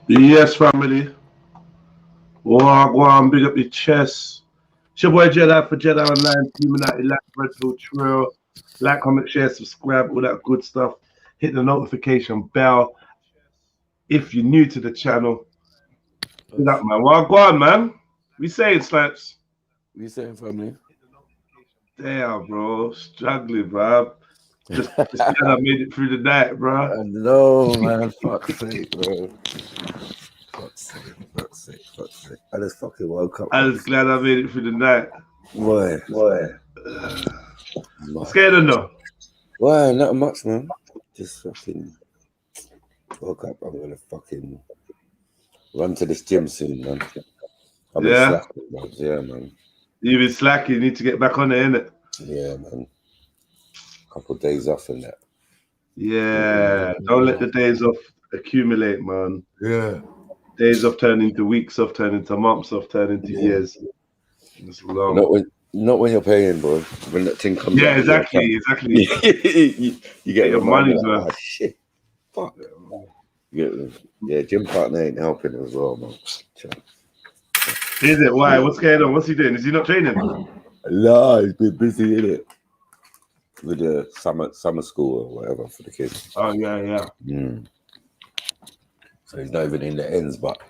Yes, family. Wagwan, big up your chest. It's your boy Jedi for Jedi Online, Trilluminati, like Red Pill Trill. Like, comment, share, subscribe, all that good stuff. Hit the notification bell if you're new to the channel. Big up, man. Wagwan, man. We saying, Slaps. We saying, family? Damn, bro. Struggling, bro. Just glad I made it through the night, bro. No, man. Fuck's sake, bro. Fuck's sake. I just fucking woke up. I'm just glad I made it through the night. Boy. What's going on, though? Why? Not much, man. Just fucking woke up. I'm gonna fucking run to this gym soon, man. I've been slacking, man. Yeah, man. You've been slacking. You need to get back on there, innit? Yeah, man. Couple of days off and that. Yeah. Don't let the days off accumulate, man. Yeah. Days off turn into weeks off, turn into months off, turn into years. It's long. Not when you're paying, bro. When that thing comes Yeah, out, exactly. you get your money, man. Oh, shit. Fuck. Yeah, gym partner ain't helping as well, man. Is it? Why? What's going on? What's he doing? Is he not training? No, he's been busy, innit? With the summer school or whatever for the kids. Oh, yeah. So he's not even in the ends, but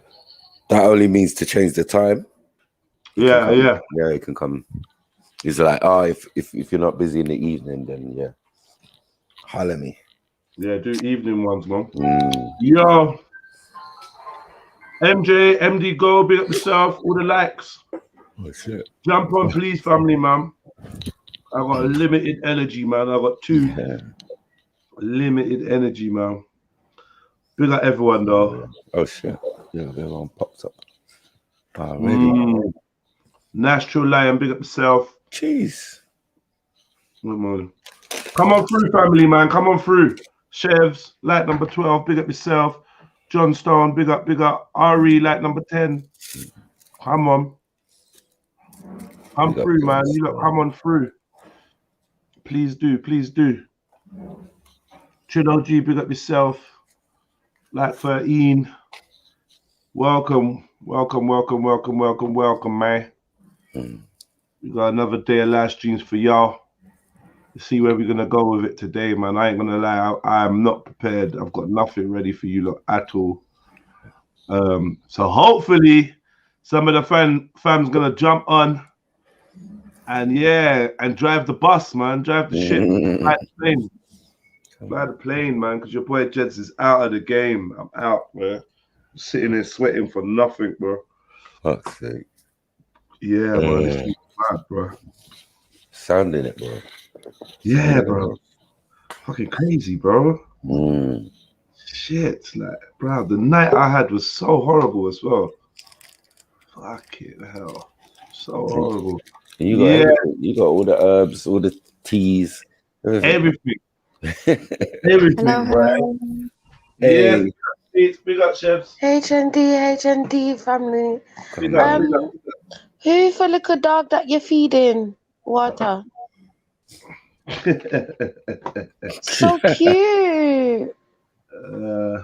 that only means to change the time. Yeah. Yeah, he can come. He's like, if you're not busy in the evening, then yeah, holler me. Yeah, do evening ones, man. Yo, MJ, MD, go, big up yourself, all the likes. Oh, shit. Jump on, please, family, man. I got limited energy, man. I got two limited energy, man. Big up everyone, though. Oh, shit. Yeah, everyone popped up. Already. Natural Lion, big up yourself. Jeez. Good morning. Come on through, family, man. Come on through. Chevs, like number 12, big up yourself. John Stone, big up. RE, like number 10. Come on. Come through, man. You lot come on through. Please do. Trill OG, big up yourself. Like 13. Welcome, man. We got another day of live streams for y'all. Let's see where we're gonna go with it today, man. I ain't gonna lie, I'm not prepared. I've got nothing ready for you lot at all. So hopefully some of the fam's gonna jump on and drive the bus, man. Drive the ship, fly the plane, man, because your boy Jeds is out of the game. I'm out, man. Sitting there sweating for nothing, bro. Fuck's sake. Yeah, bro. This is bad, bro. Sounding it, bro. Yeah, bro. Fucking crazy, bro. Shit, like, bro, the night I had was so horrible as well. Fucking hell. So horrible. You got everything. You got all the herbs, all the teas. Everything. Hello. Yeah. Big up, chefs. HND family. Big up. Who's the little dog that you're feeding water? So cute. I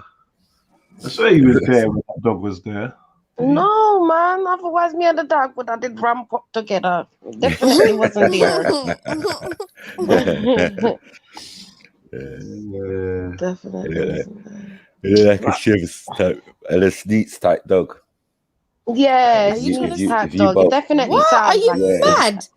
swear he was there when that dog was there. No, man. Otherwise, me and the dog would have did ramp up together. Definitely wasn't there. Definitely wasn't there. Like a shivers type and a sneaks type dog. Yeah, he's type dog. It definitely what? Are you mad?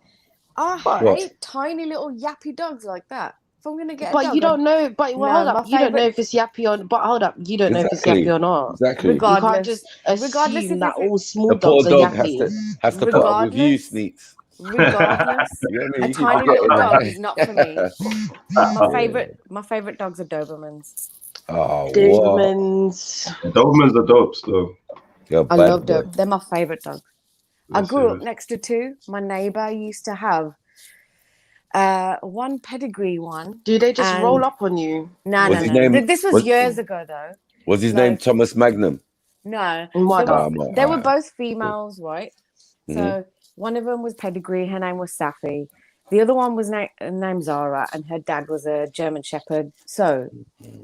I hate tiny little yappy dogs like that. If I'm gonna get a dog, you don't know. But hold up, you don't know if it's yappy or. But hold up, you don't know if it's yappy or not. Exactly. Regardless, you can't just assume that all small dogs are yappy. Has to put up with you, Sneaks. Regardless, a tiny little dog is not for me. My favorite dogs are Dobermans. Oh, Dobermans. Dobermans are dogs, though. I love them. They're my favorite dogs. I grew up next to two. My neighbor used to have one pedigree one. Do they just roll up on you? No. This was years ago, though. Was his name Thomas Magnum? No. Oh they were both females, right? So one of them was pedigree. Her name was Safi. The other one was named Zara, and her dad was a German Shepherd. So,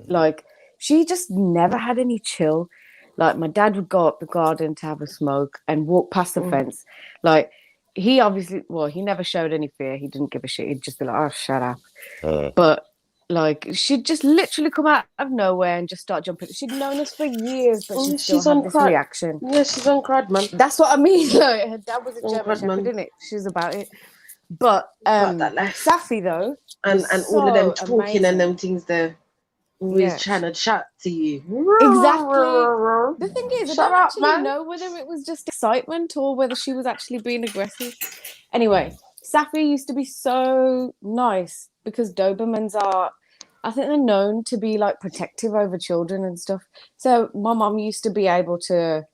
like, she just never had any chill. Like my dad would go up the garden to have a smoke and walk past the fence. Like he obviously, well, he never showed any fear. He didn't give a shit. He'd just be like, "Oh, shut up." But like she'd just literally come out of nowhere and just start jumping. She'd known us for years, but she'd still have this reaction. Yeah, she's on crud, man. That's what I mean. Like, her dad was a German crud, shepherd, man. didn't it? She was about it. But that life. Safi though, And was all of them so talking amazing. and them things they're always trying to chat to you. Exactly. The thing is, I Shut don't up, actually man. know whether it was just excitement or whether she was actually being aggressive. Anyway, Safi used to be so nice because Dobermans are, I think they're known to be like protective over children and stuff. So my mom used to be able to,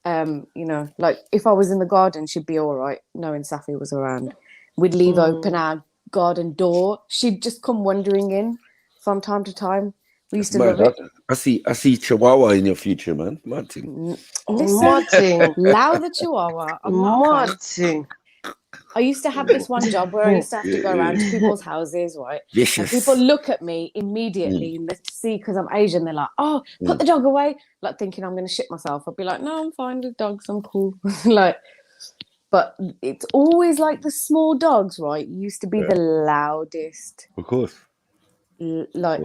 you know, like if I was in the garden, she'd be all right knowing Safi was around. We'd leave open our garden door. She'd just come wandering in from time to time. We used to love it. I see Chihuahua in your future, man. Martin. Listen, Lau the Chihuahua. I'm not a fan. Martin. I used to have this one job where I used to have to go around to people's houses, right? And people look at me immediately and they see because I'm Asian. They're like, "Oh, put the dog away," like thinking I'm going to shit myself. I'd be like, "No, I'm fine with dogs. I'm cool." Like, but it's always like the small dogs, right? Used to be the loudest. Of course. Like,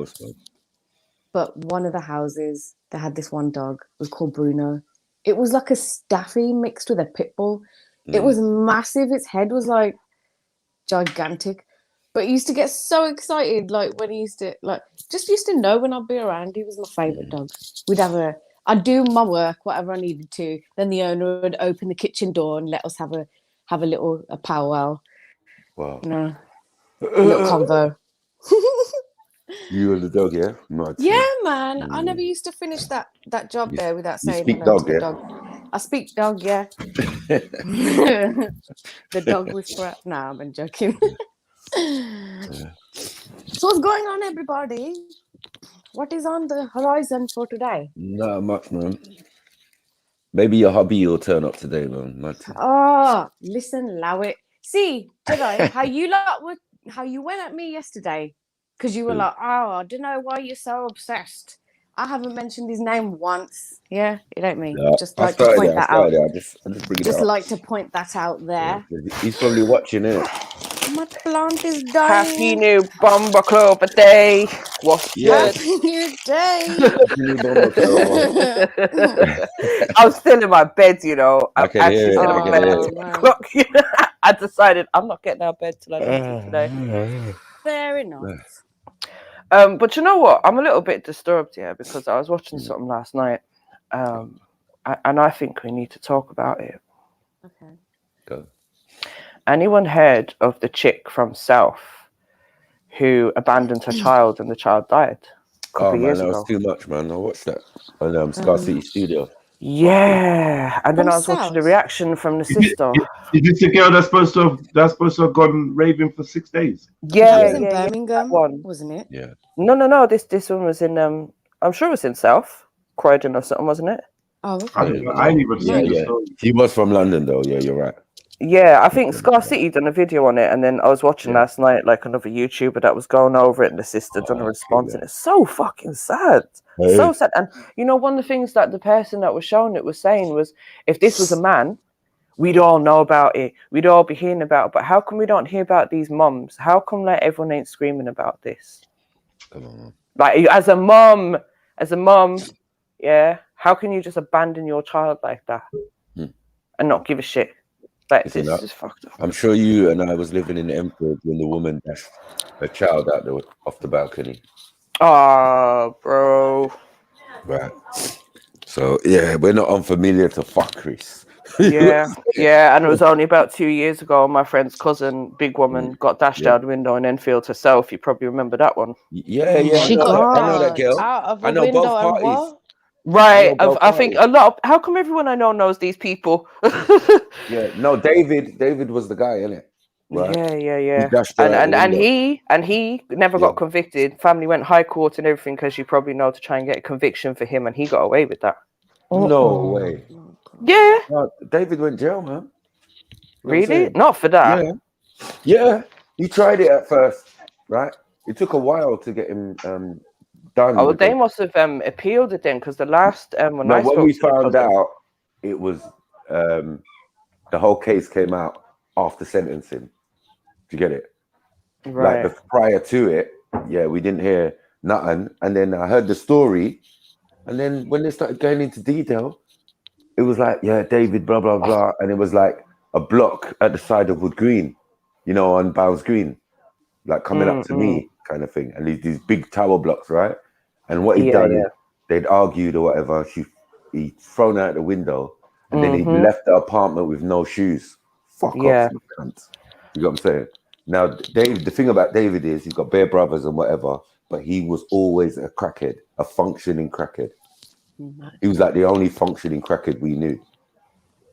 but one of the houses, they had this one dog. It was called Bruno. It was like a staffy mixed with a pit bull. It was massive. Its head was like gigantic. But he used to get so excited, like when he used to, like, just used to know when I'd be around. He was my favourite dog. I'd do my work, whatever I needed to. Then the owner would open the kitchen door and let us have a little powwow. Wow. You know, a little convo. You and the dog, yeah? Martin. Yeah, man. I never used to finish that job there without saying speak hello dog, to the yeah? dog. I speak dog, yeah. The dog whisperer. Nah, I'm joking. So what's going on, everybody? What is on the horizon for today? Not much, man. Maybe your hobby will turn up today, man. Martin. Oh, listen, allow it. See, Jedi, how you went at me yesterday because you were like, "Oh, I don't know why you're so obsessed." I haven't mentioned his name once. Yeah, it ain't me. Yeah, Just like to point that out. I just bring it Just up. like to point that out there. Yeah, he's probably watching it. My plant is dying. Happy new Bomber Club day. What's good? Happy new day. I'm still in my bed, you know. I I'm can actually hear it. still I in can bed. hear it. Man. Clock. I decided I'm not getting out of bed till I need to today. Fair enough. But you know what? I'm a little bit disturbed here because I was watching something last night, and I think we need to talk about it. Okay. Go. Anyone heard of the chick from South who abandoned her child and the child died a couple of years that ago? was too much, man. I watched that on Scar City Studio. Yeah, and then From I was watching the South? reaction from the sister. Is this the girl that's supposed to have gone raving for 6 days? That was in Yeah, Birmingham, one. wasn't it? Yeah. No. This one was in I'm sure it was in South Croydon or something, wasn't it? Oh, I okay. ain't even seen the story. He was from London, though. Yeah, you're right. Yeah, I think Scar City done a video on it, and then I was watching last night like another YouTuber that was going over it, and the sister done a response, and it's so fucking sad. Hey. So sad. And you know, one of the things that the person that was showing it was saying was, if this was a man, we'd all know about it. We'd all be hearing about it. But how come we don't hear about these mums? How come like everyone ain't screaming about this? Come on. Like as a mum, yeah. How can you just abandon your child like that and not give a shit? Like this is just fucked up. I'm sure you and I was living in Enfield when the woman dashed her child out off the balcony. Oh, bro. Right. So yeah, we're not unfamiliar to fuckeries. Yeah, and it was only about 2 years ago. My friend's cousin, big woman, got dashed out the window in Enfield herself. You probably remember that one. Yeah. She I know that got girl. out of I a know window both and parties. what? Right. I think a lot of, how come everyone I know knows these people? Yeah. No, David was the guy, innit? Right. Yeah. He dashed her out the window. And he never got convicted. Family went high court and everything because you probably know to try and get a conviction for him, and he got away with that. No way. Yeah. No, David went jail, man. Really? Not for that. Yeah. He tried it at first, right? It took a while to get him done. Oh, they because- must have appealed it then, because the last when no, I when spoke we to the found cousin- out, it was the whole case came out after sentencing. Do you get it? right? Like prior to it, yeah, we didn't hear nothing. And then I heard the story, and then when they started going into detail, it was like, yeah, David, blah blah blah, and it was like a block at the side of Wood Green, you know, on Bounds Green, like coming up to me, kind of thing. And these big tower blocks, right? And what he'd done, they'd argued or whatever. He'd thrown her out the window, and then he left the apartment with no shoes. Fuck off, you cunt. You got what I'm saying? Now, Dave, the thing about David is he's got bare brothers and whatever, but he was always a crackhead, a functioning crackhead. He was like the only functioning crackhead we knew.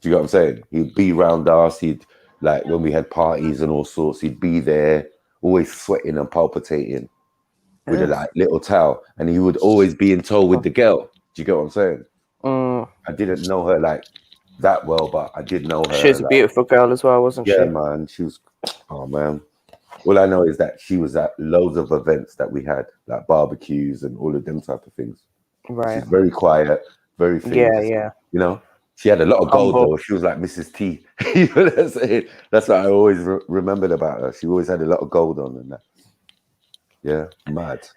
Do you get what I'm saying? He'd be round us. He'd, like, when we had parties and all sorts, he'd be there, always sweating and palpitating with a like little towel. And he would always be in tow with the girl. Do you get what I'm saying? I didn't know her like that well, but I did know her. She was a beautiful girl as well, wasn't she? Yeah, man. She was, oh man. All I know is that she was at loads of events that we had, like barbecues and all of them type of things. Right. She's very quiet, very famous. Yeah. You know, she had a lot of gold though. She was like Mrs. T. You know what I'm saying? That's what I always remembered about her. She always had a lot of gold on and that. Yeah, mad.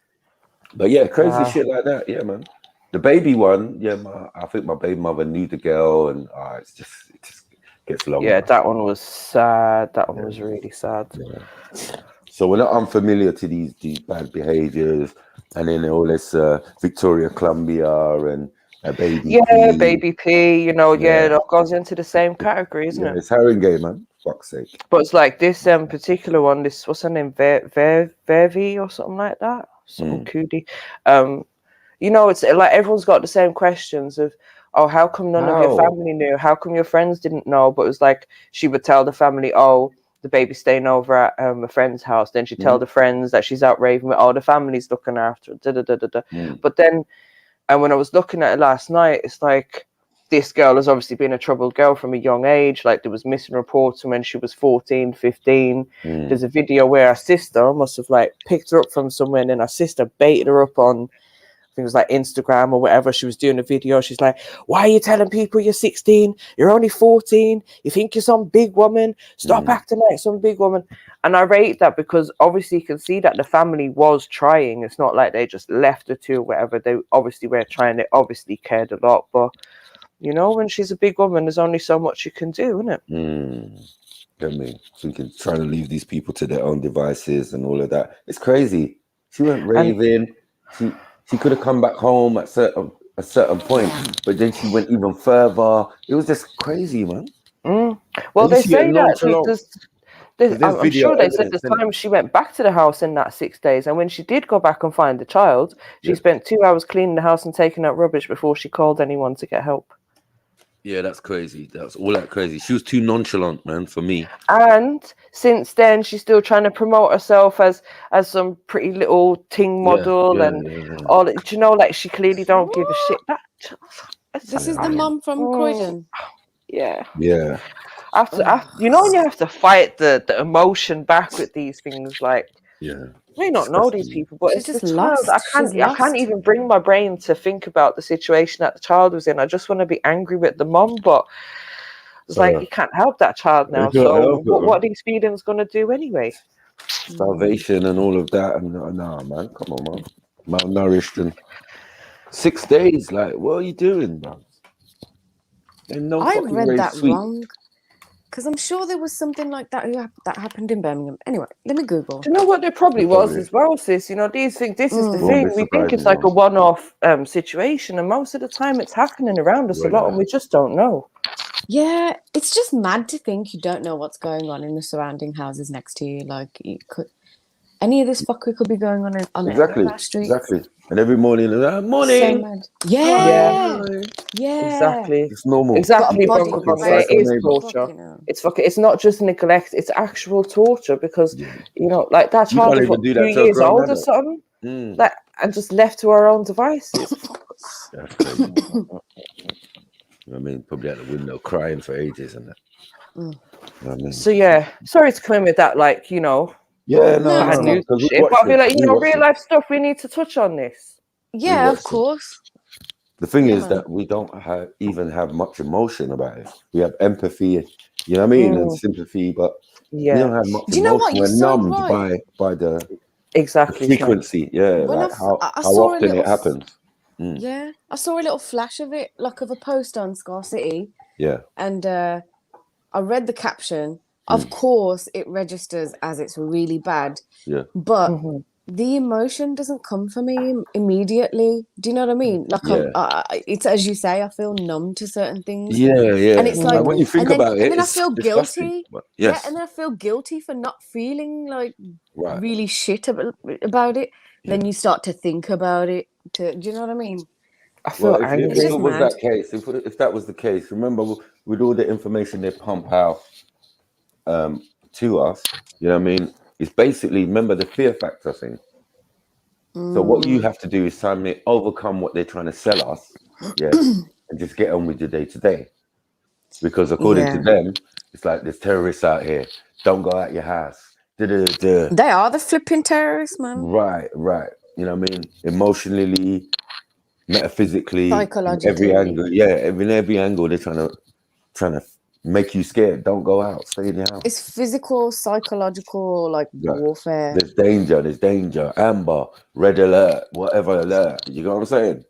But yeah, crazy shit like that. Yeah, man. The baby one, yeah, I think my baby mother knew the girl, and it just gets long. Yeah, that one was sad. That one was really sad. Yeah. So we're not unfamiliar to these bad behaviors, and then all this Victoria Columbia and Baby P. Baby P, you know, it all goes into the same category, isn't it? It's Haringey, man. Fuck's sake. But it's like this particular one, this, what's her name, Vervi or something like that? Something cootie. You know, it's like everyone's got the same questions of, oh, how come none of your family knew? How come your friends didn't know? But it was like she would tell the family, oh, the baby's staying over at a friend's house. Then she'd tell the friends that she's out raving with, oh, the family's looking after her. But then, and when I was looking at it last night, it's like this girl has obviously been a troubled girl from a young age. Like there was missing reports when she was 14, 15. There's a video where her sister must have like picked her up from somewhere, and then her sister baited her up on, I think it was like Instagram or whatever. She was doing a video. She's like, why are you telling people you're 16? You're only 14. You think you're some big woman. Stop acting like some big woman. And I rate that because obviously you can see that the family was trying. It's not like they just left her to or whatever. They obviously were trying. They obviously cared a lot. But, you know, when she's a big woman, there's only so much you can do, isn't it? Get me? Thinking, trying to leave these people to their own devices and all of that. It's crazy. She went raving. She could have come back home at a certain point, but then she went even further. It was just crazy, man. Well, they say that I'm sure they said the time she went back to the house in that 6 days, and when she did go back and find the child, she spent 2 hours cleaning the house and taking out rubbish before she called anyone to get help. Yeah, that's crazy. That's all that crazy. She was too nonchalant, man, for me. And since then, she's still trying to promote herself as some pretty little ting model all. Do you know, like she clearly don't give a shit. This is the mum from Croydon. Yeah. After, you know, when you have to fight the emotion back with these things, like I may not know these people, but She's it's just the child. lost. I can't even bring my brain to think about the situation that the child was in. I just want to be angry with the mum, but it's like you can't help that child now. So what are these feelings going to do anyway? Starvation and all of that, and nah, man, come on, man, malnourished and 6 days. Like, what are you doing, man? I read that wrong. Because I'm sure there was something like that that happened in Birmingham. Anyway, let me Google. Do you know what there probably was as well, sis? You know, these things, this is the thing. We think it's like a one-off situation, and most of the time it's happening around us a lot, and we just don't know. Yeah, it's just mad to think you don't know what's going on in the surrounding houses next to you. Like, any of this fuckery could be going on exactly, street. Exactly. And every morning, morning. So yeah, exactly. It's normal. Exactly, it is torture. It's not just neglect; it's actual torture because you know, like that child was 2 years old or something, like, and just left to our own devices. That's crazy. I mean, probably out the window crying for ages and that. You know I mean? So yeah, sorry to come in with that, like, you know. Yeah, but I feel like, you know, real life stuff, we need to touch on this. Yeah, of watched them. course. The thing Yeah, is man. that we don't even have much emotion about it. We have empathy, you know what I mean, and sympathy, but we Yeah, don't have much Do you know what? emotion. You're We're so numbed right. by the exactly, Snake. frequency. Yeah, When like how I saw a often little it happens. Yeah, I saw a little flash of it, like of a post on Scar City, Yeah, and I read the caption. Of course, it registers as it's really bad, yeah, but Mhm. the emotion doesn't come for me immediately. Do you know what I mean? Like yeah, it's as you say, I feel numb to certain things, yeah, and yeah. it's Like like, when you think about and it, then I it's feel disgusting. guilty. But Yeah, yes, and then I feel guilty for not feeling like right. really shit about it. Then Yeah. you start to think about it. Do you know what I mean? I Well, feel if It's it angry. just was mad. that case, if that was the case, remember with all the information they pump out to us, you know what I mean? It's basically, remember the fear factor thing. So what you have to do is suddenly overcome what they're trying to sell us, yeah, and just get on with your day to day. Because according to Yeah. them, it's like there's terrorists out here. Don't go out your house. Da-da-da. They are the flipping terrorists, man. Right, right. You know what I mean? Emotionally, metaphysically, in every Psychologically. angle. Yeah, in every angle, they're trying to make you scared. Don't go out. Stay in your house. It's physical, psychological, like Yeah. warfare. There's danger, amber, red alert, whatever alert. You know what I'm saying?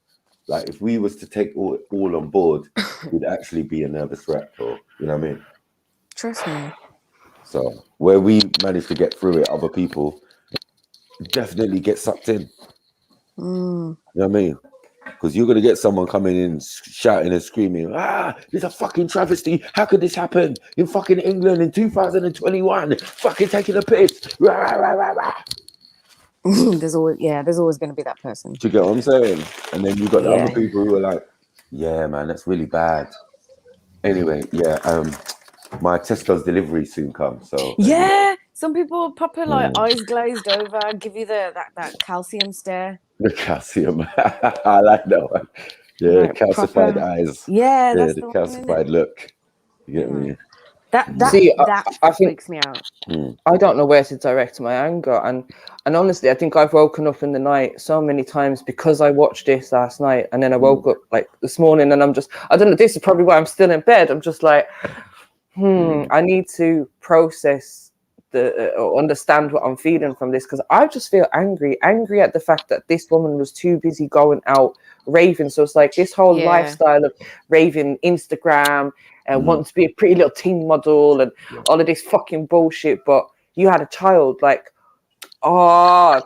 Like if we was to take all on board, we'd actually be a nervous wreck, or you know what I mean? Trust me. So where we manage to get through it, other people definitely get sucked in. You know what I mean? Because you're gonna get someone coming in shouting and screaming, it's a fucking travesty. How could this happen in fucking England in 2021? Fucking taking a piss. Rah, rah, rah, rah. There's always going to be that person. Do you get what I'm saying? And then you've got the other Yeah. people who are like, yeah, man, that's really bad. Anyway, yeah, my Tesla's delivery soon comes. So Yeah. Some people pop it like eyes glazed over, give you that calcium stare. the calcium. I like that one. Yeah, Like calcified proper. eyes. Yeah, Yeah, that's the the one, innit? calcified look. You get Yeah, me? man. That See, that I think freaks me out. I don't know where to direct my anger, and honestly, I think I've woken up in the night so many times because I watched this last night, and then I woke up like this morning, and I don't know. This is probably why I'm still in bed. I'm just like, I need to process or understand what I'm feeling from this, because I just feel angry at the fact that this woman was too busy going out raving. So it's like this whole lifestyle of raving, Instagram, and wanting to be a pretty little teen model and all of this fucking bullshit. But you had a child, like, I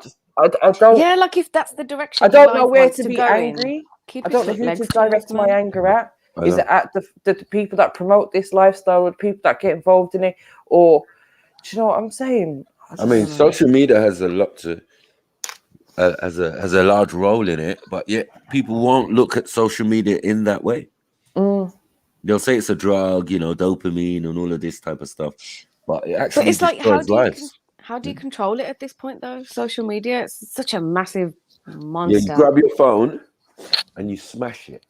don't. Yeah, like if that's the direction I your don't know life where wants to to be go in, angry. keep I your don't know who to legs closed, direct my man. anger at. I Is know. it at the people that promote this lifestyle, or the people that get involved in it, or do you know what I'm saying? I mean, social media has a lot to has a large role in it, but yet people won't look at social media in that way. They'll say it's a drug, you know, dopamine and all of this type of stuff, but it actually But it's like, destroys lives. how do you control it at this point, though? Social media, it's such a massive Yeah, you monster. grab your phone and you smash it.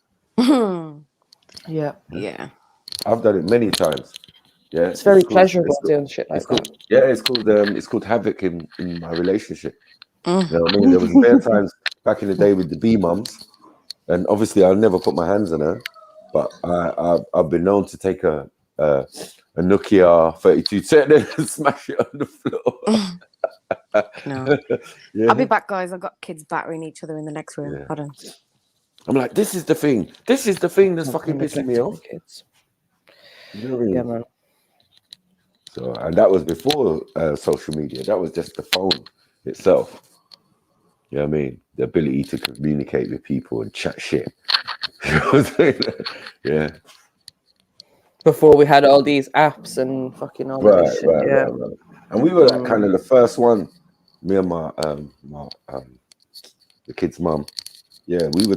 Yeah, Yeah. I've done it many times. Yeah, it's very pleasurable doing shit like that. It's called havoc in my relationship. You know what I mean? There was bare times back in the day with the B mums, and obviously I'll never put my hands on her, but I've been known to take a Nokia 3210 and smash it on the floor. No. Yeah. I'll be back, guys. I've got kids battering each other in the next room. Yeah. Hold on. I'm like, this is the thing. This is the thing that's fucking pissing me off. Kids. You know what I mean? Yeah, man. So, and that was before social media. That was just the phone itself. You know what I mean? The ability to communicate with people and chat shit. You know what I'm saying? Yeah. Before we had all these apps and fucking all of this shit. Yeah. Right. And we were like kind of the first one. Me and my the kid's mum. Yeah, we were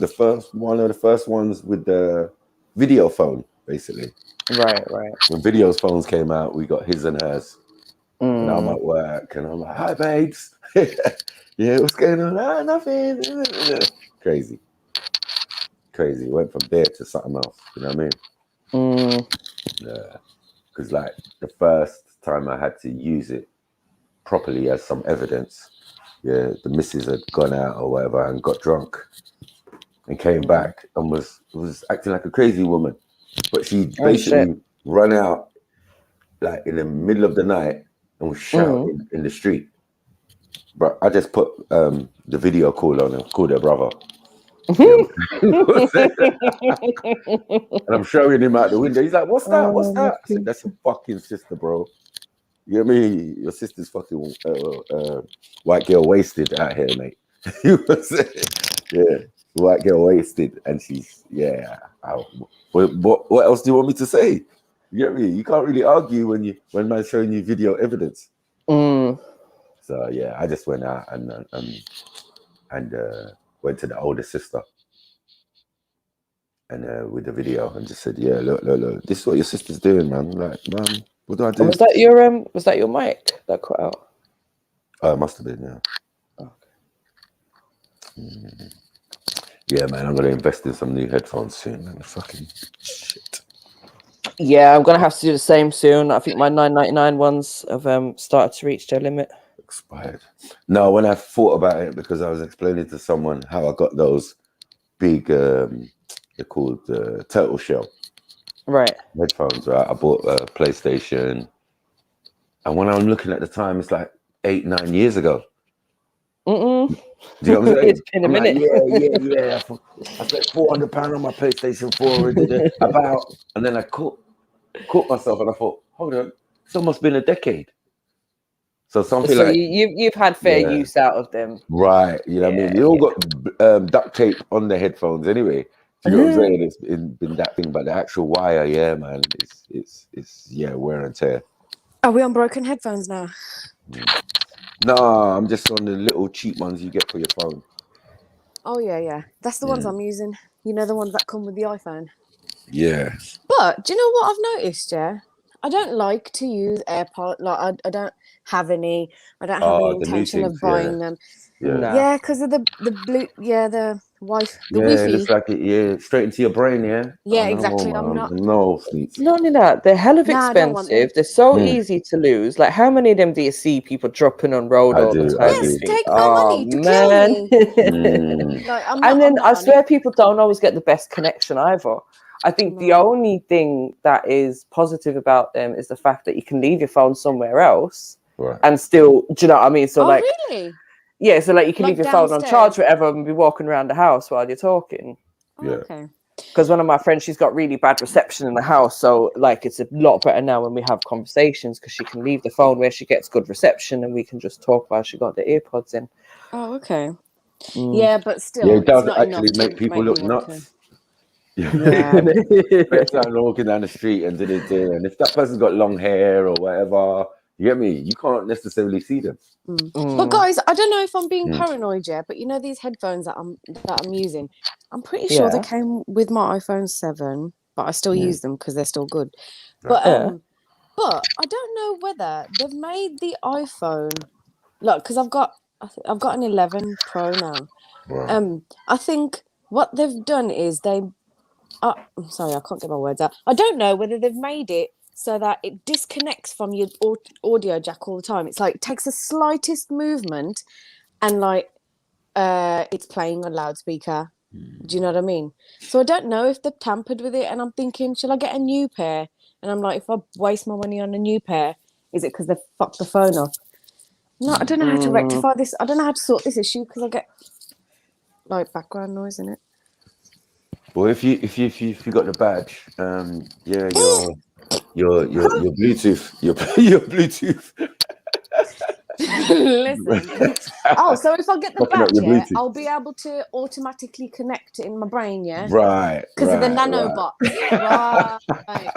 one of the first ones with the video phone, basically. Right. When video phones came out, we got his and hers. And I'm at work and I'm like, hi babes. Yeah, what's going on? Nothing. Crazy. Went from there to something else. You know what I mean? Yeah. Because like the first time I had to use it properly as some evidence yeah, the missus had gone out or whatever and got drunk and came back and was acting like a crazy woman. But she basically run out like in the middle of the night and was shouting in the street. But I just put the video call on and called her brother. And I'm showing him out the window. He's like, "What's that? What's that?" I said, "That's your fucking sister, bro. You know what I mean? Your sister's fucking white girl wasted out here, mate." Yeah, white girl wasted, and she's What else do you want me to say? You get me? You can't really argue when man's showing you video evidence. So yeah, I just went out and went to the older sister and with the video and just said, "Yeah, look, this is what your sister's doing, man. Like, man, what do I do?" Was that your mic that cut out? Oh, it must have been, yeah. Okay. Yeah, man, I'm gonna invest in some new headphones soon, man. Fucking shit. Yeah, I'm gonna have to do the same soon. I think my $9.99 ones have started to reach their limit. Expired. No, when I thought about it, because I was explaining to someone how I got those big, they're called turtle shell headphones. Right, I bought a PlayStation, and when I'm looking at the time, it's like 8-9 years ago. Do you know what I'm saying? It's been a minute. Like, yeah. I spent £400 on my PlayStation 4 and then I caught myself and I thought, hold on, it's almost been a decade. So something so like you've had fair use out of them, right? You know what I mean? You all got duct tape on the headphones anyway. Do you know what I'm saying? It's been that thing, but the actual wire, yeah, man, it's wear and tear. Are we on broken headphones now? No, I'm just on the little cheap ones you get for your phone. Oh yeah. That's the ones I'm using. You know, the ones that come with the iPhone. Yeah. But do you know what I've noticed, yeah? I don't like to use AirPods. Like I don't have any. I don't have any intention of buying them. Yeah, because of the blue. Yeah, the Wi-Fi. The Wi-Fi. It's like straight into your brain. Yeah. Exactly. I'm not. No sleep. Not only that, they're hell of expensive. They're so easy to lose. Like, how many of them do you see people dropping on road all the time? Yes, take my money to kill me. And then I swear people don't always get the best connection either. I think the only thing that is positive about them is the fact that you can leave your phone somewhere else and still, do you know what I mean? So really? Yeah, so like you can leave your phone on charge whatever and be walking around the house while you're talking. Okay. Because one of my friends, she's got really bad reception in the house, so like it's a lot better now when we have conversations because she can leave the phone where she gets good reception and we can just talk while she got the earpods in. Oh, okay. Yeah, but still, it does not actually make people look nuts. Yeah. Better walking down the street and and if that person's got long hair or whatever, you get me? You can't necessarily see them. But guys, I don't know if I'm being paranoid yet, but you know these headphones that I'm using, I'm pretty sure they came with my iPhone 7, but I still use them because they're still good. But I don't know whether they've made the iPhone because I've got an 11 Pro now. Right. I think what they've done is I'm sorry, I can't get my words out. I don't know whether they've made it so that it disconnects from your audio jack all the time. It's like it takes the slightest movement and like it's playing on loudspeaker. Do you know what I mean? So I don't know if they've tampered with it, and I'm thinking, shall I get a new pair? And I'm like, if I waste my money on a new pair, is it because they've fucked the phone up? No, I don't know how to rectify this. I don't know how to sort this issue because I get like background noise in it. Well, if you got the badge, your Bluetooth, your Bluetooth. Listen. So if I get the badge, I'll be able to automatically connect it in my brain, yeah? Right. Because of the nanobot. Right.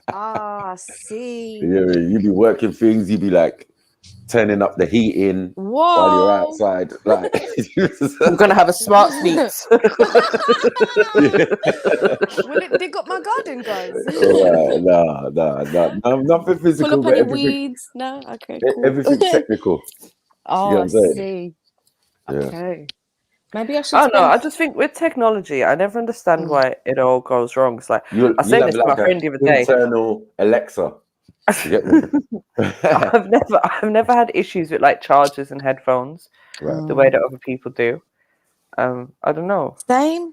Ah, see. Yeah, you be working things, you be like turning up the heating while you're outside. Like I'm gonna have a smart sleep. Will it dig up my garden, guys? No, nothing physical. Pull up any weeds? No? Okay, cool. Everything's technical. Oh, I see. Yeah. Okay. Maybe I should. I don't know. I just think with technology, I never understand why it all goes wrong. It's like I was saying this to my friend the other day. Internal Alexa. You get me? I've never had issues with like chargers and headphones Right. the way that other people do. I don't know. Same.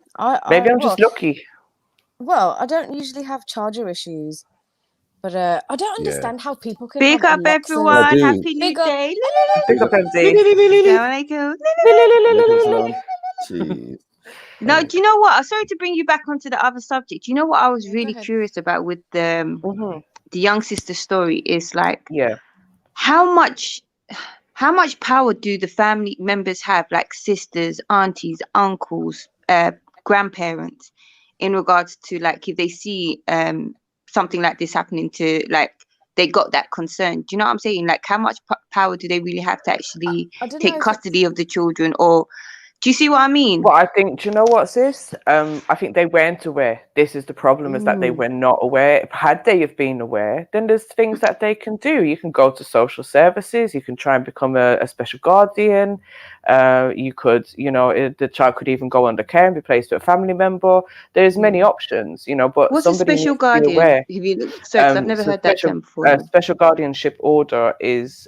Maybe I'm just lucky. Well, I don't usually have charger issues, but I don't Yeah. understand how people can Big have up Alexas. everyone. I do. Happy New Big up. Day. Big up MD. Assalamu alaikum. Jeez. No, do you know what? Sorry to bring you back onto the other subject. You know what I was Yeah, go really ahead. curious about with the Mm-hmm. young sister story is like Yeah. how much power do the family members have, like sisters, aunties, uncles, grandparents, in regards to like if they see something like this happening to like they got that concern. Do you know what I'm saying? Like how much power do they really have to actually I don't know take if custody of the children, or do you see what I mean? But I think, do you know what, sis? I think they weren't aware. This is the problem, is that they were not aware. Had they have been aware, then there's things that they can do. You can go to social services. You can try and become a special guardian. You could, you know, the child could even go under care and be placed with a family member. There's many options, you know, but What's a somebody special needs to be guardian? aware. Have you, sorry, 'cause I've never So heard that term before. a special guardianship order is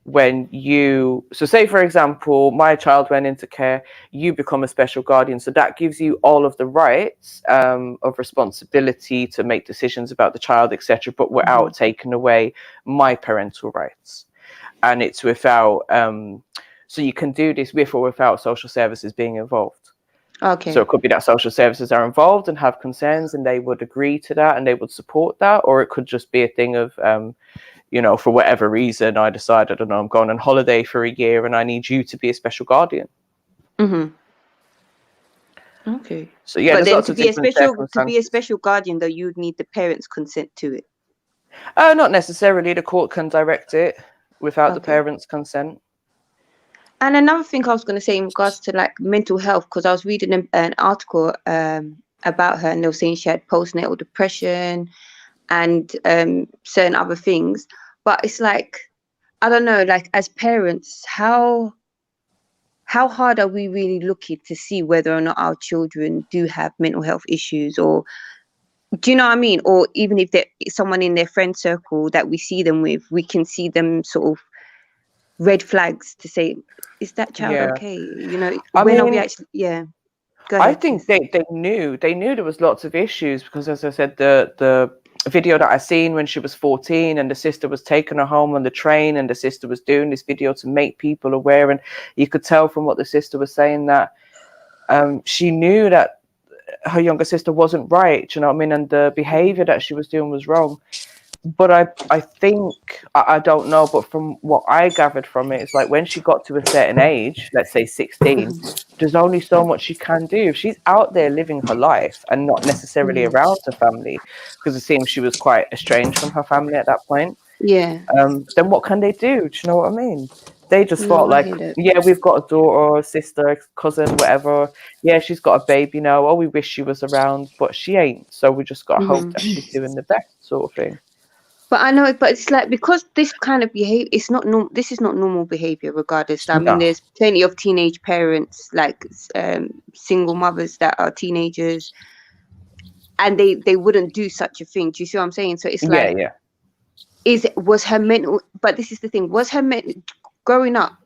when you, so say for example, my child went into care, you become a special guardian, so that gives you all of the rights of responsibility to make decisions about the child, etc., but without taking away my parental rights. And it's without so you can do this with or without social services being involved. Okay. So it could be that social services are involved and have concerns and they would agree to that and they would support that, or it could just be a thing of you know, for whatever reason, I decided, I don't know, I'm going on holiday for a year and I need you to be a special guardian. Okay. So yeah, But there's then lots to of be a different special guardian, though, you'd need the parents' consent to it. Not necessarily. The court can direct it without the Okay. parents' consent. And another thing I was going to say in regards to like mental health, because I was reading an article about her, and they were saying she had postnatal depression and certain other things. But it's like, I don't know, like as parents, how hard are we really looking to see whether or not our children do have mental health issues, or do you know what I mean? Or even if they're someone in their friend circle that we see them with, we can see them sort of red flags to say, is that child okay? You know, I when are we mean, actually, go ahead. I think they knew there was lots of issues because, as I said, the video that I seen when she was 14 and the sister was taking her home on the train and the sister was doing this video to make people aware, and you could tell from what the sister was saying that she knew that her younger sister wasn't right, you know what I mean, and the behavior that she was doing was wrong. But I think, I don't know, but from what I gathered from it, it's like when she got to a certain age, let's say 16, there's only so much she can do. If she's out there living her life and not necessarily around her family, because it seems she was quite estranged from her family at that point, then what can they do? Do you know what I mean? They just thought like, yeah, we've got a daughter, a sister, cousin, whatever. Yeah, she's got a baby now. Oh, we wish she was around, but she ain't. So we just got to hope that she's doing the best, sort of thing. But I know, but it's like, because this kind of behavior, it's not normal. This is not normal behavior, regardless. I mean, there's plenty of teenage parents, like single mothers that are teenagers, and they wouldn't do such a thing. Do you see what I'm saying? So it's like, was her mental? But this is the thing: was her growing up?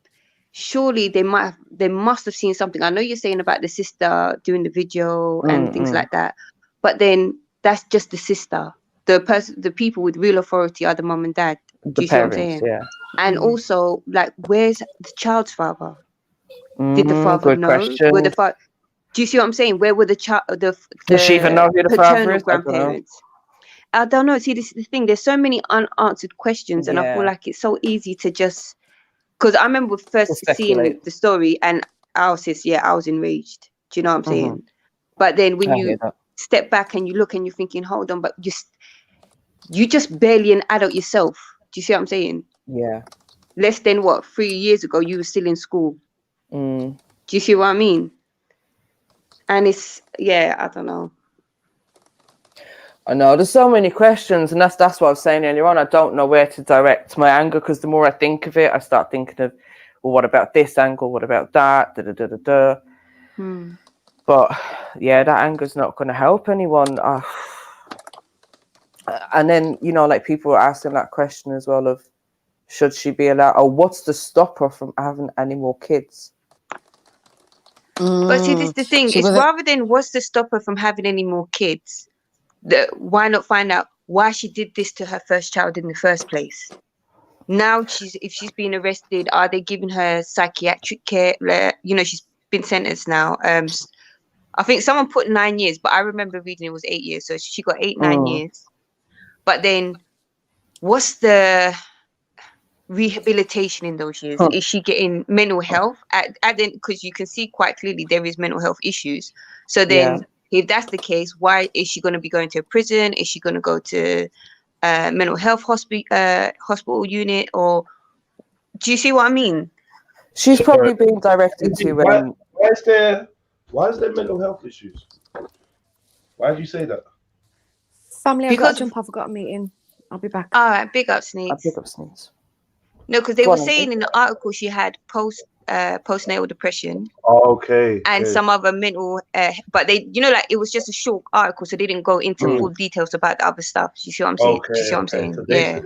Surely they must have seen something. I know you're saying about the sister doing the video and things like that, but then that's just the sister. The people with real authority are the mum and dad. Do you see what I'm saying? Yeah. And also, like, where's the child's father? Did the father know? Were the father? Do you see what I'm saying? Where were the child? Does she even know who the father is? Grandparents? I don't know. See, this is the thing. There's so many unanswered questions, and I feel like it's so easy to just. Because I remember first seeing the story, and I was enraged. Do you know what I'm saying? But then when you step back and you look and you're thinking, hold on, but you just barely an adult yourself. Do you see what I'm saying? Yeah. Less than 3 years ago, you were still in school. Do you see what I mean? And it's, I don't know. I know there's so many questions, and that's what I was saying earlier on. I don't know where to direct my anger, because the more I think of it, I start thinking of, well, what about this angle? What about that? But yeah, that anger's not going to help anyone. And then, you know, like people were asking that question as well of, should she be allowed, or what's to stop her from having any more kids? But see, this is the thing. So It's whether- rather than what's to stop her from having any more kids, why not find out why she did this to her first child in the first place? Now if she's been arrested, are they giving her psychiatric care? You know, she's been sentenced now. I think someone put 9 years, but I remember reading it was 8 years. So she got 9 years. But then what's the rehabilitation in those years? Is she getting mental health because you can see quite clearly there is mental health issues? So then if that's the case, why is she going to be going to a prison? Is she going to go to mental health hospital unit? Or do you see what I mean? She's probably being directed to why is there mental health issues? Why did you say that? Family, I've got Because- to jump off. I've got a meeting. I'll be back. All right, big up, I'll Sneaks. pick up Sneaks. No, because they Go were on, saying in the article she had postnatal depression Okay. and some other mental, but they, you know, like it was just a short article, so they didn't go into full details about the other stuff. You see what I'm saying? Do you see what I'm saying? So Yeah.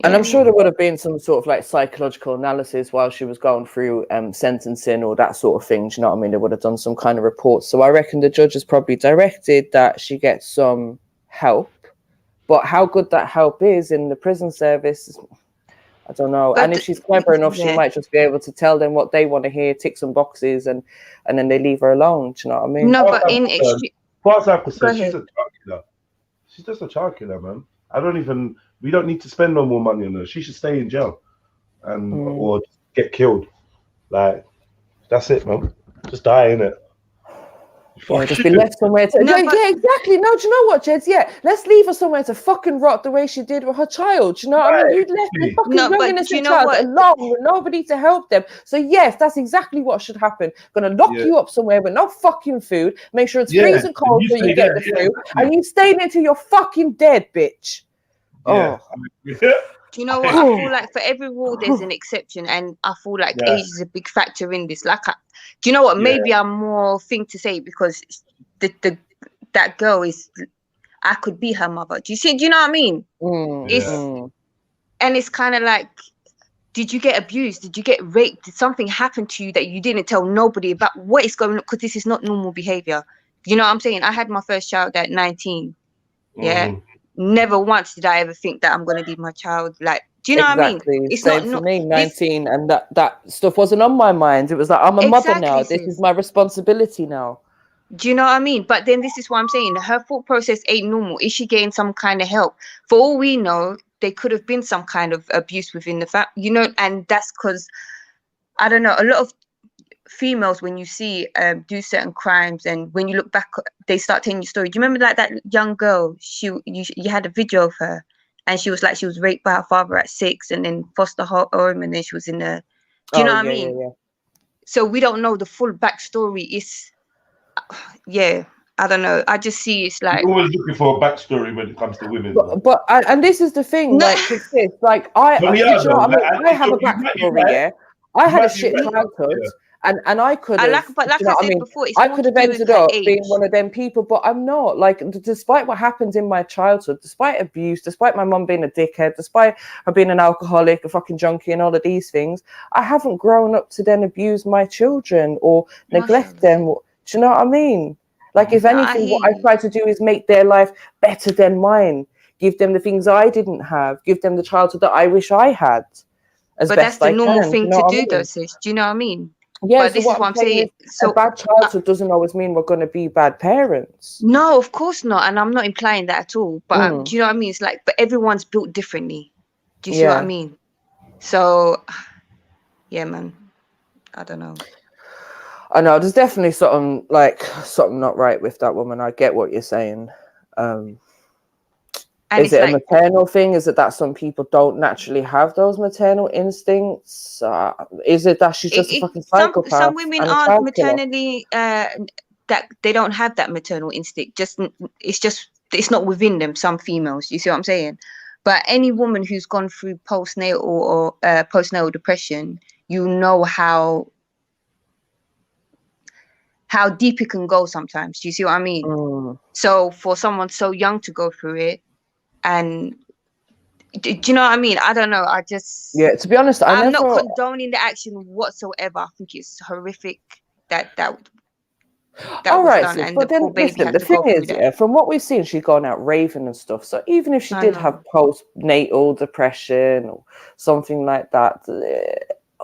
And I'm sure there would have been some sort of like psychological analysis while she was going through sentencing or that sort of thing. Do you know what I mean? They would have done some kind of report. So I reckon the judge has probably directed that she gets some help. But how good that help is in the prison service, I don't know. But and if she's clever enough, she yeah. might just be able to tell them what they want to hear, tick some boxes, and then they leave her alone. Do you know what I mean? No, but in extreme. Far as I'm concerned, Go she's a child killer. She's just a child killer, man. We don't need to spend no more money on her. She should stay in jail or get killed. Like, that's it, man. Just die, innit? Yeah, just be left somewhere to... No, yeah, but- yeah, exactly. No, do you know what, Jeds? Yeah, let's leave her somewhere to fucking rot the way she did with her child. Do you know what I mean? You left the fucking No, young but innocent do you know child what? alone with nobody to help them. So yes, that's exactly what should happen. Gonna lock you up somewhere with no fucking food, make sure it's freezing cold so you get the flu, and you stay there till you're fucking dead, bitch. Yeah. Do you know what? I feel like for every rule there's an exception, and I feel like age is a big factor in this. Like, do you know what? Maybe I'm more thing to say because that girl is. I could be her mother. Do you know what I mean? And it's kind of like, did you get abused? Did you get raped? Did something happen to you that you didn't tell nobody about? What is going on? Because this is not normal behavior. You know what I'm saying? I had my first child at 19. Yeah. Never once did I ever think that I'm going to leave my child. Like, do you know what I mean? It's same for me, 19, and that stuff wasn't on my mind. It was like, I'm a mother now. This is my responsibility now. Do you know what I mean? But then this is what I'm saying. Her thought process ain't normal. Is she getting some kind of help? For all we know, there could have been some kind of abuse within the family, you know, and that's because, I don't know, a lot of females, when you see do certain crimes, and when you look back, they start telling you story. Do you remember like that young girl? You had a video of her, and she was like, she was raped by her father at 6, and then foster home, and then she was in the. Do you know what I mean? Yeah. So we don't know the full backstory. It's I don't know. I just see it's like You're always looking for a backstory when it comes to women. But and this is the thing, like, it's this, like I have a backstory, yeah. I had a shit childhood, and I could have. But like you know I said before, it's I more could to have do with ended her up age. being one of them people, but I'm not. Like, despite what happened in my childhood, despite abuse, despite my mum being a dickhead, despite her being an alcoholic, a fucking junkie, and all of these things, I haven't grown up to then abuse my children or neglect them. Do you know what I mean? Like, if anything, what I try to do is make their life better than mine. Give them the things I didn't have. Give them the childhood that I wish I had. But that's the normal thing to do, though, sis. Do you know what I mean? Yeah, but this is what I'm saying. So a bad childhood doesn't always mean we're going to be bad parents. No, of course not. And I'm not implying that at all. But do you know what I mean? It's like, but everyone's built differently. Do you see what I mean? So, yeah, man. I don't know. I know there's definitely something not right with that woman. I get what you're saying. Is it a maternal thing? Is it that some people don't naturally have those maternal instincts? Is it that she's just a fucking psychopath? Some women aren't maternally that they don't have that maternal instinct. It's not within them. Some females, you see what I'm saying? But any woman who's gone through postnatal or postnatal depression, you know how deep it can go sometimes. Do you see what I mean? So for someone so young to go through it, And do you know what I mean? I don't know. I just To be honest, I'm not condoning the action whatsoever. I think it's horrific that All was right, done, sis, and but the poor then baby listen, had the to go thing through is, that. from what we've seen, she's gone out raving and stuff. So even if she I did know. have postnatal depression or something like that,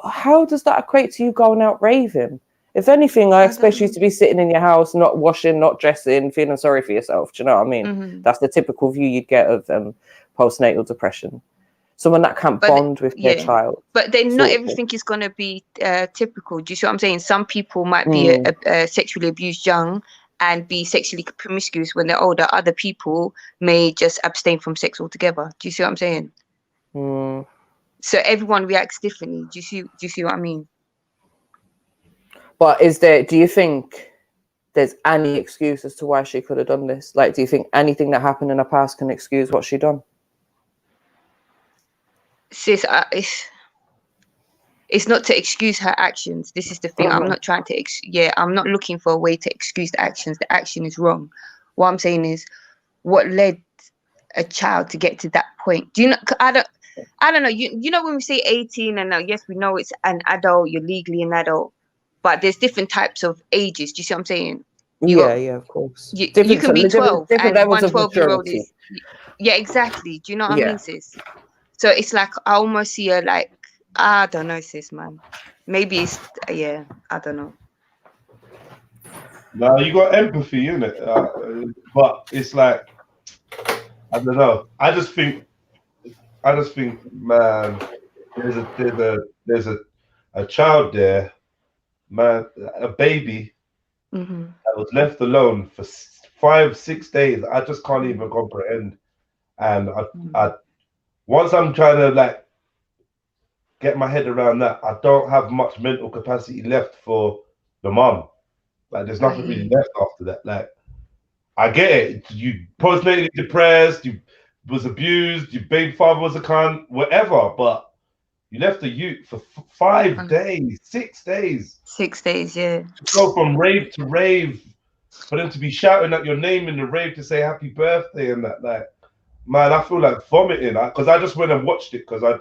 how does that equate to you going out raving? If anything, I expect you to be sitting in your house, not washing, not dressing, feeling sorry for yourself. Do you know what I mean? Mm-hmm. That's the typical view you'd get of postnatal depression. Someone that can't bond with their child. But then not everything is going to be typical. Do you see what I'm saying? Some people might be sexually abused young and be sexually promiscuous when they're older. Other people may just abstain from sex altogether. Do you see what I'm saying? So everyone reacts differently. Do you see what I mean? But do you think there's any excuse as to why she could have done this? Like, do you think anything that happened in her past can excuse what she done? Sis, it's not to excuse her actions. This is the thing. I'm not trying to I'm not looking for a way to excuse the actions. The action is wrong. What I'm saying is, what led a child to get to that point? Do you know? I don't know. You know when we say 18, and now yes, we know it's an adult. You're legally an adult, but there's different types of ages. Do you see what I'm saying? Of course. You can be 12, different and levels one of 12-year-old maturity. is. Yeah, exactly. Do you know what I mean, sis? So it's like I almost see her like, I don't know, sis, man. Maybe it's I don't know. No, you got empathy, innit? But it's like, I don't know. I just think, man, there's a child there, man, a baby that was left alone for 5-6 days. I just can't even comprehend. And I once I'm trying to like get my head around that, I don't have much mental capacity left for the mom. Like, there's nothing really left after that. Like, I get it. You postnatally depressed, you was abused, your baby father was a cunt, whatever, but you left the youth for 5 days, 6 days. 6 days, yeah. To go from rave to rave, for them to be shouting at your name in the rave to say happy birthday and that, like, man, I feel like vomiting. Because I just went and watched it because I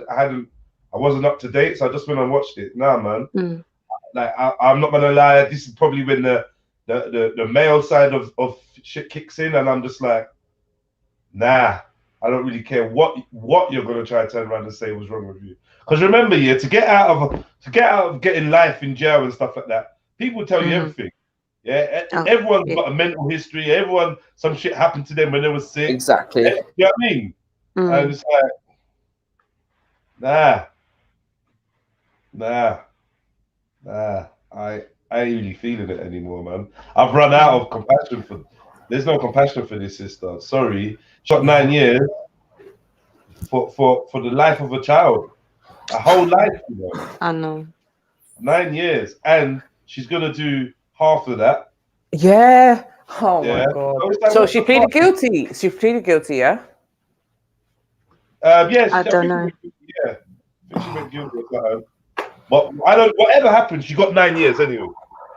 wasn't up to date, so I just went and watched it. Nah, man. Like, I'm not gonna lie, this is probably when the male side of shit kicks in, and I'm just like, nah, I don't really care what you're gonna try to turn around and say was wrong with you. Because remember, to get out of getting life in jail and stuff like that, people tell you everything. Yeah, everyone's got a mental history. Everyone, some shit happened to them when they were sick. Exactly. You know what I mean? And it's like, nah. I ain't really feeling it anymore, man. I've run out of compassion there's no compassion for this sister. Sorry. Shot 9 years for the life of a child. A whole life, you know. I know. 9 years. And she's gonna do half of that. Yeah. Oh my god. So she pleaded guilty. She pleaded guilty, yeah? Yeah, I don't know. Yeah. I think she went guilty or something. But I don't. Whatever happened, she got 9 years anyway.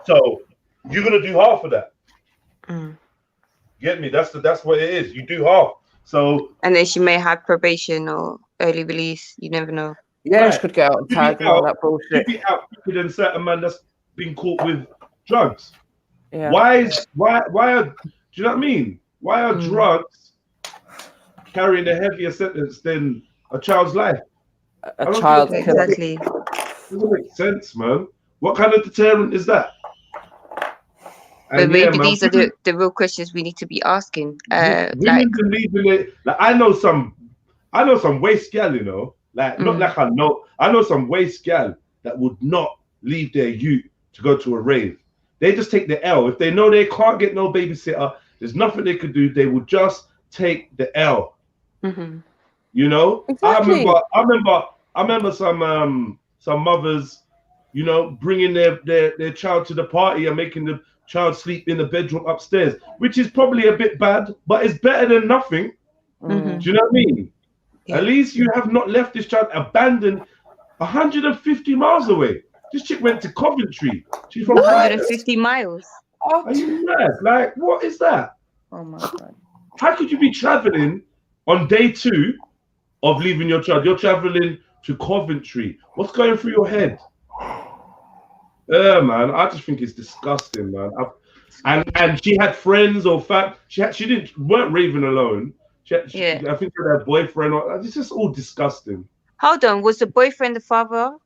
So you're gonna do half of that. Get me? That's what it is. You do half. So. And then she may have probation or early release. You never know. Yeah, she could get out and tag and all that bullshit. She'd be out quicker than certain man that's been caught with drugs. Yeah. Why are? Do you know what I mean? Why are drugs carrying a heavier sentence than a child's life? A child exactly. Doesn't make sense, man. What kind of deterrent is that? But maybe these are the real questions we need to be asking. Women can leave in it. Like, I know some waste gal, you know. Like, not like I know some waste gal that would not leave their youth to go to a rave. They just take the L. If they know they can't get no babysitter, there's nothing they could do. They will just take the L. You know, exactly. I remember some mothers, you know, bringing their child to the party and making the child sleep in the bedroom upstairs, which is probably a bit bad, but it's better than nothing. Do you know what I mean? Yeah. At least you have not left this child abandoned 150 miles away. This chick went to Coventry. She's from 150 miles. Are you mad? Like, what is that? Oh my god! How could you be traveling on day 2 of leaving your child, you're traveling to Coventry. What's going through your head? Yeah, man. I just think it's disgusting, man. And she had friends or she weren't raving alone. I think she had a boyfriend. It's just all disgusting. Hold on, was the boyfriend the father?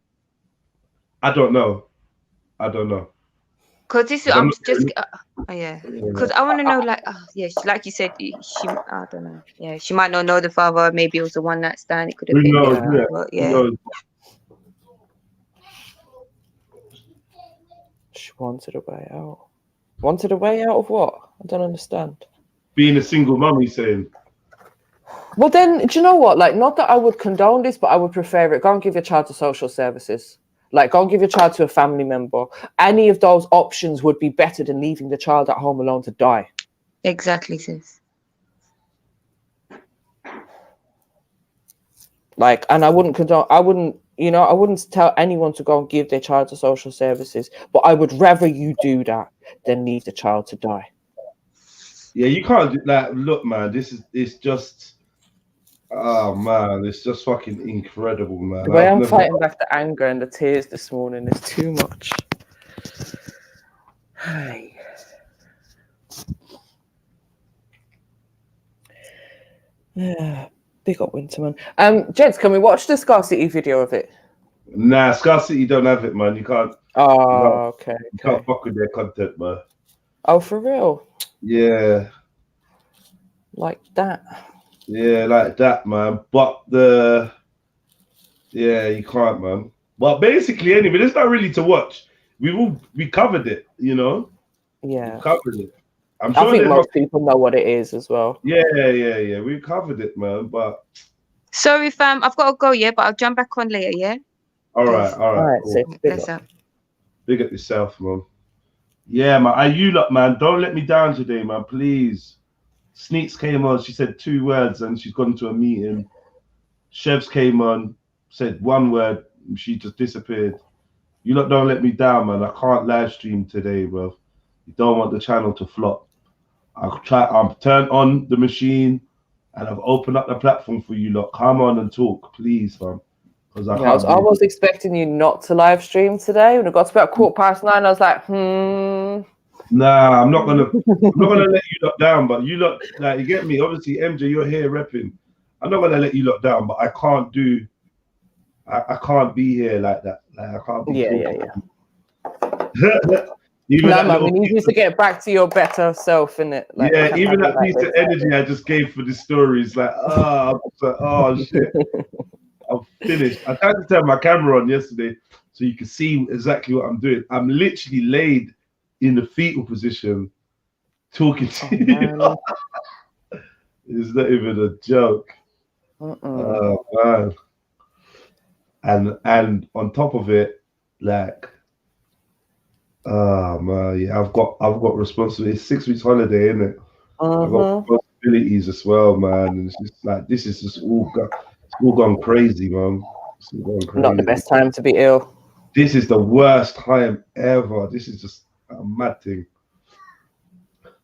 I don't know. Because this is, I'm just, because I want to know, like, like you said, she, I don't know. Yeah, she might not know the father. Maybe it was the one night stand. It could have Who been. knows? Who knows? She wanted a way out. Wanted a way out of what? I don't understand. Being a single mum, he's saying. Well, then, do you know what? Like, not that I would condone this, but I would prefer it. Go and give your child to social services. Like, go and give your child to a family member. Any of those options would be better than leaving the child at home alone to die. Exactly, sis. Like, and I wouldn't condone, I wouldn't tell anyone to go and give their child to social services, but I would rather you do that than leave the child to die. Yeah, you can't do that. Look, man, it's just, oh man, it's just fucking incredible, man. The way I'm fighting back the anger and the tears this morning is too much. Hey. Yeah, big up Winterman. Gents, can we watch the Scarcity video of it? Nah, Scarcity don't have it, man. You can't. Oh, okay. You can't fuck with their content, man. Oh, for real? Yeah. Like that. Yeah, like that, man. But you can't, man. But basically, anyway, there's not really to watch. We covered it, you know. Yeah. We covered it. I think most people know what it is as well. Yeah. We covered it, man. But sorry, fam, I've got to go. Yeah, but I'll jump back on later. Yeah. All right. Cool. Big up yourself, man. Yeah, man. You lot, man. Don't let me down today, man. Please. Sneaks came on. She said 2 words, and she's gone to a meeting. Chevs came on, said 1 word. And she just disappeared. You lot don't let me down, man. I can't live stream today, bro. You don't want the channel to flop. I've turned on the machine, and I've opened up the platform for you lot. Come on and talk, please, fam. Because I was almost expecting you not to live stream today. When it got to about 9:15, I was like, Nah, I'm not gonna let you lot down, but you lot, like, you get me. Obviously, MJ, you're here repping. I'm not gonna let you lot down, but I can't be here like that. Like, I can't be. Man, we need you to get back to your better self, innit? Like, yeah, even that piece of energy I just gave for the stories, like, oh shit, I'm finished. I tried to turn my camera on yesterday so you can see exactly what I'm doing. I'm literally laid in the fetal position, talking to you. It's not even a joke. Oh man! And on top of it, like, oh man, yeah, I've got responsibility. It's 6 weeks holiday, isn't it? I've got responsibilities as well, man. And it's just like this is just all gone crazy, man. It's all gone crazy. Not the best time to be ill. This is the worst time ever. This is just a mad thing.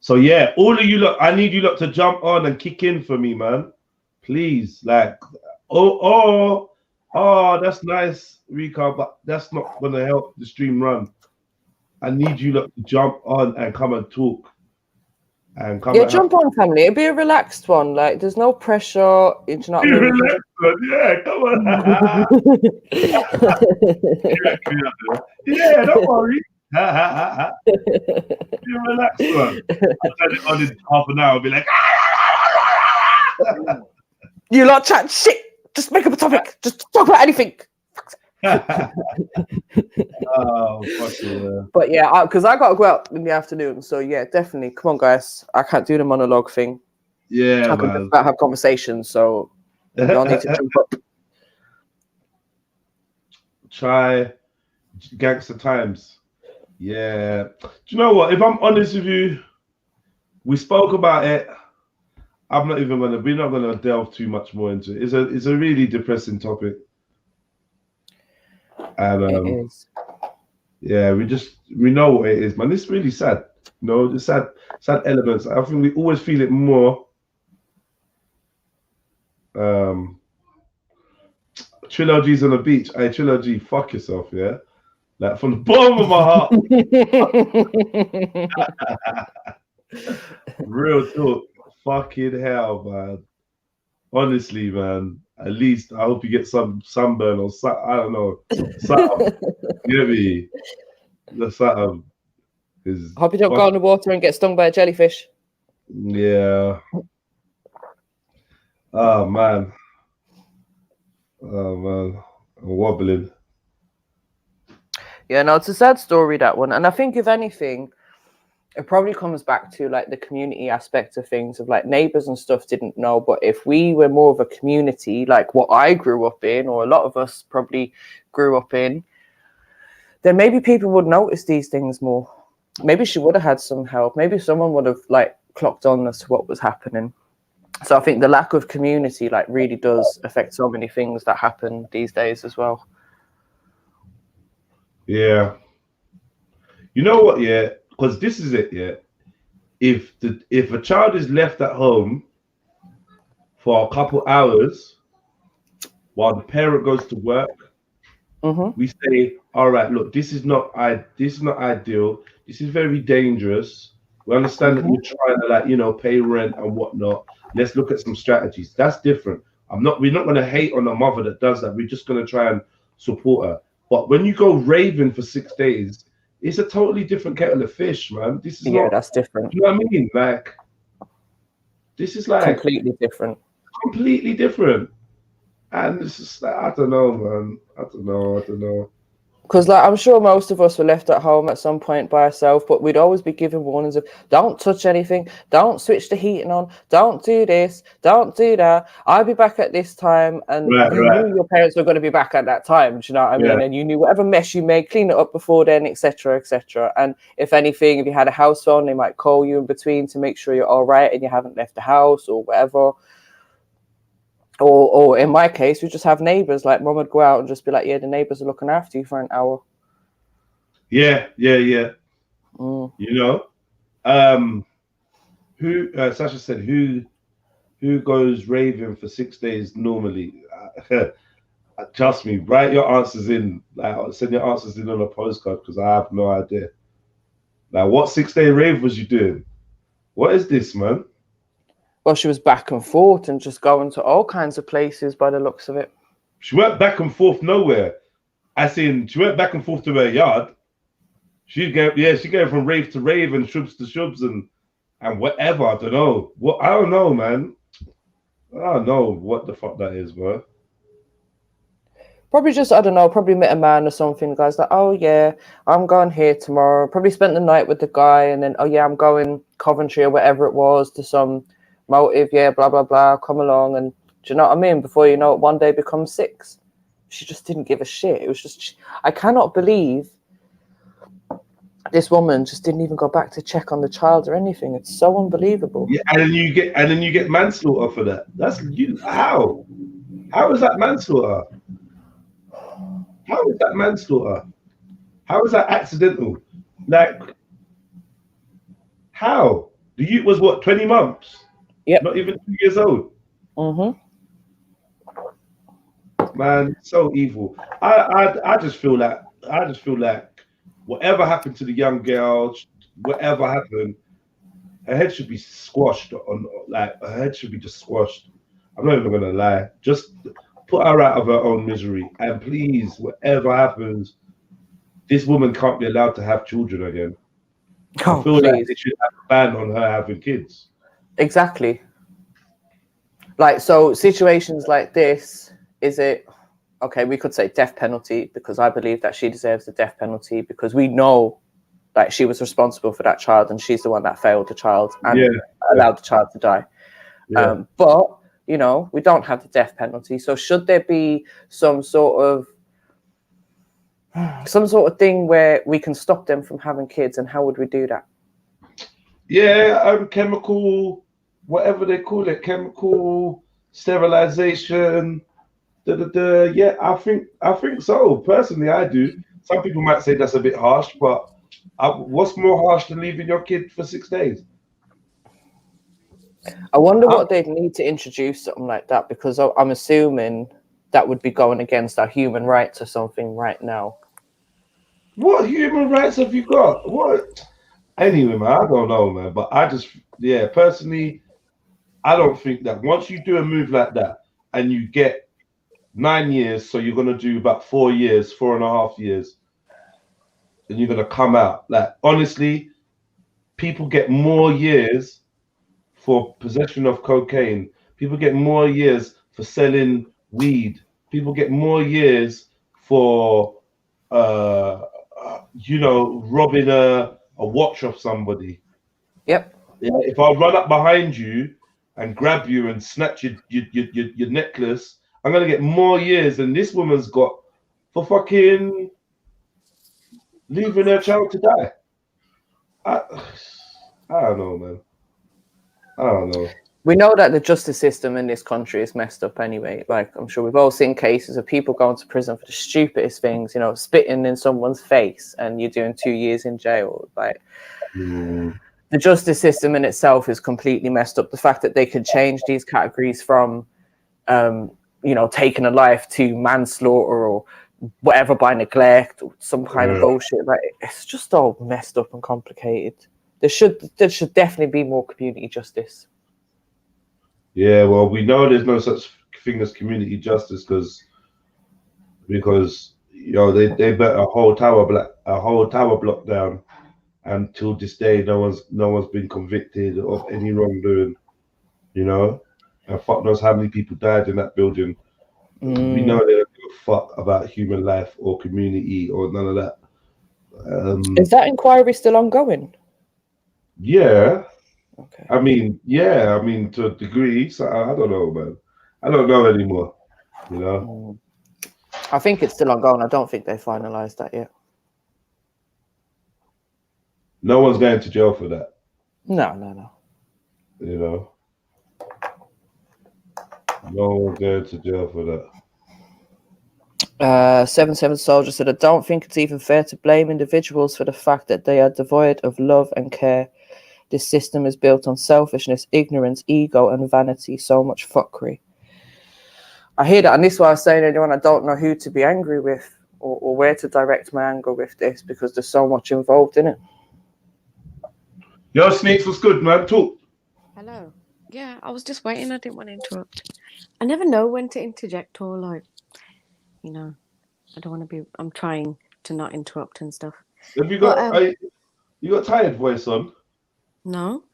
So yeah, all of you lot, I need you lot to jump on and kick in for me, man. Please, like, oh, that's nice, Rika, but that's not gonna help the stream run. I need you lot to jump on and come and talk. And come. Yeah, jump on, family. It'll be a relaxed one. Like, there's no pressure. You know what I mean? Relaxed one. Yeah, come on. Yeah, don't worry. You relax, one. I'll turn it on in half an hour. I'll be like, you lot chat shit. Just make up a topic. Just talk about anything. Oh, fuck yeah. But yeah, because I got to go out in the afternoon. So yeah, definitely. Come on, guys. I can't do the monologue thing. Yeah, I can just about have conversations. So you don't need to jump up. Try Gangster Times. Yeah. Do you know what? If I'm honest with you, we spoke about it. We're not gonna delve too much more into it. It's a really depressing topic. And it is. Yeah, we know what it is, man. It's really sad. You know, the sad elements. I think we always feel it more Trilogy's on the beach. Hey, Trilogy, fuck yourself, yeah? Like, from the bottom of my heart. Real talk. Fucking hell, man. Honestly, man. At least I hope you get some sunburn or something. I don't know. Something. You know me? The something is. Hope you don't go in the water and get stung by a jellyfish. Yeah. Oh, man. Oh, man. I'm wobbling. Yeah, no, it's a sad story, that one. And I think, if anything, it probably comes back to like the community aspect of things, of like neighbors and stuff didn't know. But if we were more of a community, like what I grew up in, or a lot of us probably grew up in, then maybe people would notice these things more. Maybe she would have had some help. Maybe someone would have like clocked on as to what was happening. So I think the lack of community like really does affect so many things that happen these days as well. Yeah. You know what, yeah? Because this is it, yeah. If a child is left at home for a couple hours while the parent goes to work, we say, all right, look, this is not ideal. This is very dangerous. We understand that you're trying to, like, you know, pay rent and whatnot. Let's look at some strategies. That's different. We're not going to hate on a mother that does that. We're just going to try and support her. But when you go raving for 6 days, it's a totally different kettle of fish, man. This is that's different. You know what I mean? Like, this is like completely different. Completely different. And it's just like, I don't know, man. I don't know. Because like, I'm sure most of us were left at home at some point by ourselves, but we'd always be given warnings of, don't touch anything, don't switch the heating on, don't do this, don't do that. I'll be back at this time. And you knew your parents were going to be back at that time. Do you know what I mean? And you knew whatever mess you made, clean it up before then, etc., etc. And if anything, if you had a house phone, they might call you in between to make sure you're all right and you haven't left the house or whatever. Or in my case, we just have neighbors. Like, mum would go out and just be like, yeah, the neighbors are looking after you for an hour. Yeah. You know, Sasha said, who goes raving for 6 days normally? Trust me, write your answers in. Like, send your answers in on a postcard, because I have no idea. Like, what 6-day rave was you doing? What is this, man? Well, she was back and forth and just going to all kinds of places by the looks of it. She went back and forth nowhere. As in, she went back and forth to her yard. She going from rave to rave and shrubs to shrubs and whatever. I don't know. I don't know, man. I don't know what the fuck that is, bro. Probably just, I don't know, probably met a man or something. The guy's like, oh yeah, I'm going here tomorrow. Probably spent the night with the guy, and then, oh yeah, I'm going Coventry or whatever it was to some motive, yeah, blah blah blah, come along. And do you know what I mean? Before you know it, one day becomes 6. She just didn't give a shit. It was just, I cannot believe this woman just didn't even go back to check on the child or anything. It's so unbelievable. Yeah, and then you get manslaughter for that. That's you. How is that manslaughter? How is that manslaughter? How is that accidental? Like, how? The youth was what, 20 months? Yeah, not even 2 years old. Man, so evil. I just feel like whatever happened to the young girl, whatever happened, her head should be squashed. Her head should be just squashed. I'm not even gonna lie. Just put her out of her own misery. And please, whatever happens, this woman can't be allowed to have children again. I feel like they should have a ban on her having kids. Exactly. Like, so situations like this, is it okay? We could say death penalty, because I believe that she deserves the death penalty, because we know that she was responsible for that child and she's the one that failed the child and allowed the child to die. But you know, we don't have the death penalty. So should there be some sort of thing where we can stop them from having kids, and how would we do that? Yeah, chemical, whatever they call it, chemical sterilization. Yeah, I think so. Personally, I do. Some people might say that's a bit harsh, but what's more harsh than leaving your kid for 6 days? I wonder what they'd need to introduce something like that, because I'm assuming that would be going against our human rights or something right now. What human rights have you got? What? Anyway, man, I don't know, man. But I just, yeah, personally, I don't think that once you do a move like that and you get 9 years, so you're gonna do about 4 years, 4.5 years, and you're gonna come out. Like, honestly, people get more years for possession of cocaine. People get more years for selling weed. People get more years for robbing a watch of somebody. Yep. Yeah, if I run up behind you and grab you and snatch your necklace, I'm gonna get more years than this woman's got for fucking leaving her child to die. I don't know, man. I don't know. We know that the justice system in this country is messed up anyway. Like, I'm sure we've all seen cases of people going to prison for the stupidest things, you know, spitting in someone's face and you're doing 2 years in jail. Like, the justice system in itself is completely messed up. The fact that they could change these categories from, taking a life to manslaughter or whatever by neglect or some kind of bullshit, like, it's just all messed up and complicated. There should definitely be more community justice. Yeah, well, we know there's no such thing as community justice because they bet a whole tower block down, and till this day no one's been convicted of any wrongdoing, and fuck knows how many people died in that building. We know they don't give a fuck about human life or community or none of that. Is that inquiry still ongoing? Yeah. Okay. I mean, to a degree. So I don't know, man. I don't know anymore. I think it's still ongoing. I don't think they finalised that yet. No one's going to jail for that. No. No one's going to jail for that. 77 Soldier said, I don't think it's even fair to blame individuals for the fact that they are devoid of love and care. This system is built on selfishness, ignorance, ego, and vanity. So much fuckery. I hear that, and this is why I was saying, anyone, I don't know who to be angry with or where to direct my anger with this, because there's so much involved in it. Yo, Sneaks, what's good, man? Talk. Hello. Yeah, I was just waiting. I didn't want to interrupt. I never know when to interject or I don't want to be. I'm trying to not interrupt and stuff. Have you got you got tired voice on? No.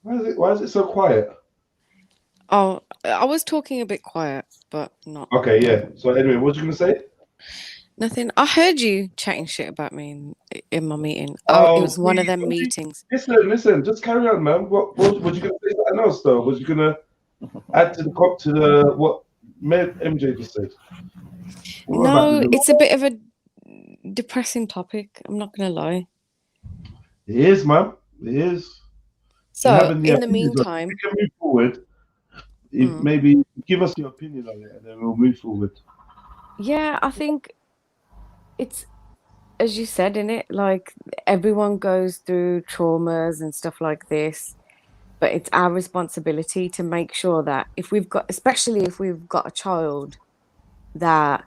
Why is it so quiet? Oh, I was talking a bit quiet, but not. Okay, yeah. So anyway, what was you gonna say? Nothing. I heard you chatting shit about me in my meeting. It was one of them meetings. Listen. Just carry on, man. What you gonna say? Something else though? Was you gonna add to what MJ just said? No, it's a bit of a depressing topic. I'm not gonna lie. It is, man. It is. So in the meantime, we can move forward. Maybe give us your opinion on it, and then we'll move forward. Yeah, I think it's, as you said, in it, like everyone goes through traumas and stuff like this, but it's our responsibility to make sure that especially if we've got a child, that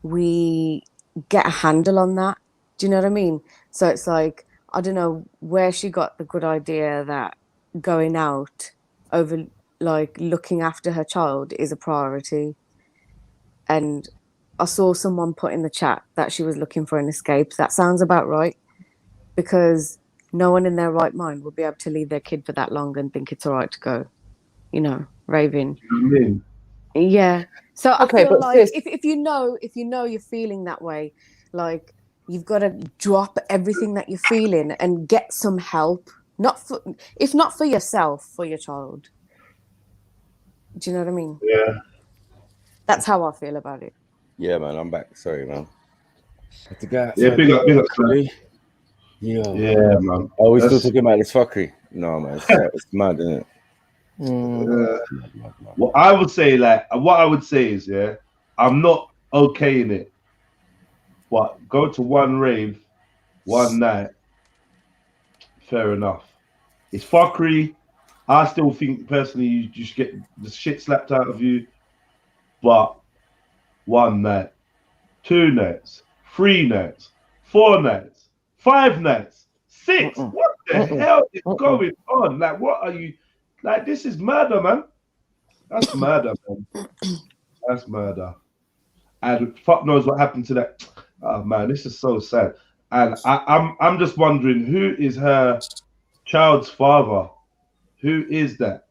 we get a handle on that. Do you know what I mean? So it's like, I don't know where she got the good idea that going out over like looking after her child is a priority. And I saw someone put in the chat that she was looking for an escape. That sounds about right, because no one in their right mind would be able to leave their kid for that long and think it's all right to go, raving. You know what I mean? Yeah. So Okay, I feel but like if you know you're feeling that way, like you've got to drop everything that you're feeling and get some help. If not for yourself, for your child. Do you know what I mean? Yeah. That's how I feel about it. Yeah, man, I'm back. Sorry, man. Had to go outside. Yeah, big up, man. Yeah, man. Are we still talking about this fuckery? No, man, it's mad, isn't it? What I would say is, yeah, I'm not okay in it, but go to one rave, one night, fair enough. It's fuckery, I still think personally you should get the shit slapped out of you. But 1 night, 2 nights, 3 nights, 4 nights, 5 nights, 6. What the hell is going on? Like, what are you? Like, this is murder, man. That's murder, man. That's murder. And fuck knows what happened to that. Oh man, this is so sad. And I'm just wondering, who is her child's father? Who is that?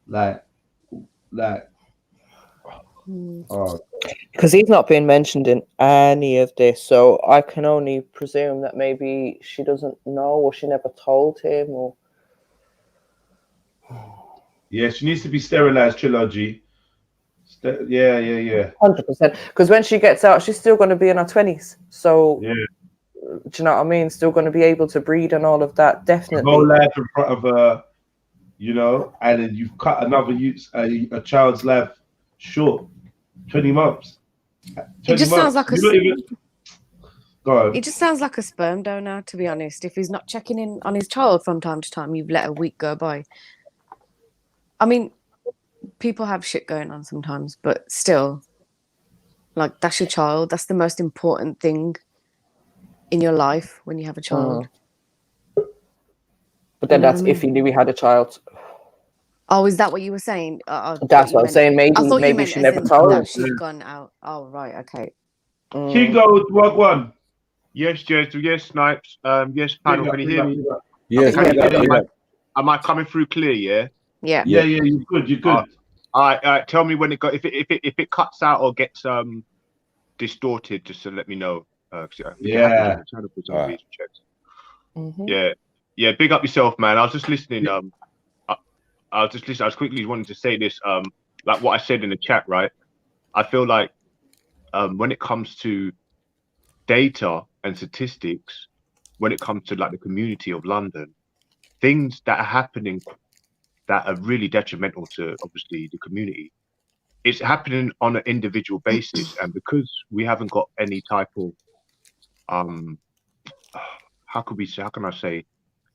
Like, oh, Because he's not being mentioned in any of this, so I can only presume that maybe she doesn't know, or she never told him, or yeah, she needs to be sterilized, Trilogy. Yeah. 100%. Because when she gets out, she's still going to be in her 20s. So, Yeah. do you know what I mean? Still going to be able to breed and all of that. Definitely. Whole life in front of her, you know, and then you've cut another a child's life short. 20 months. 20 It just sounds like Go on. It just sounds like a sperm donor, to be honest. If he's not checking in on his child from time to time, you've let a week go by. I mean, people have shit going on sometimes, but still, like, that's your child. That's the most important thing in your life when you have a child. But then that's if he knew he had a child. Oh, is that what you were saying? That's what I'm saying. Maybe she never told that she'd gone out. Oh, right, okay. Kingo, what one? Yes, Jez. Yes, Snipes. Yes, panel. Can you hear me? Yes. Am I coming through clear? Yeah. Yeah. Yeah. You're good. You're good. All right. Tell me when it got. If it cuts out or gets distorted, just to let me know. Yeah. Yeah. Big up yourself, man. I was just listening. I was quickly wanting to say this. Like what I said in the chat, right? I feel like when it comes to data and statistics, when it comes to like the community of London, things that are happening that are really detrimental to obviously the community, it's happening on an individual basis. And because we haven't got any type of how can I say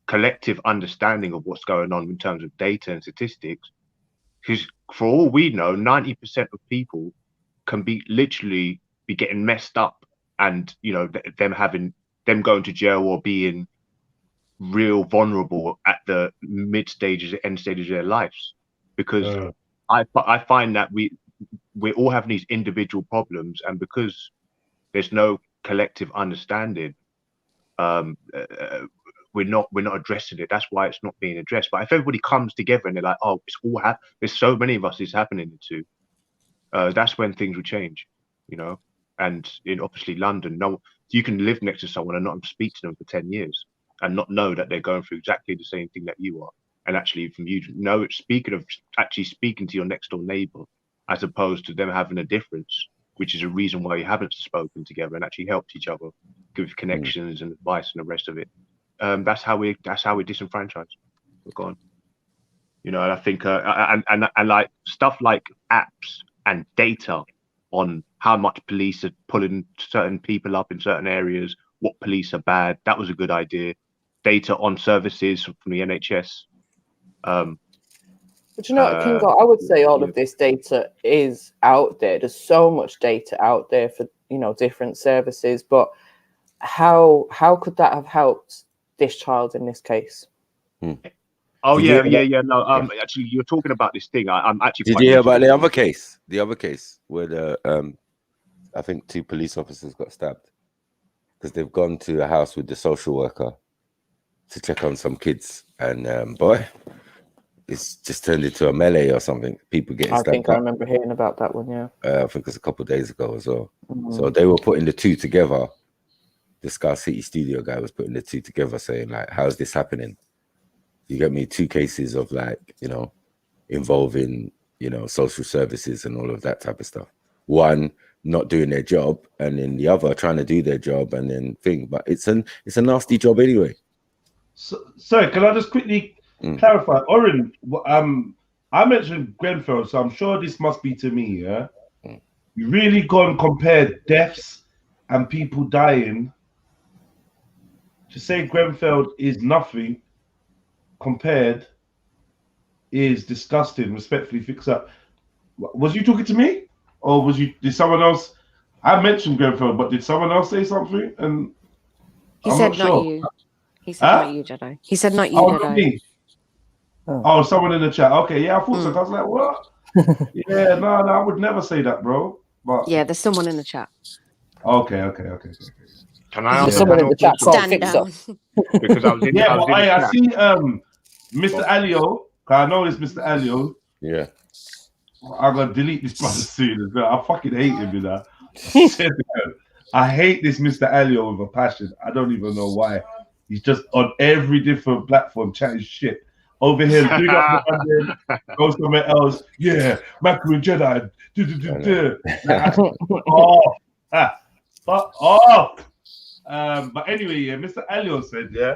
collective understanding of what's going on in terms of data and statistics, because for all we know, 90% of people can be literally be getting messed up, and you know them going to jail or being real vulnerable at the end stages of their lives, because I find that we're all having these individual problems, and because there's no collective understanding, we're not addressing it. That's why it's not being addressed. But if everybody comes together and they're like, oh, it's all there's so many of us it's happening to, that's when things will change, you know. And in obviously London, you can live next to someone and not speak to them for 10 years and not know that they're going through exactly the same thing that you are. And actually from you know, it's actually speaking to your next door neighbor, as opposed to them having a difference, which is a reason why you haven't spoken together and actually helped each other, give connections and advice and the rest of it. That's how we're disenfranchised. We're gone. You know, and I think and like stuff like apps and data on how much police are pulling certain people up in certain areas, what police are bad. That was a good idea. Data on services from the NHS. But you know, Kingo, I would say all of this data is out there. There's so much data out there for, you know, different services. But how could that have helped this child in this case? Oh yeah. No, actually, you're talking about this thing. I'm actually. Did you hear about the other case? The other case where the I think 2 police officers got stabbed because they've gone to a house with the social worker to check on some kids, and boy, it's just turned into a melee or something. People getting stabbed. I think I remember hearing about that one. Yeah. I think it was a couple of days ago as well. So they were putting the 2 together. The Scar City studio guy was putting the 2 together, saying like, "How's this happening?" You get me 2 cases of like, you know, involving, you know, social services and all of that type of stuff. One not doing their job, and then the other trying to do their job, and then thing. But it's a nasty job anyway. So can I just quickly clarify, Oren? I mentioned Grenfell, so I'm sure this must be to me. Yeah, you really go and compare deaths and people dying to say Grenfell is nothing compared is disgusting. Respectfully, fix up. Was you talking to me, or was you? Did someone else? I mentioned Grenfell, but did someone else say something? And He I'm said not not sure. you. He said Huh? not you, Jedi. He said not you, Oh, not Jedi. me. Oh, someone in the chat. Okay, yeah, I thought so. I was like, what? Yeah, no, I would never say that, bro. But Yeah, there's someone in the chat. Okay. Can I There's ask someone a in the question? chat can't Stand fix down. up. Because I was in, Yeah, I was but in the I chat. see Mr. Alio. I know it's Mr. Alio. Yeah. I'm gonna delete this brother soon as well. I fucking hate him, you know. I said that. I hate this Mr. Alio with a passion. I don't even know why. He's just on every different platform chatting shit. Over here, big up the London, go somewhere else. Yeah, Macro and Jedi. Fuck off. But anyway, yeah, Mr. Alio said, yeah,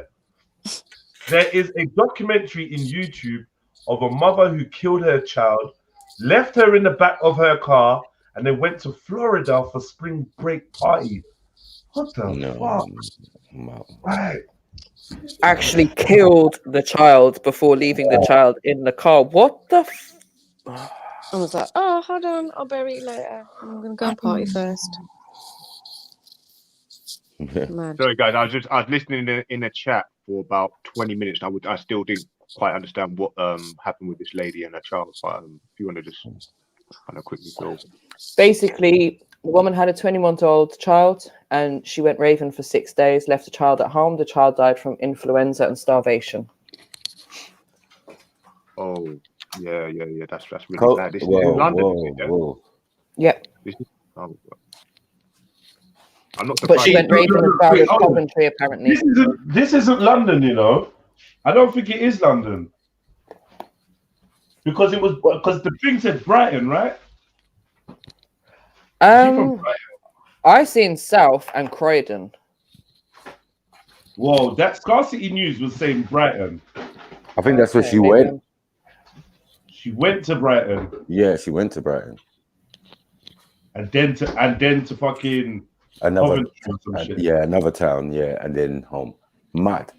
there is a documentary in YouTube of a mother who killed her child, left her in the back of her car, and then went to Florida for spring break party. What the fuck? No. Right. Actually killed the child before leaving the child in the car. What the? I was like, oh, hold on, I'll bury you later. I'm gonna go and party first. Mad. Sorry, guys. I was listening in a chat for about 20 minutes. I still didn't quite understand what happened with this lady and her child. But if you want to just kind of quickly go. Basically, the woman had a 20-month-old child, and she went raving for 6 days. Left the child at home. The child died from influenza and starvation. Oh, yeah. That's really bad. This is in London. Whoa. Yeah. This is, I'm not surprised. But she went raving as far as hold on. Coventry, apparently. This isn't London, you know. I don't think it is London. Because the thing said Brighton, right? She from Brighton. I seen South and Croydon. Whoa, that Scarcity News was saying Brighton. I think that's where she Maybe. went. She went to Brighton. Yeah, she went to Brighton. And then to fucking Another shit. yeah, another town, yeah, and then home. Mad.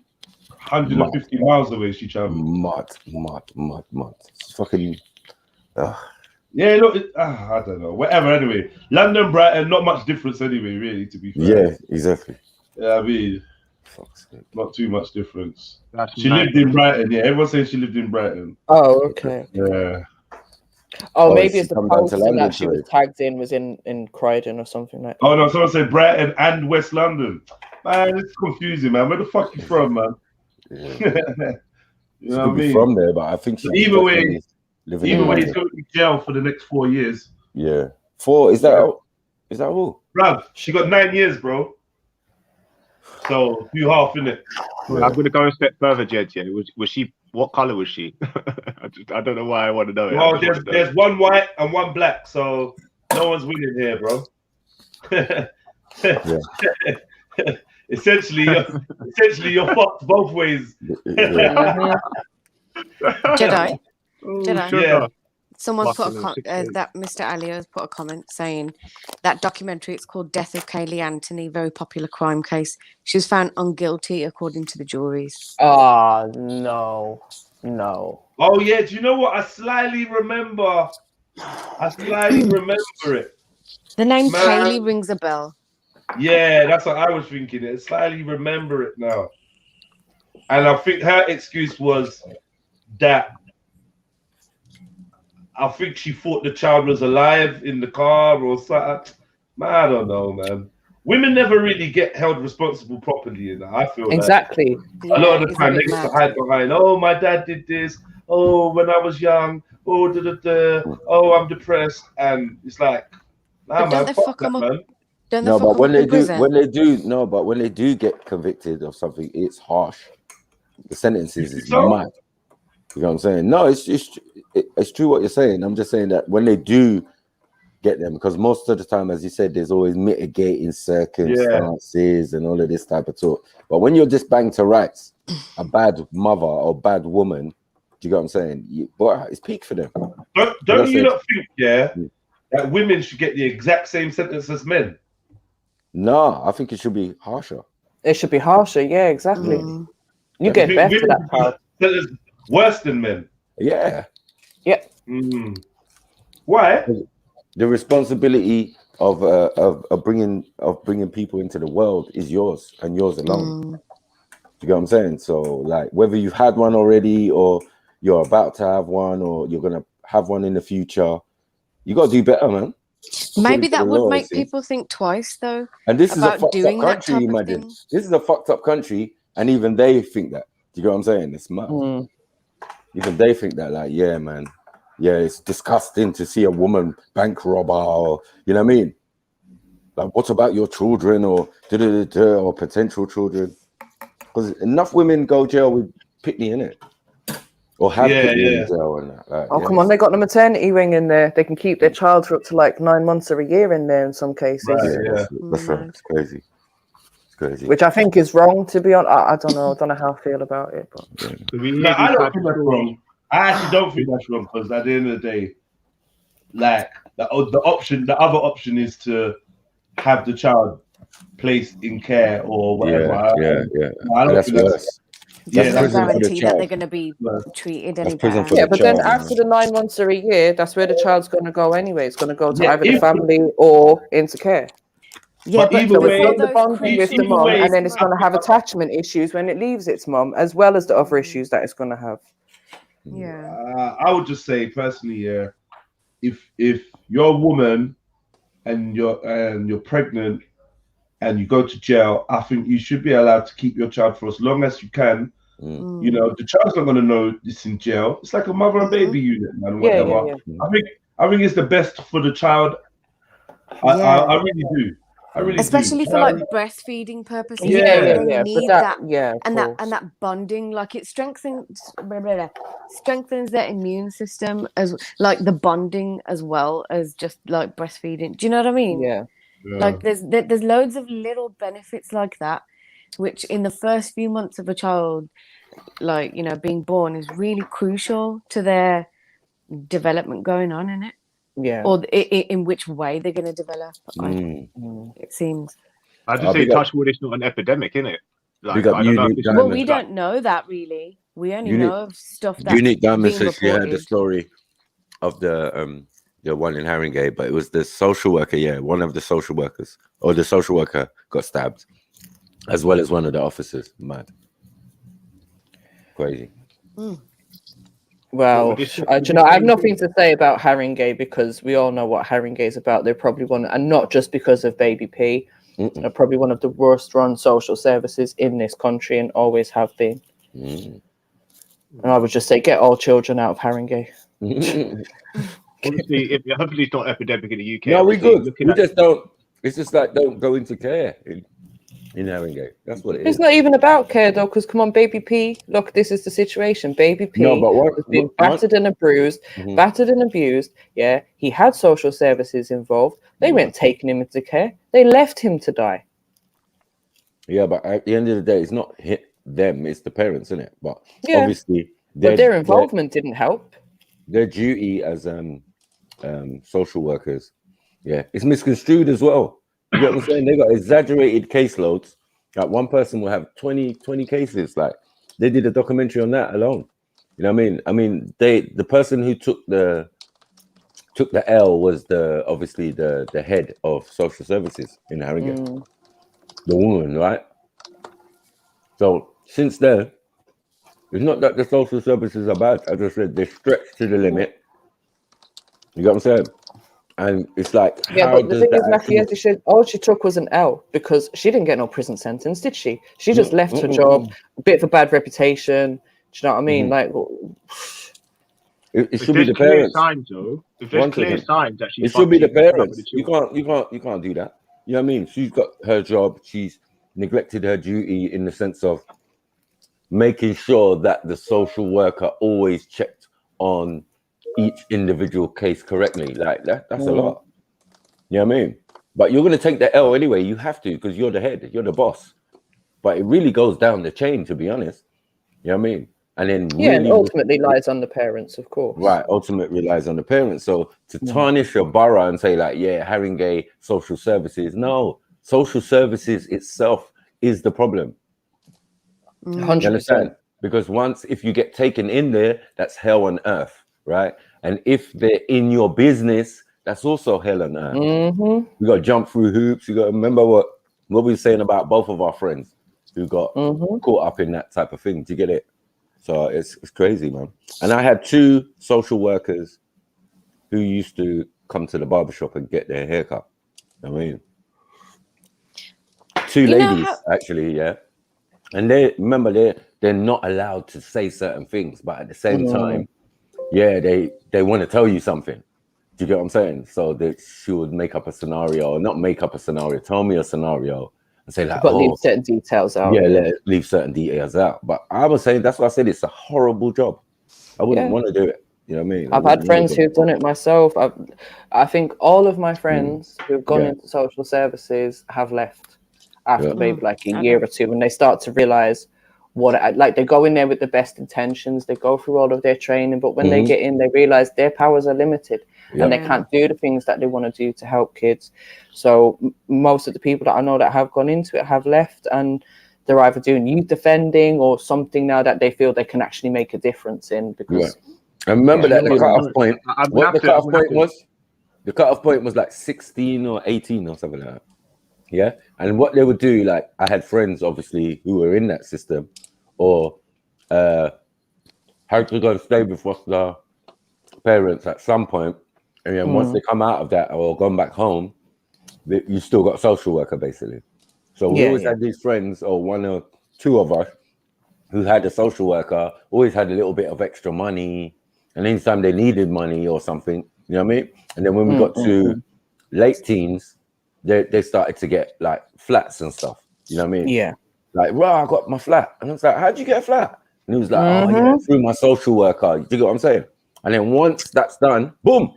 150 miles away she traveled. Mad. It's fucking Yeah, look, I don't know. Whatever, anyway. London, Brighton, not much difference anyway, really, to be fair. yeah, exactly. Yeah, I mean, Fuck's sake. not too much difference. That's She mad. lived in Brighton, yeah. Everyone saying she lived in Brighton. Oh, okay. Yeah. Oh, Oh, maybe she it's the come down to posting London that she to was it. tagged in was in Croydon or something like that. Oh no, someone said Brighton and West London. Man, it's confusing, man. Where the fuck you from, man? Yeah. You She know could what I be mean? from there, but I think she But either way, definitely living Either in way, he's London. going to jail for the next 4 years. Yeah. 4 is that all? Bruv, she got 9 years, bro. So do half, innit? Well, I'm going to go a step further, Jed. Yeah, was she? What color was she? I don't know why I want to know it. Well, there's one white and one black, so no one's winning here, bro. Essentially, you're fucked both ways. Yeah. Jedi. Oh, Jedi. Yeah. Someone's put Buffalo, 6 that Mr. Alio has put a comment saying that documentary, it's called Death of Kaylee Anthony, very popular crime case. She was found unguilty according to the juries. Oh, no. Oh yeah, do you know what? I slightly remember it. The name Man. Kaylee rings a bell. Yeah, that's what I was thinking. I slightly remember it now. And I think her excuse was that I think she thought the child was alive in the car or something. Man, I don't know, man. Women never really get held responsible properly, you know. I feel Exactly. like a lot of the it's time a they bit get to mad. hide behind, oh, my dad did this. Oh, when I was young. Oh, oh, I'm depressed. And it's like, nah, But don't man, they fuck fuck that, 'em up? man. Don't they No, fuck but them when up they in do, prison? when they do get convicted of something, it's harsh. The sentences is So? mad. You know what I'm saying? No, it's true what you're saying. I'm just saying that when they do get them, because most of the time, as you said, there's always mitigating circumstances and all of this type of talk. But when you're just banged to rights, a bad mother or bad woman, do you get what I'm saying? Boy, it's peak for them. Don't you not think, that women should get the exact same sentence as men? No, I think it should be harsher. It should be harsher. Yeah, exactly. Mm. You get think better women that should part. get sentenced worse than men. Yeah. Mm. Why? The responsibility of bringing people into the world is yours and yours alone. You get what I'm saying? So like whether you've had one already or you're about to have one or you're gonna have one in the future, you gotta do better, man. Maybe According to that the would law, make see? people think twice, though. And this is a about fucked up doing that country, type of imagine. thing. This is a fucked up country, and even they think that. Do you get what I'm saying? It's mad. Even they think that, like, yeah, man. Yeah, it's disgusting to see a woman bank robber or, you know what I mean? Like, what about your children or or potential children? Because enough women go jail with Pitney in it. Or have Pitney in jail and that. Like, Oh, come on, they got the maternity wing in there. They can keep their child for up to like 9 months or a year in there in some cases. Right, That's right. It's crazy. It's crazy. Which I think is wrong, to be honest. I don't know. I don't know how I feel about it. But No, I don't think that's wrong. I actually don't think that's wrong because at the end of the day, like the other option is to have the child placed in care or whatever. I don't think that's There's no prison for the guarantee that child. they're going to be treated That's any prison better. for yeah, the but then child, after the 9 months or a year, that's where the child's going to go anyway. It's going to go to Yeah, either the if- family or into care. Yeah, But either So way, it's done the those bonding with the either mum, way, and then it's going to have attachment issues when it leaves its mum, as well as the other issues that it's going to have. Yeah. I would just say personally, yeah, if you're a woman and you're pregnant and you go to jail, I think you should be allowed to keep your child for as long as you can. You know, the child's not going to know it's in jail. It's like a mother and baby unit, man. Yeah, Whatever. yeah. I think it's the best for the child. I really do. I really Especially do. for like breastfeeding purposes. Yeah. They need that, of and course. that bonding, like it strengthens their immune system as like the bonding as well as just like breastfeeding. Do you know what I mean? Yeah. Like there's loads of little benefits like that, which in the first few months of a child, like, you know, being born is really crucial to their development going on in it. Yeah. Or in which way they're going to develop. It seems. I just say touch wood, it's not an epidemic, innit? Like, I don't know. Well, we don't know that really. We only know of stuff that's Unique Diamond being says she heard the reported. story of the one in Haringey, but it was the social worker. Yeah, one of the social workers or the social worker got stabbed, as well as one of the officers. Mad, crazy. Well, I have nothing to say about Haringey because we all know what Haringey is about. They're probably one, and not just because of Baby P. They're probably one of the worst run social services in this country and always have been. And I would just say, get all children out of Haringey. Obviously, hopefully it's not epidemic in the UK. No, we good. We just don't. It's just like don't go into care in Haringey. That's what it is. It's not even about care though, because come on, Baby P. Look, this is the situation. Baby P has been battered and abused, Yeah, he had social services involved. They weren't taking him into care. They left him to die. Yeah, but at the end of the day, it's not them. It's the parents, isn't it? But obviously, their involvement didn't help. Their duty as social workers, it's misconstrued as well. You get what I'm saying? They got exaggerated caseloads. Like one person will have 20 cases. Like they did a documentary on that alone. You know what I mean? I mean, the person who took the L was obviously the head of social services in Haringey. The woman, right? So since then, it's not that the social services are bad. As I said, they're stretched to the limit. You get what I'm saying? And it's like, but the thing is, Mackie, all she took was an L because she didn't get no prison sentence, did she? She just left her job, a bit of a bad reputation. Do you know what I mean? Like, it should be the parents. Signs, though, if there's clear signs that she's it should be the parents. You can't do that. You know what I mean? She's got her job. She's neglected her duty in the sense of making sure that the social worker always checked on each individual case correctly. Like that's a lot. You know what I mean? But you're going to take the L anyway. You have to because you're the head. You're the boss. But it really goes down the chain, to be honest. You know what I mean? And then and ultimately lies on the parents, of course. Right, ultimately relies on the parents. So to tarnish your borough and say like, Haringey social services. No, social services itself is the problem. 100%. You understand? because if you get taken in there, that's hell on earth, right? And if they're in your business, that's also hell on earth. You got to jump through hoops. You got to remember what we were saying about both of our friends who got caught up in that type of thing. Do you get it? So it's crazy, man. And I had 2 social workers who used to come to the barbershop and get their haircut. I mean, 2 ladies actually, yeah. And they're not allowed to say certain things, but at the same time, yeah, they want to tell you something. Do you get what I'm saying? So that she would make up a scenario, or not make up a scenario, tell me a scenario and say like, but leave certain details out. Yeah, leave certain details out. But I was saying, that's why I said it's a horrible job. I wouldn't want to do it. You know what I mean? I've had friends who've done it myself. I think all of my friends who've gone into social services have left after maybe like a year or 2, and they start to realize like they go in there with the best intentions, they go through all of their training, but when they get in, they realize their powers are limited and they can't do the things that they want to do to help kids. So most of the people that I know that have gone into it have left, and they're either doing youth defending or something now that they feel they can actually make a difference in. Because I remember that the cutoff point, the cutoff point was like 16 or 18 or something like that. Yeah. And what they would do, like I had friends obviously who were in that system or had to go and stay with foster parents at some point. And then once they come out of that or gone back home, you still got a social worker basically. So we always had these friends, or 1 or 2 of us, who had a social worker, always had a little bit of extra money. And anytime they needed money or something, you know what I mean? And then when we got to late teens, they started to get like flats and stuff. You know what I mean? Yeah. Like, I got my flat. And I was like, how'd you get a flat? And he was like, oh, yeah, through my social worker. Do you get what I'm saying? And then once that's done, boom,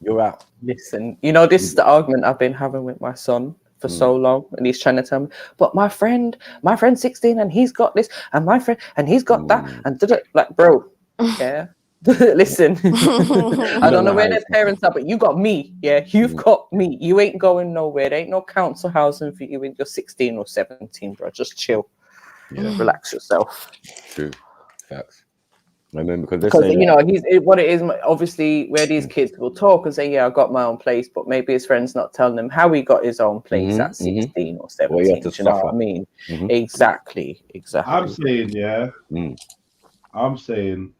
you're out. Listen, you know, this is the argument I've been having with my son for so long, and he's trying to tell me, but my friend's 16 and he's got this, and my friend, and he's got that, and like, bro, yeah. Listen, I don't know where their parents are, but you got me. Yeah, you've got me. You ain't going nowhere. There ain't no council housing for you when you're 16 or 17, bro. Just chill. Relax yourself. True. Facts. I mean, because you know, what it is, obviously, where these kids will talk and say, yeah, I got my own place, but maybe his friend's not telling him how he got his own place at 16 or 17. Well, you know what I mean? Exactly. I'm saying, I'm saying,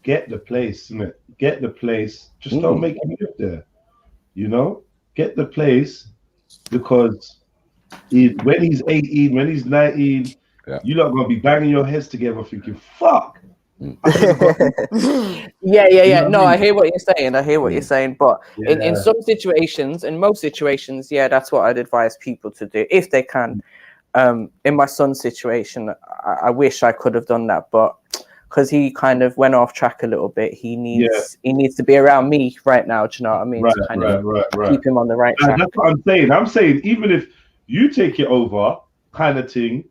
get the place, innit? Get the place. Just don't make him live there. You know? Get the place, because when he's 18, when he's 19, you're not going to be banging your heads together thinking, fuck. Yeah. No, I hear what you're saying. But in some situations, in most situations, that's what I'd advise people to do if they can. In my son's situation, I wish I could have done that, but because he kind of went off track a little bit, he needs to be around me right now. Do you know what I mean? Right, to kind of keep him on the right track. That's what I'm saying. I'm saying even if you take it over, kind of thing,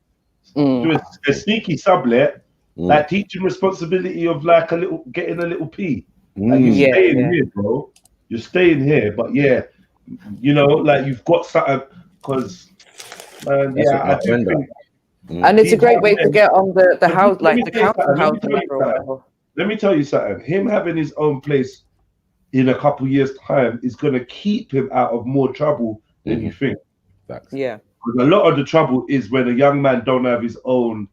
do a sneaky sublet, like teaching responsibility of like getting a little P. Like you're staying here, bro. You're staying here, but you know, like you've got something, because I do think. And it's a great way to get on the house, like the council house. Let me tell you something. Him having his own place in a couple years' time is going to keep him out of more trouble than you think. Yeah. Because a lot of the trouble is when a young man don't have his own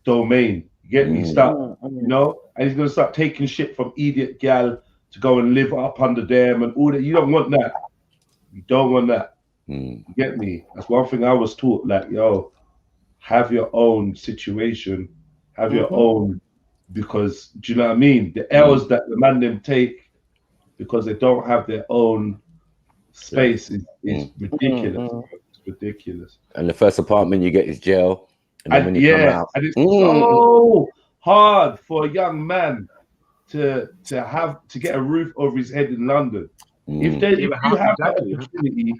domain. You get me? You know? And he's going to start taking shit from idiot gal to go and live up under them and all that. You don't want that. You don't want that. You get me? That's one thing I was taught. Like, yo, have your own situation. Have your own, because, do you know what I mean? The L's that the man them take because they don't have their own space is ridiculous. It's ridiculous. And the first apartment you get is jail. And then when you come out, and it's so hard for a young man to get a roof over his head in London. If you have that opportunity,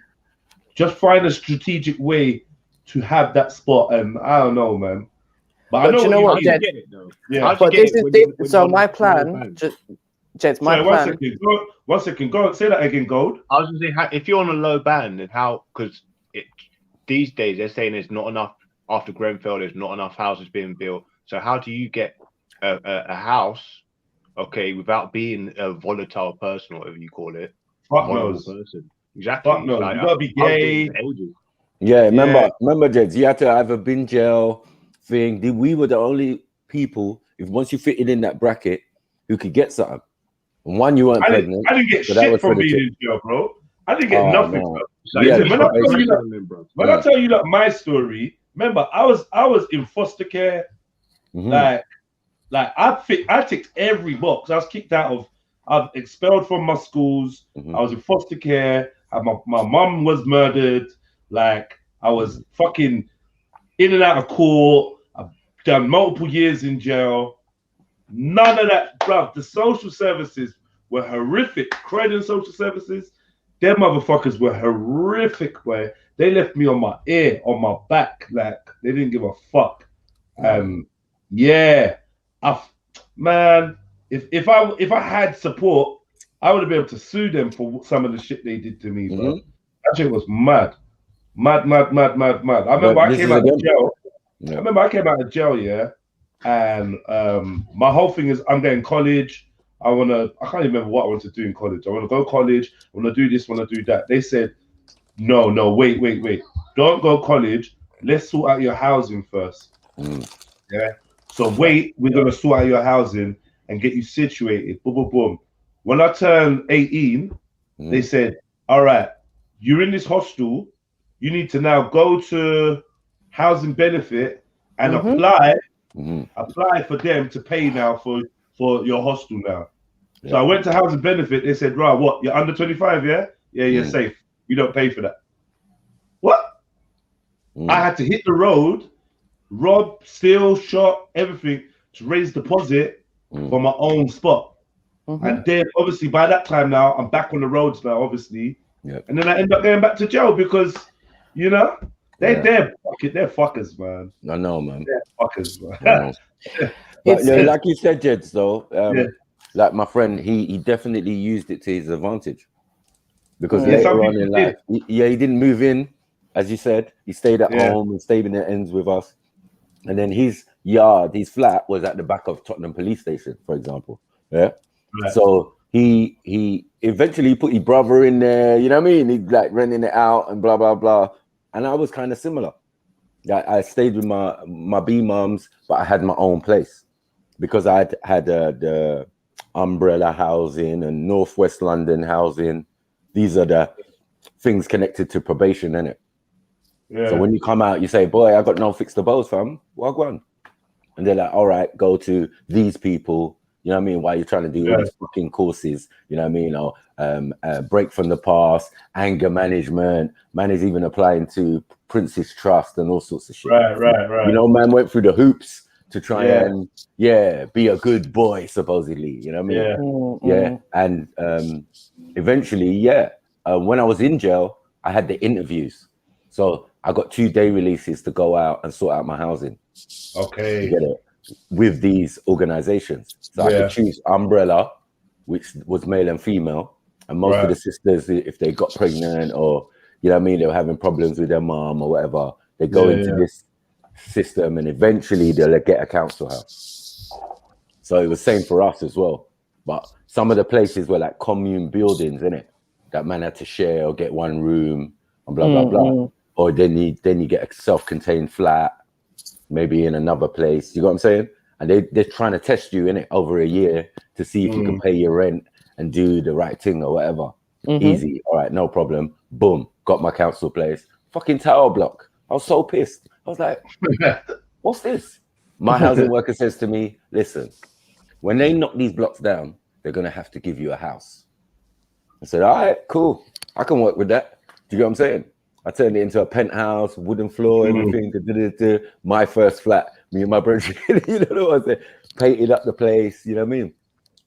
just find a strategic way to have that spot. And I don't know, man. But I know you know what, Jed? But this is so my plan. Jed's my plan. One second. Go say that again, Gold. I was going to say, if you're on a low band, then how? Because these days they're saying there's not enough after Grenfell, there's not enough houses being built. So how do you get a house, okay, without being a volatile person, or whatever you call it, Fuck vulnerable knows. person? Exactly. Fuck It's knows. like, You gotta be I was doing gay. it for ages. Yeah, Yeah. remember, Jeds, you had to have a bin jail thing. We were the only people, if once you fitted in that bracket, who could get something. And one, you weren't pregnant. I didn't get so that shit was for from the being chick. in jail, bro. I didn't get Oh, nothing. no. Bro. So Yeah, you Listen, when I put tell you pressure that, on them, bro. when I tell you that my story, remember, I was in foster care. Mhm. Like I ticked every box. I was kicked out of. I was expelled from my schools. Mhm. I was in foster care. My mum was murdered. Like I was fucking in and out of court. I've done multiple years in jail. None of that, bruv. The social services were horrific. Croydon social services, them motherfuckers were horrific, boy. They left me on my ear, on my back. Like they didn't give a fuck. Yeah, man, if I had support, I would have been able to sue them for some of the shit they did to me, bro. That shit was mad. Mad. I remember I came out of jail. Yeah. I remember I came out of jail, yeah, and my whole thing is I'm going college. I can't even remember what I want to do in college. I want to go college. I want to do this. Want to do that. They said, no, wait. Don't go college. Let's sort out your housing first. Yeah. So wait, we're gonna sort out your housing and get you situated. Boom, boom, boom. When I turned 18, they said, all right, you're in this hostel. You need to now go to housing benefit and apply for them to pay now for your hostel now. So I went to housing benefit. They said, right, what? You're under 25, yeah? Yeah, you're safe. You don't pay for that. What? I had to hit the road, rob, steal, shot, everything to raise deposit for my own spot. And then obviously by that time now, I'm back on the roads now, obviously. And then I end up going back to jail because, you know, they're fuckers, man. I know, man. They're fuckers, man. But, like you said, Jeds, though, like my friend, he definitely used it to his advantage. Because later on in life, he didn't move in, as you said. He stayed at home and stayed in the ends with us. And then his flat was at the back of Tottenham Police Station, for example. Yeah. Right. So he eventually put his brother in there, you know what I mean? He like renting it out and blah, blah, blah. And I was kind of similar. I stayed with my B mums, but I had my own place because I had the umbrella housing and Northwest London housing. These are the things connected to probation, innit? Yeah. So when you come out, you say, boy, I got no fixed abodes, fam. Well, go on. And they're like, all right, go to these people. You know what I mean? While you're trying to do all these fucking courses, you know what I mean? Or break from the past, anger management. Man is even applying to Prince's Trust and all sorts of shit. Right. You know, man went through the hoops to try and be a good boy, supposedly. You know what I mean? And eventually, when I was in jail, I had the interviews. So I got 2-day releases to go out and sort out my housing. Okay. You get it? With these organizations. So I could choose Umbrella, which was male and female. And most of the sisters, if they got pregnant or, you know what I mean, they were having problems with their mom or whatever, they go into this system and eventually they'll get a council house. So it was same for us as well. But some of the places were like commune buildings, innit? That man had to share or get one room and blah, blah, blah. Or then you get a self-contained flat, maybe in another place. You got what I'm saying? And they're trying to test you in it over a year to see if you can pay your rent and do the right thing or whatever. Easy. All right, no problem. Boom. Got my council place. Fucking tower block. I was so pissed. I was like, what's this? My housing worker says to me, listen, when they knock these blocks down, they're going to have to give you a house. I said, all right, cool. I can work with that. Do you get what I'm saying? I turned it into a penthouse, wooden floor, everything. My first flat, me and my brother, you know what I'm saying? Painted up the place, you know what I mean?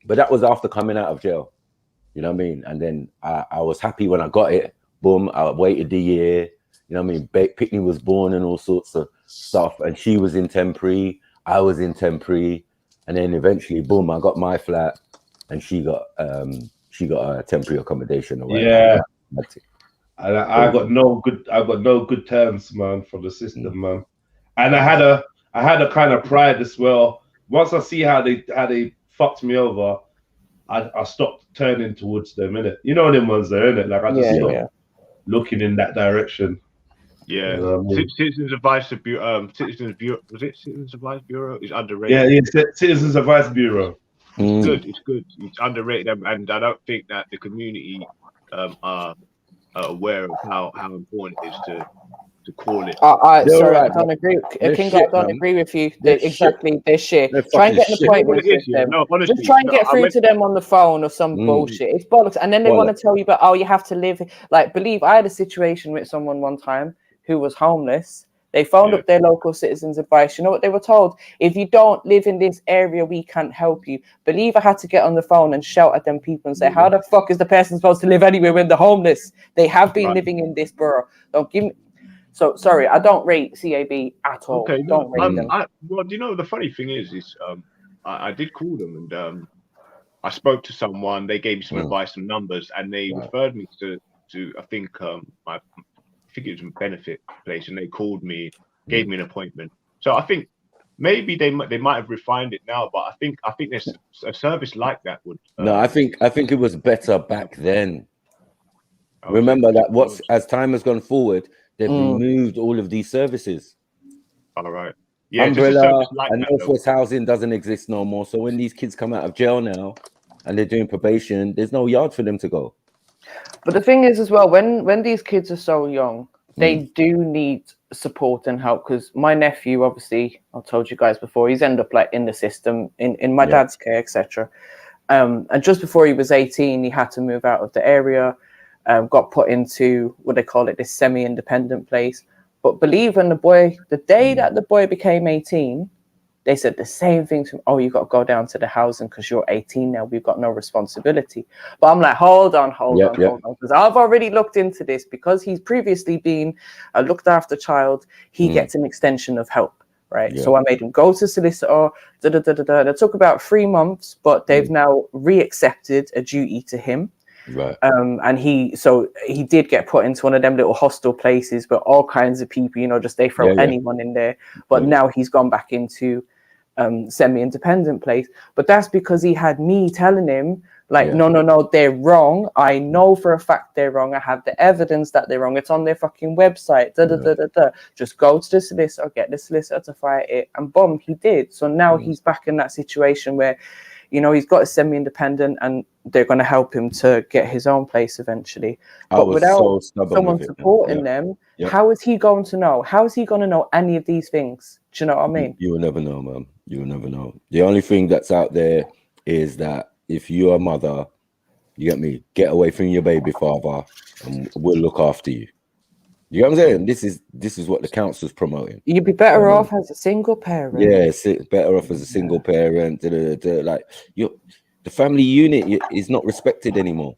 But that was after coming out of jail, you know what I mean? And then I was happy when I got it. Boom, I waited the year, you know what I mean? Pickney was born and all sorts of stuff. And she was in temporary, I was in temporary. And then eventually, boom, I got my flat and she got a temporary accommodation or whatever. Yeah. I got no good terms, man, from the system, man. And I had a kind of pride as well. Once I see how they fucked me over, I stopped turning towards them, innit? You know them ones there, innit? Like I just stopped looking in that direction. Yeah. You know what I mean? Citizens Advice Bureau, was it Citizens Advice Bureau? Is underrated. Yeah, Citizens Advice Bureau. It's good. It's good. It's underrated, and I don't think that the community are aware of how important it is to call it. Sorry, right, I don't agree. they're King, shit, I don't man. agree with you. They're Exactly, they're shit. They're Try and fucking get an shit. appointment What it is, with them. no, honestly, Just try and get I through went- to them on the phone or some bullshit. It's bollocks. And then they want to tell you, but oh, you have to live. Like, believe I had a situation with someone one time who was homeless. They phoned up their local Citizens Advice. You know what they were told? If you don't live in this area, we can't help you. Believe I had to get on the phone and shout at them people and say, how the fuck is the person supposed to live anywhere when they're homeless? They have been living in this borough. Don't give me. So sorry, I don't rate CAB at all. Okay, Don't rate them. Well, you know, the funny thing is I did call them and I spoke to someone. They gave me some advice and numbers, and they referred me to I think I think it was a benefit place, and they called me, gave me an appointment. So I think maybe they might have refined it now, but I think there's a service like that would. No, I think it was better back then. Remember that as time has gone forward, they've removed all of these services. All right. Yeah, Umbrella and Northwest Housing doesn't exist no more. So when these kids come out of jail now and they're doing probation, there's no yard for them to go. But the thing is as well, when these kids are so young, they do need support and help. Because my nephew, obviously, I told you guys before, he's ended up like in the system, in my dad's care, etc. And just before he was 18, he had to move out of the area, got put into what they call it, this semi-independent place. But believe when the day that the boy became 18, they said the same thing to him. Oh, you got to go down to the housing because you're 18 now. We've got no responsibility. But I'm like, hold on. Because I've already looked into this. Because he's previously been a looked after child, he gets an extension of help, right? So I made him go to solicitor. It took about 3 months, but they've now re-accepted a duty to him. Right. And he did get put into one of them little hostel places where all kinds of people, you know, just they throw anyone in there. But now he's gone back into semi-independent place. But that's because he had me telling him, like, no, they're wrong. I know for a fact they're wrong. I have the evidence that they're wrong. It's on their fucking website. Just go to the solicitor, get the solicitor to fight it. And boom, he did. So now he's back in that situation where, you know, he's got a semi-independent and they're going to help him to get his own place eventually. But without someone supporting them, how is he going to know? How is he going to know any of these things? Do you know what I mean? You will never know, man. You will never know. The only thing that's out there is that if you're a mother, you get me, get away from your baby father and we'll look after you. You know what I'm saying? This is what the council's promoting. You'd be better off as a single parent. Yes, better off as a single parent. Like the family unit is not respected anymore.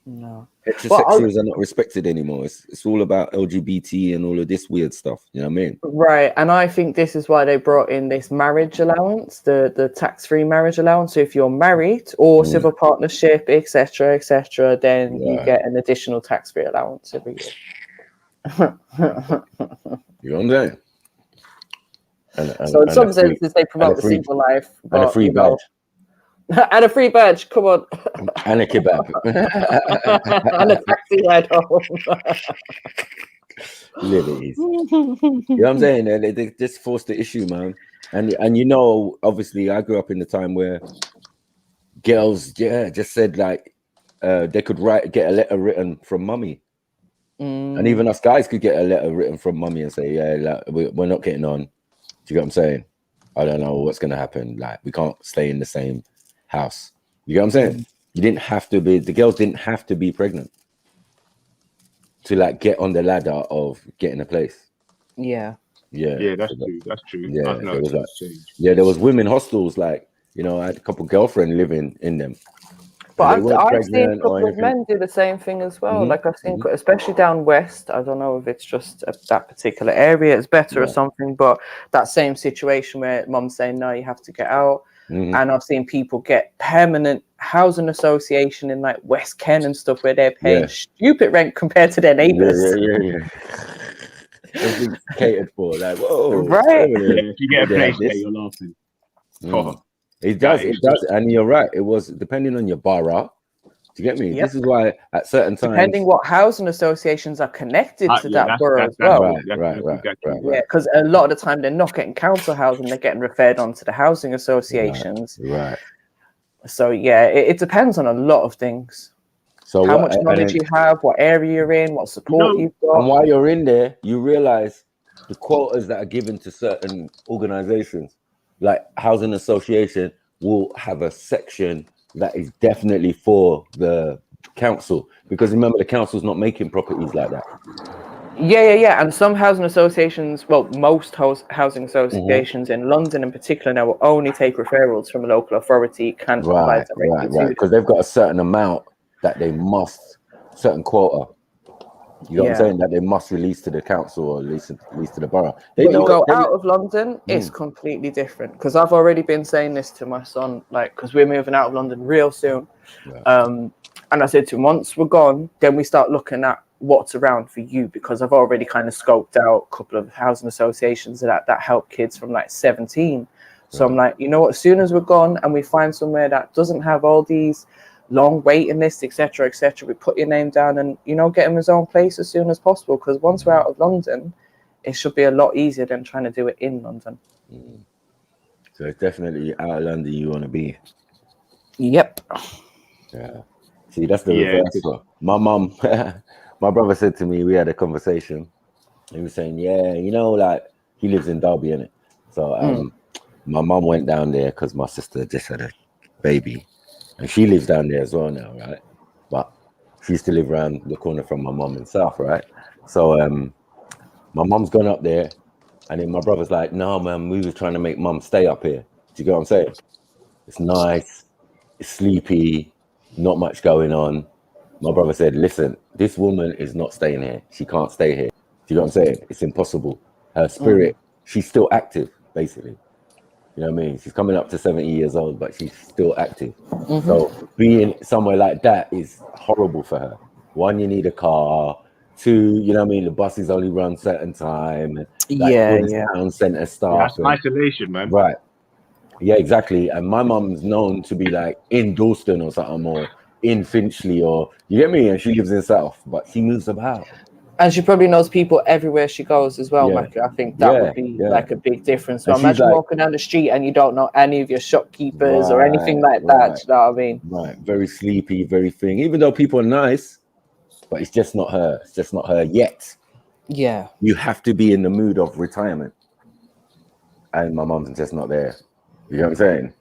No, heterosexuals are not respected anymore. It's all about LGBT and all of this weird stuff. You know what I mean? Right, and I think this is why they brought in this marriage allowance, the tax-free marriage allowance. So if you're married or civil partnership, etc., then you get an additional tax-free allowance every year. You know what I'm saying? So in some senses, they promote the single life, but, and a free badge. And a free badge, come on. And a kebab. And a taxi ride home. Liberties. You know what I'm saying? They just forced the issue, man. And you know, obviously, I grew up in the time where girls, just said like they could get a letter written from mummy. And even us guys could get a letter written from mummy and say, like, we're not getting on. Do you get what I'm saying? I don't know what's going to happen. Like, we can't stay in the same house. You get what I'm saying? You didn't have to be, the girls didn't have to be pregnant to like get on the ladder of getting a place. Yeah, that's true. That's true. There was women hostels, like, you know, I had a couple girlfriends living in them. But I've seen a couple of men do the same thing as well. Like I've seen, especially down west. I don't know if it's just that particular area is better or something, but that same situation where mum's saying, no, you have to get out. And I've seen people get permanent housing association in like West Kent and stuff where they're paying stupid rent compared to their neighbors. everything's catered for. Like, whoa, Right. Yeah, if you get a They have place there, this. you're laughing. Mm. Oh, It that does, is and you're right. It was depending on your borough. Do you get me? Yep. This is why at certain times, Depending what housing associations are connected to yeah, that borough as well. right, Yeah, because a lot of the time they're not getting council housing; they're getting referred on to the housing associations. right. So yeah, it depends on a lot of things. So How what? much knowledge you have, what area you're in, what support you've got. And while you're in there, you realize the quotas that are given to certain organizations, like housing association, will have a section that is definitely for the council, because remember the council's not making properties like that. Yeah. And some housing associations, well, most housing associations in London in particular now will only take referrals from a local authority, can't apply directly to Because they've got a certain amount that they must, certain quota. You know what I'm saying? That they must release to the council or release to the borough. But you go out of London, it's completely different. Because I've already been saying this to my son, like, because we're moving out of London real soon. And I said to him, once we're gone, then we start looking at what's around for you, because I've already kind of scoped out a couple of housing associations that help kids from like 17. So I'm like, you know what, as soon as we're gone and we find somewhere that doesn't have all these long waiting lists, etc., we put your name down and, you know, get him his own place as soon as possible, because once we're out of London, it should be a lot easier than trying to do it in London. So it's definitely out of London you want to be. Yep. Yeah. See, that's the reverse. My mum, my brother said to me, we had a conversation. He was saying, yeah, you know, like he lives in Derby, innit? So my mum went down there because my sister just had a baby. And she lives down there as well now, right? But she used to live around the corner from my mum in South, right? So my mum's gone up there, and then my brother's like, no, man, we were trying to make mum stay up here. Do you get what I'm saying? It's nice, it's sleepy, not much going on. My brother said, listen, this woman is not staying here. She can't stay here. Do you know what I'm saying? It's impossible. Her spirit, she's still active, basically. You know what I mean? She's coming up to 70 years old, but she's still active. So being somewhere like that is horrible for her. One, you need a car. Two, you know what I mean? The buses only run certain time. Like all this town centre stuff. That's isolation, man. Right. Yeah, exactly. And my mum's known to be like in Dalston or something, or in Finchley, or you get me? And she lives in South, but she moves about. And she probably knows people everywhere she goes as well, Mackie. I think that would be like a big difference. So imagine walking down the street and you don't know any of your shopkeepers or anything like that. You know what I mean? Right. Very sleepy, very thing. Even though people are nice, but it's just not her. It's just not her yet. Yeah. You have to be in the mood of retirement. And my mum's just not there. You know what I'm saying?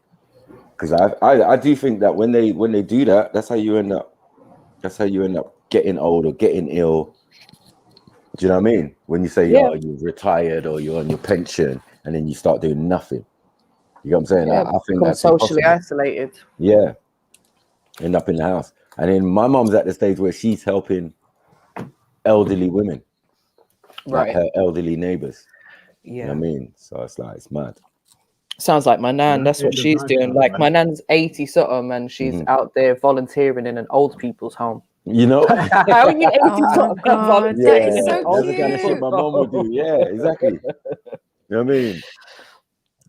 Because I do think that when they do that, that's how you end up. That's how you end up getting old or getting ill. Do you know what I mean? When you say you're retired or you're on your pension and then you start doing nothing. You know what I'm saying? Yeah, I think that's socially impossible. isolated. Yeah. End up in the house. And then my mom's at the stage where she's helping elderly women. Like her elderly neighbors. Yeah. You know what I mean? So it's like, it's mad. Sounds like my nan. That's what she's doing. Like my nan's 80 something and she's out there volunteering in an old people's home. You know? How are you 80 something volunteering? That is so that's the kind of shit my mom would do. Yeah, exactly. You know what I mean?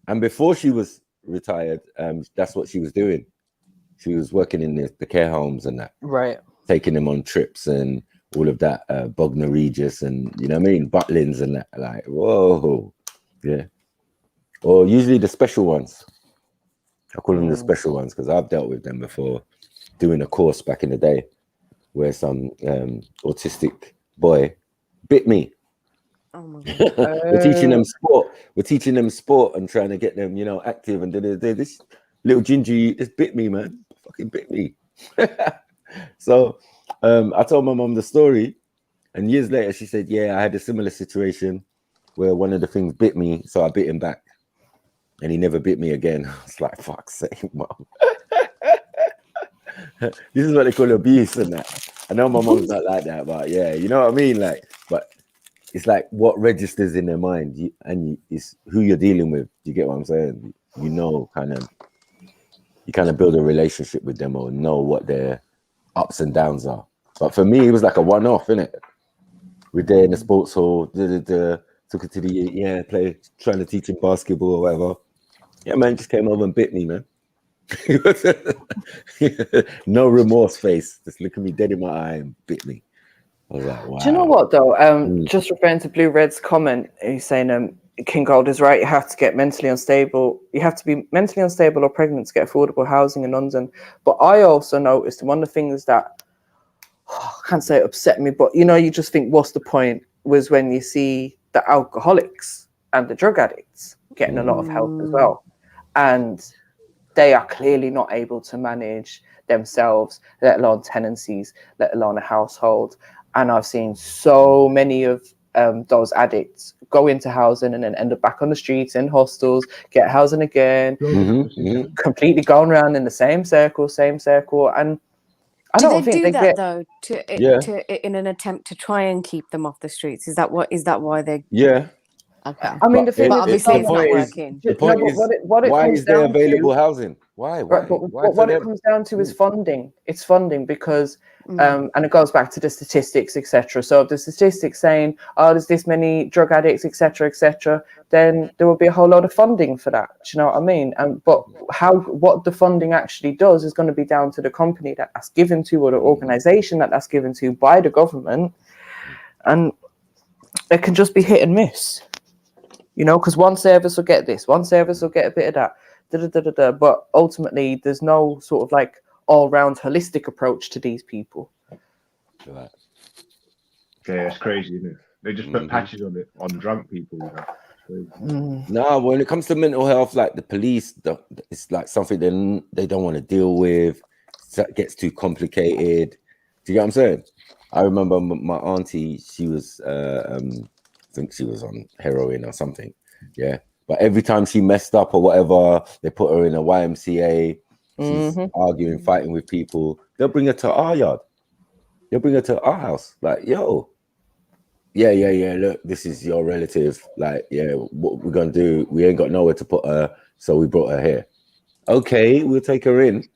And before she was retired, that's what she was doing. She was working in the care homes and that. Right. Taking them on trips and all of that, Bognor Regis and, you know what I mean? Butlins and that. Like, whoa. Yeah. Or usually the special ones. I call them the special ones because I've dealt with them before, doing a course back in the day where some autistic boy bit me. Oh my God. We're teaching them sport. We're teaching them sport and trying to get them, you know, active. And this little ginger just bit me, man. Fucking bit me. So I told my mom the story, and years later she said, yeah, I had a similar situation where one of the things bit me, so I bit him back. And he never bit me again. I was like, fuck's sake, mom. This is what they call abuse and that. I know my mom's not like that, but yeah, you know what I mean? Like, but it's like what registers in their mind, it's who you're dealing with. You get what I'm saying? You know, you kind of build a relationship with them or know what their ups and downs are. But for me, it was like a one-off, innit? We're there in the sports hall. Took it to the trying to teach him basketball or whatever. Yeah, man, just came over and bit me, man. No remorse face. Just look at me dead in my eye and bit me. I was like, wow. Do you know what though? Just referring to Blue Red's comment, he's saying King Gold is right. You have to get mentally unstable. You have to be mentally unstable or pregnant to get affordable housing in London. But I also noticed one of the things that I can't say it upset me, but you just think, what's the point? Was when you see the alcoholics and the drug addicts getting a lot of help as well, and they are clearly not able to manage themselves, let alone tenancies, let alone a household. And I've seen so many of those addicts go into housing and then end up back on the streets in hostels, get housing again, completely going around in the same circle. And I don't think they that get though to in an attempt to try and keep them off the streets. Is that why they? Yeah. Okay. I mean, the thing but is, obviously it's not working. The point is, what it why comes is there down available to, housing? Why? But what it comes down to is funding. It's funding because, and it goes back to the statistics, etc. So if the statistics saying, oh, there's this many drug addicts, etc., then there will be a whole lot of funding for that. Do you know what I mean? But what the funding actually does is going to be down to the company that's given to, or the organization that's given to by the government, and it can just be hit and miss. Because one service will get this, one service will get a bit of that, but ultimately there's no sort of like all-round holistic approach to these people. Yeah, it's crazy, isn't it? They just put patches on it on drunk people. No, when it comes to mental health, like the police, it's like something they don't want to deal with. It gets too complicated. Do you get what I'm saying? I remember my auntie, she was I think she was on heroin or something. Yeah. But every time she messed up or whatever, they put her in a YMCA. She's arguing, fighting with people. They'll bring her to our yard. They'll bring her to our house. Like, yo, yeah. Look, this is your relative. Like, yeah, what we're going to do, we ain't got nowhere to put her. So we brought her here. Okay, we'll take her in.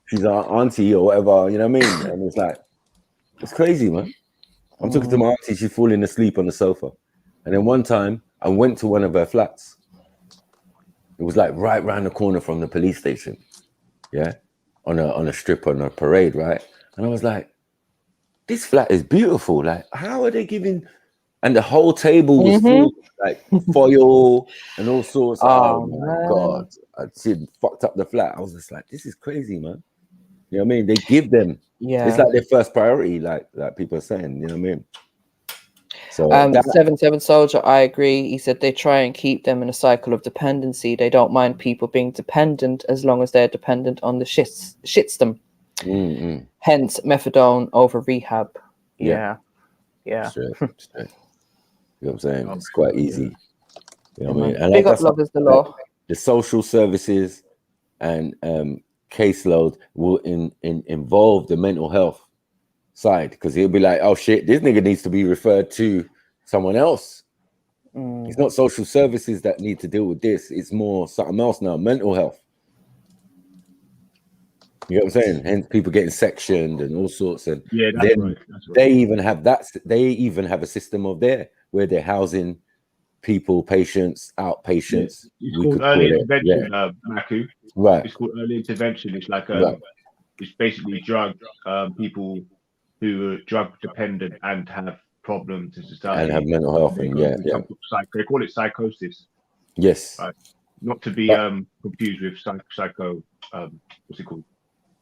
She's our auntie or whatever, you know what I mean? And it's like, it's crazy, man. I'm talking to my auntie, she's falling asleep on the sofa. And then one time I went to one of her flats. It was like right round the corner from the police station. Yeah. On a strip, on a parade, right? And I was like, this flat is beautiful. Like, how are they giving? And the whole table was full, like foil and all sorts. Oh my God. She fucked up the flat. I was just like, this is crazy, man. You know what I mean? They give them. Yeah. It's like their first priority, like people are saying, you know what I mean? So 7 Soldier, I agree. He said they try and keep them in a cycle of dependency. They don't mind people being dependent as long as they're dependent on the shits them. Hence methadone over rehab. Yeah. Straight. You know what I'm saying? It's quite easy. You know what I mean? And big up Love is the Law. The social services and caseload will involve the mental health side, because he'll be like, oh shit, this nigga needs to be referred to someone else. It's not social services that need to deal with this, it's more something else now, mental health. You know what I'm saying? Hence people getting sectioned and all sorts. And that's right. They even have a system of where they're housing people, patients, outpatients. It's called early intervention, Maku. Right. It's called early intervention. It's like it's basically people who are drug dependent and have problems in society and have mental health, and they call it psychosis. Yes. Right. Not to be confused with psycho. What's it called?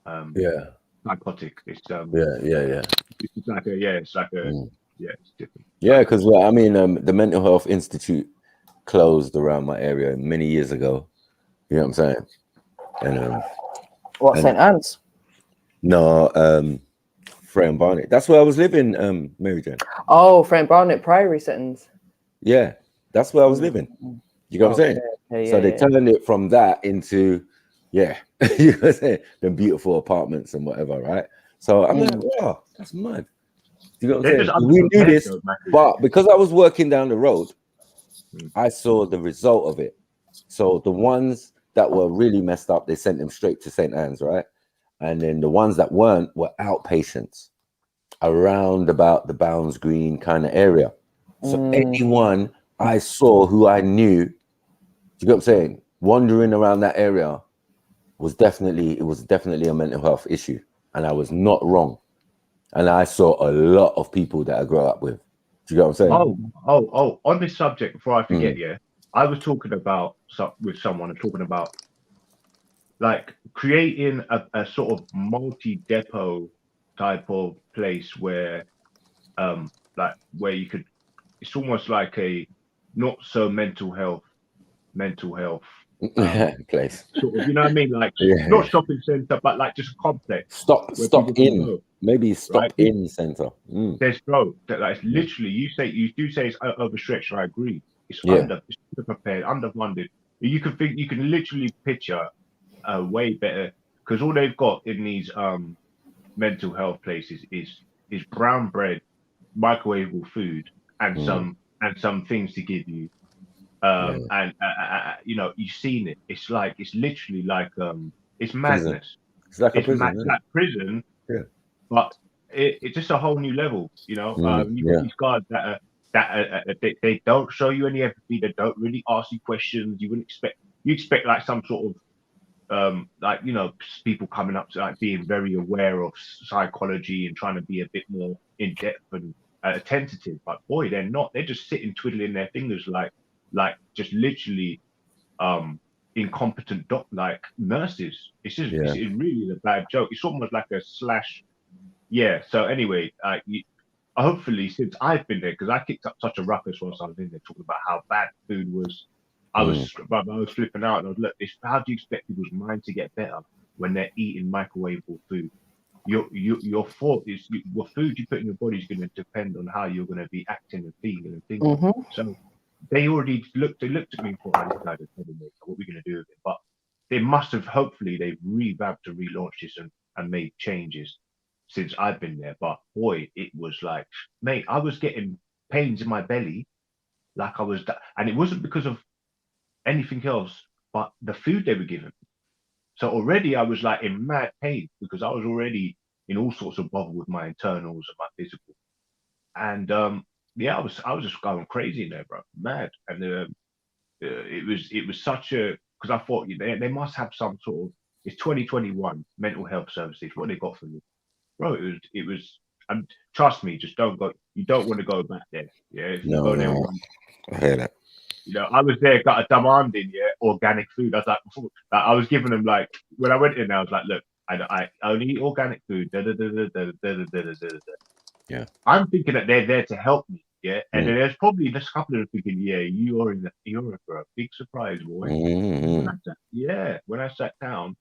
Psychotic. It's It's like it's different. Yeah, because I mean, the Mental Health Institute closed around my area many years ago. You know what I'm saying? And what, St. Anne's? No, Frank Barnett. That's where I was living, Mary Jane. Oh, Frank Barnett Priory Settings. Yeah, that's where I was living. You know what I'm saying? So they turned it from that into, you know what I'm saying, the beautiful apartments and whatever, right? So I'm like, wow, that's mad. You know what I'm saying? We knew this, but because I was working down the road, I saw the result of it. So the ones that were really messed up, they sent them straight to St. Anne's, right? And then the ones that weren't were outpatients. around about the Bounds Green kind of area. So anyone I saw who I knew, do you get what I'm saying, wandering around that area was definitely a mental health issue, and I was not wrong. And I saw a lot of people that I grew up with. Do you get what I'm saying? Oh! On this subject, before I forget, I was talking about with someone and talking about like creating a sort of multi-depot type of place where, like where you could. It's almost like a not so mental health Place. sort of, you know what I mean? Like Yeah. not shopping center, but like just a complex. Stop people can in. go, Maybe stop right? in center. There's like it's literally you do say it's overstretched. I agree. It's Yeah. it's underprepared, underfunded. You can literally picture a way better, because all they've got in these mental health places is brown bread, microwavable food, and some things to give you. And you know, you've seen it. It's literally like it's madness. It's like a It's prison. like prison, Yeah. but it's just a whole new level. You know, you've got these guards that they don't show you any empathy. They don't really ask you questions. You expect like some sort of like, you know, people coming up to like being very aware of psychology and trying to be a bit more in depth and attentive. But boy, they're not. They're just sitting twiddling their fingers like just literally incompetent like nurses. It's just it's really a bad joke. It's almost like a slash. Yeah. So anyway, hopefully since I've been there, because I kicked up such a ruckus whilst I was in there talking about how bad food was. I was flipping out, and I was look. How do you expect people's mind to get better when they're eating microwavable food? Your thought is what food you put in your body is going to depend on how you're going to be acting and feeling and thinking. So they already looked at me for what we're going to do with it. But they must have, hopefully they've revamped and relaunched this and made changes since I've been there. But boy, it was like, mate, I was getting pains in my belly, like I was, and it wasn't because of anything else but the food they were giving. So already I was like in mad pain because I was already in all sorts of bother with my internals and my physical. And I was just going crazy in there, bro, mad. And it was such a, because I thought they must have some sort of, it's 2021 mental health services. What they got for me, bro? It was. And trust me, just don't go. You don't want to go back there. Yeah, if you go there. I hear that. You know, I was there, got a demanding, organic food. I was like, I was giving them like, when I went in there, I was like, look, I only eat organic food. Yeah. I'm thinking that they're there to help me. Yeah. And then there's probably just a couple of them thinking, you're for a big surprise, boy. When I sat down,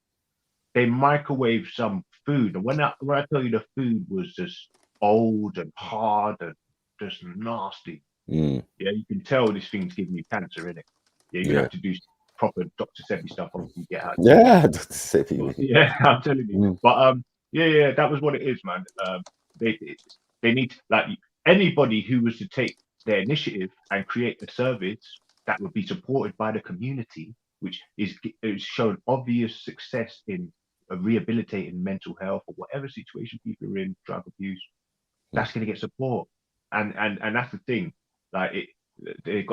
they microwaved some food. And when I tell you the food was just old and hard and just nasty. Yeah, you can tell this thing's giving you cancer, innit? Yeah, you have to do proper Dr. Sebi stuff after you get out. Yeah, Dr. Sebi. Yeah, I'm telling you. But that was what it is, man. They need, like, anybody who was to take their initiative and create a service that would be supported by the community, which is shown obvious success in rehabilitating mental health or whatever situation people are in, drug abuse, that's going to get support. And that's the thing. Like they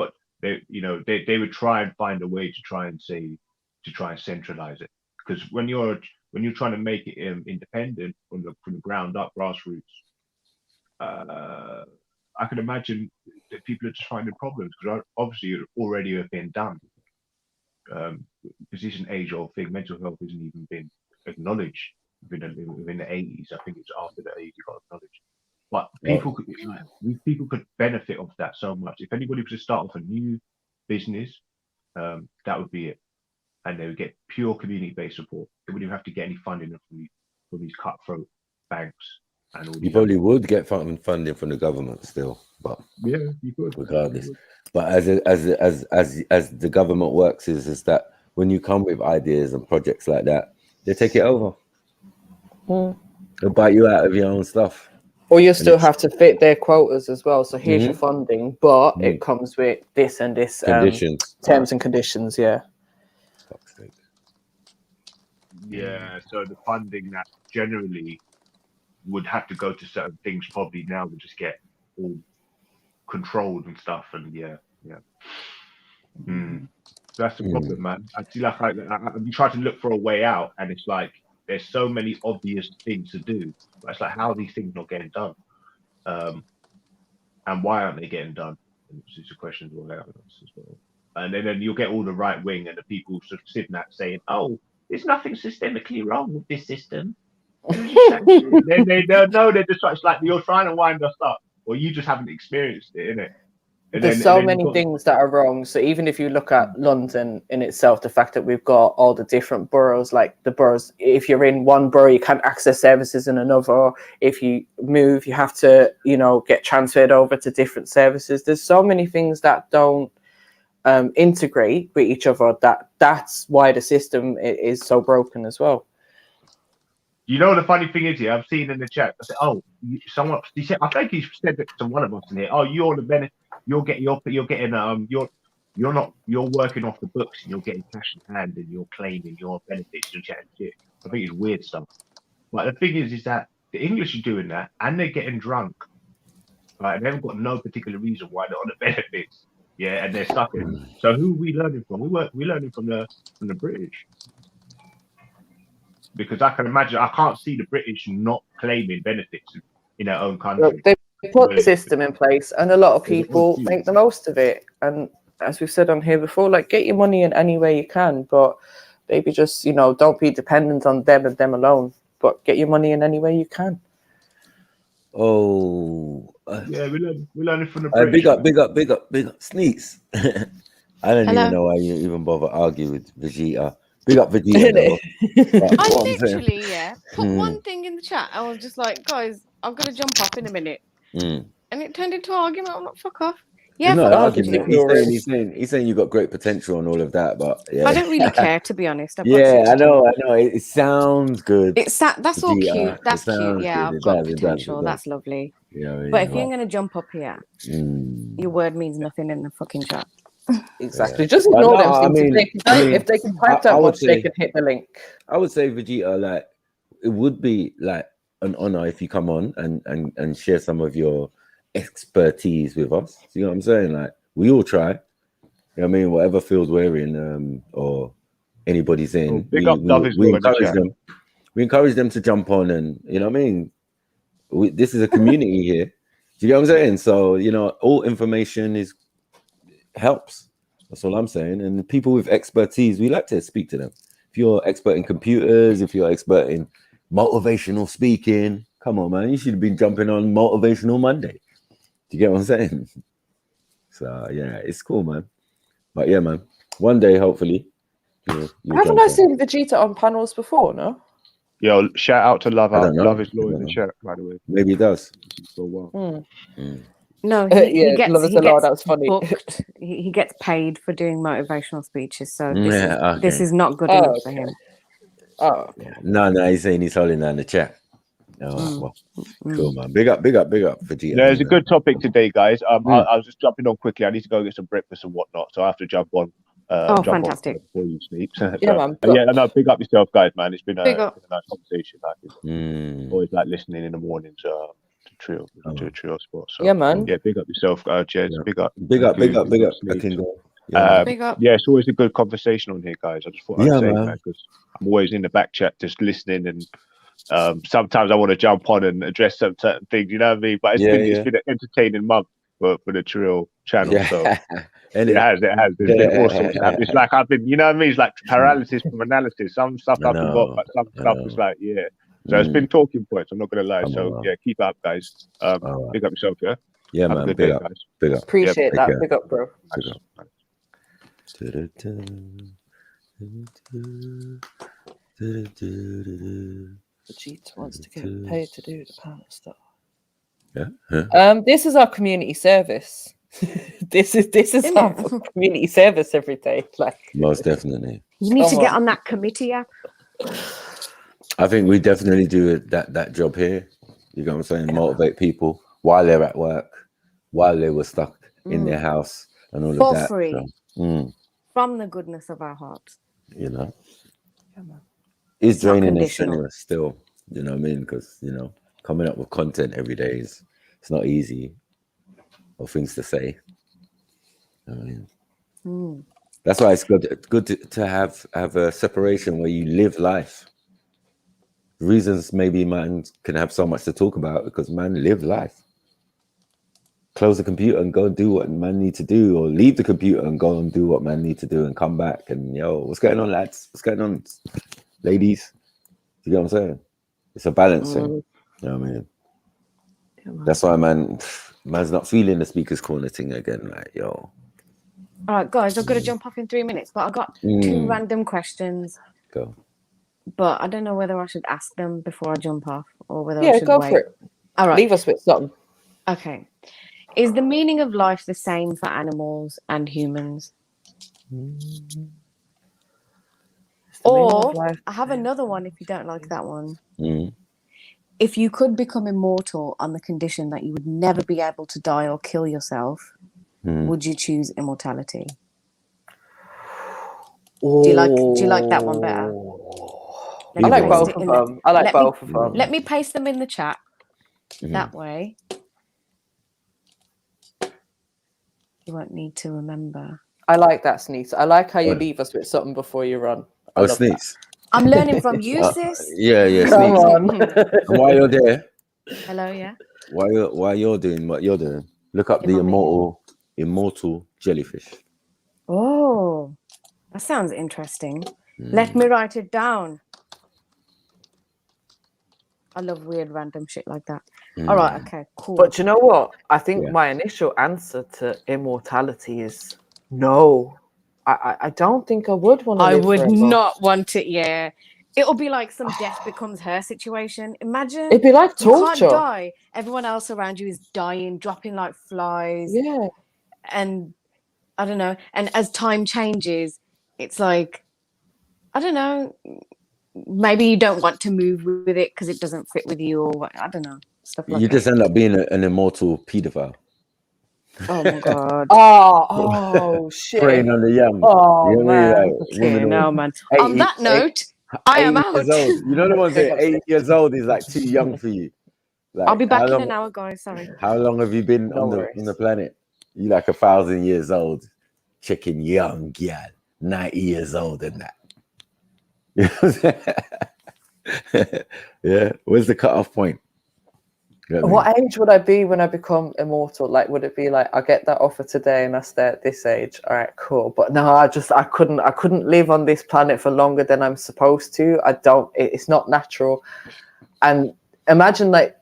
would try and find a way to try and centralize it, because when you're trying to make it independent from the ground up, grassroots, I can imagine that people are just finding problems because obviously it already have been done. Because it's an age-old thing. Mental health hasn't even been acknowledged within the 80s. I think it's after the 80s it got acknowledged. But people could benefit off that so much. If anybody was to start off a new business, that would be it, and they would get pure community-based support. They wouldn't even have to get any funding from these cutthroat banks and all. You probably would get funding from the government still, but yeah, you could regardless. But as the government works is that when you come with ideas and projects like that, they take it over. They'll bite you out of your own stuff. Or you still have to fit their quotas as well. So here's your funding, but it comes with this and this conditions, terms and conditions. Yeah. Yeah. So the funding that generally would have to go to certain things probably now would just get all controlled and stuff. And yeah. That's the problem, man. I feel like I'm trying to look for a way out, and it's like there's so many obvious things to do. But it's like, how are these things not getting done? And why aren't they getting done? And it's a question all out as well. And then you'll get all the right wing and the people sort of sitting there saying, "Oh, there's nothing systemically wrong with this system." They'll know they're just it's like you're trying to wind us up, or you just haven't experienced it, innit? There's so many things that are wrong. So even if you look at London in itself, the fact that we've got all the different boroughs, like the boroughs, if you're in one borough, you can't access services in another. If you move, you have to, get transferred over to different services. There's so many things that don't integrate with each other. That's why the system is so broken as well. The funny thing is, I've seen in the chat. I said, "Oh, someone." He said, "I think he said that to one of us in here. Oh, you're the benefit. You're working off the books and you're getting cash in hand and you're claiming your benefits and chatting shit." I think it's weird stuff. But the thing is that the English are doing that and they're getting drunk. Right? And they haven't got no particular reason why they're on the benefits. Yeah, and they're stuck in. So who are we learning from? We're learning from the British. Because I can imagine, I can't see the British not claiming benefits in their own country. They put the system in place, and a lot of people make the most of it. And as we've said on here before, like, get your money in any way you can, but maybe just, don't be dependent on them and them alone, but get your money in any way you can. Oh. Yeah, we're learning from the British. Big up. Sneaks. I don't even know why you even bother argue with Vegeta. Big up Vegeta. I literally, put one thing in the chat. I was just like, guys, I'm going to jump off in a minute. And it turned into an argument. I'm like, fuck off. Yeah, not an argument. He's saying you got great potential and all of that, but I don't really care, to be honest. I know. It sounds good. That's all cute. That's cute. Yeah, good. I've got potential. That's lovely. But if you're going to jump up here, your word means nothing in the fucking chat. Exactly. Just ignore them. If they can type that much, they can hit the link. I would say, Vegeta, like, it would be like an honor if you come on and share some of your expertise with us. You know what I'm saying? Like, we all try. You know what I mean? Whatever field we're in, or anybody's in, we encourage them. We encourage them to jump on, and you know what I mean. This is a community here. Do you know what I'm saying? So all information helps. That's all I'm saying. And people with expertise, we like to speak to them. If you're expert in computers, if you're expert in motivational speaking, come on, man, you should have been jumping on Motivational Monday. Do you get what I'm saying? So yeah, it's cool, man. But yeah, man, one day hopefully. Haven't I seen Vegeta on panels before? No. Yo, shout out to Love Out. Love is low in the chat, by the way. Maybe he does. For a while. No, he gets that's funny. booked. He gets paid for doing motivational speeches, so this is not good enough for him. Oh, no, he's saying he's holding down the chat. Well, cool, man. Big up, Vegeta. There's a good topic today, guys. I was just jumping on quickly. I need to go get some breakfast and whatnot, so I have to jump on. Fantastic! Before you sleep. Man. Big up yourself, guys, man. It's been a nice conversation. Always like listening in the mornings to Trill, to a Trill spot. So, yeah, man. Yeah, big up yourself, Jez. Yeah. Big up. Big up. Big up. Yeah, it's always a good conversation on here, guys. I just thought I'd say that because I'm always in the back chat just listening, and sometimes I want to jump on and address some certain things, you know what I mean? But it's been an entertaining month for the Trill channel. Yeah. So it has. There's been awesome stuff. It's like I've been, you know what I mean? It's like paralysis from analysis. Some stuff I've forgot, but some stuff is like, So it's been talking points. I'm not gonna lie. Keep up, guys. Big up yourself, yeah. Yeah, man. Big up, guys. Big up. Appreciate that. Big up, bro. Vegeta wants to get paid to do the panel stuff. Yeah. This is our community service. this is our community service every day. Like, most definitely. You need to get on that committee app. I think we definitely do that job here. You know what I'm saying? Motivate people while they're at work, while they were stuck in their house, and all of that. For free. So, from the goodness of our hearts. You know. Yeah, man. It's draining and strenuous still. You know what I mean? Because coming up with content every day is it's not easy, or things to say. I mean, that's why it's good to have a separation where you live life. Reasons maybe man can have so much to talk about because man live life. Close the computer and go and do what man need to do, or leave the computer and go and do what man need to do and come back and what's going on, lads? What's going on, ladies? You get what I'm saying? It's a balance thing. You know what I mean? Yeah, man. That's why man's not feeling the speaker's corner thing again. Like, All right, guys, I've got to jump off in 3 minutes, but I got 2 random questions. Go. But I don't know whether I should ask them before I jump off or whether I should go wait. for it. All right. Leave us with something. Okay. Is the meaning of life the same for animals and humans? Or I have another one if you don't like that one. If you could become immortal on the condition that you would never be able to die or kill yourself, would you choose immortality? Do you like that one better? I like both of them. I like both of them. Let me paste them in the chat. That way you won't need to remember. I like that, Sneeze. I like how you leave us with something before you run. Oh, Sneeze. I'm learning from you, sis. Yeah, Come Sneeze. on. And while you're there, Hello, yeah. while you're doing what you're doing, look up the immortal jellyfish. Oh, that sounds interesting. Let me write it down. I love weird random shit like that. All right, okay, cool. But you know what? I think my initial answer to immortality is no. I don't think I would want to live would forever. not want it, yeah. It'll be like some death becomes her situation. Imagine it'd be like torture. You can't die. Everyone else around you is dying, dropping like flies. Yeah. And I don't know. And as time changes, it's like, I don't know, maybe you don't want to move with it because it doesn't fit with you, or what, I don't know, stuff like You that. just end up being an immortal pedophile. Oh my god. Oh shit. Preying on the young. Oh, You know man. Like, Okay, no, man. On that note, I am out. Years old. You know the ones that 8 years old is like too young for you. Like, I'll be back in an hour, guys. Sorry. How long have you been on the planet? You like 1,000 years old, chicken young girl, 90 years old and that. You know what I'm saying? Yeah. Where's the cutoff point? You know what age would I be when I become immortal? Like, would it be like I get that offer today and I stay at this age? All right, cool. But no, I couldn't live on this planet for longer than I'm supposed to. It's not natural. And imagine like,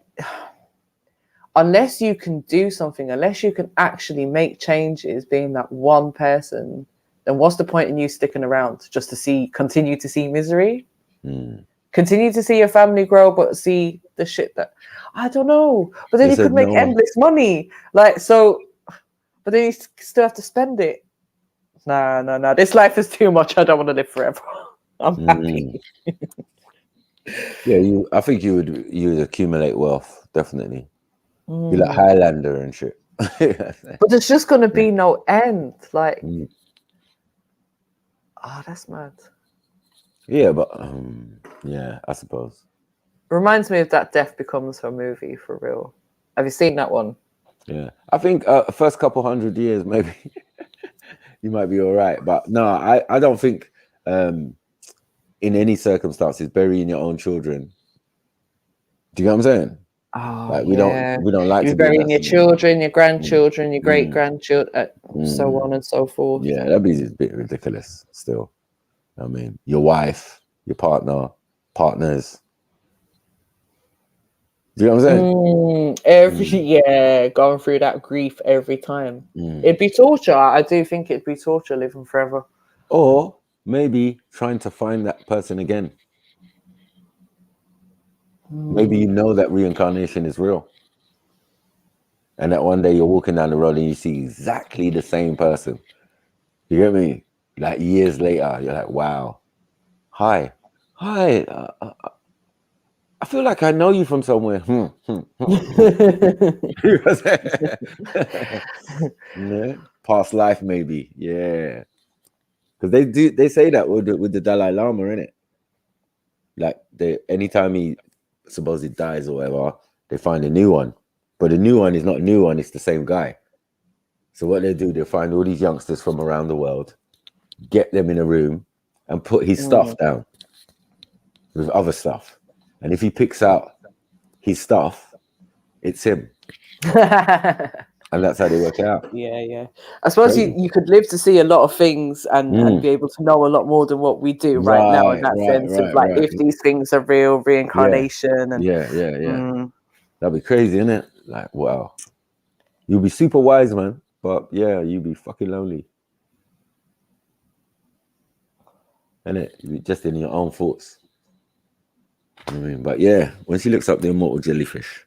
unless you can do something, unless you can actually make changes, being that one person, then what's the point in you sticking around just to continue to see misery? Continue to see your family grow, but see the shit that I don't know. But then you could make endless money, like so. But then you still have to spend it. No. This life is too much. I don't want to live forever. I'm happy. Yeah, I think you would accumulate wealth, definitely. Be like Highlander and shit. But there's just gonna be no end. Like, that's mad. Yeah, but yeah, I suppose. Reminds me of that Death Becomes Her movie, for real. Have you seen that one? Yeah, I think first couple 100 years maybe you might be all right, but no, I don't think in any circumstances burying your own children. Do you know what I'm saying? Oh, like we don't like you're to be burying your children, your grandchildren, your great grandchildren, so on and so forth. Yeah, that'd be a bit ridiculous. Still, I mean, your wife, your partners. Do you know what I'm saying? Going through that grief every time. It'd be torture. I do think it'd be torture living forever. Or maybe trying to find that person again. Maybe you know that reincarnation is real. And that one day you're walking down the road and you see exactly the same person. You get me? Like years later, you're like, wow. Hi. I feel like I know you from somewhere. Yeah. Past life, maybe. Yeah. Because they say that with the Dalai Lama, innit? Like anytime he supposedly dies or whatever, they find a new one, but the new one is not a new one, it's the same guy. So what they do, they find all these youngsters from around the world, get them in a room and put his stuff down with other stuff. And if he picks out his stuff, it's him. And that's how they work it out. Yeah. I suppose Crazy. you could live to see a lot of things and be able to know a lot more than what we do right now in that sense of like if these things are real, reincarnation. And Yeah. That'd be crazy, isn't it? Like, wow. You'll be super wise, man. But yeah, you'll be fucking lonely. Innit? You'll be just in your own thoughts. You know what I mean? But yeah, when she looks up the immortal jellyfish,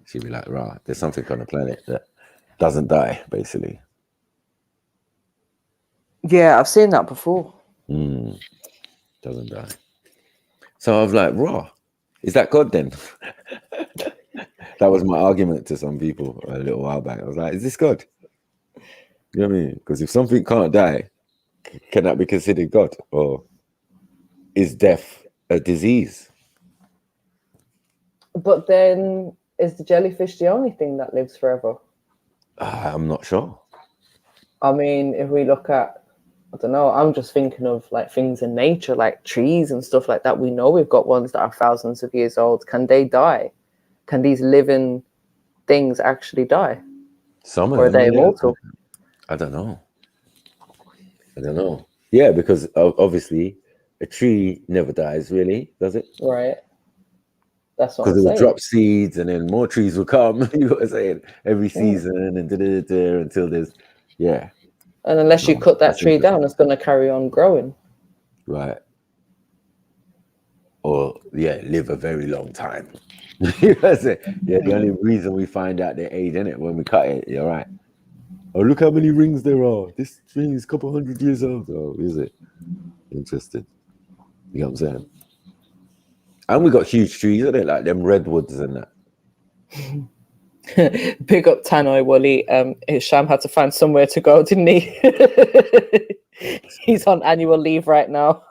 she'll be like, right, there's something on the planet that doesn't die, basically. Yeah, I've seen that before. Doesn't die. So I was like, raw, is that God then? That was my argument to some people a little while back. I was like, is this God? You know what I mean? Because if something can't die, can that be considered God? Or is death a disease? But then is the jellyfish the only thing that lives forever? I'm not sure. I mean, if we look at, I don't know, I'm just thinking of like things in nature, like trees and stuff like that. We know we've got ones that are thousands of years old. Can they die? Can these living things actually die? Some of or are them, they immortal? I don't know. Yeah, because obviously a tree never dies, really, does it? Right. That's what I'm Because it will saying. drop seeds and then more trees will come. You know what I'm saying? Every season and until there's, yeah. And unless you cut that That's tree down, it's going to carry on growing. Right. Or, yeah, live a very long time. You know what I'm saying? Yeah, the only reason we find out their age, innit, when we cut it, you're right. Oh, look how many rings there are. This tree is a couple 100 years old. Oh, is it? Interesting. You know what I'm saying? And we got huge trees, isn't it? Like them redwoods and that. Big up Tanoi Wally. Hisham had to find somewhere to go, didn't he? He's on annual leave right now.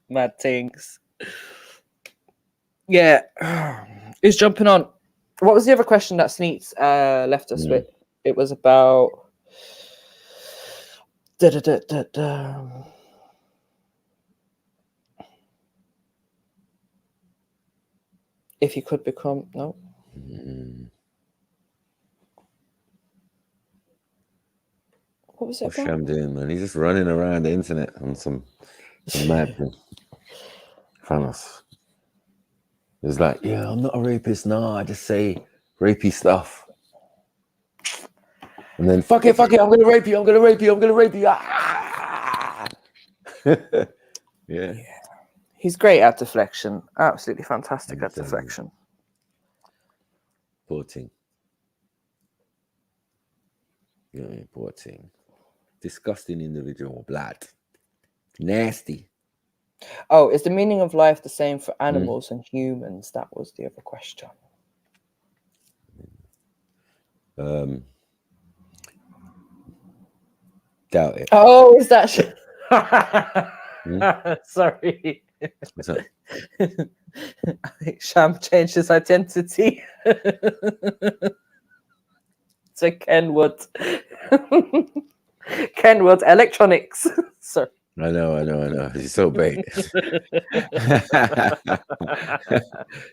Mad things. Yeah. Who's jumping on? What was the other question that Sneets left us with? It was about if you could become What was it What's about? Sham doing, man? He's just running around the internet on some mad thing. Thanos. It's like, yeah, I'm not a rapist. No, I just say rapey stuff. And then, fuck it, I'm gonna rape you. Ah! Yeah. He's great at deflection. Absolutely fantastic at deflection. Poor thing. Yeah, poor thing. Disgusting individual, blood. Nasty. Oh, is the meaning of life the same for animals and humans? That was the other question. Doubt it. Oh, is that sorry. What's that? I think Sham changed his identity to Kenwood. Kenwood Electronics. Sorry. I know. He's so bait.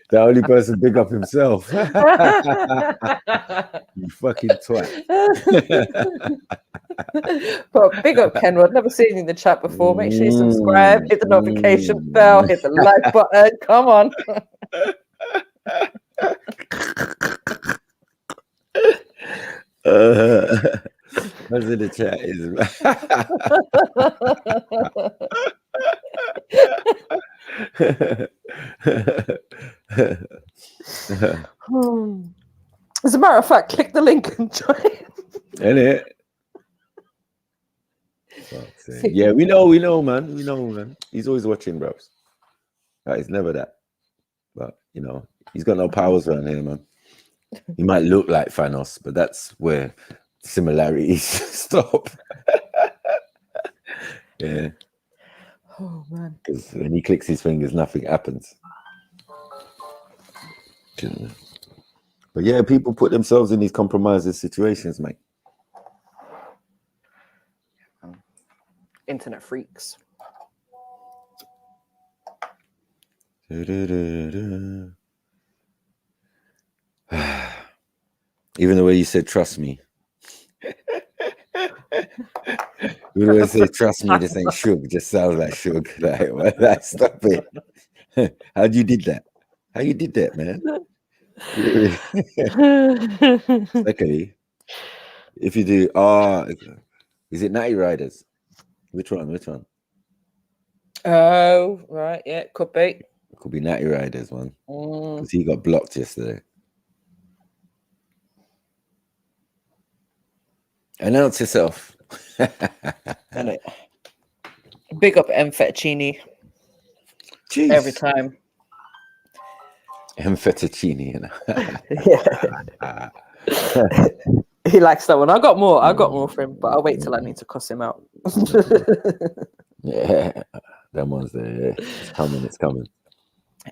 The only person big up himself. You fucking twat. But big up Kenwood. Never seen you in the chat before. Make sure you subscribe, hit the notification bell, hit the like button. Come on. What's in the chat is As a matter of fact, click the link and join. Ain't it? Yeah, we know, man. He's always watching, bros. It's never that. But, you know, he's got no powers around here, man. He might look like Thanos, but that's where similarities stop. Yeah. Oh man. Because when he clicks his fingers, nothing happens. But yeah, people put themselves in these compromising situations, mate. Internet freaks. Even the way you said, trust me. Even the way you say, trust me, this ain't Suge, just sounds like Suge. Like, well, like, stop it. How'd you did that? How you did that, man? Secondly, if you do, is it Natty Riders? Which one? Which one? Oh, right, yeah, could be. It could be Natty Riders one. Because he got blocked yesterday. Announce yourself. Big up M Fettuccine. Jeez. Every time. M Fettuccine, you know. Yeah. He likes that one. I got more for him, but I'll wait till I need to cuss him out. Yeah, that one's there. It's coming.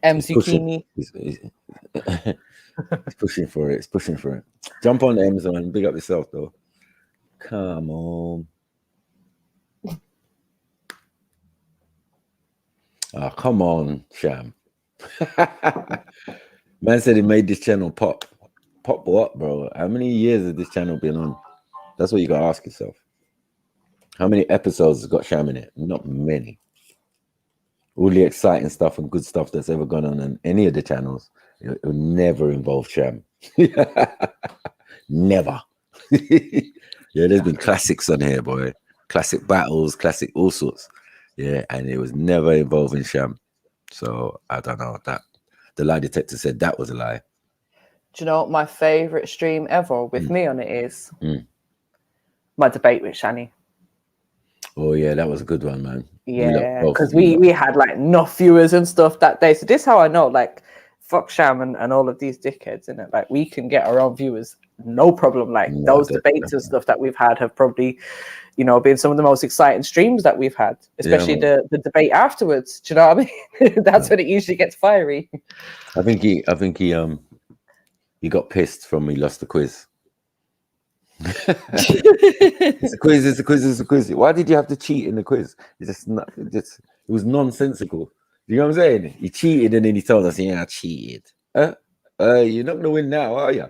M Zucchini. He's pushing for it. Jump on Amazon and big up yourself, though. Come on. Oh, come on, Sham. Man said he made this channel pop. Pop what, bro? How many years has this channel been on? That's what you gotta ask yourself. How many episodes has got Sham in it? Not many. All the exciting stuff and good stuff that's ever gone on any of the channels, it will never involve Sham. Never. Yeah, there's been classics on here, boy. Classic battles, classic all sorts. Yeah, and it was never involving Sham. So I don't know that. The lie detector said that was a lie. Do you know what my favourite stream ever with me on it is? My debate with Shani. Oh yeah, that was a good one, man. Yeah, because we had like enough viewers and stuff that day. So this is how I know, like, fuck Sham and all of these dickheads in it. Like, we can get our own viewers, no problem. Like those debates and stuff that we've had have probably, you know, been some of the most exciting streams that we've had, especially the debate afterwards. Do you know what I mean? That's when it usually gets fiery. I think he got pissed from he lost the quiz. It's a quiz. Why did you have to cheat in the quiz? It was nonsensical. You know what I'm saying? He cheated and then he told us, yeah, I cheated. You're not gonna win now, are you?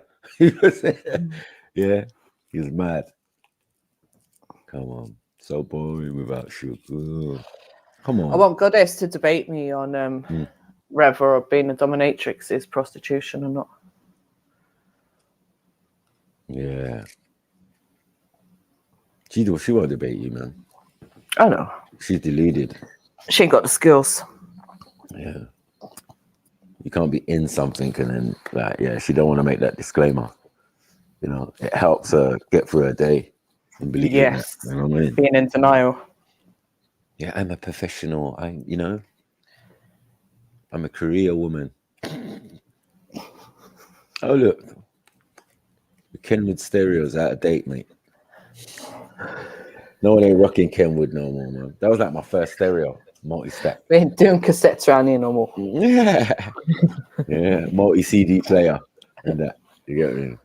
Yeah, he was mad. Come on. So boring without Suge. Come on. I want Goddess to debate me on whether being a dominatrix is prostitution or not. Yeah. She won't debate you, man. I know. She's deluded. She ain't got the skills. Yeah. You can't be in something and then, like, yeah, she don't want to make that disclaimer. You know, it helps her get through her day. And believe in that, you know what I mean? Being in denial. Yeah, I'm a professional. I'm a career woman. Oh, look. The Kenwood stereo's out of date, mate. No one ain't rocking Kenwood no more, man. That was like my first stereo, multi-stack. We ain't doing cassettes around here no more. Yeah. Yeah, multi-CD player and that. You get me?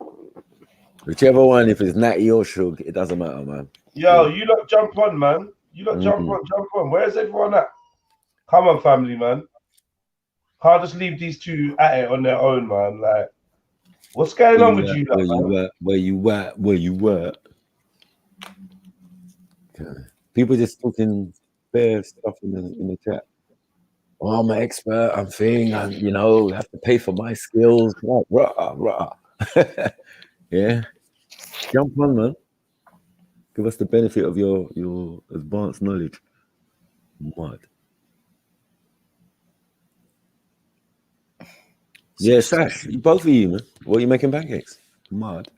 Whichever one, if it's Natty or Suge, it doesn't matter, man. Yo, you lot jump on, man. You lot jump on. Where's everyone at? Come on, family, man. Can't just leave these two at it on their own, man. Like, what's going on with you, man? Where you were? People just talking bare stuff in the chat. Oh, I'm an expert. I'm thing. I have to pay for my skills. Rah. Yeah. Jump on, man. Give us the benefit of your advanced knowledge. Mud. Yeah, Sash, both of you, man. What are you making pancakes? Mud.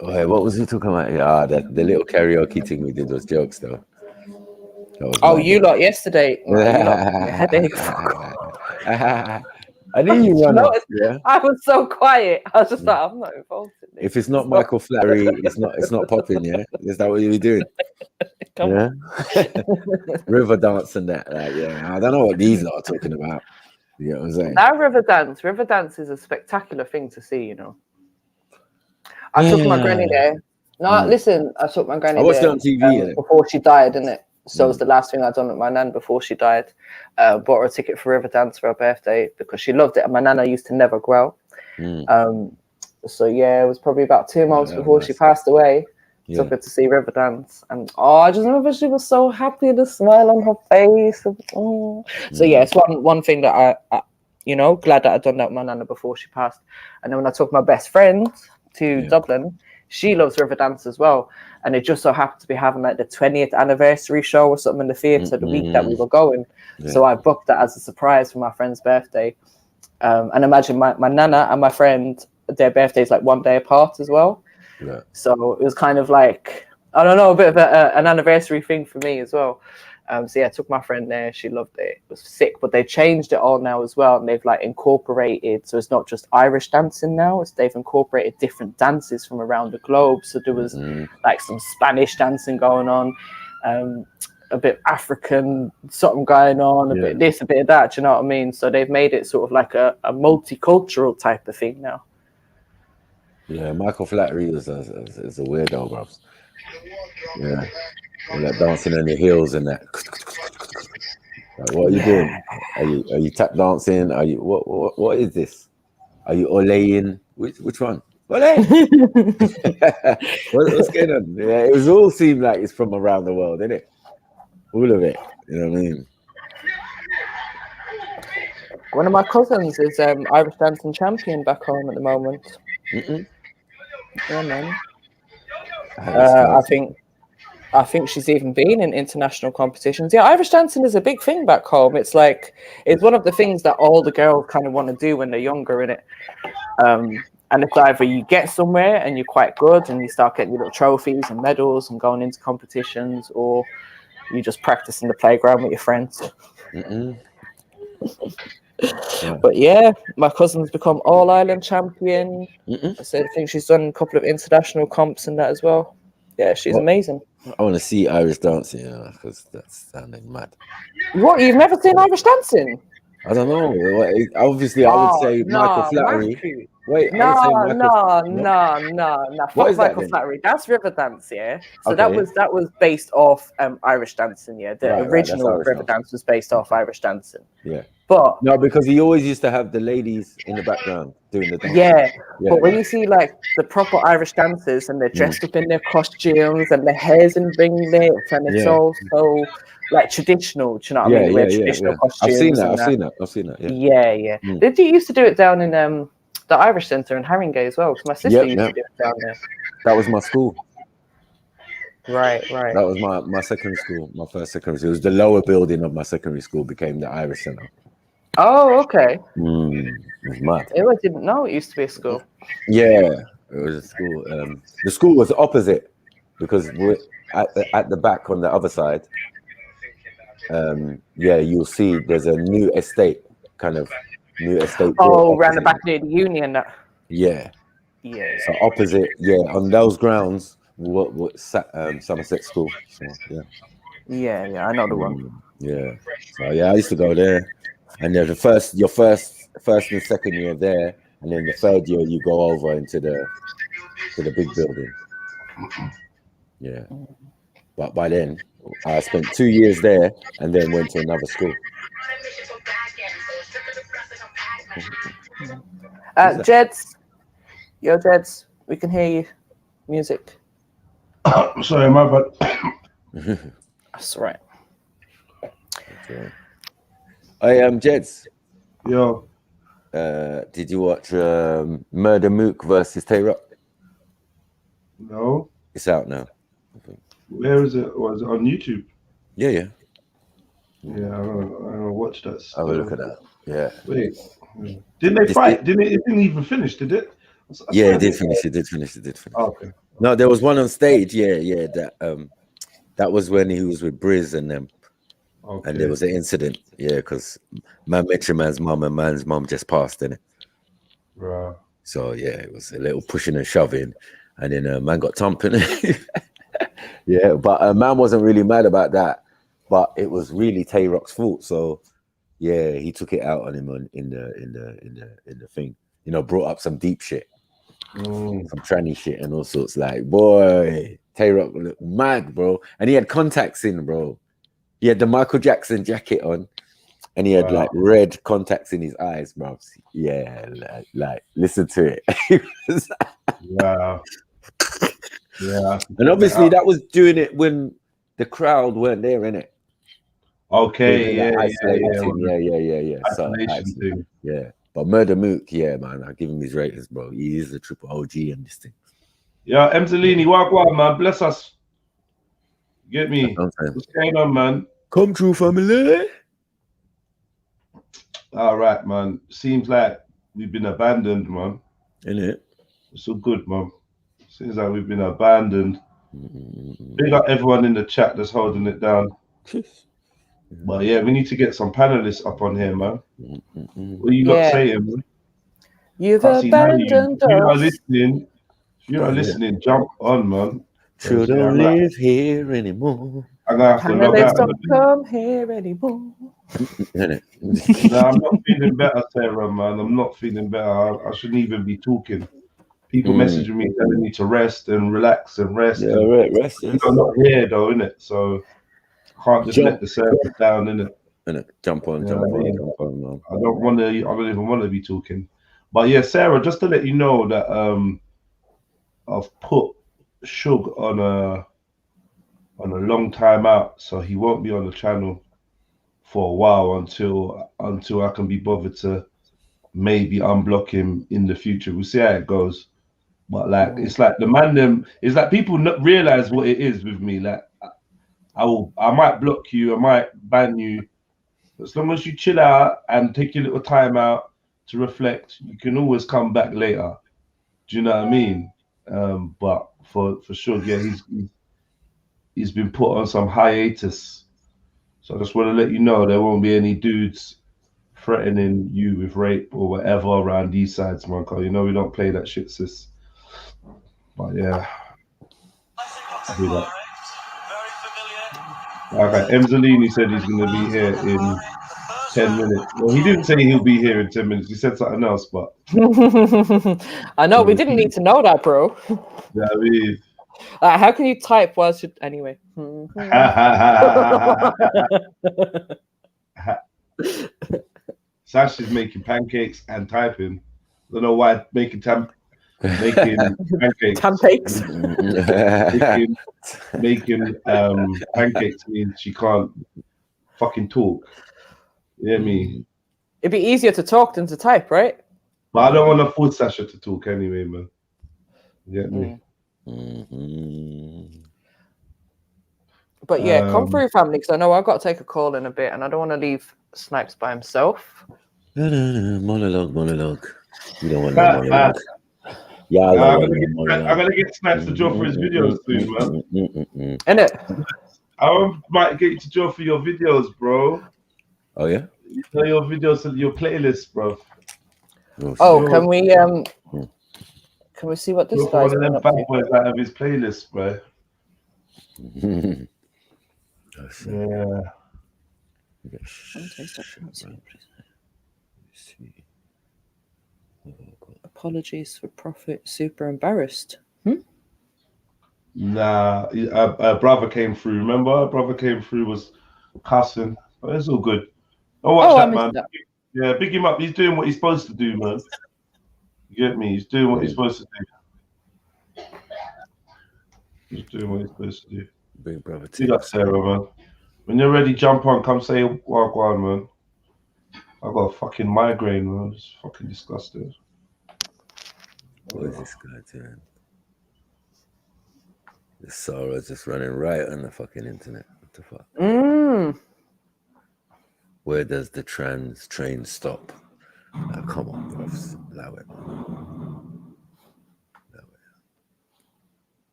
Oh, hey, what was he talking about? Yeah, the little karaoke thing we did was jokes, though. You lot yesterday. You lot, headache. I knew you run off. Yeah. I was so quiet. I was just like, I'm not involved in this. If it's not Michael Flattery, it's not popping. Yeah. Is that what you were doing? Come Yeah. River dance and that. Like, yeah. I don't know what these lot are talking about. You know what I'm saying? That river dance is a spectacular thing to see, you know. I took my granny there. No, listen, I took my granny I watched there it on TV before she died, didn't it? So it was the last thing I'd done with my nan before she died. Bought her a ticket for river dance for her birthday because she loved it. And my nana used to never grow. So yeah, it was probably about 2 months before she passed away. Took her to see river dance, and I just remember she was so happy, the smile on her face. So yeah, it's one thing that I you know, glad that I'd done that with my nana before she passed. And then when I took my best friend to Dublin, she loves river dance as well, and it just so happened to be having like the 20th anniversary show or something in the theatre the week that we were going. So I booked that as a surprise for my friend's birthday. And imagine my nana and my friend, their birthdays like one day apart as well. So it was kind of like, I don't know, a bit of an anniversary thing for me as well. So yeah, I took my friend there. She loved it. It was sick, but they changed it all now as well. And they've like incorporated, so it's not just Irish dancing now. They've incorporated different dances from around the globe. So there was like some Spanish dancing going on, a bit African something going on, a bit of this, a bit of that. Do you know what I mean? So they've made it sort of like a multicultural type of thing now. Yeah, Michael Flattery is a weirdo, bro. Yeah, and that dancing on your heels and that. Like, what are you doing? Are you tap dancing? Are you what is this? Are you olaying? Which one? What's going on? Yeah, it was all seemed like it's from around the world, isn't it? All of it. You know what I mean? One of my cousins is Irish dancing champion back home at the moment. Yeah, man. I think she's even been in international competitions. Yeah, Irish dancing is a big thing back home. It's like, it's one of the things that all the girls kind of want to do when they're younger, innit? And it's either you get somewhere and you're quite good and you start getting your little trophies and medals and going into competitions, or you just practice in the playground with your friends. But yeah, my cousin's become all-Ireland champion. So I think she's done a couple of international comps and that as well. Yeah, she's amazing. I want to see Irish dancing, because that's sounding mad. What, you've never seen Irish dancing? I don't know. Obviously, I would say Michael Flattery. Matthew. Wait, no. What is Michael that Flattery. That's river dance, yeah. So Okay. that was based off Irish dancing, yeah. The original river dance was based off Irish dancing. Yeah. But no, because he always used to have the ladies in the background doing the dance. Yeah, but when you see like the proper Irish dancers and they're dressed up in their costumes and their hair's in ringlets and it's all so like traditional, do you know what I mean? Traditional costumes. I've seen that. Yeah. They used to do it down in the Irish Centre in Haringey as well, because my sister used to do it down there. That was my school. Right. That was my secondary school, my first secondary school. It was the lower building of my secondary school became the Irish Centre. Oh, okay. It was mad. I didn't know it used to be a school. Yeah, it was a school. The school was opposite because we're at the back on the other side. You'll see there's a new estate. Oh, around the back near the Union. Yeah. So opposite, on those grounds, what Somerset School. So, yeah, I know the one. Yeah. So I used to go there, and then your first and second year there, and then the third year you go over into the big building. Yeah. But by then, I spent 2 years there, and then went to another school. Jeds, we can hear you. Music. Sorry, my bad. That's right. I am Jeds. Yo. Did you watch Murder Mook versus Tay-Rock? No. It's out now. Where is it? Was it on YouTube? Yeah. Yeah, I don't watch that. Have a look at that. Yeah. Wait. Didn't they fight? It didn't even finish, did it? It did finish. It did finish. Oh, okay. No, there was one on stage. Yeah. That was when he was with Briz and them. Okay. And there was an incident, yeah, because man mentioned man's mum and man's mum just passed, innit? Right. So yeah, it was a little pushing and shoving, and then man got thumping. Yeah, but man wasn't really mad about that, but it was really Tay Rock's fault. So yeah, he took it out on him in the thing. You know, brought up some deep shit, some tranny shit, and all sorts. Like, boy, Tay Rock looked mad, bro, and he had contacts in, bro. He had the Michael Jackson jacket on, and he had like red contacts in his eyes, bro. Yeah, like listen to it. Wow. Yeah. And obviously that was doing it when the crowd weren't there, innit? Okay. Yeah. Isolation So, thing. yeah. But Murder Mook, yeah, man, I give him his ratings, bro. He is a triple OG in this thing. Yeah, Emzalini, walk on, man. Bless us. Get me. What's going on, man? Come true, family. All right, man. Seems like we've been abandoned, man. Innit? It's so good, man. Seems like we've been abandoned. Big up everyone in the chat that's holding it down. But yeah, we need to get some panelists up on here, man. What you got saying, man? You've Can't see none of you. abandoned If you're not us. listening, jump on, man. Trill don't live here anymore. I'm gonna have to log Panelists out. don't come here anymore. Innit? No, I'm not feeling better, Sarah, man. I'm not feeling better. I shouldn't even be talking. People messaging me telling me to rest and relax and rest. Yeah, and right, rest. I'm not here though, innit? So I can't just let the server down, innit? Jump on, man. I don't even want to be talking. But yeah, Sarah, just to let you know that I've put Shug on a long time out, so he won't be on the channel for a while until I can be bothered to maybe unblock him in the future. We'll see how it goes. But like, it's like the man them. It's like people not realize what it is with me. Like, I might block you, I might ban you. As long as you chill out and take your little time out to reflect, you can always come back later. Do you know what I mean? But for sure, yeah, he's been put on some hiatus. So I just want to let you know there won't be any dudes threatening you with rape or whatever around these sides, man. Cause you know we don't play that shit, sis. But yeah. I'll do that. Okay, Emzalini said he's going to be here in 10 minutes. Well, he didn't say he'll be here in 10 minutes. He said something else, but... I know, we didn't need to know that, bro. Yeah, I mean... how can you type whilst you... Anyway. Sash is making pancakes and typing. I don't know why making pancakes. making pancakes means she can't fucking talk. You hear me? It'd be easier to talk than to type, right? But I don't want to force Sasha to talk anyway, man. You get me? But yeah, come through, family, because I know I've got to take a call in a bit, and I don't want to leave Snipes by himself. Monologue. You don't want no monologue. Yeah, I'm gonna get Snipes to draw for his videos soon, man. Innit? I might get you to draw for your videos, bro. Oh yeah? You know your videos and your playlist, bro. Oh, can we see what this guy's one of them bad boys out of his playlist, bro. Yeah. Apologies for profit. Super embarrassed. Nah, a brother came through. Remember, a brother came through, was cussing. But it's all good. Don't watch that, man. That. Yeah, big him up. He's doing what he's supposed to do, man. You get me? He's doing what he's supposed to do. He's doing what he's supposed to do. Big brother. Big up, Sarah, man. When you're ready, jump on. Come say wagwan, man. I got a fucking migraine, man. It's fucking disgusting. What is this guy doing? The Sarah's just running right on the fucking internet. What the fuck? Where does the trans train stop? Come on, bro. Allow it.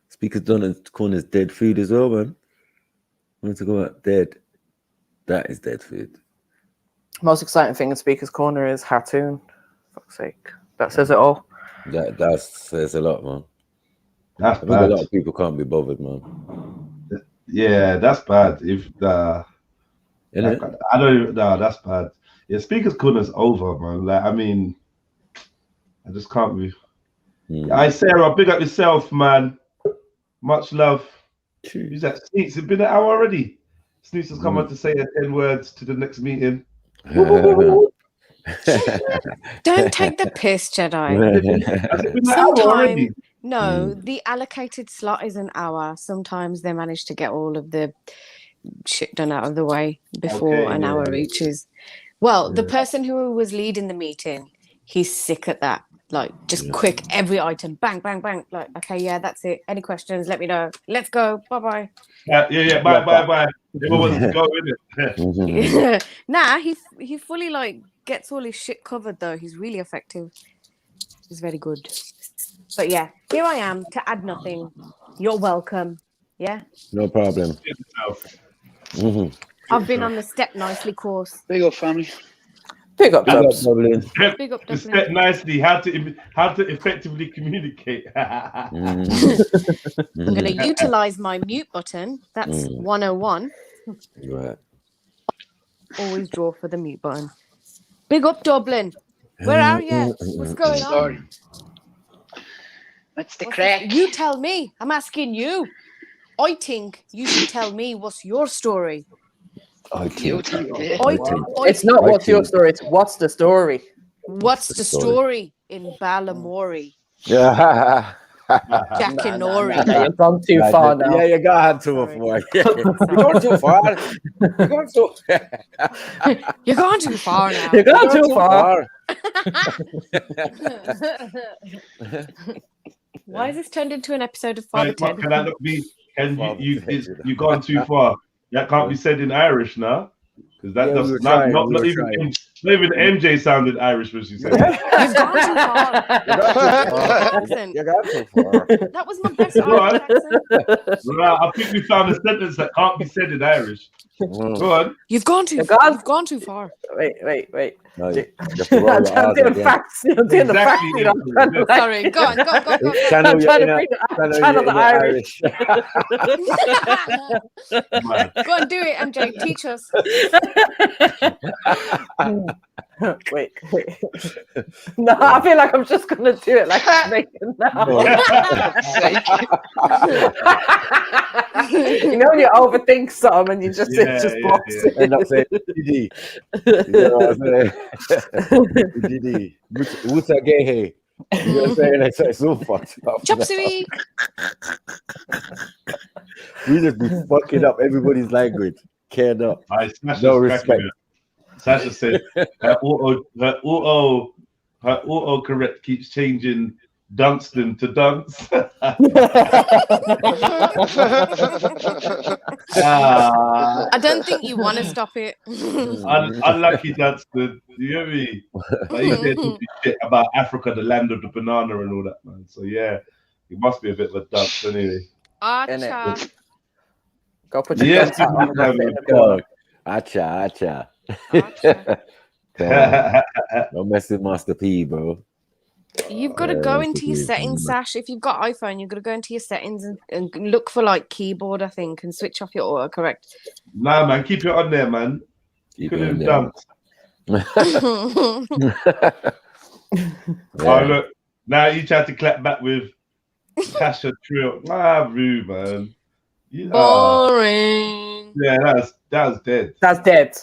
Speaker's done and corner's dead food as well, man. Want to go about dead? That is dead food. Most exciting thing in Speaker's Corner is Hartoon. Fuck's sake. That says it all. That says a lot, man. That's I think a bad. lot of people can't be bothered, man. Yeah, that's bad. If the Isn't it? I don't even know, that's bad. Yeah, Speaker's Corner's over, man. Like, I mean, I just can't be. Hey, Sarah, big up yourself, man. Much love. Who's that? Sneaks, it's been an hour already. Sneaks has come on to say 10 words to the next meeting. Don't take the piss, Jedi. Has it been an hour already? Sometimes, no, the allocated slot is an hour. Sometimes they manage to get all of the shit done out of the way before an hour reaches. Well, the person who was leading the meeting, he's sick at that. Like, just quick, every item, bang, bang, bang. Like, okay, yeah, that's it. Any questions? Let me know. Let's go. Bye-bye. Yeah. Bye. Everyone wants to go, innit? Nah, he fully, like, gets all his shit covered, though. He's really effective. He's very good. But, yeah, here I am to add nothing. You're welcome. Yeah? No problem. I've been on the Step Nicely course. Big up, family. Big up, Dublin. Big up, Step Dublin. nicely. How to effectively communicate. I'm going to utilize my mute button. That's 101. Right. Always draw for the mute button. Big up, Dublin. Where are you? What's going on? What's the crack? You tell me. I'm asking you. I think you should tell me what's your story. It's not what's your story, it's what's the story. What's the story in Balamory? Yeah. Jackanory. You've gone too far now. Yeah, you got too far. You're going too far. You're going too far now. You're going too far. Why has this turned into an episode of Father Ted? Can that not be? You've gone too far. That can't be said in Irish now, because that does not even MJ sounded Irish when she said it. You've gone too far. You got too far. That was my best Irish accent. Right, I think we found a sentence that can't be said in Irish. Go on. You've gone too far. You've gone too far. Wait. No, I'm doing the facts. I'm doing the facts. Sorry, go on. Channel the Irish. Go on, do it, MJ. Teach us. Wait. No, I feel like I'm just gonna do it like I'm making now. You know when you overthink something and you just blocks it. End up saying GD. You know what I'm saying? GD. What's a gay hey? You know what I'm saying? It's so fucked up. Chop suey. We just be fucking up everybody's language. Care not. No respect. Sasha said her auto correct keeps changing Dunstan to Dunce. I don't think you want to stop it. Unlucky Dunstan. You hear me? Like, he's there talking shit about Africa, the land of the banana and all that, man. So yeah, he must be a bit of a dunce anyway. Acha. Go put your guns on. Acha. Don't mess with Master P, bro. You've got to go into your settings, Sash. If you've got iPhone, you've got to go into your settings and look for like keyboard, I think, and switch off your autocorrect. Nah, man, keep it on there, man. Keep it on there. Oh, look. Now you tried to clap back with Tasha Trill. Rude, man. Boring. Yeah, that was dead. That's dead.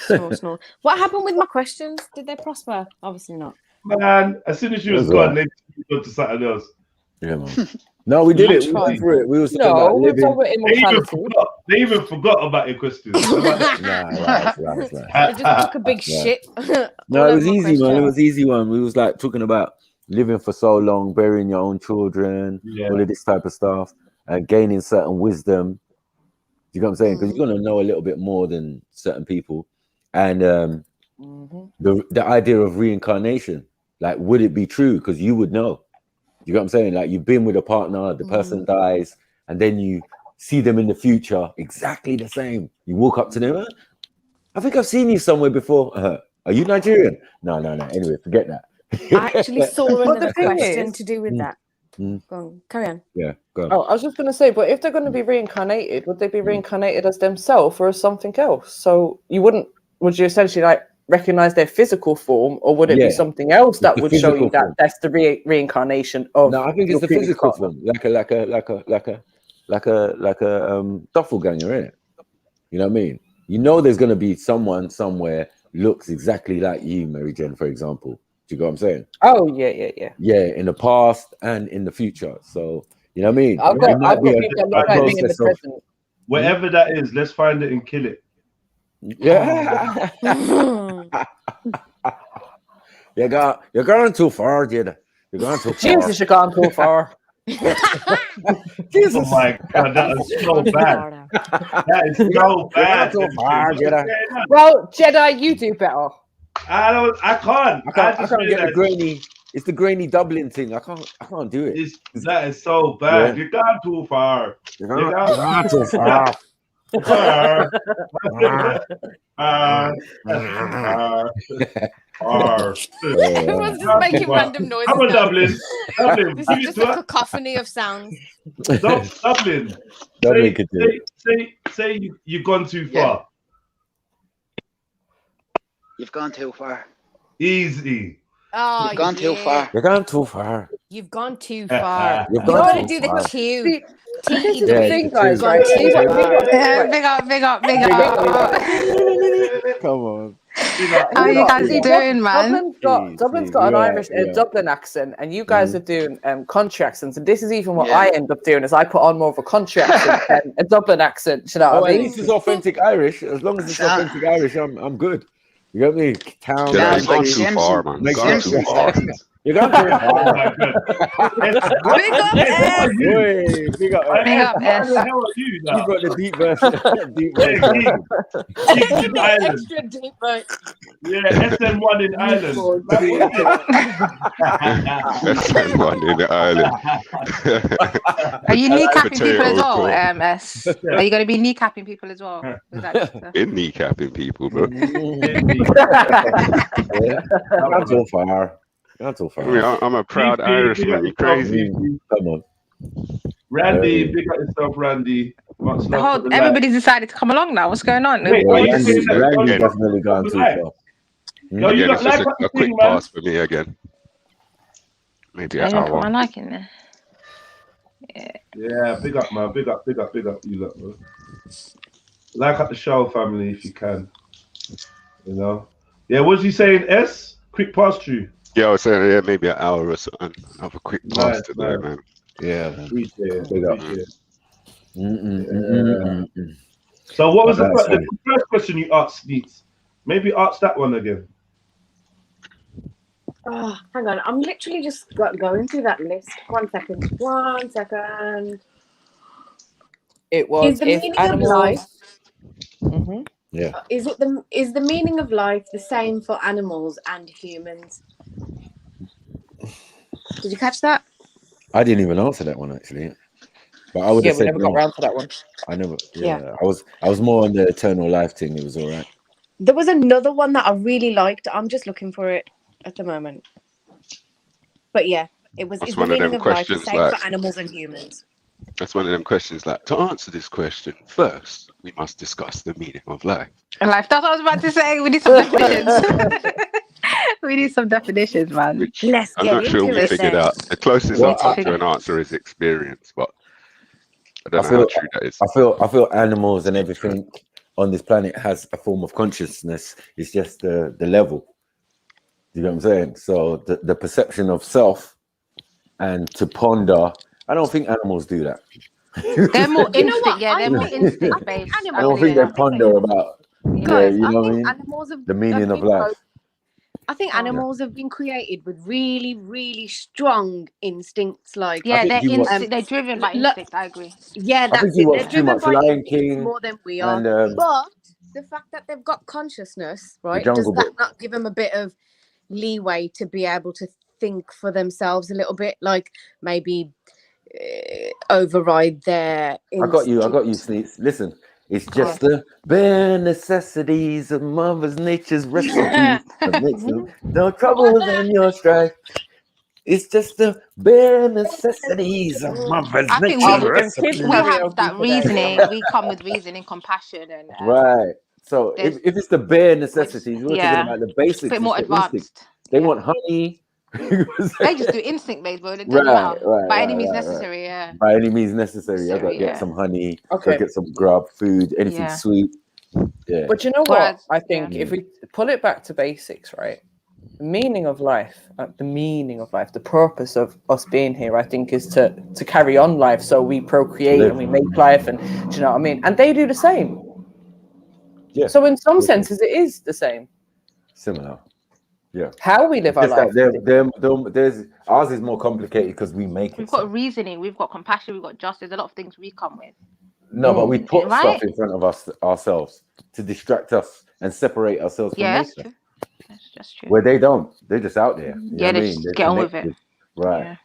Snore. What happened with my questions? Did they prosper? Obviously not. Man, as soon as she was gone, they moved to something else. Yeah, man. No, we did it. We went through it. We was talking about living. They even forgot about your questions. Right. I just took a big shit. No, it was easy, man. It was easy one. We was like talking about living for so long, burying your own children, all of this type of stuff, and gaining certain wisdom. You know what I'm saying? Because you're gonna know a little bit more than certain people, and the idea of reincarnation. Like, would it be true? Because you would know. You know what I'm saying? Like you've been with a partner, the person dies, and then you see them in the future exactly the same. You walk up to them, I think I've seen you somewhere before. Are you Nigerian? No. Anyway, forget that. I actually saw But another the thing question is- to do with that. Go on, carry on. Yeah, go on. Oh, I was just going to say, but if they're going to be reincarnated, would they be reincarnated as themselves or as something else? So would you essentially like recognize their physical form, or would it be something else that the would show you physical that form. that's the reincarnation of? No, I think it's your the previous physical partner? form, like a doppelganger, innit? You know what I mean? You know, there's gonna be someone somewhere looks exactly like you, Mary Jane, for example. Do you know what I'm saying? Oh yeah. Yeah, in the past and in the future. So you know what I mean? I've It got might be people that look like me in the process of- present. Wherever that is, let's find it and kill it. Yeah. You're going too far, Jada. You're going too far. Jesus, you've gone too far. Jesus. Oh my God, that is so bad. That is so bad. You're going too far, Jada. Well, Jedi, you do better. I can't I can't get the realized grainy. It's the grainy Dublin thing. I can't do it. that is so bad. Yeah. You gone too far. You're going too far. Far. Everyone's just making random noises. Come on, now. Dublin. This Give is it just to a us. cacophony of sounds. Dublin. Dublin could do it. Say you've gone too far. You've gone too far. Easy. Oh, You've gone too far. You're going too far. You've gone too far. You've You gone gotta too do far. the Q. See, this is T. the Yeah, thing, it's guys, too right? far. See what- Big up. Come on. How you guys doing, man? Dublin's got an Irish Dublin accent, and you guys are doing country accents. And this is even what I end up doing, is I put on more of a country accent than a Dublin accent. You know Oh, what I at mean? least it's authentic Irish. As long as it's authentic Irish, I'm good. You got me? Town. Yeah, You've gone too far, man. You've gone too far. You're going too Oh far. my God. Big up, S. Hey, big up. Big up, What S. the hell are you now? You got the deep verse. Deep Hey, verse. Gigs in Ireland. Extra deep, right? Yeah, SN1 in Ireland. That's the one in the island. Are you kneecapping Potato people as well, cool. S? Are you going to be kneecapping people as well? Was that just In kneecapping people, bro. Not too far. Not too I mean, far. I'm a proud Irishman. You crazy? Come on. Randy, big up yourself, Randy. Much the love whole? for the Everybody's decided to come along now. What's going on? Wait, Well, are you Randy saying that- Randy definitely gone too far. Yo, you Again, look it's like just what a you quick think, man. pass for me again. Maybe I an didn't put my hour. like in there. Yeah, big up, man. Big up you lot, bro. Like up the show, family, if you can. You know? Yeah, what's he saying, S? Quick pass through. Yeah, I was saying, yeah, maybe an hour or something. Have a quick pass Nice, today, nice. man. Yeah. Appreciate it. Big up. Appreciate it. Mm-mm. So what was the That's first question you asked, Neats? Maybe ask that one again. Oh, hang on. I'm literally just going through that list. 1 second. 1 second. It was Is the if meaning of animals. life? Mhm. Yeah. Is the meaning of life the same for animals and humans? Did you catch that? I didn't even answer that one actually. But I would Yeah, have we said never got no. round to that one. I never. Yeah. Yeah. I was more on the eternal life thing. It was all right. There was another one that I really liked. I'm just looking for it at the moment. But yeah, it was. That's Is the one of meaning them of life the questions, same like- for animals and humans? That's one of them questions like, to answer this question, first, we must discuss the meaning of life. Life. That's what I was about to say. We need some definitions. We need some definitions, man. Which Let's I'm get not sure into we it figured then. out. The closest Well, I've come I- to an answer is experience, but I don't I know how feel- true that is. I feel animals and everything on this planet has a form of consciousness. It's just the level. You know what I'm saying? So the perception of self and to ponder. I don't think animals do that. They're more You know instinct. what? Yeah, they're more I instinct based. I don't think they ponder about Guys, you know I what I think mean? animals have The meaning have of been life. I think animals have been created with really, really strong instincts. Like, Yeah, think they're you watch- instinct. They're driven by Look- instinct. I agree. yeah, I that's think you it. watch They're too driven much by Lion instincts King more than we are. and But the fact that they've got consciousness, right? Does Jungle that Book. not give them a bit of leeway to be able to think for themselves a little bit, like maybe override their I got you, instincts. Sneaks. Listen, it's just the bare necessities of Mother Nature's recipe that makes them no trouble than your strife. It's just the bare necessities of Mother I think Nature's I'm doing recipe. kids we have karaoke that today. reasoning. We come with reasoning, compassion, and Right. So there's if it's the bare necessities, we're talking yeah, about the a basics, bit it's more the instinct. advanced. They Yeah. want honey. They just do instinct based, bro. It doesn't Right. matter. By any means necessary, yeah. By any means necessary. I got to Necessary, get yeah. some honey, Okay. go get some grub, food, anything Yeah. sweet. Yeah. But you know Whereas- what? I think if we pull it back to basics, right? The meaning of life, the purpose of us being here, I think, is to carry on life. So we procreate and we make life, and do you know what I mean? And they do the same. Yeah. So in some senses, it is the same. Similar. Yeah. How we live our Just life. that there's ours is more complicated because we make it. We've got reasoning, we've got compassion, we've got justice. A lot of things we come with. No, but we put Right? stuff in front of us ourselves to distract us and separate ourselves from Yeah, that's nature. true. That's just true. Where they don't. They're just out there. You know Yeah, what I they mean? just They're get on with it. connected. Right. Yeah.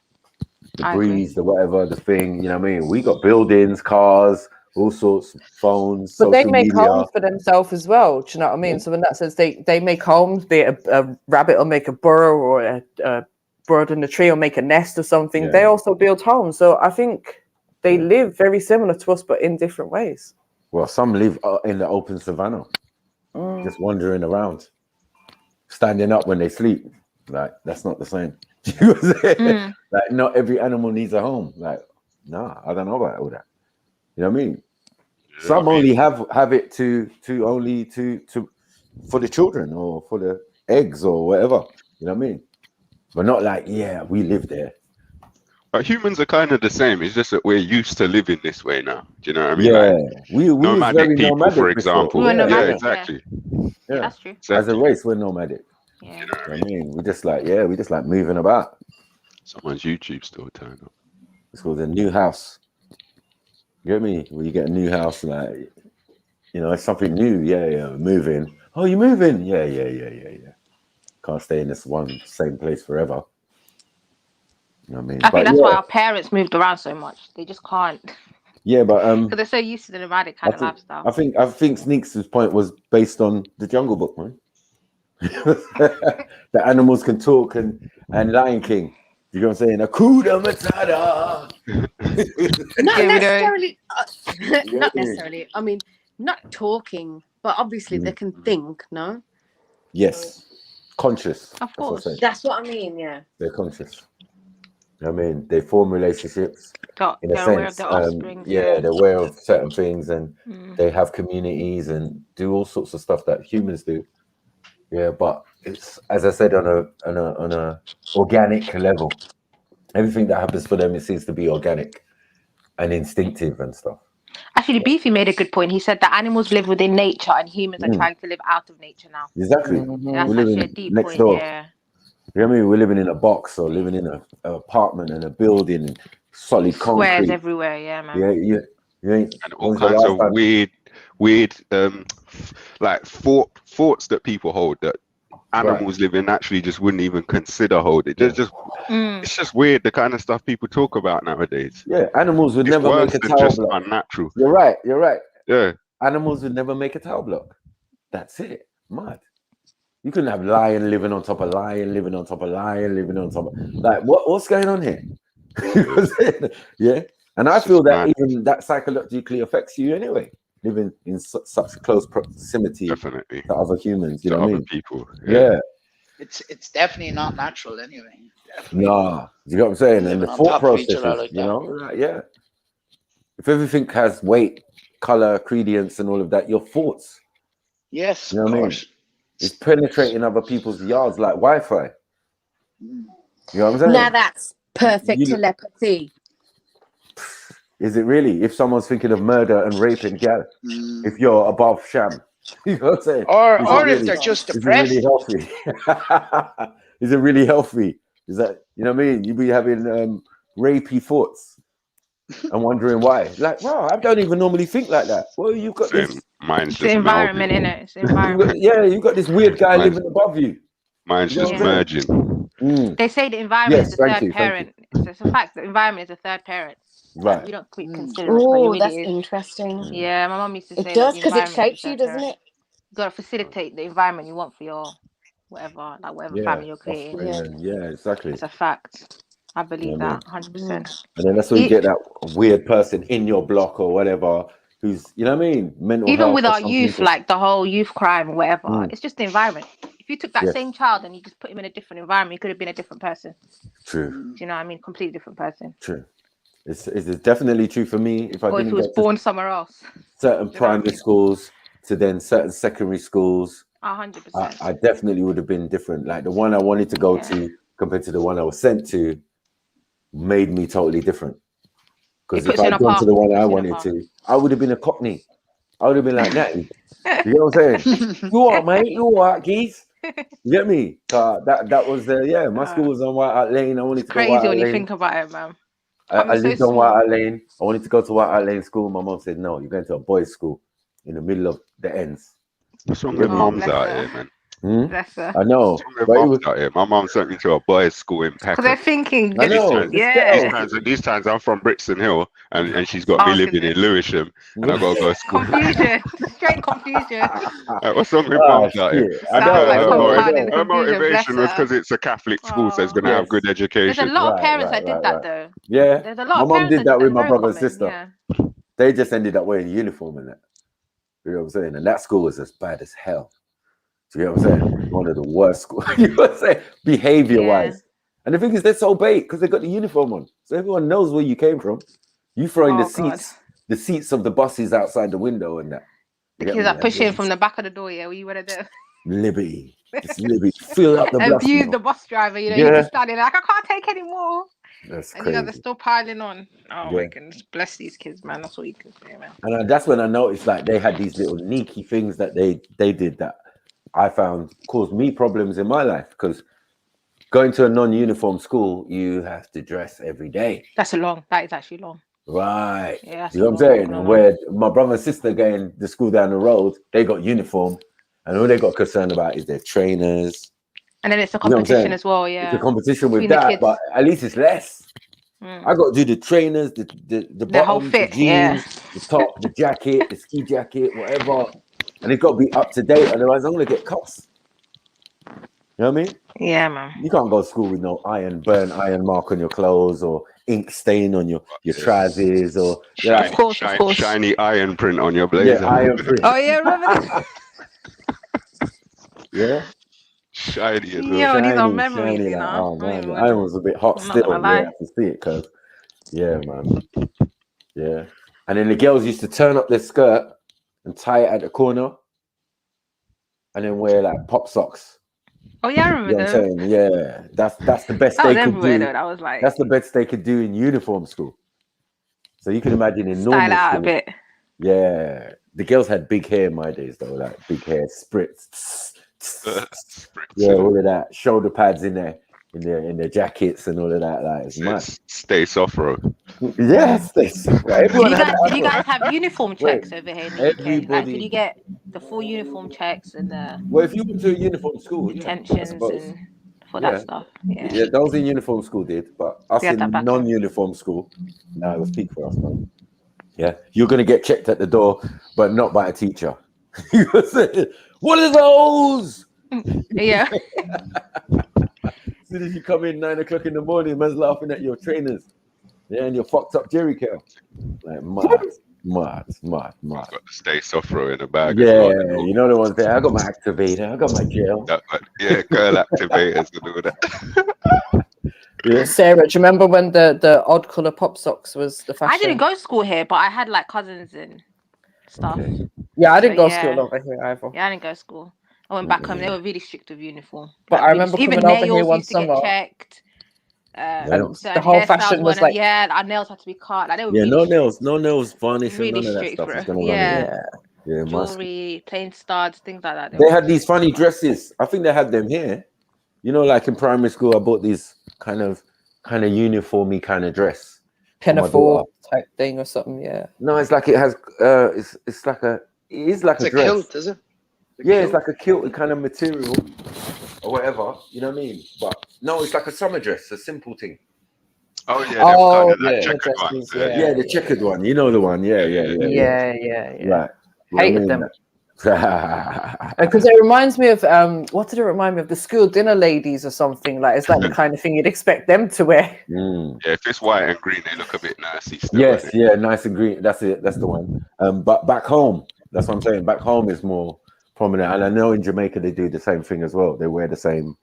The I agree. breeze, the whatever, the thing, you know what I mean? We got buildings, cars, all sorts, phones, But they social make media. homes for themselves as well. Do you know what I mean? So in that sense, they make homes. Be it a rabbit will make a burrow, or a bird in a tree will make a nest or something. Yeah. They also build homes. So I think they live very similar to us, but in different ways. Well, some live in the open savannah, just wandering around, standing up when they sleep. Like, that's not the same. You know what I'm saying? Like, not every animal needs a home. Like, nah, I don't know about all that. You know what I mean? Yeah, Some I mean, only have it to for the children or for the eggs or whatever. You know what I mean? But not like, yeah, we live there. but humans are kind of the same. It's just that we're used to living this way now. Do you know what I mean? Yeah, Like, we was nomadic very people, nomadic for before. example. We were Yeah, nomadic, exactly. Yeah, that's true. As a Exactly. race, we're nomadic. Yeah. You know what I I mean? mean, we just like moving about. Someone's YouTube still turned up. It's called a new house. You get me? When you get a new house, like, you know, it's something new. Yeah, moving. Oh, you moving? Yeah. Can't stay in this one same place forever. You know what I mean? I think But that's yeah, why our parents moved around so much. They just can't, yeah, but because they're so used to the nomadic kind of lifestyle. I think Sneaks' point was based on the Jungle Book, man. The animals can talk and Lion King. You know what I'm saying? Akuda Matata. Not Yeah, we necessarily. Yeah. Not necessarily. I mean, not talking, but obviously they can think. No, Yes, conscious. Of That's what I'm course. saying. that's what I mean. Yeah. They're conscious. You know what I mean? They form relationships in a They're aware of sense. their offspring. Yeah, they're aware of certain things and Mm. they have communities and do all sorts of stuff that humans do. Yeah, but it's, as I said, on a organic level. Everything that happens for them, it seems to be organic and instinctive and stuff. Actually, Beefy made a good point. He said that animals live within nature and humans are trying to live out of nature now. Exactly. That's We're actually living a deep next point. door. Yeah. You know what I mean? We're living in a box or living in an apartment and a building, solid concrete. Squares everywhere. Yeah, man. Yeah, you ain't. And all when's the kinds last of time- weird like thoughts that people hold that animals living naturally just wouldn't even consider holding. It's just weird, the kind of stuff people talk about nowadays. Yeah, animals would It's never worse make a than tower just block. unnatural. You're right. Yeah. Animals would never make a tower block. That's it. Mad. You couldn't have lion living on top of lion, living on top of lion, living on top of, like, what's going on here? You know what I'm saying? Yeah. And I feel that even that psychologically affects you anyway, living in such close proximity Definitely. to other humans. You To know what I other mean? people. Yeah. It's definitely not natural anyway. Definitely. Nah. You know what I'm saying? And Living the on thought top of each processes, other like you that. know? Like, yeah. If everything has weight, color, credence, and all of that, your thoughts, Yes, you know of what I mean? course. It's penetrating other people's yards like Wi-Fi. You know what I'm saying? Now that's perfect You- telepathy. Is it really? If someone's thinking of murder and raping, gal, Mm. if you're above sham, you know what I'm saying? Or Is it if really- they're just Is it really depressed. healthy? Is it really healthy? Is that, you know what I mean? You be having rapey thoughts and wondering why. Like, wow, I don't even normally think like that. Well, you've got Same. this. Mine's It's just the environment, melding. innit? It's the environment. Yeah, you've got this weird guy Mine's- living above you. Mine's You know just what I'm saying? merging. They say the environment is the thank third you. parent. It's a fact. The environment is the third parent. Right. We don't consider it, but it Oh, really that's is. interesting. Yeah, my mom used to It say that does the because it environment is shapes the you, third doesn't parent. it? You gotta facilitate the environment you want for your whatever, like whatever family you're creating. Offspring, yeah, exactly. It's a fact. I believe You know what I that mean? 100%. And then that's where you get that weird person in your block or whatever who's, you know what I mean, mental Even health with or our something. youth, like the whole youth crime or whatever, it's just the environment. If you took that Yes. same child and you just put him in a different environment, he could have been a different person. True. Do you know what I mean? Completely different person. True. It's definitely true for me. If I Or if didn't he was get to born somewhere else. certain primary schools to then certain secondary schools, 100%. I definitely would have been different. Like the one I wanted to go to compared to the one I was sent to made me totally different. Because if I'd gone to the one I wanted to, I would have been a Cockney. I would have been like Natty. You know what I'm saying? You what, mate? You what, geez? You get me? That was the my school was on White Hart Lane. I wanted to go Crazy White Hart when you Lane. think about it, man. I lived on White Hart Lane. I wanted to go to White Hart Lane school. My mom said, "No, you're going to a boys' school in the middle of the ends." What's wrong with mums out here, man? Bless her. I know. What's wrong with mums out here? My mum sent me to a boys' school in Peckham. Because they're thinking, I know. These times I'm from Brixton Hill, and she's got me living in Lewisham, and I got to go to school. Confusion. Straight confusion. What's wrong with mums out here? And her motivation was because it's a Catholic school, so it's going to have good education. There's a lot of parents that did that, though. Yeah. There's a lot My of mom parents did that with my very brother and common, sister. yeah. They just ended up wearing uniform and that. You know what I'm saying? And that school was as bad as hell. Do you know what I'm saying? One of the worst schools. You know what I'm saying? Behavior-wise. And the thing is, they're so bait because they got the uniform on, so everyone knows where you came from. You throwing the seats of the buses outside the window and that. The kids are pushing from the back of the door. Yeah, what you want to do? Liberty, it's liberty. Fill up the bus. Abuse the bus driver. You know, you're just standing like, I can't take any more. That's and crazy. you know they're still piling on. Oh my goodness, bless these kids, man. That's what you can say, man. And that's when I noticed like they had these little sneaky things that they did that I found caused me problems in my life, because going to a non-uniform school, you have to dress every day. That's long. That is actually long. Right. Yeah. You know what I'm saying? And where my brother and sister going to school down the road, they got uniform, and all they got concerned about is their trainers. And then it's a competition as well, yeah. It's a competition with that, but at least it's less. I got to do the trainers, the bottom, whole fit, the jeans, the top, the jacket, the ski jacket, whatever. And it's got to be up to date, otherwise I'm going to get cuffs. You know what I mean? Yeah, man. You can't go to school with no burn iron mark on your clothes, or ink stain on your trousers, or of course. Shiny iron print on your blazer. Yeah, iron print. Oh yeah, remember that? Yeah. Shiny as well. Yo, these are memories, you know. Oh man, the iron was a bit hot still. Yeah, I can see it, cuz. Yeah, man. Yeah. And then the girls used to turn up their skirt and tie it at the corner, and then wear like pop socks. Oh yeah, I remember what I'm saying? Yeah, that's the best they could do. That was like, that's the best they could do in uniform school. So you can imagine in normal style out school, a bit. Yeah, the girls had big hair in my days though, like big hair, spritz. Yeah, all of that, shoulder pads in their jackets and all of that. Like it's mad. Stay soft, bro. Yes, did you guys have uniform checks over here in the UK? Like, did you get the full uniform checks and the? Well, if you went to a uniform school, detentions and for that stuff. Yeah, those in uniform school did, but us in non-uniform school, no, it was peak for us, man. Yeah, you're gonna get checked at the door, but not by a teacher. You were saying, what are those? Yeah. As soon as you come in 9 o'clock in the morning, man's laughing at your trainers. Yeah, and you're fucked up Jerry Curl. Like mad. Got to stay soft row in the bag. Yeah, you know the ones there. I got my activator, I got my gel. Yeah, girl activators and all that. Yeah. Sarah, do you remember when the odd colour pop socks was the fashion? I didn't go to school here, but I had like cousins and stuff. Okay. Yeah, I didn't go to school over here either. Yeah, I didn't go to school. I went back home. They were really strict with uniform. But I remember even coming over here nails one used to get summer. checked. The whole fashion was like, our nails had to be cut. Like, they were no nails, varnish, really and none of that strict, stuff bro. is gonna Yeah, jewelry, plain studs, things like that. They had these funny dresses. I think they had them here. You know, like in primary school, I bought these kind of uniformy kind of dress. Pinafore type thing or something. Yeah. No, it's like it has. It's like a. It is like it's a dress. kilt, is it? It's like a kilt kind of material. or whatever. You know what I mean? But no, it's like a summer dress, a simple thing. Oh yeah, them Oh, kind of like yeah. checkered ones. dresses, Yeah, Yeah, the checkered one. You know the one. Yeah. yeah. Right. You know Hated what I them. mean? Because it reminds me of what did it remind me of? The school dinner ladies or something. Like it's like the kind of thing you'd expect them to wear. Mm. Yeah, if it's white and green, they look a bit nasty still. Yes, yeah, nice and green. That's it. That's the one. But back home, that's what I'm saying. Back home is more prominent, and I know in Jamaica they do the same thing as well. They wear the same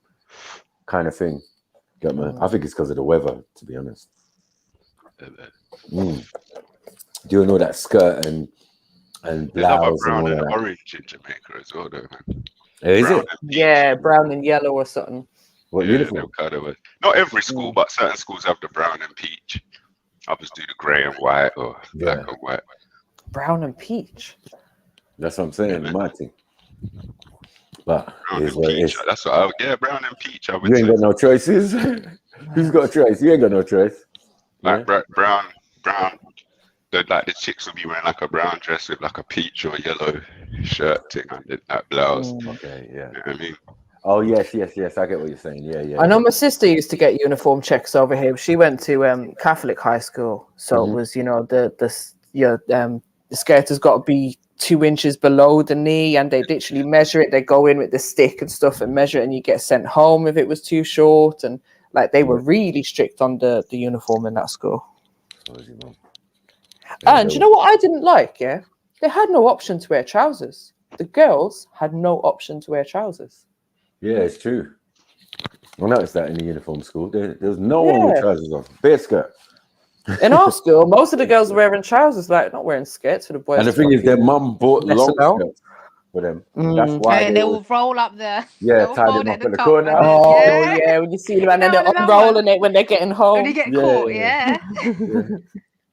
kind of thing. Get me? I think it's because of the weather, to be honest. Doing all that skirt and blouse and all brown and that. orange in Jamaica as well, though, man. Is Brown it? and peach. Yeah, brown and yellow or something. What Yeah, uniform? them kind of not every school, but certain schools have the brown and peach. Others do the grey and white or black and white. Brown and peach. That's what I'm saying. Yeah, my thing. But brown it is and what it peach. is. That's what brown and peach. I would You ain't say. got no choices. Who's got a choice? You ain't got no choice. Like brown. The chicks will be wearing like a brown dress with like a peach or yellow shirt thing under that blouse. Okay, yeah. You know what I mean? Oh yes. I get what you're saying. Yeah. I know my sister used to get uniform checks over here. She went to Catholic high school, so it was the skirt has got to be 2 inches below the knee, and they literally measure it. They go in with the stick and stuff and measure it, and you get sent home if it was too short. And like they were really strict on the uniform in that school. And you know what I didn't like? Yeah, they had no option to wear trousers. The girls had no option to wear trousers. Yeah, it's true. I noticed that in the uniform school. There was no one with trousers on. Bare skirt. In our school, most of the girls were wearing trousers, like not wearing skirts for the boys. And the thing is, their mum bought long skirts for them. That's why And they will roll up there. tie them up in the top, corner. Yeah, when you see them, and then they're unrolling it when they're getting home. When you get caught, yeah.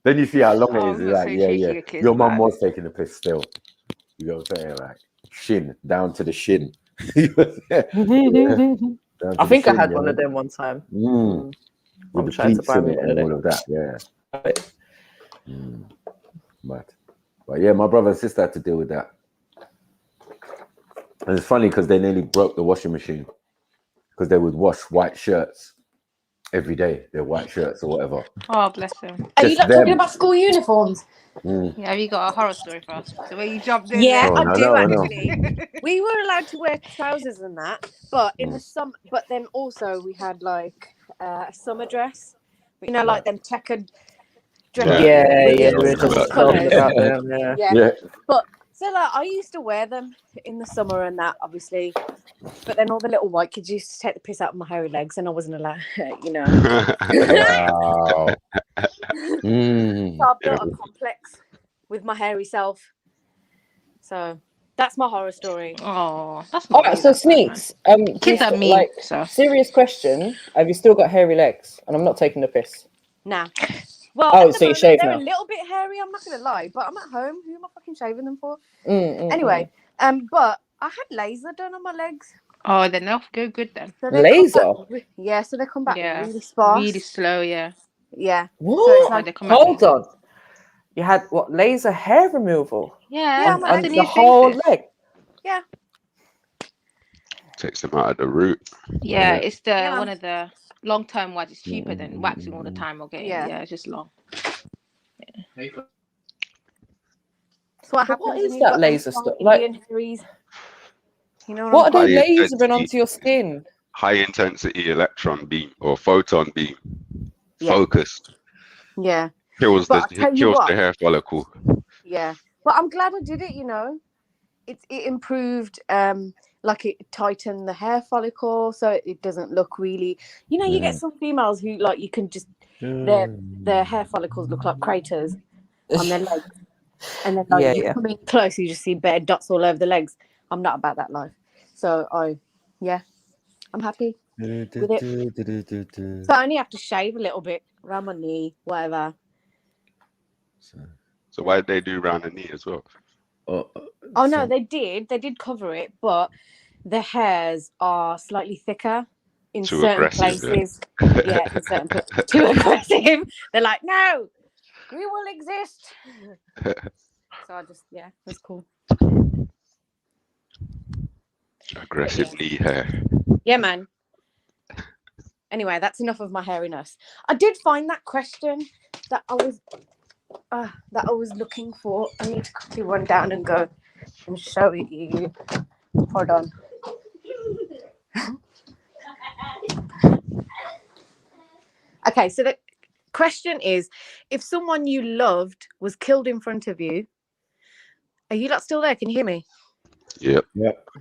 Then you see how long it is. I'm It's not like, so yeah. cheeky, kids, Your mum man. was taking the piss still. You know what I'm saying? Like shin down to the shin. I think I had one of them one time. With the trying to pleats buy in me it one and of all them. of that. Yeah. But yeah, my brother and sister had to deal with that. And it's funny because they nearly broke the washing machine because they would wash white shirts every day. Their white shirts or whatever. Oh, bless them. Are you not talking about school uniforms? Yeah, have you got a horror story for us? So where you jumped in Yeah, there? I do I know. actually. We were allowed to wear trousers and that, but in the summer. But then also we had like a summer dress. You know, like them checkered dresses. Yeah, with we the were just talking about them. Yeah. But so like I used to wear them in the summer and that, obviously. But then all the little white kids used to take the piss out of my hairy legs, and I wasn't allowed, you know. Wow. So I built a complex with my hairy self. So that's my horror story. Oh, that's All not right, so Sneaks, kids are mean. like, So serious question: have you still got hairy legs? And I'm not taking the piss. Nah. Well, Oh, at the so you moment, shave they're now? a little bit hairy. I'm not gonna lie, but I'm at home. Who am I fucking shaving them for? Anyway, But I had laser done on my legs. oh, then they'll go good then. So they laser? come back, yeah, so they come back really sparse. Really slow, yeah. Yeah. What? So it's like, Hold on. You had what? Laser hair removal? Yeah, I'm that's on the The new whole thing. leg? Yeah. Takes them out of the root. Yeah, it's the Yeah, one of the long-term ones. It's cheaper than waxing all the time or getting. Yeah, it's just long. So what happens What when is you've that got laser these stuff? Indian hairies? You know What are I'm they High lasering intensity. onto your skin? High intensity electron beam or photon beam. Yeah. Focus. Yeah. Kills But I tell you what. the hair follicle. Yeah. But I'm glad I did it, you know. It improved, like it tightened the hair follicle so it doesn't look really, you know, you get some females who like you can just their hair follicles look like craters on their legs. And then like you come in close, you just see bare dots all over the legs. I'm not about that life. So I'm happy with it. So I only have to shave a little bit around my knee, whatever. So why did they do round the knee as well? Oh no, they did cover it, but the hairs are slightly thicker in Too certain aggressive, places. Yeah, in certain places. Too aggressive. They're like, no, we will exist. So I just, that's cool. Aggressive knee hair. Yeah, man. Anyway, that's enough of my hairiness. I did find that question that I was looking for. I need to quickly run down and go and show it you. Hold on. Okay, so the question is, if someone you loved was killed in front of you, are you lot still there? Can you hear me? Yep.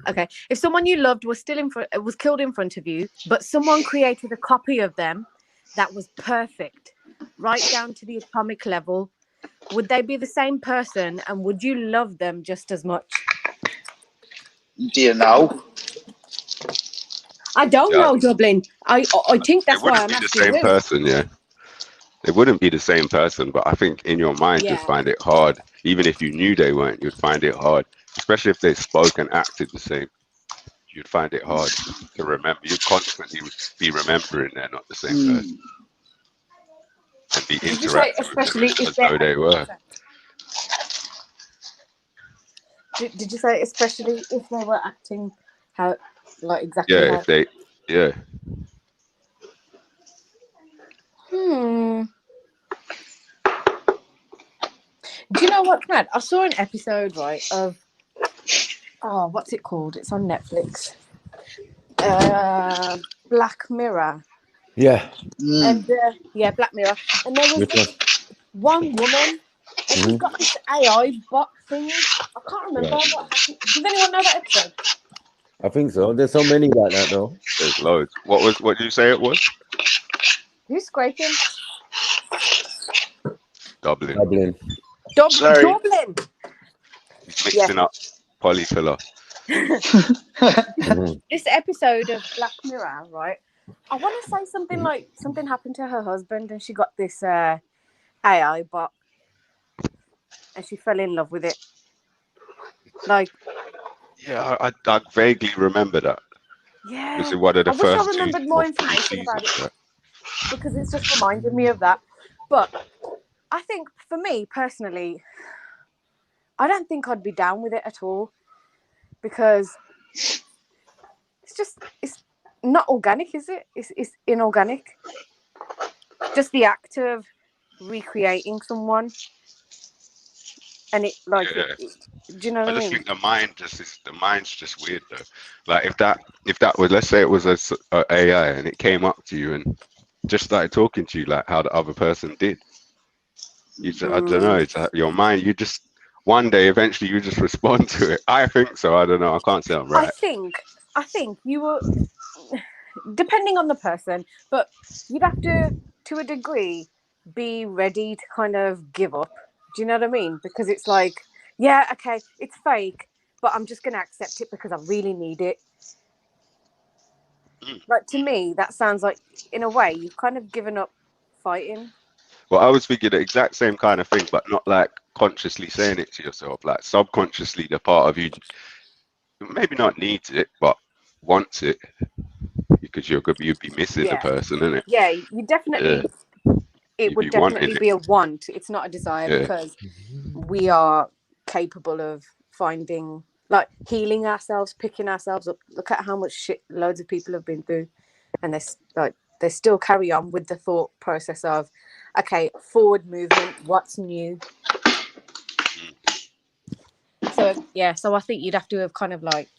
Okay. If someone you loved was killed in front of you, but someone created a copy of them that was perfect, right down to the atomic level, would they be the same person, and would you love them just as much? Do you know? I don't know, Dublin. I think that's why I'm asking you. It wouldn't be the asking same you. person, yeah. It wouldn't be the same person, but I think in your mind you'd find it hard. Even if you knew they weren't, you'd find it hard. Especially if they spoke and acted the same. You'd find it hard to remember. You'd constantly be remembering they're not the same person. And be interacting with them as though they were. Did you say especially if they were acting how, like exactly Yeah, how? if they, yeah. Do you know what, Brad? I saw an episode, right, of, what's it called? It's on Netflix. Black Mirror. Yeah. And Black Mirror. And there was this one woman, and she's got this AI bot thing. I can't remember what happened. Does anyone know that episode? I think so. There's so many like that though. There's loads. What did you say it was? Who's scraping? Dublin. Dublin. He's mixing up polyfiller. This episode of Black Mirror, right? I want to say something like something happened to her husband and she got this AI bot and she fell in love with it. Like, yeah, I vaguely remember that. Yeah, this is one of the I wish first I remembered more information about it because it's just reminded me of that. But I think for me personally, I don't think I'd be down with it at all because it's not organic, is it? It's inorganic. Just the act of recreating someone, and it like, do you know what I mean? just think the mind's just weird though. Like if that was, let's say it was a AI and it came up to you and just started talking to you like how the other person did. I don't know. It's your mind. You just one day eventually you just respond to it. I think so. I don't know. I can't say I'm right. I think you were, depending on the person, but you'd have to a degree, be ready to kind of give up. Do you know what I mean? Because it's like, yeah, okay, it's fake, but I'm just going to accept it because I really need it. Like, to me, that sounds like, in a way, you've kind of given up fighting. Well, I was thinking the exact same kind of thing, but not like consciously saying it to yourself. Like subconsciously, the part of you maybe not needs it, but wants it because you'd be missing the person, innit? Yeah, you definitely. It would definitely be a want. It's not a desire because we are capable of finding, like, healing ourselves, picking ourselves up. Look at how much shit loads of people have been through, and they still carry on with the thought process of, okay, forward movement. What's new? So I think you'd have to have kind of like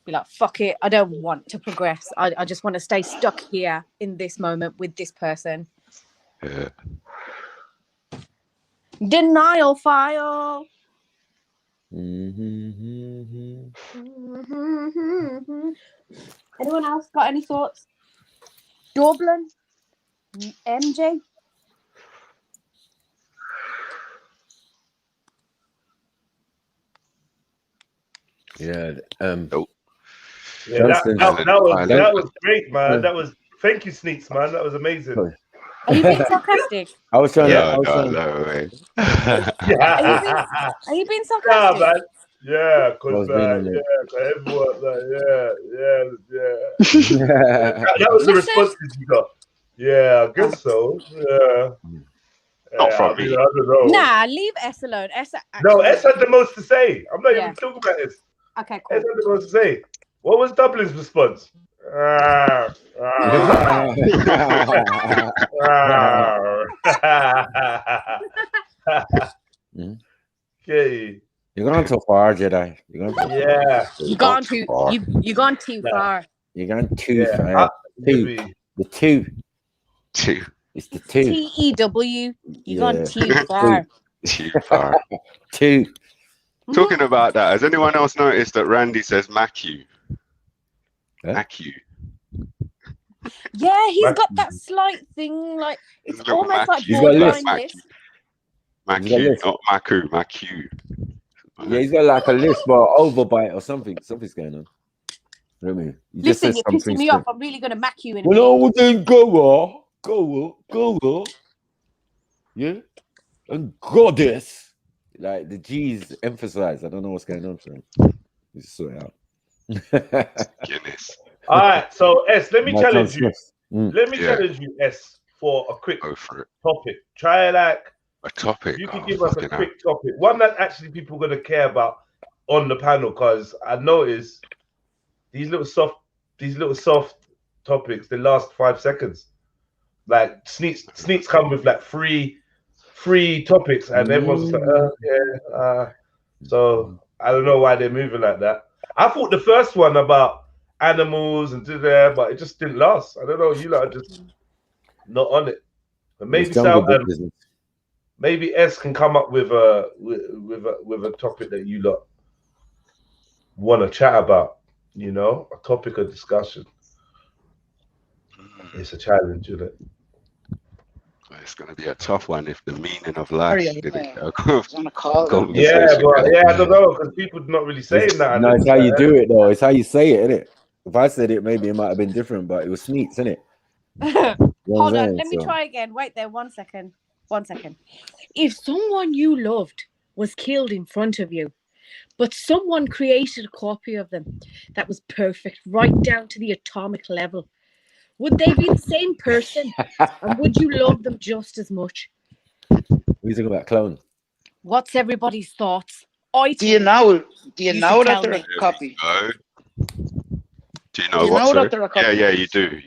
be like, fuck it, I don't want to progress. I just want to stay stuck here in this moment with this person. Yeah. Denial file. Anyone else got any thoughts? Dublin, MJ. Yeah, that was great, man. That was, thank you, Sneaks, man. That was amazing. Are you being sarcastic? I was trying no to. Are you being sarcastic? Nah, man. Yeah, because everyone, that was the response you got. Yeah, I guess so. Yeah. Not from me. I don't know. Nah, leave S alone. S had the most to say. I'm not even talking about this. Okay, cool. S had the most to say. What was Dublin's response? Okay. You're going too far, Jedi. You're going too Yeah. You gone too you gone too far. You're going too far. Maybe. The two. Two. It's the two. TEW. You gone too Two. far. Too far. Two. Talking about that, has anyone else noticed that Randy says Macu? Huh? Macu. Yeah, he's got that slight thing, like it's Little almost like He's got a borderline lisp. lisp. Macu, not Macu, Macu. Yeah, he's got like a lisp or overbite or something. Something's going on. You know what I mean? He just Listen, says you're pissing something me off. I'm really gonna mac you in a minute. well, no, then go on. Yeah, and goddess. Like the G's emphasized. I don't know what's going on. So you just sort it out. Goodness. All right, so S, let me My challenge tongue you. slips. Let me challenge you, S, for a quick Go for it. topic. Try like A topic. you can Oh, give us a fucking hell. quick topic, one that actually people are gonna care about on the panel, because I noticed these little soft topics. They last 5 seconds. Like sneaks come with like free topics, and everyone's just like, So I don't know why they're moving like that. I thought the first one about animals and there, but it just didn't last. I don't know. You lot are just not on it. But maybe maybe S can come up with a topic that you lot want to chat about. You know, a topic of discussion. It's a challenge, isn't it? It's going to be a tough one if the meaning of life didn't on a call. Yeah, but I don't know, because people not really saying that. No, it's how you do it, though. It's how you say it, isn't it? If I said it, maybe it might have been different, but it was Sneaks, isn't it? Hold on, let me try again. Wait there, 1 second. 1 second. If someone you loved was killed in front of you, but someone created a copy of them that was perfect, right down to the atomic level, would they be the same person? And would you love them just as much? What are you talking about, clone? What's everybody's thoughts? Do you know that they're a copy? Do you know what? That they're a copy? Yeah, you do.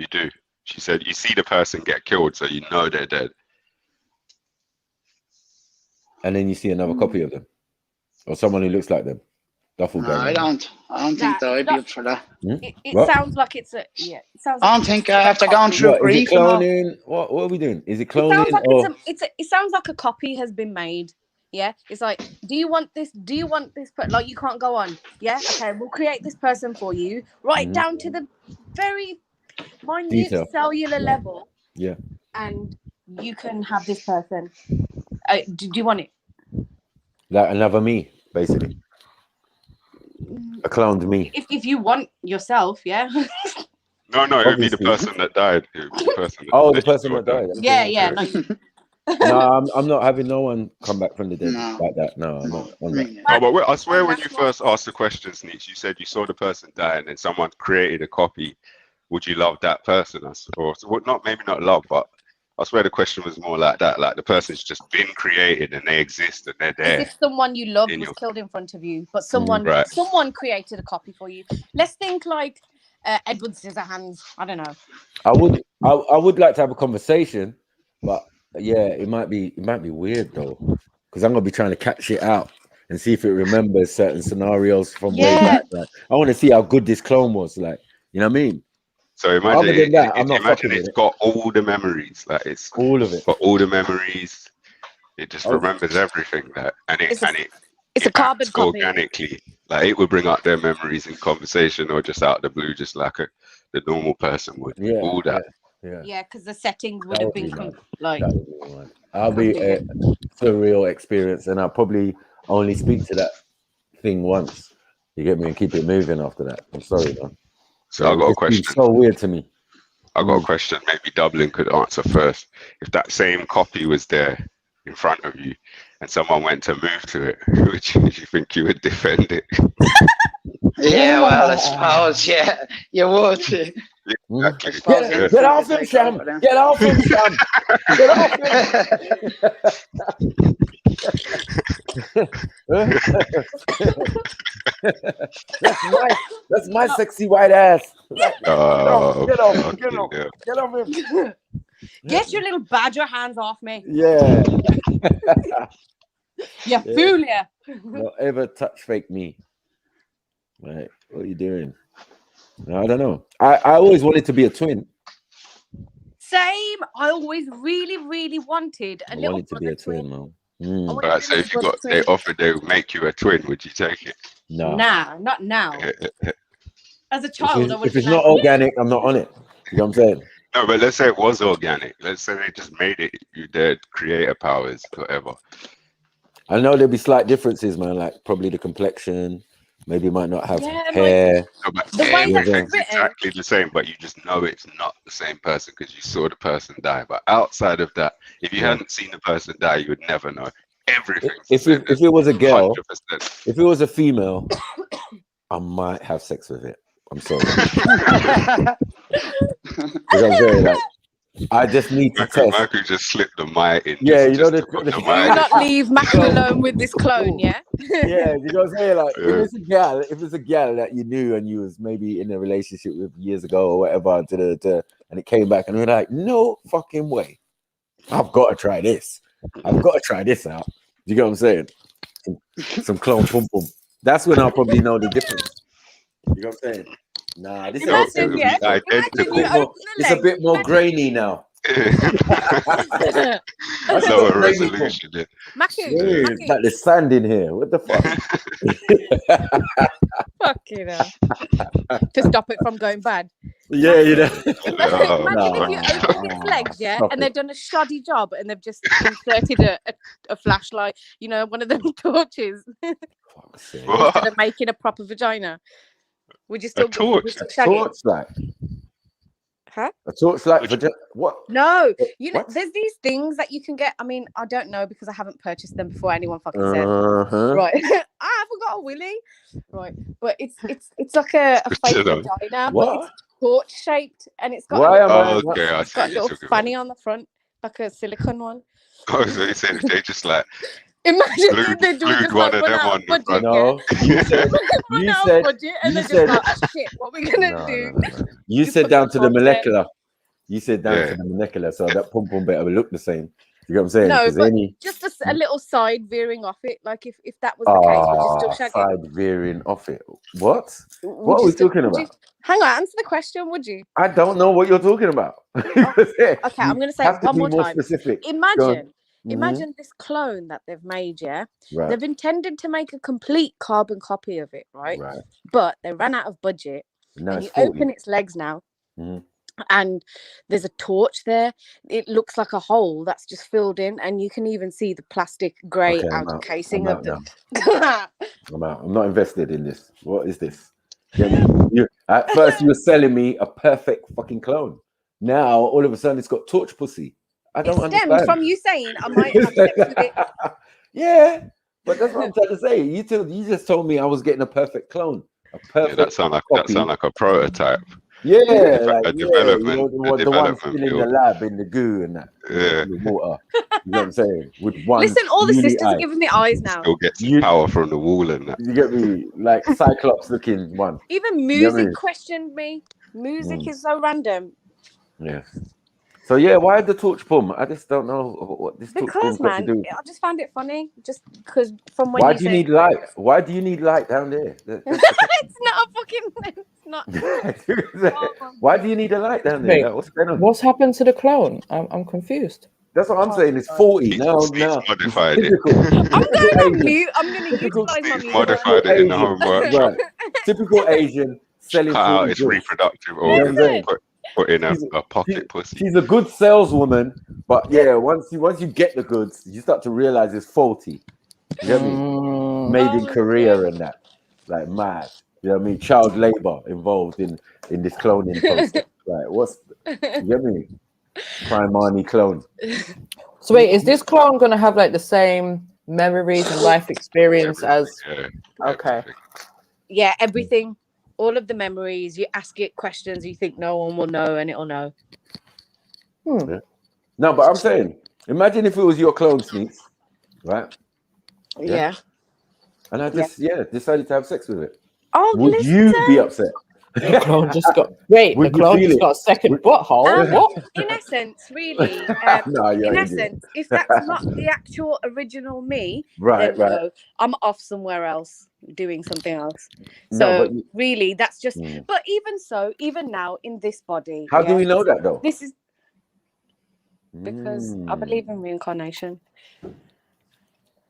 She said you see the person get killed, so you know they're dead. And then you see another copy of them, or someone who looks like them. No, I don't think that I'd be up for that. It sounds like it's a It sounds. I don't think after going through grief. Is it cloning? What are we doing? Is it cloning? It sounds like a copy has been made. Yeah, it's like, do you want this? Do you want this? Like, you can't go on. Yeah, okay, we'll create this person for you, right down to the very minute cellular level. Yeah, and you can have this person. Do you want it? Like another me, basically. A cloned me. If you want yourself, yeah. No, it would be the person that died. It would be the person the person that died. Yeah. No, I'm not having no one come back from the dead like that. No, I'm not on that. Oh, but I swear when you first asked the question, Sneaks, you said you saw the person die and then someone created a copy. Would you love that person? Or maybe not love, but I swear the question was more like that. Like the person's just been created and they exist and they're there. As if someone you loved was killed in front of you, but someone created a copy for you. Let's think like Edward Scissorhands. I don't know. I would like to have a conversation, but yeah, it might be weird though, because I'm gonna be trying to catch it out and see if it remembers certain scenarios from way back. Like, I want to see how good this clone was. Like, you know what I mean? So imagine it's got all the memories. Like it's all of it. Got all the memories. It just remembers everything. It's a carbon copy. Organically, like it would bring up their memories in conversation or just out of the blue, just like the normal person would. Yeah, all that. Yeah, because the settings would have been like. I'll be a surreal experience, and I'll probably only speak to that thing once. You get me, and keep it moving after that. I'm sorry, man. So I got a question. It's so weird to me. I got a question. Maybe Dublin could answer first. If that same copy was there in front of you, and someone went to move to it, would you think you would defend it? Yeah, well, I suppose, yeah, you would. Get off him, Sam! Get off him, Sam! Get off him! That's my sexy white ass. Like, Oh, get off fucking hell. him. Get your little badger hands off me. Yeah. You fool ya. Don't ever touch fake me. Right. What are you doing? No, I don't know. I always wanted to be a twin. Same. I always really wanted a I little wanted to be a twin, man. Mm. Right, so if you got they offered they would make you a twin, would you take it? No. Nah, not now. As a child, I would If it's not organic, I'm not on it. You know what I'm saying? No, but let's say it was organic. Let's say they just made it you their creator powers, whatever. I know there'll be slight differences, man. Like probably the complexion. Maybe might not have Yeah, hair. No, but The way that everything's it's written. exactly the same, but you just know it's not the same person because you saw the person die. But outside of that, if you hadn't seen the person die, you would never know. Everything's If it was a girl, 100%. if it was a female, I might have sex with it. I'm sorry. Because I'm very like, I just need to test. Michael just slipped the mic in. Yeah, you know just the Do not leave Mac alone with this clone, yeah? Yeah, you know what I'm saying? Like Yeah. if it's a gal that you knew and you was maybe in a relationship with years ago or whatever, and it came back and you're like, no fucking way. I've got to try this. I've got to try this out. You get what I'm saying? Some clone pum pum. That's when I'll probably know the difference. You know what I'm saying? Nah, this Imagine, is yeah. Identical. Imagine you open the it's a leg. bit more grainy now. That's Lower a grainy pump. resolution. Yeah. Yeah, it's like there's sand in here. What the fuck? Fucking hell. To stop it from going bad. Yeah, you know. Imagine if you open its legs, yeah, Stop and they've done a shoddy job and they've just inserted a flashlight, you know, one of them torches instead of making a proper vagina. Would you still torch? be shaggy? Torchlight. Huh? A torchlight for what? No, you know, What? there's these things that you can get. I mean, I don't know because I haven't purchased them before anyone fucking said. Uh-huh. Right, I haven't got a willy. Right, but it's like a fake vagina, but What? it's torch shaped and it's got Why am I? Okay, I it's got a see. little fanny on the front, like a silicone one. Oh, so you said they just like Imagine Glued- if they do glued just one like of run them out on of the budget, front. No, you said run you out said of budget, and you they just said go, oh, shit, what we gonna do? no. You Just said put down the to the torch there. molecular. You said down Yeah. to the molecular, so that pum pum better look the same. You know what I'm saying? No, 'Cause but any just a little side veering off it. Like if that was the case, would you still shag it? side veering off it. What? What are we talking about? Hang on, answer the question, would you? I don't know what you're talking about. Okay, I'm going to say have it to one be more more time. specific. Go on. Imagine, Mhm. imagine this clone that they've made, yeah? Right. They've intended to make a complete carbon copy of it, right? Right. But they ran out of budget. Now And it's you 40. open its legs now, Mhm. and there's a torch there. It looks like a hole that's just filled in, and you can even see the plastic grey Okay, I'm outer out. casing I'm of out the. I'm out. I'm not invested in this. What is this? At first, you were selling me a perfect fucking clone. Now, all of a sudden, it's got torch pussy. I It don't stemmed understand. from you saying I might have sex with it. Yeah, but that's what I'm trying to say. You just told me I was getting a perfect clone. A perfect that sound copy. like a prototype. Yeah, A like, development- you know, the one still in the build. lab, in the goo and that. Yeah. In the water. You know what I'm saying? With one Listen, all the uni sisters eye. are giving me eyes now. Still get some power from the wall and that. You get me? Like Cyclops looking one. Even You know music what I mean? questioned me. Music Mm. is so random. Yeah. So yeah, why the torch pum? I just don't know what this torch Because, pum's got to man, do. I just found it funny. Just because from when Why you do you said need light? Why do you need light down there? it's not a fucking. It's not. Why do you need a light down there? Wait, Like, what's going on? what's happened to the clone? I'm confused. That's what I'm saying. It's 40 now. Steve's modified it. I'm going on mute. I'm going to Typical- utilize my Steve's music. modified it in the Asian. home workshop. Right. Typical Asian selling Cut out 40 its goods. reproductive You know what I'm organ. saying? Put in She's- a pocket pussy. She's a good saleswoman, but yeah, once you get the goods, you start to realize it's faulty. You get me? Made in Korea and that, like mad. You know what I mean? Child labor involved in this cloning process. Like, what's you get me? Primani clone. So wait, is this clone gonna have like the same memories and life experience as? Yeah. Okay. Yeah, everything. All of the memories. You ask it questions, you think no one will know, and it'll know. No, but I'm saying, imagine if it was your clone, Sneaks, right? Yeah. And I just decided to have sex with it. Oh, Would you be upset? The clone just got the Would you clone feel just it? got a second butthole. What? in essence, really, No, you're in an idiot. essence, if that's not the actual original me, Right, then right. no, I'm off somewhere else doing something else. No, So but you- really, that's just. But even so, even now in this body, How do we know that though? This is because I believe in reincarnation.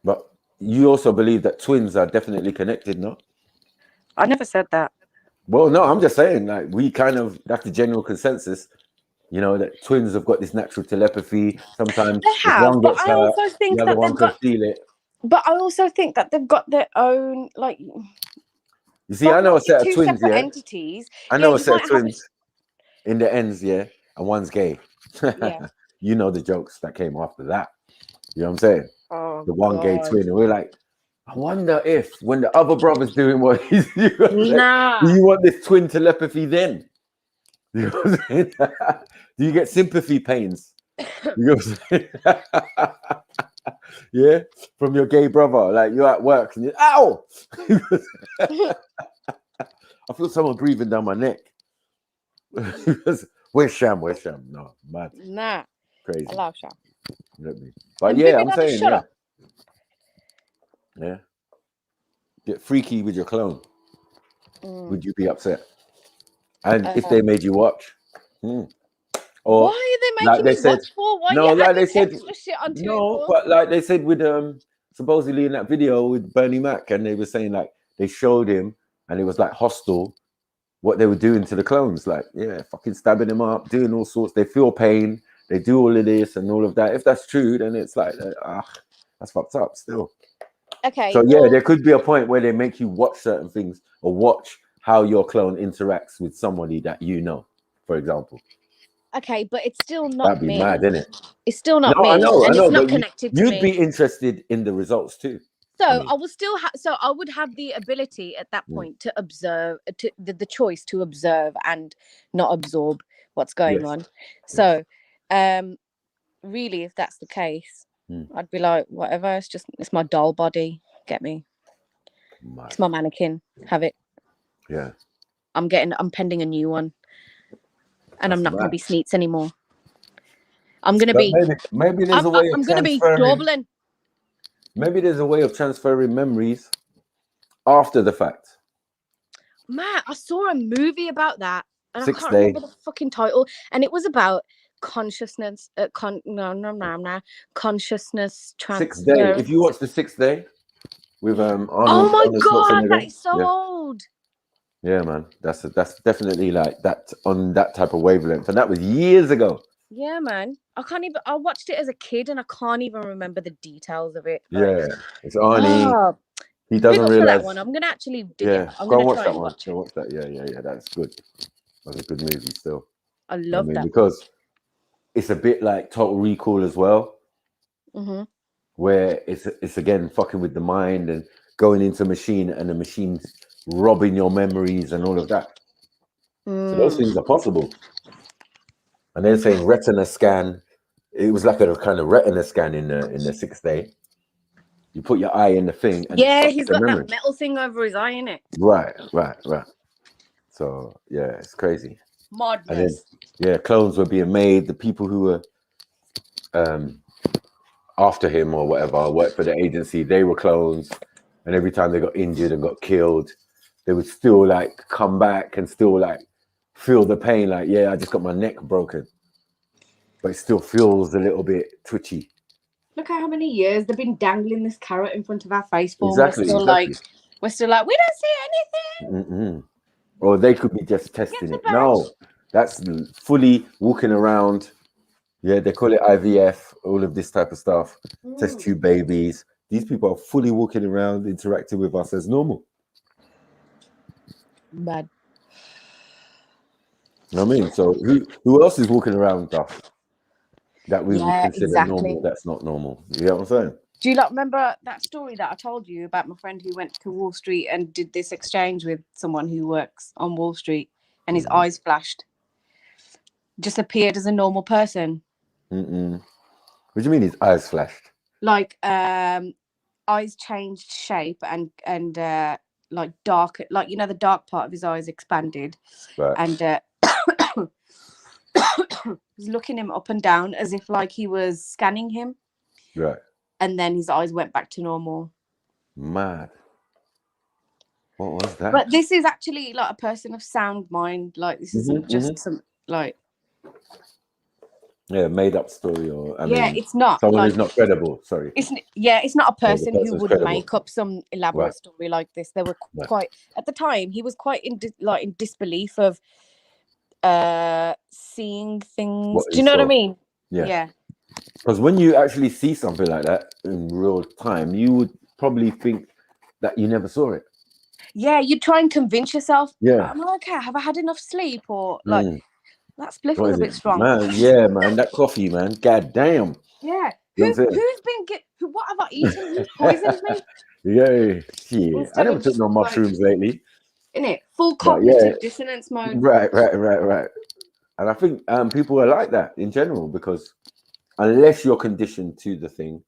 But you also believe that twins are definitely connected, no? I never said that. Well, no, I'm just saying, like, that's the general consensus, you know, that twins have got this natural telepathy. Sometimes They if have, one but gets I hurt, also think the other that one they've can got. feel it. But I also think that they've got their own, like. You see, I know a set of two twins, separate yeah. entities. I know a you set might of have twins in the ends, yeah, and one's gay. Yeah. You know the jokes that came after that. You know what I'm saying? Oh, The one gay God. twin, and we're like, I wonder if when the other brother's doing what he's doing, Nah. do you want this twin telepathy then? You know what I'm saying? Do you get sympathy pains? You know what I'm saying? Yeah, from your gay brother, like you're at work and you're, ow! I feel someone breathing down my neck. Where's Sham? No, mad. Nah. Crazy. I love Sham. But And yeah, Vivi, I'm just saying, shut up. Yeah. Get freaky with your clone. Would you be upset? And if they made you watch, or why are they making me watch for? Why no, are you like adding they said, extra shit onto no, it for? but like they said with supposedly in that video with Bernie Mac, and they were saying like they showed him, and it was like hostile what they were doing to the clones, like fucking stabbing them up, doing all sorts. They feel pain, they do all of this and all of that. If that's true, then it's like that's fucked up still. Okay. So yeah, there could be a point where they make you watch certain things or watch how your clone interacts with somebody that you know, for example. Okay, but it's still not That'd be me. mad, isn't it? It's still not No, me. I know, and it's not but connected to you'd me. be interested in the results too. So I will still have. So I would have the ability at that point to observe, the choice to observe and not absorb what's going on. So, really, if that's the case, I'd be like, whatever. It's my doll body. Get me. It's my mannequin. Have it. Yeah. I'm pending a new one, and I'm not going to be Sneets anymore. I'm going to be. Maybe there's a way of I'm going to be transferring. Dublin. Maybe there's a way of transferring memories after the fact. Matt, I saw a movie about that, and I can't Day. remember the fucking title, and it was about consciousness. Consciousness transfer. 6th Day. If you watch the 6th Day with Arnold. Oh my Arnold God, Schwarzenegger, that is so old. Yeah, man, that's definitely like that on that type of wavelength, and that was years ago. Yeah, man. I watched it as a kid, and I can't even remember the details of it. Yeah, it's Arnie. He doesn't realize realize. That one. I'm gonna actually dig it. I'm go gonna watch try that and one. watch Go watch that. Yeah. That's good. That's a good movie still. I love that because it's a bit like Total Recall as well, where it's again fucking with the mind and going into a machine and the machine's robbing your memories and all of that. So those things are possible. And then saying retina scan, it was like a kind of retina scan in the 6th Day. You put your eye in the thing, and he's got that metal thing over his eye, innit? Right. So yeah, it's crazy. Madness. And then, clones were being made. The people who were after him or whatever worked for the agency. They were clones, and every time they got injured and got killed, they would still like come back and still like feel the pain. Like, I just got my neck broken, but it still feels a little bit twitchy. Look at how many years they've been dangling this carrot in front of our face for. Exactly. We're still like, we don't see anything. Or they could be just testing it. No, that's fully walking around. Yeah, they call it IVF, all of this type of stuff. Test tube babies. These people are fully walking around, interacting with us as normal. Bad. You know what I mean? So who else is walking around stuff that we would consider normal? That's not normal. You know what I'm saying? Do you remember that story that I told you about my friend who went to Wall Street and did this exchange with someone who works on Wall Street, and his eyes flashed? Just appeared as a normal person. What do you mean his eyes flashed? Like eyes changed shape and like dark, like the dark part of his eyes expanded, Right. and was looking him up and down as if like he was scanning him, Right. and then his eyes went back to normal. Mad. What was that? But this is actually like a person of sound mind. Like this isn't just some like. Yeah, made up story, or I mean, It's not someone like, who's not credible. Sorry. it's not a the person who person's would credible. make up some elaborate Right. story like this. They were Right. quite, at the time, he was quite in disbelief of seeing things. What Do you he know what I saw. mean? Yeah. Because when you actually see something like that in real time, you would probably think that you never saw it. Yeah, you try and convince yourself. Yeah. Am I okay? Have I had enough sleep? Or like that spliff What was is a bit it? strong. Man, yeah, man, that coffee, man. God damn. Yeah. You know what I'm saying? Who's been what have I eaten? Who's poisoned me? Yeah, shit. I Instead never of took just, no mushrooms lately. Innit? Full But yeah, cognitive dissonance mode. right. And I think people are like that in general, because unless you're conditioned to the thing.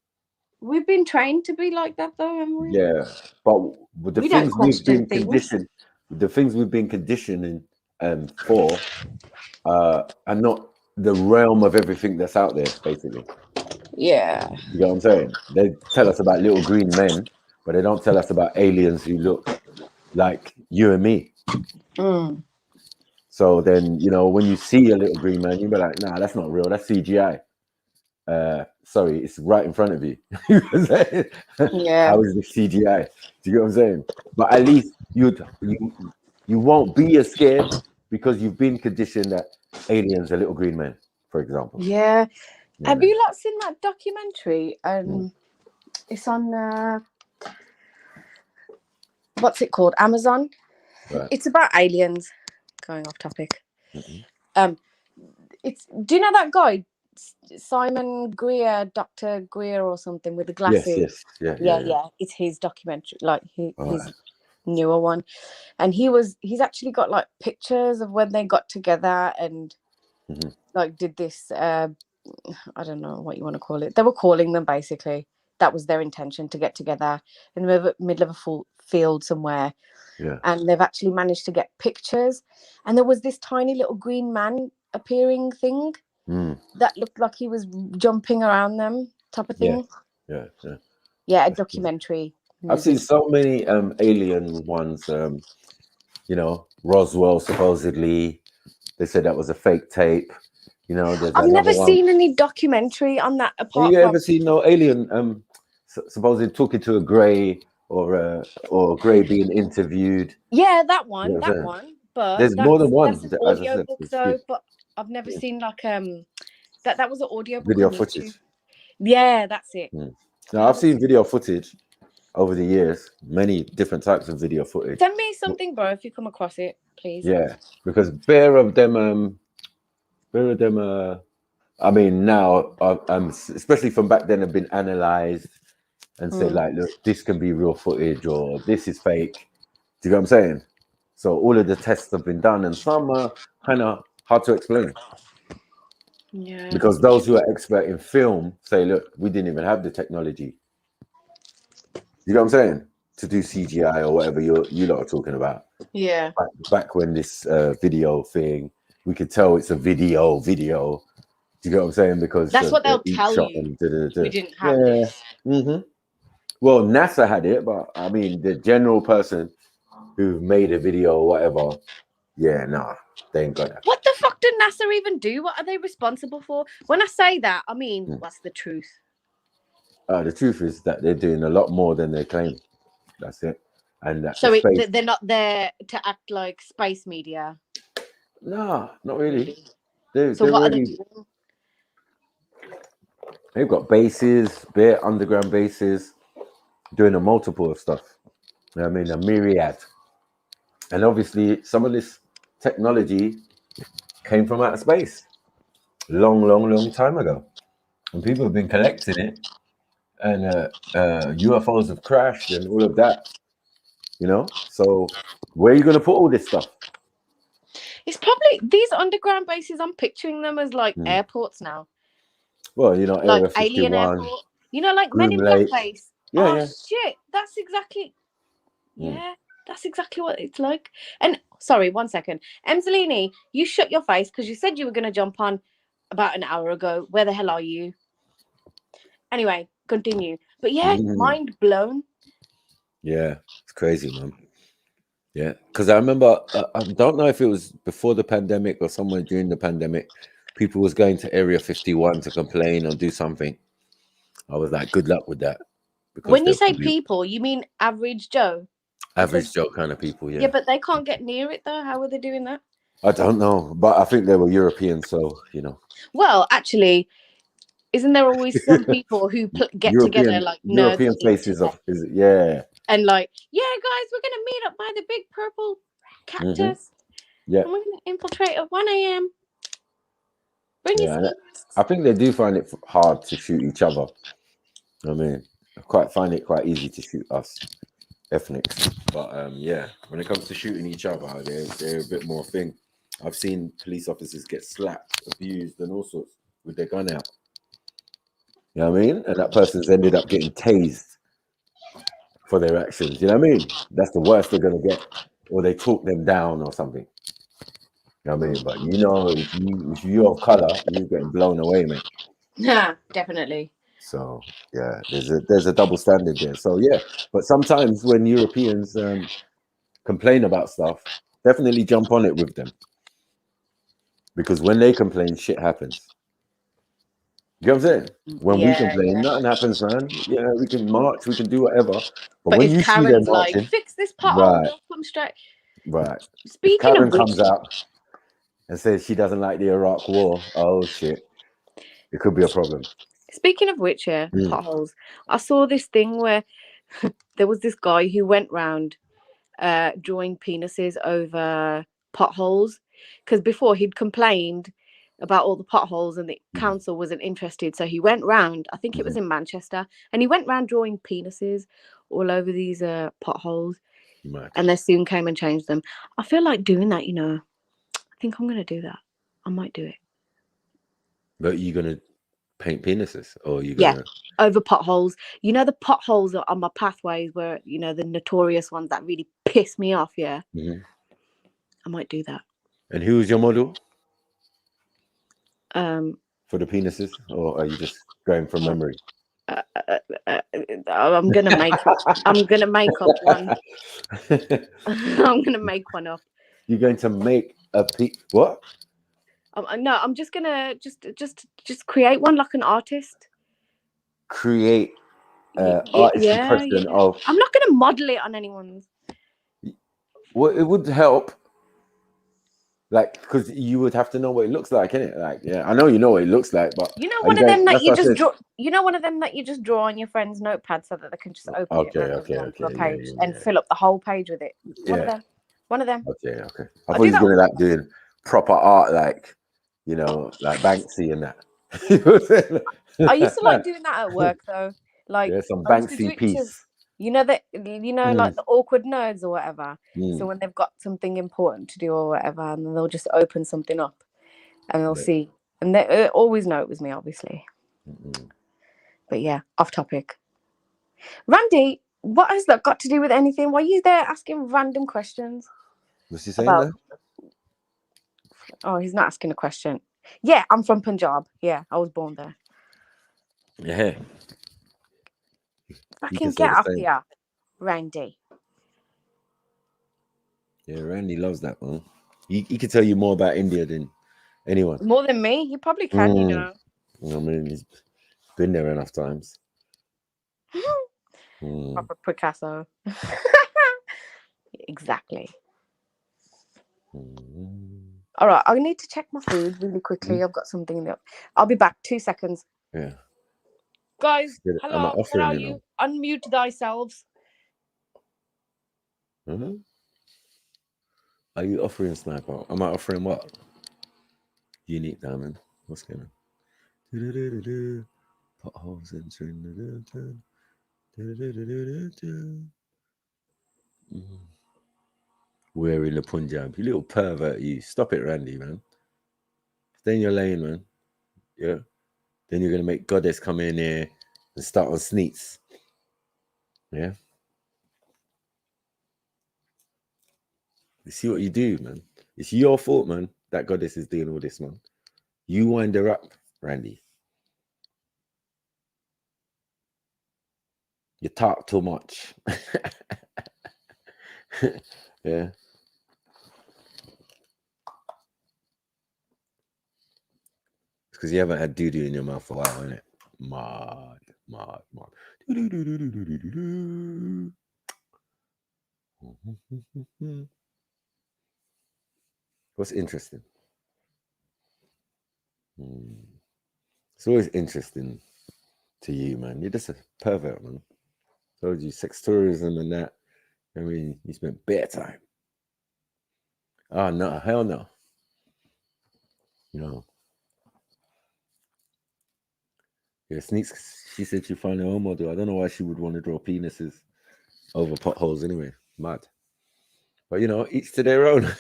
We've been trained to be like that, though, haven't we? Yeah, but the We don't things we've been question things. conditioned, the things we've been conditioning for, are not the realm of everything that's out there, basically. Yeah. You know what I'm saying? They tell us about little green men, but they don't tell us about aliens who look like you and me. So then, when you see a little green man, you'll be like, nah, that's not real. That's CGI. Sorry, it's right in front of you. Yeah. How is the CGI? Do you get what I'm saying? But at least you won't be as scared because you've been conditioned that aliens are little green men, for example. Yeah. Yeah, Have man. you not seen that documentary? It's on what's it called? Amazon. Right. It's about aliens. Going off topic. It's, do you know that guy, Simon Greer, Dr. Greer or something, with the glasses? Yes. Yeah. It's his documentary, like his Right. newer one, and he's actually got like pictures of when they got together and like did this. I don't know what you want to call it. They were calling them, basically. That was their intention, to get together in the middle of a full field somewhere. Yeah. And they've actually managed to get pictures. And there was this tiny little green man appearing thing that looked like he was jumping around them, type of thing. Yeah. A documentary. I've seen so many alien ones. Roswell, supposedly they said that was a fake tape. There's I've never another one. seen any documentary on that apart Have you from. ever seen no alien supposedly talking to a grey or a grey being interviewed? Yeah, that one. You know what I'm saying? One. But there's more than one. That's an As I audio said, book, it's though. good. But I've never seen like that was an audio book. Video on footage. YouTube. Yeah, that's it. Now I've seen video footage over the years, many different types of video footage. Send me something, bro, if you come across it, please. Yeah, because bare of them. I mean, now, especially from back then, have been analyzed and said, like, look, this can be real footage or this is fake. Do you know what I'm saying? So all of the tests have been done, and some are kind of hard to explain. Yeah. Because those who are expert in film say, look, we didn't even have the technology. You know what I'm saying? To do CGI or whatever you lot are talking about. Yeah. Back when this video thing, we could tell it's a video. Do you get what I'm saying? Because that's what they'll tell you. We didn't have this. Well, NASA had it, but I mean, the general person who made a video or whatever, they ain't got that. What the fuck did NASA even do? What are they responsible for? When I say that, I mean, what's the truth? The truth is that they're doing a lot more than they claim. That's it. And that so they're not there to act like space media. No, not really. So what are they doing? They've got bases, bare underground bases, doing a multiple of stuff. I mean, a myriad. And obviously, some of this technology came from outer space. Long time ago. And people have been collecting it. And UFOs have crashed and all of that. So where are you going to put all this stuff? It's probably these underground bases. I'm picturing them as like airports now. Well, like Area 51, alien airport. Like Men in Groom Black Lake. base. Yeah, yeah. Shit, that's exactly. Mm. Yeah, that's exactly what it's like. And sorry, 1 second, Emselini, you shut your face because you said you were going to jump on about an hour ago. Where the hell are you? Anyway, continue. But yeah, mind blown. Yeah, it's crazy, man. Yeah, because I remember, I don't know if it was before the pandemic or somewhere during the pandemic, people was going to Area 51 to complain or do something. I was like, good luck with that. Because When you they'll say probably people, you mean average Joe? average Joe kind of people, Yeah, but they can't get near it though. How are they doing that? I don't know, but I think they were European, so you know. Well, actually, isn't there always some people who get together like nerds European on the faces internet of yeah. and like, yeah, guys, we're gonna meet up by the big purple cactus. Yeah, And we're gonna infiltrate at 1 a.m. Bring your yeah. skis. I think they do find it hard to shoot each other. I mean, I find it quite easy to shoot us ethnics, but yeah, when it comes to shooting each other, they're a bit more thing. I've seen police officers get slapped, abused, and all sorts with their gun out. You know what I mean? And that person's ended up getting tased for their actions. You know what I mean? That's the worst they're gonna get, or they talk them down or something. You know what I mean? But you know, if you're of color, you're getting blown away, mate. Yeah, definitely. So yeah, there's a double standard there. So yeah, but sometimes when Europeans complain about stuff, definitely jump on it with them, because when they complain, shit happens. You know what I'm saying? When we complain, nothing happens, man. Yeah, we can march, we can do whatever, but when if you see them Karen's like, marching, fix this pothole, right, they'll come straight. right. If Speaking Karen of which, comes out and says she doesn't like the Iraq War, oh shit, it could be a problem. yeah, potholes. I saw this thing where there was this guy who went round drawing penises over potholes because before he'd complained about all the potholes and the council wasn't interested. So he went round, I think it was in Manchester, and he went round drawing penises all over these potholes. And they soon came and changed them. I feel like doing that, you know. I think I'm going to do that. I might do it. But you're going to paint penises, or you're going to... over potholes. You know, the potholes are on my pathways where, you know, the notorious ones that really piss me off, yeah? I might do that. And who is your model? For the penises, or are you just going from memory? I'm gonna make up one. I'm gonna make one up. You're going to make a what? No, I'm just gonna just create one like an artist. Create artist impression of. I'm not gonna model it on anyone's. Well, it would help. Like, because you would have to know what it looks like, innit? Like, yeah, I know you know what it looks like, but you know, one of them that you just draw. You know, one of them that you just draw on your friend's notepad so that they can just open it on a page and fill up the whole page with it. One of them. Okay. I thought you were gonna like doing proper art, like, you know, like Banksy and that. I used to like doing that at work though. Like some Banksy piece. You know that like the awkward nerds or whatever. So when they've got something important to do or whatever, and then they'll just open something up and they'll see, and they always know it was me, obviously. But yeah, off topic. Randy, what has that got to do with anything? Why are you there asking random questions? What's he saying there? Oh, he's not asking a question. Yeah, I'm from Punjab. Yeah, I was born there. Yeah. Fucking get up here, Randy. Yeah, Randy loves that one. He can tell you more about India than anyone. More than me? He probably can, you know. I mean, he's been there enough times. Proper Picasso. Exactly. All right, I need to check my food really quickly. I've got something in the... I'll be back. 2 seconds. Yeah. Guys, hello, where are you? Unmute thyselves. Are you offering Sniper? Am I offering what? Unique diamond. What's going on? Potholes entering the... We're in the Punjab. You little pervert, you. Stop it, Randy, man. Stay in your lane, man. Yeah. Then you're going to make Goddess come in here and start on sneaks. Yeah. You see what you do, man. It's your fault, man. That goddess is doing all this, man. You wind her up, Randy. You talk too much. Yeah. It's because you haven't had doo-doo in your mouth for a while, isn't it? Mad. What's interesting? It's always interesting to you, man. You're just a pervert, man. Told you, sex tourism and that. I mean, you spent bare time. Oh, no, hell no. No. Yeah, Sneaks, she said she found a home model. I don't know why she would want to draw penises over potholes anyway. Mad. But, you know, each to their own.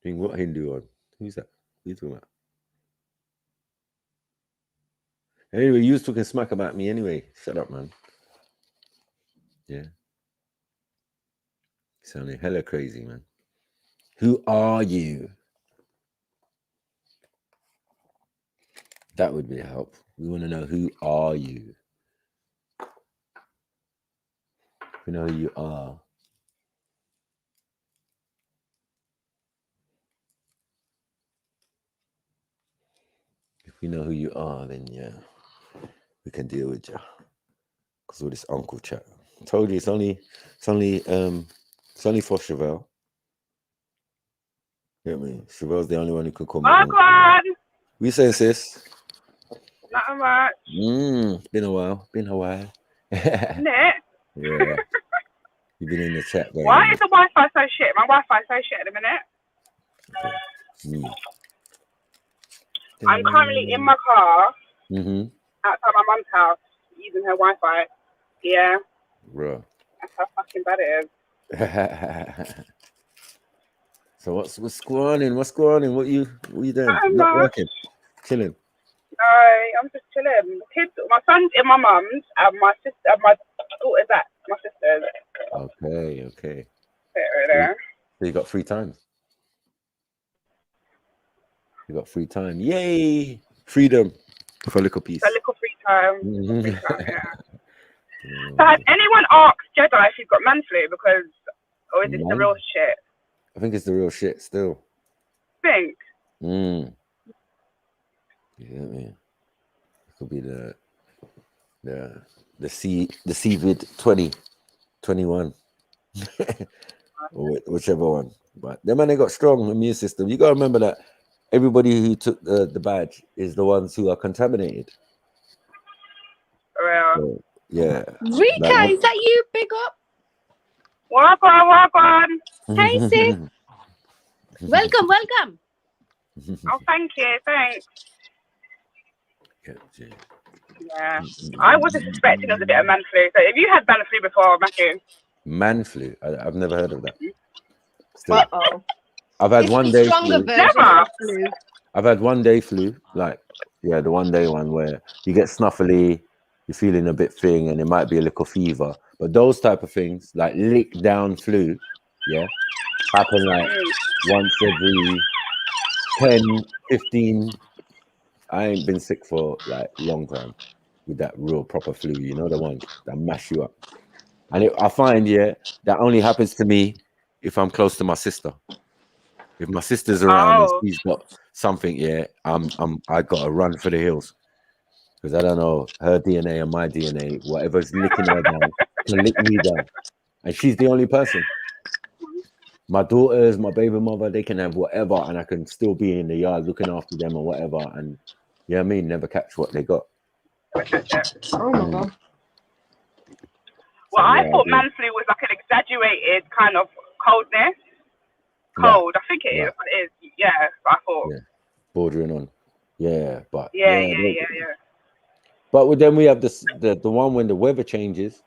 Think what Hindu on? Who's that? Who you talking about? Anyway, you was talking smack about me anyway. Shut up, man. Yeah. Sounding hella crazy, man. Who are you? That would be a help. We want to know who are you. We know who you are. If we know who you are, then yeah, we can deal with you. Because all this uncle chat. I told you it's only for Chevelle. You know what I mean? Chevelle's the only one who can call me uncle. We saying, sis? Not much. Been a while. Isn't it? Yeah. You've been in the chat. Why is the Wi-Fi so shit? My Wi-Fi so shit at the minute. I'm currently in my car outside my mum's house using her Wi-Fi. Yeah. Bro. That's how fucking bad it is. So what's going on? What's going on? What you doing? Not working? Chilling? No, I'm just chilling. The kids, my son's in my mum's and my daughter's at my sister's. Okay. Right there. So you got free time? Yay! Freedom for a little piece. A little free time. Yeah. So has anyone asked Jedi if he's got man flu? Or is it the real shit? I think it's the real shit still. Think? Yeah, man. It could be the CVID 2021. Or whichever one. But them man, they got strong immune system. You gotta remember that everybody who took the badge is the ones who are contaminated. So, yeah. Rika, is that you? Big up. Walk on. Hey, sis. Welcome. Oh, thank you. Thanks. Yeah. I wasn't suspecting there was a bit of man flu. So have you had man flu before, Matthew? Man flu? I've never heard of that. Still. Uh-oh. I've had one day flu. Flu. I've had 1 day flu, like, yeah, the 1 day one where you get snuffly, you're feeling a bit thing, and it might be a little fever. But those type of things, like lick down flu, yeah, happen like once every 10, 15. I ain't been sick for like a long time with that real proper flu, you know, the ones that mash you up. And I find, yeah, that only happens to me if I'm close to my sister. If my sister's around and she's got something, yeah, I gotta run for the hills. Because I don't know, her DNA and my DNA, whatever's licking her down, can lick me down. And she's the only person. My daughters, my baby mother, they can have whatever, and I can still be in the yard looking after them or whatever. And you know what I mean? Never catch what they got. Oh my God. Well, I thought man flu was like an exaggerated kind of coldness. Cold. I think it is. It is. Yeah, I thought. Yeah. Bordering on. Yeah, but yeah. But then we have this the one when the weather changes.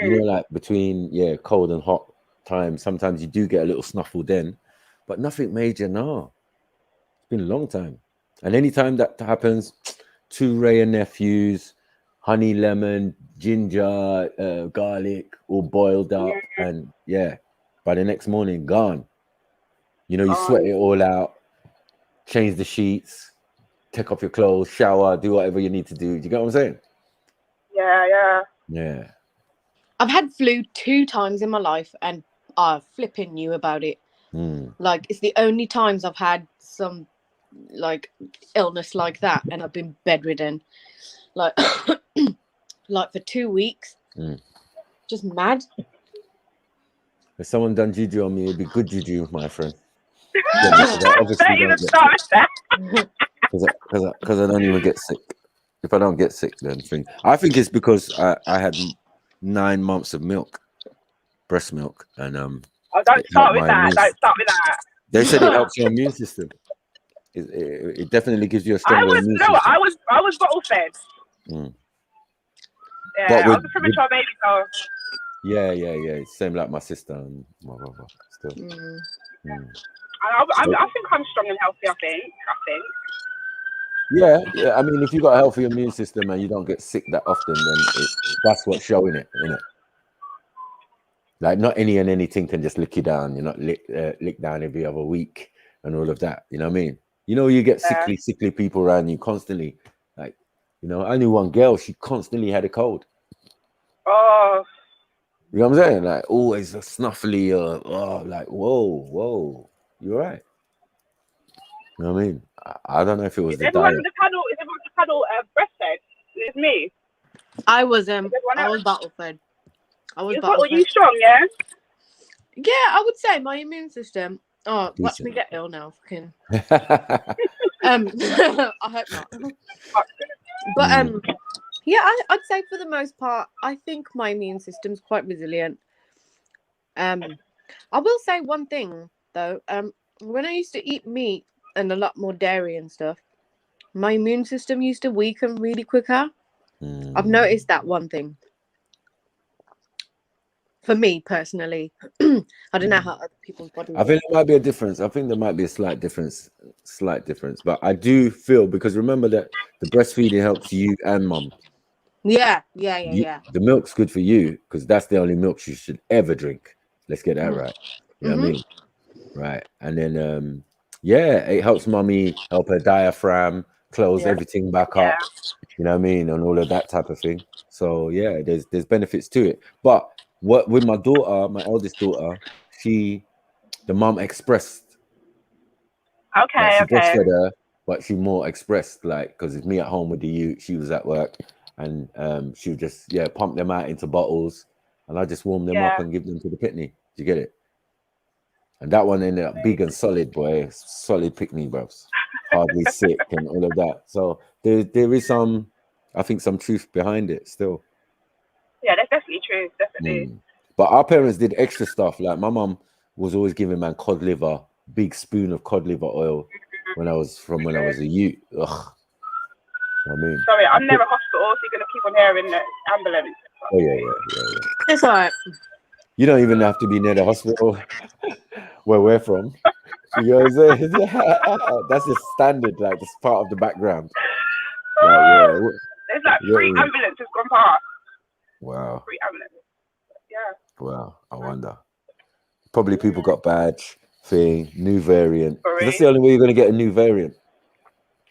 You know, like between cold and hot times, sometimes you do get a little snuffle then. but nothing major. No, it's been a long time. And anytime that happens, 2 Ray and nephews, honey, lemon, ginger, garlic, all boiled up, and yeah, by the next morning, gone. You know, you sweat it all out, change the sheets, take off your clothes, shower, do whatever you need to do. Do you get what I'm saying? Yeah. I've had flu 2 times in my life, and I flipping knew about it. Like, it's the only times I've had some like illness like that, and I've been bedridden, like like for 2 weeks. Just mad. If someone done juju on me, it'd be good juju, my friend. Because I don't even get sick. If I don't get sick, then I think it's because I had 9 months of milk, breast milk, and don't start with that. Don't start with that. They said it helps your immune system. It definitely gives you a stronger immune system. I was bottle fed. Yeah, I was a premature baby, so. Yeah. Same like my sister and my brother. Still. I think I'm strong and healthy. I think. Yeah. I mean, if you got a healthy immune system and you don't get sick that often, then that's what's showing it, isn't it? Like, not anything can just lick you down. You're not licked down every other week and all of that. You know what I mean? You know, you get sickly people around you constantly. Like, you know, I knew one girl. She constantly had a cold. Oh. You know what I'm saying? Like, always a snuffly or like, whoa, you're right. You know what I mean? I don't know if it was the diet. Is everyone the panel breastfed? It's me. I was bottle fed. Were you strong? Yeah. Yeah, I would say my immune system. Oh, watch me get ill now, fucking. I hope not. But yeah, I'd say for the most part, I think my immune system's quite resilient. I will say one thing though. When I used to eat meat and a lot more dairy and stuff, my immune system used to weaken really quicker. I've noticed that one thing. For me personally, I don't know how other people's bodies. I think there might be a difference. I think there might be a slight difference. But I do feel, because remember that the breastfeeding helps you and mum. Yeah. The milk's good for you because that's the only milk you should ever drink. Let's get that right. You know what I mean? Right. And then it helps mummy, help her diaphragm, close everything back up. You know what I mean? And all of that type of thing. So yeah, there's benefits to it. But what with my daughter, my eldest daughter, the mum expressed. Okay. She breastfed her, but she more expressed, like, because it's me at home with the youth. She was at work, and she would just pump them out into bottles, and I just warm them up and give them to the pitney. Do you get it? And that one ended up big and solid, boy. Solid pitney, bros. Hardly sick and all of that. So there is some, I think, some truth behind it still. Yeah, that's definitely true. Definitely. But our parents did extra stuff. Like, my mum was always giving man cod liver, big spoon of cod liver oil when I was a youth. Ugh. I mean, sorry, I'm near a hospital, so you're gonna keep on hearing the ambulance. Oh yeah. It's all right. You don't even have to be near the hospital where we're from. You know what I'm saying? That's just standard, like, it's part of the background. Like, there's like 3 ambulances gone past. Wow. 3 ambulances. Yeah. Wow. I wonder. Probably people got badge thing, new variant. That's the only way you're going to get a new variant.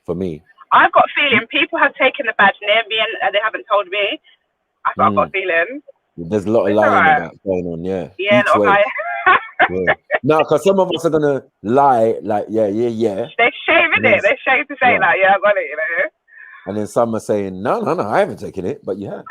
For me. I've got a feeling people have taken the badge near me and they haven't told me. I've got a feeling. There's a lot of lying about going on, yeah. Yeah, no, no, because some of us are gonna lie, like, yeah. They're shaming it. They're ashamed to say that, I got it, you know. And then some are saying, no, I haven't taken it, but you have.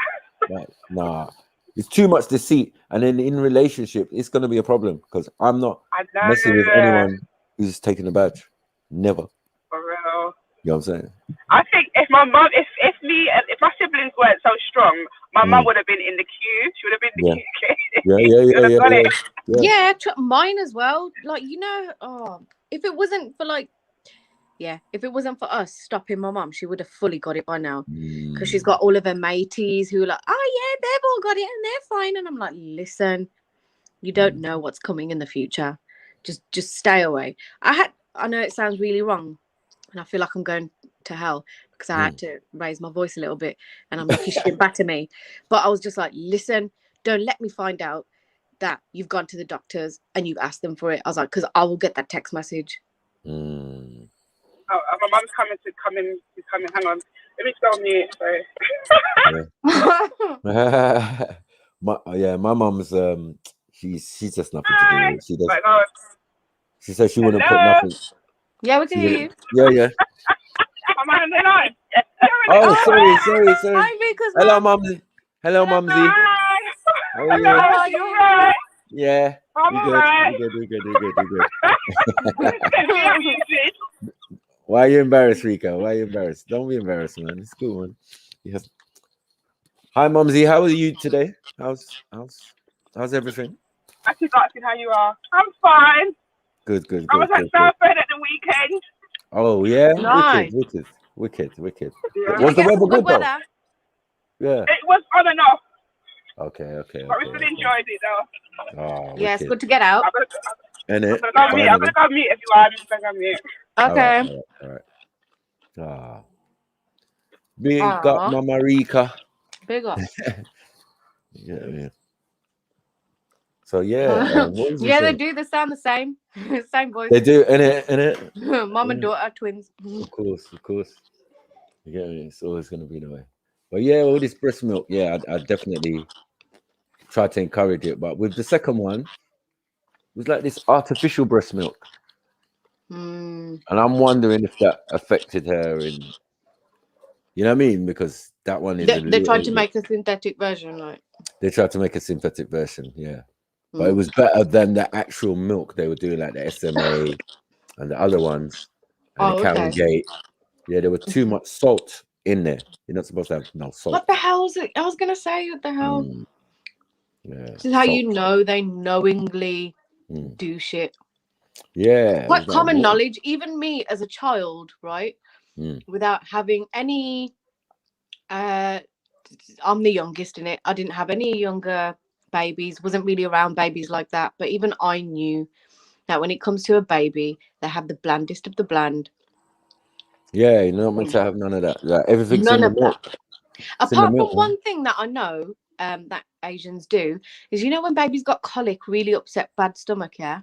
Like, nah, it's too much deceit. And then in relationship, it's gonna be a problem because I'm not messing with anyone who's taking a badge. Never. For real. You know what I'm saying? I think if my mum, if my siblings weren't so strong, my mum would have been in the queue. She would have been in the queue. Yeah, mine as well. Like, you know, if it wasn't for us stopping my mum, she would have fully got it by now. Because she's got all of her mateys who are like, oh yeah, they've all got it and they're fine. And I'm like, listen, you don't know what's coming in the future. just stay away. I know it sounds really wrong, and I feel like I'm going to hell because I had to raise my voice a little bit, and I'm lucky she didn't batter me. But I was just like, listen, don't let me find out that you've gone to the doctors and you've asked them for it. I was like, because I will get that text message. Oh, my mum's coming. Hang on. Let me go on mute. Sorry. my mum's she's just nothing to do with. She does. Like, no. She said she wouldn't put Hello? nothing. Yeah, we can hear you. Yeah. Am I on the line? Oh, sorry. Hi, Mika's Hello, mum. Mumsy. Hello, Mumsy. Hi. How are you? Hello, are you right? Yeah. I'm alright. We good. Why are you embarrassed, Rika? Why are you embarrassed? Don't be embarrassed, man. It's cool, man. Yes. Hi, Mumsy. How are you today? How's everything? I keep asking how you are. I'm fine. Good. I was at Southend at the weekend. Oh yeah, Nice. wicked. Yeah. Was the weather good though? Weather? Yeah. It was on and off, Okay. but we still enjoyed it though. Oh, Yeah, it's wicked. good to get out. I'm Innit? gonna go mute everyone. I'm gonna go mute. Okay. All right. Ah. Big up, Aw. Mama Rika. Big up. Yeah. So what was Yeah, they saying? do. They sound the same. Same voice. They do, innit? Mum and daughter, twins. Of course. You get me? It's always gonna be the way. But yeah, all this breast milk, yeah, I definitely try to encourage it. But with the second one, it was like this artificial breast milk. And I'm wondering if that affected her in, you know what I mean? Because that one is They tried to make a synthetic version, like. They tried to make a synthetic version, yeah. But it was better than the actual milk they were doing, like the SMA and the other ones. And the Carringate. Yeah, there was too much salt in there. You're not supposed to have no salt. What the hell is it? I was gonna say, what the hell? Yeah. This is how you know they knowingly do shit. Yeah. Quite common knowledge. Even me as a child, right? Without having any I'm the youngest in it. I didn't have any younger babies, wasn't really around babies like that. But even I knew that when it comes to a baby, they have the blandest of the bland. Yeah, you're not meant to have none of that. Like, everything's in the milk. Apart from one thing that I know that Asians do is, you know, when babies got colic, really upset, bad stomach, yeah.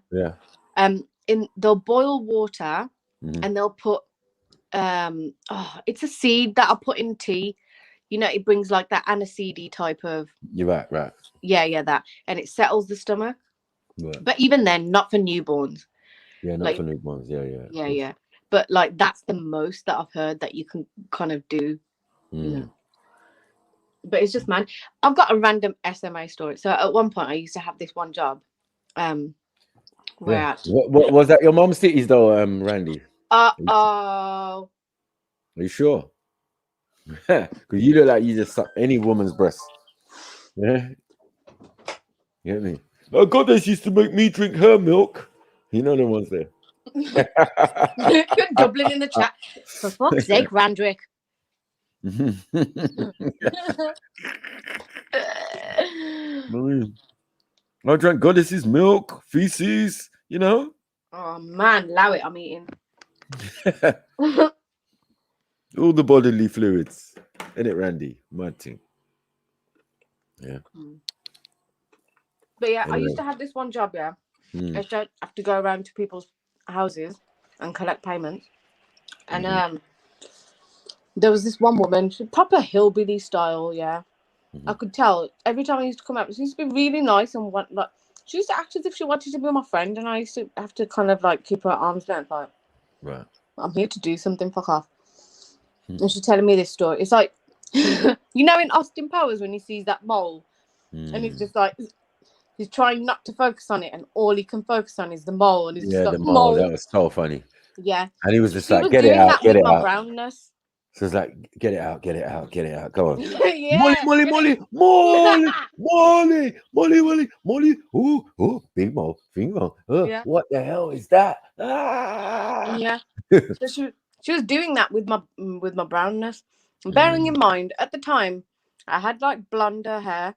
They'll boil water and they'll put it's a seed that I put in tea. You know, it brings like that aniseedy type of. You're right. Yeah, that, and it settles the stomach. Right. But even then, not for newborns. Yeah, not for newborns. Yeah. Yeah. But like that's the most that I've heard that you can kind of do. You know. But it's just, man, I've got a random SMA story. So at one point, I used to have this one job. Where what was that? Your mom's titties though, Randy? Are you sure? Because you look like you just suck any woman's breast. Yeah. You get me? Oh God, this used to make me drink her milk. You know the ones there. You're doubling in the chat. For fuck's sake, Randrick. I drank Goddess's milk, feces, you know. Oh man, allow it, I'm eating. All the bodily fluids. Isn't it, Randy? Mad thing. Yeah. But yeah, I used to have this one job, I used to have to go around to people's houses and collect payments. And there was this one woman, she proper hillbilly style, I could tell every time I used to come up, she used to be really nice and like she used to act as if she wanted to be my friend, and I used to have to kind of like keep her at arm's length, like, right, I'm here to do something, fuck off. And she's telling me this story. It's like, you know, in Austin Powers when he sees that mole, and he's just like, he's trying not to focus on it, and all he can focus on is the mole, and he's just like, the mole. That was so funny. Yeah, and he was just she like, was get it out, get it out. Brownness. So it's like, get it out. Go on. Yeah. Molly. Ooh, big mole. What the hell is that? Ah! Yeah. So she was doing that with my brownness. Bearing in mind, at the time, I had like blonder hair,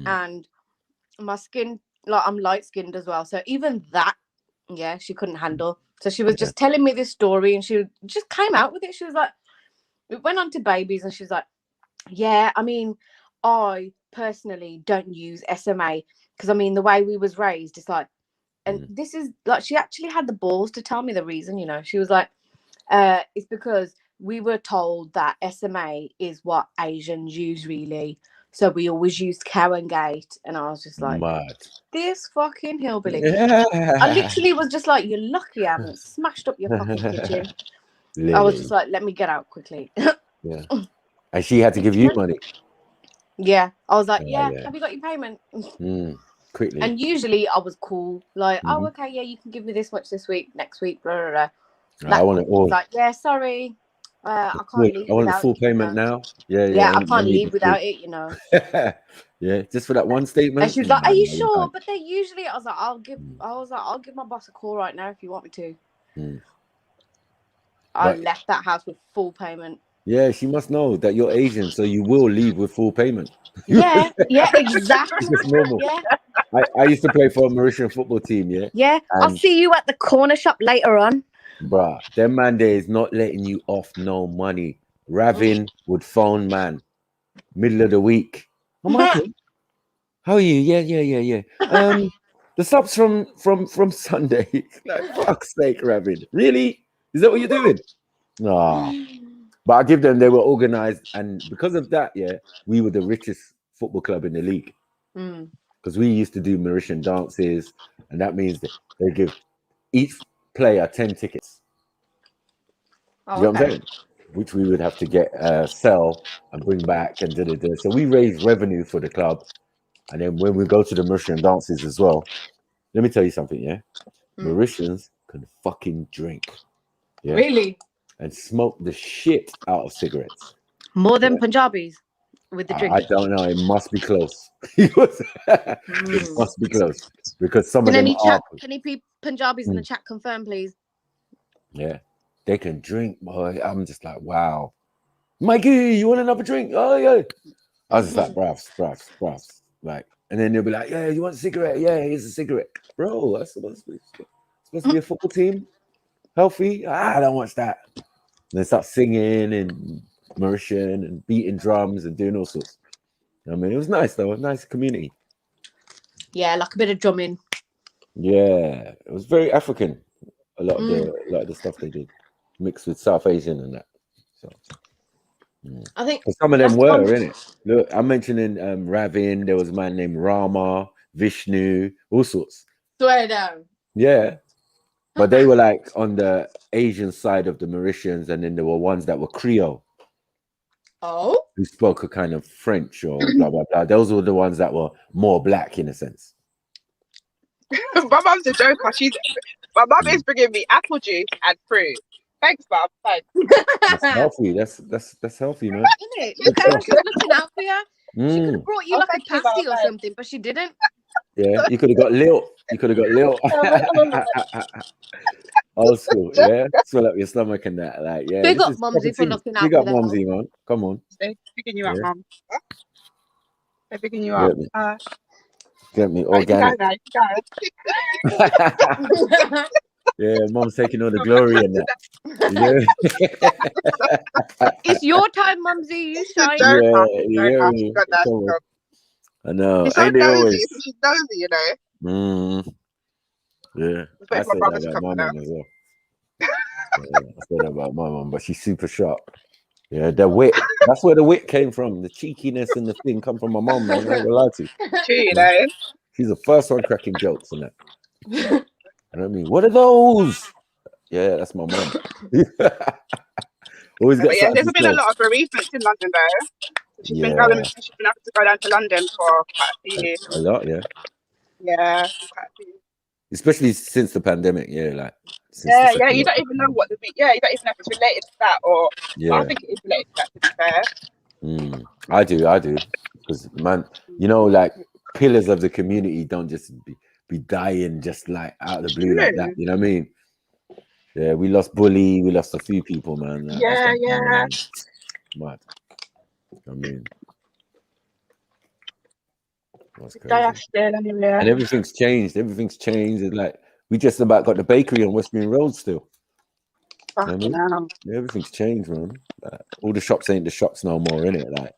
and my skin, like I'm light skinned as well. So even that Yeah, she couldn't handle. So she was just telling me this story, and she just came out with it. She was like, it went on to babies, and she was like, yeah, I mean, I personally don't use SMA because I mean the way we was raised, it's like, and this is like, she actually had the balls to tell me the reason. You know, she was like, it's because we were told that SMA is what Asians use, really. So we always used cow and gate, and I was just like, Mad. this fucking hillbilly. I literally was just like, you're lucky I haven't smashed up your fucking kitchen. I was just like, let me get out quickly. Yeah. And she had to give you money. Yeah. I was like, yeah, have you got your payment? Quickly. And usually I was cool. Like, oh, okay, yeah, you can give me this much this week, next week, blah, blah, blah. I want it all. Like, yeah, sorry. I can't leave. I want the without full it, you payment know. now. Yeah, Yeah, I can't leave without it, you know. Yeah, just for that one statement. And she was like, "Are you sure?" But they usually, I was like, "I'll give my boss a call right now if you want me to." I left that house with full payment. Yeah, she must know that you're Asian, so you will leave with full payment. Yeah, exactly. It's just normal. Yeah. I used to play for a Mauritian football team. Yeah. Yeah, I'll see you at the corner shop later on. Bruh, them man there is not letting you off no money. Ravin would phone man middle of the week. Oh, Michael, how are you? Yeah. The subs from Sunday. Like, fuck's sake, Ravin. Really? Is that what you're doing? No. But I give them, they were organized, and because of that, we were the richest football club in the league. Because we used to do Mauritian dances, and that means that they give each player 10 tickets. You know what I'm saying? Which we would have to get sell and bring back and da. So we raise revenue for the club, and then when we go to the Mauritian dances as well, let me tell you something. Mauritians can fucking drink. Really? And smoke the shit out of cigarettes. More than Punjabis with the drink. I don't know. It must be close. It must be close because some of them are. Can any Punjabis in the chat confirm, please? Yeah, they can drink, boy. I'm just like, wow. Mikey, you want another drink? Oh yeah. I was just like, bruv. Like, and then they'll be like, yeah, you want a cigarette? Yeah, here's a cigarette, bro. That's supposed to be a football team. Healthy? I don't watch that. And they start singing and Mauritian and beating drums and doing all sorts. I mean, it was nice though, a nice community. Yeah, like a bit of drumming. Yeah, it was very African. A lot of the stuff they did, mixed with South Asian and that. So I think some of them were in it. Look, I'm mentioning Ravin. There was a man named Rama, Vishnu, all sorts. Swear down. Yeah. But they were like on the Asian side of the Mauritians, and then there were ones that were Creole. Oh. Who spoke a kind of French or blah, blah, blah. Those were the ones that were more black in a sense. My mum's a joker. My mum is bringing me apple juice and fruit. Thanks, mum. Thanks. That's healthy. That's healthy, man. Isn't it? Look how she's looking out for you. She could have brought you like a pasty or something, but she didn't. Yeah, you could have got Lil. Old school, yeah. Swell up your stomach and that, like, yeah. Big up, Mumsy, for looking out. Big up, Mumsy, man. Come on. They're picking you up, mum. They're picking you up. Get me organic. Yeah, Mum's taking all the glory in that. Yeah. It's your time, Mumsy. You shine. Yeah. I know. She's so nosy. She's nosy, you know. Yeah. I say that about my mum as well. I say that about my mum, but she's super sharp. Yeah, the wit. That's where the wit came from. The cheekiness and the thing come from my mum, man. I'm not gonna lie to you. True, you know. She's the first one cracking jokes and that. You know what I mean? What are those? Yeah, that's my mum. Always got. Yeah, there's been a lot of bereavements in London though. She's been having to go down to London for quite a few years. A lot, yeah. Yeah, quite a few. Especially since the pandemic, yeah, like. Yeah, you don't even know what you don't even know if it's related to that or. Yeah. But I think it is related to that. To be fair. I do, because man, you know, like pillars of the community don't just be dying just like out of the blue like that. You know what I mean? Yeah, we lost Bully, we lost a few people, man. Yeah. Mad. I mean, that's crazy. And everything's changed. It's like We just about got the bakery on West Green Road still. Fucking hell. Yeah, everything's changed, man. Like, all the shops ain't the shops no more, innit? Like,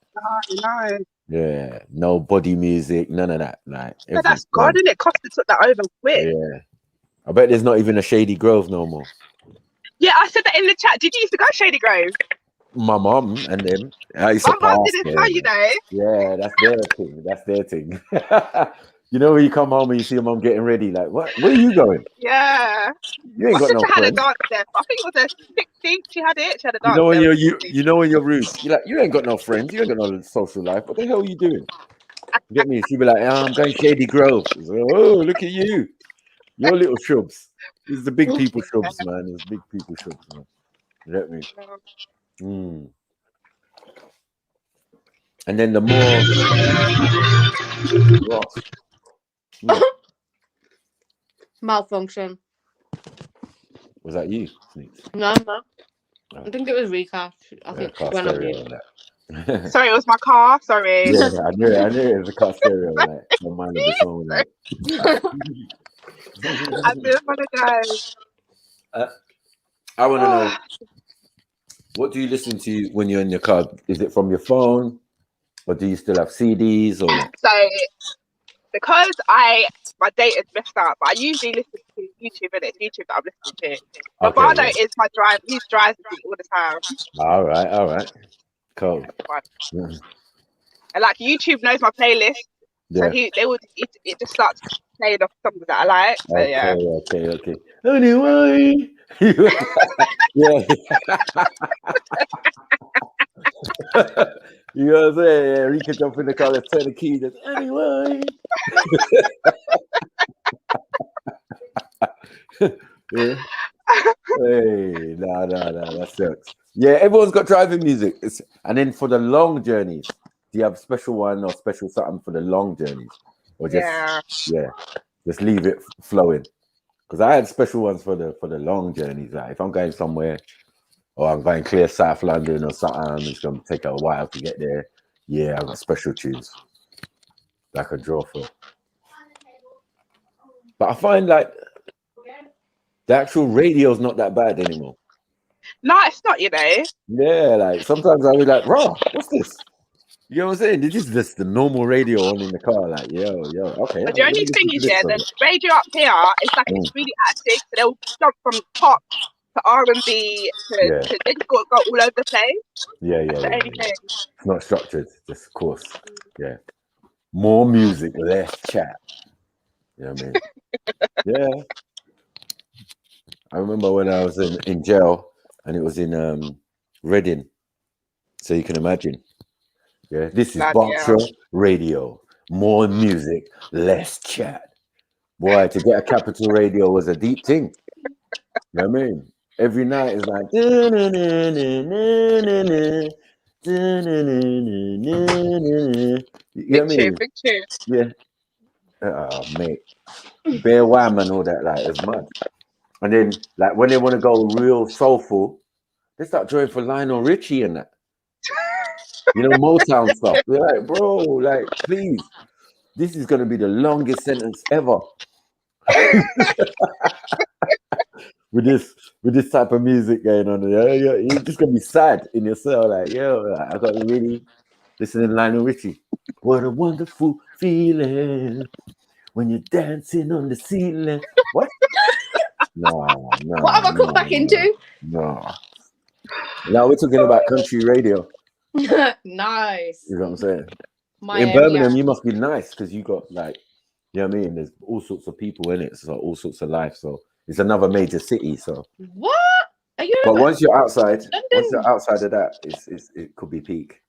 No. yeah, no body music, none of that. Like, But that's God, isn't it? Costa took that over quick. Yeah, I bet there's not even a Shady Grove no more. Yeah, I said that in the chat. Did you used to go Shady Grove? My mom and them. I used My to mum pass didn't there. tell you though. Yeah, that's their thing. That's their thing. You know when you come home and you see your mom getting ready, like, what? Where are you going? Yeah. You ain't My got no sister had a friends. dance there. I think it was her 16th. She had it. She had a You dance know when there. you know when you're rude. You're like, you ain't got no friends. You ain't got no social life. What the hell are you doing? You get me? She'd be like, I'm going Shady Grove. So, oh, look at you. Your little shrubs. It's the big people shrubs, man. It's big people shrubs, man. You get me? And then the more Malfunction. was that you? No. I think it was Rika. I think she went on mute. Sorry, it was my car. Sorry. Yeah, I knew it was a car stereo. Like, my mind will be so like. I do apologize. I want to know, what do you listen to when you're in your car? Is it from your phone, or do you still have CDs? Or So, because my data's messed up, I usually listen to YouTube, and it's YouTube that I'm listening to. But Bardo is my driver. He drives me all the time. All right, cool. And like YouTube knows my playlist, so it just starts playing off songs that I like. So yeah. Okay. Anyway, yeah. You know what I'm saying? Yeah, we could jump in the car and turn the key. Just, anyway. Yeah. Hey, no, that sucks. Yeah, everyone's got driving music. And then for the long journeys, do you have special one or special something for the long journeys? Or just just leave it flowing? Because I had special ones for the long journeys. Like if I'm going somewhere, or I'm going clear South London or something, it's gonna take a while to get there. Yeah, I've got special tunes that I could draw for. But I find like the actual radio's not that bad anymore. No, it's not, you know. Yeah, like sometimes I'll be like, "Raw, what's this?" You know what I'm saying? This is just the normal radio on in the car. Like, yo, okay. But the only thing is, the radio up here is like it's really active, so they'll jump from pop to R&B to they just go all over the place. Yeah. It's not structured, just of course. Yeah. More music, less chat. You know what I mean? Yeah. I remember when I was in jail and it was in Reading. So you can imagine. Yeah, this is Berkshire Radio. More music, less chat. Boy, to get a capital radio was a deep thing. You know what I mean? Every night is like you know what I mean? Big tune. Yeah. Oh mate. Bear Wham and all that, like it's mad. And then like when they want to go real soulful, they start drawing for Lionel Richie and that. You know, Motown stuff. We're like, bro, like, please, this is gonna be the longest sentence ever. with this type of music going on. You're just gonna be sad in yourself, like, yo, I got to really listen to Lionel Richie. What a wonderful feeling when you're dancing on the ceiling. What? No. What have I come back into? No. Now we're talking about country radio. Nice. You know what I'm saying? In Birmingham, you must be nice because you got like, you know what I mean? There's all sorts of people in it, so all sorts of life. So it's another major city. So what? Are you? But once you're outside, London? of that, it could be peak.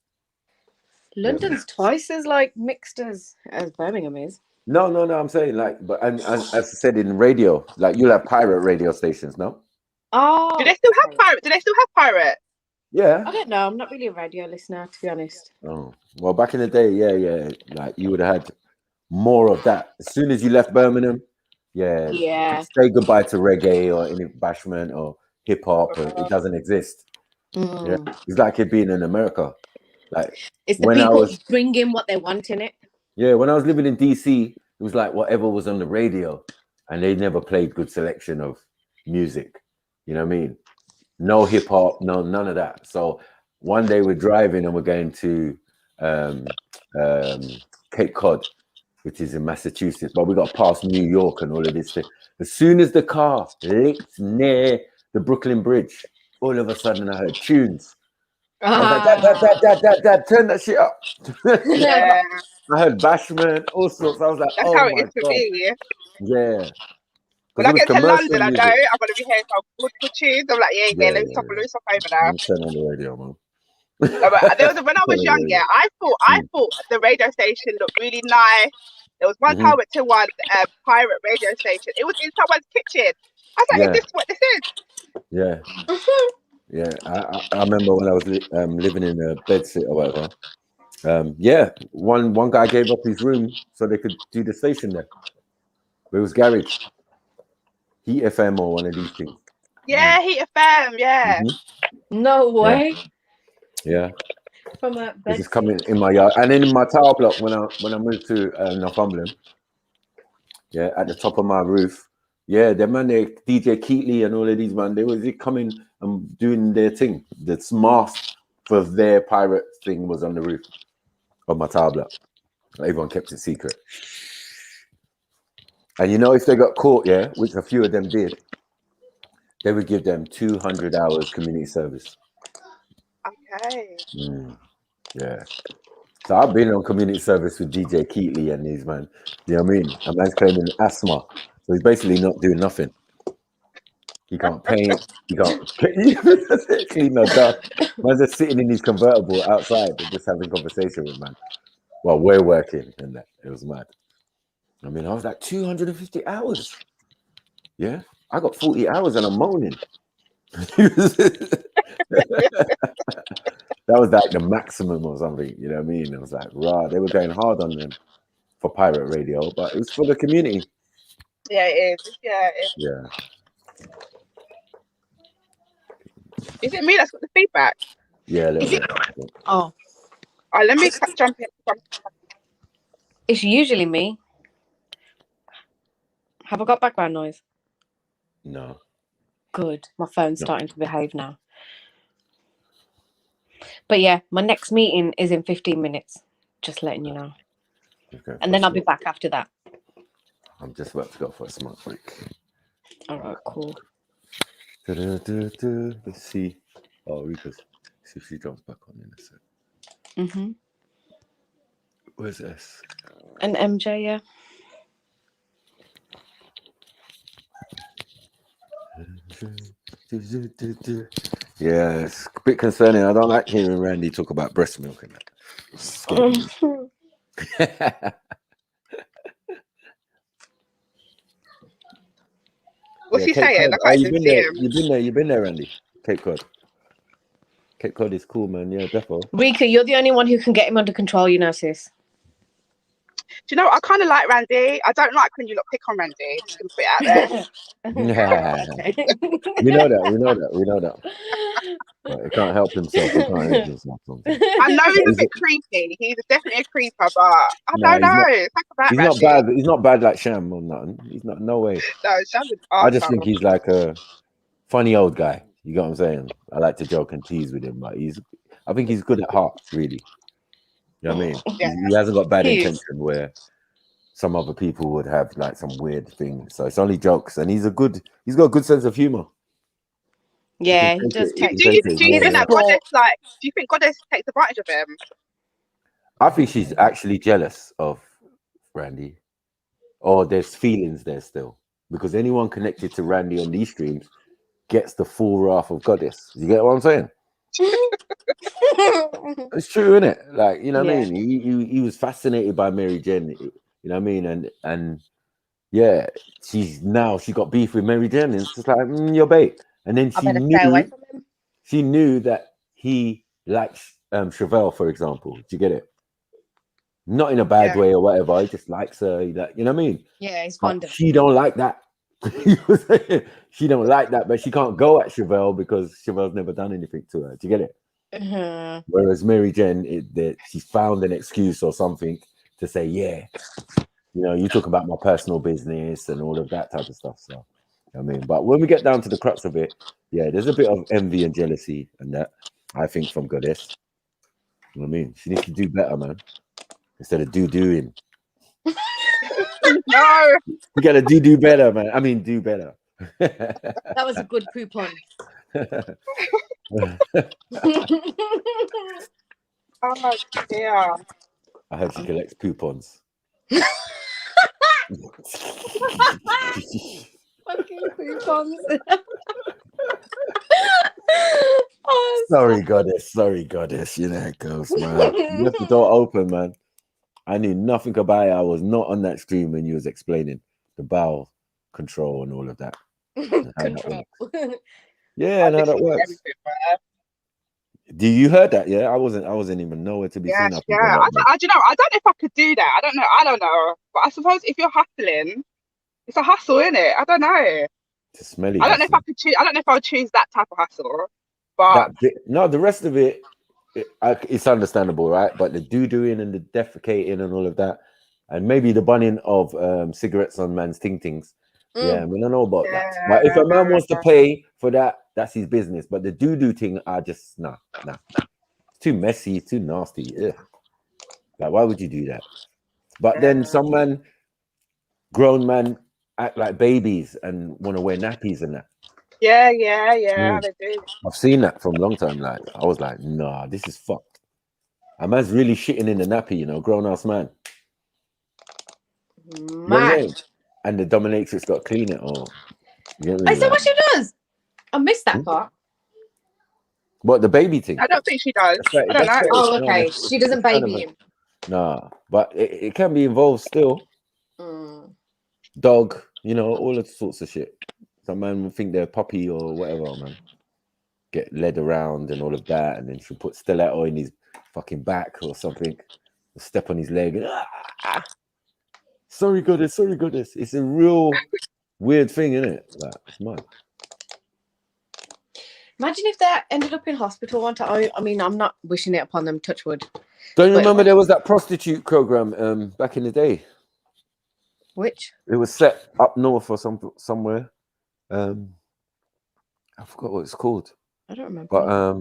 London's twice as like mixed as Birmingham is. No. I'm saying like, but and as I said in radio, like you'll have pirate radio stations, no? Oh, do they still have pirate? Do they still have pirate? Yeah. I don't know. I'm not really a radio listener, to be honest. Oh well, back in the day, yeah. Like you would have had more of that as soon as you left Birmingham. Yeah. Say goodbye to reggae or any bashment or hip hop. It doesn't exist. Yeah, it's like it being in America. Like it's the people bringing what they want in it. Yeah, when I was living in DC, it was like whatever was on the radio. and they never played good selection of music. You know what I mean? No hip hop, no none of that. So one day we're driving and we're going to Cape Cod, which is in Massachusetts, but we got past New York and all of this thing. As soon as the car licked near the Brooklyn Bridge, all of a sudden I heard tunes. I was like, Dad, turn that shit up. Yeah, I heard Bashman, all sorts. I was like, that's oh how it my is for God. me. Yeah. When Because I it was get to commercial London, I know music. I'm gonna be hearing some good tunes. I'm like, yeah, let me stop over now. Let me turn on the radio, man. No, but there was when I was young, yeah, I thought the radio station looked really nice. There was one time I went to one pirate radio station. It was in someone's kitchen. I was like, is this what this is? Yeah. Yeah. I remember when I was living in a bedsit or whatever. One guy gave up his room so they could do the station there. It was garage, Heat FM or one of these things. Yeah, Heat FM, yeah. No way. Yeah. From a It's just coming in my yard, and then in my tower block when I moved to Northumberland. Yeah, at the top of my roof. Yeah, the man, they DJ Keatley and all of these man, they was coming and doing their thing. The mask for their pirate thing was on the roof of my tower block. Everyone kept it secret. And you know, if they got caught, yeah, which a few of them did, they would give them 200 hours community service. Okay. Yeah. So I've been on community service with DJ Keatley and these man. You know what I mean? A man's claiming asthma. So he's basically not doing nothing. He can't paint. He can't clean no dust. Man's just sitting in his convertible outside and just having conversation with man. Well, we're working and that. It was mad. I mean, I was like 250 hours. Yeah. I got 40 hours and I'm moaning. That was like the maximum or something, you know what I mean? It was like, rah, they were going hard on them for pirate radio, but it was for the community. Yeah, it is. Yeah, it is. Yeah. Is it me that's got the feedback? Yeah, a little bit. Oh. Let me jump in. It's usually me. Have I got background noise? No. Good. My phone's starting to behave now. But yeah, my next meeting is in 15 minutes. Just letting you know. Okay, and then I'll be back after that. I'm just about to go for a smoke break. All right, cool. Let's see. Oh, Rika's. See if she jumps back on in a sec. Mm-hmm. Where's S? And MJ, yeah. Yeah, it's a bit concerning. I don't like hearing Randy talk about breast milk and that. What's he saying? You've been there, Randy. Cape Cod. Cape Cod is cool, man. Yeah, defo. Rika, you're the only one who can get him under control, you know, sis. Do you know, I kind of like Randy. I don't like when you pick on Randy. Just gonna put it out there. We know that. But he can't help himself. He can't help himself. I know he's a bit creepy. He's definitely a creeper, but I don't know. He's not bad like Sham or nothing. He's not. No way. No, Sham's an I just think he's like a funny old guy. You got what I'm saying? I like to joke and tease with him, but I think he's good at heart, really. You know what I mean? Yeah. He hasn't got bad intention where some other people would have like some weird thing. So it's only jokes, and he's got a good sense of humor. Yeah, he does. Do you think that Goddess, do you think Goddess takes advantage of him? I think she's actually jealous of Randy, or there's feelings there still, because anyone connected to Randy on these streams gets the full wrath of Goddess. You get what I'm saying? It's true, isn't it? Like, you know what I mean? He was fascinated by Mary Jen, you know what I mean? And yeah, she got beef with Mary Jen, and it's just like, you're bait. And then she knew that he likes Chevelle, for example. Do you get it? Not in a bad way or whatever. He just likes her. You know what I mean? Yeah, he's fond of. She don't like that. She don't like that, but she can't go at Chevelle because Chevelle's never done anything to her. Do you get it? Mm-hmm. Whereas Mary Jen, she found an excuse or something to say, yeah, You know, you talk about my personal business and all of that type of stuff. So, I mean, but when we get down to the crux of it, yeah, there's a bit of envy and jealousy and that, I think, from Goddess. You know what I mean? She needs to do better, man. Instead of doing. No. You gotta do better, man. I mean, do better. That was a good poop on. Oh dear. I heard she collects coupons. Fucking coupons. Sorry, goddess. You know how it goes, man. You left the door open, man. I knew nothing about it. I was not on that stream when you was explaining the bowel control and all of that. And how that works. Yeah, and how that works. Do you heard that? Yeah, I wasn't even nowhere to be seen. Yeah. Do you know, I don't know if I could do that. I don't know. But I suppose if you're hustling, it's a hustle, isn't it? I don't know. It's a smelly. I don't know if I could choose. I don't know if I would choose that type of hustle. But the rest of it, it's understandable, right? But the doing and the defecating and all of that, and maybe the bunning of cigarettes on man's ting-tings. Yeah, I mean, I know about that. But if a man wants to pay for that, that's his business. But the do thing, I just nah. It's too messy, it's too nasty. Ugh. Like, why would you do that? But then some man, grown man, act like babies and want to wear nappies and that. Yeah, they do. I've seen that from a long time. Like, I was like, nah, this is fucked. A man's really shitting in the nappy, you know, grown ass man. Man. And the dominatrix got to clean it. Oh, Is that what she does? I missed that part. What, the baby thing? I don't think she does. I don't know. Oh, okay. She doesn't baby him. Nah, but it can be involved still. Dog, you know, all the sorts of shit. Some man will think they're a puppy or whatever, man. Get led around and all of that, and then she'll put stiletto in his fucking back or something. Step on his leg. And, Sorry, goddess. It's a real weird thing, isn't it? Like, it's mad. Imagine if they ended up in hospital one time. I mean, I'm not wishing it upon them, touch wood. Don't you remember there was that prostitute program back in the day? Which? It was set up north or somewhere. I forgot what it's called. I don't remember. But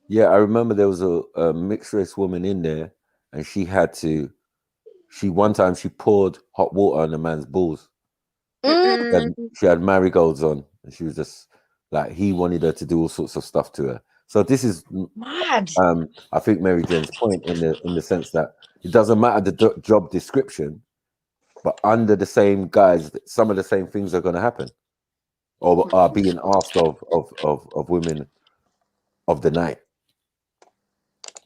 yeah, I remember there was a mixed race woman in there, and one time she poured hot water on a man's balls. She had marigolds on, and she was just like, he wanted her to do all sorts of stuff to her. So this is mad. I think Mary Jane's point in the sense that it doesn't matter the job description, but under the same guise, some of the same things are going to happen, or are being asked of women of the night.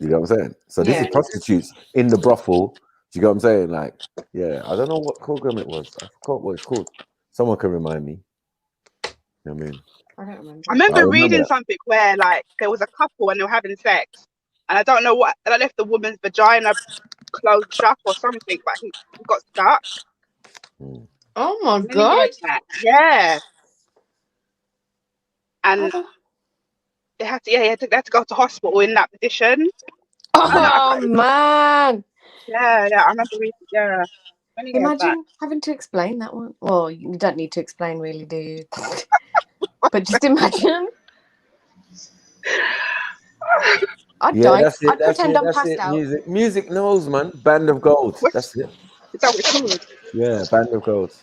You know what I'm saying? So this is prostitutes in the brothel. Do you know what I'm saying? Like, yeah, I don't know what program it was. I forgot what it's called. Someone can remind me. You know what I mean? I remember reading something where like there was a couple and they were having sex, and I don't know if the woman's vagina closed up or something, but he got stuck. Oh my god! Yeah, and they had to go to hospital in that position. Oh man! Yeah, I remember reading. Yeah. Imagine having to explain that one. Well, you don't need to explain, really, do you? But just imagine. I'd die. I'd pretend I'm passed out. Music knows, man. Band of Gold. That's it. Is that what it's called? Yeah, Band of Gold.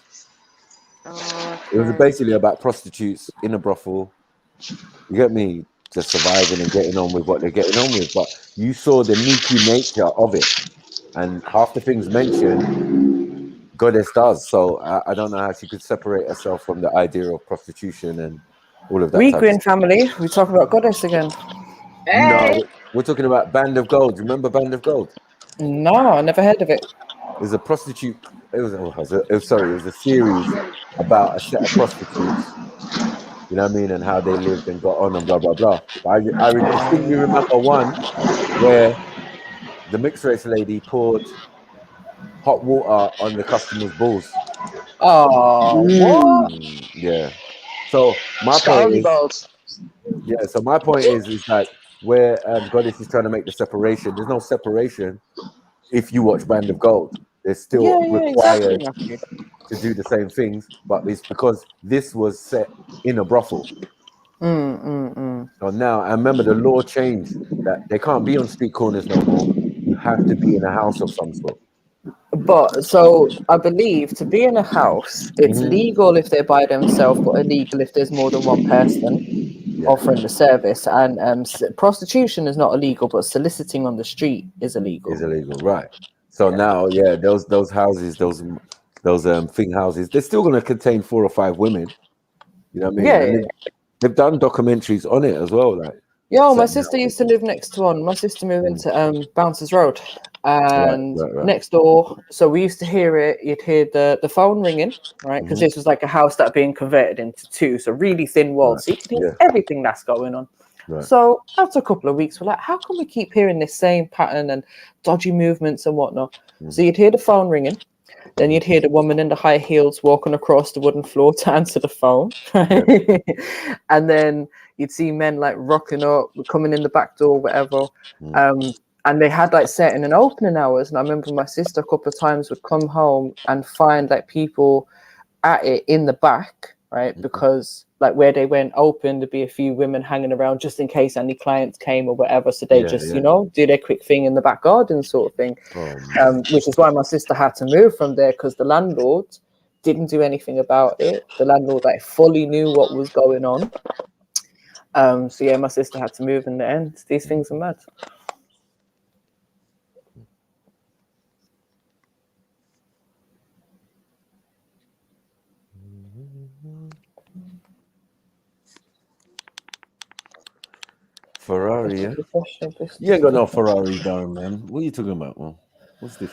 It was basically about prostitutes in a brothel. You get me? Just surviving and getting on with what they're getting on with. But you saw the sneaky nature of it. And half the things mentioned, Goddess does. So I don't know how she could separate herself from the idea of prostitution and all of that. We Green family, we talk about Goddess again. Hey. No, we're talking about Band of Gold. Remember Band of Gold? No, I never heard of it. It was a prostitute. It was a series about a set of prostitutes. You know what I mean? And how they lived and got on and blah, blah, blah. I distinctly remember one where the mixed race lady poured hot water on the customer's balls. Oh, yeah. So my point is like where Goddess is trying to make the separation. There's no separation if you watch Band of Gold. They're still required exactly. to do the same things, but it's because this was set in a brothel. So now, I remember the law changed that they can't be on street corners no more. You have to be in a house of some sort. But so I believe to be in a house, it's legal if they're by themselves, but illegal if there's more than one person offering the service. And prostitution is not illegal, but soliciting on the street is illegal. Is illegal, right? So now, yeah, those houses, those thing houses, they're still going to contain 4 or 5 women. You know what I mean? Yeah, And they've done documentaries on it as well, like. Yo, my sister used to live next to one. My sister moved into Bouncers Road, and next door. So we used to hear it. You'd hear the phone ringing, right? Because this was like a house that being converted into 2, so really thin walls. So you could hear everything that's going on. So after a couple of weeks, we're like, how can we keep hearing this same pattern and dodgy movements and whatnot? So you'd hear the phone ringing. Then you'd hear the woman in the high heels walking across the wooden floor to answer the phone, right? And then you'd see men like rocking up, coming in the back door, whatever. And they had like setting and opening hours. And I remember my sister a couple of times would come home and find like people at it in the back, right? Because like where they went open, there'd be a few women hanging around just in case any clients came or whatever. So they you know, do their quick thing in the back garden sort of thing. Which is why my sister had to move from there, because the landlord didn't do anything about it. The landlord like fully knew what was going on. So yeah, my sister had to move in the end. These things are mad. Ferrari, yeah? You ain't got no Ferrari, Darren, man. What are you talking about, man? What's this?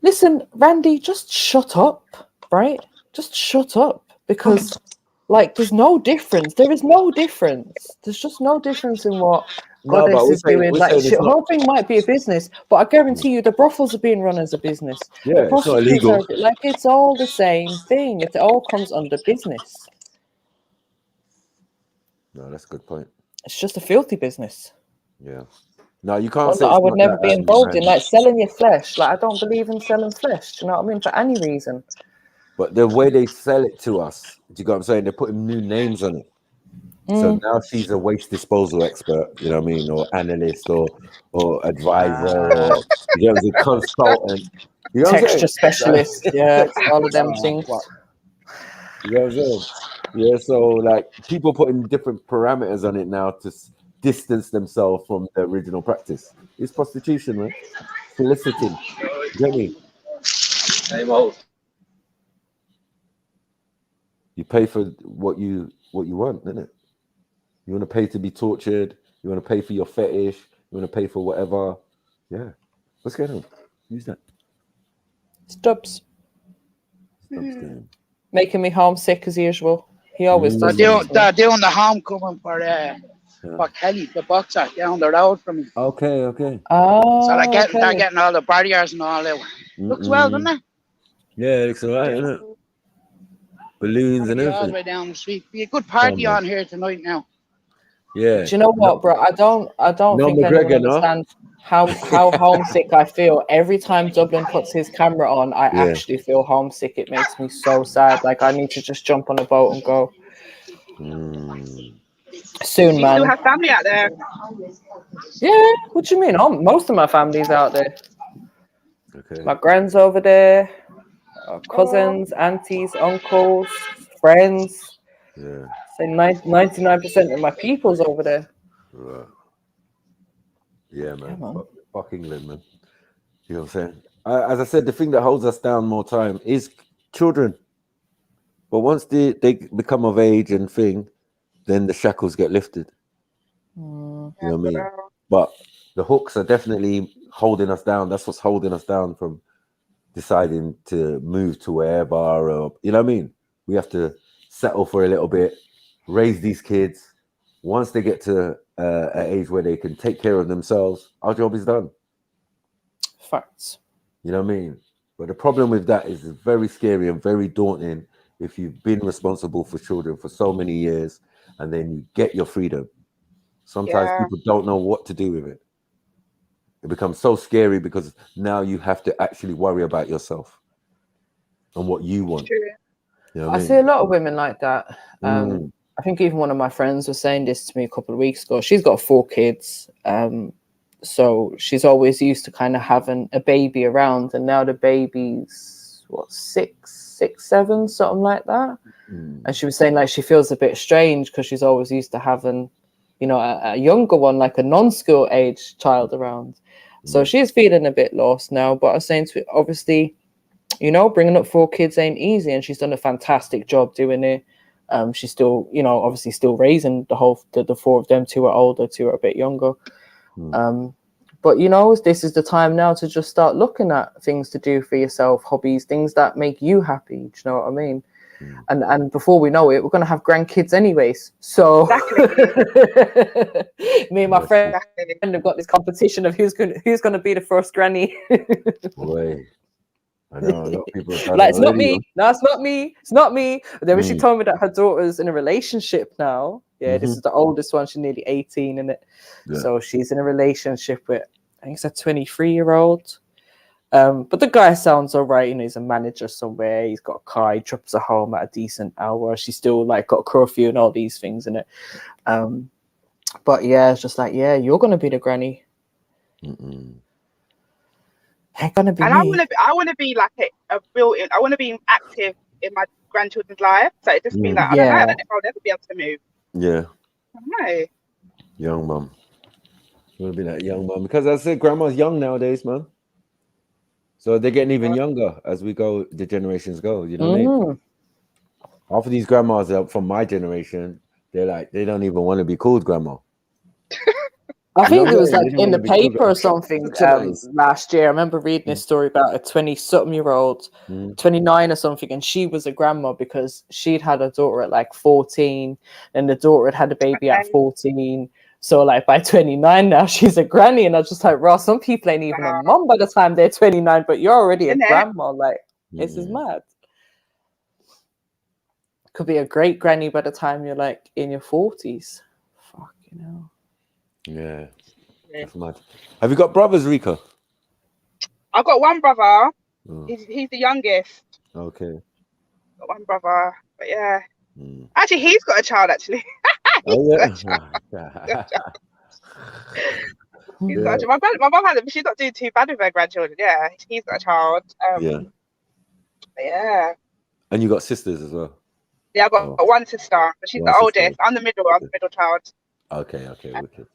Listen, Randy, just shut up, right? Just shut up, because like there's no difference. There is no difference. There's just no difference in what Goddess is doing. Like, the whole thing might be a business, but I guarantee you the brothels are being run as a business. Yeah, the it's not illegal. like, it's all the same thing. It all comes under business. No, that's a good point. It's just a filthy business. Yeah. No, you can't One say that I would never be involved in, man. like selling your flesh. Like, I don't believe in selling flesh. Do you know what I mean? For any reason. But the way they sell it to us, do you get what I'm saying? They're putting new names on it. So now she's a waste disposal expert, you know what I mean, or analyst, or advisor, or you know, a consultant, you know, texture specialist, yeah, all of them things. You know what I'm saying? Yeah, so like people putting different parameters on it now to distance themselves from the original practice. It's prostitution, man. Soliciting. You get me? You pay for what you want, isn't it? You want to pay to be tortured. You want to pay for your fetish. You want to pay for whatever. Yeah. What's going on? Who's that? Stubbs. Making me homesick as usual. He always does. They're doing the homecoming for Kelly, the boxer, down the road from me. Okay. Oh, so they're getting all the barriers and all that. Looks well, doesn't it? Yeah, it looks alright, isn't it? Balloons and everything. All the way down the street. Be a good party on here tonight now. Yeah. Do you know what, bro? I don't think McGregor, anyone understands how homesick I feel. Every time Dublin puts his camera on, I actually feel homesick. It makes me so sad. Like, I need to just jump on a boat and go. Soon, man. You have family out there? Yeah, what do you mean? Most of my family's out there. Okay. My grand's over there, cousins, aunties, uncles, friends. Yeah. Say 99% of my people's over there. Right. Yeah, man. Fuck England, man. You know what I'm saying? As I said, the thing that holds us down more time is children. But once they become of age and thing, then the shackles get lifted. You know what I mean? But the hooks are definitely holding us down. That's what's holding us down from deciding to move to wherever, or, you know what I mean? We have to settle for a little bit, raise these kids. Once they get to an age where they can take care of themselves, our job is done. Facts. You know what I mean? But the problem with that is it's very scary and very daunting if you've been responsible for children for so many years and then you get your freedom. Sometimes people don't know what to do with it. It becomes so scary because now you have to actually worry about yourself and what you want. True. You know what I see a lot of women like that. Mm. I think even one of my friends was saying this to me a couple of weeks ago. She's got 4 kids. So she's always used to kind of having a baby around, and now the baby's what, 6, 7, something like that. And she was saying like she feels a bit strange because she's always used to having, you know, a younger one, like a non-school age child around. So she's feeling a bit lost now. But I was saying to her, obviously, you know, bringing up 4 kids ain't easy, and she's done a fantastic job doing it. She's still, you know, obviously still raising the 4 of them. 2 are older, 2 are a bit younger. But you know, this is the time now to just start looking at things to do for yourself, hobbies, things that make you happy. Do you know what I mean? And before we know it, we're gonna have grandkids anyways. So me and my friend have got this competition of who's gonna be the first granny. Way. I know a lot of people have done Like, it it's not already, me. No, it's not me. It's not me. But then when she told me that her daughter's in a relationship now, this is the oldest one. She's nearly 18, isn't it? Yeah. So she's in a relationship with, I think it's a 23-year-old. But the guy sounds all right. You know, he's a manager somewhere. He's got a car. He drops her home at a decent hour. She's still like got a curfew and all these things in it. But yeah, it's just like, yeah, you're gonna be the granny. Ain't gonna be And me. I want to be like a real. I want to be active in my grandchildren's life. So it just means that I don't know. I don't know if I'll never be able to move. Yeah. I don't know. Young mum. You want to be that young mum because I said grandma's young nowadays, man. So they're getting even younger as we go. The generations go. You know what I mean? Half of these grandmas from my generation, they're like they don't even want to be called grandma. I think it was like in the paper or something last year. I remember reading a story about a 20-something-year-old, 29 or something, and she was a grandma because she'd had a daughter at like 14, and the daughter had a baby at 14. So like by 29 now, she's a granny, and I was just like, "Ross, some people ain't even a mom by the time they're 29, but you're already a grandma." Like, this is mad. Could be a great granny by the time you're like in your 40s. Fucking hell. Yeah. That's mad. Have you got brothers, Rika? I've got one brother. He's the youngest. Okay. Got one brother, but yeah. Actually, he's got a child. Actually, Oh yeah. He's got a child. My mum had it. She's not doing too bad with her grandchildren. Yeah, he's got a child. Yeah. And you got sisters as well. Yeah, I've got one sister, but she's the oldest. I'm the middle. I'm the middle child. Okay, wicked.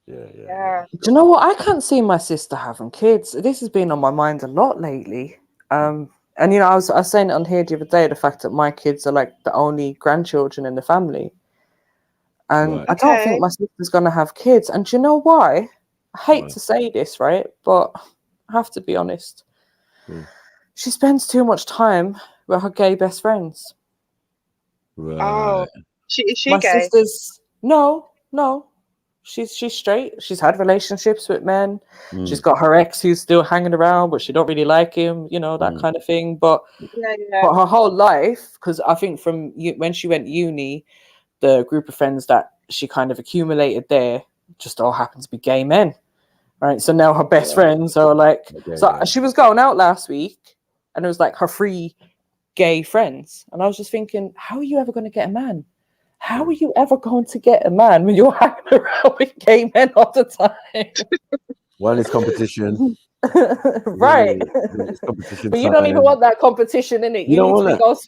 Yeah. Do you know what? I can't see my sister having kids. This has been on my mind a lot lately. And you know, I was saying it on here the other day, the fact that my kids are like the only grandchildren in the family. And I don't think my sister's gonna have kids. And do you know why? I hate to say this, right? But I have to be honest. She spends too much time with her gay best friends. Right. Oh, is she My gay? sister's no. She's straight. She's had relationships with men. She's got her ex who's still hanging around, but she don't really like him, you know, that kind of thing. But but her whole life, because I think from when she went uni, the group of friends that she kind of accumulated there just all happened to be gay men, right? So now her best friends are like, she was going out last week, and it was like her 3 gay friends, and I was just thinking, how are you ever going to get a man? How are you ever going to get a man when you're hanging around with gay men all the time? One is competition. Right. Competition but you don't even want that competition in it. You don't need to want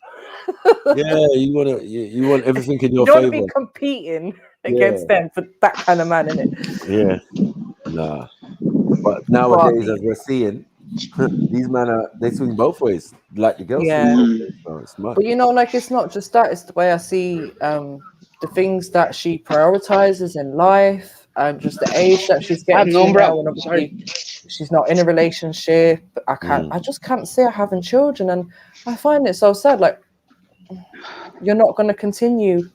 be you want everything in your you don't favor. want to be competing against them for that kind of man, innit? Yeah. Nah. But nowadays, as we're seeing, these men they swing both ways, like the girls swing both ways. So it's mad. But you know, like it's not just that, it's the way I see the things that she prioritizes in life and just the age that she's getting to now, and obviously she's not in a relationship. I just can't see her having children, and I find it so sad. Like, you're not going to continue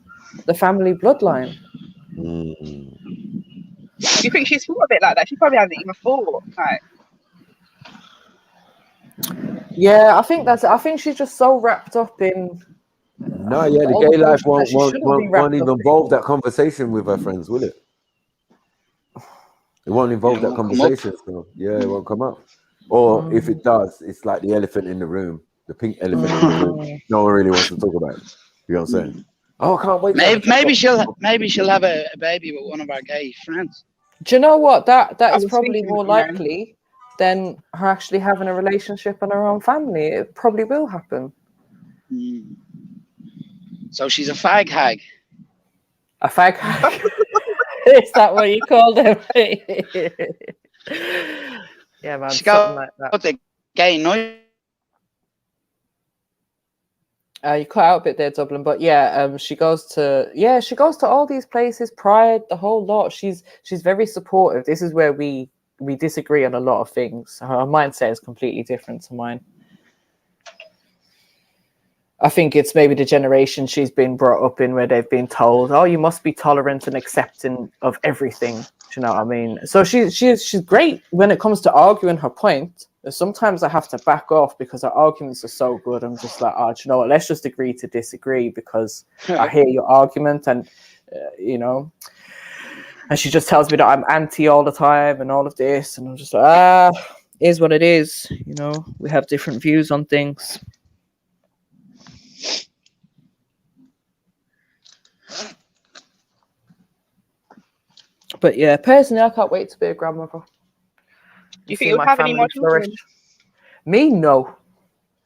the family bloodline. Do you think she's thought a bit like that? She probably hasn't even thought. Like, yeah, I think she's just so wrapped up in. No, the gay life won't even involve that conversation with her friends, will it? It won't involve that conversation. So yeah, it won't come up. Or if it does, it's like the elephant in the room, the pink elephant in the room. No one really wants to talk about it. You know what I'm saying? Oh, I can't wait. Maybe she'll have a baby with one of our gay friends. Do you know what? That is probably more likely than her actually having a relationship and her own family. It probably will happen. So she's a fag hag. A fag hag? Is that what you called him? Yeah, man, something like that. The gay noise. You cut out a bit there, Dublin, but yeah, she goes to all these places, Pride, the whole lot. She's very supportive. This is where we disagree on a lot of things. Her mindset is completely different to mine. I think it's maybe the generation she's been brought up in where they've been told, oh, you must be tolerant and accepting of everything. Do you know what I mean? So she's great when it comes to arguing her point. Sometimes I have to back off because her arguments are so good. I'm just like, oh, do you know what? Let's just agree to disagree because I hear your argument and, you know, and she just tells me that I'm anti all the time and all of this. And I'm just like, it is what it is. You know, we have different views on things. But yeah, personally, I can't wait to be a grandmother. Do you think you'll have any more children? Me, no.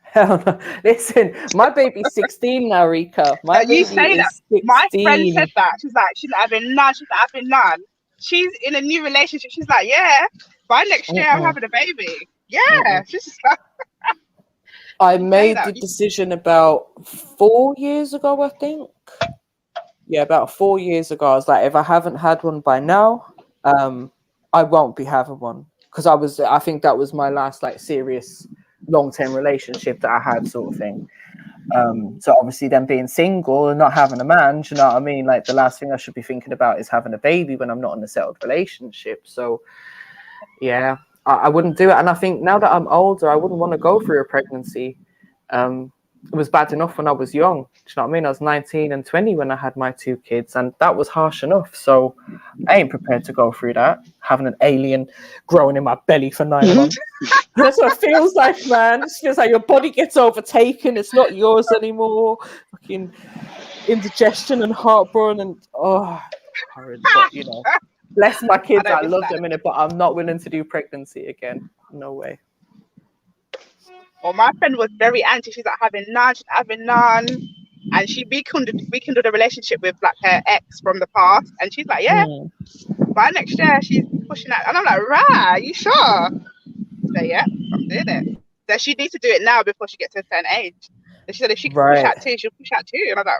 Hell no. Listen, my baby's 16 now, Rika. My baby is 16. My friend said that. She's like, she's not having none. She's not having none. She's in a new relationship. She's like, yeah, by next year I'm having a baby. Yeah. She's just like, I made the decision about 4 years ago, I think. Yeah, about 4 years ago. I was like, if I haven't had one by now, I won't be having one. Because I think that was my last like serious long-term relationship that I had, sort of thing. So obviously then being single and not having a man, do you know what I mean? Like the last thing I should be thinking about is having a baby when I'm not in a settled relationship. So yeah, I wouldn't do it. And I think now that I'm older, I wouldn't want to go through a pregnancy. It was bad enough when I was young. Do you know what I mean? I was 19 and 20 when I had my 2 kids, and that was harsh enough. So I ain't prepared to go through that, having an alien growing in my belly for 9 months. That's what it feels like, man. It feels like your body gets overtaken. It's not yours anymore. Fucking indigestion and heartburn and horrid. But you know, bless my kids. I love them in it, but I'm not willing to do pregnancy again. No way. Well, my friend was very anti. She's like having none, and she rekindled a relationship with like her ex from the past, and she's like, yeah, by next year she's pushing out, and I'm like, rah, you sure? So yeah, I'm doing it. So she needs to do it now before she gets to a certain age. And she said if she can push out 2, she'll push out 2, and I was like,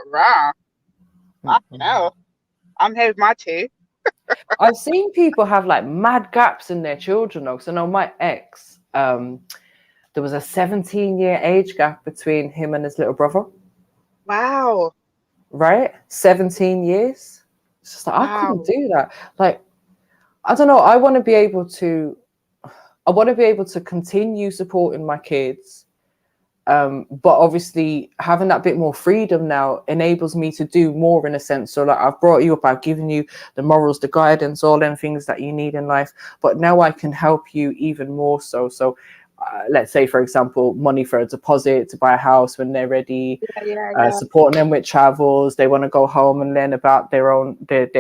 rah, no, I'm here with my 2. I've seen people have like mad gaps in their children though. So I know my ex, there was a 17-year age gap between him and his little brother. Wow. Right? 17 years. It's just like, I couldn't do that. Like, I don't know. I want to be able to continue supporting my kids. But obviously having that bit more freedom now enables me to do more in a sense. So like I've brought you up, I've given you the morals, the guidance, all them things that you need in life. But now I can help you even more so. So let's say, for example, money for a deposit to buy a house when they're ready, supporting them with travels. They want to go home and learn about their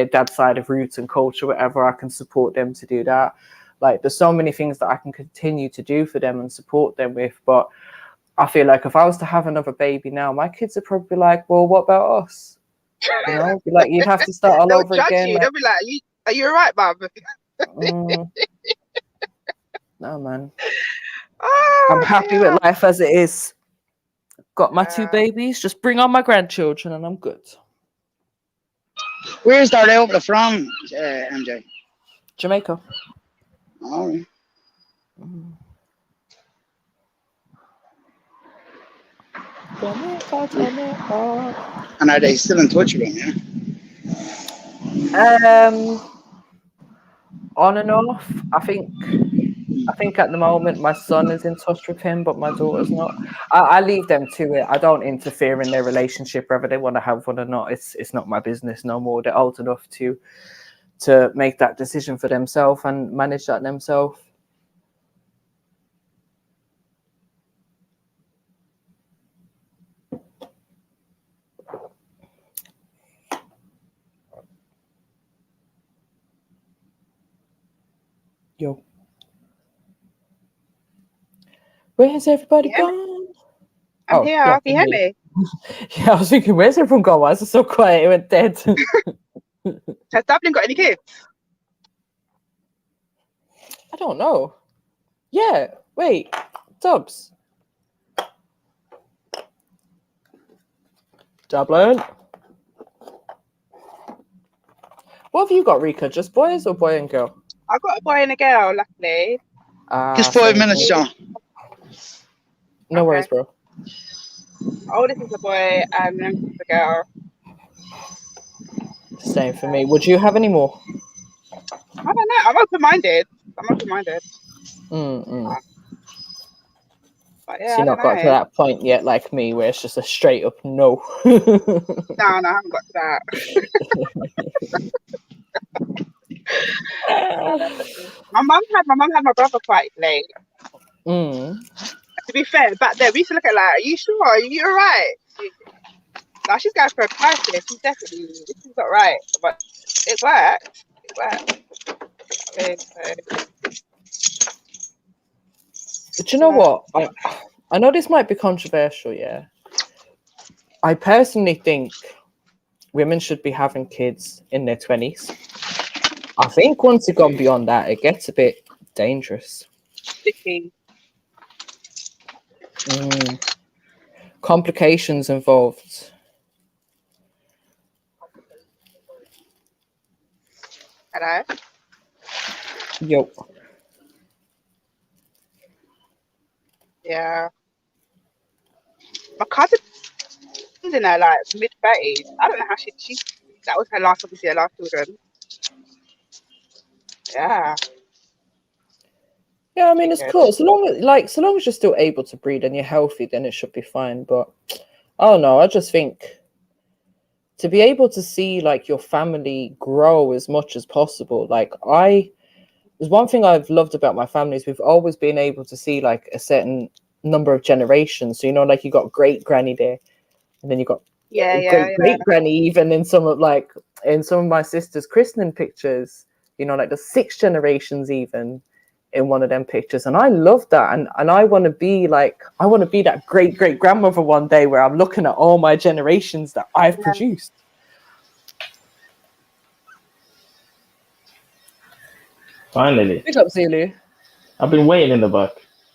dad's side of roots and culture, whatever. I can support them to do that. Like there's so many things that I can continue to do for them and support them with. But I feel like if I was to have another baby now, my kids would probably be like, well, what about us? You know, be like, you'd have to start all over again. They'll be like, are you all right, Bob? No, man. I'm happy with life as it is. Got my 2 babies. Just bring on my grandchildren and I'm good. Where's that over from, MJ? Jamaica. All right. Jamaica. And are they still in touch with him? Yeah. On and off. I think at the moment my son is in touch with him, but my daughter's not. I leave them to it. I don't interfere in their relationship, whether they want to have one or not. It's not my business no more. They're old enough to to make that decision for themselves and manage that themselves. Yo. Where has everybody gone? I'm here. Yeah, Can you hear me? Yeah, I was thinking, where's everyone gone? Why is it so quiet? It went dead. Has Dublin got any kids? I don't know. Yeah, wait, Dubs. Dublin. What have you got, Rika? Just boys or boy and girl? I've got a boy and a girl, luckily. Just 5 minutes, John. No worries, bro. Oldest is a boy and then the girl. Same for me. Would you have any more? I don't know. I'm open-minded. But yeah, So you're not got to that point yet, like me, where it's just a straight up no. No, I haven't got to that. My mum had my brother quite late. To be fair, back then we used to look at like, are you sure? Are you alright? Now she's going for a crisis. She's definitely, this is not right. But it worked. Okay, so. But you know what? I know this might be controversial, yeah. I personally think women should be having kids in their 20s. I think once you've gone beyond that, it gets a bit dangerous. Sticky. Complications involved. Hello? Yo. Yeah. My cousin's in her like mid-30s. I don't know how she that was her last, obviously her last children. Yeah. Yeah, I mean it's cool. So long as you're still able to breed and you're healthy, then it should be fine. But I don't know, I just think to be able to see like your family grow as much as possible. Like there's one thing I've loved about my family is we've always been able to see like a certain number of generations. So, you know, like you got great granny there, and then you got great granny even in some of my sister's christening pictures, you know, like the 6 generations even in one of them pictures. And I love that. And I want to be that great grandmother one day where I'm looking at all my generations that I've produced. Finally. Pick up, Zulu. I've been waiting in the back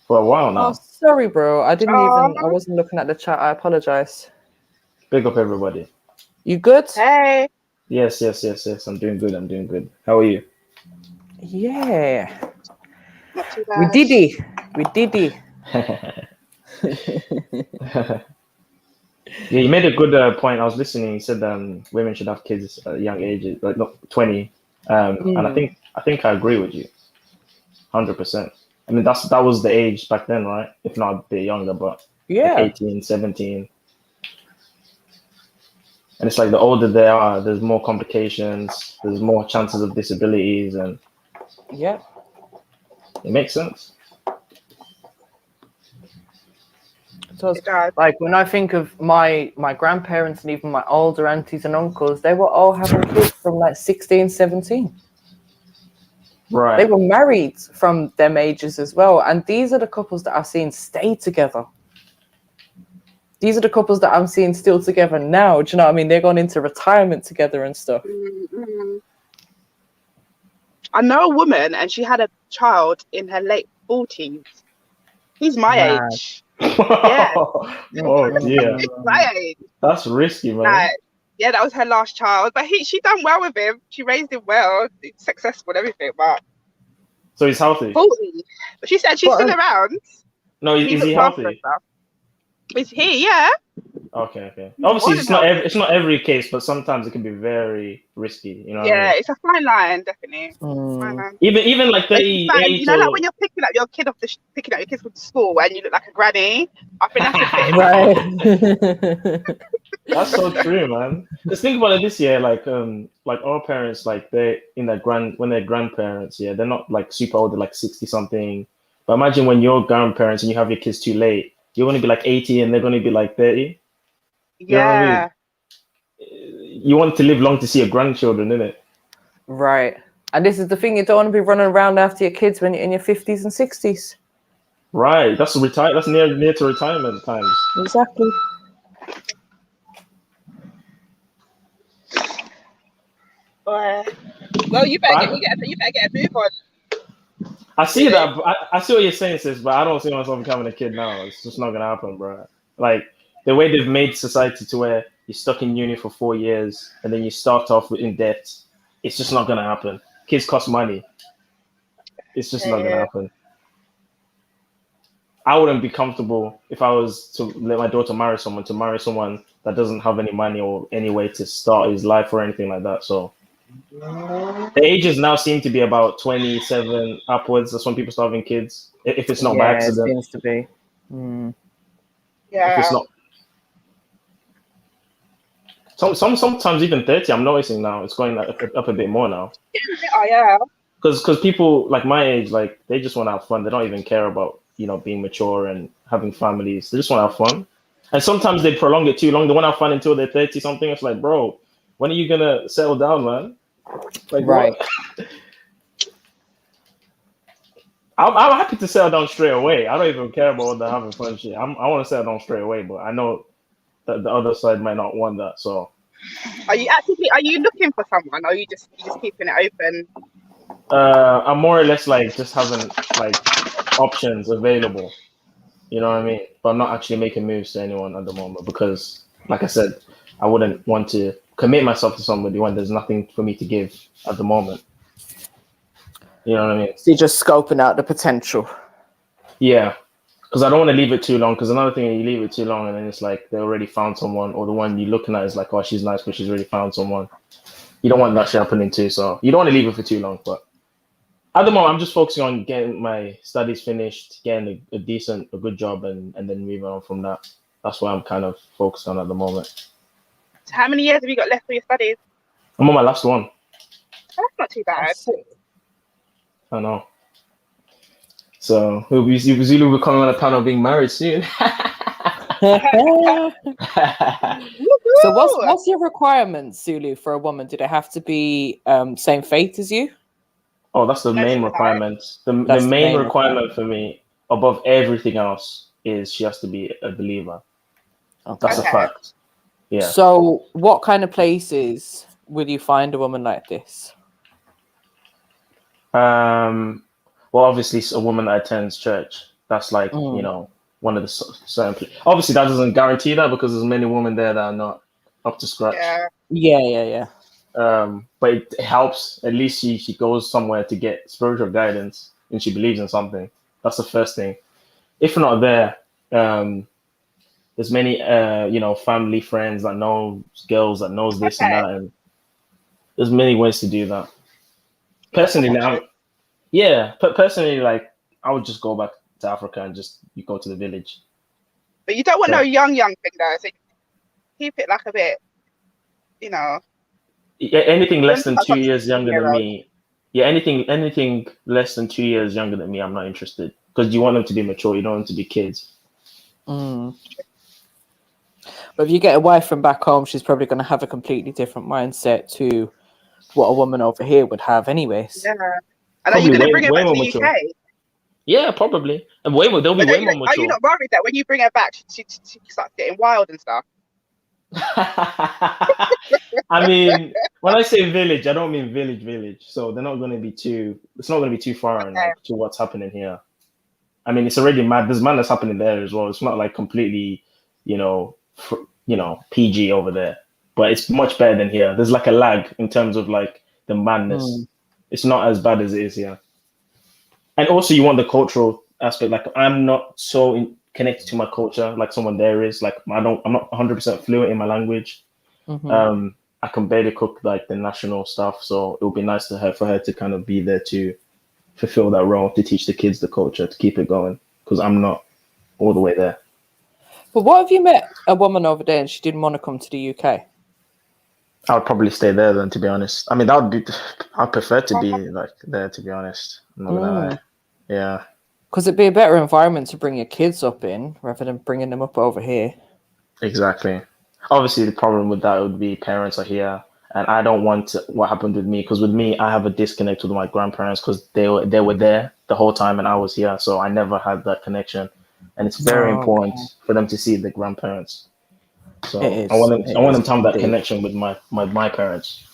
for a while now. Oh, sorry, bro. I wasn't looking at the chat. I apologize. Big up everybody. You good? Hey. Yes. I'm doing good. How are you? Yeah. Not too bad. We did it. Yeah, you made a good point. I was listening. You said women should have kids at young ages, like not 20. And I think I agree with you, 100%. I mean, that was the age back then, right? If not a bit younger, but yeah, like 18, 17. And it's like the older they are, there's more complications, there's more chances of disabilities, and yeah, it makes sense. So like when I think of my grandparents and even my older aunties and uncles, they were all having kids from like 16, 17. Right. They were married from them ages as well. And these are the couples that I've seen stay together. These are the couples that I'm seeing still together now. Do you know what I mean? They're going into retirement together and stuff. Mm-hmm. I know a woman and she had a child in her late 40s. He's my age. Yeah. Oh dear. My age. That's risky, man. Yeah, that was her last child. But she done well with him. She raised him well. He's successful and everything. But so he's healthy. 40. But she said she's still around. No, is he healthy? Is he? Yeah. Okay. Obviously, it's not every case, but sometimes it can be very risky. You know. Yeah, what I mean? it's a fine line, definitely. Fine line. Even like 38. You know, like when you're picking up your kids from school and you look like a granny. I think that's a bit. Right. That's so true, man. Just think about it this year, like our parents, like they're in their when they're grandparents, yeah, they're not like super old, they're like 60 something. But imagine when you're grandparents and you have your kids too late, you're gonna be like 80 and they're gonna be like 30. You know what I mean? You want to live long to see your grandchildren, innit? Right. And this is the thing, you don't want to be running around after your kids when you're in your 50s and 60s. Right. That's that's near to retirement times. Exactly. Well, you better get a move on. I see that. I see what you're saying, sis, but I don't see myself becoming a kid now. It's just not gonna happen, bro. Like the way they've made society to where you're stuck in uni for 4 years and then you start off in debt. It's just not gonna happen. Kids cost money. It's just not gonna happen. I wouldn't be comfortable if I was to let my daughter marry someone that doesn't have any money or any way to start his life or anything like that. So the ages now seem to be about 27 upwards. That's when people start having kids. If it's not by accident. It seems to be. Mm. Yeah. If it's not. Sometimes even 30, I'm noticing now. It's going up a bit more now. Oh, yeah. Because people like my age, like they just want to have fun. They don't even care about, being mature and having families. They just want to have fun. And sometimes they prolong it too long. They want to have fun until they're 30 something. It's like, bro, when are you gonna settle down, man? Like, right. I'm happy to settle down straight away. I don't even care about the having fun shit. I want to settle down straight away, but I know that the other side might not want that. So, are you looking for someone, or are you just keeping it open? I'm more or less like just having like options available. You know what I mean? But I'm not actually making moves to anyone at the moment because, like I said, I wouldn't want to commit myself to somebody when there's nothing for me to give at the moment. You know what I mean? So you're just scoping out the potential. Yeah, because I don't want to leave it too long. Because another thing, you leave it too long and then it's like they already found someone, or the one you're looking at is like, oh, she's nice, but she's already found someone. You don't want that shit happening too. So you don't want to leave it for too long. But at the moment, I'm just focusing on getting my studies finished, getting a good job, and then moving on from that. That's what I'm kind of focused on at the moment. So how many years have you got left for your studies? I'm on my last one. That's not too bad. I know. So Zulu will be coming on a panel being married soon. So what's your requirements, Zulu, for a woman? Do they have to be same faith as you? Oh, that's the main requirement. The main requirement for me, above everything else, is she has to be a believer. Okay. That's a fact. Yeah. So what kind of places will you find a woman like this? Well, obviously, a woman that attends church. That's like, one of the certain places. Obviously, that doesn't guarantee that because there's many women there that are not up to scratch. Yeah. But it helps. At least she goes somewhere to get spiritual guidance and she believes in something. That's the first thing. If not there, there's many, family friends that know girls that knows this and that. And there's many ways to do that. Personally, personally, like I would just go back to Africa and you go to the village. But you don't want no young thing though. So keep it like a bit, anything less than 2 years younger than me. Yeah, anything less than 2 years younger than me, I'm not interested. Because you want them to be mature, you don't want them to be kids. But if you get a wife from back home, she's probably going to have a completely different mindset to what a woman over here would have anyways. Yeah. And are you going to bring her back to the UK? Yeah, probably. And they'll be way more mature. Are you not worried that when you bring her back, she starts getting wild and stuff? I mean, when I say village, I don't mean village. So they're not going to be it's not going to be too far to what's happening here. I mean, it's already mad. There's madness happening there as well. It's not like completely, PG over there, but it's much better than here. There's like a lag in terms of like the madness. It's not as bad as it is here. And also you want the cultural aspect. Like I'm not so connected to my culture like someone there is. Like I'm not 100% fluent in my language. I can barely cook like the national stuff. So it would be nice for her to kind of be there to fulfill that role, to teach the kids the culture, to keep it going. Because I'm not all the way there. But what if you met a woman over there and she didn't want to come to the UK? I would probably stay there then, to be honest. I mean, that would be. I'd prefer to be like there, to be honest. I'm not gonna lie. Yeah. Because it'd be a better environment to bring your kids up in rather than bringing them up over here. Exactly. Obviously, the problem with that would be parents are here, and I don't want what happened with me. Because with me, I have a disconnect with my grandparents because they were there the whole time and I was here, so I never had that connection. And it's very important for them to see the grandparents. So I want them to have that connection with my parents.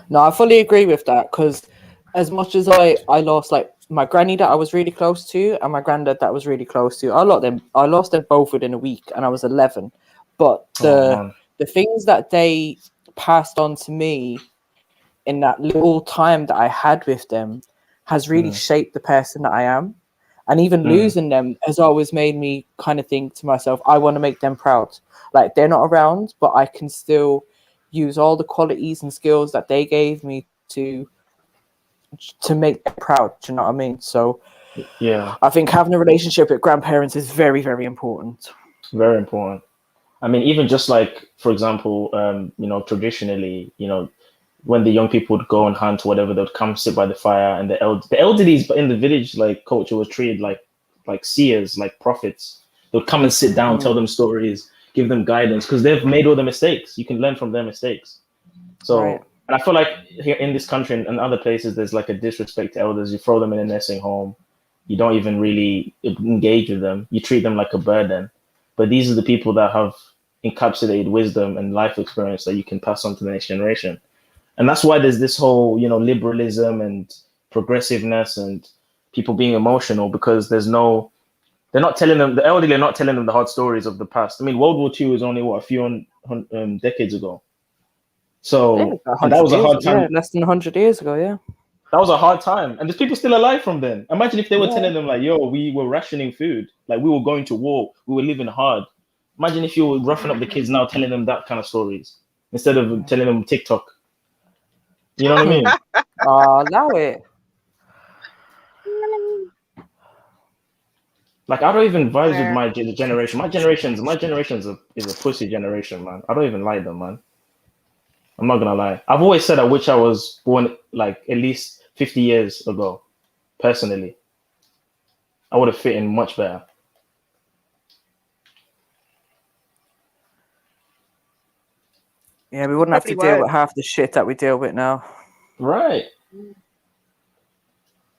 No, I fully agree with that, because as much as I lost like my granny that I was really close to and my granddad that I was really close to, I lost them both within a week, and I was 11. But the things that they passed on to me in that little time that I had with them has really shaped the person that I am. And even losing them has always made me kind of think to myself, I want to make them proud. Like, they're not around, but I can still use all the qualities and skills that they gave me to make them proud. Do you know what I mean? So yeah, I think having a relationship with grandparents is very, very important. Very important. I mean, even just like, for example, traditionally, when the young people would go and hunt or whatever, they would come sit by the fire, and the elderlies in the village, like, culture was treated like seers, like prophets. They would come and sit down, tell them stories, give them guidance, because they've made all the mistakes. You can learn from their mistakes. So, and I feel like here in this country and other places, there's like a disrespect to elders. You throw them in a nursing home. You don't even really engage with them. You treat them like a burden. But these are the people that have encapsulated wisdom and life experience that you can pass on to the next generation. And that's why there's this whole, liberalism and progressiveness and people being emotional, because the elderly are not telling them the hard stories of the past. I mean, World War II was only a few decades ago. So and that was a hard time. Yeah, less than 100 years ago, yeah. That was a hard time. And there's people still alive from then. Imagine if they were telling them like, yo, we were rationing food. Like, we were going to war. We were living hard. Imagine if you were roughing up the kids now, telling them that kind of stories instead of telling them TikTok. You know what I mean? Allow it. Like, I don't even vibe with my generation. My generation is a pussy generation, man. I don't even like them, man. I'm not gonna lie. I've always said I wish I was born like at least 50 years ago. Personally, I would have fit in much better. Yeah, we wouldn't have to deal with half the shit that we deal with now. Right.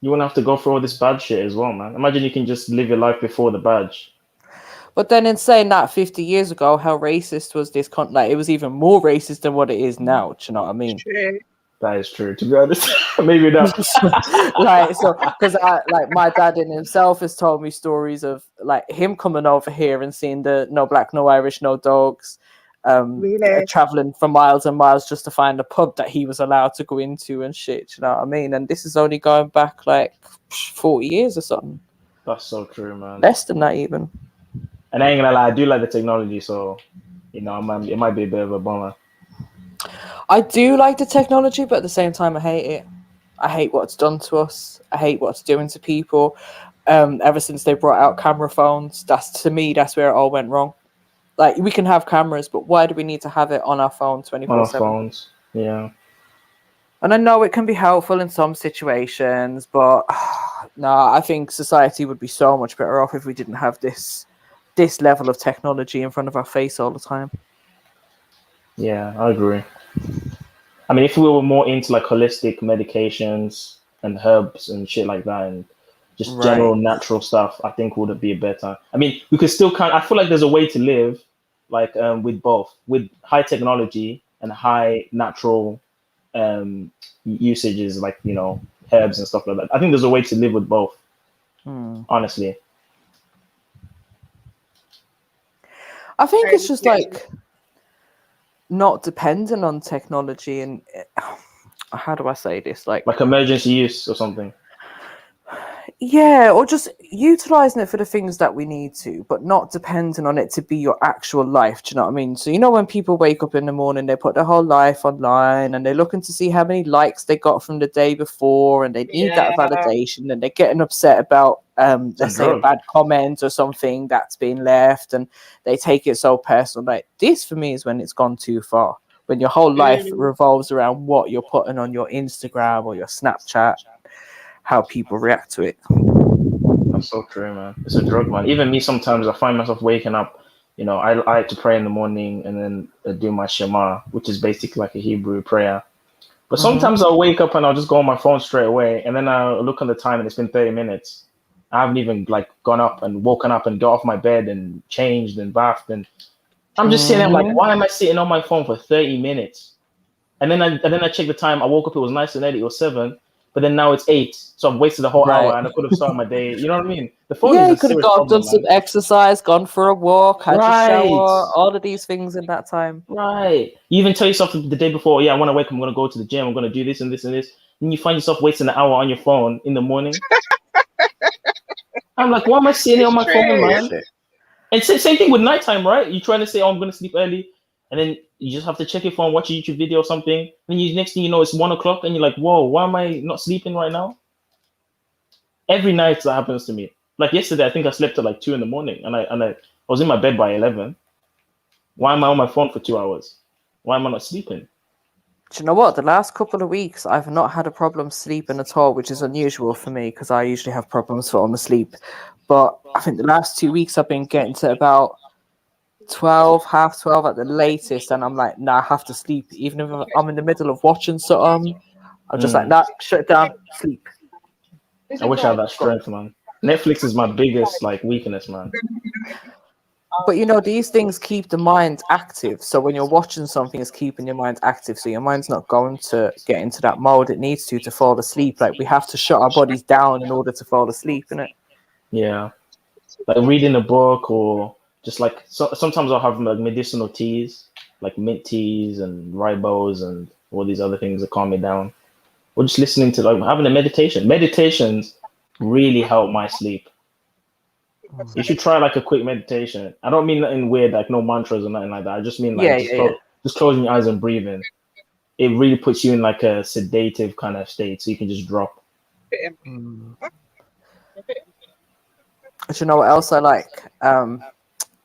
You wouldn't have to go through all this bad shit as well, man. Imagine you can just live your life before the badge. But then in saying that, 50 years ago, how racist was this country? Like, it was even more racist than what it is now. Do you know what I mean? True. That is true. To be honest, maybe not. Like, so, because my dad in himself has told me stories of like him coming over here and seeing the no black, no Irish, no dogs, really? Traveling for miles and miles just to find a pub that he was allowed to go into and shit. You know what I mean? And this is only going back like 40 years or something. That's so true, man. Less than that, even. And I ain't gonna lie, I do like the technology, so it might be a bit of a bummer. I do like the technology, but at the same time, I hate it. I hate what it's done to us. I hate what it's doing to people. Ever since they brought out camera phones, that's where it all went wrong. Like, we can have cameras, but why do we need to have it on our phone 24/7? On our phones, yeah. And I know it can be helpful in some situations, but no, I think society would be so much better off if we didn't have this level of technology in front of our face all the time. Yeah, I agree. I mean, if we were more into like holistic medications and herbs and shit like that, and just general natural stuff, I think would be better. I mean, we could still I feel like there's a way to live like with both, with high technology and high natural usages, like, herbs and stuff like that. I think there's a way to live with both, honestly. I think it's just like not dependent on technology and how do I say this? Like emergency use or something. Yeah, or just utilizing it for the things that we need to, but not depending on it to be your actual life. Do you know what I mean? So, you know, when people wake up in the morning, they put their whole life online and they're looking to see how many likes they got from the day before, and they need that validation, and they're getting upset about, let's say, a bad comment or something that's been left, and they take it so personal. Like, this for me is when it's gone too far, when your whole life revolves around what you're putting on your Instagram or your Snapchat, how people react to it. That's so true, man. It's a drug, man. Even me, sometimes I find myself waking up. You know, I like to pray in the morning and then do my Shema, which is basically like a Hebrew prayer. But sometimes I'll wake up and I'll just go on my phone straight away, and then I'll look on the time and it's been 30 minutes. I haven't even like gone up and woken up and got off my bed and changed and bathed, and I'm just sitting there like, why am I sitting on my phone for 30 minutes? And then I check the time. I woke up, it was nice and early, it was 7. But then now it's 8, so I've wasted a whole hour, and I could have started my day. You know what I mean? The phone is you a could have serious done problem, some man. exercise, gone for a walk, had your shower, all of these things in that time. Right. You even tell yourself the day before, yeah, I want to wake up, I'm going to go to the gym, I'm going to do this and this and this. And you find yourself wasting an hour on your phone in the morning. I'm like, why am I sitting on my phone, man? And same thing with nighttime, right? You're trying to say, oh, I'm going to sleep early. And then you just have to check your phone, watch a YouTube video or something. And next thing you know, it's 1 o'clock, and you're like, whoa, why am I not sleeping right now? Every night that happens to me. Like yesterday, I think I slept at like 2 in the morning, and I was in my bed by 11. Why am I on my phone for 2 hours? Why am I not sleeping? Do you know what? The last couple of weeks, I've not had a problem sleeping at all, which is unusual for me because I usually have problems falling asleep. But I think the last 2 weeks I've been getting to about 12, half 12 at the latest, and I'm like, nah, I have to sleep. Even if I'm in the middle of watching something, I'm just like, nah, shut it down, sleep. I wish I had that strength, man. Netflix is my biggest like weakness, man. But you know, these things keep the mind active. So when you're watching something, it's keeping your mind active. So your mind's not going to get into that mode it needs to fall asleep. Like, we have to shut our bodies down in order to fall asleep, innit? Yeah. Like reading a book, or just like sometimes I'll have like medicinal teas, like mint teas and ribose and all these other things that calm me down. Or just listening to like having a meditation. Meditations really help my sleep. You should try like a quick meditation. I don't mean nothing weird, like no mantras or nothing like that. I just mean like just closing your eyes and breathing. It really puts you in like a sedative kind of state, so you can just drop. Do you know what else I like?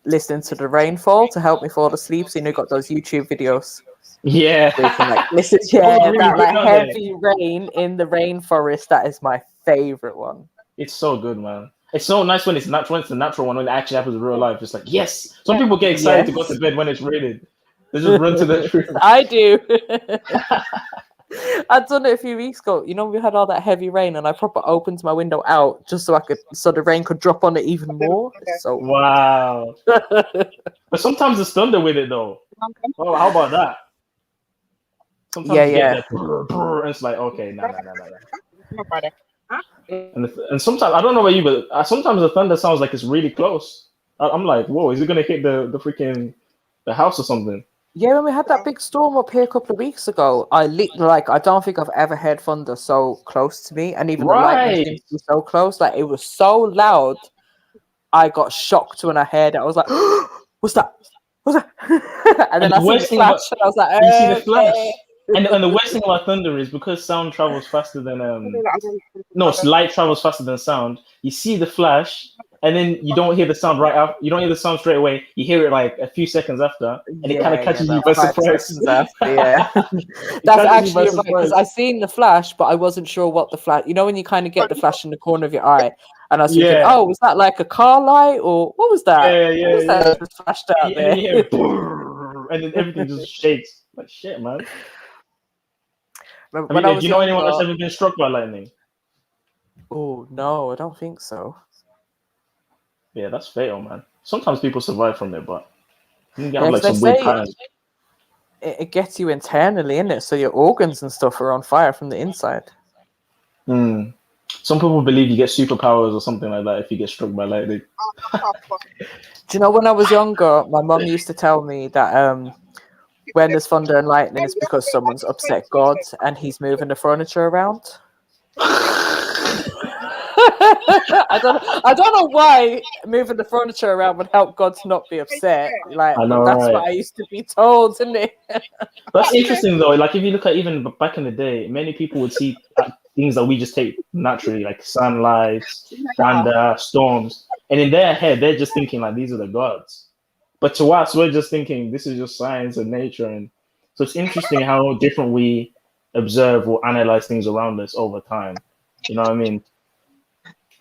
Listening to the rainfall to help me fall asleep. So you know, got those YouTube videos. Yeah. So you can, like, listen to that like heavy rain in the rainforest. That is my favorite one. It's so good, man. It's so nice when it's natural. When it's the natural one, when it actually happens in real life. It's like, yes. Some people get excited to go to bed when it's raining. They just run to the tree. I do. I'd done it a few weeks ago. You know, we had all that heavy rain, and I proper opened my window out just so the rain could drop on it even more. So wow. But sometimes there's thunder with it, though. Oh, how about that? Sometimes you get that and it's like, okay, no. And sometimes, I don't know about you, but sometimes the thunder sounds like it's really close. I'm like, whoa, is it gonna hit the freaking the house or something? Yeah, when we had that big storm up here a couple of weeks ago, I don't think I've ever heard thunder so close to me, and even the lightning seems to be so close. Like, it was so loud, I got shocked when I heard it. I was like, what's that? What's that? And then I see the flash, and I was like, you see the flash. And the worst thing about thunder is because sound travels faster than light travels faster than sound. You see the flash, and then you don't hear the sound right after. You don't hear the sound straight away. You hear it like a few seconds after, and it kind of catches you by surprise. That's actually right, because I seen the flash, but I wasn't sure what the flash. You know, when you kind of get the flash in the corner of your eye, and I was thinking, oh, was that like a car light, or what was that? What was that just flashed out there? And then everything just shakes. Like, shit, man. Do you know anyone that's ever been struck by lightning? Oh, no, I don't think so. Yeah, that's fatal, man. Sometimes people survive from it, but you have like some weird patterns. It gets you internally, innit? So your organs and stuff are on fire from the inside. Some people believe you get superpowers or something like that if you get struck by lightning. Do you know, when I was younger, my mum used to tell me that when there's thunder and lightning, it's because someone's upset God and he's moving the furniture around. I don't know why moving the furniture around would help God to not be upset. Like, I know, but that's right? what I used to be told, isn't it? That's interesting though. Like if you look at even back in the day, many people would see things that we just take naturally, like sunlight, thunder, storms, and in their head they're just thinking like these are the gods. But to us, we're just thinking this is just science and nature, and so it's interesting how different we observe or analyze things around us over time. You know what I mean?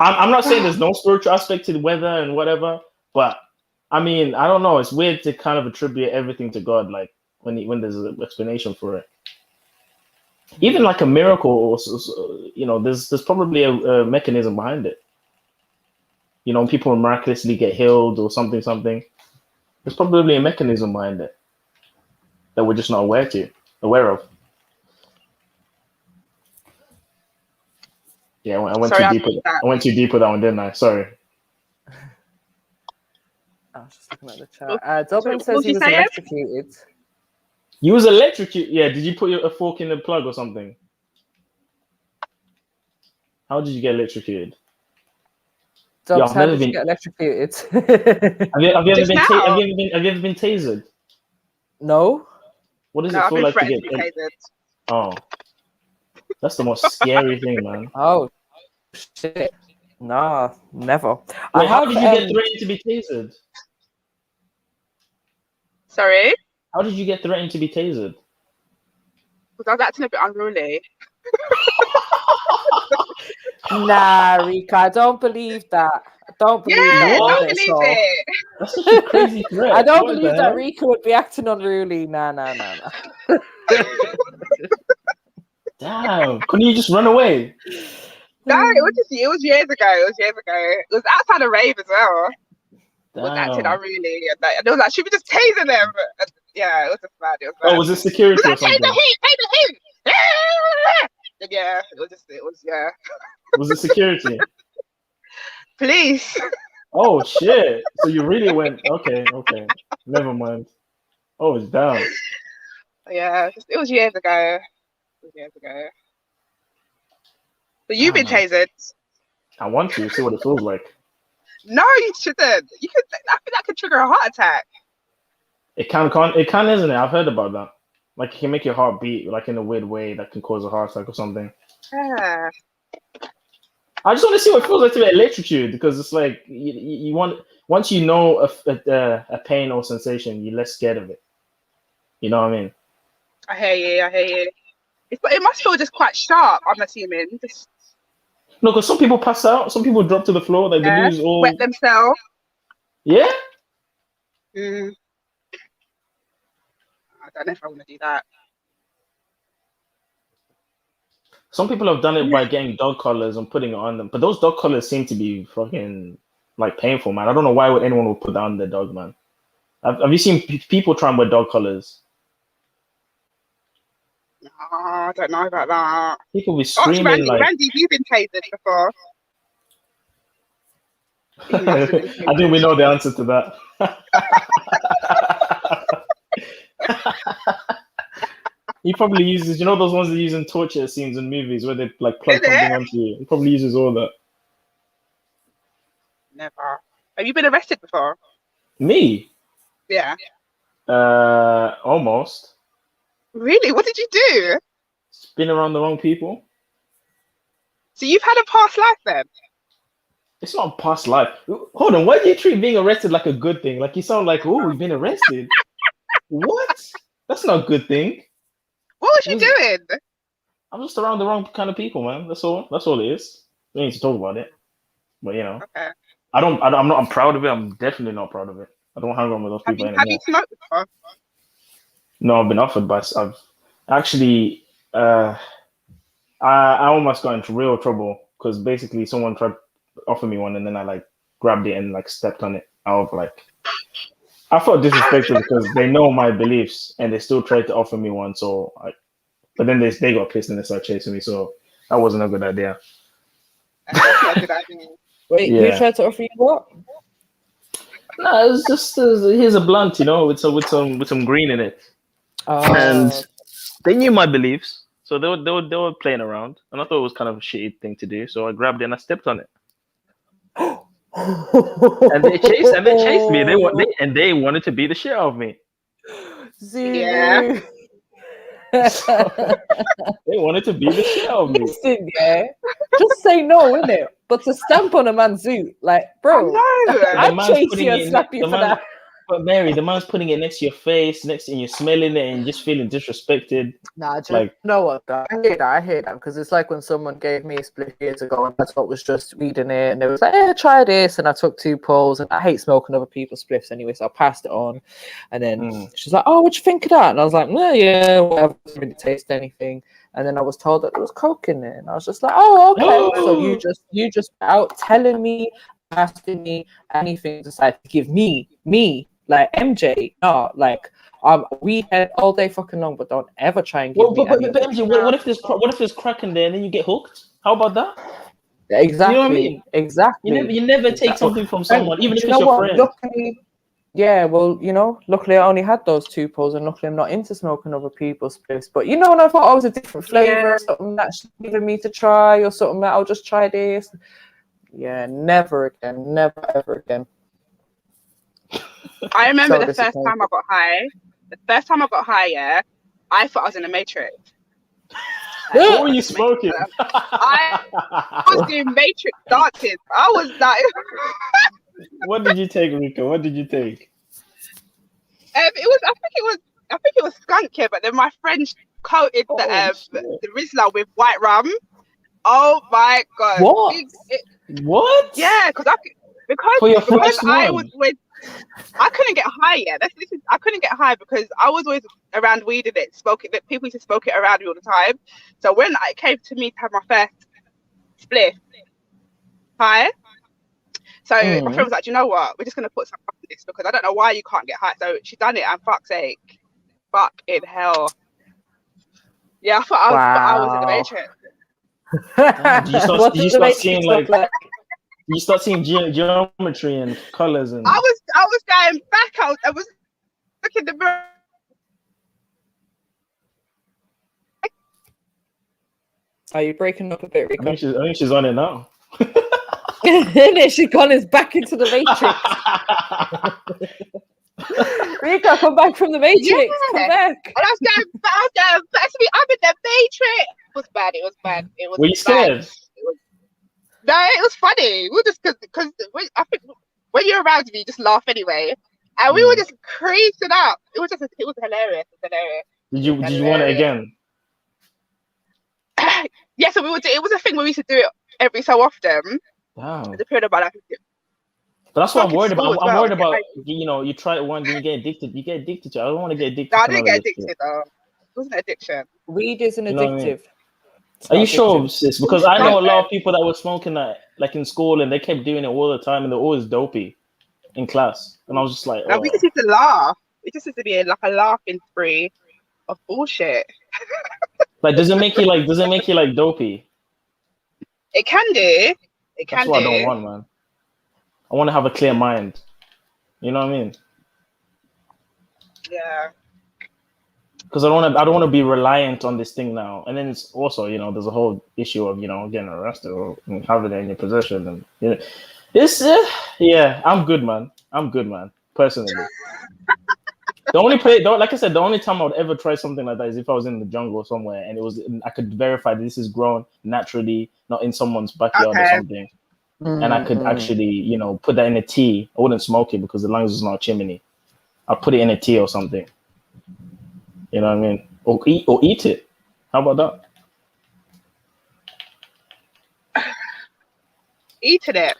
I'm not saying there's no spiritual aspect to the weather and whatever, but I mean, I don't know. It's weird to kind of attribute everything to God, like when there's an explanation for it. Even like a miracle, or you know, there's probably a mechanism behind it. You know, people miraculously get healed or something. There's probably a mechanism behind it that we're just not aware of. Yeah, I went Sorry, too I deep. missed that. I went too deep with that one, didn't I? Sorry. I was just looking at the chat. Dublin says was he you was saying? electrocuted. You was electrocuted. Yeah. Did you put a fork in the plug or something? How did you get electrocuted? Dubs, I've how never did you been. get electrocuted? Have you ever Just been? now? Have you ever been tasered? No. What does No, it I've feel been like to threatened get? to be tasered. Oh, that's the most scary thing, man. Oh shit. Nah, never. Wait, how have, did you get threatened to be tasered? Sorry? How did you get threatened to be tasered? Because I was acting a bit unruly. Nah, Rika, I don't believe that. I don't believe Yeah, that. don't One bit believe at all. it. That's such a crazy threat. I don't What believe the that hell? Rika would be acting unruly. Nah. Damn. Couldn't you just run away? No, it was years ago. It was outside a rave as well. It was acting Damn. unruly. And it was like, should we just taser them? And yeah, it was just bad. It was bad. Oh, was it security or It was like, something? taser him! Yeah, it was, yeah. Was it security? Police. Oh shit! So you really went? Okay. Never mind. Oh, it's down. Yeah, it was years ago. But you've been tasered. I want to see what it feels like. No, you shouldn't. I think that could trigger a heart attack. It can, isn't it? I've heard about that. Like it can make your heart beat, like in a weird way that can cause a heart attack or something. Yeah. I just want to see what it feels like to be electrocuted, because it's like you want, once you know a pain or sensation, you're less scared of it. You know what I mean? I hear you. But it must feel just quite sharp, I'm assuming. No, because some people pass out, some people drop to the floor, like they lose all. Wet themselves. Yeah. I don't know if I want to do that. Some people have done it by getting dog collars and putting it on them, but those dog collars seem to be fucking like painful, man. I don't know why anyone would put that on their dog, man. Have you seen people try and wear dog collars? No, I don't know about that. People be screaming like. Randy, you've been tasered before. I think we know the answer to that. He probably uses, you know, those ones they use in torture scenes in movies where they like plug something onto you. He probably uses all that. Never. Have you been arrested before? Me? Yeah. Almost. Really? What did you do? Been around the wrong people. So you've had a past life then? It's not a past life. Hold on, why do you treat being arrested like a good thing? Like you sound like, oh, we've been arrested. What? That's not a good thing. What was you doing? I'm just around the wrong kind of people, man. That's all it is. We need to talk about it. But you know, okay. I'm proud of it. I'm definitely not proud of it. I don't hang around with those people anymore. Have you smoked before? No, I've been offered, but I've actually I almost got into real trouble because basically someone tried to offer me one and then I like grabbed it and like stepped on it. I felt disrespected because they know my beliefs and they still tried to offer me one. But then they got pissed and they started chasing me. So that wasn't a good idea. That's not a good idea. Wait, who tried to offer you what? No, it's just here's a blunt, you know, with some green in it. And they knew my beliefs, so they were playing around, and I thought it was kind of a shitty thing to do. So I grabbed it and I stepped on it. and they chased me. They wanted to beat the shit out of me. Zulu. So, they wanted to beat the shit out of me. Listen, yeah, just say no, innit? But to stamp on a man's zoot, like, bro, I'd chase you and slap you for that. But Mary, the man's putting it next to your face, and you're smelling it and just feeling disrespected. Nah, just like, know what? I hear that because it's like when someone gave me a split years ago and I thought it was just weed in it, and they was like, "Yeah, try this," and I took 2 pulls, and I hate smoking other people's spliffs anyway, so I passed it on, and then she's like, "Oh, what'd you think of that?" And I was like, "No, yeah, whatever, didn't really taste anything." And then I was told that there was coke in it, and I was just like, "Oh, okay." So you just out telling me, asking me anything, decide to give me. Like MJ, no, like we had all day fucking long, but don't ever try and give me. But MJ, what if there's crack in there and then you get hooked? How about that? Exactly. You know what I mean? Exactly. You never take something from someone, even if it's your friend. Luckily, yeah, well, luckily I only had those 2 pulls, and luckily I'm not into smoking other people's spliffs. But when I thought I was a different flavor, something that's giving me to try, or something that I'll just try this. Yeah, never again, never ever again. I remember the first time I got high. The first time I got high, yeah, I thought I was in the Matrix. What were you smoking? I was doing Matrix dances. I was like, what did you take, Rico? What did you take? I think it was skunk, yeah, but then my friend coated the Rizla with white rum. Oh my god! What? Yeah, because I couldn't get high yet. I couldn't get high because I was always around weed and smoking. That people used to smoke it around me all the time. So when it came to me to have my first split high, so my friend was like, "Do you know what? We're just gonna put some in this because I don't know why you can't get high." So she done it, and fuck's sake, fuck in hell. Yeah, I thought I was in the Matrix. Did you start seeing you start seeing geometry and colors and? I was going back. I was looking at the mirror. Are you breaking up a bit, Rico? I think she's on it now. She's gone back into the Matrix. Rico, come back from the Matrix. Yeah. Come back. And I was going back to me. I'm in the Matrix. It was bad. Were you scared? No, it was funny. We were just because I think when you're around me, you just laugh anyway, and we were just creasing up. It was hilarious. It was hilarious. Did you want it again? Yeah, so we would. It was a thing where we used to do it every so often. Wow. The period of my life. But that's what I'm worried about. I'm worried about you try it once, then you get addicted. You get addicted to it. I don't want to get addicted. No, I didn't get addicted though. It wasn't an addiction. Weed isn't addictive. Are you sure, sis? Because I know a lot of people that were smoking that, like in school, and they kept doing it all the time, and they're always dopey in class. And I was just like, we just used to laugh. It just used to be like a laughing spree of bullshit. Like, does it make you like dopey? It can do. That's what I don't want, man. I want to have a clear mind. You know what I mean? Yeah. Because I don't want to be reliant on this thing now. And then it's also, there's a whole issue of, getting arrested or having it in your possession. And it's I'm good, man. Personally. Like I said, the only time I would ever try something like that is if I was in the jungle somewhere and I could verify that this is grown naturally, not in someone's backyard or something. And I could actually, put that in a tea. I wouldn't smoke it because the lungs is not a chimney. I'll put it in a tea or something. You know what I mean? Or eat it. How about that? Eating it?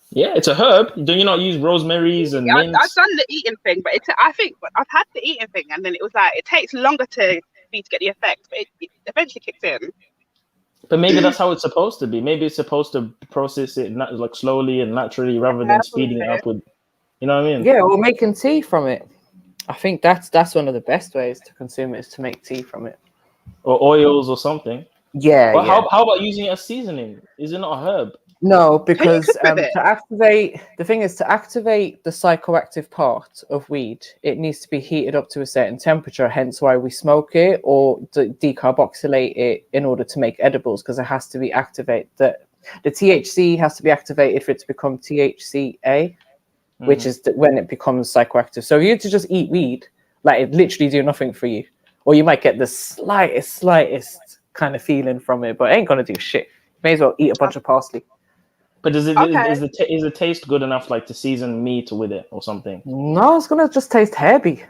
Yeah, it's a herb. Do you not use rosemaries and mints? I've done the eating thing, but I think I've had the eating thing, and then it was like it takes longer for me to get the effect, but it eventually kicks in. But maybe that's how it's supposed to be. Maybe it's supposed to process it like slowly and naturally rather than speeding it up with, you know what I mean? Yeah, or making tea from it. I think that's one of the best ways to consume it is to make tea from it. Or oils or something. Yeah. Well, how about using it as seasoning? Is it not a herb? No, because to activate the psychoactive part of weed, it needs to be heated up to a certain temperature, hence why we smoke it or decarboxylate it in order to make edibles, because it has to be activate that The THC has to be activated for it to become THCA, which is when it becomes psychoactive. So if you were to just eat weed, like it literally do nothing for you, or you might get the slightest kind of feeling from it, but it ain't gonna do shit. You may as well eat a bunch of parsley. But is the taste good enough, like to season meat with it or something? No, it's gonna just taste herby.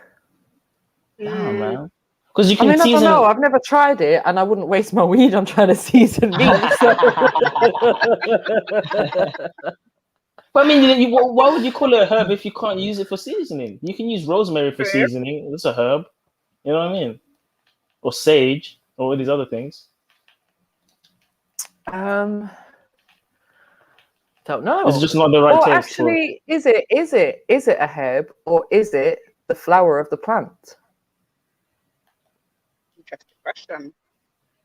Damn, man. Because you can I mean, season. I don't know. I've never tried it, and I wouldn't waste my weed on trying to season meat. So. But I mean, why would you call it a herb if you can't use it for seasoning? You can use rosemary for seasoning. It's a herb. You know what I mean? Or sage, or all these other things. Don't know. It's just not the right taste. Actually, is it a herb, or is it the flower of the plant? Interesting question.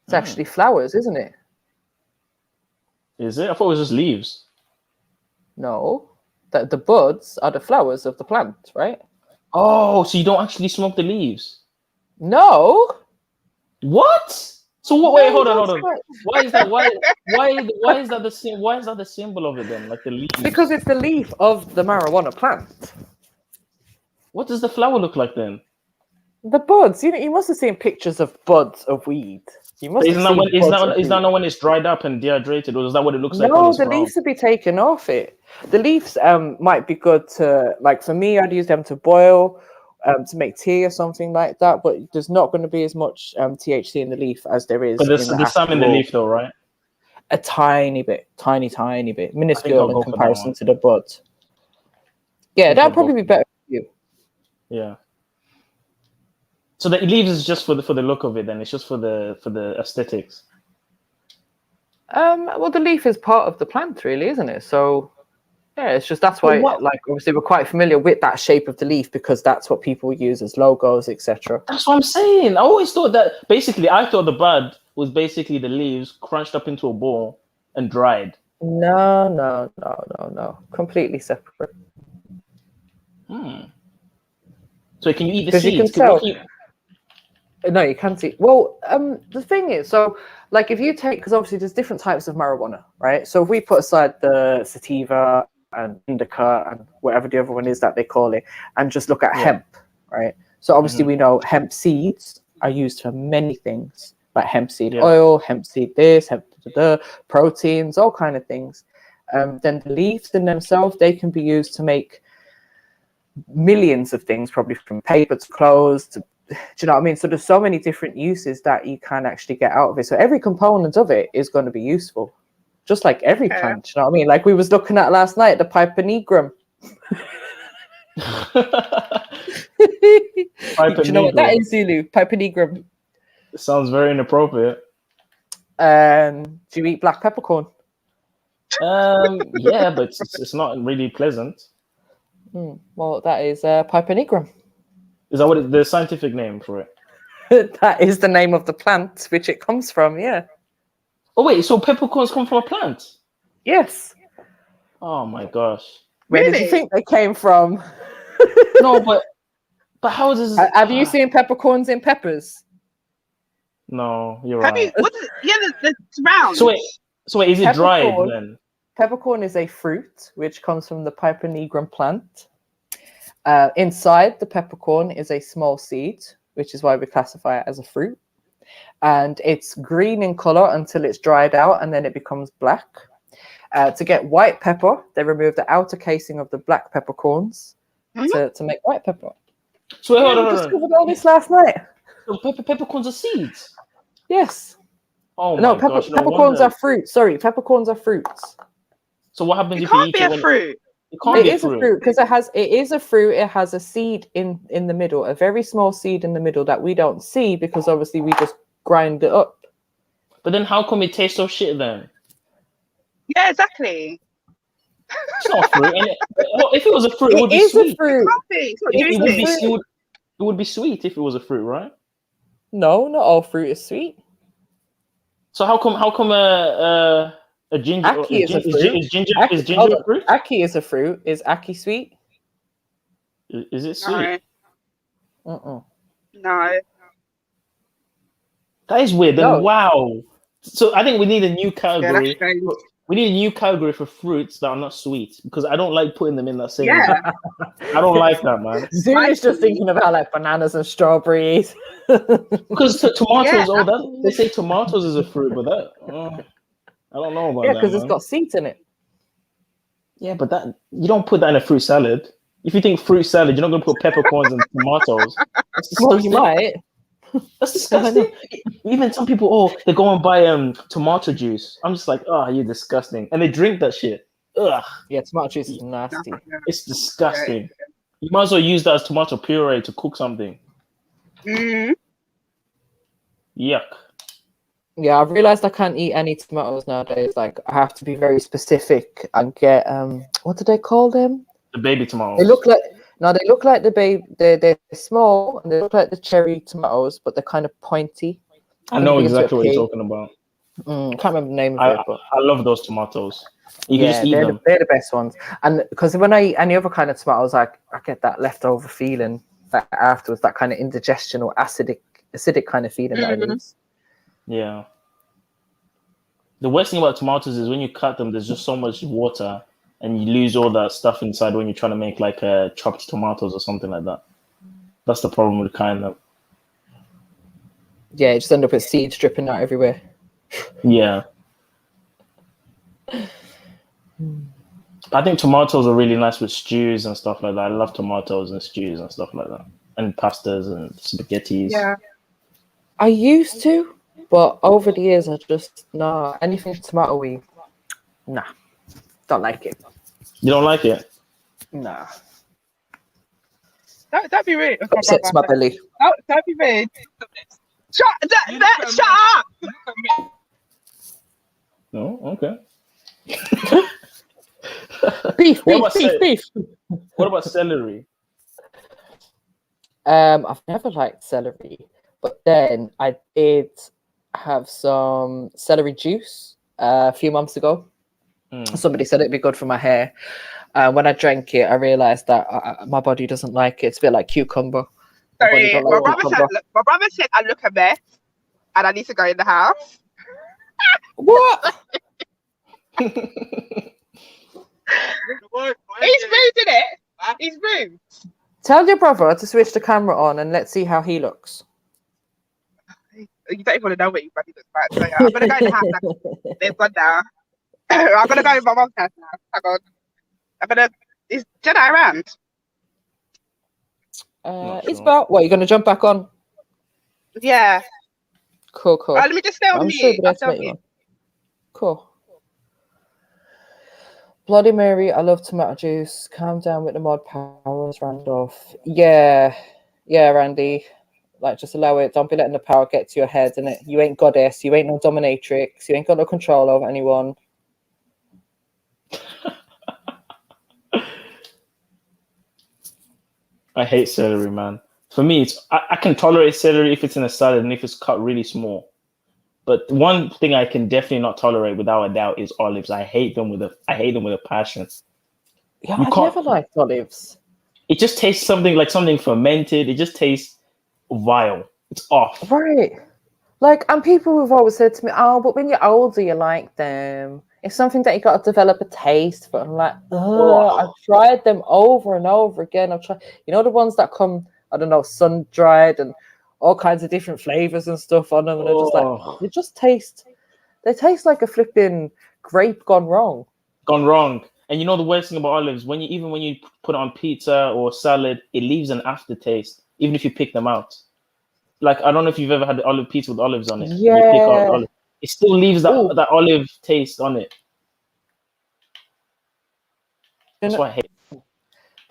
It's actually flowers, isn't it? Is it? I thought it was just leaves. No, the buds are the flowers of the plant, right? Oh, so you don't actually smoke the leaves? No. What? So what? Wait, hold on. Why is that? Why is that the symbol? Why is that the symbol of it then? Like the leaf? Because it's the leaf of the marijuana plant. What does the flower look like then? The buds. You must have seen pictures of buds of weed. You must. Isn't that when it's dried up and dehydrated, or is that what it looks like? No, the leaves would be taken off it. The leaves might be good to, like, for me, I'd use them to boil, to make tea or something like that. But there's not going to be as much THC in the leaf as there is. But there's some in the leaf, though, right? A tiny bit, tiny bit, minuscule in comparison to the bud. Yeah, that'd probably be better for you. Yeah. So the leaves is just for the look of it, then it's just for the aesthetics. Well, the leaf is part of the plant, really, isn't it? So, yeah, it's just that's why, like, obviously, we're quite familiar with that shape of the leaf because that's what people use as logos, etc. That's what I'm saying. I always thought that I thought the bud was basically the leaves crunched up into a ball and dried. No. Completely separate. So can you eat the because seeds? You can tell. No, you can't see. Well, the thing is, so like if you take, because obviously there's different types of marijuana, right? So if we put aside the sativa and indica and whatever the other one is that they call it, and just look at hemp, right? So obviously we know hemp seeds are used for many things, like hemp seed oil, hemp seed this, hemp proteins, all kind of things. Then the leaves in themselves, they can be used to make millions of things, probably from paper to clothes to, do you know what I mean? So there's so many different uses that you can actually get out of it. So every component of it is going to be useful, just like every plant. Do you know what I mean? Like we was looking at last night, the Piper nigrum. Do you know what that is, Zulu? Piper nigrum. It sounds very inappropriate. Do you eat black peppercorn? Yeah, but it's not really pleasant. Well, that is Piper nigrum. Is that what the scientific name for it? That is the name of the plant which it comes from, yeah. Oh, wait, so peppercorns come from a plant? Yes. Oh, my gosh. Where did you think they came from? No, but how does... Have you seen peppercorns in peppers? No, you're right. The round. So wait, is it dried then? Peppercorn is a fruit which comes from the Piper nigrum plant. Inside the peppercorn is a small seed, which is why we classify it as a fruit. And it's green in color until it's dried out, and then it becomes black. To get white pepper, they remove the outer casing of the black peppercorns to make white pepper. So hold on. I discovered all this last night. So peppercorns are seeds? Yes. Oh my no, gosh. Peppercorns are fruits. Sorry, peppercorns are fruits. So what happens if you eat it? It can't be a fruit. It is a fruit because it is a fruit. It has a seed in the middle, a very small seed in the middle that we don't see because obviously we just grind it up. But then how come it tastes so shit then? Yeah, exactly. It's not fruit. If it was a fruit, it would be sweet. A fruit. It would be sweet if it was a fruit, right? No, not all fruit is sweet. So how come a ginger is ginger a fruit? Ackee is a fruit. Is ackee sweet? Is it sweet? No. That is weird. No. Wow. So I think we need a new category. We need a new category for fruits that are not sweet because I don't like putting them in that same. Yeah. I don't like that, man. Zulu's just thinking about like bananas and strawberries. Because tomatoes, Yeah, they say tomatoes is a fruit, but that I don't know about Yeah, that. because it's Man. got seeds in it. Yeah, but that you don't put that in a fruit salad. If you think fruit salad, you're not gonna put peppercorns and tomatoes. That's Well, disgusting. you might. That's disgusting. Even some people, they go and buy tomato juice. I'm just like, oh, you're disgusting, and they drink that shit. Ugh. Yeah, tomato juice is nasty. It's disgusting. You might as well use that as tomato puree to cook something. Mm. Yuck. Yeah, I've realized I can't eat any tomatoes nowadays. Like, I have to be very specific and get what do they call them? The baby tomatoes. They look like the baby. They're small and they look like the cherry tomatoes, but they're kind of pointy. I know exactly what you're talking about. Can't remember the name of it, but I love those tomatoes. You can just eat them. They're the best ones. And because when I eat any other kind of tomatoes, I get that leftover feeling that afterwards, that kind of indigestion or acidic kind of feeling that I lose. Yeah. The worst thing about tomatoes is when you cut them, there's just so much water and you lose all that stuff inside when you're trying to make like chopped tomatoes or something like that. That's the problem with cutting them. Yeah, you just end up with seeds dripping out everywhere. Yeah. I think tomatoes are really nice with stews and stuff like that. I love tomatoes and stews and stuff like that. And pastas and spaghettis. Yeah. I used to, but over the years, I just, anything tomatoey, don't like it. You don't like it? Nah. That'd be rude. Upsets my belly. That'd be rude. Shut up! No, okay. Beef. What about celery? I've never liked celery, but then I did have some celery juice a few months ago. Somebody said it'd be good for my hair. When I drank it, I realized that my body doesn't like it. It's a bit like cucumber. Sorry, my brother said I look a mess and I need to go in the house. What? He's rude, isn't it? He's rude. Tell your brother to switch the camera on and let's see how he looks. You don't even want to know what your brother looks like. So, yeah, I'm gonna go in the house. They've gone now. I'm gonna go in my mom's house now. Hang on. Is Jedi around? It's about what, you're gonna jump back on? Yeah. Cool. Let me just stay on mute. Cool. Bloody Mary, I love tomato juice. Calm down with the mod powers, Randolph. Yeah, Randy. Like, just allow it. Don't be letting the power get to your head, innit? You ain't goddess. You ain't no dominatrix. You ain't got no control over anyone. I hate celery, man. For me, I can tolerate celery if it's in a salad and if it's cut really small. But one thing I can definitely not tolerate without a doubt is olives. I hate them with a passion. Yeah, I've never liked olives. It just tastes something fermented. It just tastes vile. It's off. Right. Like, and people have always said to me, oh, but when you're older, you like them. It's something that you got to develop a taste for. I'm like, I've tried them over and over again. I've tried, the ones that come, I don't know, sun dried and all kinds of different flavors and stuff on them, and they're just like, they taste like a flipping grape gone wrong. And the worst thing about olives, when you put it on pizza or salad, it leaves an aftertaste, even if you pick them out. Like, I don't know if you've ever had olive pizza with olives on it. Yeah. You pick out olive. It still leaves that olive taste on it. That's why I hate it. Do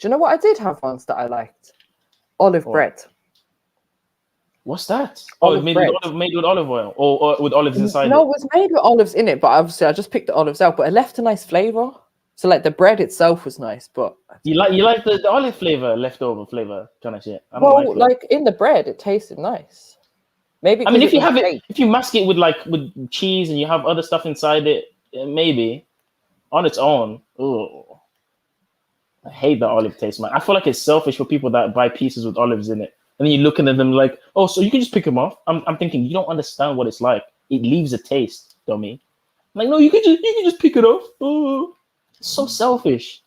you know what I did have once that I liked? Olive bread. What's that? Made with olive oil or with olives inside it? No, it was made with olives in it, but obviously I just picked the olives out, but it left a nice flavor. So like the bread itself was nice, but you like the olive flavor, leftover flavor kind of shit. Well, like in the bread, it tasted nice. Maybe if you have it, if you mask it with cheese and you have other stuff inside it, maybe on its own. Oh, I hate the olive taste, man. I feel like it's selfish for people that buy pieces with olives in it. And then you're looking at them like, oh, so you can just pick them off. I'm thinking, you don't understand what it's like. It leaves a taste, dummy. Like, no, you can just pick it off. Oh, so selfish.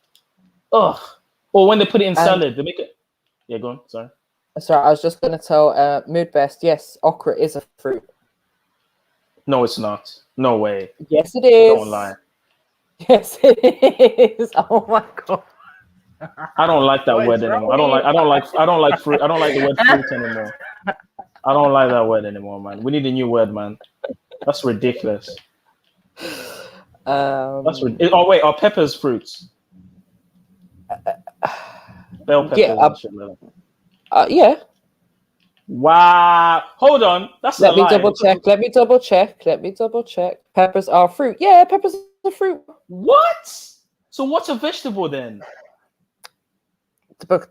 Ugh. Or when they put it in salad, they make it. Yeah, go on. Sorry. Sorry, I was just going to tell Mood Best. Yes, okra is a fruit. No, it's not. No way. Yes, it is. Don't lie. Yes, it is. Oh my god. I don't like that word anymore. I don't like fruit. I don't like the word fruit anymore. I don't like that word anymore, man. We need a new word, man. That's ridiculous. That's ridiculous. Oh wait, are peppers fruits? Bell peppers and shit like that. Yeah. Wow. Hold on. That's Let a me lie. double check. Peppers are fruit. Yeah, peppers are fruit. What? So what's a vegetable then? The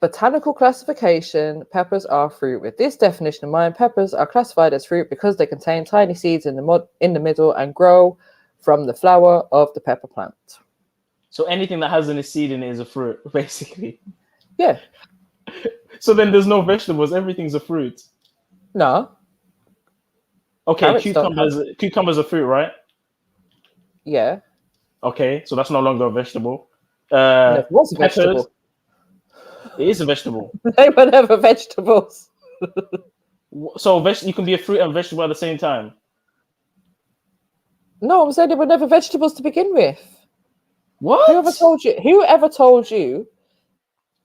botanical classification, peppers are fruit. With this definition in mind, peppers are classified as fruit because they contain tiny seeds in the middle and grow from the flower of the pepper plant. So anything that has any seed in it is a fruit, basically. Yeah. So then there's no vegetables. Everything's a fruit. No. Okay, cucumbers are fruit, right? Yeah. Okay, so that's no longer a vegetable. No, it was a vegetable. It is a vegetable. They were never vegetables. So you can be a fruit and vegetable at the same time? No, I'm saying they were never vegetables to begin with. What? Whoever told you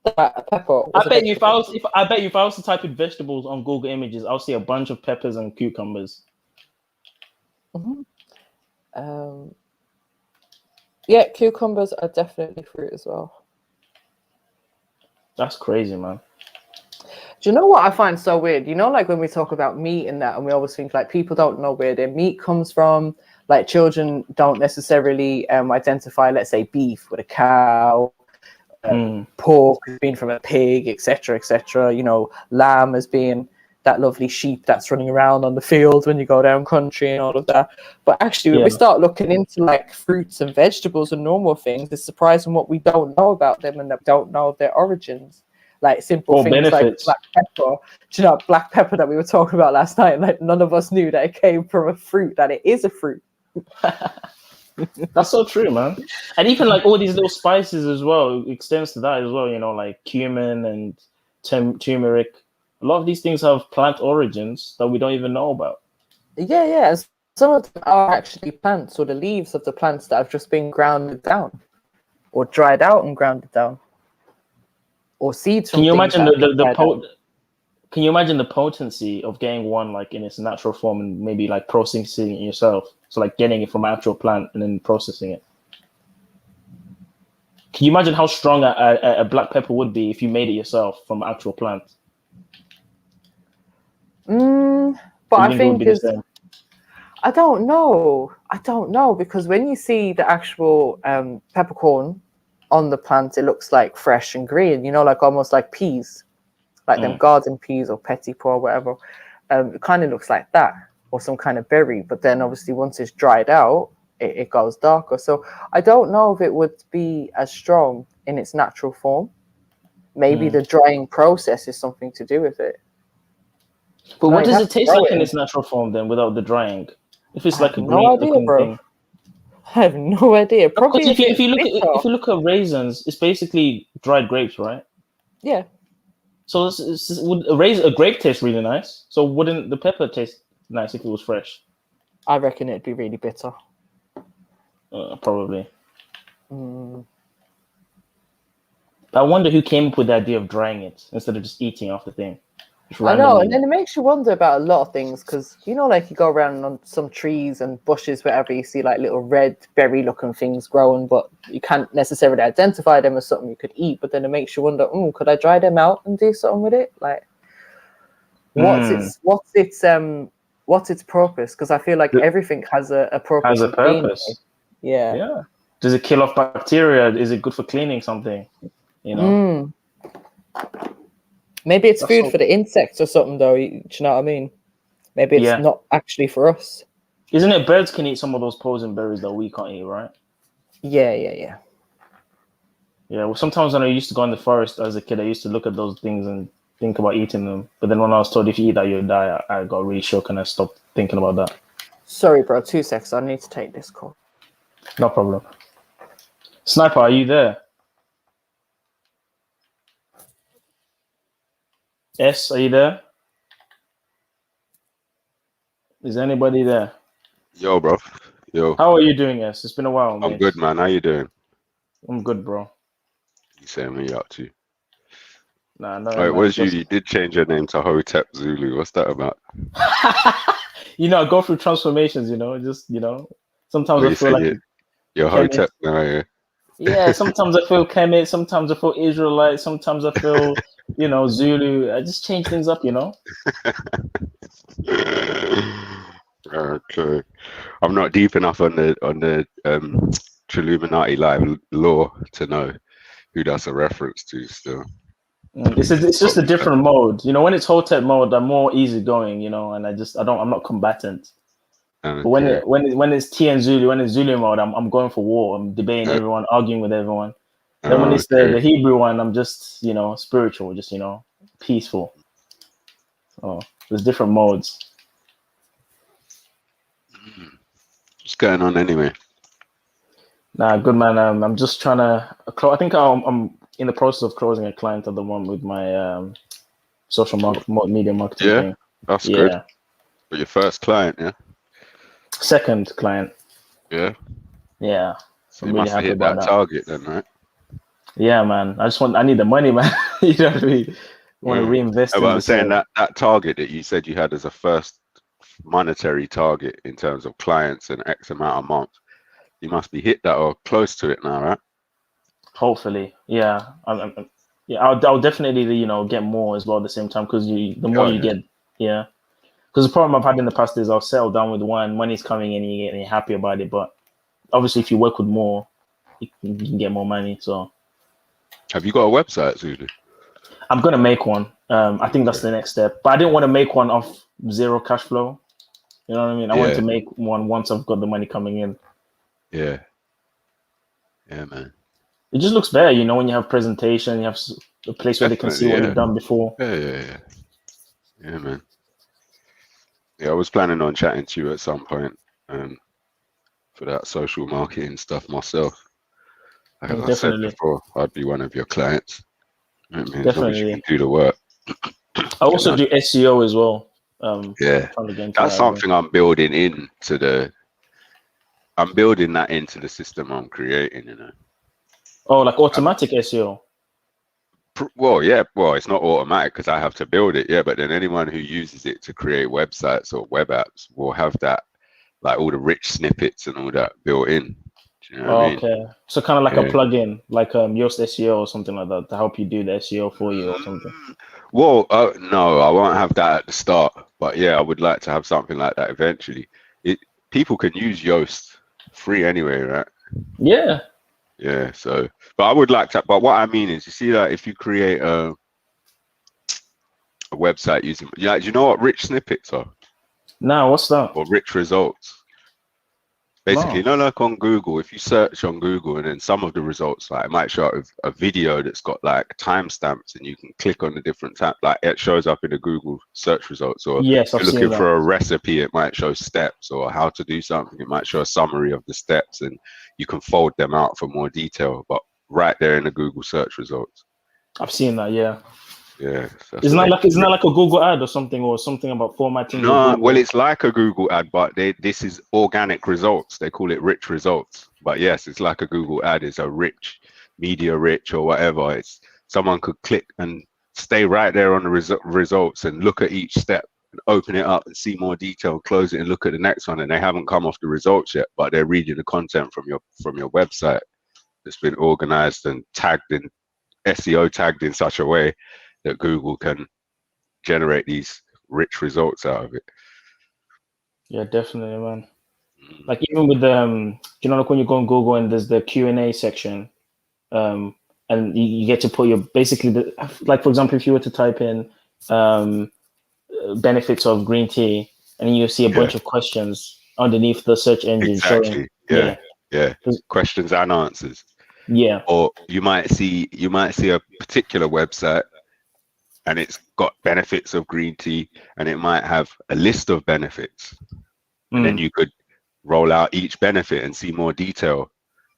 that a pepper was I bet you if I was to type in vegetables on Google Images, I'll see a bunch of peppers and cucumbers. Mm-hmm. Yeah, cucumbers are definitely fruit as well. That's crazy, man. Do you know what I find so weird? You know, like when we talk about meat and that, and we always think like people don't know where their meat comes from. Like children don't necessarily identify, let's say, beef with a cow, pork as being from a pig, etc., etc. You know, lamb as being that lovely sheep that's running around on the field when you go down country and all of that. But actually, when we start looking into like fruits and vegetables and normal things, it's surprising what we don't know about them and that don't know their origins. Like simple things benefits. like black pepper. Do you know black pepper that we were talking about last night? Like none of us knew that it came from a fruit, that it is a fruit. That's so true, man. And even like all these little spices as well, it extends to that as well, you know, like cumin and turmeric. A lot of these things have plant origins that we don't even know about. Yeah. Some of them are actually plants or the leaves of the plants that have just been grounded down or dried out and grounded down. Or seeds from Can you imagine Can you imagine the potency of getting one like in its natural form and maybe like processing it yourself? So like getting it from an actual plant and then processing it. Can you imagine how strong a black pepper would be if you made it yourself from an actual plant? But I think I don't know because when you see the actual peppercorn on the plant, it looks like fresh and green, you know, like almost like peas, like them garden peas or petit pois or whatever. It kind of looks like that, or some kind of berry. But then obviously once it's dried out, it goes darker. So I don't know if it would be as strong in its natural form. Maybe the drying process is something to do with it. But what does it taste like in its natural form then without the drying? If it's like a green looking thing. I have no idea. Probably if you look at raisins, it's basically dried grapes, right? Yeah. So would a grape taste really nice? So wouldn't the pepper taste nice if it was fresh? I reckon it'd be really bitter. Probably. I wonder who came up with the idea of drying it instead of just eating off the thing. I know, and then it makes you wonder about a lot of things because, you know, like you go around on some trees and bushes, wherever you see like little red berry looking things growing, but you can't necessarily identify them as something you could eat. But then it makes you wonder, could I dry them out and do something with it? Like, what's its purpose? Because I feel like everything has a purpose. Has a purpose. Yeah. Does it kill off bacteria? Is it good for cleaning something? You know. Maybe it's food for the insects or something, though. Do you know what I mean? Maybe it's not actually for us. Isn't it birds can eat some of those poison berries that we can't eat, right? Yeah. Yeah, well, sometimes when I used to go in the forest as a kid, I used to look at those things and think about eating them. But then when I was told if you eat that, you'll die, I got really shook and I stopped thinking about that. Sorry, bro. 2 seconds. I need to take this call. No problem. Sniper, are you there? S, are you there? Is anybody there? Yo, bro. Yo. How are you doing, S? It's been a while, mate. I'm good, man. How you doing? I'm good, bro. You saying what you up to? Nah, no. Wait, what's you? You did change your name to Hotep Zulu. What's that about? You know, I go through transformations. You know, just sometimes I feel like you're Hotep now. Yeah. Yeah. Sometimes I feel Kemet. Sometimes I feel Israelite. Sometimes I feel Zulu. I just change things up. You know. Okay. I'm not deep enough on the Trilluminati live lore to know who that's a reference to still. It's just a different mode. You know, when it's Hotep mode, I'm more easygoing, and I'm not combatant. Okay. But when it's T and Zulu, when it's Zulu mode, I'm going for war. I'm debating everyone, arguing with everyone. Then when it's the Hebrew one, I'm just spiritual, just peaceful. Oh, there's different modes. What's going on anyway? Nah, good man. I'm just trying to. I think I'm in the process of closing a client at the moment with my social media marketing thing. That's good. But your first client, yeah. Second client. Yeah. Yeah. So you must have hit that target then, right? Yeah, man. I need the money, man. You know what I mean? I want to reinvest. But I'm saying that target that you said you had as a first monetary target in terms of clients and X amount of months, you must be hit that or close to it now, right? Hopefully, yeah. I'll definitely get more as well at the same time because the more you get, yeah. Because the problem I've had in the past is I'll settle down with one, money's coming in, and you're happy about it. But obviously, if you work with more, you can get more money. So, have you got a website, Zulu? I'm gonna make one. I think that's the next step. But I didn't want to make one off zero cash flow. You know what I mean? I wanted to make one once I've got the money coming in. Yeah. Yeah, man. It just looks better, when you have presentation, you have a place where they can see what you've done before. Yeah, man. Yeah, I was planning on chatting to you at some point for that social marketing stuff myself. As I said before, I'd be one of your clients. You know what I mean? As long as you can do the work. I also do SEO as well. That's something I'm building into the system I'm creating, Oh, like automatic SEO? Well, yeah. Well, it's not automatic because I have to build it. Yeah, but then anyone who uses it to create websites or web apps will have that, like all the rich snippets and all that built in. Do you know what I mean? Okay. So kind of like a plugin, like Yoast SEO or something like that to help you do the SEO for you or something. Well, no, I won't have that at the start. But yeah, I would like to have something like that eventually. People can use Yoast free anyway, right? Yeah. Yeah, so, but I would like to, but what I mean is, you see that if you create a website using, do you know what rich snippets are? No, what's that? Or rich results. Basically, like on Google, if you search on Google and then some of the results, like it might show up a video that's got like timestamps and you can click on the different tab, like it shows up in the Google search results. Or yes, if you're looking for a recipe, it might show steps, or how to do something, it might show a summary of the steps and you can fold them out for more detail, but right there in the Google search results. I've seen that, yeah. Yeah. Isn't that like a Google ad or something about formatting? No, well, it's like a Google ad, but this is organic results. They call it rich results. But yes, it's like a Google ad. It's a rich, media rich or whatever. It's someone could click and stay right there on the results and look at each step and open it up and see more detail, close it and look at the next one. And they haven't come off the results yet, but they're reading the content from your website that's been organized and tagged in SEO tagged in such a way that Google can generate these rich results out of it. Yeah, definitely, man. Like even with like when you go on Google and there's the Q&A section, and you get to put your like for example, if you were to type in benefits of green tea, and you see a bunch of questions underneath the search engine showing. Yeah. Questions and answers. Yeah. Or you might see a particular website and it's got benefits of green tea and it might have a list of benefits. and then you could roll out each benefit and see more detail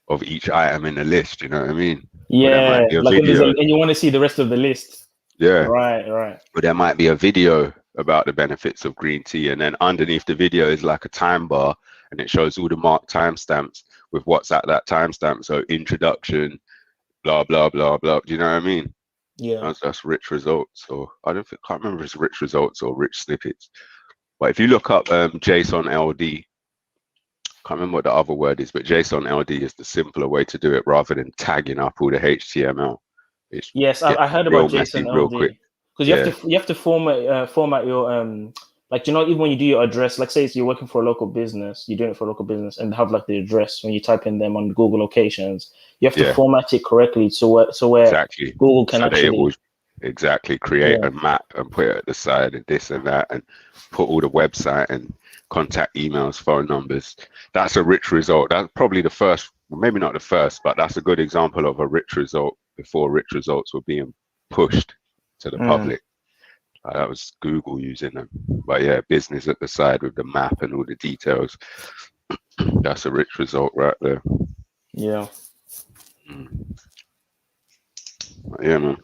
of each item in the list. You know what I mean? Or there Yeah, might be a like video. and you want to see the rest of the list. Yeah. Right. Or there might be a video about the benefits of green tea, and then underneath the video is like a time bar, and it shows all the marked timestamps with what's at that timestamp. So introduction, blah blah blah blah. Do you know what I mean? Yeah. That's rich results, or can't remember if it's rich results or rich snippets. But if you look up JSON LD, can't remember what the other word is, but JSON LD is the simpler way to do it rather than tagging up all the HTML. Yes, I heard about JSON real LD quick. because you have to format your like, you know, even when you do your address, like say you're working for a local business, you're doing it for a local business, and have like the address when you type in them on Google locations, you have to format it correctly so where exactly Google can so actually it will create a map and put it at the side and this and that, and put all the website and contact emails, phone numbers. That's a rich result. That's probably the first, maybe not the first, but that's a good example of a rich result before rich results were being pushed to the public. That was Google using them. But yeah, business at the side with the map and all the details. That's a rich result right there. Yeah. Yeah, man.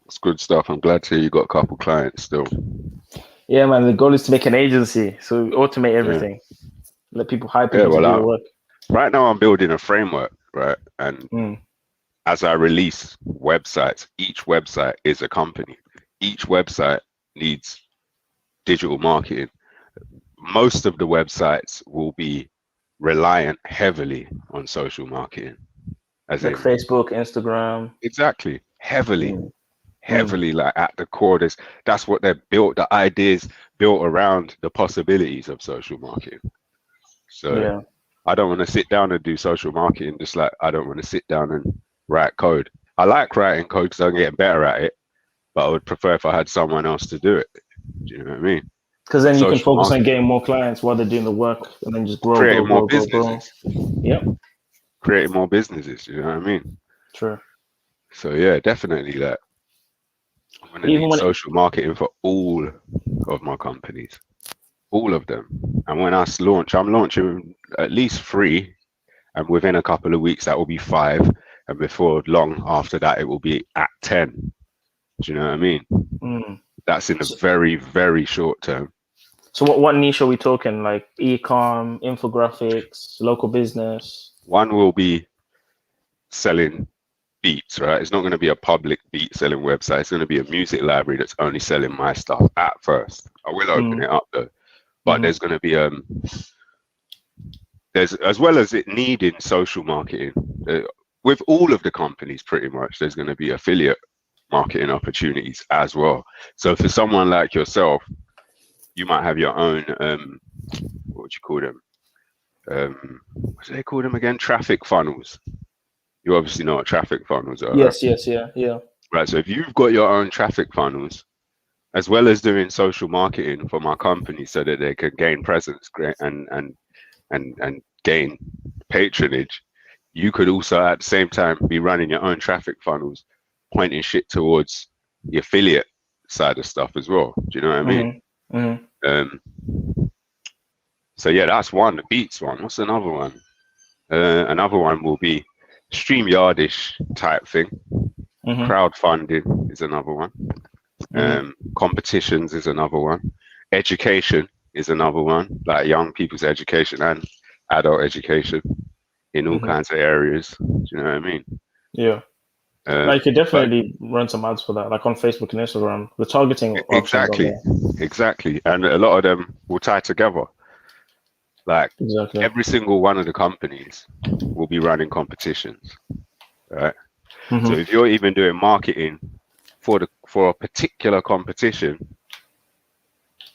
It's good stuff. I'm glad to hear you got a couple clients still. Yeah, man. The goal is to make an agency, so automate everything. Let people hire people to do the work. Right now, I'm building a framework, right? And as I release websites, each website is a company. Each website needs digital marketing. Most of the websites will be reliant heavily on social marketing, as like in Facebook, Instagram. Exactly, heavily, like at the core. That's what they're built. The ideas built around the possibilities of social marketing. So I don't want to sit down and do social marketing, just like I don't want to sit down and write code. I like writing code because I'm getting better at it, but I would prefer if I had someone else to do it. Do you know what I mean? Because then you can focus on getting more clients while they're doing the work, and then just creating more grow. businesses. Yep. Creating more businesses. You know what I mean? True. So yeah, definitely that. I'm gonna need social marketing for all of my companies, all of them. And when I launch, I'm launching at least 3, and within a couple of weeks that will be 5, and before long after that it will be at 10. Do you know what I mean? That's in the very, very short term. So what niche are we talking? Like e-com, infographics, local business? One will be selling beats, right? It's not going to be a public beat selling website. It's going to be a music library that's only selling my stuff at first. I will open it up though. But there's going to be there's, as well as it needing social marketing, with all of the companies pretty much, there's going to be affiliate marketing opportunities as well. So for someone like yourself, you might have your own what would you call them, what do they call them again? Traffic funnels. You obviously know what traffic funnels are. Yes, right? Yeah. Right, so if you've got your own traffic funnels, as well as doing social marketing for my company so that they can gain presence and gain patronage, you could also at the same time be running your own traffic funnels, pointing shit towards the affiliate side of stuff as well. Do you know what I mean? So yeah, that's one. The beats one. What's another one? Another one will be StreamYardish type thing. Crowdfunding is another one. Competitions is another one. Education is another one, like young people's education and adult education in all kinds of areas. Do you know what I mean? Yeah. You could definitely run some ads for that, like on Facebook and Instagram. The targeting exactly, and a lot of them will tie together. Like every single one of the companies will be running competitions, right? So if you're even doing marketing for a particular competition,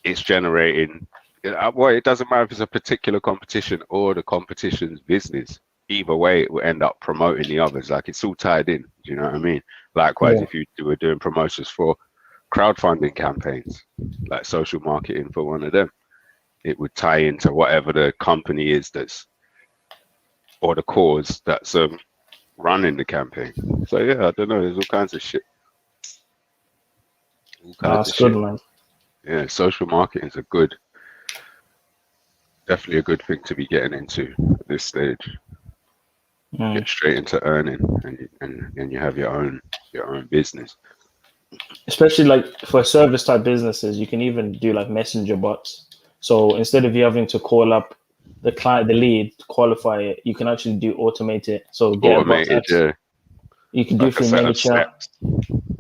it's generating. Well, it doesn't matter if it's a particular competition or the competition's business. Either way, it will end up promoting the others. Like it's all tied in. Do you know what I mean? Likewise, if you were doing promotions for crowdfunding campaigns, like social marketing for one of them, it would tie into whatever the company is or the cause that's running the campaign. So yeah, I don't know. There's all kinds of shit. That's good, man. Yeah, social marketing is a good Definitely a good thing to be getting into at this stage. Mm. Get straight into earning, and you have your own business. Especially like for service type businesses, you can even do like messenger bots. So instead of you having to call up the client, the lead to qualify it, you can actually do automate it. So get a bot to Automated, yeah. you can do Like a through set of nature. steps.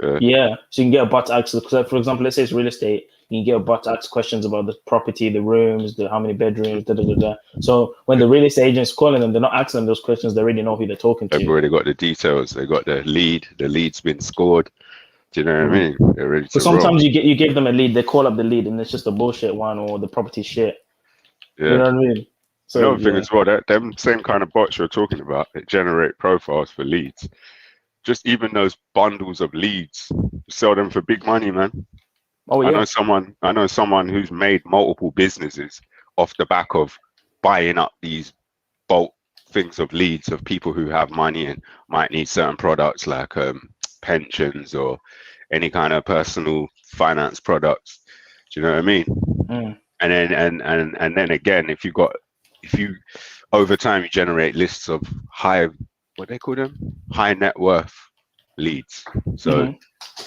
Yeah. Yeah. So you can get a bot to ask, so for example, let's say it's real estate, you can get a bot to ask questions about the property, the rooms, the how many bedrooms, da da da da. So when the real estate agent's calling them, they're not asking them those questions, they already know who they're talking to. They've already got the details. They got the lead's been scored. Do you know what I mean? They're ready to So sometimes roll. you give them a lead, they call up the lead, and it's just a bullshit one or the property shit. Yeah. You know what I mean? So Another thing as well, that them same kind of bots you're talking about, that generate profiles for leads. Just even those bundles of leads, sell them for big money, man. Oh yeah. I know someone who's made multiple businesses off the back of buying up these bulk things of leads of people who have money and might need certain products like pensions or any kind of personal finance products. Do you know what I mean? Mm. And then again, if you over time you generate lists of high net worth leads. So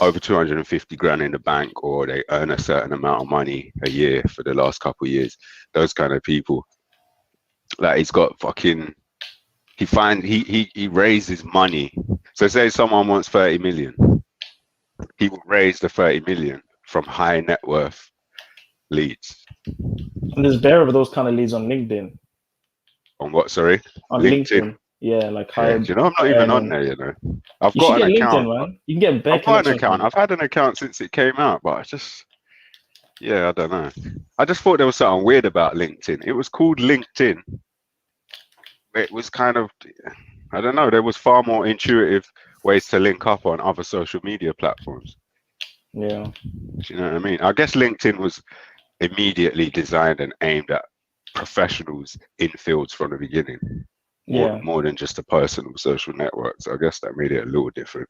over 250 grand in the bank, or they earn a certain amount of money a year for the last couple of years. Those kind of people. Like he's got fucking he raises money. So say someone wants 30 million, he will raise the 30 million from high net worth leads. And there's bare of those kind of leads on LinkedIn. On what, sorry? On LinkedIn. Yeah, like high. Do you know, I'm not even on there, you know. I've You got should an get account. LinkedIn, man. You can get bare I've got an connections. account. I've had an account since it came out, but it's just, yeah, I don't know. I just thought there was something weird about LinkedIn. It was called LinkedIn. It was kind of, I don't know, there was far more intuitive ways to link up on other social media platforms. Yeah. Do you know what I mean? I guess LinkedIn was immediately designed and aimed at professionals in fields from the beginning. More than just a personal social network. So I guess that made it a little different.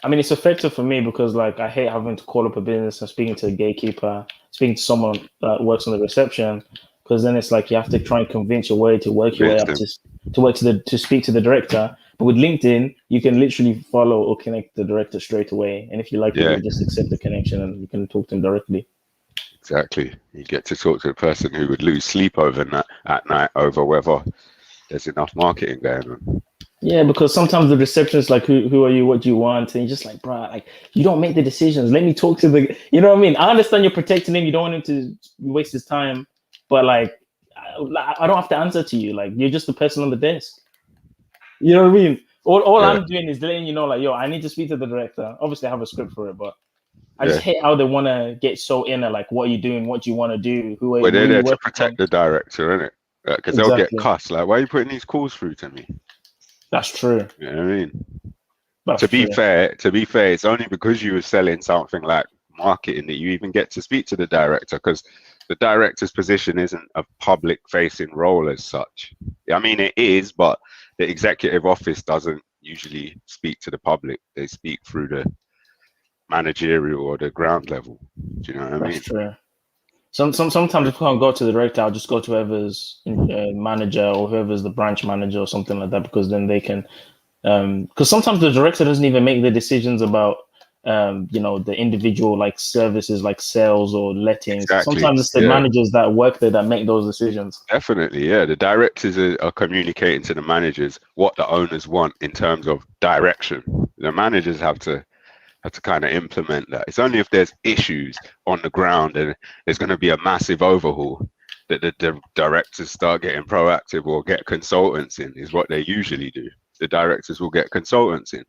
I mean, it's effective for me because, like, I hate having to call up a business and speaking to a gatekeeper, speaking to someone that works on the reception, because then it's like you have to try and convince your way to work your way up to speak to the director. But with LinkedIn, you can literally follow or connect the director straight away, and if you like it, you just accept the connection and you can talk to him directly. Exactly. You get to talk to a person who would lose sleep over at night over whether there's enough marketing going on. Yeah, because sometimes the reception is like, who are you? What do you want? And you're just like, bro, like, you don't make the decisions. Let me talk to the, you know what I mean? I understand you're protecting him. You don't want him to waste his time. But like, I don't have to answer to you. Like, you're just the person on the desk. You know what I mean? All I'm doing is letting you know, like, yo, I need to speak to the director. Obviously, I have a script for it, but I just hate how they want to get so inner. Like, what are you doing? What do you want to do? Who are you? They're there to protect the director, innit? Because they'll get Exactly. cussed. Like, why are you putting these calls through to me? That's true. You know what I mean? To be fair, it's only because you were selling something like marketing that you even get to speak to the director, because the director's position isn't a public-facing role as such. I mean, it is, but the executive office doesn't usually speak to the public. They speak through the managerial or the ground level. Do you know what I mean? That's true. Sometimes if I can't go to the director, I'll just go to whoever's manager or whoever's the branch manager or something like that, because then they can. Because sometimes the director doesn't even make the decisions about, the individual like services like sales or lettings. Exactly. Sometimes it's the managers that work there that make those decisions. Definitely, yeah. The directors are communicating to the managers what the owners want in terms of direction. The managers have to kind of implement that. It's only if there's issues on the ground and there's going to be a massive overhaul that the directors start getting proactive or get consultants in, is what they usually do. The directors will get consultants in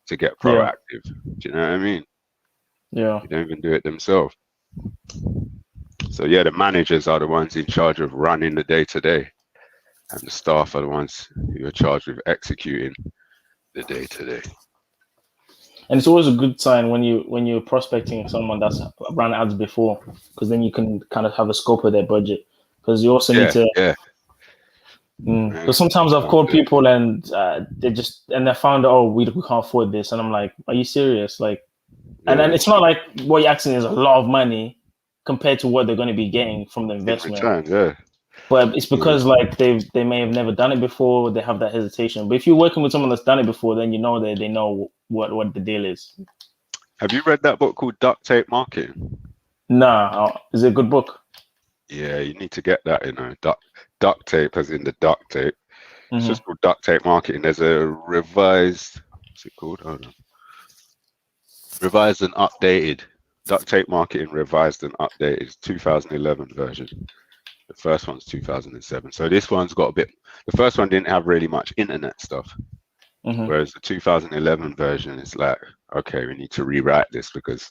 to get proactive. Do you know what I mean? Yeah. They don't even do it themselves. So yeah, the managers are the ones in charge of running the day-to-day, and the staff are the ones who are charged with executing the day-to-day. And it's always a good sign when you're prospecting someone that's ran ads before, because then you can kind of have a scope of their budget. Because you also need to. Because sometimes I've called people and they found out, we can't afford this, and I'm like, are you serious? Like, and then it's not like what you're asking is a lot of money compared to what they're going to be getting from the investment. In return, But it's because like they may have never done it before. They have that hesitation. But if you're working with someone that's done it before, then you know that they know what the deal is. Have you read that book called Duct Tape Marketing? Nah, is it a good book? Yeah, you need to get that. Duct tape, as in the duct tape. It's just called Duct Tape Marketing. There's a revised. What's it called? Hold on. Revised and updated. Duct Tape Marketing revised and updated. 2011 version. The first one's 2007. So this one's got a bit. The first one didn't have really much internet stuff. Whereas the 2011 version is like, okay, we need to rewrite this because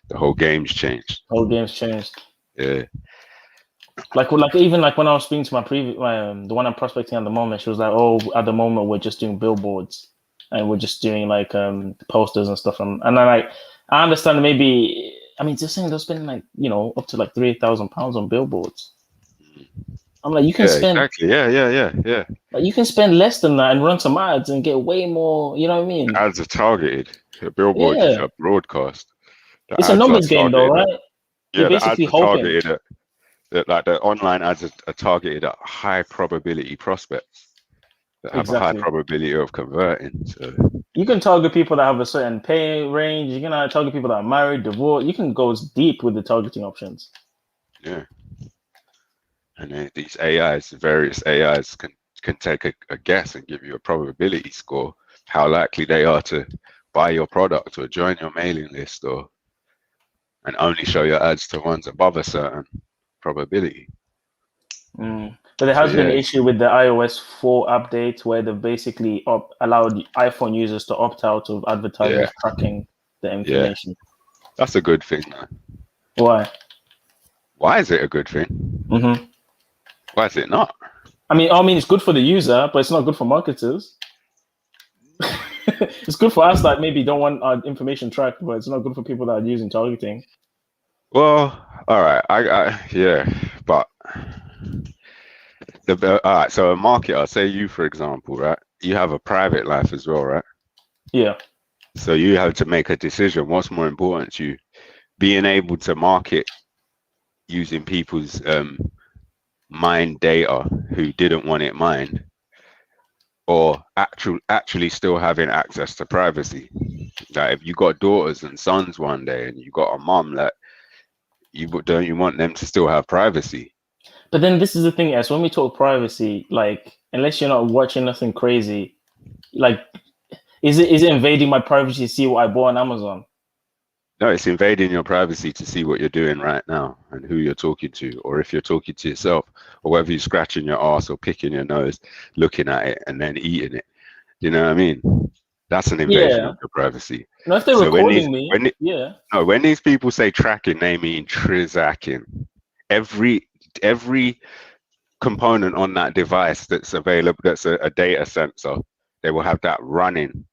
the whole game's changed. Whole game's changed. Yeah. Like even like when I was speaking to the one I'm prospecting at the moment, she was like, "Oh, at the moment we're just doing billboards and we're just doing like posters and stuff." And I understand maybe. I mean, just saying they're spending like up to like £3,000 on billboards. I'm like, you can spend exactly. Yeah. Like you can spend less than that and run some ads and get way more. You know what I mean? Ads are targeted. A billboard is a broadcast. It's a numbers game, though, right? Yeah, You're basically hoping. Like the online ads are targeted at high probability prospects that have a high probability of converting. So you can target people that have a certain pay range. You can target people that are married, divorced. You can go deep with the targeting options. Yeah. And these various AIs can take a guess and give you a probability score, how likely they are to buy your product or join your mailing list, and only show your ads to ones above a certain probability. But there has been an issue with the iOS 4 update where they've basically allowed iPhone users to opt out of advertisers tracking the information. That's a good thing, man. Why? Why is it a good thing? Why is it not? I mean, it's good for the user, but it's not good for marketers. It's good for us that maybe don't want our information tracked, but it's not good for people that are using targeting. Well, all right, but all right. So a marketer, say you for example, right? You have a private life as well, right? Yeah. So you have to make a decision. What's more important to you? Being able to market using people's mined data who didn't want it mined, or actually still having access to privacy. Like if you got daughters and sons one day and you got a mom, like you want them to still have privacy. But then this is the thing, as when we talk privacy, like unless you're not watching nothing crazy, like is it invading my privacy to see what I bought on Amazon? No, it's invading your privacy to see what you're doing right now and who you're talking to, or if you're talking to yourself, or whether you're scratching your ass or picking your nose, looking at it and then eating it. You know what I mean? That's an invasion of your privacy. No, if they're recording me, when these people say tracking, they mean trizacking. Every component on that device that's available, that's a data sensor, they will have that running.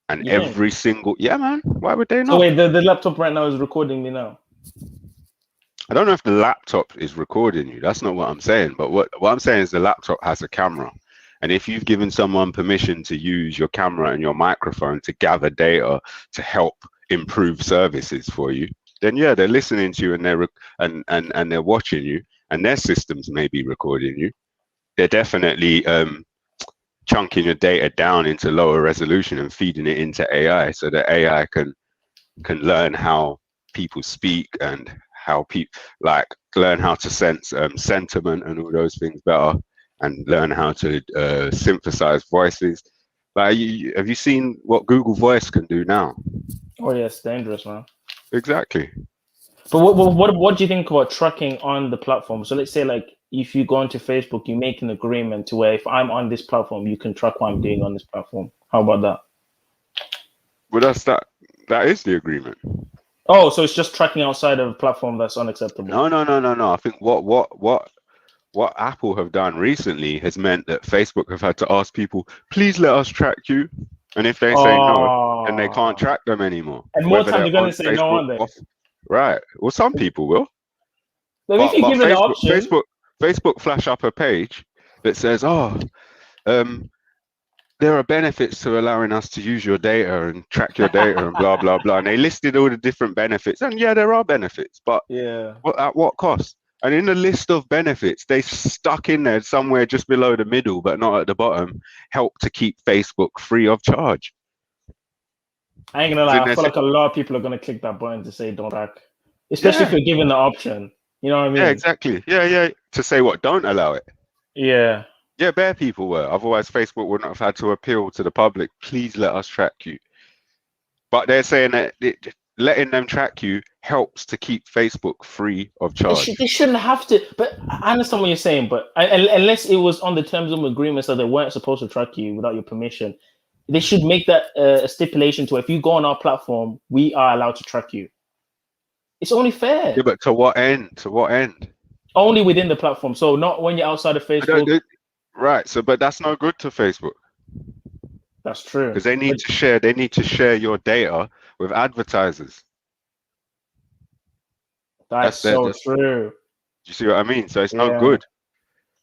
And every single man, why would they not? So wait, the laptop right now is recording me now. I don't know if the laptop is recording you. That's not what I'm saying. But what I'm saying is the laptop has a camera. And if you've given someone permission to use your camera and your microphone to gather data to help improve services for you, then they're listening to you and they're watching you, and their systems may be recording you. They're definitely chunking your data down into lower resolution and feeding it into AI, so that AI can learn how people speak and how people learn how to sense sentiment and all those things better, and learn how to synthesize voices. Like, have you seen what Google Voice can do now? Oh yeah, it's dangerous, man. Exactly. But what do you think about tracking on the platform? So let's say like if you go onto Facebook, you make an agreement to where if I'm on this platform, you can track what I'm doing on this platform. How about that? Well, that is the agreement. Oh, so it's just tracking outside of a platform that's unacceptable. No. I think what Apple have done recently has meant that Facebook have had to ask people, please let us track you. And if they say no, then they can't track them anymore. And more time they're going to say no, aren't they? Right. Well, some people will. But if you give it an option, Facebook flash up a page that says, there are benefits to allowing us to use your data and track your data and blah, blah, blah. And they listed all the different benefits. And there are benefits, but at what cost? And in the list of benefits, they stuck in there somewhere just below the middle, but not at the bottom, help to keep Facebook free of charge. I ain't gonna lie, I feel like a lot of people are gonna click that button to say don't track. Especially if you're given the option. You know what I mean? Yeah, exactly. Yeah. To say what, don't allow it. Yeah. Yeah, bare people were. Otherwise, Facebook would not have had to appeal to the public. Please let us track you. But they're saying that letting them track you helps to keep Facebook free of charge. They shouldn't have to. But I understand what you're saying. But unless it was on the terms of agreements that they weren't supposed to track you without your permission, they should make that a stipulation to if you go on our platform, we are allowed to track you. It's only fair. Yeah, but to what end? To what end? Only within the platform. So not when you're outside of Facebook. Right. So, but that's no good to Facebook. That's true. Because they need to share. They need to share your data with advertisers. That's so true. Do you see what I mean? So it's no good.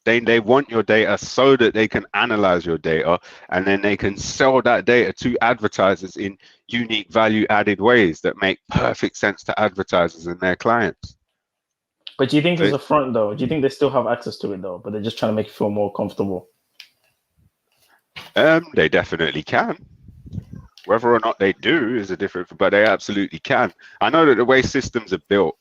They want your data so that they can analyze your data, and then they can sell that data to advertisers in unique value-added ways that make perfect sense to advertisers and their clients. But do you think there's a front though? Do you think they still have access to it though? But they're just trying to make you feel more comfortable. They definitely can. Whether or not they do is a different, but they absolutely can. I know that the way systems are built,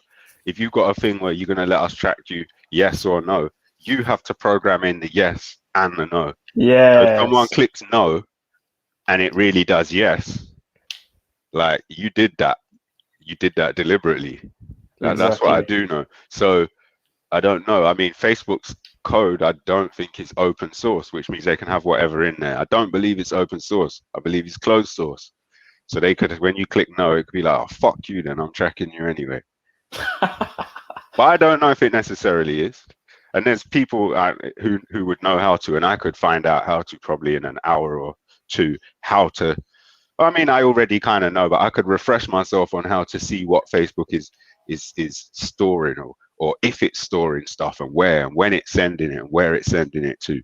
if you've got a thing where you're going to let us track you, yes or no, you have to program in the yes and the no. Yeah. So if someone clicks no, and it really does yes, like you did that deliberately. Like, that's what I do know. So I don't know. I mean, Facebook's code, I don't think is open source, which means they can have whatever in there. I don't believe it's open source. I believe it's closed source. So they could, when you click no, it could be like, oh, fuck you, then I'm tracking you anyway. But I don't know if it necessarily is. And there's people who would know how to, and I could find out how to probably in an hour or two, how to. I mean, I already kind of know, but I could refresh myself on how to see what Facebook is storing, or if it's storing stuff, and where and when it's sending it and where it's sending it to. Do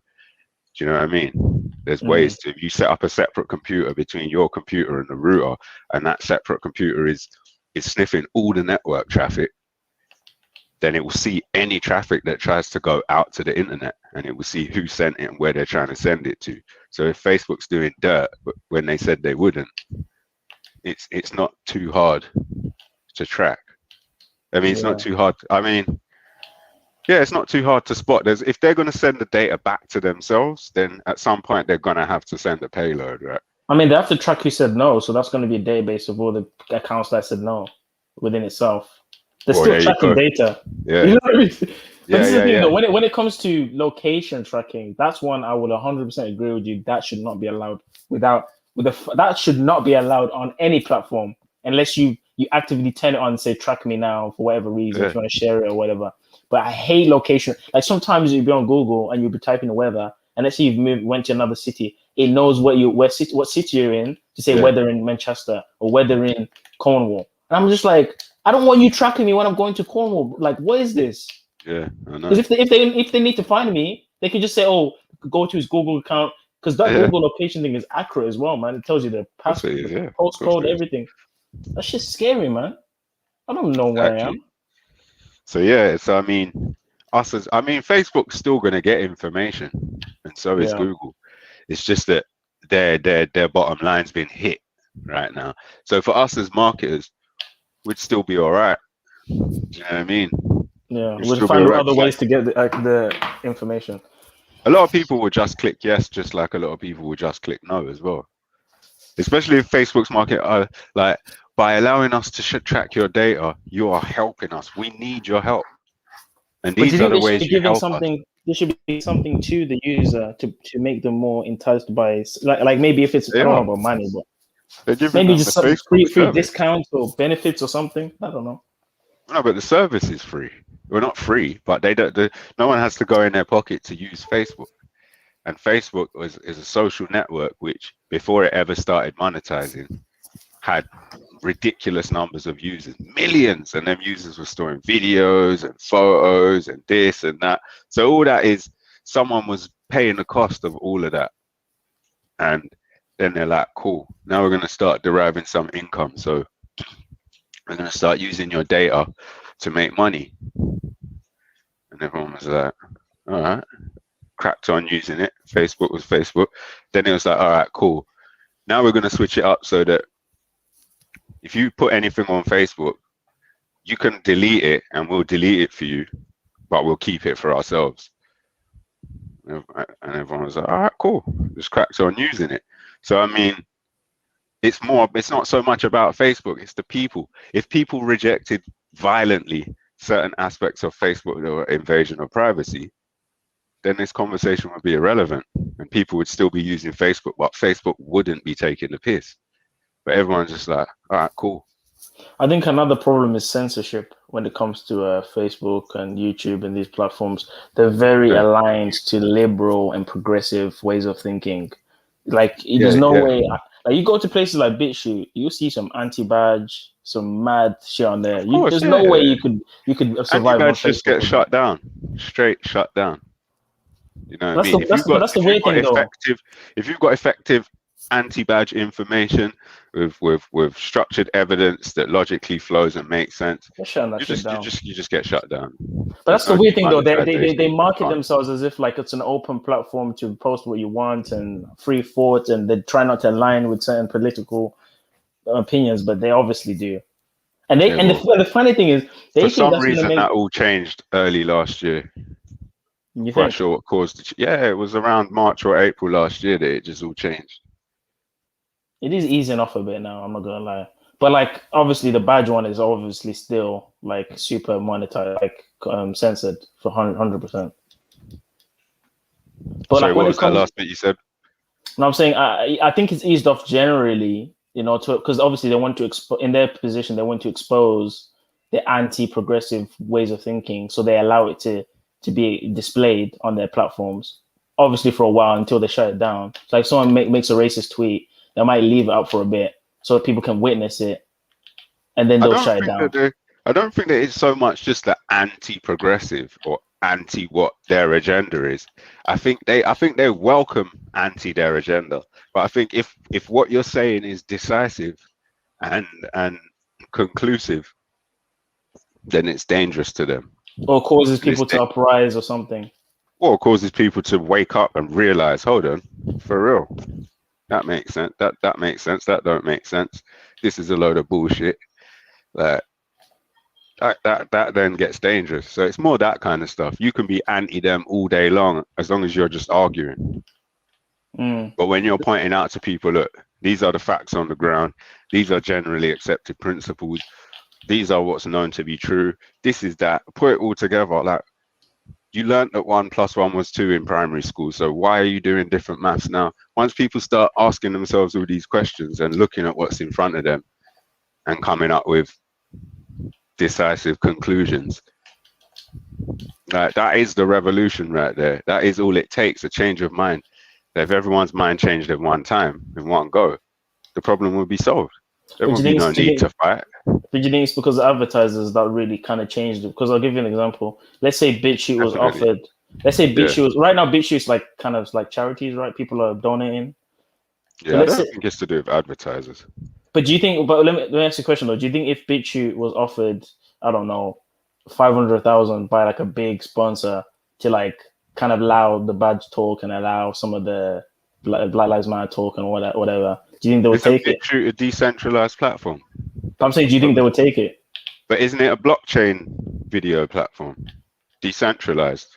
you know what I mean? There's ways to, if you set up a separate computer between your computer and the router, and that separate computer is sniffing all the network traffic, then it will see any traffic that tries to go out to the internet, and it will see who sent it and where they're trying to send it to. So if Facebook's doing dirt, but when they said they wouldn't, it's not too hard to track. I mean, it's not too hard. I mean, yeah, it's not too hard to spot. If they're going to send the data back to themselves, then at some point they're going to have to send a payload, right? I mean, they have to track who said no, so that's going to be a database of all the accounts that said no within itself. They're still tracking data. Yeah. You know what I mean? But this is the thing, though, when it comes to location tracking, that's one I would 100% agree with you. That should not be allowed that should not be allowed on any platform unless you actively turn it on and say track me now for whatever reason, if you want to share it or whatever. But I hate location. Like sometimes you'll be on Google and you'll be typing the weather, and let's say you've went to another city, it knows what city you're in to say weather in Manchester or weather in Cornwall. And I'm just like, I don't want you tracking me when I'm going to Cornwall. Like, what is this? Yeah, I know. Because if they need to find me, they can just say, oh, go to his Google account, because that Google location thing is accurate as well, man. It tells you the password, the postcode, everything. That's just scary, man. I don't know where I am. So yeah, so I mean, Facebook's still gonna get information, and so is Google. It's just that their bottom line's been hit right now. So for us as marketers, we'd still be all right. You know what I mean? Yeah, we'll find other ways to get the information. A lot of people will just click yes, just like a lot of people will just click no as well. Especially if Facebook's market are like, by allowing us to track your data, you are helping us. We need your help. And these are the ways you help us. There should be something to the user to make them more enticed by, like maybe if it's, I don't know about money, but maybe just some free discounts or benefits or something. I don't know. No, but the service is free. Well, not free, but they don't. No one has to go in their pocket to use Facebook. And Facebook is a social network which, before it ever started monetizing, had ridiculous numbers of users, millions, and them users were storing videos and photos and this and that. So all that is, someone was paying the cost of all of that. And then they're like, cool, now we're going to start deriving some income. So we're going to start using your data to make money. And everyone was like, all right, cracked on using it. Facebook was Facebook. Then it was like, all right, cool. Now we're going to switch it up so that if you put anything on Facebook, you can delete it and we'll delete it for you, but we'll keep it for ourselves. And everyone was like, all right, cool. Just cracked on using it. So, I mean, it's not so much about Facebook, it's the people. If people rejected violently certain aspects of Facebook or invasion of privacy, then this conversation would be irrelevant and people would still be using Facebook, but Facebook wouldn't be taking the piss. But everyone's just like, all right, cool. I think another problem is censorship when it comes to Facebook and YouTube and these platforms. They're very aligned to liberal and progressive ways of thinking. Like, there's no way. Like, you go to places like BitChute, you see some anti-badge, some mad shit on there. There's no way you could survive. Anti-badge just get shut down, straight shut down. You know what I mean? If you've got effective anti-badge information with structured evidence that logically flows and makes sense, you just get shut down. But that's the weird thing, though. They market themselves as if like it's an open platform to post what you want and free thought, and they try not to align with certain political opinions, but they obviously do. And the funny thing is, for some reason that all changed early last year. You quite sure what caused it. Yeah, it was around March or April last year that it just all changed. It is easing off a bit now, I'm not gonna lie. But like, obviously the badge one is obviously still like super monetized, like censored for 100%. But sorry, like, what was that last bit you said? No, I'm saying I think it's eased off generally, you know, because obviously they want to in their position they want to expose the anti-progressive ways of thinking, so they allow it to be displayed on their platforms, obviously for a while until they shut it down. So if someone makes a racist tweet, they might leave it up for a bit so that people can witness it, and then they'll shut it down. I don't think that it's so much just the anti-progressive or anti what their agenda is. I think they welcome anti their agenda, but I think if what you're saying is decisive and conclusive, then it's dangerous to them. Or causes people to uprise or something. Or causes people to wake up and realize, hold on, for real, that makes sense. That makes sense. That don't make sense. This is a load of bullshit. That then gets dangerous. So it's more that kind of stuff. You can be anti them all day long as long as you're just arguing. But when you're pointing out to people, look, these are the facts on the ground. These are generally accepted principles. These are what's known to be true. This is that. Put it all together. Like, you learned that 1 + 1 was 2 in primary school. So why are you doing different maths now? Once people start asking themselves all these questions and looking at what's in front of them and coming up with decisive conclusions, like, that is the revolution right there. That is all it takes, a change of mind. If everyone's mind changed at one time, in one go, the problem will be solved. There will be no need to fight. But you think it's because of advertisers that really kind of changed it? Because I'll give you an example. Let's say BitChute was offered. Let's say BitChute was right now. BitChute's like kind of like charities, right? People are donating. Yeah, I don't think it's to do with advertisers. But do you think? But let me ask you a question though. Do you think if BitChute was offered, I don't know, 500,000 by like a big sponsor to like kind of allow the badge talk and allow some of the Black Lives Matter talk and whatever, do you think they would take it? BitChute a decentralized platform? I'm saying, do you think they would take it? But isn't it a blockchain video platform? Decentralized.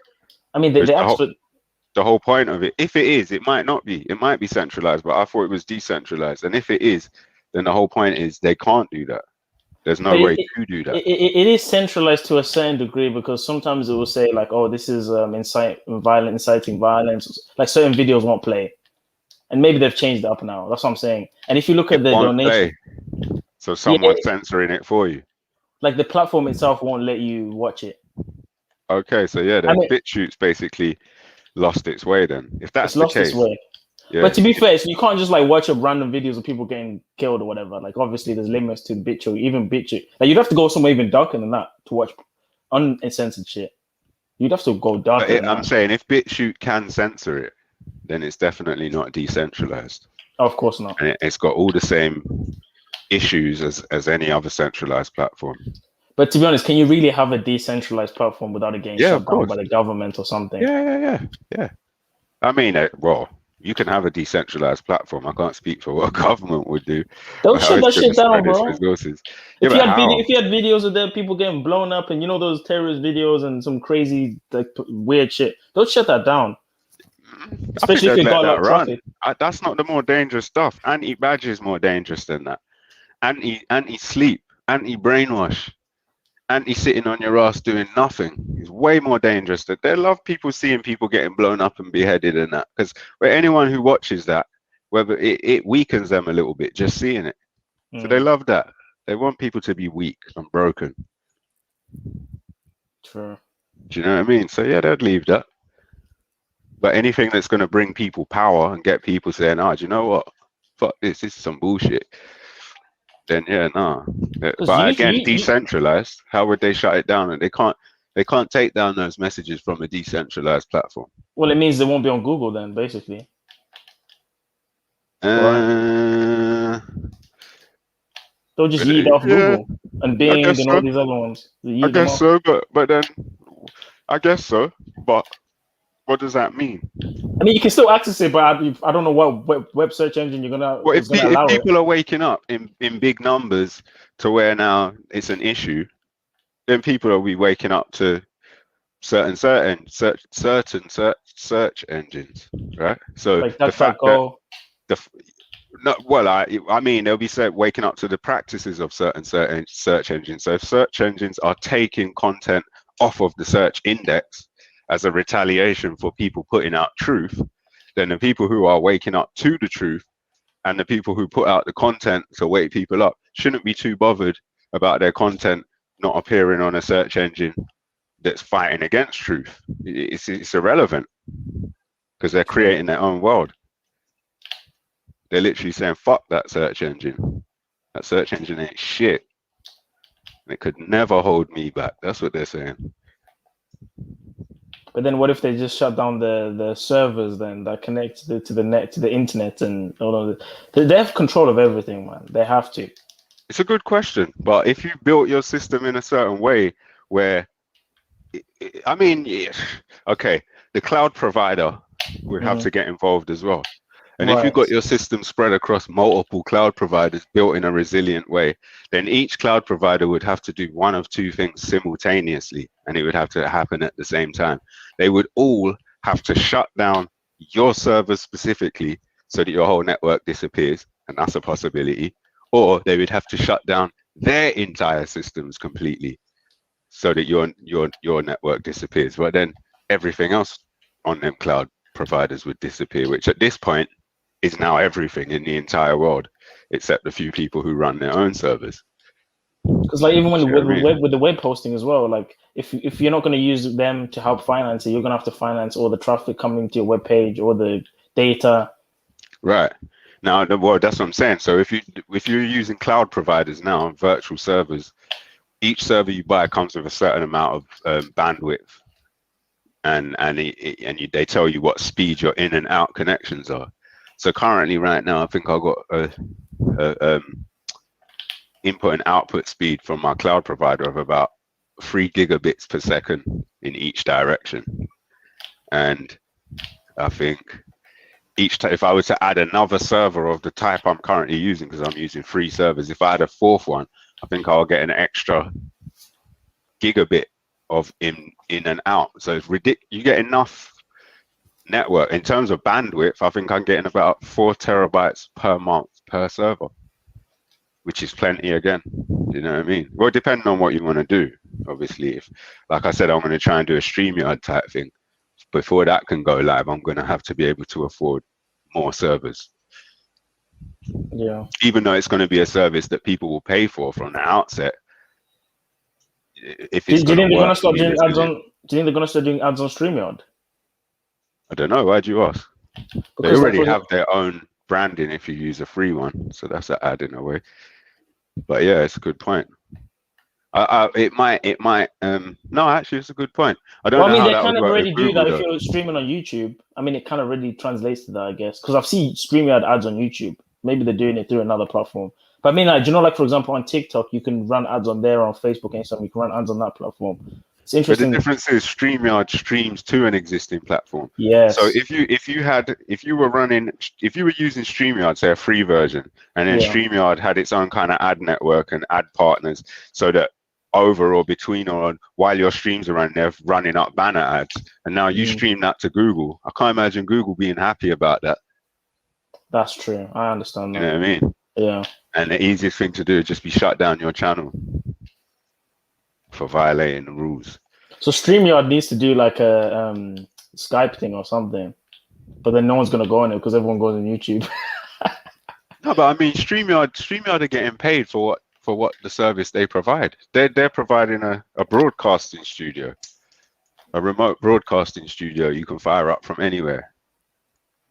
I mean, the whole point of it. If it is, it might not be. It might be centralized, but I thought it was decentralized. And if it is, then the whole point is they can't do that. There's no way to do that. It is centralized to a certain degree, because sometimes it will say like, oh, this is inciting violence. Like certain videos won't play. And maybe they've changed it up now. That's what I'm saying. And if you look at the donation, so someone's censoring it for you. Like the platform itself won't let you watch it. Okay, so yeah, then BitChute's basically lost its way then. If that's the case. Yeah. But to be fair, so you can't just like watch up random videos of people getting killed or whatever. Like obviously there's limits to BitChute, even BitChute. Like you'd have to go somewhere even darker than that to watch uncensored shit. You'd have to go darker. I'm saying if BitChute can censor it, then it's definitely not decentralized. Of course not. And it's got all the same issues as any other centralized platform. But to be honest, can you really have a decentralized platform without it getting shut down by the government or something? Yeah. I mean, well, you can have a decentralized platform. I can't speak for what a government would do. They'll Or how shut it's that going to shit down, spread its bro. resources. If Yeah, you but had how? if you had videos of the people getting blown up, and you know those terrorist videos and some crazy like weird shit, they'll shut that down. I think Especially if they'd you let got a lot that of run. traffic. That's not the more dangerous stuff. Anti-badge is more dangerous than that. Anti-sleep, anti-brainwash, anti-sitting on your ass doing nothing is way more dangerous. That they love people seeing people getting blown up and beheaded and that. Because anyone who watches that, whether it weakens them a little bit just seeing it. So they love that. They want people to be weak and broken. True. Do you know what I mean? So yeah, they'd leave that. But anything that's going to bring people power and get people saying, "Oh, do you know what? Fuck this. This is some bullshit." Then yeah, nah. But again, decentralized. How would they shut it down? And they can't take down those messages from a decentralized platform. Well, it means they won't be on Google then, basically. They'll just yeet off Google and Bing and all these other ones. I guess so, but then I guess so. But what does that mean? I mean, you can still access it, but I don't know what web search engine you're gonna. Well, if allow people are waking up in big numbers to where now it's an issue, then people will be waking up to certain search engines, right? So like the fact that I mean they'll be waking up to the practices of certain search engines. So if search engines are taking content off of the search index as a retaliation for people putting out truth, then the people who are waking up to the truth and the people who put out the content to wake people up shouldn't be too bothered about their content not appearing on a search engine that's fighting against truth. It's irrelevant because they're creating their own world. They're literally saying, fuck that search engine. That search engine ain't shit. It could never hold me back. That's what they're saying. But then what if they just shut down the servers then that connect to the net, to the internet and all of it? They have control of everything, man. They have to. It's a good question. But if you built your system in a certain way where, I mean, okay, the cloud provider would have to get involved as well. And if you've got your system spread across multiple cloud providers built in a resilient way, then each cloud provider would have to do one of two things simultaneously, and it would have to happen at the same time. They would all have to shut down your servers specifically so that your whole network disappears, and that's a possibility. Or they would have to shut down their entire systems completely so that your network disappears. But then everything else on them cloud providers would disappear, which at this point is now everything in the entire world, except a few people who run their own servers. Because like even with the web hosting as well, like if you're not going to use them to help finance it, you're going to have to finance all the traffic coming to your web page or the data. Right. Now, well, that's what I'm saying. So if you're using cloud providers now, virtual servers, each server you buy comes with a certain amount of bandwidth, and they tell you what speed your in and out connections are. So currently, right now, I think I've got a input and output speed from my cloud provider of about 3 gigabits per second in each direction. And I think if I were to add another server of the type I'm currently using, because I'm using 3 servers, if I add a 4th one, I think I'll get an extra gigabit of in and out. So it's ridiculous. You get enough network in terms of bandwidth. I think I'm getting about 4 terabytes per month per server, which is plenty again. You know what I mean? Well, depending on what you want to do. Obviously, if, like I said, I'm going to try and do a StreamYard type thing. Before that can go live, I'm going to have to be able to afford more servers. Yeah. Even though it's going to be a service that people will pay for from the outset. If it's do you think they're going to start doing ads on? Do you think they're going to start doing ads on StreamYard? I don't know. Why'd you ask? Because they already have their own branding if you use a free one, so that's an ad in a way. But yeah, it's a good point. It might. No, actually, it's a good point. I don't know. I mean, they kind of already do that if you're streaming on YouTube. I mean, it kind of really translates to that, I guess, because I've seen StreamYard ads on YouTube. maybe they're doing it through another platform. But I mean, like, do you know, like for example, on TikTok, you can run ads on there, on Facebook, and Instagram, you can run ads on that platform. It's interesting. But the difference is StreamYard streams to an existing platform. Yes. So if you were using StreamYard, say a free version, and then StreamYard had its own kind of ad network and ad partners, so that over or between or while your streams are running, they're running up banner ads, and now you stream that to Google. I can't imagine Google being happy about that. That's true. I understand that. You know what I mean? Yeah. And the easiest thing to do is just be shut down your channel for violating the rules. So StreamYard needs to do like a Skype thing or something, but then no one's gonna go on it because everyone goes on YouTube. No, but I mean, StreamYard are getting paid for what the service they provide. They're providing a broadcasting studio, a remote broadcasting studio you can fire up from anywhere,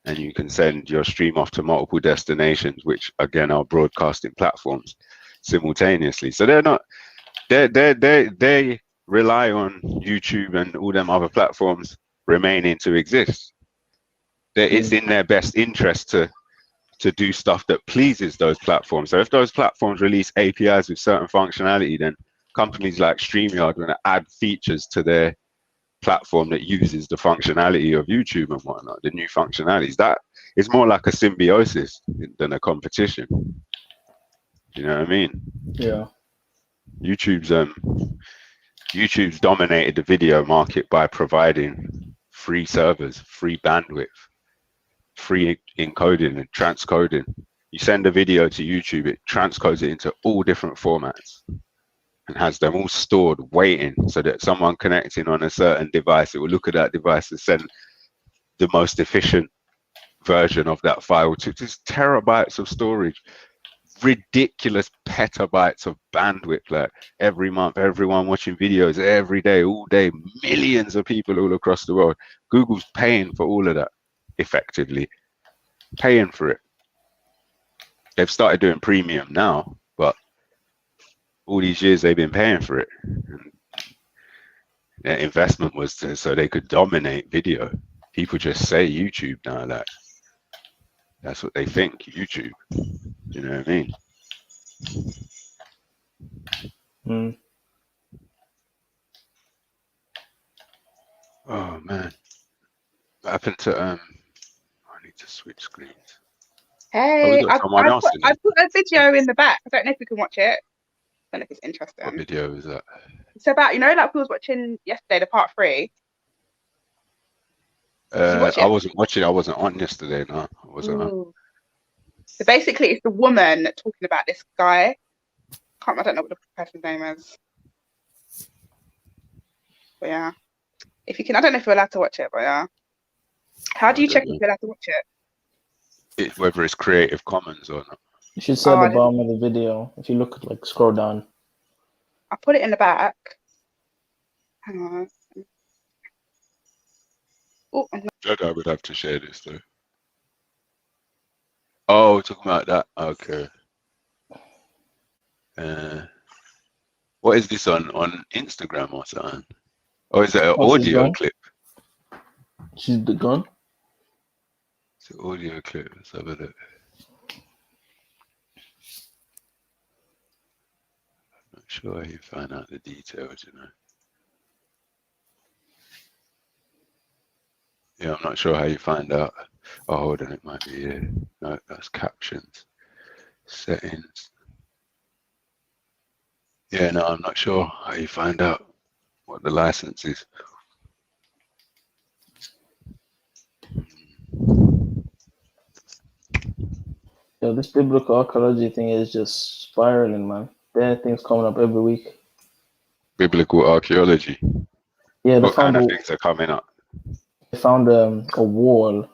and you can send your stream off to multiple destinations, which again are broadcasting platforms simultaneously. So they rely on YouTube and all them other platforms remaining to exist. It's in their best interest to do stuff that pleases those platforms. So if those platforms release APIs with certain functionality, then companies like StreamYard are going to add features to their platform that uses the functionality of YouTube and whatnot, the new functionalities. That is more like a symbiosis than a competition. You know what I mean? Yeah. YouTube's dominated the video market by providing free servers, free bandwidth, free encoding and transcoding. You send a video to YouTube, it transcodes it into all different formats and has them all stored waiting so that someone connecting on a certain device, it will look at that device and send the most efficient version of that file to just terabytes of storage, ridiculous petabytes of bandwidth. Like every month, everyone watching videos every day, all day, millions of people all across the world. Google's paying for all of that, effectively paying for it. They've started doing premium now, but all these years they've been paying for it. And their investment was so they could dominate video. People just say YouTube now, like that's what they think, YouTube. You know what I mean? Oh man, what happened to I need to switch screens. Hey, I put a video in the back. I don't know if we can watch it. I don't know if it's interesting. What video is that? It's about, like we was watching yesterday, the part 3. I wasn't watching. I wasn't on yesterday. No, I wasn't on. So basically, it's the woman talking about this guy. I don't know what the person's name is. But yeah, if you can, I don't know if you're allowed to watch it, but yeah. How do you check if you're allowed to watch it? Whether it's Creative Commons or not. You should see at the bottom of the video. If you look, like, scroll down. I put it in the back. Hang on. Oh, I would have to share this though. Oh, talking about that. Okay. What is this on Instagram or something? Or is it an audio clip? She's the gun. It's an audio clip. Let's have a look. I'm not sure you find out the details, you know. Yeah, I'm not sure how you find out. Oh, hold on, it might be here. No, that's captions. Settings. Yeah, no, I'm not sure how you find out what the license is. Yeah, this biblical archaeology thing is just spiraling, man. There are things coming up every week. Biblical archaeology? Yeah, what kind of things are coming up? They found a wall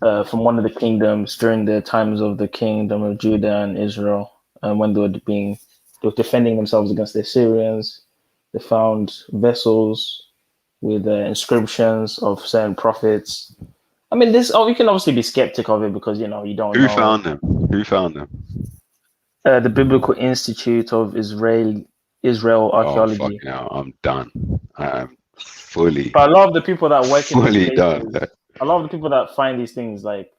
from one of the kingdoms during the times of the kingdom of Judah and Israel, when they were defending themselves against the Assyrians. They found vessels with inscriptions of certain prophets. I mean, you can obviously be skeptic of it because, you don't know. Who found them? The Biblical Institute of Israel Archaeology. Oh, I'm done. I am fully. But I love the people that work in these places. Done. I love the people that find these things, like,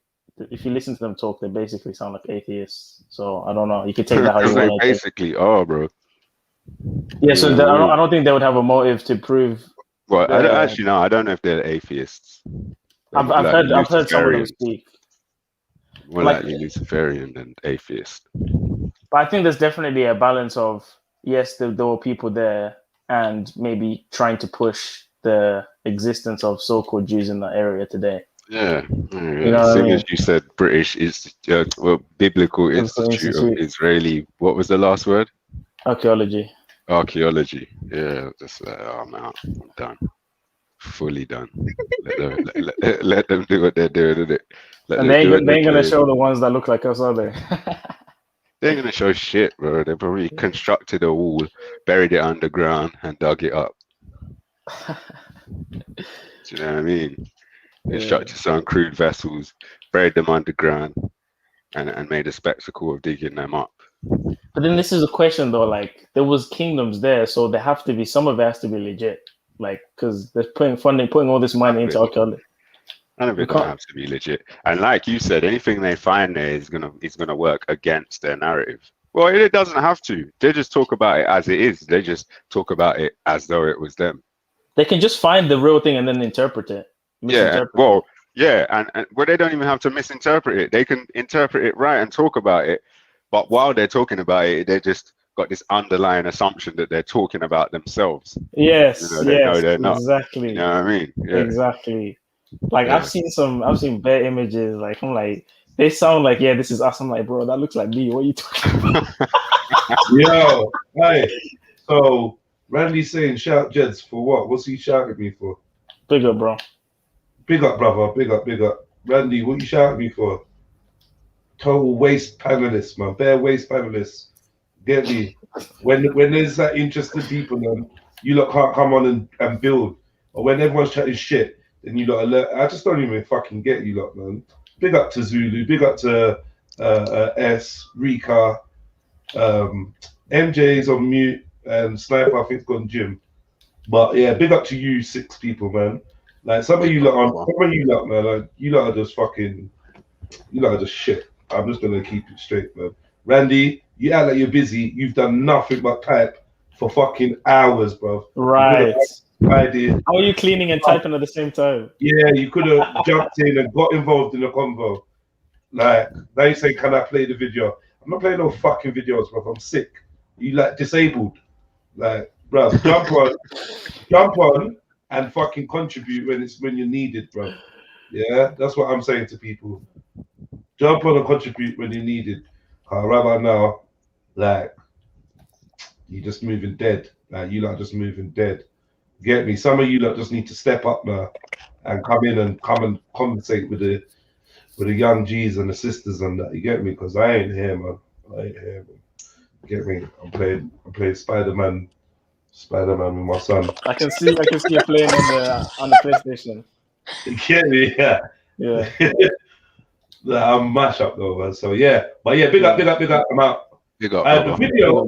if you listen to them talk, they basically sound like atheists. So I don't know. You could take that how you They want to. basically are, bro. Yeah, so I don't think they would have a motive to prove. Well, I don't actually know. I don't know if they're atheists. I've heard some of them speak. More likely Luciferian than atheist. But I think there's definitely a balance of, yes, there were people there and maybe trying to push the existence of so-called Jews in that area today. Yeah. You know Seeing as you said British Biblical Institute of Israeli, what was the last word? Archaeology. Yeah, just I'm out. I'm done. Fully done. Let them do what they're doing, innit? And they ain't gonna show the ones that look like us, are they? They ain't gonna show shit, bro. They probably constructed a wall, buried it underground, and dug it up. Do you know what I mean? Constructed some crude vessels, buried them underground, and made a spectacle of digging them up. But then this is a question though, like there was kingdoms there, so there have to be, some of it has to be legit, like because they're putting all this money into archaeology. None of it don't have to be legit. And like you said, anything they find there is gonna work against their narrative. Well, it doesn't have to. They just talk about it as it is. They just talk about it as though it was them. They can just find the real thing and then interpret it. Yeah. Well, yeah, and they don't even have to misinterpret it. They can interpret it right and talk about it. But while they're talking about it, they just got this underlying assumption that they're talking about themselves. Yes, they're not. Exactly. You know what I mean? Yeah. Exactly. Like I've seen bare images. Like I'm like, they sound like, yeah, this is us. I'm like, bro, that looks like me. What are you talking about? Yo, hey. So Randy's saying shout Jeds for what? What's he shouting me for? Big up, bro. Big up, brother. Big up, big up. Randy, what you shouting me for? Total waste panelists, man. Bare waste panelists. Get me? When there's that interested people, then you lot can't come on and build. Or when everyone's chatting shit, then you lot alert. I just don't even fucking get you lot, man. Big up to Zulu. Big up to S, Rika. MJ's on mute, and Sniper, I think's gone gym. But yeah, big up to you 6 people, man. Like some of you lot, man. Like, you lot are just fucking. You lot are just shit. I'm just gonna keep it straight, man. Randy, you act like you're busy. You've done nothing but type for fucking hours, bro. Right. I did. How are you cleaning and typing at the same time? Yeah, you could have jumped in and got involved in the convo. Like, now you say, can I play the video? I'm not playing no fucking videos, bro. I'm sick. You like disabled. Like, bro, jump on and fucking contribute when you're needed, bro. Yeah, that's what I'm saying to people. Jump on and contribute when you're needed. Right about now, like, you're just moving dead. Like, you lot just moving dead. Get me? Some of you lot just need to step up now and come and conversate with the young G's and the sisters and that. You get me? Because I ain't here, man. I ain't here, man. Get me? I'm playing Spider-Man with my son. I can see you playing on the PlayStation. You get me? Yeah. I'm mash up though, man. So yeah, but yeah, big up. I'm out. Big up. The video.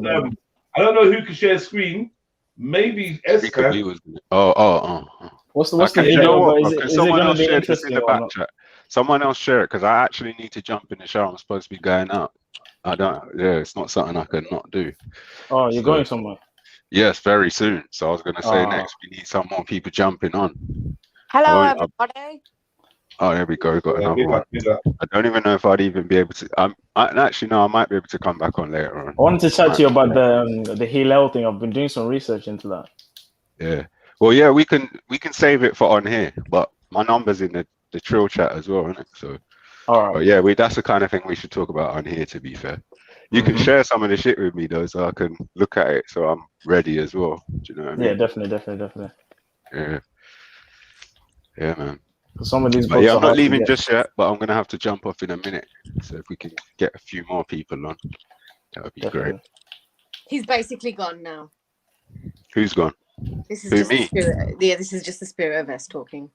I don't know who can share screen. Maybe S can. What's the video? Is it going to be interesting? Someone else share it because I actually need to jump in the shower. I'm supposed to be going out. I don't. Yeah, it's not something I can not do. Oh, you're going somewhere? Yes, very soon. So I was going to say next we need some more people jumping on. Hello, everybody. Oh, there we go. We got another one. I don't even know if I'd even be able to. Actually, no, I might be able to come back on later on. I wanted to chat to you about the Hillel thing. I've been doing some research into that. Yeah. Well, yeah, we can save it for on here, but my number's in the Trill chat as well, isn't it? So. All right. But yeah, that's the kind of thing we should talk about on here. To be fair, you can share some of the shit with me though, so I can look at it, so I'm ready as well. Do you know what I mean? Yeah, definitely. Yeah, man. Some of these books I'm not leaving just yet, but I'm gonna have to jump off in a minute. So if we can get a few more people on, that would be great. He's basically gone now. Who's gone? This is just me? The spirit. Yeah, this is just the spirit of us talking.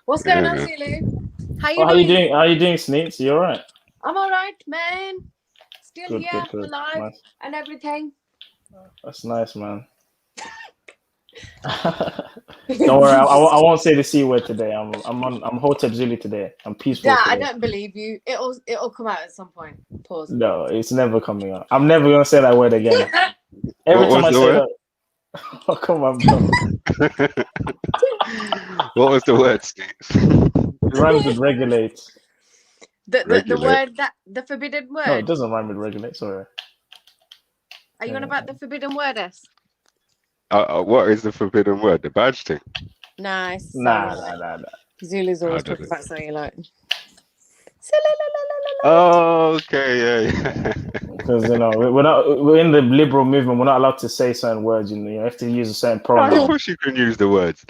What's going on, Zulu? How you doing? How you doing, Sneaks? You all right? I'm all right, man. Still Good, here, good. alive, Nice. and everything. That's nice, man. Don't worry, I won't say the C word today. I'm Hotep Zulu today. I'm peaceful. Yeah, today. I don't believe you. It'll come out at some point. Pause. No, it's never coming out. I'm never gonna say that word again. Every What time I was the say word? that, oh come on, bro. What was the word, Steve? It rhymes with regulate. The word that the forbidden word. No, it doesn't rhyme with regulate. Sorry. Are you on about the forbidden word? S? What is the forbidden word? The badge thing? Nice. Nah. Zulu's I always don't talking know. about something like. Oh, okay, yeah. Because we're in the liberal movement. We're not allowed to say certain words. You have to use a certain Of pronoun. course you can use the words.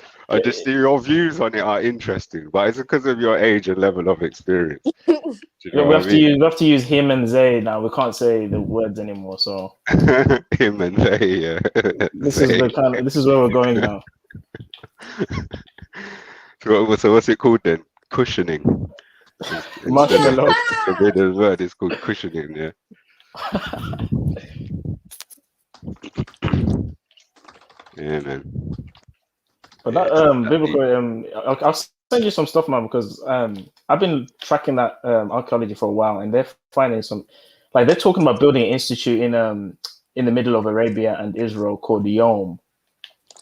Your views on it are interesting, but it's because of your age and level of experience. Do you know We what have I mean? we have to use him and they now. We can't say the words anymore. So Him and they, yeah. this is where we're going now. So what's it called then? Cushioning. Instead of Marshmallow. forbidden word, it's called cushioning, yeah. Yeah, man. But that biblical, I'll send you some stuff, man, because I've been tracking that archaeology for a while, and they're finding some, like they're talking about building an institute in the middle of Arabia and Israel called Yom,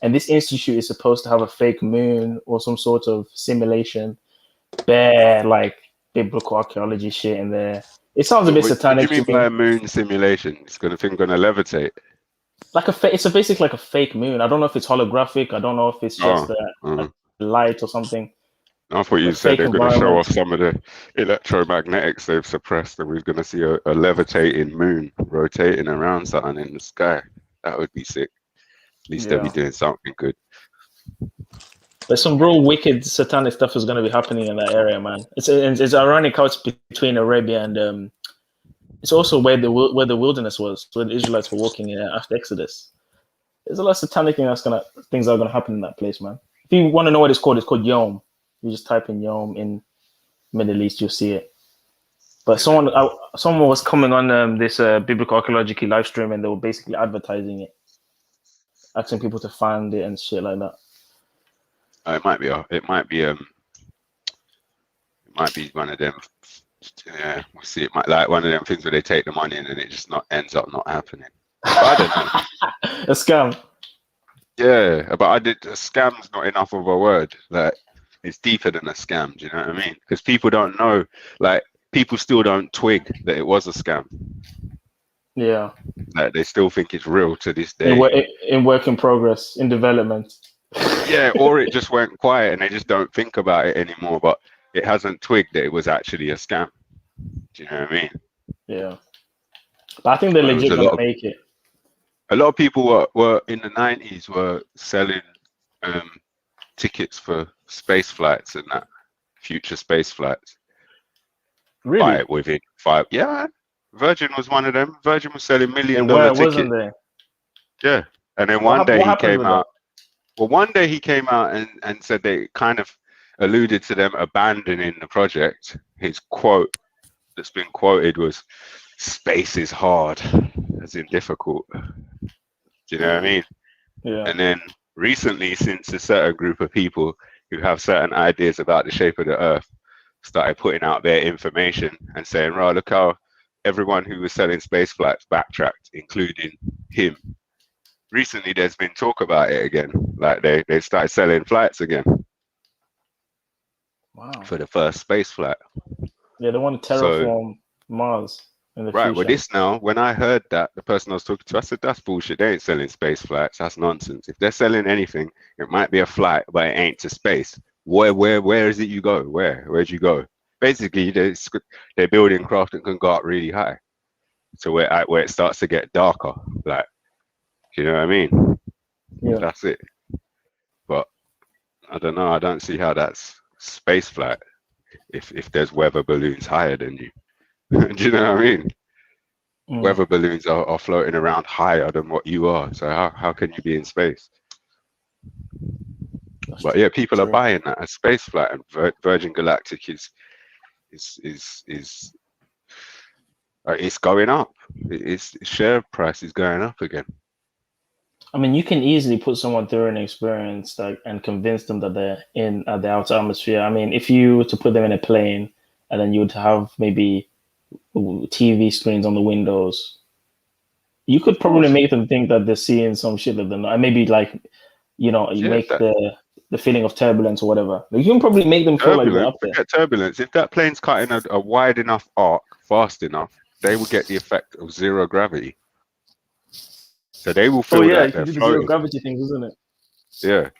and this institute is supposed to have a fake moon or some sort of simulation, bare like biblical archaeology shit in there. It sounds a bit satanic What do you to mean by me. a moon simulation? It's gonna levitate. Like it's basically like a fake moon. I don't know if it's holographic. I don't know if it's just a light or something. I thought you A said fake they're going to show environment. off some of the electromagnetics they've suppressed, and we're going to see a levitating moon rotating around something in the sky. That would be sick. At least they'll be doing something good. There's some real wicked satanic stuff is going to be happening in that area, man. It's ironic how it's between Arabia and it's also where the wilderness was, where the Israelites were walking in after Exodus. There's a lot of satanic things that are going to happen in that place, man. If you want to know what it's called Yom. You just type in Yom in Middle East, you'll see it. But someone was coming on this biblical archaeology live stream, and they were basically advertising it, asking people to find it and shit like that. It might be one of them. Yeah, we'll see. It might like one of them things where they take the money and then it just ends up not happening. But I don't know. A scam. Yeah, but a scam's not enough of a word. Like, it's deeper than a scam. Do you know what I mean? Because people don't know. Like, people still don't twig that it was a scam. Yeah. Like, they still think it's real to this day. In work in progress, in development. Yeah, or it just went quiet and they just don't think about it anymore. But it hasn't twigged that it was actually a scam. Do you know what I mean? Yeah. But I think they're legit gonna make it. A lot of people were in the 90s were selling tickets for space flights and that, future space flights. Really? Within 5. Yeah, Virgin was one of them. Virgin was selling $1 million tickets. Wasn't there? Yeah, and then one day he came out. Well, one day he came out and said they kind of alluded to them abandoning the project. His quote that's been quoted was, "Space is hard," as in difficult. Do you know what I mean? Yeah. And then recently, since a certain group of people who have certain ideas about the shape of the Earth started putting out their information and saying, "Right, look how everyone who was selling space flights backtracked, including him." Recently, there's been talk about it again. Like they started selling flights again. Wow. For the first space flight. Yeah, they want to terraform Mars in the future. Well, this now, when I heard that, the person I was talking to, I said, "That's bullshit. They ain't selling space flights. That's nonsense. If they're selling anything, it might be a flight, but it ain't to space. Where is it you go? Where'd you go?" Basically, they're building craft that can go up really high. So where it starts to get darker, like, you know what I mean? Yeah. That's it. But I don't know. I don't see how that's space flight if there's weather balloons higher than you. Do you know what I mean? Weather balloons are floating around higher than what you are. So how can you be in space? But yeah, people are buying that as space flight, and Virgin Galactic is it's going up. Its share price is going up again. I mean, you can easily put someone through an experience like and convince them that they're in the outer atmosphere. I mean, if you were to put them in a plane and then you would have maybe TV screens on the windows, you could probably make them think that they're seeing some shit that they're not. And maybe like, you know, you make the feeling of turbulence or whatever. Like, you can probably make them feel like they're up there. Forget turbulence. If that plane's cutting a wide enough arc fast enough, they will get the effect of zero gravity. So they will feel yeah, like you they're can do the floating. zero gravity things, isn't it? Yeah.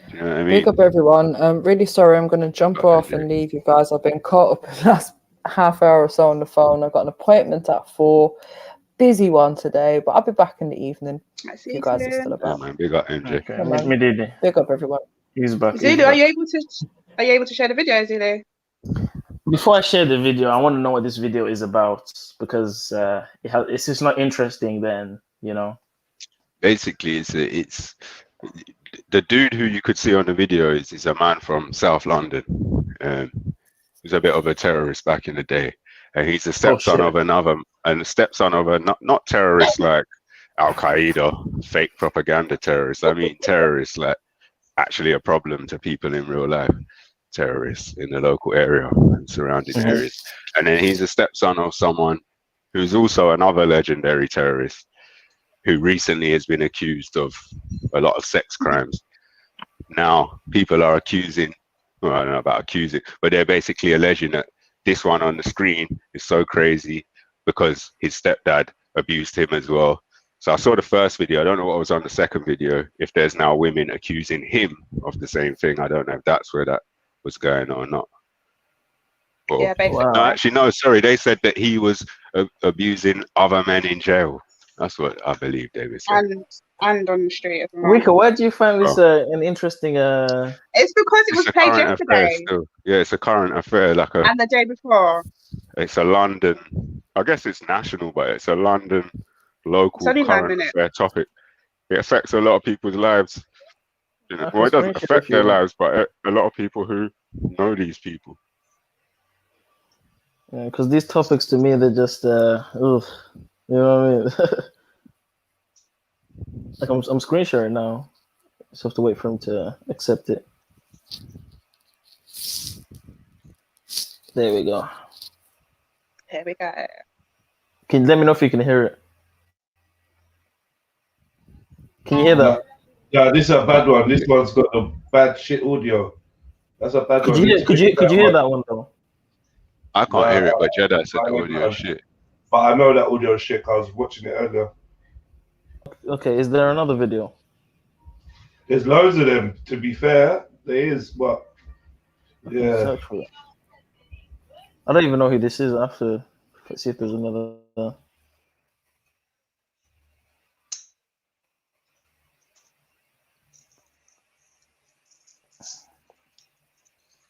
Do you know what I mean? Big up everyone. Really sorry, I'm going to jump off and leave you guys. I've been caught up the last half hour or so on the phone. I've got an appointment at 4. Busy one today, but I'll be back in the evening. If you guys are still about. Yeah, man, big up MJ. Okay. Big up everyone. He's back. Zulu, are you able to share the video, Zulu? Before I share the video, I want to know what this video is about, because it's just not interesting. Then, you know. Basically, it's the dude who you could see on the video is a man from South London. He's a bit of a terrorist back in the day, and he's the stepson of another, and the stepson of a not terrorist like Al Qaeda, fake propaganda terrorists. I mean terrorists like actually a problem to people in real life. Terrorists in the local area and surrounding areas. And then he's a stepson of someone who's also another legendary terrorist who recently has been accused of a lot of sex crimes. Now people are accusing, well, I don't know about accusing, but they're basically alleging that this one on the screen is so crazy because his stepdad abused him as well. So I saw the first video. I don't know what was on the second video. If there's now women accusing him of the same thing, I don't know if that's where that was going on or not. But, yeah, basically. no, actually, no, sorry. They said that he was abusing other men in jail. That's what I believe David said. And on the street as well. Rika, why do you find this an interesting? It's because it was played yesterday. Yeah, it's a current affair, like and the day before. It's a London. I guess it's national, but it's a London local current affair topic. It affects a lot of people's lives. You know, well, it doesn't affect their lives, but a lot of people who know these people. Yeah, because these topics to me, they're just, you know what I mean? Like I'm screen sharing now. Just have to wait for him to accept it. There we go. Here we go. Can you let me know if you can hear it? Can you hear that? Yeah, this is a bad one. This one's got the bad shit audio. That's a bad one. Could you hear that one though? I can't hear it, but Jeddah said the audio is shit. But I know that audio is shit. I was watching it earlier. Okay, is there another video? There's loads of them. To be fair, there is, but yeah. Search for it. I don't even know who this is. I have to see if there's another.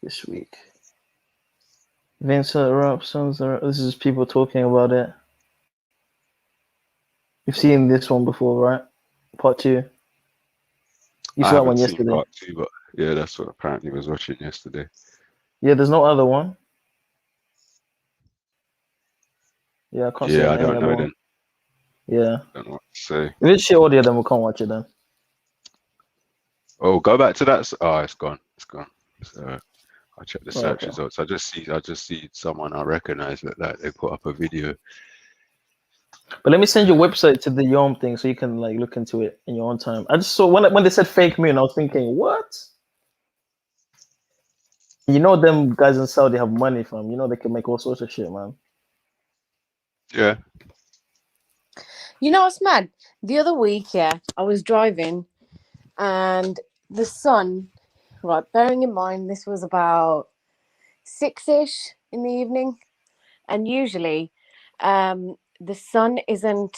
This week. Vincent Robson's. This is people talking about it. You've seen this one before, right? Part 2. You saw that one yesterday. Part 2, but yeah, that's what apparently was watching yesterday. Yeah, there's no other one. Yeah, I can't see I don't know then. Yeah. I don't know what to say. If it's shit audio, then we can't watch it then. Oh, go back to that. Oh, it's gone. It's gone. So I'll check the search results. I just see someone I recognize that they put up a video. But let me send you a website to the Yom thing so you can like look into it in your own time. I just saw when they said fake moon, I was thinking, what? You know them guys in Saudi have money from. You know they can make all sorts of shit, man. Yeah. You know what's mad? The other week, I was driving and the sun, right, bearing in mind this was about 6-ish in the evening, and usually the sun isn't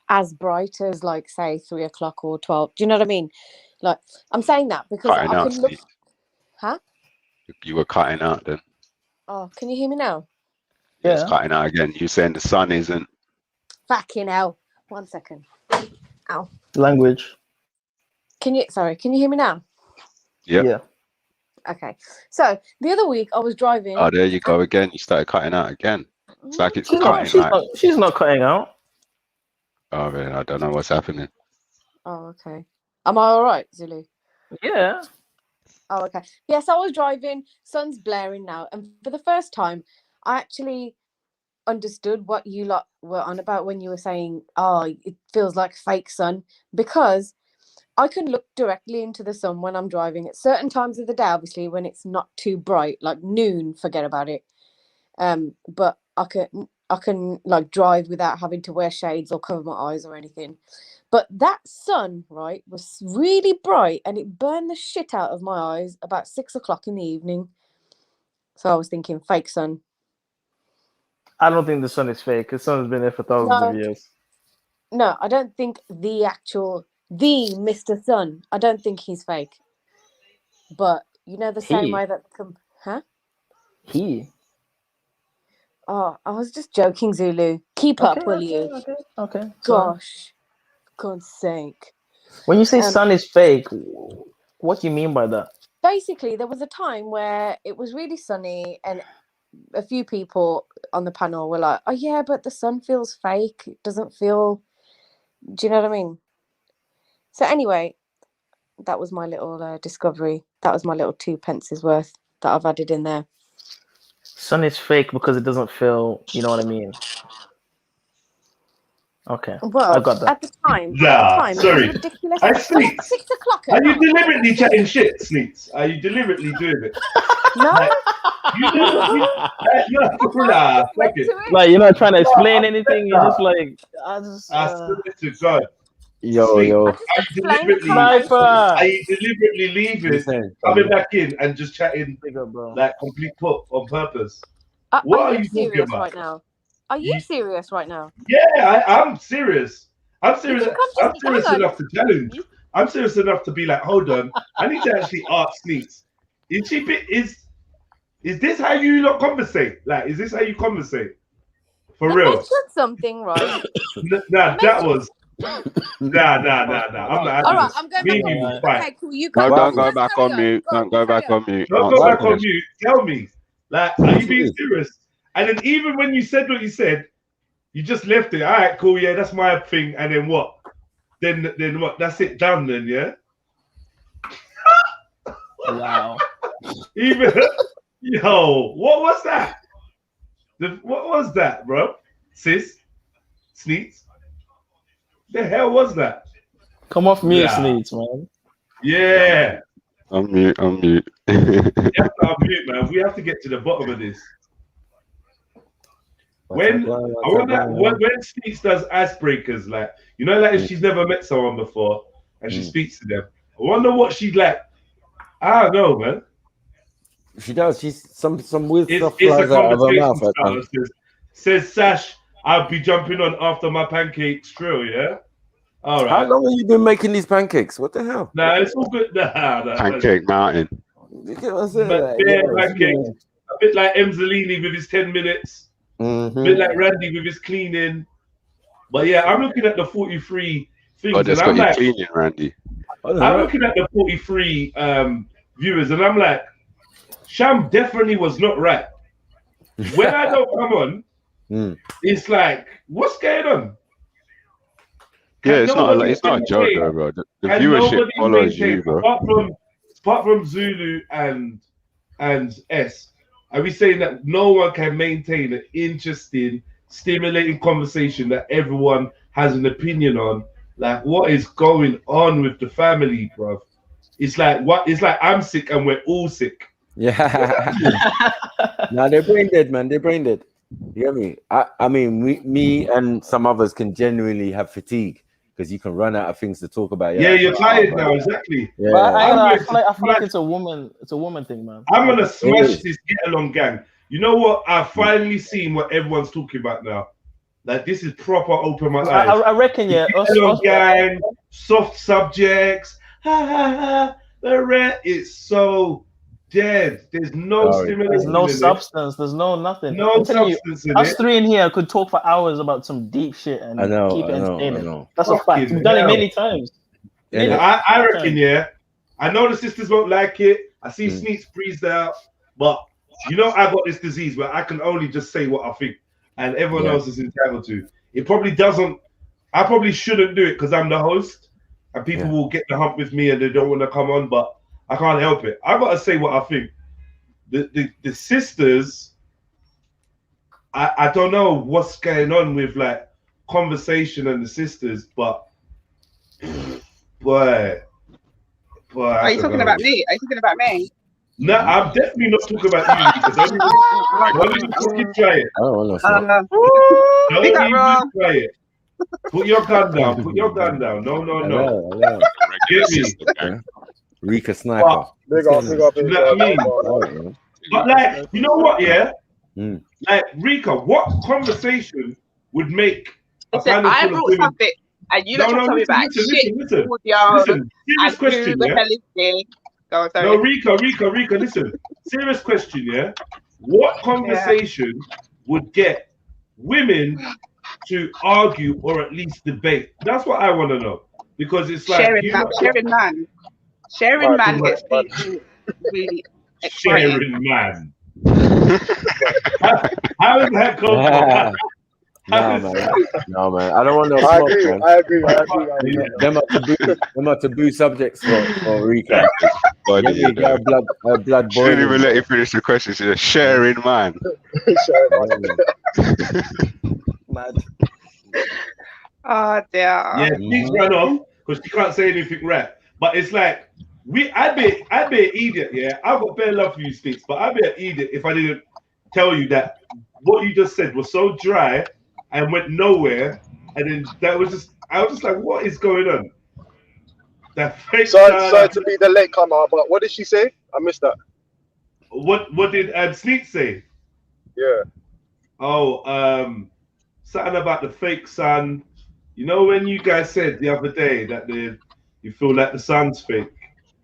as bright as like say 3 o'clock or 12. Do you know what I mean? Like I'm saying that because cutting I out, could look. Steve. Huh? You were cutting out then. Oh, can you hear me now? Yeah. It's cutting out again. You're saying the sun isn't. Fucking hell. 1 second. Ow. Language. Can you hear me now? Yep. Yeah. Okay. So the other week I was driving. Oh, there you go again. You started cutting out again. It's like it's She's cutting not, she's not cutting out. Oh man, I don't know what's happening. Oh, okay. Am I all right, Zulu? Yeah. Oh, okay. Yes, I was driving. Sun's blaring now, and for the first time, I actually understood what you lot were on about when you were saying, "Oh, it feels like fake sun," because I can look directly into the sun when I'm driving at certain times of the day. Obviously, when it's not too bright, like noon, forget about it. But I can like drive without having to wear shades or cover my eyes or anything. But that sun, right, was really bright and it burned the shit out of my eyes about 6 o'clock in the evening. So I was thinking, fake sun. I don't think the sun is fake. The sun's been there for thousands of years. No, I don't think the Mr. Sun. I don't think he's fake. But you know the same way that He. Oh, I was just joking, Zulu. Keep up, will you? Okay. Gosh, God's sake. When you say sun is fake, what do you mean by that? Basically, there was a time where it was really sunny and a few people on the panel were like, "Oh yeah, but the sun feels fake. It doesn't feel." Do you know what I mean? So anyway, that was my little discovery. That was my little 2 pences worth that I've added in there. Sun is fake because it doesn't feel. You know what I mean? Okay. Well, I got that. at the time, sorry. it was ridiculous. Hey, It was Sneaks, 6 o'clock are at you night. deliberately chatting shit, Sneaks? Are you deliberately doing it? No. Like you're not trying to explain anything. You're just like, I swear to God. Yo. Are you deliberately leaving, coming back in, and just chatting like complete pop on purpose? What are you talking serious about? right now? Are you serious right now? Yeah, I'm serious. I'm serious. think I'm serious enough to challenge. I'm serious enough to be like, hold on. I need to actually ask Sneaks. Is this how you not conversate? Like, is this how you conversate? For They real? mentioned something, right? That was. Nah. I'm not. All right, I'm going Me back and you on will fight. Okay, cool. You No, can't. don't go back on mute. Don't go back on mute. Don't go back on mute. Tell me. Like, are you being serious? And then even when you said what you said, you just left it. All right, cool. Yeah, that's my thing. And then what? Then what? That's it. Done then, yeah? Wow. Even yo, what was that? What was that, bro? Sis? Sneaks? The hell was that? Come off mute, Sneaks, man. Yeah. I'm mute. You have to unmute, man. We have to get to the bottom of this. When Sneaks does icebreakers, like, you know, like if she's never met someone before and she speaks to them, I wonder what she'd like. I don't know, man. She does. She's some weird stuff It's flies a out of her mouth. conversation. Says Sash, I'll be jumping on after my pancakes Trill, yeah? All right. How long have you been making these pancakes? What the hell? Nah, it's all good. Pancake Mountain. Look at what I'm saying. Pancakes. A bit like Emzalini with his 10 minutes. A bit like Randy with his cleaning. But yeah, I'm looking at the 43 things. Oh, that's and got I'm you like, cleaning, Randy. I'm looking at the 43 viewers and I'm like, Sham definitely was not right. When I don't come on, it's like, what's going on? Yeah, it's not a joke, though, bro. The viewership follows you, bro. Apart from Zulu and S, are we saying that no one can maintain an interesting, stimulating conversation that everyone has an opinion on? Like, what is going on with the family, bro? It's like I'm sick and we're all sick. Yeah. No, they're brain dead, man. They're brain dead. You get me? I mean, me and some others can genuinely have fatigue because you can run out of things to talk about. Yeah, you're tired now, exactly. Yeah. But I feel like it's a woman thing, man. I'm gonna smash this get along gang. You know what? I've finally seen what everyone's talking about now. Like, this is proper open my eyes. I reckon, yeah. Get along gang, soft subjects. It's so dead. There's no stimulation. There's no substance. There's no nothing. No substance in us it. three in here could talk for hours about some deep shit and keep it entertaining. That's a fact. We've done it many times. I reckon, yeah. I know the sisters won't like it. I see Sneaks breezed out, but you know I got this disease where I can only just say what I think, and everyone else is entitled to. It probably doesn't I probably shouldn't do it because I'm the host, and people will get the hump with me and they don't want to come on, but I can't help it. I gotta say what I think. The sisters, I don't know what's going on with like conversation and the sisters, but boy. Are you talking about me? Are you talking about me? No, I'm definitely not talking about you because don't even fucking try it. Don't even try it. Put your gun down. Put your gun down. No. Get me. Rika Sniper. You know what I mean? But like, you know what? Yeah. Like Rika, what conversation would make a panel I full of brought women? something, and you don't tell me about shit. Listen. Serious question. The Yeah. hell is this? Go, sorry. No, Rika, listen. Serious question, yeah? What conversation would get women to argue or at least debate? That's what I want to know. Because it's like sharing man gets people really excited. Sharing man. How is that called? No, man. I don't want no smoke, man. I agree. Them are taboo subjects for Rika. Her blood She didn't even let you finish the question. She's a sharing man. Mad. Oh dear. Yeah, she's run off because she can't say anything right. But it's like I'd be an idiot, yeah. I've got bare love for you, Speaks, but I'd be an idiot if I didn't tell you that what you just said was so dry and went nowhere, and then I was just like, what is going on? That fake. Sorry to be the late comer, but what did she say? I missed that. What did Sneak say? Yeah. Oh, something about the fake sun. You know when you guys said the other day that you feel like the sun's fake.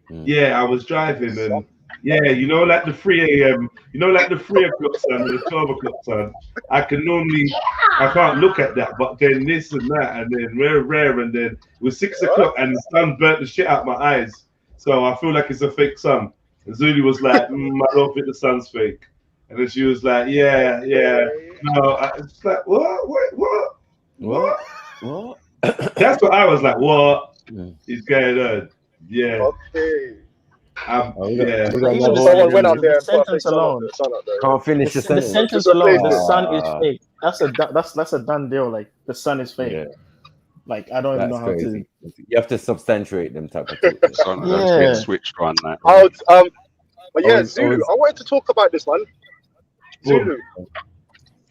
Yeah, I was driving and you know, like the 3 a.m. You know, like the 3 o'clock sun and the 12 o'clock sun. I can't look at that, but then this and that, and then rare, and then it was 6 o'clock and the sun burnt the shit out of my eyes. So I feel like it's a fake sun. And Zuli was like, I don't think the sun's fake. And then she was like, yeah. No, it's like, what? That's what I was like, what is going on? Yeah. Okay. Someone went out there and sentence alone. Can't finish the sentence. The sentence alone, the sun is fake. That's a done deal. Like the sun is fake. Yeah. Like I don't even know how to. You have to substantiate them type of things. Switch on that. But yeah, Zulu. I wanted to talk about this one. Zulu.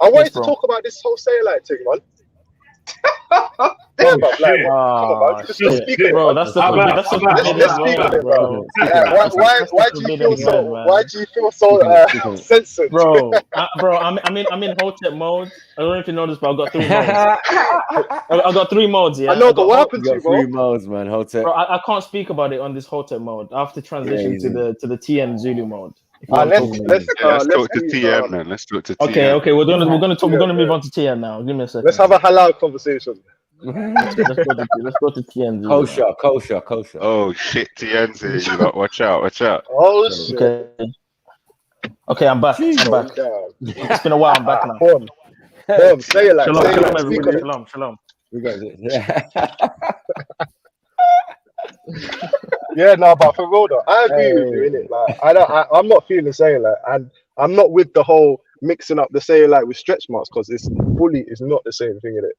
I wanted to talk about this whole Sayalite thing, man. Bro, that's the bro. Why do you feel so censored, bro? I'm in Hotep mode. I don't know if you know this, but I've got 3 modes. I got 3 modes. Yeah, I know, but what happened to you, bro? 3 modes, man. Hotep. Bro, I can't speak about it on this Hotep mode. I have to transition to the TN Zulu mode. Let's talk to TM then. Let's talk to TM. Okay. We're gonna move on to TN now. Give me a second. Let's have a halal conversation. Let's go to TN. Kosher. Oh shit, TN's here. You lot, watch out. Oh shit. Okay, I'm back. It's been a while. I'm back now. Boom. Say it like. Shalom, everybody. Shalom. We got it. Yeah, no, but for real though, I agree with you, innit? Like, I'm not feeling Sayalite, and I'm not with the whole mixing up the Sayalite with stretch marks because it's fully is not the same thing, innit?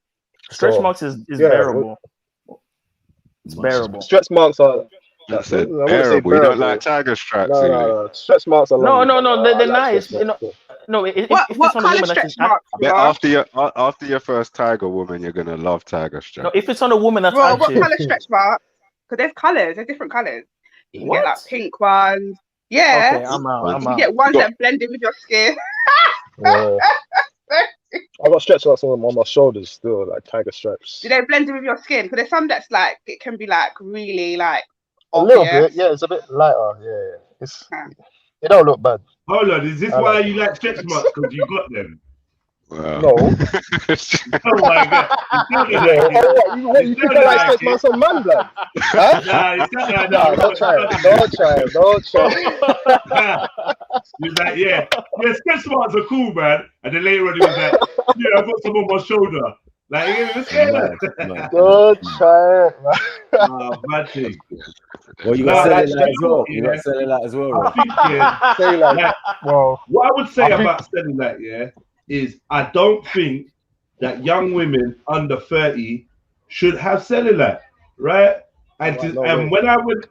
Stretch marks is bearable. It's bearable. Stretch marks are. That's it. Bearable. You don't like tiger stripes? No. Stretch marks are. No. They're nice. No. What kind of stretch marks? After your first tiger woman, you're gonna love tiger stripes. No, if it's on a woman that's Bro, active. what kind of stretch mark? Because there's colours. There's different colours. You can get like pink ones. Yeah. Okay, I'm out. You get ones that blend in with your skin. Yeah. I got stretch marks on my shoulders still, like tiger stripes. Do they blend in with your skin? Because there's some that's like it can be like really like a little bit. Yeah, it's a bit lighter. Yeah. It don't look bad. Hold on, is this why you like stretch marks? Because you got them. No. Oh my god! You think I like stretch marks on man, blood? Huh? No, don't try. He's like, yeah, stretch marks are cool, man. And then later on, he was like, yeah, I got some on my shoulder. Like, you know what I'm saying? Don't try it, man. Oh, bad thing. Well, you Nah, got like, cellulite as well. yeah, You got cellulite as well, I right? think, yeah, Say like, well, what I would say I think- about cellulite, yeah, is I don't think that young women under 30 should have cellulite, right? And, Right, no way. when I went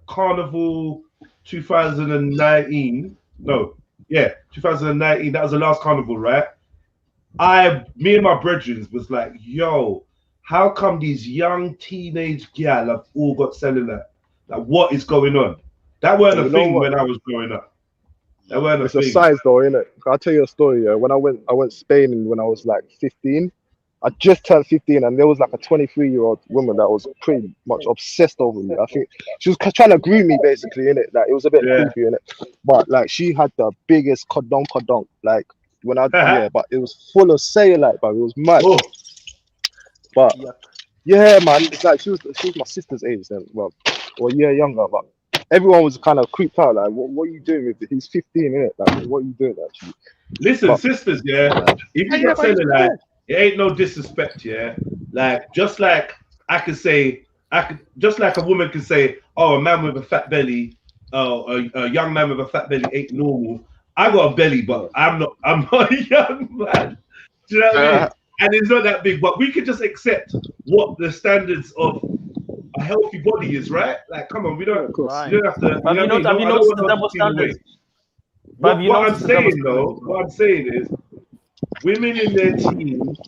Carnival 2019, 2019, that was the last Carnival, right? Me and my brethren was like, yo, how come these young teenage gal have all got cellulite? Like, what is going on? That weren't a You know thing what? when I was growing up. That weren't a It's a thing. size though, innit? I'll tell you a story. When I went Spain when I was like 15. I just turned 15, and there was like a 23-year-old woman that was pretty much obsessed over me. I think she was trying to groom me, basically, innit? Like, it was a bit creepy, innit? But like, she had the biggest cordon. Like, when but it was full of cellulite, but it was mad. Oh. But yeah, man, it's like she was my sister's age then, well, or a year younger, but everyone was kind of creeped out. Like, what are you doing with it? He's 15, innit? Like, what are you doing actually? Listen, sisters, yeah, if you got cellulite, it ain't no disrespect, yeah. Like, just like just like a woman can say, oh, a man with a fat belly, a young man with a fat belly ain't normal. I got a belly, but I'm not a young man. Do you know what I mean? And it's not that big, but we can just accept what the standards of a healthy body is, right? Like, come on, we don't have to. Have You you know what I mean? noticed the double standards? What I'm saying is, women in their teens,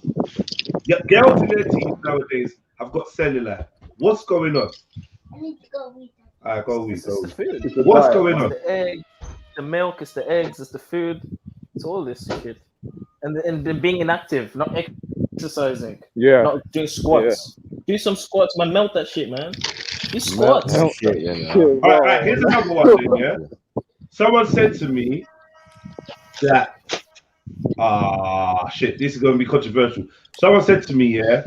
girls in their teens nowadays have got cellulite. What's going on? I need to go. All right, go. It's the food. What's going on? It's the egg, the milk, it's the eggs, it's the food, it's all this shit. And then being inactive, not exercising, not doing squats. Do some squats, man. Melt that shit, man. Do squats. All right, here's another one thing, yeah. Someone said to me that shit, this is going to be controversial. Someone said to me, yeah,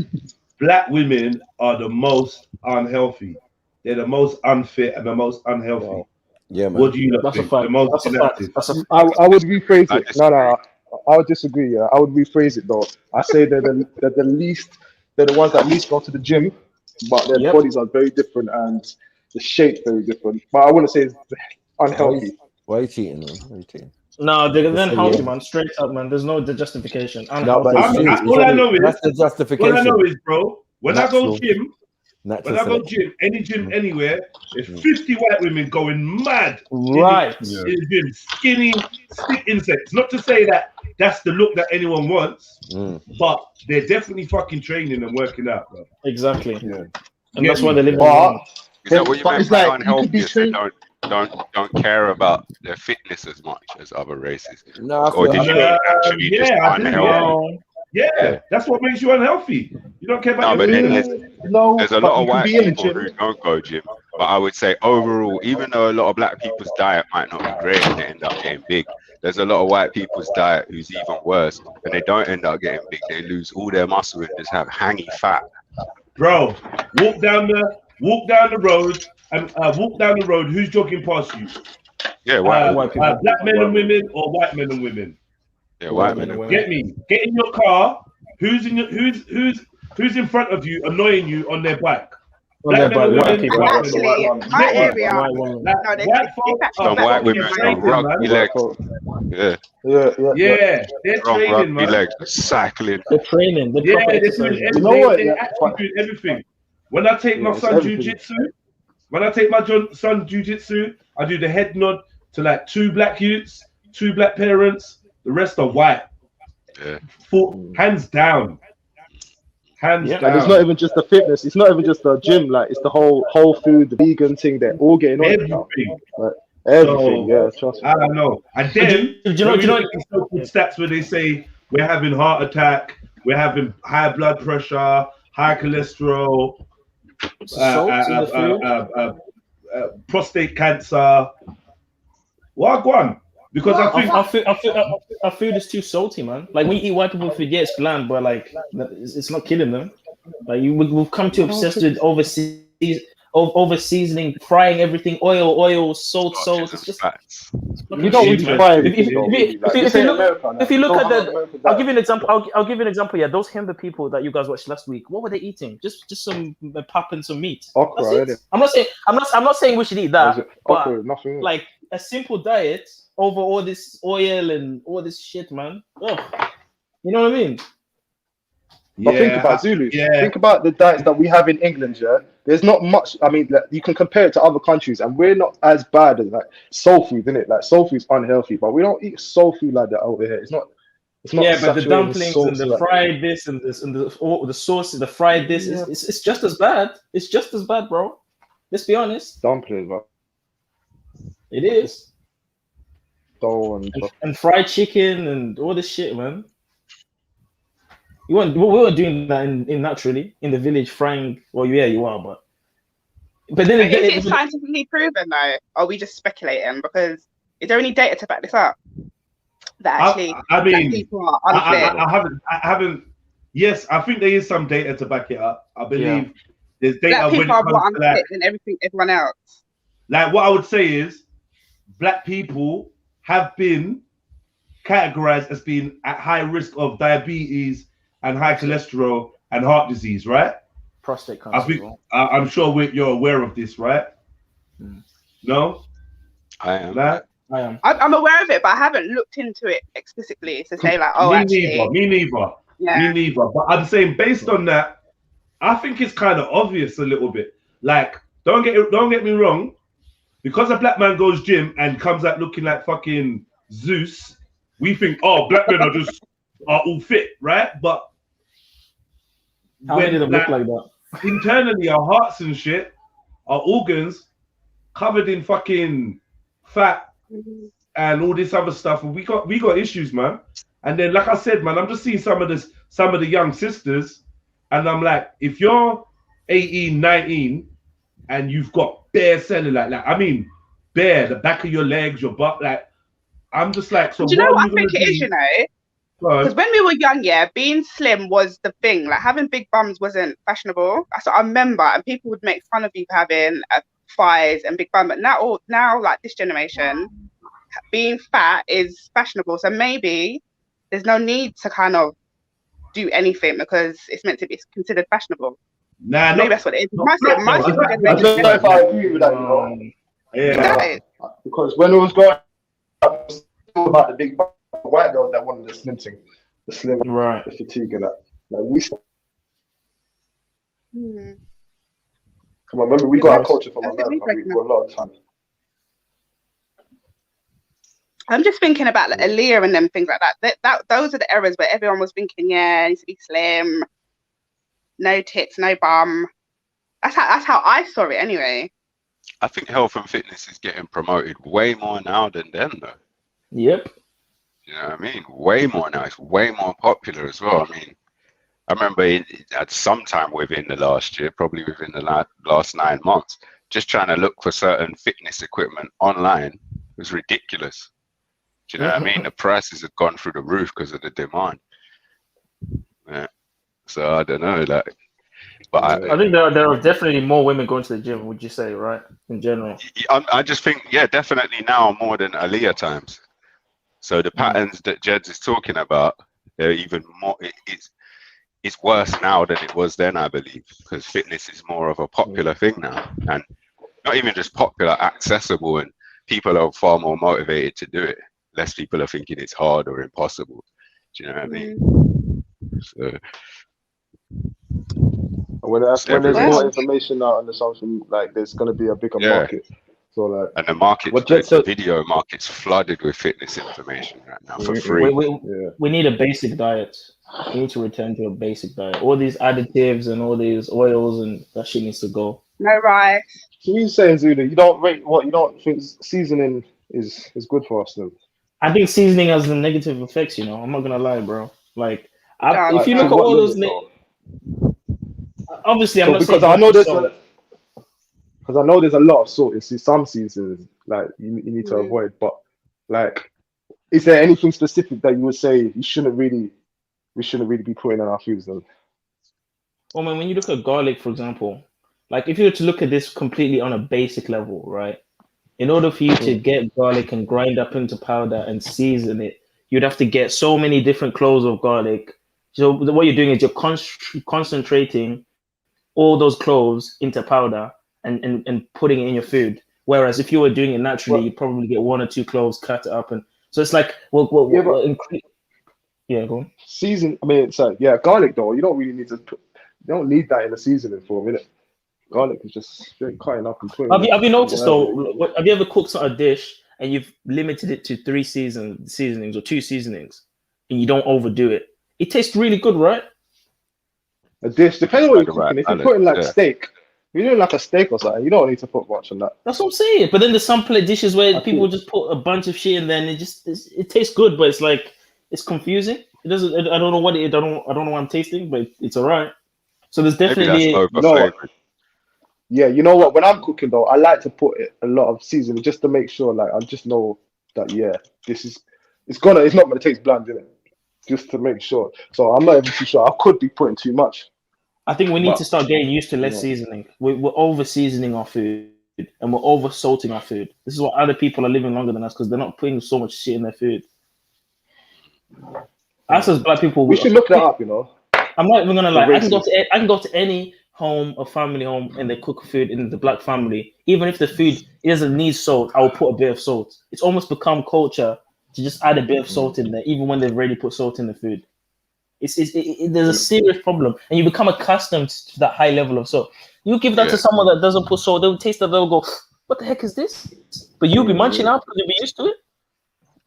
black women are the most unhealthy. They're the most unfit and the most unhealthy. Yeah, man. What do you think? The most inactive. I would rephrase it. No, I would disagree. Yeah, I would rephrase it though. I say they're the ones that least go to the gym, but their bodies are very different and the shape very different. But I wouldn't say it's unhealthy. Why are you cheating, man? Why are you cheating? No, they're unhealthy, man. Straight up, man. There's no justification. No, but all I know is that's the justification. All I know is, bro, when I go gym, any gym anywhere, there's 50 white women going mad. Right. In the gym, skinny, stick insects. Not to say that that's the look that anyone wants, but they're definitely fucking training and working out, bro. Exactly. Yeah. And that's why they live in Is that what you meant by unhealthy? Is they don't care about their fitness as much as other races? No, or did you mean actually just unhealthy? Yeah, that's what makes you unhealthy. You don't care about your fitness. There's a lot of white people gym. who don't go gym. But I would say overall, even though a lot of black people's diet might not be great and they end up getting big, there's a lot of white people's diet who's even worse and they don't end up getting big. They lose all their muscle and just have hangy fat. Bro, walk down the road and walk down the road. Who's jogging past you? Yeah, white people. Black men and women or white men and women? Yeah, white men and women. Get me. Get in your car. Who's in front of you, annoying you on their bike? Black men and women. Actually, my area. Some white women from rugby legs. Yeah, they're From training, rugby man. legs, cycling. They're training. They're They're doing everything. They're actually doing everything. When I take my son jujitsu, I do the head nod to like 2 black youths, 2 black parents. The rest are white. Yeah. Hands down. Hands down. And it's not even just the fitness. It's not even just the gym. Like, it's the whole food, the vegan thing. They're all getting on it now. Like, everything. Yeah, trust me. I don't know. And then do you know stats where they say we're having heart attack, we're having high blood pressure, high cholesterol, prostate cancer. What one? Because our food is too salty, man. Like, when you eat white people food, yeah, it's bland, but like it's not killing them. Like, we've come to obsessed with overseas. over seasoning, frying everything, oil, salt. It's just fats. You don't really fry everything though, really. Like, if you look at America, the, I'll give you an example. I'll give you an example. Yeah, those Hindu people that you guys watched last week, what were they eating? Just some pap and some meat. okra, That's it. I'm not saying we should eat that, but okra, nothing. like a simple diet over all this oil and all this shit, man. Ugh. You know what I mean? But think about Zulu. Think about the diets that we have in England. Yeah, there's not much. I mean, like, you can compare it to other countries, and we're not as bad as like soul food, isn't it? Like soul food's unhealthy, but we don't eat soul food like that over here. It's not. Yeah, but the dumplings and the fried this and this and the sauce, the fried this, it's just as bad. It's just as bad, bro. Let's be honest. Dumplings, bro. It is. And fried chicken and all this shit, man. We weren't doing that in naturally in the village frying. Well, yeah, you are, but then is it scientifically proven though? Or are we just speculating? Because is there any data to back this up? That actually, I mean, people are unfair. I haven't. Yes, I think there is some data to back it up. I believe there's data Black when people it are comes more to like, unfit than everyone else. like what I would say is, Black people have been categorized as being at high risk of diabetes and high cholesterol and heart disease, right? Prostate cancer. I think I'm sure you're aware of this, right? No, I am. I am. I'm aware of it, but I haven't looked into it explicitly to say like, oh, me actually, neither. Yeah. Me neither. But I'm saying based on that, I think it's kind of obvious a little bit. Like, don't get me wrong, because a black man goes gym and comes out looking like fucking Zeus, we think, oh, black men are all fit, right? But how many of them look like that? Internally, our hearts and shit, our organs covered in fucking fat and all this other stuff, and we got issues, man. And then, like I said, man, I'm just seeing some of the young sisters, and I'm like, if you're 18, 19, and you've got bare cellulite, like I mean, bare, the back of your legs, your butt, like, I'm just like, so do you know what I think think it is? You know, because when we were young, being slim was the thing. Like having big bums wasn't fashionable. That's what I remember, and people would make fun of you for having thighs and big bum. But now, like this generation, being fat is fashionable. So maybe there's no need to kind of do anything because it's meant to be considered fashionable. Nah, maybe that's what it is. My I don't know if I agree with that, you know. Yeah. Because when it was growing up, it was all about the big white girls that wanted the slim thing, the slim, right, the fatigue and that. Like we. Come on, remember we got our culture from America. We got a lot of time. I'm just thinking about like, Aaliyah and them things like that. Those are the eras where everyone was thinking, yeah, it needs to be slim, no tits, no bum. That's how I saw it anyway. I think health and fitness is getting promoted way more now than then, though. Yep. You know what I mean? Way more now. It's way more popular as well. I mean, I remember at some time within the last year, probably within the last 9 months, just trying to look for certain fitness equipment online was ridiculous. Do you know what I mean? The prices have gone through the roof because of the demand. Yeah. So I don't know, like, but I think there are definitely more women going to the gym. Would you say, right? In general, I just think, yeah, definitely now more than Aaliyah times. So the patterns that Jed's is talking about, they're even more. It's worse now than it was then, I believe, because fitness is more of a popular thing now, and not even just popular, accessible, and people are far more motivated to do it. Less people are thinking it's hard or impossible. Do you know what I mean? So when there's more information out on the social, like there's going to be a bigger market. So like, and the market, the video market's flooded with fitness information right now for free. We need a basic diet. We need to return to a basic diet. All these additives and all these oils and that shit needs to go. No rice. So you saying, Zulu, you don't rate what you don't think seasoning is good for us then? I think seasoning has the negative effects, you know. I'm not gonna lie, bro. Like, if you look at all those, obviously, I'm not saying because I know there's a lot of salt in some seasons, like you need to avoid. But like, is there anything specific that you would say we shouldn't really be putting in our foods then? Well, man, when you look at garlic, for example, Like if you were to look at this completely on a basic level, right? In order for you to get garlic and grind up into powder and season it, you'd have to get so many different cloves of garlic. So what you're doing is you're concentrating all those cloves into powder and putting it in your food. Whereas if you were doing it naturally, you'd probably get 1 or 2 cloves, cut it up, and so it's like yeah, go on. Season. I mean, it's garlic though. You don't really need to put. You don't need that in the seasoning form, innit? Garlic is just straight cutting up and putting. Have you noticed though? Have you ever cooked a dish and you've limited it to 3 seasonings or 2 seasonings, and you don't overdo it? It tastes really good, right? A dish, depending on what you're cooking. If you're putting like steak, if you're doing like a steak or something, you don't need to put much on that. That's what I'm saying. But then there's some plate dishes where people just put a bunch of shit and then it tastes good, but it's like it's confusing. It doesn't. I don't know what it. I don't know what I'm tasting, but it's alright. So there's definitely Yeah, you know what? When I'm cooking though, I like to put a lot of seasoning just to make sure, like, I just know that it's not gonna taste bland, innit? Just to make sure. So I'm not even too sure. I could be putting too much. I think we need to start getting used to less seasoning. We're over seasoning our food and we're over salting our food. This is why other people are living longer than us, because they're not putting so much shit in their food. Us as black people, we should look that up. You know, I'm not even gonna lie. I can go to any home or family home and they cook food in the black family. Even if the food doesn't need salt, I will put a bit of salt. It's almost become culture to just add a bit of salt in there, even when they've already put salt in the food. There's a serious problem, and you become accustomed to that high level of salt. You give that to someone that doesn't put salt, they'll taste that, they'll go, "What the heck is this?" But you'll be munching up because you'll be used to it.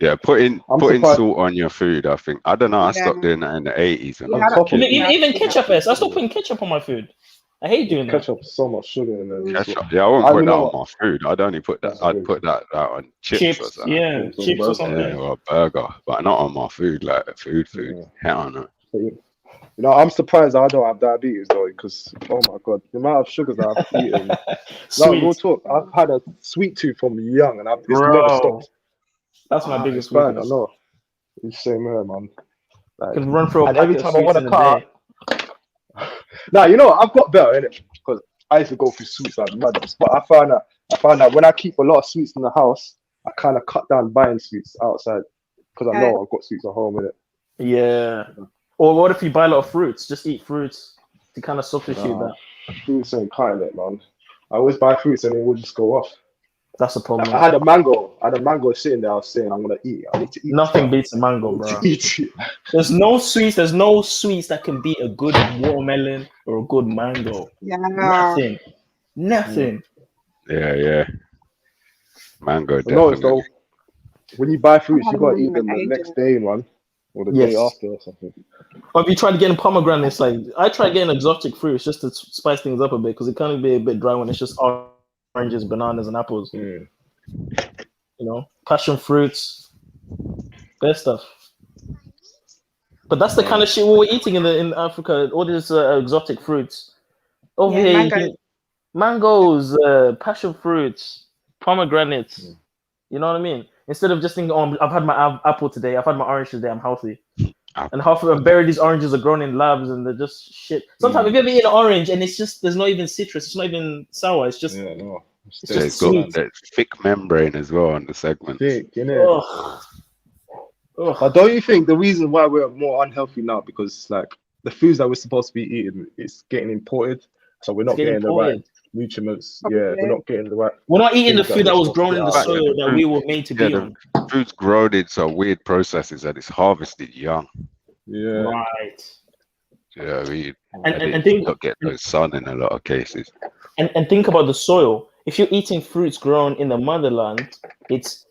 Yeah, putting salt on your food. I think I don't know. I stopped doing that in the 80s. Even ketchup. I stopped putting ketchup on my food. I hate doing that. Ketchup, so much sugar in there. Ketchup. Yeah, I won't put that on my food. I'd only put that. I'd put that on chips or something. Yeah, chips or something. Yeah, or a burger, but not on my food. Like food. Hell no. You know, I'm surprised I don't have diabetes though, because oh my god, the amount of sugars I've eaten. Like, we'll talk. I've had a sweet tooth from young, and it's never stopped. That's my biggest bad. weakness. I know. It's the same here, man. Like, can run through a every packet of time I want sweets to in a day. Now you know I've got better in it, because I used to go through sweets like madness. But I found out when I keep a lot of sweets in the house, I kind of cut down buying sweets outside, because I know I've got sweets at home in it. Yeah. Or what if you buy a lot of fruits? Just eat fruits to kind of substitute that. Fruits ain't cutting it, man. I always buy fruits and it will just go off. That's the problem. I had a mango. sitting there. I was saying I'm gonna eat it. I need to eat. Nothing beats a mango, bro. There's no sweets that can beat a good watermelon or a good mango. Yeah. Nothing. Yeah. Mango. No, so when you buy fruits, you gotta eat them the next day, man, or the day after or something. Or if you try to get pomegranates, like I try getting exotic fruits just to spice things up a bit, because it can be a bit dry when it's just oranges, bananas, and apples. You know, passion fruits, best stuff. But that's the kind of shit we were eating in Africa. All these exotic fruits. Over here, mangoes, passion fruits, pomegranates. You know what I mean? Instead of just thinking, "Oh, I've had my apple today. I've had my orange today. I'm healthy." And half of them bury these oranges are grown in labs and they're just shit. Sometimes if you ever eat an orange and it's just there's not even citrus, it's not even sour. It's just It's got that thick membrane as well on the segment. Thick, But don't you think the reason why we're more unhealthy now, because like the foods that we're supposed to be eating is getting imported, so we're not getting the right nutrients. Yeah, we're not getting the right. We're not eating the food that was grown in the soil that we were made to be on. The food's grown in so weird processes that it's harvested young. Yeah. Right. Yeah, and think not get no sun in a lot of cases. And think about the soil. If you're eating fruits grown in the motherland, it's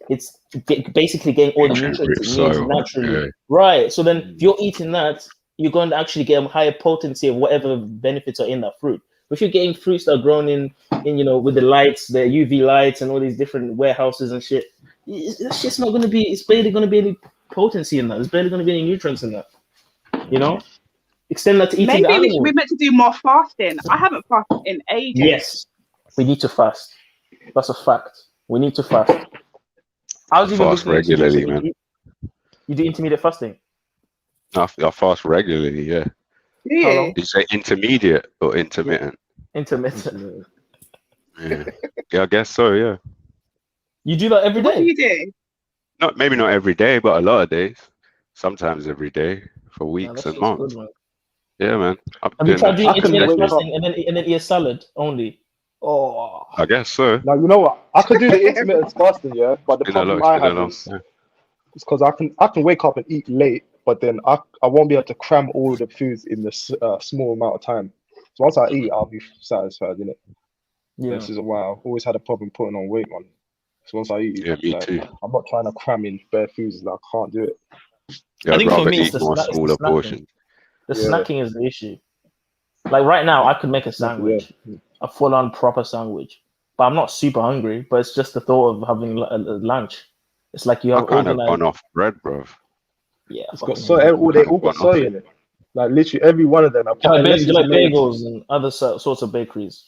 basically getting all the nutrients it needs naturally. Yeah. Right. So then if you're eating that, you're going to actually get a higher potency of whatever benefits are in that fruit. But if you're getting fruits that are grown in with the lights, the UV lights and all these different warehouses and shit, it's just not going to be, it's barely going to be any potency in that. There's barely going to be any nutrients in that. You know? Extend that to eating Maybe we should be meant to do more fasting. I haven't fasted in ages. Yes. We need to fast. That's a fact. We need to fast. I was even fast regularly, man. You do intermediate fasting? I fast regularly, yeah. Yeah. Did you say intermediate or intermittent? Intermittent. Yeah, I guess so. Yeah. You do that every What do day? you do? Maybe not every day, but a lot of days. Sometimes every day for Nah, weeks that and shit's months. good, man. Yeah, man. I've Have you been tried doing doing that I for can intermittent wake decades. up. fasting and then eat a salad only? Oh, I guess so. Now you know what? I could do the intermittent fasting, yeah. But the Been a lot. problem It's I been a have long is time. because I can wake up and eat late, but then I won't be able to cram all the foods in this small amount of time. So once I eat, I'll be satisfied, innit? yeah. This is why I've always had a problem putting on weight, man. So once I eat, Yeah, me like too. I'm not trying to cram in bare foods, like I can't do it. Yeah, I I'd think for rather me, eat more it's the smaller snacking. portions. The Yeah, snacking is the issue. Like right now, I could make a yeah. sandwich, a full-on proper sandwich, but I'm not super hungry. But it's just the thought of having a lunch. It's like you I have kind of organized. gone off bread, bro. Yeah, It's got fucking soy. hell. They Kind of all got gone off soy it. in it. Like literally every one of them, apart unless Do you it's like made. bagels and other sorts of bakeries?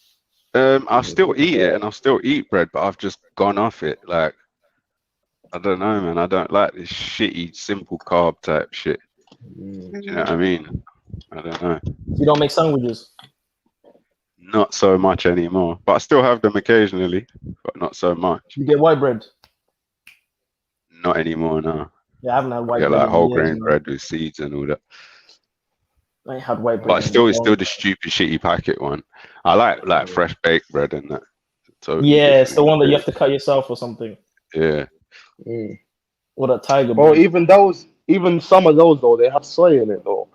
I still eat it and I still eat bread, but I've just gone off it. Like, I don't know, man. I don't like this shitty, simple carb type shit. Do you know what I mean? I don't know. You don't make sandwiches. Not so much anymore, but I still have them occasionally, but not so much. You get white bread. Not anymore now. Yeah, I haven't had I white get bread like in whole years, grain man. bread with seeds and all that. I ain't had white bread But in still, it's years. still the stupid shitty packet one. I like fresh baked bread and that. Totally Yeah, it's different the one that you have experience. to cut yourself or something. Yeah. Or that tiger Or bread. even some of those though, they have soy in it though.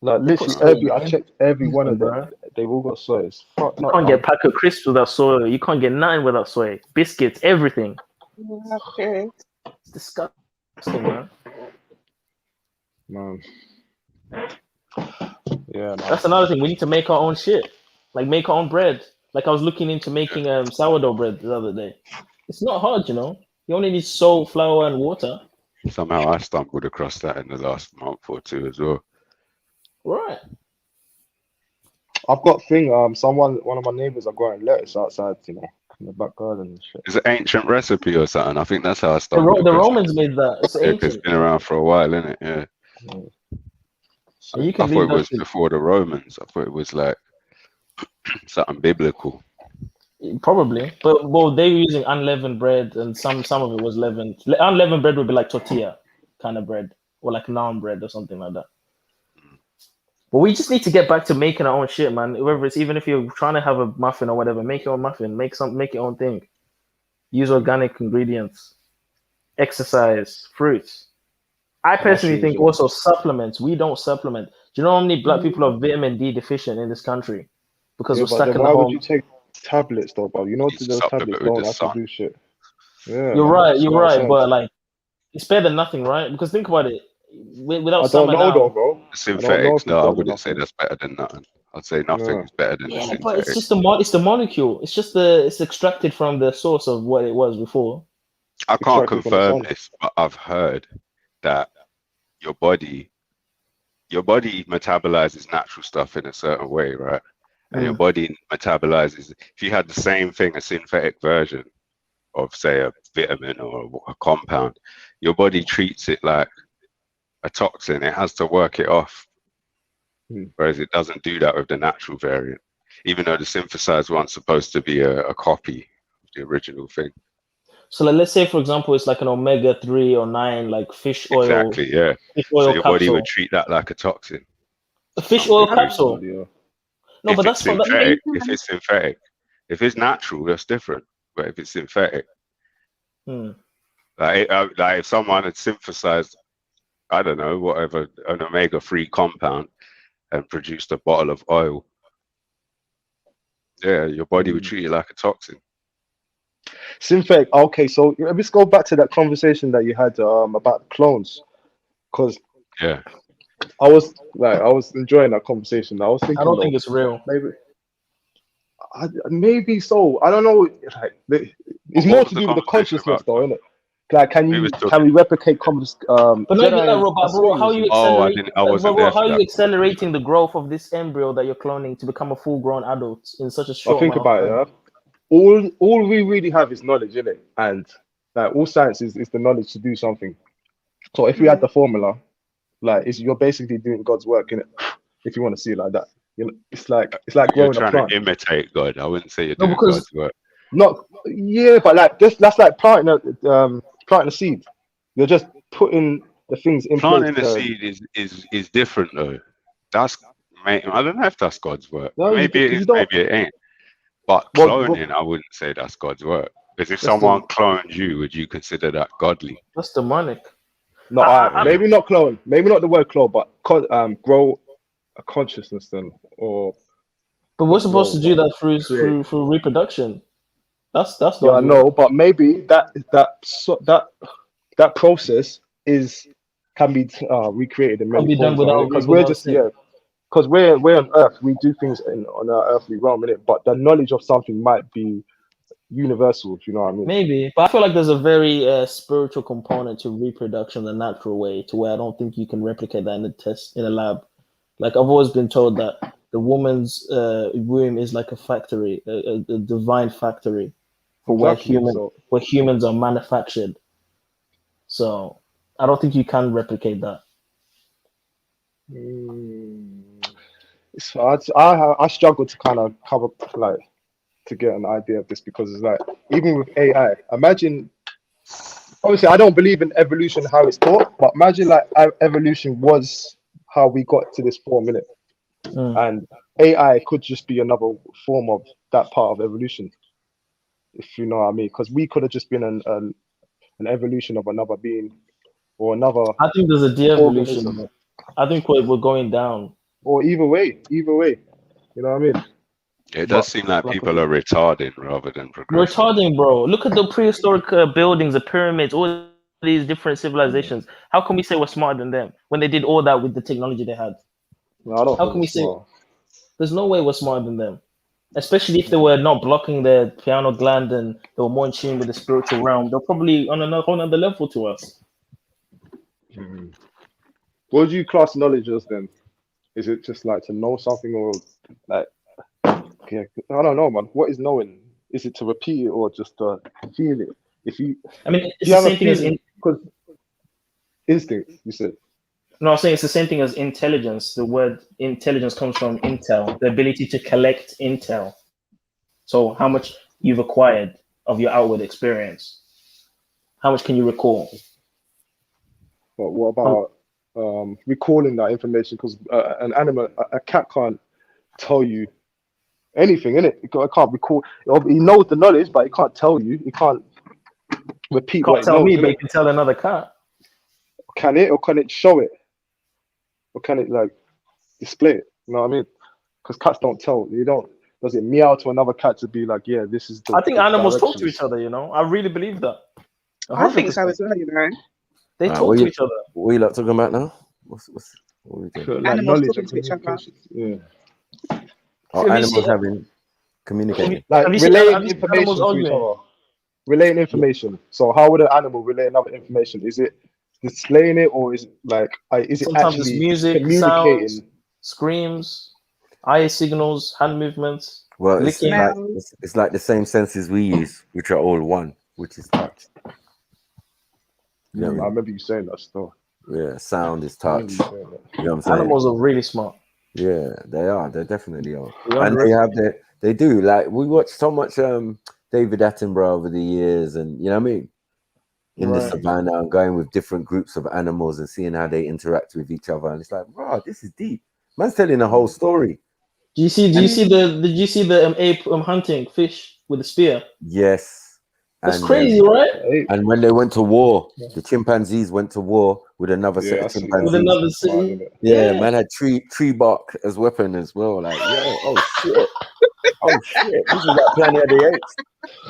Like They put literally soy I in it. checked every one Listen, of them. bro. They've all got soy. It's fucked You up, can't man. get pack of crisps without soy. You can't get nothing without soy. Biscuits, everything. Okay. It's disgusting, man. Man. Yeah, man. That's another thing. We need to make our own shit. Like make our own bread. Like I was looking into making sourdough bread the other day. It's not hard, you know. You only need salt, flour, and water. Somehow I stumbled across that in the last month or two as well. Right. I've got one of my neighbors are growing lettuce outside, you know, in the back garden and shit. It's an ancient recipe or something. I think that's how I stumbled The across Romans made that. It's it. It's ancient. been around for a while, isn't it? Yeah. And you I can thought leave it that was shit. before the Romans. I thought it was like something biblical. Probably, but well, they were using unleavened bread, and some of it was leavened. Unleavened bread would be like tortilla kind of bread, or like naan bread or something like that. But we just need to get back to making our own shit, man. Whether it's even if you're trying to have a muffin or whatever, make your own muffin, make your own thing. Use organic ingredients, exercise, fruits. I personally think also supplements. We don't supplement. Do you know how many black people are vitamin D deficient in this country? Because Yeah, we're but stuck then in the why would home. you take tablets though, bro? You know Needs to those tablets supplement with don't the actually sun. do shit. Yeah, You're man. right. That's You're what I'm right. saying. But like, it's better than nothing, right? Because think about it. Without I don't summer know though, now. bro. I don't know Synthetics, if it's no, I better than wouldn't say nothing. that's better than nothing. I'd say nothing Yeah. is better than the Yeah, but it's synthetic. just it's the molecule. It's just it's extracted from the source of what it was before. I can't Extracted from the confirm sun. this, but I've heard that your body metabolizes natural stuff in a certain way, right? And your body metabolizes, if you had the same thing, a synthetic version of, say, a vitamin or a compound, your body treats it like a toxin. It has to work it off. Whereas it doesn't do that with the natural variant, even though the synthesized one's supposed to be a copy of the original thing. So like, let's say, for example, it's like an omega-3 or 9, like fish oil. Exactly, yeah. Fish So oil your body would capsule. treat that like a toxin. A fish oil capsule. No, If but it's that's not. synthetic, if it's natural, that's different. But if it's synthetic, like if someone had synthesized, I don't know, whatever, an omega-3 compound and produced a bottle of oil, yeah, your body would treat it like a toxin. Synthetic. Okay, so let's go back to that conversation that you had about clones, because yeah, I was enjoying that conversation. I was thinking, I don't think it's real. Maybe so. I don't know. Like, it's more to do with the consciousness, though, isn't it? Like, can we replicate But not even that, bro. How are you accelerating? How are you accelerating the growth of this embryo that you're cloning to become a full-grown adult in such a short think amount about of time? it. Yeah? All we really have is knowledge, innit? And like all science is the knowledge to do something. So if we had the formula, like you're basically doing God's work, innit? If you want to see it like that. You know, it's like You're growing a trying plant. to imitate God. I wouldn't say you're No, doing because God's work. Not yeah, but like this, that's like planting a seed. You're just putting the things in place Planting the to. seed is different though. That's I don't know if that's God's work. No, Maybe it you is, don't. maybe it ain't. But Well, cloning, I wouldn't say that's God's work. Because if that's someone the cloned you, would you consider that godly? that's demonic. no. I- Maybe not clone. Maybe not the word clone, but grow a consciousness then, or But we're not supposed grow, to do but that create. through reproduction. That's Yeah, I God's work. know, but maybe that process can be recreated in Can many be done forms. I mean, without because we're without just sin. because we're on Earth, we do things on our earthly realm, innit? But the knowledge of something might be universal. If you know what I mean? Maybe, but I feel like there's a very spiritual component to reproduction the natural way, to where I don't think you can replicate that in a test in a lab. Like I've always been told that the woman's womb is like a factory, a divine factory for Exactly. So where humans are manufactured. So I don't think you can replicate that. it's hard. I struggle to kind of cover like to get an idea of this because it's like even with AI, imagine. Obviously, I don't believe in evolution how it's taught, but imagine like evolution was how we got to this form, innit? And AI could just be another form of that part of evolution, if you know what I mean. Because we could have just been an evolution of another being or another I think there's a de-evolution. organism, I think we're going down. or either way, you know what I mean. It does But seem like like people are retarding rather than We're progressing. retarding, bro. Look at the prehistoric buildings, the pyramids, all these different civilizations. How can we say we're smarter than them when they did all that with the technology they had? no, I don't How think can we it's say smart. there's no way we're smarter than them? Especially if they were not blocking their piano gland and they were more in tune with the spiritual realm. They're probably on another whole other level to us. What do you class knowledge as then? Is it just like to know something, or like yeah, I don't know, man. What is knowing? Is it to repeat it or just to feel it? If you I mean, it's you the have a same thing as feeling, because instinct, you said. no, I'm saying it's the same thing as intelligence. The word intelligence comes from intel, the ability to collect intel. So how much you've acquired of your outward experience. How much can you recall? But what about recalling that information? Because an animal, a cat can't tell you anything, innit? It can't recall. He knows the knowledge, but he can't tell you. He can't repeat Can't what it tell knows, me, but you innit? can tell another cat. Can it, or can it show it, or can it like display it? You know what I mean? Because cats don't tell. You don't. Does it meow to another cat to be like, yeah, this is I think the animals talk to directions? each other, you know. I really believe that. I think 100%. so as well, you know. They Alright, talk what to you each other. what you lot talking about now? What we doing? Like Animals knowledge talking and to each other. communication. Yeah. Are Have you animals seen, having communicating? Like have you relaying seen animals information to each arguing? other. Relaying information. So how would an animal relay another information? Is it displaying it, or is it like is it Sometimes it's actually music, sounds, communicating? screams, eye signals, hand movements, Well, licking. Smells. it's like the same senses we use, which are all one, which is touch. You know what I I mean? remember you saying that stuff. Yeah, sound is I remember touch. you saying that. You know what I'm saying? Animals are really smart. Yeah, they are. They definitely are. We And they have underestimate. they do. Like we watched so much David Attenborough over the years, and you know what I mean? In the Right. savannah and going with different groups of animals and seeing how they interact with each other. And it's like, wow, this is deep. Man's telling a whole story. Did you see the ape hunting fish with a spear? Yes. That's And crazy, right? and when they went to war, the chimpanzees went to war with another set Yeah, I of see. With chimpanzees. another Mad, city. innit? Yeah, man had tree bark as weapon as well. Like, yeah, oh shit. Oh shit. This is like Planet of the Apes.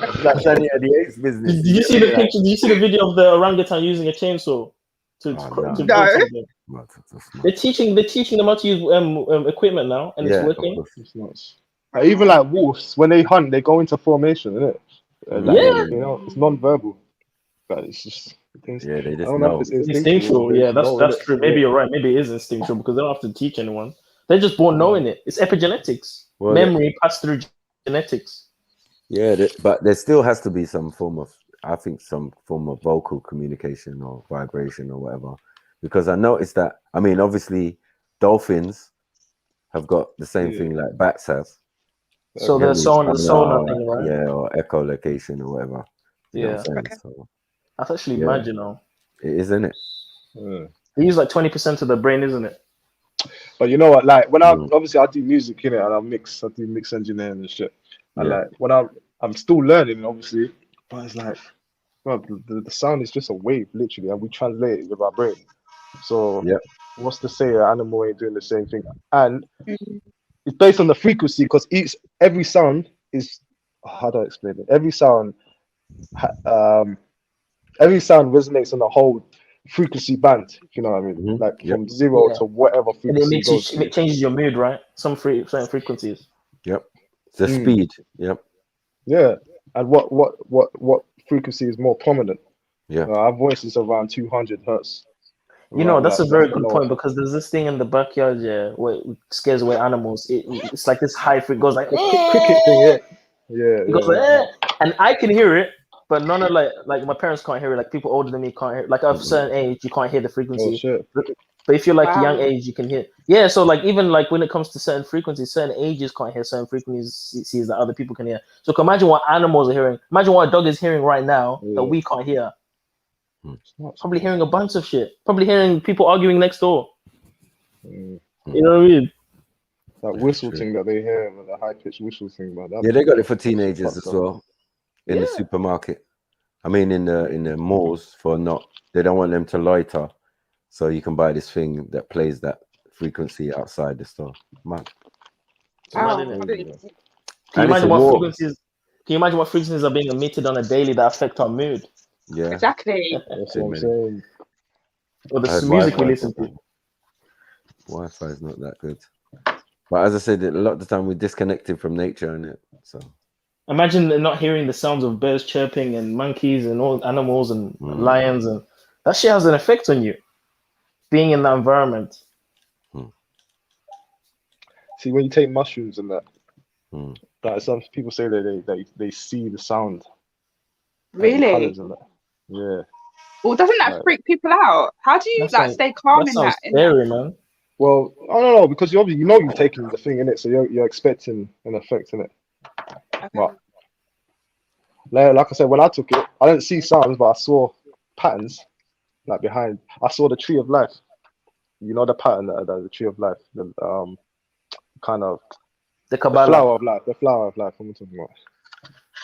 It's like Planet of the Apes business. Did you see the picture? Did you see the video of the orangutan using a chainsaw to no. build No. something? They're teaching them how to use equipment now, and it's Yeah, of working. course. It's nuts. Like, even like wolves, when they hunt, they go into formation, innit? Like, Yeah. you know, it's non-verbal. But it's just things. Yeah, they I just don't know if know. it's instinctual. Instinctual, Or they yeah, just know, that's innit? true. Maybe you're right. Maybe it is instinctual because they don't have to teach anyone. They're just born knowing it. It's epigenetics. Well, Memory passed through genetics. Yeah, but there still has to be some form of, I think, some form of vocal communication or vibration or whatever. Because I noticed that, I mean, obviously, dolphins have got the same thing like bats have. So Hearing the sonar sonar, thing, right? yeah, or echolocation or whatever. You know what I'm saying? Okay. So That's actually yeah, mad, you know. it is, isn't it? They use like 20% of the brain, isn't it? But you know what? Like when I Mm. obviously I do music in it, and I do mix engineering and shit. And Yeah. like when I'm still learning, obviously, but it's like, bro, the sound is just a wave, literally, and we translate it with our brain. So Yeah. what's to say an animal ain't doing the same thing? And it's based on the frequency, because every sound is, how do I explain it? Every sound resonates on a whole frequency band, if you know what I mean, like Yep. from 0 Yeah. to whatever And it frequency it makes you, goes to. it changes your mood, right? Certain frequencies. Yep. The speed. Yep. Yeah. And what frequency is more prominent? Yeah. Our voice is around 200 hertz. You know, that's a very the good lowest. point, because there's this thing in the backyard, yeah, where it scares away animals. It's like this high frequency, goes like cricket thing, yeah. It goes like, and I can hear it, but none of like my parents can't hear it. Like people older than me can't hear it. Like of a certain age, you can't hear the frequency. Oh shit. But if you're like Wow. young age, you can hear. Yeah, so like even like when it comes to certain frequencies, certain ages can't hear certain frequencies that other people can hear. So can imagine what animals are hearing. Imagine what a dog is hearing right now that we can't hear. Probably hearing a bunch of shit. Probably hearing people arguing next door. You know what I mean? That whistle thing that they hear, the high pitched whistle thing, man. Yeah, they got it for teenagers as fucked up. well in the supermarket. I mean, in the malls they don't want them to loiter, so you can buy this thing that plays that frequency outside the store. Man, Wow. Can you And it's imagine a what war. frequencies? Can you imagine what frequencies are being emitted on a daily that affect our mood? Yeah, Exactly. That's what I'm saying. Or the I heard music we Wi-Fi listen to. Wi-Fi is not that good. But as I said, a lot of the time we're disconnected from nature, innit? So Imagine not hearing the sounds of birds chirping and monkeys and all animals and lions, and that shit has an effect on you. Being in that environment. See, when you take mushrooms and that some people say that they see the sound. Really? Colours and that. Yeah. Well, doesn't that freak people out? How do you stay calm in that? Scary, man. Well, I don't know, because you're taking the thing in it, so you're expecting an effect in it. Okay. But like I said, when I took it, I didn't see sounds, but I saw patterns like behind. I saw the tree of life. You know the pattern that the tree of life, the kind of the flower of life. The flower of life. I'm talking about.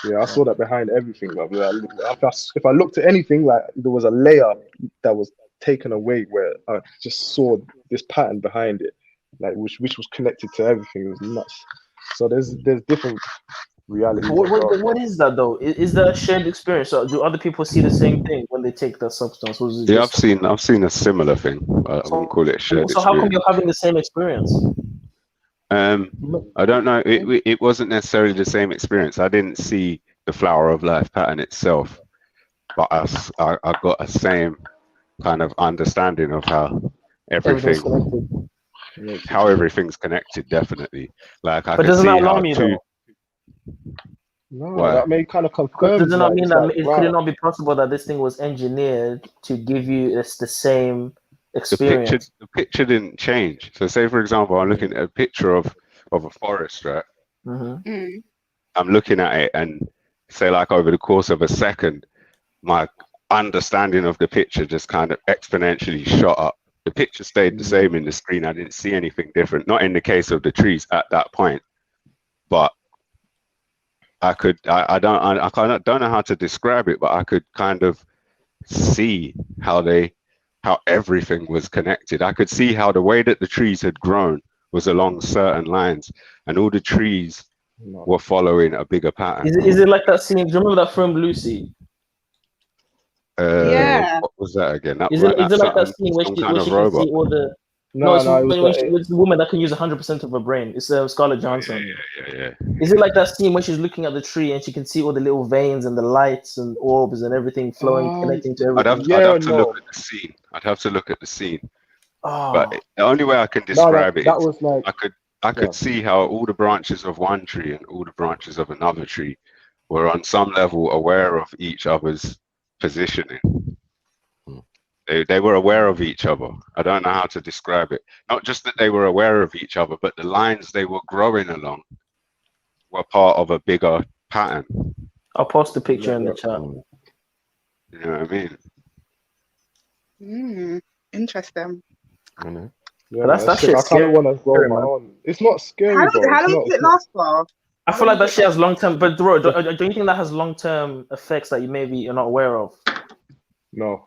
Yeah, I saw that behind everything. Like, if I looked at anything, like there was a layer that was taken away, where I just saw this pattern behind it, like which was connected to everything. It was nuts. So there's different realities. What is that though? Is that a shared experience? So do other people see the same thing when they take that substance? Or is it I've seen a similar thing. I wouldn't call it a shared So how come experience. you're having the same experience? I don't know. It wasn't necessarily the same experience. I didn't see the flower of life pattern itself, but I got a same kind of understanding of how everything's connected. Definitely, like I but could doesn't see that how alarm you though? No, that may kind of confirm. Does it not mean that could it not be possible that this thing was engineered to give you the same experience? The picture didn't change. So, say for example, I'm looking at a picture of a forest, right? I'm looking at it, and say like over the course of a second, my understanding of the picture just kind of exponentially shot up. The picture stayed the same in the screen. I didn't see anything different. Not in the case of the trees at that point, but I don't know how to describe it, but I could kind of see how everything was connected. I could see how the way that the trees had grown was along certain lines, and all the trees were following a bigger pattern. Is it like that scene? Do you remember that film Lucy? Yeah. What was that again? Is it like that scene where she can see all the? It's the woman that can use 100% of her brain. It's Scarlett Johansson. Yeah. Is it like that scene where she's looking at the tree and she can see all the little veins and the lights and orbs and everything flowing, connecting to everything? I'd have to look at the scene. I'd have to look at the scene. But the only way I can describe it is like, I could see how all the branches of one tree and all the branches of another tree were on some level aware of each other's positioning. They were aware of each other. I don't know how to describe it. Not just that they were aware of each other, but the lines they were growing along were part of a bigger pattern. I'll post the picture in the chat. You know what I mean? Interesting. I know. Yeah, That's man, that shit. I kind of want to grow scary, my man. own. It's not scary, How bro. long It's not. does it last for? I feel like that shit has long term. But bro, don't you think that has long term effects that you're not aware of? No.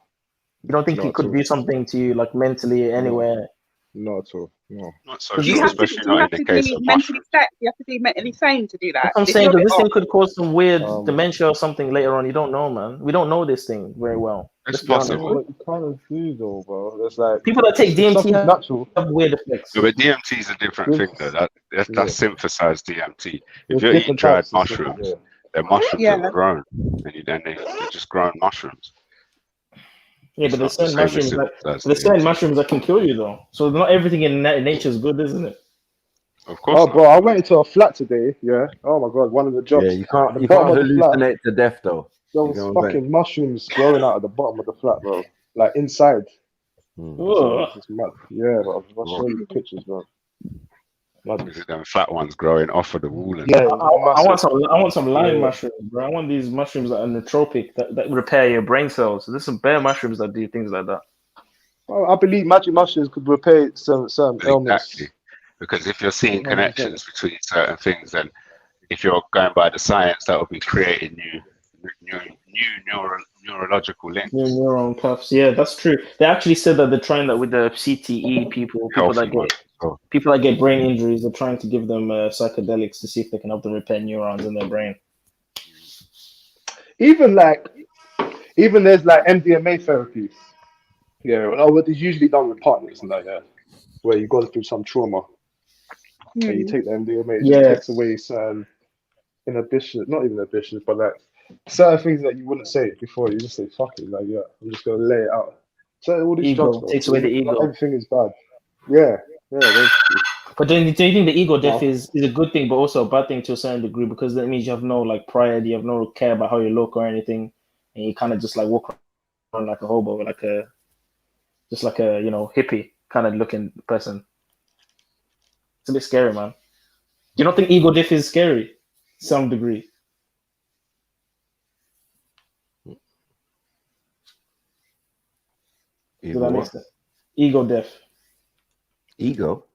You don't think Not it at could all. do something to you, like mentally, anywhere? Not at all. No. Not Do social, especially not in the case of mushrooms. You have to be mentally sane to do that. That's what I'm This saying, little because bit this thing off. could cause some weird dementia or something later on. You don't know, man. We don't know this thing very well. It's Let's be honest. possible. But you kind of do though, bro. There's like People that take if DMT something's natural. have weird effects. Yeah, but DMT is a different thing, though. That's synthesized DMT. If you're eating dried mushrooms, they're mushrooms that are grown, and they're just grown mushrooms. Yeah, It's but there's not the certain same as mushrooms synthesized there's certain DMT. mushrooms that can kill you though. So not everything in nature is good, isn't it? Of course. Oh, bro, I went into a flat today. Yeah. Oh my god, one of the jobs. Yeah, you can't At the bottom of the flat, hallucinate to death though. there You was know what I'm saying? fucking mushrooms growing out of the bottom of the flat, bro. Like inside. So it's just mad. Yeah, bro. I'll show you the pictures, bro. Them flat ones growing off of the wall. And Yeah, I want some lime mushrooms, bro. I want these mushrooms that are nootropic that repair your brain cells. So there's some bare mushrooms that do things like that. Well, I believe magic mushrooms could repair some ailments. Exactly. Because if you're seeing connections between certain things, then if you're going by the science, that will be creating new neurological links. New neuron paths. Yeah, that's true. They actually said that they're trying that with the CTE people that get brain injuries. They're trying to give them psychedelics to see if they can help them repair neurons in their brain. Even there's like MDMA therapy. Yeah, it's usually done with partners and like that, where you've gone through some trauma. And you take the MDMA, it just takes away certain inhibitions, not even inhibitions, but like certain things that you wouldn't say before. You just say, fuck it, like, yeah, I'm just gonna lay it out. So all these drugs, Takes away the ego. Everything is bad. Yeah, basically. But do you think the ego death is a good thing, but also a bad thing to a certain degree, because that means you have no like pride, you have no care about how you look or anything, and you kind of just like walk around like a hobo, like a hippie kind of looking person. It's a bit scary, man. You don't think ego death is scary? To some degree. Did I miss that? Ego death. Ego?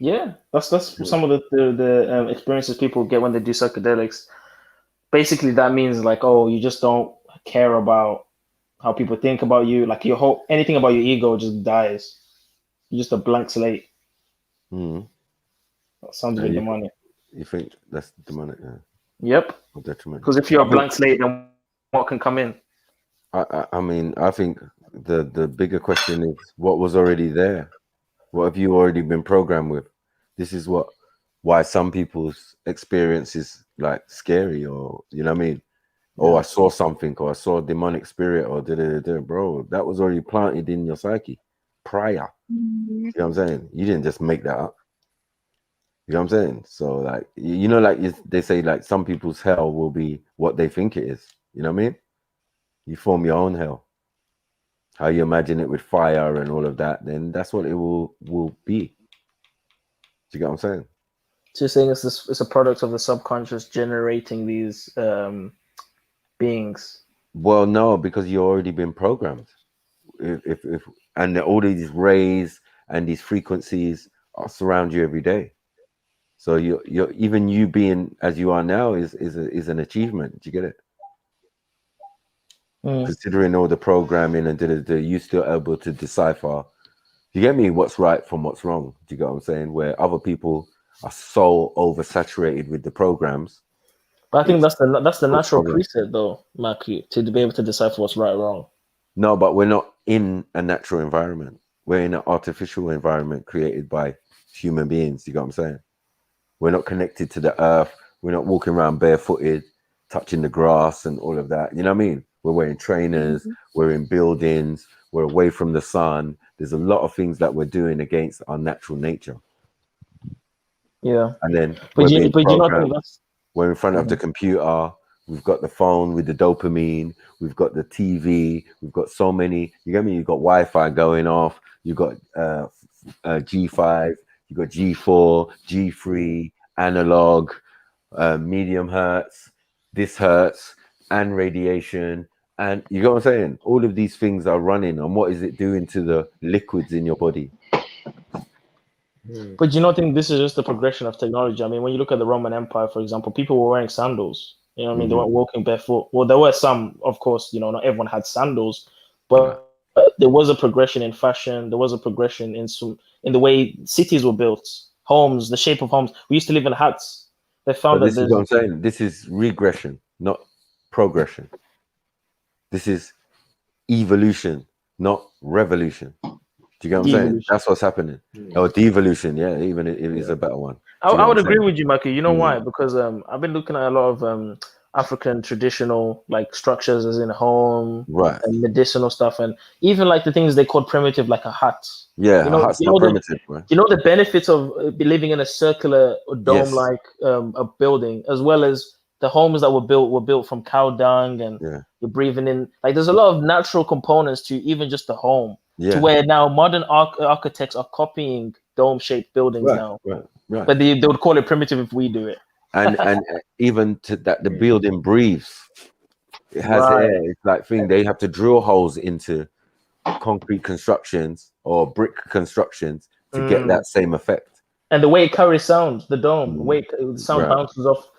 Yeah, that's some of the experiences people get when they do psychedelics. Basically, that means like, oh, you just don't care about how people think about you. Like anything about your ego just dies. You're just a blank slate. Mm. That sounds a bit demonic. You think that's demonic? Yeah. Yep. Because if you're a blank slate, then what can come in? I mean, I think the bigger question is what was already there. What have you already been programmed with? This is why some people's experience is like scary, or you know what I mean? Oh, I saw something, or I saw a demonic spirit, or bro, that was already planted in your psyche prior. You know what I'm saying? You didn't just make that up. You know what I'm saying? So like, they say like some people's hell will be what they think it is. You know what I mean? You form your own hell. How you imagine it with fire and all of that, then that's what it will be. Do you get what I'm saying? So you're saying it's a product of the subconscious generating these beings? Well, no, because you've already been programmed. If and all these rays and these frequencies surround you every day. So you're even you being as you are now is an achievement. Do you get it? Considering all the programming and you still able to decipher. You get me? What's right from what's wrong? Do you get what I'm saying? Where other people are so oversaturated with the programs. But I think that's the natural preset, though, Maki, to be able to decipher what's right or wrong. No, but we're not in a natural environment. We're in an artificial environment created by human beings. You get what I'm saying? We're not connected to the earth. We're not walking around barefooted, touching the grass and all of that. You know what I mean? We're wearing trainers. We're in buildings. We're away from the sun. There's a lot of things that we're doing against our natural nature. Yeah. And then but you not think that's... we're in front of the computer. we've got the phone with the dopamine, we've got the TV, we've got so many. You get me? You've got Wi-Fi going off. You've got G5, you've got G4, G3, analog, medium hertz, this hertz, and radiation. And you know what I'm saying? All of these things are running. And what is it doing to the liquids in your body? But you don't think this is just the progression of technology? I mean, when you look at the Roman Empire, for example, people were wearing sandals. You know what I mean? They weren't walking barefoot. Well, there were some, of course, you know, not everyone had sandals, but there was a progression in fashion. There was a progression in the way cities were built, homes, the shape of homes. We used to live in huts. They found But that this is what I'm saying. This is regression, not progression. This is evolution, not revolution. Do you get what I'm saying? That's what's happening. Or devolution, yeah, even it is a better one. I would agree with you, Michael. You know why? Because I've been looking at a lot of African traditional like structures, as in a home, and medicinal stuff, and even like the things they call primitive, like a hut. Yeah, you know, a hut's not primitive, right? You know the benefits of living in a circular or dome-like a building, as well as the homes that were built from cow dung, and you're breathing in. Like, there's a lot of natural components to even just the home. To where now modern architects are copying dome-shaped buildings now. Right. But they would call it primitive if we do it. and even to that, the building breathes. It has air. It's like thing. They have to drill holes into concrete constructions or brick constructions to get that same effect. And the way it carries sound, the dome, the way the sound bounces off.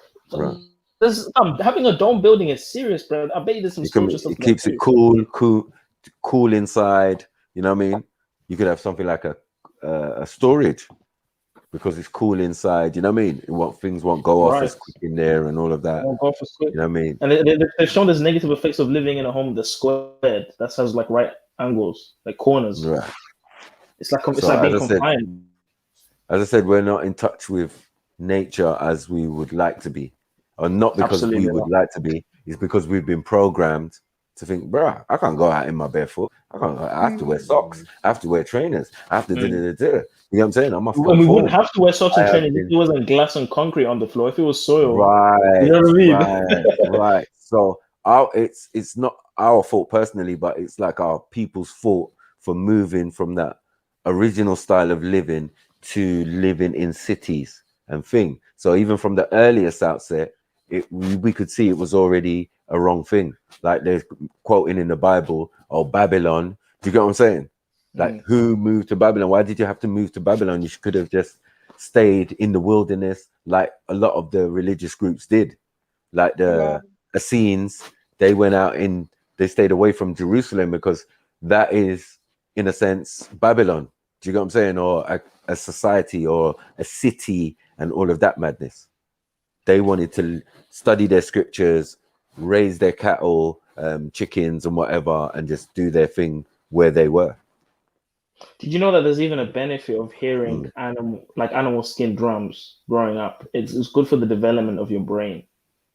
Having a dome building is serious, bro. I bet you there's some It keeps it cool inside. You know what I mean? You could have something like a storage because it's cool inside. You know what I mean? Things won't go off as quick in there and all of that. Won't go off as quick. You know what I mean? And they've shown there's negative effects of living in a home that's squared. That has like right angles, like corners. Right. It's like being confined. As I said, we're not in touch with nature as we would like to be, or not because we would like to be. It's because we've been programmed to think, bruh, I can't go out in my barefoot. I have to wear socks. I have to wear trainers. I have to You know what I'm saying? We wouldn't have to wear socks and trainers if it wasn't glass and concrete on the floor. If it was soil, right? You know what I mean? Right. So it's not our fault personally, but it's like our people's fault for moving from that original style of living to living in cities and thing. So even from the earliest outset, we could see it was already a wrong thing. Like they're quoting in the Bible, "Oh, Babylon." Do you get what I'm saying? Like, who moved to Babylon? Why did you have to move to Babylon? You could have just stayed in the wilderness, like a lot of the religious groups did. Like the Essenes, they went out they stayed away from Jerusalem because that is, in a sense, Babylon. Do you get what I'm saying? Or a society or a city and all of that madness. They wanted to study their scriptures, raise their cattle, chickens and whatever, and just do their thing where they were. Did you know that there's even a benefit of hearing animal skin drums growing up? It's good for the development of your brain.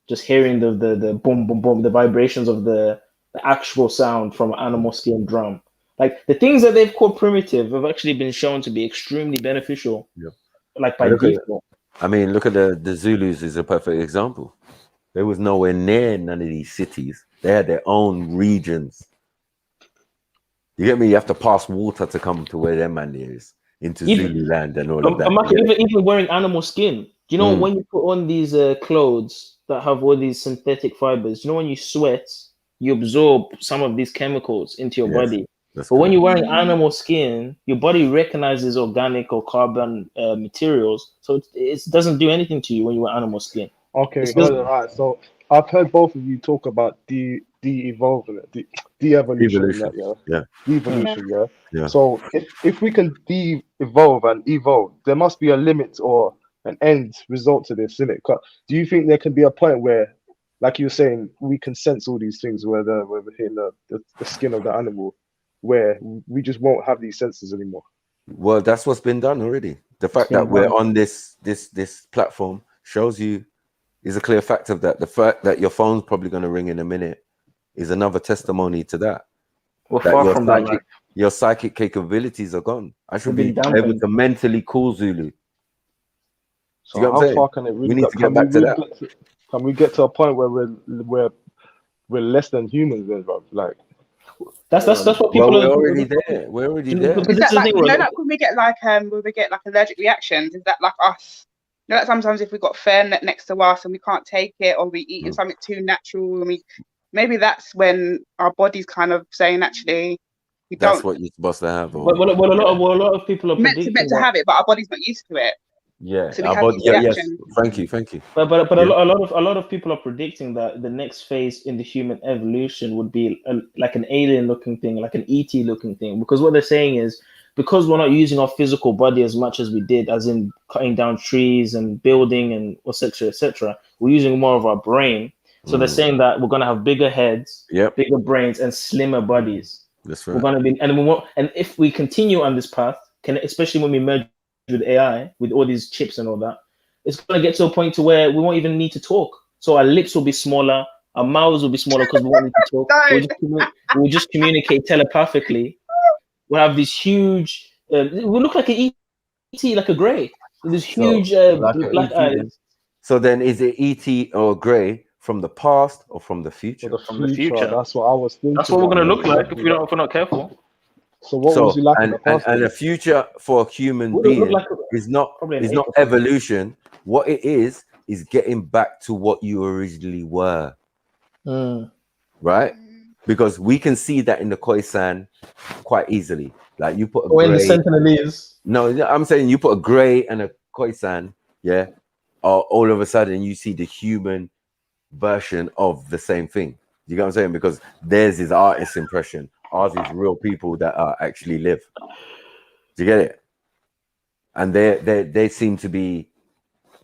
Just hearing the boom, boom, boom, the vibrations of the actual sound from an animal skin drum. Like the things that they've called primitive have actually been shown to be extremely beneficial. Like by default. I mean, look at the Zulus is a perfect example. There was nowhere near none of these cities. They had their own regions. You get me? You have to pass water to come to where their man is, into Zululand and all of that. Even wearing animal skin. Do you know when you put on these clothes that have all these synthetic fibers, you know when you sweat, you absorb some of these chemicals into your body. But when you're wearing animal skin, your body recognizes organic or carbon materials, so it doesn't do anything to you when you wear animal skin. Okay, right. So I've heard both of you talk about de-evolution. Yeah. So if we can de-evolve and evolve, there must be a limit or an end result to this, isn't it? Do you think there can be a point where, like you were saying, we can sense all these things, whether we're hitting the skin of the animal, where we just won't have these senses anymore? Well, that's what's been done already. The fact that we're on this platform shows you is a clear fact of that. The fact that your phone's probably going to ring in a minute is another testimony to that. Well, far from that, your psychic capabilities are gone. I should be able to mentally call Zulu. So how far can it really we need to get back to that. Can we get to a point where we're less than humans then, bro? Like that's what people Well, we're are already there. We're already there. But Is this that is the like, thing, you know, right? like when we get like allergic reactions? Is that like us? You know, like sometimes if we got fern next to us and we can't take it, or we eating something too natural, and maybe that's when our body's kind of saying actually we That's don't what you're supposed to have. Well, a lot of people are meant predicting to that. have it, but our body's not used to it, Yeah, so we have these yes. reactions. Thank you. But Yeah. a lot of people are predicting that the next phase in the human evolution would be like an alien looking thing, like an ET looking thing. Because what they're saying is because we're not using our physical body as much as we did, as in cutting down trees and building and etc., we're using more of our brain. So they're saying that we're gonna have bigger heads, bigger brains, and slimmer bodies. That's We're right. gonna be, and if we continue on this path, especially when we merge with AI, with all these chips and all that, it's going to get to a point to where we won't even need to talk. So our lips will be smaller, our mouths will be smaller because we won't need to talk. We'll just communicate telepathically. We'll have this huge. We'll look like an ET, like a grey. This huge black eyes. So then, is it ET or Grey from the past or from the future? From the future. That's what I was thinking. That's what we're going to look like if we're not careful. So what was you like in the past? And the future for a human being is not evolution. What it is getting back to what you originally were. Right? Because we can see that in the Khoisan quite easily. Like you put a in the grey. Sentinelese. No, I'm saying you put a grey and a Khoisan, yeah, all of a sudden you see the human version of the same thing. You get what I'm saying? Because theirs is artist impression. Ours is real people that actually live. Do you get it? And they seem to be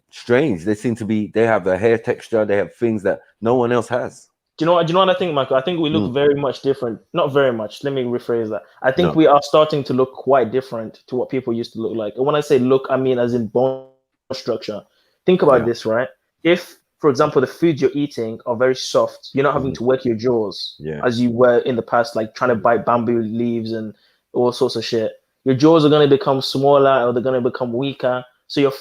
strange. They have a hair texture. They have things that no one else has. Do you know what I think, Michael? I think we look very much different. Not very much. Let me rephrase that. I think we are starting to look quite different to what people used to look like. And when I say look, I mean as in bone structure. Think about this, right? If, for example, the foods you're eating are very soft, you're not having to work your jaws as you were in the past, like trying to bite bamboo leaves and all sorts of shit. Your jaws are going to become smaller or they're going to become weaker. So your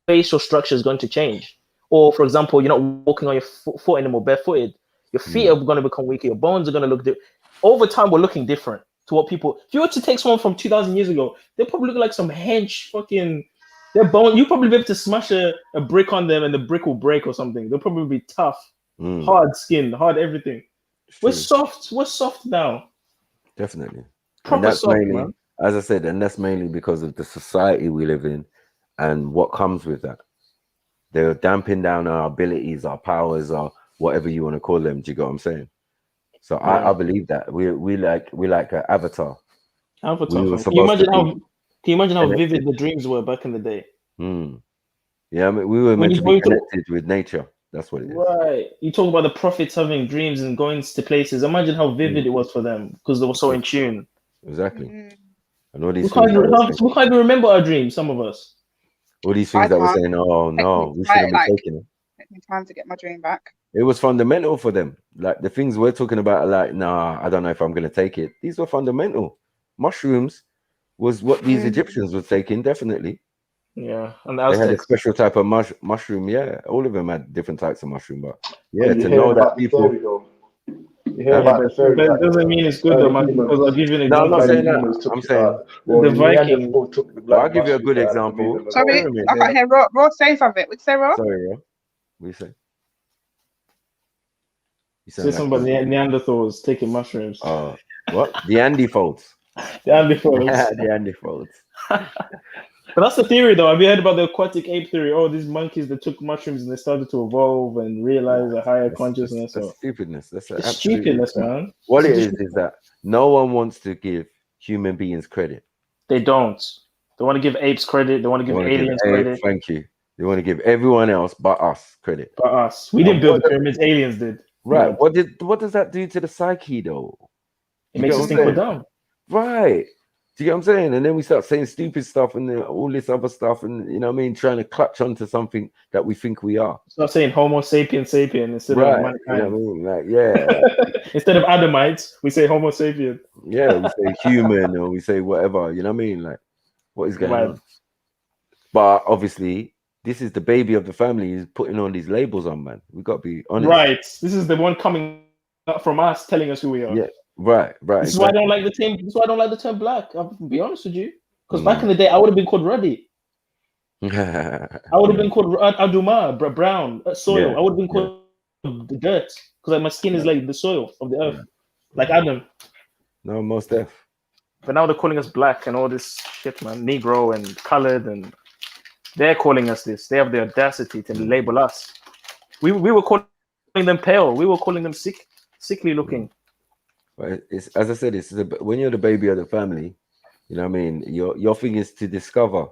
facial structure is going to change. Or, for example, you're not walking on your foot anymore, barefooted. Your feet are going to become weaker. Your bones are going to look different. Over time, we're looking different to what people... If you were to take someone from 2,000 years ago, they'll probably look like some hench fucking... Their bone, you probably be able to smash a brick on them and the brick will break or something. They'll probably be tough, hard skin, hard everything. We're soft. We're soft now. Definitely. Proper and that's soft, mainly, man. as I said, and that's mainly because of the society we live in and what comes with that. They're damping down our abilities, our powers, our whatever you want to call them. Do you get what I'm saying? So I believe that we like an avatar. Avatar. We were Can you imagine how connected. vivid the dreams were back in the day? Yeah, I mean, we were meant to be connected with nature. That's what it is. Right. You talk about the prophets having dreams and going to places. Imagine how vivid it was for them because they were so in tune. Exactly. And all these We things can't even remember our dreams, some of us. all these things that were saying, oh no, we shouldn't be taking it. Take me time to get my dream back. It was fundamental for them. Like the things we're talking about are like, nah, I don't know if I'm going to take it. These were fundamental. Mushrooms was what these Egyptians were taking, definitely. Yeah, and they had a special type of mushroom. Yeah, all of them had different types of mushroom, but yeah, to know that people. That doesn't mean it's good though, man. Because I'll give you an example. No, I'm not saying that. I'm saying the Viking. I'll give you a good example. Sorry, I can't hear Raw say something. Would you say Raw? Sorry, Raw. What do you say? Say something about Neanderthals taking mushrooms. Oh, what? The Andyfolds. The Andyfolds. The Andyfolds. But that's the theory, though. Have you heard about the aquatic ape theory? Oh, these monkeys that took mushrooms and they started to evolve and realize a higher consciousness. That's stupidness. That's stupidness, man. What it is that no one wants to give human beings credit. They don't. They want to give apes credit. They want to give aliens credit. Thank you. They want to give everyone else but us credit. But us. We didn't build the pyramids. Aliens did. Right. What does that do to the psyche, though? It makes us think we're dumb. Right. Do you get what I'm saying? And then we start saying stupid stuff and all this other stuff, and you know what I mean, trying to clutch onto something that we think we are. Start saying Homo sapien sapien instead of mankind. You know what I mean? Like, yeah. Instead of Adamites, we say Homo sapien. Yeah, we say human or we say whatever. You know what I mean? Like, what is going on? But obviously, this is the baby of the family. He's putting all these labels on, man. We got to be honest. Right. This is the one coming up from us, telling us who we are. Yeah. Right. This is why I don't like the term. This is why I don't like the term black. I'll be honest with you. Because back in the day, I would have been called Ruddy. I would have been called Aduma, brown, soil. Yeah, I would have been called the dirt because like, my skin is like the soil of the earth, like Adam. No, most def. But now they're calling us black and all this shit, man. Negro and colored, and they're calling us this. They have the audacity to label us. We were calling them pale. We were calling them sickly looking. But it's, as I said, when you're the baby of the family, you know what I mean? Your thing is to discover,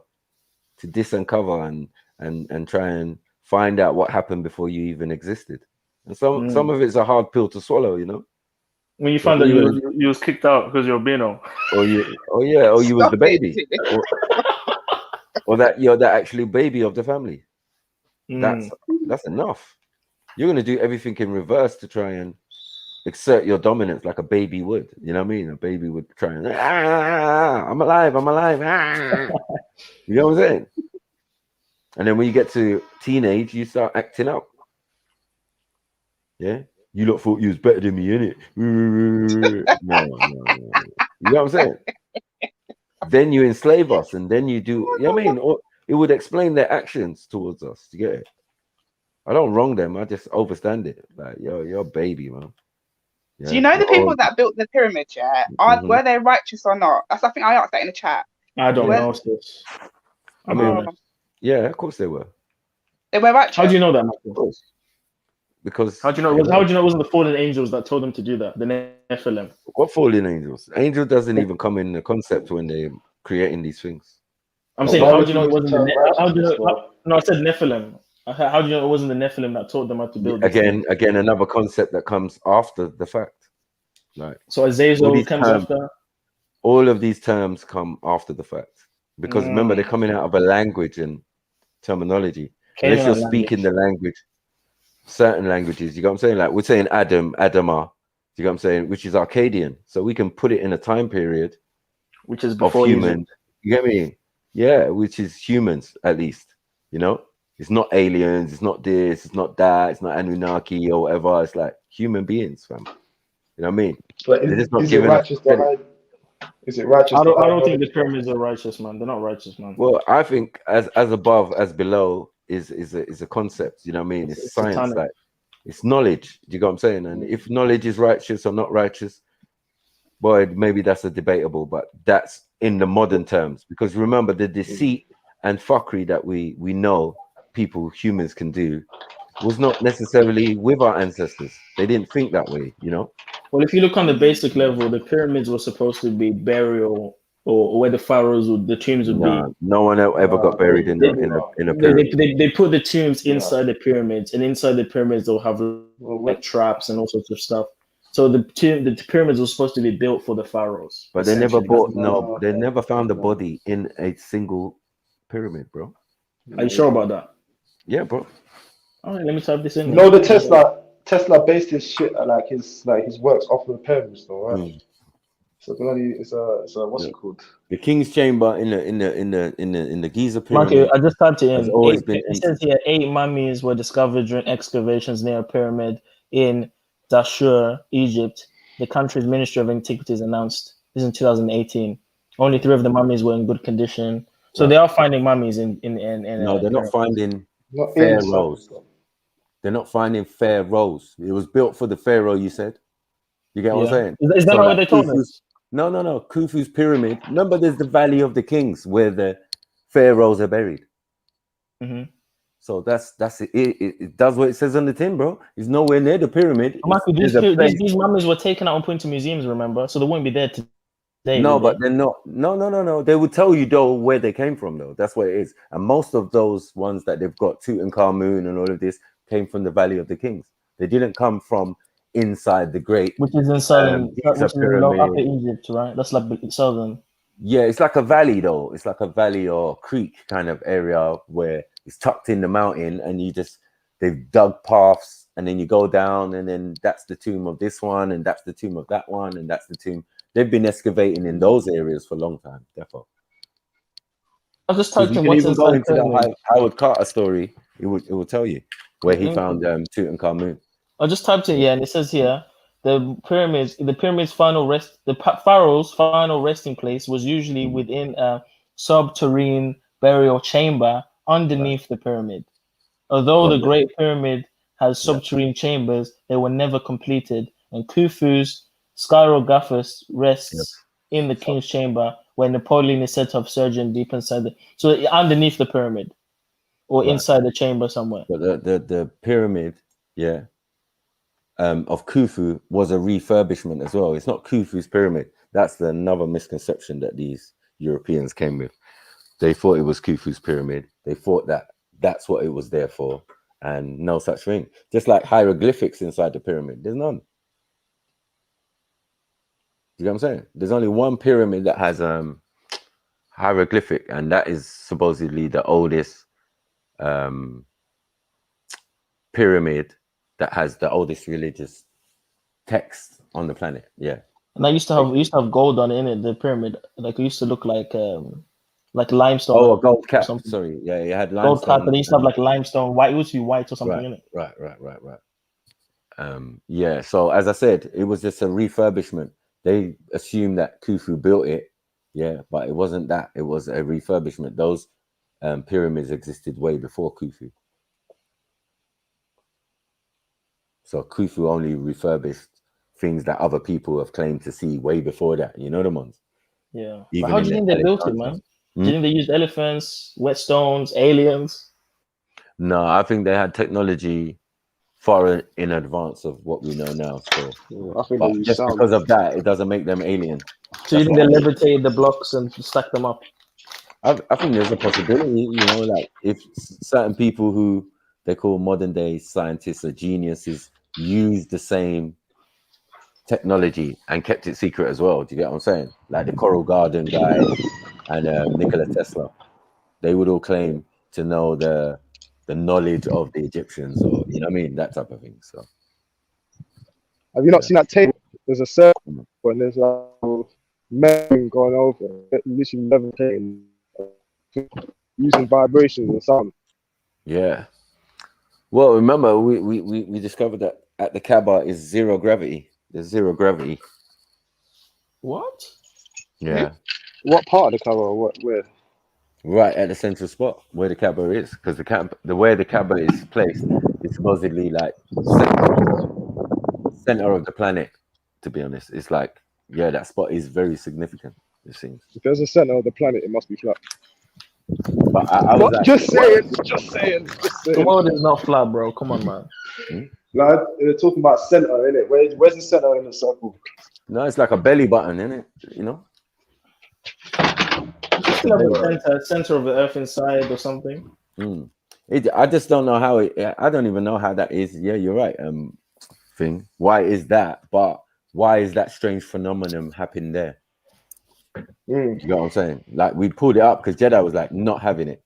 to disuncover and try and find out what happened before you even existed. And some of it's a hard pill to swallow, you know. When you find that you was kicked out because you're albino. Or you was the baby. or that you're the actual baby of the family. That's enough. You're gonna do everything in reverse to try and exert your dominance like a baby would. You know what I mean? A baby would try and I'm alive. You know what I'm saying? And then when you get to teenage, you start acting up. Yeah, you lot thought you was better than me, innit? No. You know what I'm saying? Then you enslave us, and then you do. You know what I mean? Or it would explain their actions towards us. You get it? I don't wrong them. I just overstand it. Like, you're a baby, man. Yeah. Do you know the people that built the pyramid? Yeah, were they righteous or not? That's I think I asked that in the chat. I don't know this. I mean, yeah, of course they were. They were righteous. How do you know that, Michael? Because how do you know it wasn't the fallen angels that told them to do that? The Nephilim. What fallen angels? Angel doesn't even come in the concept when they're creating these things. I'm saying, how do you know it wasn't the no, I said Nephilim. How do you know it wasn't the Nephilim that taught them how to build? Again, another concept that comes after the fact. Like, so Azazel comes after. All of these terms come after the fact because remember they're coming out of a language and terminology. Unless you're speaking the language, certain languages, you know what I'm saying? Like we're saying Adam, Adama, you know what I'm saying, which is Akkadian. So we can put it in a time period which is before humans. You get me? Yeah, which is humans at least, you know? It's not aliens, it's not this, it's not that, it's not Anunnaki or whatever. It's like human beings, fam. You know what I mean? But is it righteous to hide? Is it righteous? I don't think the pyramids are righteous, man. They're not righteous, man. Well, I think as above, as below is a concept. You know what I mean? It's science, satanic. Like it's knowledge. Do you get what I'm saying? And if knowledge is righteous or not righteous, boy, maybe that's a debatable. But that's in the modern terms, because remember the deceit and fuckery that we know humans can do was not necessarily with our ancestors. They didn't think that way, you know. Well, if you look on the basic level, the pyramids were supposed to be burial or where the pharaohs the tombs would be. No one ever got buried in a pyramid. They put the tombs inside the pyramids, and inside the pyramids they'll have like traps and all sorts of stuff. So the pyramids were supposed to be built for the pharaohs. But they never they never found a body in a single pyramid, bro. Are you sure about that? Yeah, bro. All right, let me type this in. No, the Tesla based his shit like his works off of the pyramids, though, right? So it's a what's it called? The King's Chamber in the Giza pyramid. Mark, I just typed it in. It says here 8 mummies were discovered during excavations near a pyramid in Dashur, Egypt. The country's Ministry of Antiquities announced this in 2018. Only 3 of the mummies were in good condition. So they are finding mummies in no, they're not finding pharaohs. They're not finding pharaohs. It was built for the pharaoh, you said. You get what I'm saying? Is that what they told us? No. Khufu's pyramid. Remember, there's the Valley of the Kings where the pharaohs are buried. So that's it. It does what it says on the tin, bro. It's nowhere near the pyramid. Michael, these mummies were taken out and put into museums, remember? So they won't be there today. No, but they're not. No. They would tell you though where they came from, though. That's what it is. And most of those ones that they've got, Tutankhamun and all of this, came from the Valley of the Kings. They didn't come from inside the great, which is in southern, which is in Upper Egypt, right? That's like southern. Yeah, it's like a valley though. It's like a valley or creek kind of area where it's tucked in the mountain, and they've dug paths, and then you go down, and then that's the tomb of this one, and that's the tomb of that one, and that's the tomb. They've been excavating in those areas for a long time, therefore. I just Because typed you in can what's even go inside into the pyramid. Howard Carter story. It will tell you where he Let me found Tutankhamun. I just typed it, yeah, and it says here the pyramid's final rest, pharaoh's final resting place was usually within a subterranean burial chamber underneath the pyramid. Although the Great Pyramid has subterranean chambers, they were never completed, and Khufu's Skyrogaphus rests in the king's chamber, where Napoleon is said to have surgeon deep inside underneath the pyramid, or inside the chamber somewhere. But the pyramid, of Khufu was a refurbishment as well. It's not Khufu's pyramid. That's another misconception that these Europeans came with. They thought it was Khufu's pyramid. They thought that that's what it was there for, and no such thing. Just like hieroglyphics inside the pyramid, there's none. You know what I'm saying? There's only one pyramid that has hieroglyphic, and that is supposedly the oldest pyramid that has the oldest religious text on the planet. Yeah. And I used to have gold on it in it, the pyramid. Like it used to look like limestone. Oh, a gold cap. Sorry, yeah, it had limestone. Gold cap, and it used to have like limestone. White, it used to be white or something in it. Right. Yeah. So as I said, it was just a refurbishment. They assumed that Khufu built it, but it wasn't that. It was a refurbishment. Those pyramids existed way before Khufu. So Khufu only refurbished things that other people have claimed to see way before that. You know the ones. Yeah. But how do you think they built it, man? Do you think they used elephants, whetstones, aliens? No, I think they had technology far in advance of what we know now. So, but just because of that, it doesn't make them alien. So you think they levitated the blocks and stacked them up? I think there's a possibility, you know, like if certain people who they call modern day scientists or geniuses use the same technology and kept it secret as well. Do you get what I'm saying? Like the Coral Garden guys and Nikola Tesla, they would all claim to know the knowledge of the Egyptians, or you know what I mean, that type of thing. So, have you not seen that table? There's a circle and there's a men going over, literally levitating, using vibrations and sound. Yeah. Well, remember we discovered that at the Kaaba is zero gravity. There's zero gravity. What? Yeah. What part of the Kaaba? Where? Right at the central spot where the Kaaba is, because the way the Kaaba is placed is supposedly like center of the planet. To be honest, it's like that spot is very significant. It seems. If there's a center of the planet, it must be flat. But I was like, just saying. The world is not flat, bro. Come on, man. Like they're talking about center, innit? Where's the center in the circle? No, it's like a belly button, innit? You know. Still have a center of the earth inside or something. I just don't know how I don't even know how that is. Yeah, you're right. Thing. Why is that? But why is that strange phenomenon happening there? You know what I'm saying? Like we pulled it up because Jedi was like not having it,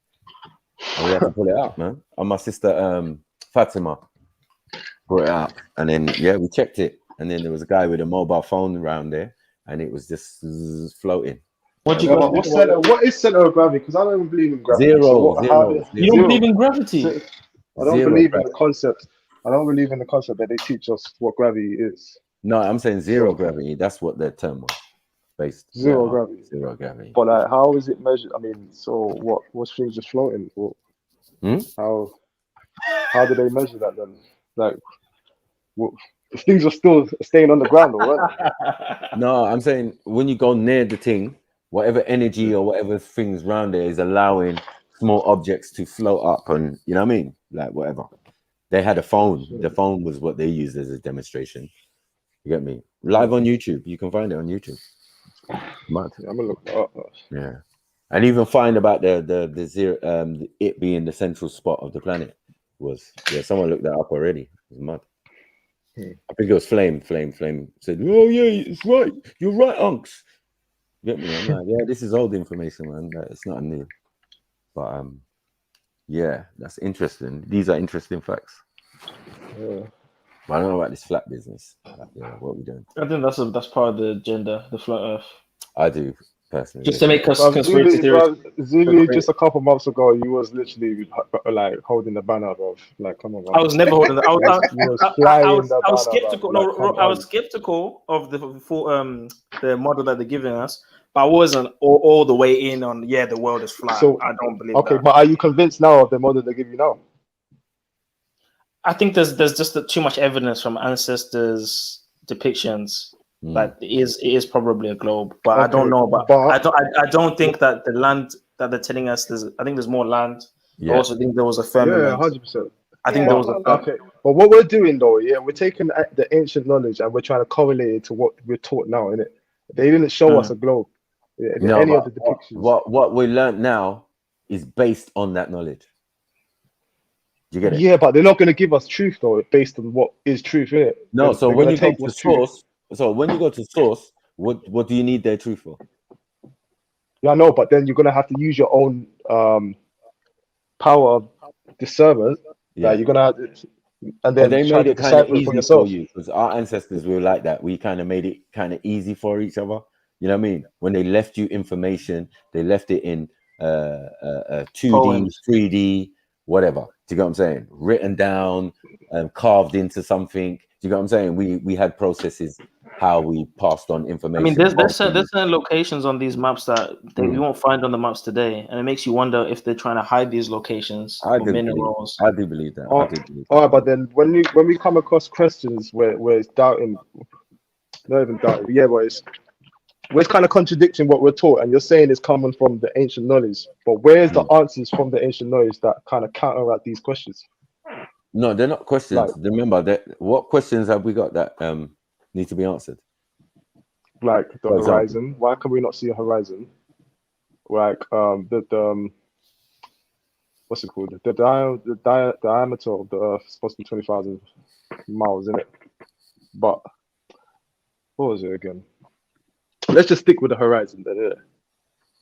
and we had to pull it up, man. And my sister Fatima brought it up, and then we checked it, and then there was a guy with a mobile phone around there, and it was just floating. What is center of gravity? Because I don't even believe in gravity. Zero. You don't believe in gravity? I don't believe in the concept. I don't believe in the concept that they teach us what gravity is. No, I'm saying zero gravity. That's what their term was based. Zero gravity. Zero gravity. But like, how is it measured? I mean, so what? Was things just floating? How do they measure that then? Like, if things are still staying on the ground, or what? No, I'm saying when you go near the thing, whatever energy or whatever things around there is allowing small objects to float up, and you know what I mean, like whatever. They had a phone. The phone was what they used as a demonstration. You get me? Live on YouTube. You can find it on YouTube. Mad. I'm gonna look that up. Yeah, and even find about the zero, it being the central spot of the planet was someone looked that up already. It was mad. I think it was Flame said, "Oh yeah, it's right. You're right, Unks." You get me? I'm like, this is old information, man. It's not new. But that's interesting. These are interesting facts. Yeah. But I don't know about this flat business. Like, what are we doing? I think that's part of the agenda, the flat Earth. I do. personally. Just to make Bruv, conspiracy Zulu, theories. Zulu, just a couple months ago, you was literally like holding the banner, bro. Like, come on, man. I was never holding. You was flying the I was banner, skeptical. bruv. Like, come I was on. skeptical of the model that they're giving us, but I wasn't all the way in on. Yeah, the world is flat. So, I don't believe okay, that. but are you convinced now of the model they give you now? I think there's just too much evidence from ancestors' depictions that it is probably a globe, but I don't know. But I don't think that the land that they're telling us I think there's more land. I also think there was a firmament. 100%. I think there was a okay. But what we're doing though, we're taking the ancient knowledge and we're trying to correlate it to what we're taught now, innit? They didn't show us a globe. Any of the depictions. What we learned now is based on that knowledge. Do you get it? Yeah, but they're not going to give us truth though, based on what is truth, innit? No, so when you go to source, when you go to source, what do you need their truth for? Yeah, I know, but then you're going to have to use your own power of discernment. Yeah, you're going to have to, and then they try made to it kind of decipher it easy for yourself. for you because our ancestors were like that. We kind of made it kind of easy for each other. You know what I mean? When they left you information, they left it in 2D, Poems. 3D, whatever. Do you get what I'm saying? Written down, carved into something. Do you get what I'm saying? We had processes how we passed on information. I mean, there's certain locations on these maps that you won't find on the maps today, and it makes you wonder if they're trying to hide these locations for minerals. I do believe that. All right, but then when we come across questions where it's doubting, not even doubting, but it's kind of contradicting what we're taught, and you're saying it's coming from the ancient knowledge. But where's the answers from the ancient knowledge that kind of counteract these questions? No, they're not questions. Remember what questions have we got that need to be answered? Like the horizon. Why can we not see a horizon? Like the what's it called? The diameter of the Earth is supposed to be 20,000 miles, isn't it? But what was it again? Let's just stick with the horizon then, yeah.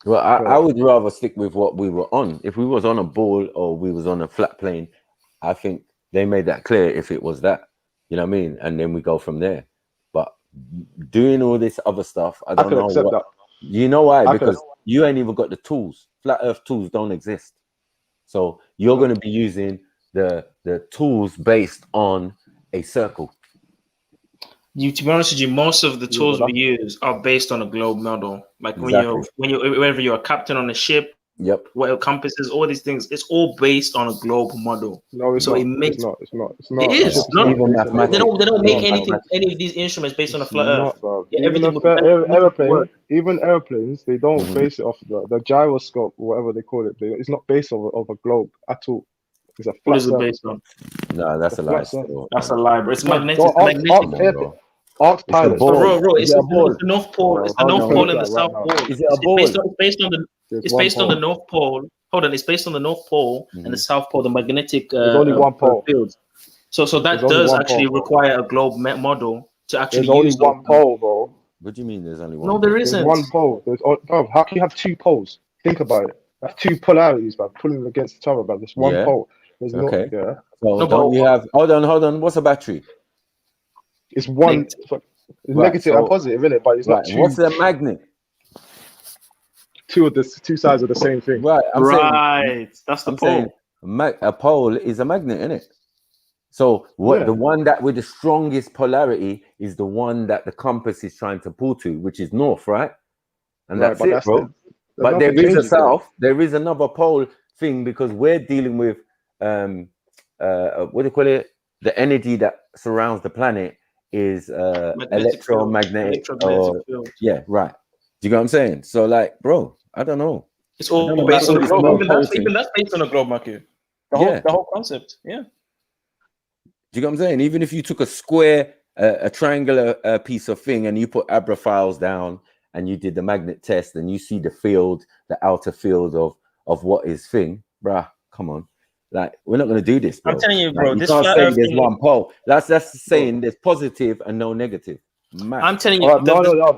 Well, I would rather stick with what we were on. If we was on a ball or we was on a flat plane, I think they made that clear if it was that. You know what I mean? And then we go from there. But doing all this other stuff, I don't know accept what. that. You know why? Because you ain't even got the tools. Flat Earth tools don't exist. So you're going to be using the tools based on a circle. To be honest with you, most of the tools we use are based on a globe model. Like whenever you're a captain on a ship, what compasses, all these things, it's all based on a globe model. No, it's so not. It makes It's not. It is. Even mathematics. They don't make any of these instruments based on a flat Earth. Even airplanes, they don't base it off the gyroscope, whatever they call it. It's not based off a globe at all. It's a flat. What is it based on? No, that's a lie. That's a lie, bro. It's magnetic. Arc pilot. Bro, it's the North Pole. It's the North Pole and the South Pole. Is it a ball? It's based on the North Pole. Hold on, it's based on the North Pole and the South Pole, the magnetic There's only one pole. field. So that does actually require a globe model to actually use. There's only one pole, bro. What do you mean there's only one? No, there isn't. There's one pole. Bro, how can you have two poles? Think about it. That's two polarities, but pulling against each other, but there's one pole. There's okay. So don't you have? Hold on. What's a battery? It's one. It's negative and positive, isn't it? But it's not two. What's a magnet? Two sides of the same thing. Right. That's the pole. A pole is a magnet, isn't it? So the one that with the strongest polarity is the one that the compass is trying to pull to, which is north, right? And that's it, bro. But there is a south. There is another pole thing because we're dealing with what do you call it? The energy that surrounds the planet is electromagnetic field. Yeah, right. Do you get what I'm saying? So, like, bro, I don't know. It's all based on the globe. Even that's based on a globe, Marky. The whole concept. Yeah. Do you get what I'm saying? Even if you took a square, a triangular piece of thing, and you put abraphiles down, and you did the magnet test, and you see the field, the outer field of what is thing, bruh. Come on. Like, we're not going to do this, bro. I'm telling you, bro. Like, you can't say there's one pole. That's saying there's positive and no negative. I'm telling you. No,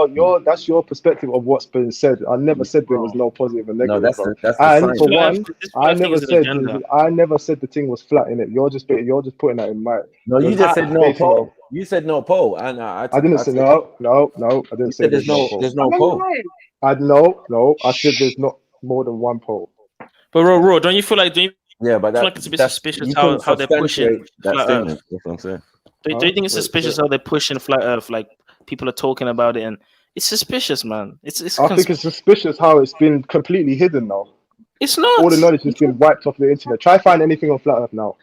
but that's your perspective of what's been said. I never said there was no positive and negative. No, that's and for one, I never said the thing was flat in it. You're just putting that in my. No, you just said no pole. You said no pole, and I didn't say no. I didn't say there's no pole. No. I said there's not more than one pole. But Raw, don't you feel like Yeah, but feel like it's a bit that's suspicious you couldn't how they're pushing substantiate that flat statement. Earth? That's what I'm saying. Do you think it's suspicious how they're pushing flat Earth? Like people are talking about it, and it's suspicious, man. I think it's suspicious how it's been completely hidden now. It's not. All the knowledge has been wiped off the internet. Try find anything on flat Earth now.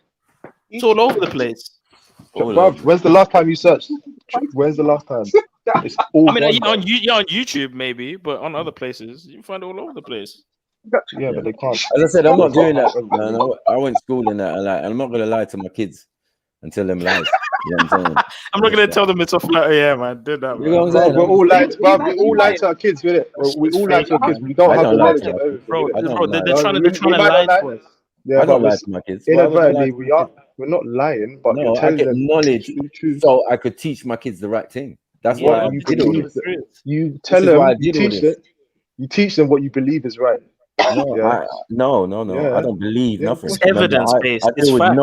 It's all over the place. Bruv, when's the last time you searched? When's the last time? It's all I mean, gone, you're on YouTube maybe, but on other places you find it all over the place. Yeah, but they can't. As I said, I'm not doing that, man. I went to school in that, and I'm not gonna lie to my kids and tell them lies. You know what I'm saying? I'm not gonna tell them it's a flat. Yeah, man, did that. You know what I'm Bro, saying? we're all lying. We all lie to our kids, innit? We all lie to our kids. We don't have the knowledge of everything. Bro, innit? they're trying to lie to us. Yeah, I don't but lie to my kids. inadvertently, we're not lying, but No, you're I telling get them knowledge so I could teach my kids the right thing. That's why I did all this. You tell them, you teach them what you believe is right. No, Yeah. no. I don't believe nothing. It's evidence-based. I It's deal with fact.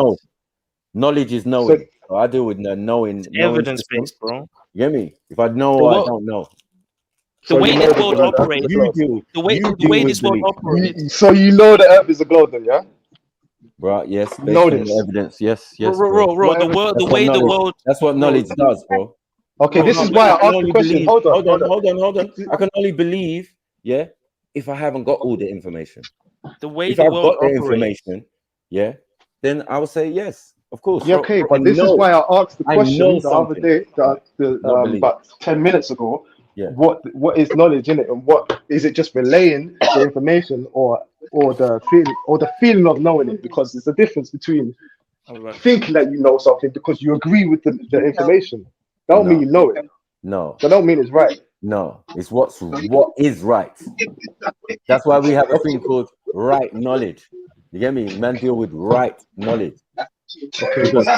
knowledge is knowing. So I deal with knowing. Evidence-based, bro. You get me? If I know, I don't know. The way this world operates, the way this world operates. So you know the Earth is a globe, then, yeah? Right? Yes. You know based on this. the evidence. Yes. Bro, the way the world. That's what knowledge does, bro. Okay, this is why I asked the question. Hold on. I can only believe, yeah, if I haven't got all the information. The way if the I've world got the operates. information, yeah, then I would say yes, of course. Yeah, okay, but this is why I asked the question the other day, about 10 minutes ago. Yeah. What is knowledge in it, and what is it? Just relaying the information, or the feeling of knowing it? Because there's a difference between thinking that you know something because you agree with the information. That don't mean you know it. No. That don't mean it's right. No, it's what is right. That's why we have a thing called right knowledge. You get me? Man, deal with right knowledge. Okay. Because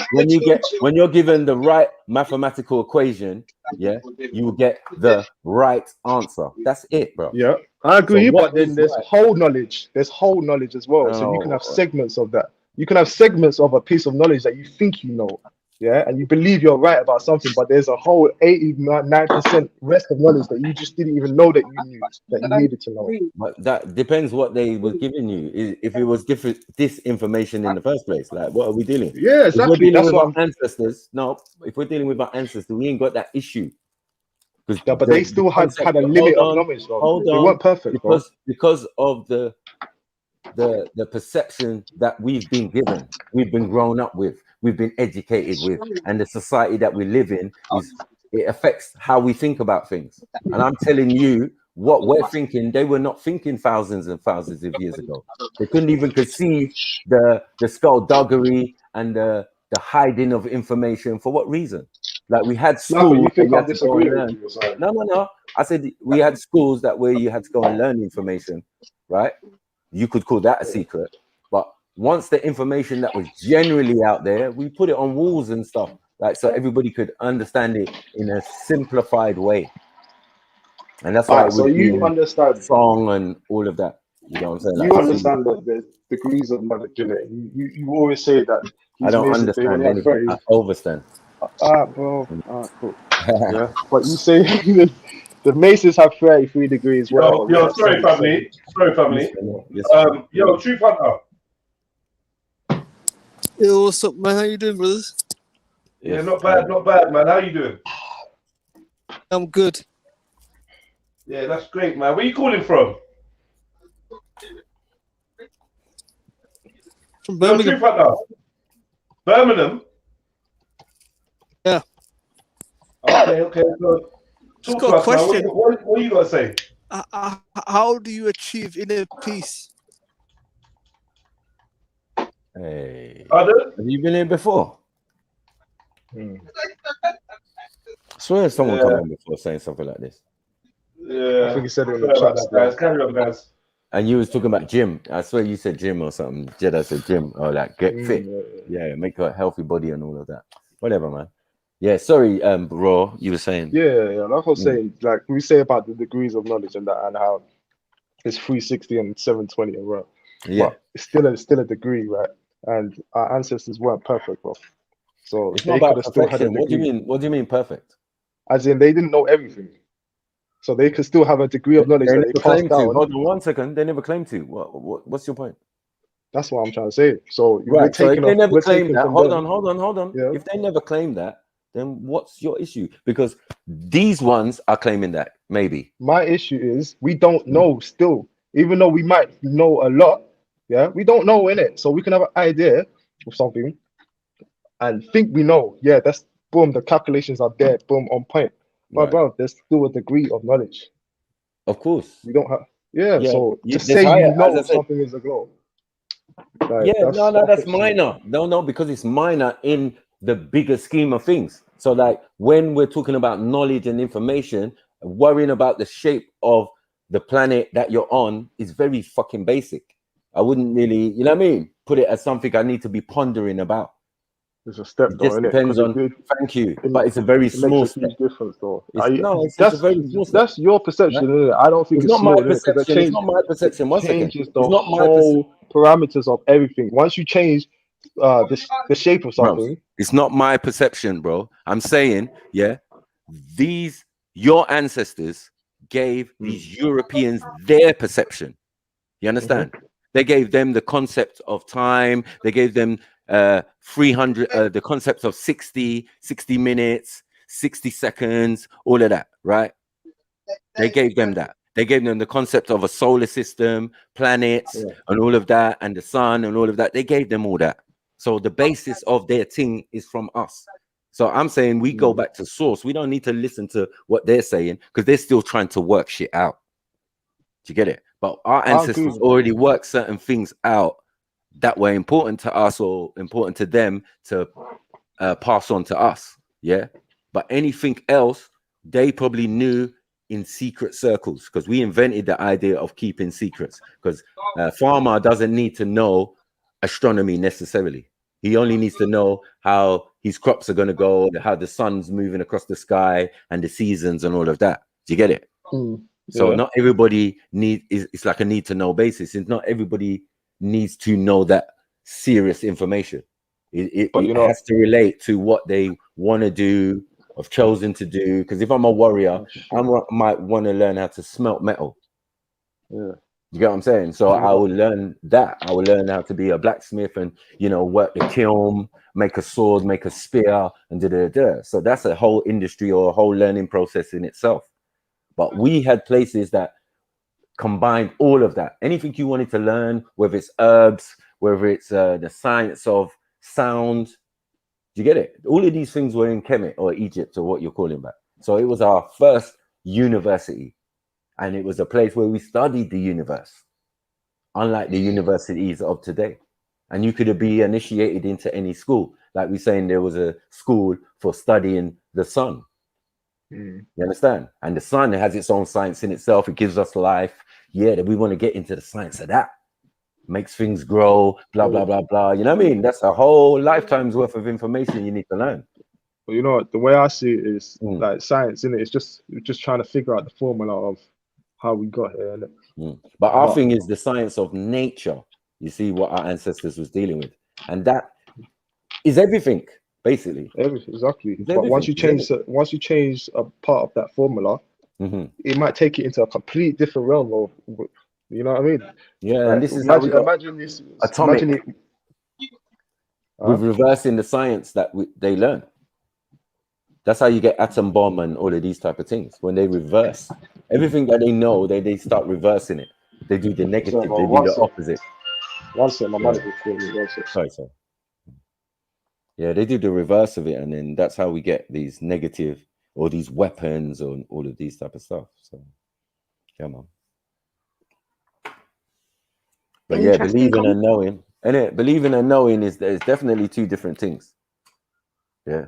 when you're given the right mathematical equation, yeah, you will get the right answer. That's it, bro. Yeah, I agree. So but then there's whole knowledge. There's whole knowledge as well. So you can have segments of that. You can have segments of a piece of knowledge that you think you know. Yeah, and you believe you're right about something, but there's a whole 89% rest of knowledge that you just didn't even know that you knew, that you needed to know. But that depends what they were giving you. If it was disinformation in the first place, like what are we dealing? Yeah, exactly. If we're dealing That's with what our ancestors. No, if we're dealing with our ancestors, we ain't got that issue. Yeah, but they still had a limit of knowledge. Hold they on, weren't perfect. Because of the perception that we've been given, we've been grown up with, we've been educated with, and the society that we live in it affects how we think about things. And I'm telling you, what we're thinking, they were not thinking thousands and thousands of years ago. They couldn't even conceive the skullduggery and the hiding of information. For what reason? like we had schools. You think I'm that you had to go and disagreeing learn. No. I said we had schools that where you had to go and learn information, right? You could call that a secret, but once the information that was generally out there, we put it on walls and stuff, like so everybody could understand it in a simplified way. And that's why so you understand song and all of that. You know what I'm saying? You understand that there's degrees of knowledge in it. You always say that. I don't understand anything. I overstand. Bro. Cool. Yeah, but you say the Masons have 33 degrees. Yo, sorry, family. Yo, Truth Hunter. Yo, what's up, man? How you doing, brothers? Yeah, not bad, man. How you doing? I'm good. Yeah, that's great, man. Where you calling from? From Birmingham. Truth Hunter. Birmingham? Yeah. Okay. So, just got a question. What you got to say? How do you achieve inner peace? Hey. Pardon? Have you been here before? I swear someone come on before saying something like this. Yeah. I think he said it in the chat. Guys, carry on, guys. And you was talking about gym. I swear you said gym or something. Jeddah said gym or like get fit. Yeah, make a healthy body and all of that. Whatever, man. Yeah, sorry, Raw, you were saying. Yeah. Like I was saying, like we say about the degrees of knowledge and that, and how it's 360 and 720 and right. Yeah. But it's still a degree, right? And our ancestors weren't perfect, bro. So it's they not about could have still had a perfection. degree. What do you mean perfect? As in they didn't know everything. so they can still have a degree of knowledge They that they never pass claim to. down. Hold on 1 second. They never claim to. What's your point? That's what I'm trying to say. So we're Right. So if taking they off. never We're claim taking that, from hold them. on. Yeah. If they never claim that, then what's your issue? Because these ones are claiming that, maybe. My issue is we don't know still, even though we might know a lot. Yeah, we don't know in it, so we can have an idea of something and think we know. Yeah, that's boom. The calculations are there. Boom, on point. But Right. bro, there's still a degree of knowledge. Of course. We don't have. Yeah. Yeah. So to There's say higher, you as I know said. something is a goal. Like, Yeah, that's that's opposite. minor. No, because it's minor in the bigger scheme of things. So, like, when we're talking about knowledge and information, worrying about the shape of the planet that you're on is very fucking basic. I wouldn't really, you know what I mean? Put it as something I need to be pondering about. It's a step It though, just innit? depends Because on, thank you, but it's a very it makes small a step. huge difference though. It's a very small step. That's your perception, Right? innit? I don't think It's it's not my small, innit? Because perception. It's not my perception. 1 it second. changes It's the not my perception. whole parameters of everything. Once you change the shape of Bro, something, it's not my perception, bro. I'm saying, yeah, your ancestors gave these Europeans their perception. You understand? They gave them the concept of time. They gave them 300, the concept of 60 minutes, 60 seconds, all of that, right? They gave them that. They gave them the concept of a solar system, planets, and all of that, and the sun, and all of that. They gave them all that. So the basis of their thing is from us. So I'm saying we go back to source. We don't need to listen to what they're saying because they're still trying to work shit out. Do you get it? But our ancestors already worked certain things out that were important to us or important to them to pass on to us. Yeah. But anything else, they probably knew in secret circles because we invented the idea of keeping secrets because a farmer doesn't need to know astronomy necessarily. He only needs to know how his crops are going to go, how the sun's moving across the sky and the seasons and all of that. Do you get it? So not everybody it's like a need to know basis. It's not everybody needs to know that serious information. It has to relate to what they want to do, have chosen to do. Because if I'm a warrior, I might want to learn how to smelt metal. Yeah. You get what I'm saying? So I will learn that. I will learn how to be a blacksmith and, work the kiln, make a sword, make a spear, and da-da-da. So that's a whole industry or a whole learning process in itself. But we had places that combined all of that. Anything you wanted to learn, whether it's herbs, whether it's the science of sound, do you get it? All of these things were in Kemet or Egypt or what you're calling that. So it was our first university. And it was a place where we studied the universe, unlike the universities of today. And you could be initiated into any school. Like we're saying, there was a school for studying the sun. You understand? And the sun has its own science in itself. It gives us life. Yeah, that we want to get into the science of that. Makes things grow, blah, blah, blah, blah. You know what I mean? That's a whole lifetime's worth of information you need to learn. But you know what? The way I see it is like science, innit? It's just trying to figure out the formula of how we got here. But our thing is the science of nature. You see what our ancestors was dealing with. And that is everything. Basically, exactly. But once you change a part of that formula, it might take it into a complete different realm of, you know what I mean? Yeah, like, and this is how we got imagine this atomic. imagine it, with reversing the science that they learn. That's how you get atom bomb and all of these type of things. When they reverse everything that they know, they start reversing it. They do the negative. They do the opposite. Sorry. Yeah, they do the reverse of it, and then that's how we get these negative or these weapons or all of these type of stuff. So, yeah, man. But yeah, believing and knowing, and believing and knowing there's definitely two different things. Yeah,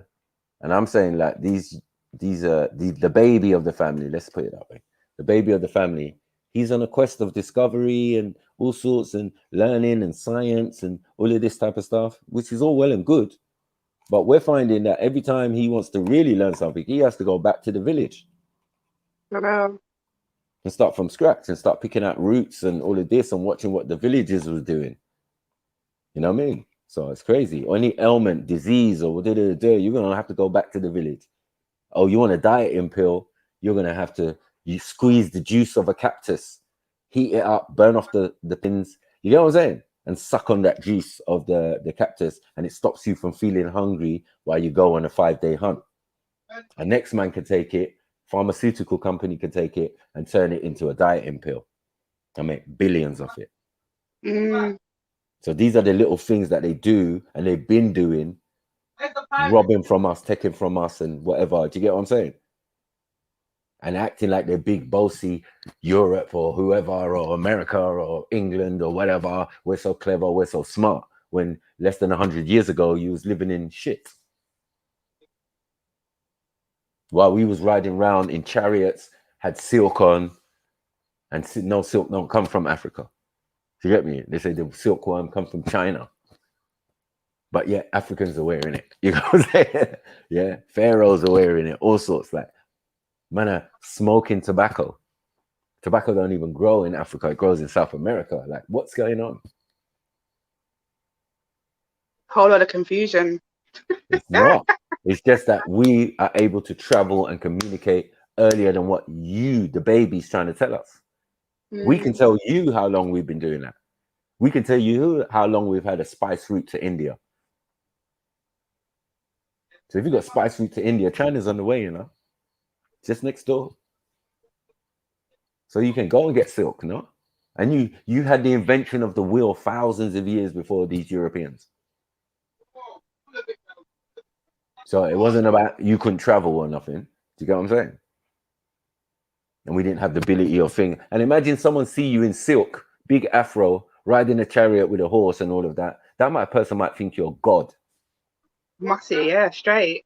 and I'm saying like these the baby of the family. Let's put it that way. The baby of the family. He's on a quest of discovery and all sorts and learning and science and all of this type of stuff, which is all well and good. But we're finding that every time he wants to really learn something, he has to go back to the village and start from scratch and start picking out roots and all of this and watching what the villagers was doing. You know what I mean? So it's crazy. Or any ailment, disease, or you're going to have to go back to the village. Oh, you want a dieting pill? You're going to have to You squeeze the juice of a cactus, heat it up, burn off the pins. You get what I'm saying? And suck on that juice of the cactus, and it stops you from feeling hungry while you go on a 5-day hunt. A next man can take it, pharmaceutical company can take it and turn it into a dieting pill and make billions of it. So these are the little things that they do, and they've been doing, robbing from us, taking from us, and whatever. Do you get what I'm saying? And acting like they're big, bossy Europe or whoever, or America or England or whatever. We're so clever, we're so smart. When less than 100 years ago, you was living in shit. While we was riding around in chariots, had silk on, and no silk don't come from Africa. Do you get me? They say the silkworm come from China. But yeah, Africans are wearing it. You know what I'm saying? Yeah, pharaohs are wearing it, all sorts. Like, man are smoking tobacco. Tobacco don't even grow in Africa. It grows in South America. Like, what's going on? Whole lot of confusion. It's not. It's just that we are able to travel and communicate earlier than what you, the baby's, trying to tell us. We can tell you how long we've been doing that. We can tell you how long we've had a spice route to India. So if you've got spice route to India, China's on the way, you know, just next door. So you can go and get silk, no? And you had the invention of the wheel thousands of years before these Europeans. So it wasn't about you couldn't travel or nothing. Do you get what I'm saying? And we didn't have the ability or thing. And imagine someone see you in silk, big afro, riding a chariot with a horse and all of that. That person might think you're God. Must yeah, straight.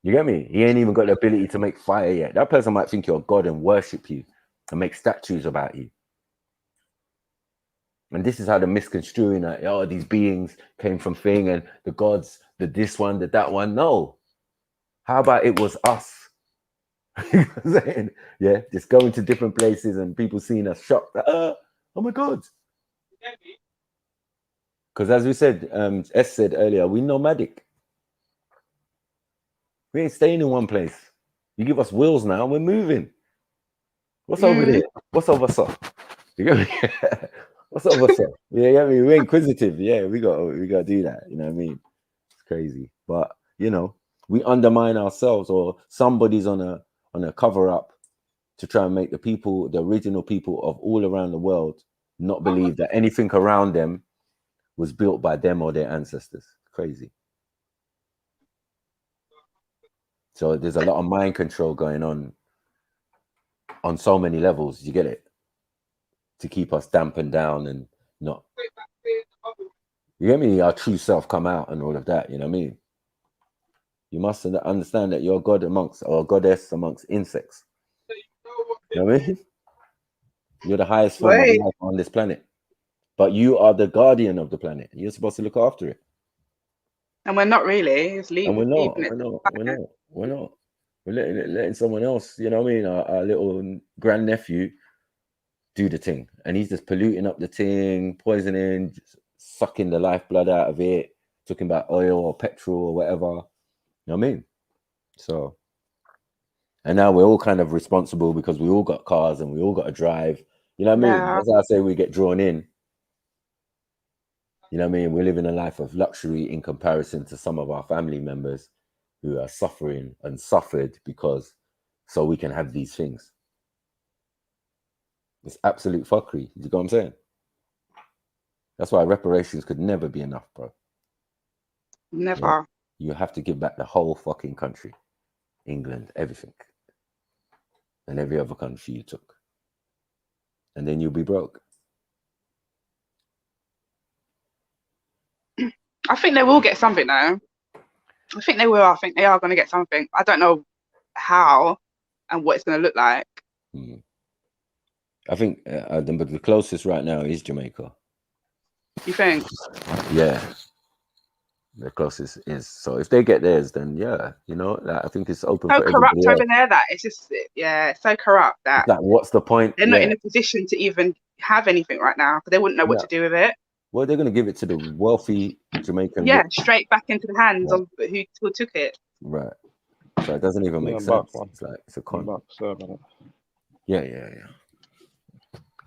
You get me? He ain't even got the ability to make fire yet. That person might think you're God and worship you and make statues about you. And this is how they're misconstruing that, oh, these beings came from thing and the gods, the this one, the that one. No. How about it was us? You know what I'm saying? Yeah, just going to different places and people seeing us shocked. Oh my God. Because as we said, S said earlier, we're nomadic. We ain't staying in one place. You give us wheels now, we're moving. What's over there? What's over there? You get me? What's over there? Yeah, I mean, we're inquisitive. Yeah, we got to do that. You know what I mean? It's crazy. But you know, we undermine ourselves, or somebody's on a cover up to try and make the original people of all around the world not believe that anything around them was built by them or their ancestors. Crazy. So there's a lot of mind control going on so many levels. You get it? To keep us dampened down and not. You get me? Our true self come out and all of that. You know what I mean? You must understand that you're God amongst, or goddess amongst insects. You know what I mean? You're the highest form of life on this planet. But you are the guardian of the planet. You're supposed to look after it. And we're not really. It's And we're not. We're letting someone else, you know what I mean, our little grandnephew do the thing. And he's just polluting up the thing, poisoning, sucking the lifeblood out of it, talking about oil or petrol or whatever. You know what I mean? So, and now we're all kind of responsible because we all got cars and we all got to drive. You know what I mean? Yeah. That's how I say we get drawn in. You know what I mean? We're living a life of luxury in comparison to some of our family members who are suffering and suffered because so we can have these things. It's absolute fuckery. You know what I'm saying? That's why reparations could never be enough, bro. Never. Yeah. You have to give back the whole fucking country. England, everything. And every other country you took. And then you'll be broke. I think they will get something though. I think they will. I think they are going to get something. I don't know how and what it's going to look like. I think the closest right now is Jamaica. You think? Yeah. The closest is. So if they get theirs, then yeah, you know, I think it's open So for corrupt everybody else. over there that it's just, yeah, it's so corrupt that It's like, what's the point? they're not in a position to even have anything right now because they wouldn't know what to do with it. Well, they're going to give it to the wealthy Jamaican. Yeah, straight back into the hands of who took it. Right. So it doesn't even make sense. It's like it's a con. Yeah.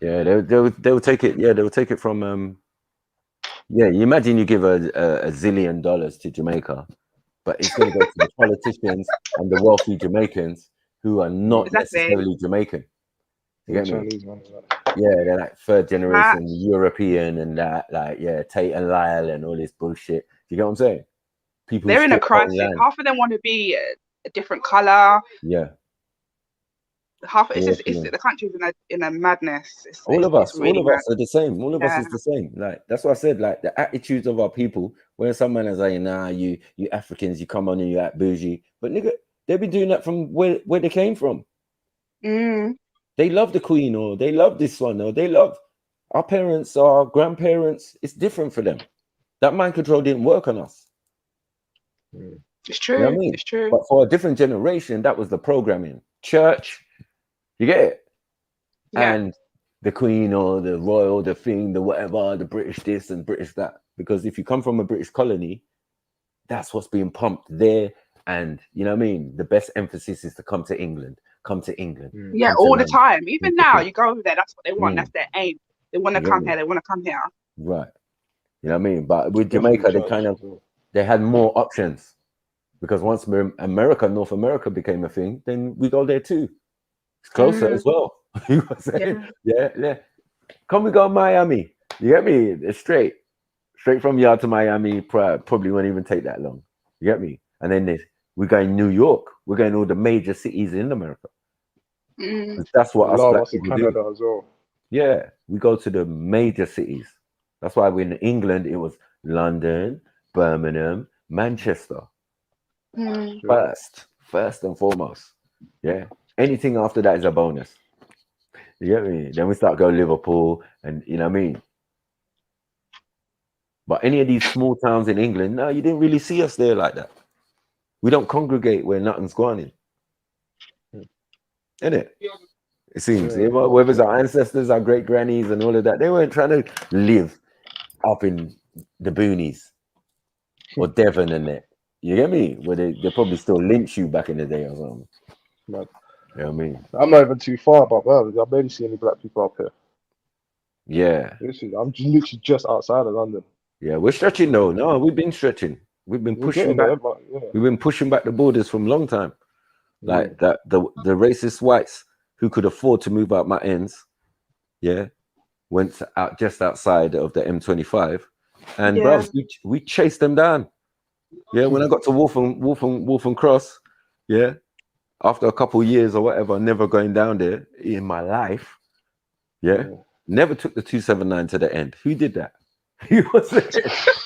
They'll take it. Yeah, they'll take it from. Yeah, you imagine you give a $1 zillion to Jamaica, but it's going to go to the politicians and the wealthy Jamaicans who are not necessarily Jamaican. You get me? Yeah, they're like third generation European and that, like, Tate and Lyle and all this bullshit. You get what I'm saying? People they're in a crisis. Half of them want to be a different color. Yeah. Half it's the country's in a madness. All of us really are the same. All of us is the same. Like that's what I said. Like the attitudes of our people. When someone is like, "Nah, you Africans, you come on and you act bougie," but nigga, they've been doing that from where they came from. They love the Queen, or they love this one, or they love our parents, our grandparents. It's different for them. That mind control didn't work on us. It's true. You know what I mean? It's true. But for a different generation, that was the programming. Church, you get it? Yeah. And the Queen or the royal, the thing, the whatever, the British this and British that. Because if you come from a British colony, that's what's being pumped there. And you know what I mean? The best emphasis is to come to England. Come to England. Yeah, all the time. Even now, you go over there, that's what they want. That's their aim. They want to come here. They want to come here. Right. You know what I mean? But with Jamaica, they had more options. Because once North America became a thing, then we go there too. It's closer as well. You know what I'm saying? Yeah. Come we go Miami. You get me? It's straight from yard to Miami. Probably won't even take that long. You get me? And then we're going New York. We're going all the major cities in America. That's what us black people do. Canada as well. Yeah, we go to the major cities. That's why in England it was London, Birmingham, Manchester. First and foremost. Yeah. Anything after that is a bonus. You get me? Then we start going Liverpool, and you know what I mean? But any of these small towns in England, no, you didn't really see us there like that. We don't congregate where nothing's going in. Innit? It seems. Whether it's our ancestors, our great grannies, and all of that, they weren't trying to live up in the boonies or Devon and that. You get me? Where they probably still lynch you back in the day or something. Mad. You know what I mean? I'm not even too far, but I barely see any black people up here. Yeah. I'm literally just outside of London. Yeah, we're stretching though. No, we've been stretching. We've been pushing back. We've been pushing back the borders from a long time. Like that, the racist whites who could afford to move out my ends, went out just outside of the M25, and bro, we chased them down. Yeah, when I got to Waltham Cross, after a couple of years or whatever, never going down there in my life, never took the 279 to the end. Who did that? Who was it?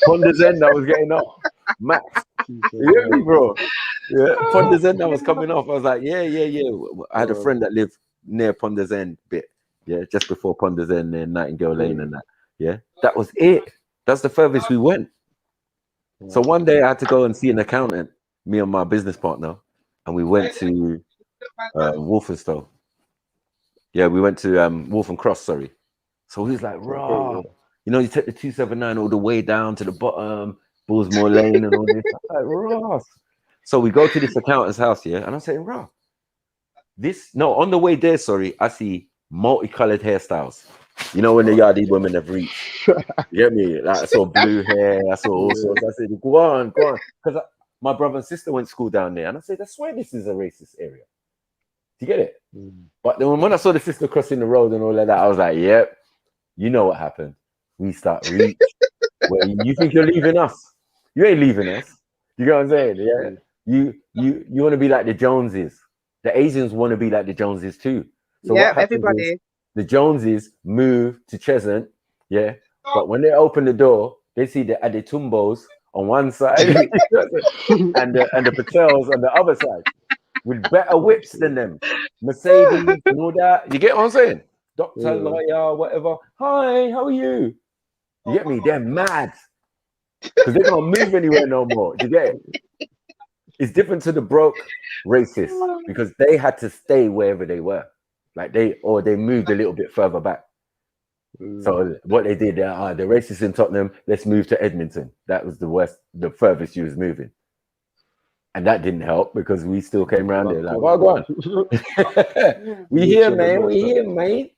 Ponder's End I was getting off. Max. You hear me, bro? Yeah, Ponder's End I was coming off. I was like, yeah. I had a friend that lived near Ponder's End bit. Yeah, just before Ponder's End near Nightingale Lane and that. Yeah, that was it. That's the furthest we went. So one day I had to go and see an accountant, me and my business partner, and we went to Walthamstow. Yeah, we went to Waltham Cross, sorry. So he was like, raw. You know, you take the 279 all the way down to the bottom, Bullsmore Lane and all this. I'm like, raw. So we go to this accountant's house, and I'm saying, raw. On the way there, sorry, I see multicolored hairstyles. You know, when the yardie women have reached. You get me? Like, I saw blue hair, I saw all sorts. I said, go on. Because my brother and sister went to school down there. And I said, I swear this is a racist area. Do you get it? But then when I saw the sister crossing the road and all of that, I was like, yep, you know what happened. We start reach. Where you think you're leaving us. You ain't leaving us. You know what I'm saying? Yeah. You want to be like the Joneses. The Asians want to be like the Joneses too. So what happens is the Joneses move to Cheshunt, but when they open the door, they see the Adetumbos on one side and the Patels on the other side with better whips than them. Mercedes and all that. You get what I'm saying? Doctor, lawyer, whatever. Hi, how are you? You get me? They're mad because they can't move anywhere no more. Do you get it? It's different to the broke racists because they had to stay wherever they were. Like they moved a little bit further back. So what they did, the racists in Tottenham, let's move to Edmonton. That was the furthest you was moving. And that didn't help because we still came around there like, Cool. well, go on. We here, man. We here, man.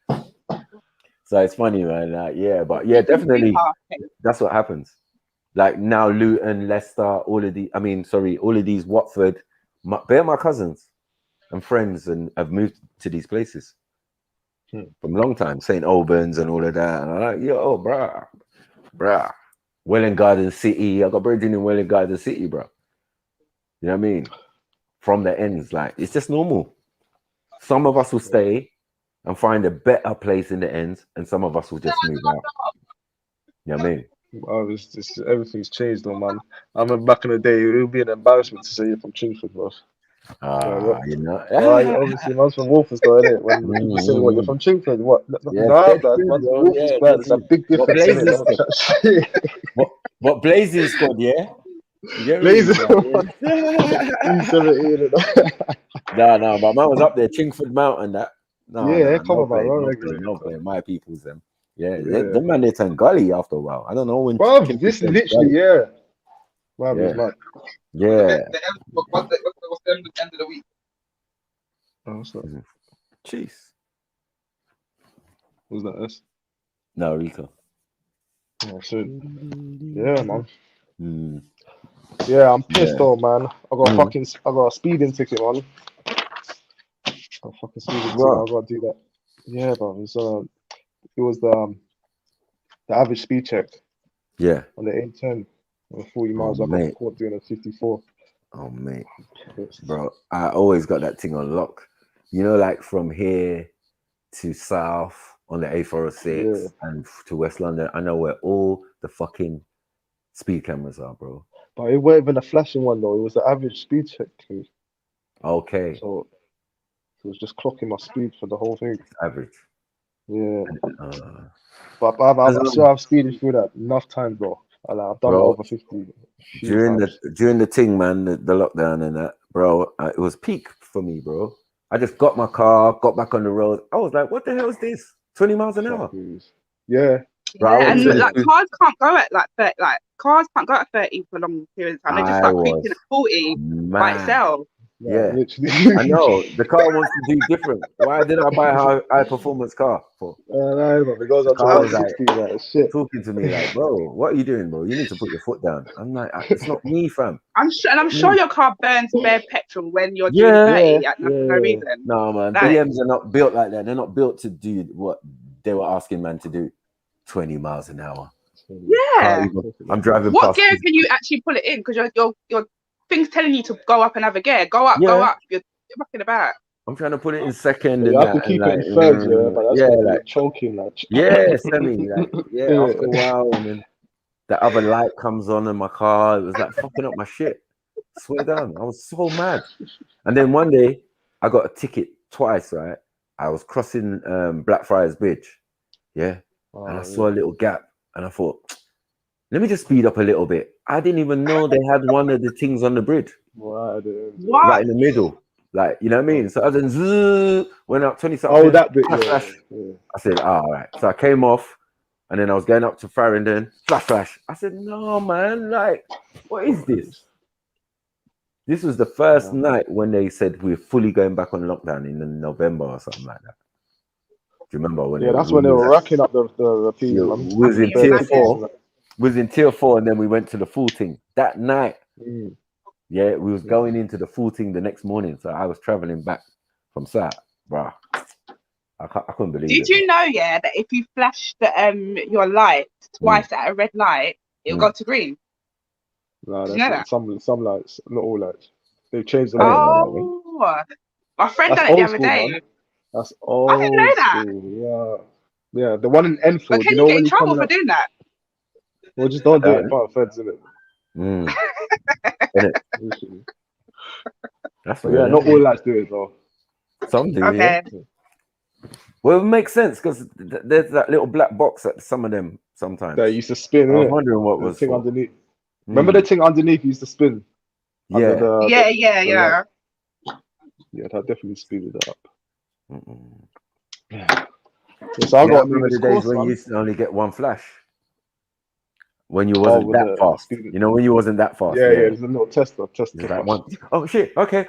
So it's funny, man. But yeah, definitely. That's what happens. Like now, Luton, Leicester, all of these Watford, they're my cousins and friends, and have moved to these places from a long time. St. Albans and all of that. And I'm like, yo, bruh. Welling Garden City. I got brethren in Welling Garden City, bro. You know what I mean? From the ends, like it's just normal. Some of us will stay and find a better place in the ends, and some of us will just move out. You know what I mean? Oh, it's everything's changed, though, man. I remember back in the day, it would be an embarrassment to say you're from Chingford, bro. You know. Obviously, man's from Walthamstow, innit? When people say, "What, you're from Chingford?" What? Yeah, Nah, blood, man's from Walthamstow. There's a big What difference, Blazing innit? Don't chat shit. What Blazing squad? Yeah. You get me? Blazing. Yeah. 17. No, but man was up there, Chingford Mountain. That Yeah, come no on, man. play, no play. My people's them. Yeah, them man they turn gully after a while. I don't know when. Bro, this is literally gully. Man, Yeah. man. Yeah. What's the end of the week? Oh, what's that? Jeez. Was that us? No, Rico. Oh shit. Yeah, man. Yeah, I'm pissed though, man. I got a speeding ticket, man. A fucking speeding ticket. I gotta do that. Yeah, bro. It was the average speed check. Yeah. On the A10. 40 miles. I got caught doing a 54. Oh mate, bro, I always got that thing on lock. You know, like from here to south on the A406 and to West London, I know where all the fucking speed cameras are, bro. But it wasn't even a flashing one though. It was the average speed check too. Okay. So it was just clocking my speed for the whole thing. Average. Yeah. But I've speeded through that enough times, bro. I've done over 50. During the thing, man, the lockdown and that, bro, it was peak for me, bro. I just got my car, got back on the road. I was like, what the hell is this? 20 miles an hour. Yeah. Bro, and like cars can't go at like 30, cars can't go at 30 for long periods of time. They just start creeping at 40 by itself. Yeah, I know. The car wants to do different. Why did I buy a high performance car for? Because the car was like shit. Talking to me like, bro, what are you doing, bro? You need to put your foot down. I'm like, it's not me, fam. I'm sure your car burns bare petrol when you're doing 30 at no reason. No, man, BMs are not built like that. They're not built to do what they were asking man to do. 20 miles an hour. Yeah. I'm driving What past. gear can you actually pull it in? Because your thing's telling you to go up and have a gear. Go up, go up. You're fucking about. I'm trying to put it in second. Yeah, I can keep it in third, but that's like choking, like. Semi, after a while, and then the other light comes on in my car. It was like fucking up my shit. Swear down, I was so mad. And then one day, I got a ticket twice. Right, I was crossing Blackfriars Bridge, and I saw a little gap, and I thought, let me just speed up a little bit. I didn't even know they had one of the things on the bridge. What? Right in the middle. Like, you know what I mean? So I then went up 20 something. Oh, that bit. Flash. I said, all right. So I came off, and then I was going up to Farringdon. Flash. I said, no, man. Like, what is this? This was the first night when they said we're fully going back on lockdown in November or something like that. Do you remember when? Yeah, that's when they were racking up the fees. We was in tier 4. We was in tier 4, and then we went to the full thing that night. Yeah, we was going into the full thing the next morning. So I was traveling back from South, bro. I couldn't believe it. Did you know, that if you flash your light twice at a red light, it'll go to green? No, Did you know that? Some lights, not all lights. They've changed the light. My friend done it the other day. Man. That's old. I didn't know that. School. Yeah, the one in Enfield. But can you know get when in trouble for doing that? Well, just don't do it in front of feds, innit? That's not all lights do it though. Some do, yeah. Well, it makes sense because there's that little black box at some of them sometimes. That used to spin. I was wondering what was the thing underneath. Remember the thing underneath used to spin? Yeah. Yeah, that definitely speeded it up. Yeah. So I got remember the days when you used to only get one flash. when you wasn't with that the fast. student. You know, when you wasn't that fast. Yeah, there's a little test It's like push. one. Oh shit! Okay.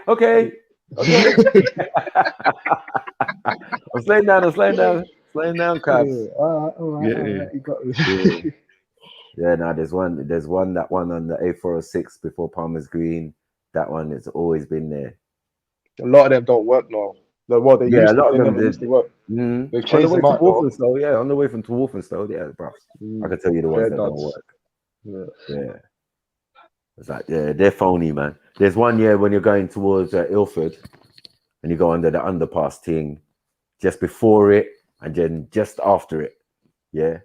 I'm slowing down, Cabs. All right. You got Yeah. Yeah, no, there's one that one on the A406 before Palmer's Green. That one has always been there. A lot of them don't work now. They A lot of them never used to work. They've on the changed way them from out though. Walthamstow, on the way from Walthamstow, bro. I can tell you the ones that don't work. Yeah. It's like, they're phony, man. There's one when you're going towards Ilford and you go under the underpass thing, just before it and then just after it. Yeah.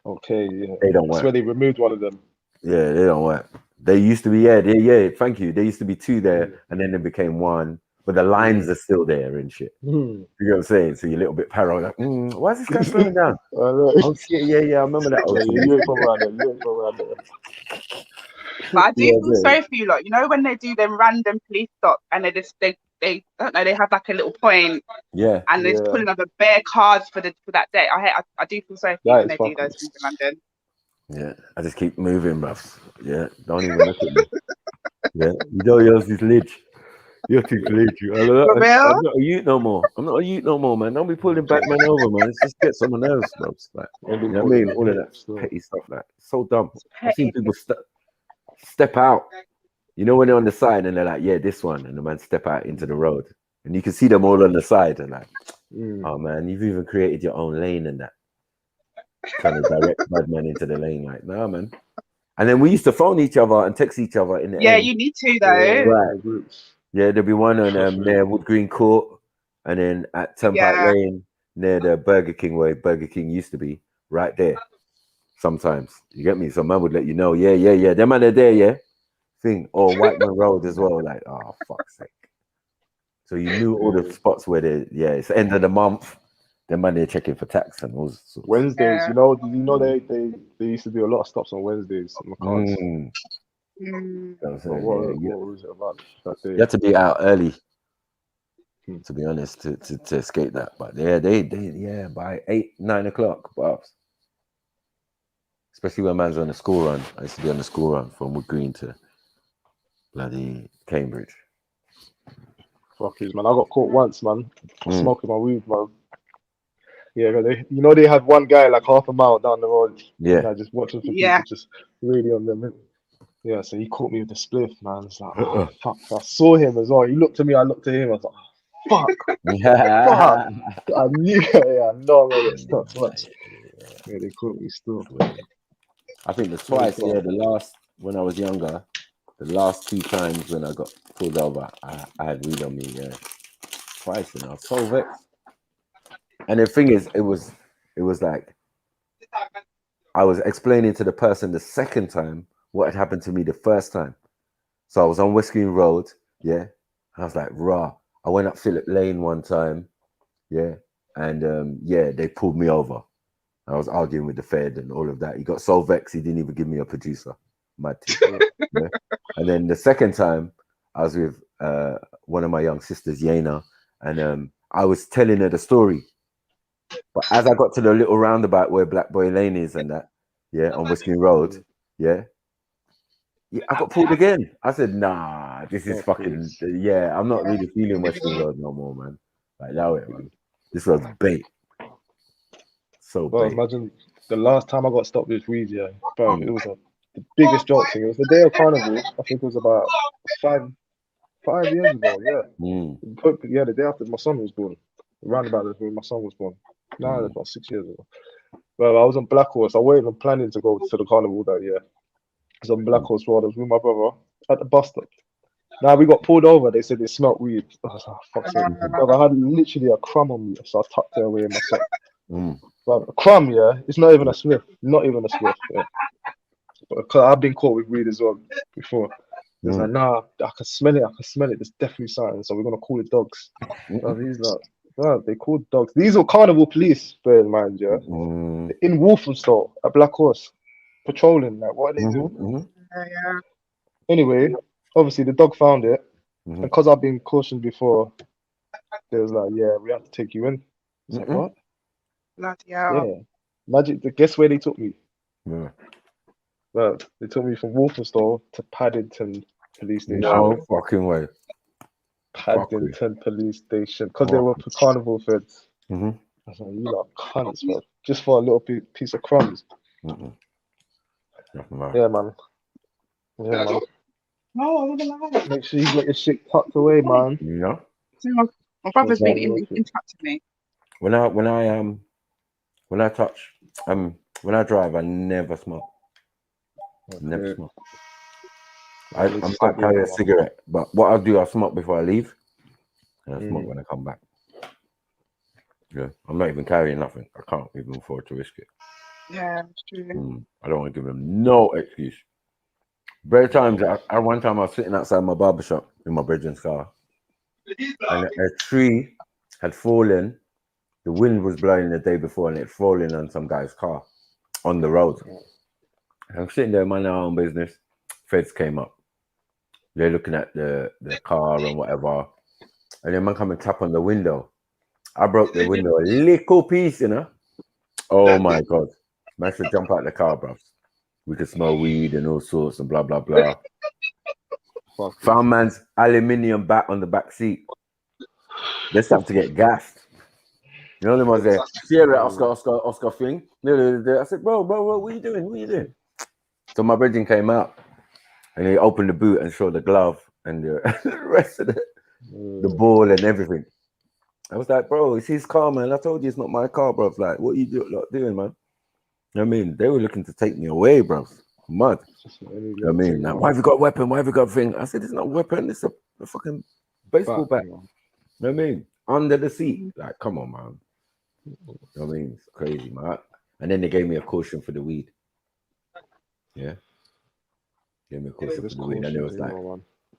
Okay, yeah. They don't work. That's where they removed one of them. Yeah, they don't work. They used to be, thank you. There used to be two there and then there became one, but the lines are still there and shit. You know what I'm saying? So you're a little bit paranoid, like, why is this guy slowing down? Oh shit, yeah, I remember that. You ain't from around there. But I do feel sorry for you lot. You know when they do them random police stops and they don't know, they have like a little point. Yeah. And they're pulling up a bare cards for that day. I do feel sorry for you when they do those things in London. Yeah, I just keep moving, bruv. Yeah, don't even look at me. Yeah, you know yours is lich. You're too lich. I'm not a youth no more. Man. Don't be pulling Batman over, man. It's just get someone else, bruv. Like, you know what I mean? All of that petty stuff, like, so dumb. I've seen people step out. You know when they're on the side and they're like, yeah, this one, and the man step out into the road, and you can see them all on the side, and like, oh man, you've even created your own lane and that. Trying to direct bad man into the lane, like, nah, man. And then we used to phone each other and text each other in the end. You need to though. Right. Yeah, there'll be one on near Wood Green Court, and then at Turnpike Lane near the Burger King, where Burger King used to be, right there. Sometimes you get me. So man would let you know, them man are there, thing, or Whiteman Road as well. Like, oh fuck's sake. So you knew all the spots where it's the end of the month. Them man they're checking for tax and all sorts. Wednesdays, you know they used to do a lot of stops on Wednesdays on the cards. What was it about that day? You had to be out early, to be honest, to escape that. But they by 8-9 o'clock, perhaps. Especially when man's on the school run. I used to be on the school run from Wood Green to bloody Cambridge. Fuck it, man. I got caught once, man. Smoking my weed, man. Yeah, they had one guy like half a mile down the road. Yeah. And I just watching for people just really on them. Yeah, so he caught me with the spliff, man. It's like, oh, fuck. I saw him as well. He looked at me, I looked at him. I was like, fuck. Fuck. I knew, I know I'm gonna get stuck much. Yeah, they caught me still. I think the twice, when I was younger, the last 2 times when I got pulled over, I had weed on me, twice, and I was so vexed. And the thing is, it was like I was explaining to the person the second time what had happened to me the first time. So I was on West Green Road, and I was like, rah. I went up Phillip Lane one time, and they pulled me over. I was arguing with the Fed and all of that. He got so vexed he didn't even give me a producer. Mad. And then the second time I was with one of my young sisters, Yena, and I was telling her the story. But as I got to the little roundabout where Black Boy Lane is and that, on West Green Road, I got pulled again. I said, nah, this is fucking, I'm not really feeling West Green Road no more, man. Like, that way, man. This was bait. So bait. Imagine the last time I got stopped with weed, bro, it was the biggest joke thing. It was the day of Carnival. I think it was about 5 years ago, the day after my son was born. Around about when my son was born. No, that's about 6 years ago. Well, I was on Black Horse. I wasn't even planning to go to the carnival that year. I was on Black Horse Road. I was with my brother at the bus stop. Now we got pulled over. They said they smelled weed. I was like, fuck's sake. Brother, I had literally a crumb on me, so I tucked it away in my sock. But a crumb, it's not even a sniff. Not even a sniff. But I've been caught with weed as well before. It's like, nah, I can smell it. There's definitely something. So we're gonna call the dogs. He's like, no, they called dogs. These are carnival police, bear in mind, in Walthamstow at Black Horse, patrolling. Like, what are they doing? Anyway, obviously the dog found it, and because I've been cautioned before, they was like, we have to take you in. It's like, what? Bloody hell. Magic. Guess where they took me? Well, they took me from Walthamstow to Paddington Police Station. No fucking way. Paddington Police Station. Because they were carnival feds. Mm-hmm. I was like, you lot cunts, bro. Just for a little piece of crumbs. Yeah, man. Yeah, man. No, I wouldn't lie. Make sure you got your shit tucked away, man. Yeah. My brother's been in touch with me. When I drive, I never smoke. Never smoke. I might carry a cigarette, but what I'll do, I'll smoke before I leave, and I smoke when I come back. Yeah, I'm not even carrying nothing. I can't even afford to risk it. Yeah, it's true. I don't want to give them no excuse. Very times, one time I was sitting outside my barbershop in my brethren's car, and a tree had fallen. The wind was blowing the day before, and it fallen on some guy's car on the road. And I'm sitting there, minding my own business. Feds came up. They're looking at the car and whatever, and then man come and tap on the window. I broke the window a little piece, you know. Oh my god! Man should jump out the car, bro. We could smell weed and all sorts and blah blah blah. Found man's aluminium bat on the back seat. They start to get gassed. You know them ones there. Sierra, Oscar thing. I said, bro, what are you doing? What are you doing? So my brethren came out and he opened the boot and showed the glove and the rest of the ball and everything. I was like, bro, it's his car, man. I told you it's not my car, bro. Like, what are you doing, man? You know what I mean? They were looking to take me away, bro. Mud. You know what I mean? Like, why have you got a weapon? Why have you got a thing? I said, it's not a weapon. It's a fucking baseball bat. You know what I mean? Under the seat. Like, come on, man. You know what I mean? It's crazy, man. And then they gave me a caution for the weed. Yeah. Gave me a caution for the weed. And it was like,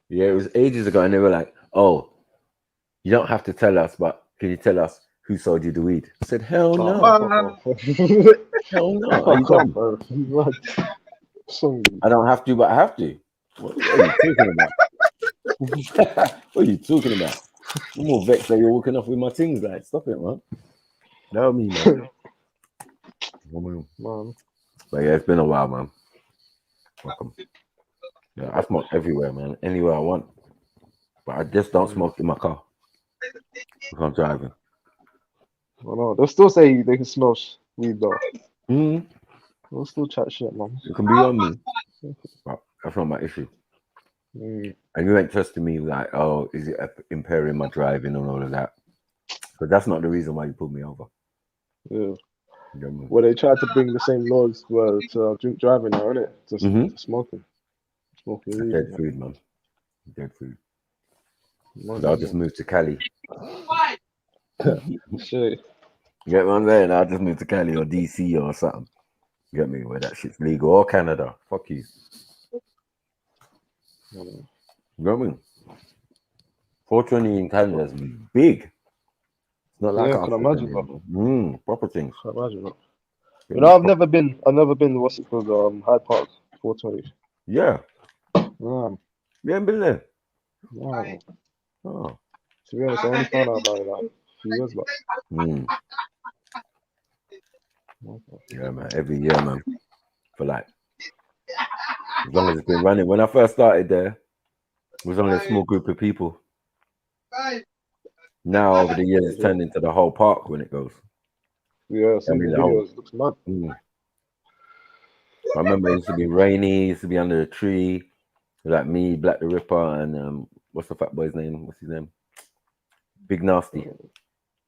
yeah, it was ages ago. And they were like, oh, you don't have to tell us, but can you tell us who sold you the weed? I said, hell no. Hell no. Are you dumb? I don't have to, but I have to. What are you talking about? What are you talking about? I'm more vexed that you're walking off with my things. Like, stop it, man. Know me, man. But yeah, it's been a while, man. Welcome. Yeah, I smoke everywhere, man. Anywhere I want. But I just don't smoke in my car if I'm driving. I know. They'll still say they can smell weed though. They'll still chat shit, man. It can be on me. But that's not my issue. And you ain't trusting me like, oh, is it impairing my driving and all of that? But that's not the reason why you pulled me over. Yeah. Well, they tried to bring the same laws to drink driving now, isn't it? To smoking. Smoking weed. Dead food, man. Dead food. I'll just move to Cali. Shit. You get what I'm saying? I'll just move to Cali or DC or something. You get me? Where that shit's legal. Or Canada. Fuck you. You know what I mean? 420 in Canada is big. It's not like I can imagine that. Proper things. I can imagine that. You know, I've never been. What's it called? Hyde Park 420. Yeah. You haven't been there? No. Oh. To be honest, I only found out about it like a few years back. Yeah, man. Every year, man. For like, as long as it's been running. When I first started there, it was only a small group of people. Now, over the years, it's turned into the whole park when it goes. Yeah, some videos looks mad. I remember it used to be rainy, it used to be under a tree. Like me, Black the Ripper, and what's the fat boy's name? What's his name? Big Nasty.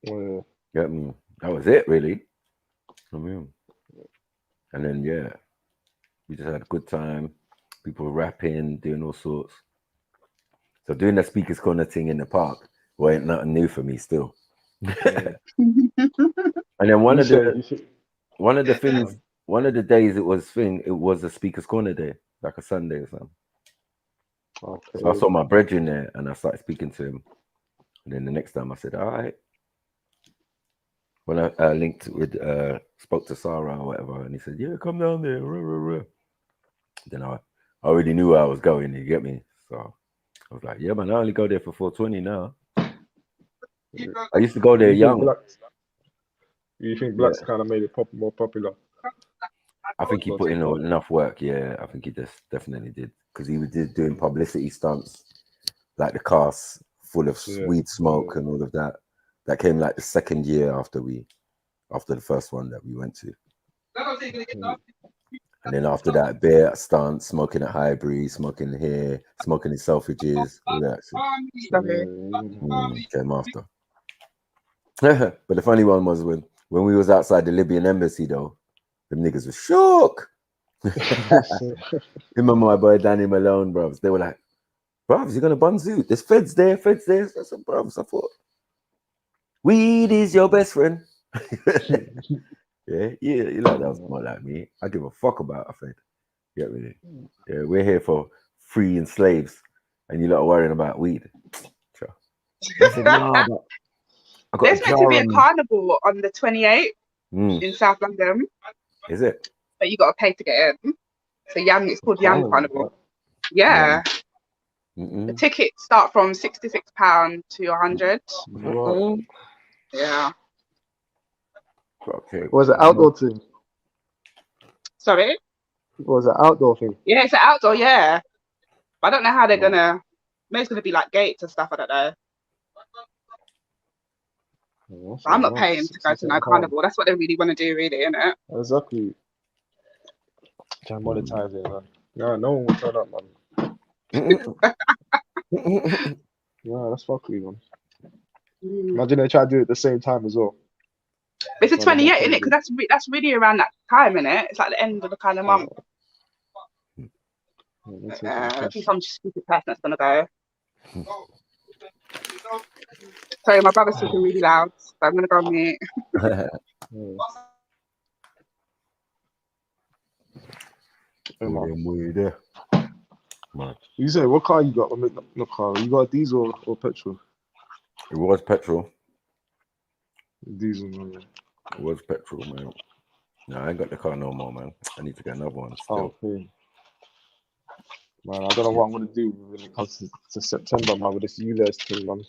Yeah. That was it, really. And then, yeah, we just had a good time. People were rapping, doing all sorts. So doing the speakers corner thing in the park ain't nothing new for me still. And then one of the days it was a speakers corner day, like a Sunday or something. Okay. So I saw my brethren there and I started speaking to him. And then the next time I said, all right. When I linked with, spoke to Sarah or whatever, and he said, yeah, come down there. Then I already knew where I was going, you get me? So I was like, yeah, man, I only go there for 420 now. I used to go there young. You think Black's kind of made it more popular? I think he put in enough work. Yeah, I think he just definitely did, because he was doing publicity stunts, like the cars full of weed smoke and all of that. That came like the second year after the first one that we went to. And then after that, beer stunts, smoking at Highbury, smoking here, smoking in Selfridges, all that shit. Came after. But the funny one was when we was outside the Libyan embassy, though, them niggas were shook. Him and my boy Danny Malone, bros, they were like, bros, you're gonna bunzoot. There's feds there. I said, bros, I thought, weed is your best friend. Yeah, you like that was more like me. I give a fuck about a fed. Get me? Yeah, we're here for freeing slaves, and you lot are worrying about weed. Sure. I said, nah, but I got There's meant to be a carnival on the 28th in South London. Is it? But you got to pay to get in. So it's called Young Carnival. Yeah. The tickets start from £66 to £100. Yeah. Okay. Was it outdoor thing? Sorry? Was it outdoor thing? Yeah, it's an outdoor, yeah. But I don't know how they're gonna. Maybe it's gonna be like gates and stuff. I don't know. But I'm not paying to go to no carnival. That's what they really want to do, really, isn't it? Exactly. Try monetize it, man. Yeah, no one will turn up, man. Yeah, that's fuckery, man. Imagine they try to do it at the same time as well. It's a 28, isn't it? Because that's really around that time, isn't it? It's like the end of the kind of month. I think I'm just a stupid person that's gonna go. Sorry, my brother's talking really loud, so I'm gonna go on mute. You say what car you got? No car. You got a diesel or petrol? It was petrol. Diesel, man. It was petrol, man. No, I ain't got the car no more, man. I need to get another one still. Okay. Man, I don't know what I'm gonna do when it comes to September, man, with this ULEZ thing, man.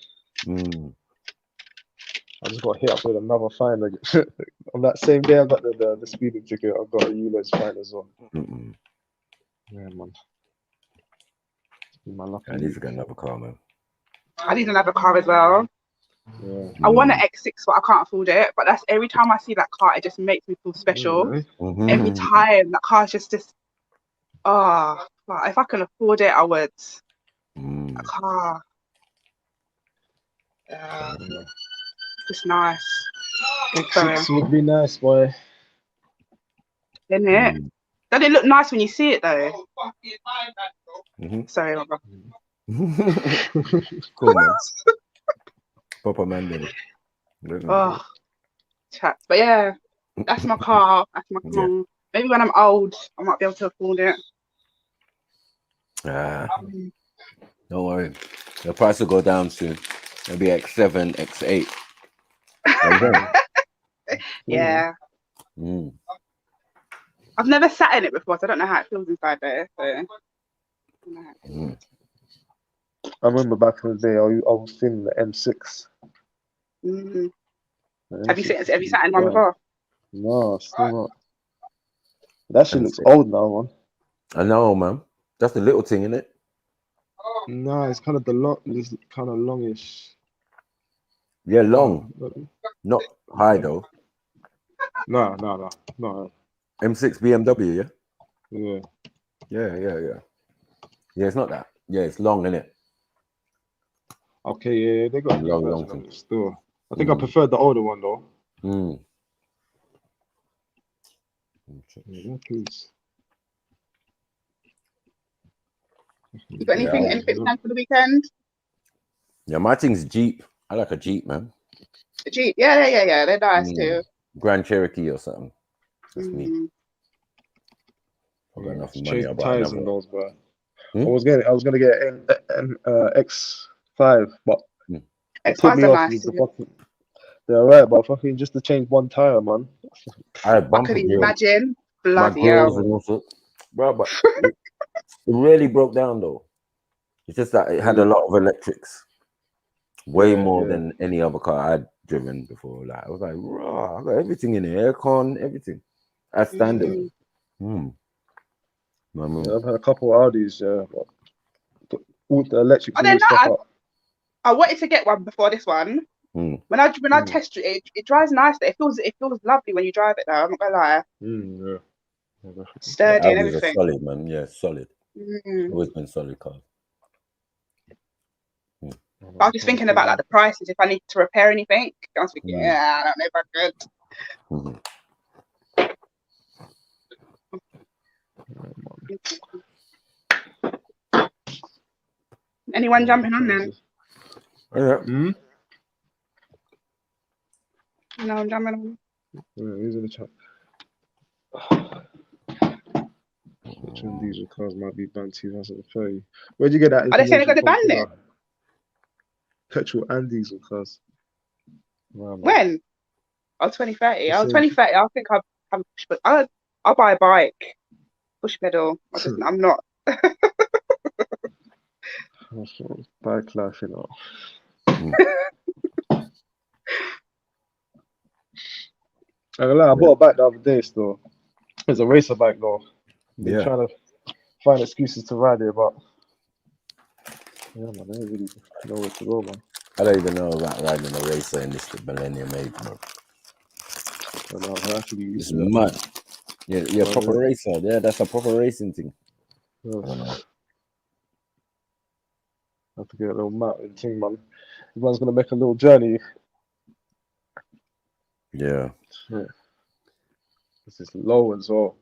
I just got hit up with another fine. Like, on that same day I got the speeding ticket, I got a ULEZ fine as well. Yeah, man. I need to get another car, man. I need another car as well. Yeah. I want an X6, but I can't afford it. But that's every time I see that car, it just makes me feel special. Every time that car's just if I can afford it, I would. A car. Just nice. X6 would be nice, boy. Isn't it? Doesn't it look nice when you see it though? Sorry, my brother. Cool, man. Proper man, then. Oh, chats. But yeah, that's my car. That's my car. Yeah. Maybe when I'm old, I might be able to afford it. Don't worry. The price will go down soon. It'll be X7, X8. Yeah. I've never sat in it before, so I don't know how it feels inside there. So. I remember back in the day, I was feeling the M6. Have you sat in one before? No, still not. That shit looks old now, man. I know, man. That's the little thing, isn't it? No, it's kind of it's kind of longish. Yeah, long. Not high though. No. M6 BMW, yeah? Yeah. Yeah, it's not that. Yeah, it's long, isn't it? Okay, yeah, they got long thing. Still. I think I preferred the older one though. Please. You got anything planned for the weekend? Yeah, my thing's Jeep. I like a Jeep, man. A Jeep, yeah. They're nice too. Grand Cherokee or something. That's me. I've got enough money. I'll buy another those, bro. I was gonna get an X5, but X5s are nice. They're alright, but fucking just to change one tire, man. I could imagine. Bloody hell. Bro, but it really broke down though. It's just that it had a lot of electrics, way more than any other car I'd driven before. Like I was like, raw, I got everything in the aircon, everything as standard. Yeah, I've had a couple of Audis. But all the electric Oh, they're stuff not. up. I wanted to get one before this one. When I test it, it drives nicely. It feels lovely when you drive it. Though I'm not gonna lie. Yeah. Sturdy and Audis are everything. solid, man. Yeah, solid. Always been solid cars. I was just thinking about like the prices if I need to repair anything. I was thinking, yeah, I don't know if I could. Anyone jumping on then? Yeah. No, I'm jumping on. Yeah, he's in the chat. Petrol and diesel cars might be banned 2030. Where'd you get that Are they saying they're information going to ban from? it? Petrol and diesel cars. Wow, man. When? Oh, 2030. They Oh, say- 2030. I think I'll have a push pedal. I'll buy a bike. Push pedal. I'm not. Bike life, you know. I bought a bike the other day still. It's a racer bike though. Been trying to find excuses to ride it, but yeah, man, I don't really know where to go, man. I don't even know about riding a racer in this Millennium age, bro. It's mad. Yeah, proper racer. Yeah, that's a proper racing thing. I don't know. Have to get a little mountain thing, man. Everyone's gonna make a little journey. Yeah. This is low as well.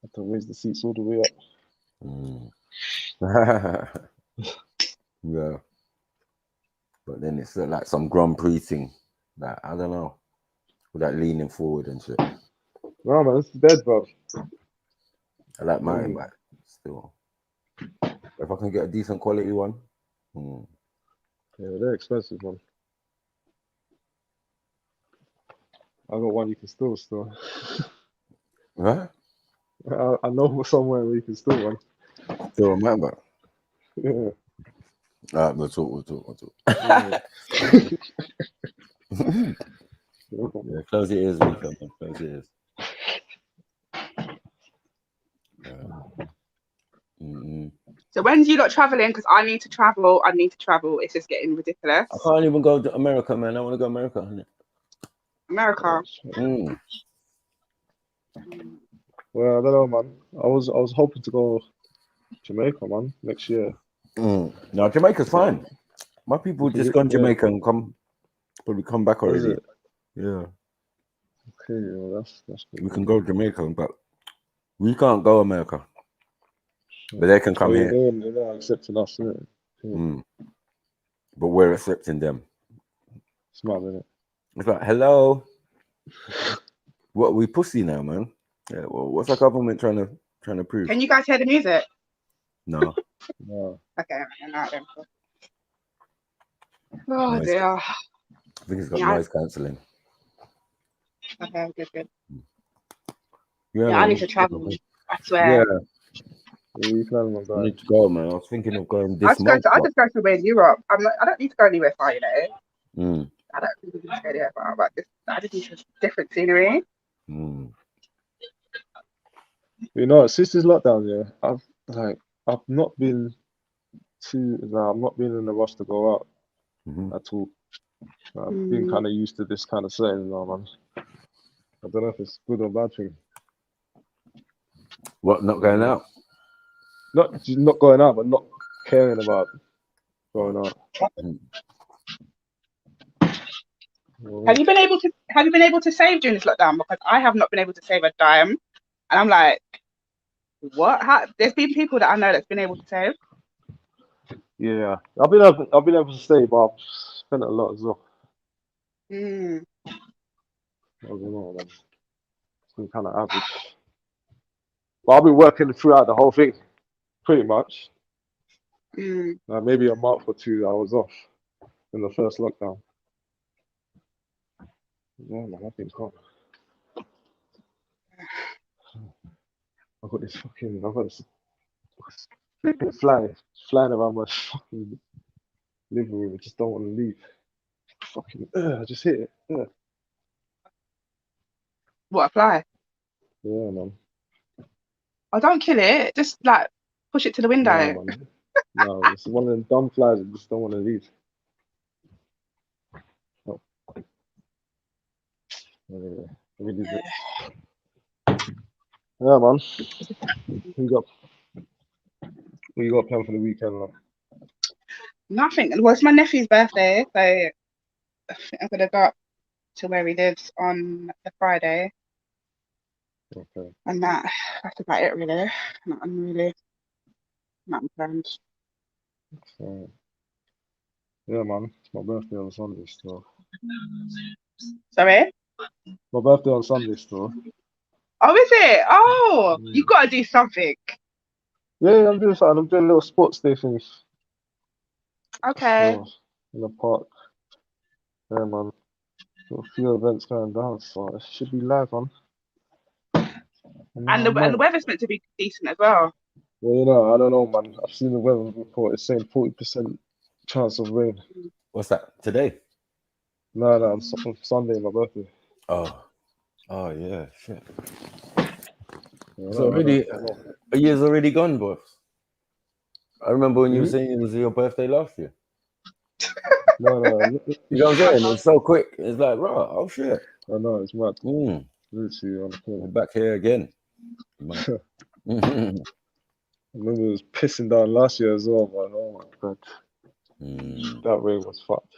Have to raise the seats all the way up. Yeah. But then it's like some Grand Prix thing. Like, I don't know. With that leaning forward and shit. No, man, it's dead, bro. I like mine, but still. If I can get a decent quality one. Yeah, they're expensive, man. I got one you can steal. Right? I know somewhere where you can steal one. Still remember. Yeah. Alright, we'll talk. Yeah, close your ears, Rico, man. Close your ears. So when do you lot traveling? Because I need to travel. It's just getting ridiculous. I can't even go to America, man. I want to go to America. America. Well, I don't know, man. I was hoping to go Jamaica, man, next year. No, Jamaica's fine. My people just gone Jamaica and probably come back already. Yeah. Okay, well, that's good. We can go to Jamaica, but we can't go America. But they can come here. They're not accepting us, isn't it? But we're accepting them. Smart, isn't it? It's like, hello. What, we pussy now, man? Yeah. Well, what's our government trying to prove? Can you guys hear the music? No. No. Okay. Oh dear. I think it's got noise cancelling. Okay, good. Yeah, I need to travel. I swear. Yeah. I need to go, man. I was thinking of going this month. I just go somewhere in Europe. I don't need to go anywhere far, you know. I don't really need to go anywhere far, but I just need different scenery. You know, since this lockdown, I've not been in a rush to go out at all. I've been kind of used to this kind of setting now, man. I don't know if it's good or bad thing. What, not going out? Not going out, but not caring about going out. Have you been able to save during this lockdown? Because I have not been able to save a dime, and I'm like, what? There's been people that I know that's been able to save. Yeah, I've been able to stay, but I've spent a lot as well. I don't know, man. It's been kind of average. But I've been working throughout the whole thing, pretty much. Maybe a month or two I was off in the first lockdown. Yeah, man, I've been gone. I've got this flying around my fucking living room. I just don't want to leave. Fucking, I just hit it. What, a fly? Yeah, man. Oh, don't kill it. Just like push it to the window. No, man. No, it's one of them dumb flies that just don't want to leave. Oh. Yeah, man. What you got planned for the weekend, man? Nothing. Well, it's my nephew's birthday, so I think I'm gonna go up to where he lives on the Friday. Okay. And that's about it, really. Nothing planned. So, yeah, man. It's my birthday on Sunday still. Sorry? My birthday on Sunday still. Oh, is it? Oh, you gotta do something. Yeah, I'm doing something. I'm doing little sports day things. Okay. So, in the park. Yeah, man. Got a few events going down, so it should be live, man. And the weather's meant to be decent as well. Well, you know, I don't know, man. I've seen the weather report. It's saying 40% chance of rain. What's that? Today? No, on Sunday, my birthday. Oh, yeah, shit. Yeah, So already, a year's already gone, boss. I remember when you were saying it was your birthday last year. No. You know what I'm saying? It's so quick. It's like, right, oh shit. I know, it's mad. Literally, we're back here again. I remember it was pissing down last year as well, man. Oh my god. That rain was fucked.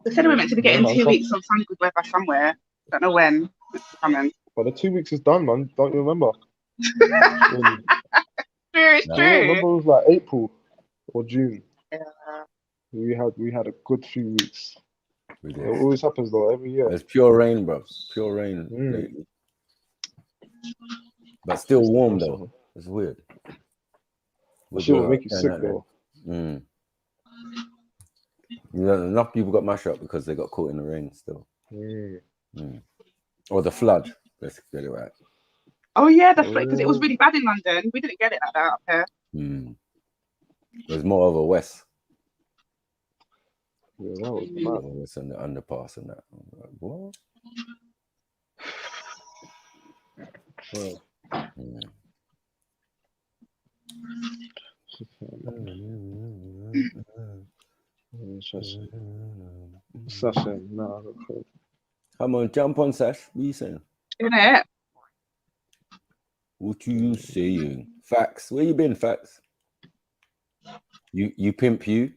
They said we were meant to be getting 2 weeks of some good weather somewhere. Don't know when it's coming. Well, the 2 weeks is done, man. Don't you remember? It's true. I remember it was like April or June. Yeah. We had a good few weeks. We It did. always happens though, every year. It's pure rain, bro. Pure rain lately. But still warm though. It's weird. That shit will make you sick though. You know, enough people got mashed up because they got caught in the rain still. Or the flood. Let's get it right. Oh yeah, the flood, because it was really bad in London. We didn't get it like that up here. There's more over west. Yeah, that was mad. West and the underpass and that. Like, what? Sasha, no. Come on, jump on, Sash. What are you saying? Innit? What are you saying? Facts. Where you been, Facts? You pimp you?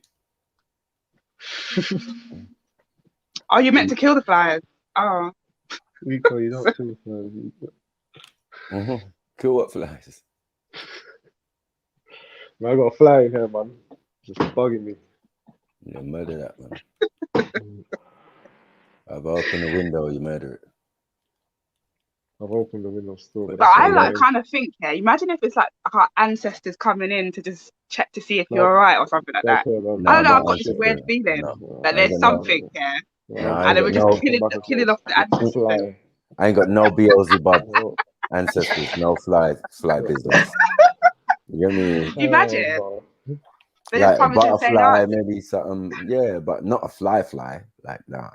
Oh, you meant to kill the flies. Oh. Rico, you don't kill flies. Kill what flies? Man, I got a fly in here, man. Just bugging me. Yeah, murder that, man. I've opened the window, you murder it. I've opened the window still. But I like kind of think, yeah, imagine if it's like our ancestors coming in to just check to see if you're alright or something like that. I don't know, I've got this weird feeling that there's something here. And then we're just killing off the ancestors. I ain't got no Beelzebub ancestors, no fly business. You get me? Imagine. Like a butterfly, maybe something, yeah, but not a fly. Like, nah.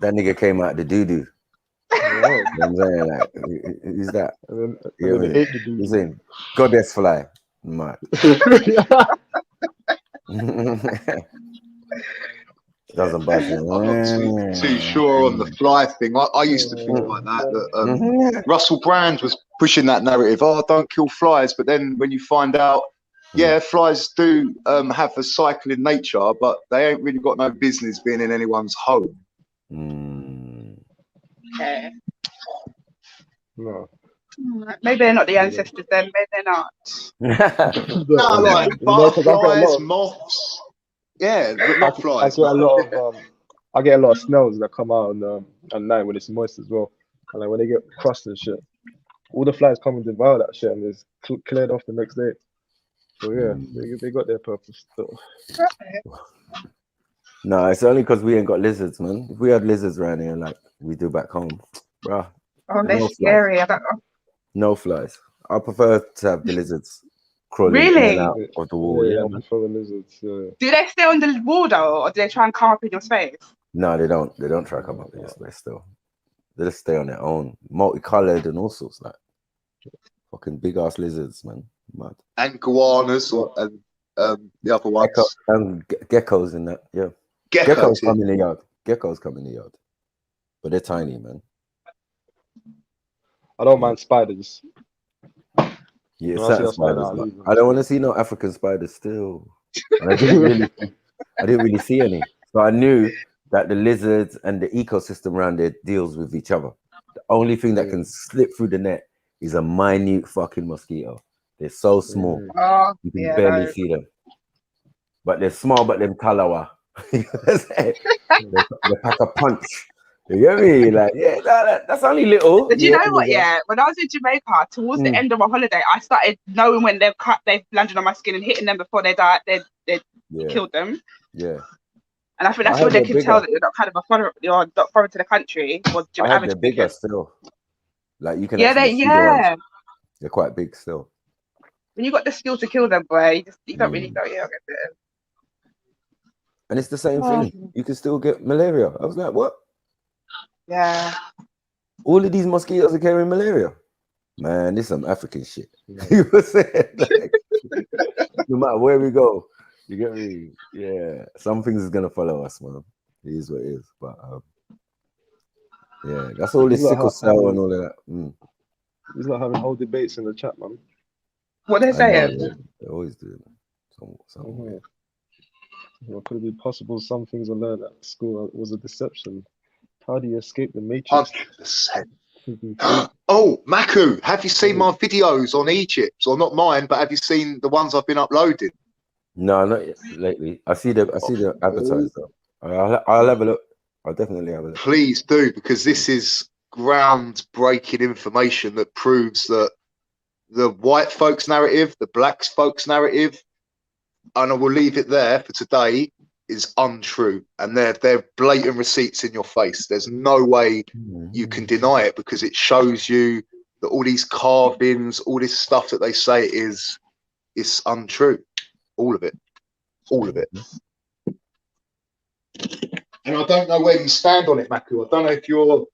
That nigga came out the doo-doo. You know what I'm saying? Like, who's that? He's saying, goddess fly. Mad. Doesn't buzz me. I'm not too sure on the fly thing. I used to think like that Russell Brand was pushing that narrative. Oh, don't kill flies. But then when you find out, yeah, flies do have a cycling nature, but they ain't really got no business being in anyone's home. Okay. No. Maybe they're not the ancestors then. Maybe they're not. No, like butterflies, moths. Yeah, not flies. I get a lot of snails that come out at night when it's moist as well, and like when they get crust and shit, all the flies come and devour that shit, and it's cleared off the next day. So yeah, they got their purpose still. No, it's only because we ain't got lizards, man. If we had lizards around here like we do back home, bruh. Oh, they're scary. I don't know. No flies. I prefer to have the lizards crawling in and out of the wall. Yeah, I prefer the lizards. Do they stay on the wall though, or do they try and come up in your space? No, they don't. They don't try to come up with this space still. They just stay on their own, multicolored and all sorts, like fucking big ass lizards, man. Mad. And iguanas and the other ones. And geckos in that, yeah. Geckos come in the yard. Geckos come in the yard, but they're tiny, man. I don't mind spiders. Yeah, When I see certain a spider, spiders, I but leave them. I don't want to see no African spiders still. And I didn't really see any. So I knew that the lizards and the ecosystem around there deals with each other. The only thing that can slip through the net is a minute fucking mosquito. They're so small, you can barely see them. But they're small, but them talawa. They pack a punch. You get me? Like, yeah, that's only little. But you know what? Yeah, when I was in Jamaica, towards the end of my holiday, I started knowing when they've landed on my skin and hitting them before they died. They killed them. Yeah. And I think that's when they can tell that you're not kind of you're not foreign to the country. Or I heard they're bigger still. Like you can yeah, actually see the ones. They're quite big still. When you got the skill to kill them, boy, you don't really know. Yeah, I'll get bitten. And it's the same thing. You can still get malaria. I was like, what? Yeah. All of these mosquitoes are carrying malaria. Man, this is some African shit. You know what I'm saying? Like, no matter where we go, you get me? Yeah. Some things is gonna follow us, man. It is what it is. But yeah, that's all this sickle cell and all of that. He's not having whole debates in the chat, man. What they're saying? They always do. Some Well, could it be possible some things I learned at school was a deception? How do you escape the matrix? 100%. Oh, Maku, have you seen my videos on Egypt? Or not mine, but have you seen the ones I've been uploading? No, not yet, lately. I see the advertised though. I'll have a look. I'll definitely have a look. Please do, because this is groundbreaking information that proves that the white folks narrative, the black folks narrative, and I will leave it there for today, is untrue. And they're blatant receipts in your face. There's no way you can deny it, because it shows you that all these carvings, all this stuff that they say is untrue. All of it. All of it. And I don't know where you stand on it, Maku. I don't know if you're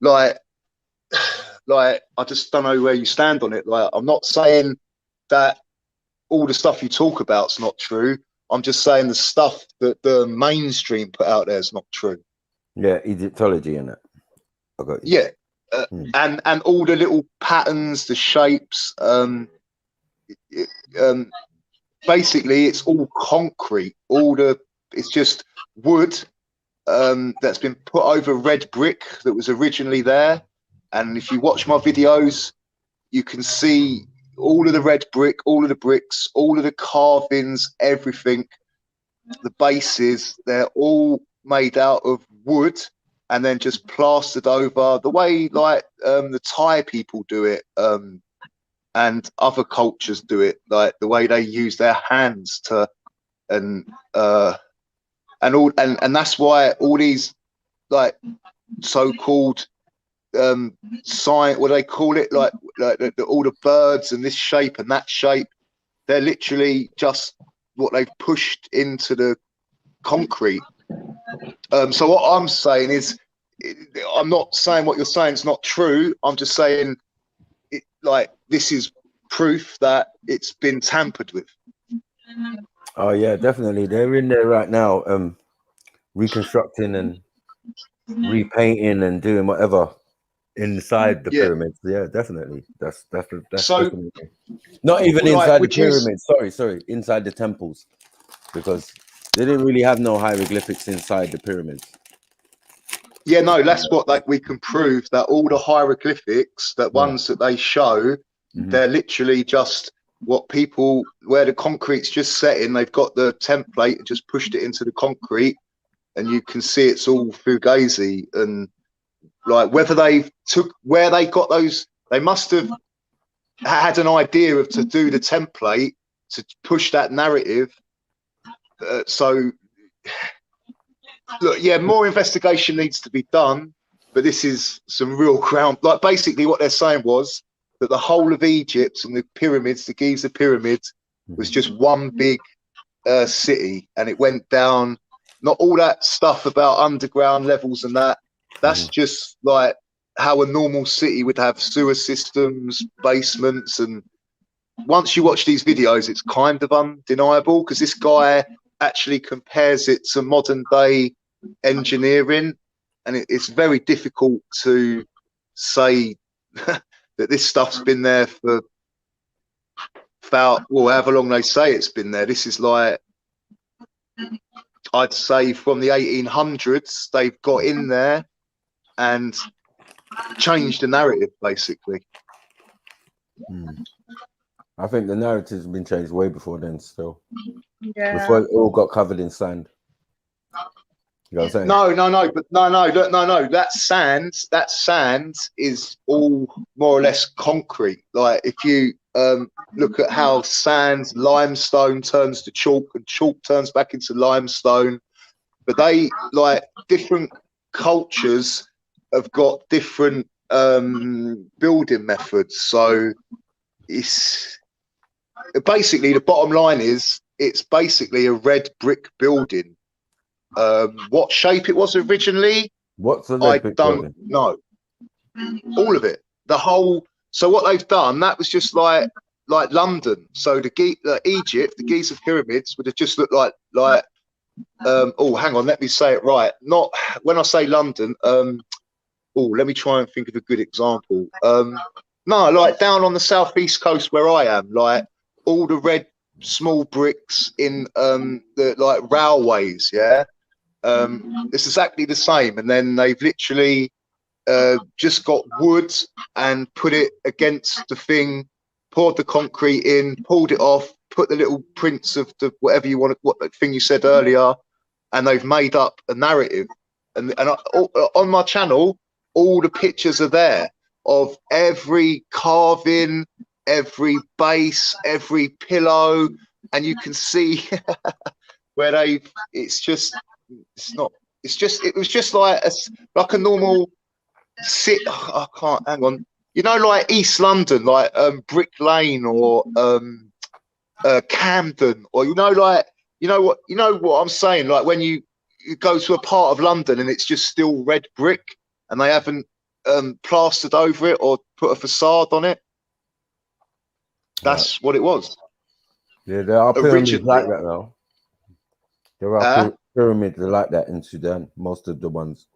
like I just don't know where you stand on it. Like, I'm not saying that all the stuff you talk about is not true. I'm just saying the stuff that the mainstream put out there is not true. Yeah, Egyptology in it. I got you. Yeah, and all the little patterns, the shapes. Basically, it's all concrete. It's just wood that's been put over red brick that was originally there. And if you watch my videos, you can see all of the red brick, all of the bricks, all of the carvings, everything, the bases, they're all made out of wood and then just plastered over the way like the Thai people do it, and other cultures do it, like the way they use their hands to and that's why all these like so-called science, what do they call it, like all the birds and this shape and that shape, they're literally just what they've pushed into the concrete. So what I'm saying is, I'm not saying what you're saying is not true. I'm just saying like this is proof that it's been tampered with. Oh yeah, definitely. They're in there right now, reconstructing and repainting and doing whatever inside the pyramids. Yeah, definitely. That's so definitely. Not even inside the pyramids. Sorry, inside the temples, because they didn't really have no hieroglyphics inside the pyramids. Yeah, no, that's what like we can prove, that all the hieroglyphics, that ones that they show, they're literally just what people, where the concrete's just set in, they've got the template and just pushed it into the concrete, and you can see it's all fugazi. And like whether where they got those, they must have had an idea of to do the template to push that narrative. So look, yeah, more investigation needs to be done, but this is some real ground. Like basically what they're saying was that the whole of Egypt and the pyramids, the Giza pyramids, was just one big city, and it went down not all that stuff about underground levels and that. That's just like how a normal city would have sewer systems, basements, and once you watch these videos, it's kind of undeniable because this guy actually compares it to modern day engineering, and it's very difficult to say that this stuff's been there for about, well, however long they say it's been there. This is like, I'd say from the 1800s, they've got in there and changed the narrative, basically. I think the narrative's been changed way before then still. Yeah. Before it all got covered in sand. You know what I'm saying? No. That sand is all more or less concrete. Like if you look at how sand, limestone turns to chalk and chalk turns back into limestone. But they, like, different cultures have got different building methods. So it's basically, the bottom line is it's basically a red brick building. What shape it was originally, what's the I don't know. All of it, the whole. So what they've done, that was just like London. So Egypt, the Giza pyramids would have just looked like oh, hang on, let me say it right. Not when I say London. Oh, let me try and think of a good example. No, like down on the southeast coast where I am, like all the red small bricks in the like railways, yeah. It's exactly the same, and then they've literally just got wood and put it against the thing, poured the concrete in, pulled it off, put the little prints of the whatever you want, what thing you said earlier, and they've made up a narrative. And on my channel, all the pictures are there of every carving, every base, every pillow, and you can see where it was just like a normal I can't, hang on, you know, like East London, like Brick Lane or Camden, or you know what I'm saying, like when you go to a part of London and it's just still red brick and they haven't plastered over it or put a facade on it. That's what it was. Yeah, there are pyramids like that though. There are pyramids like that in Sudan. Most of the ones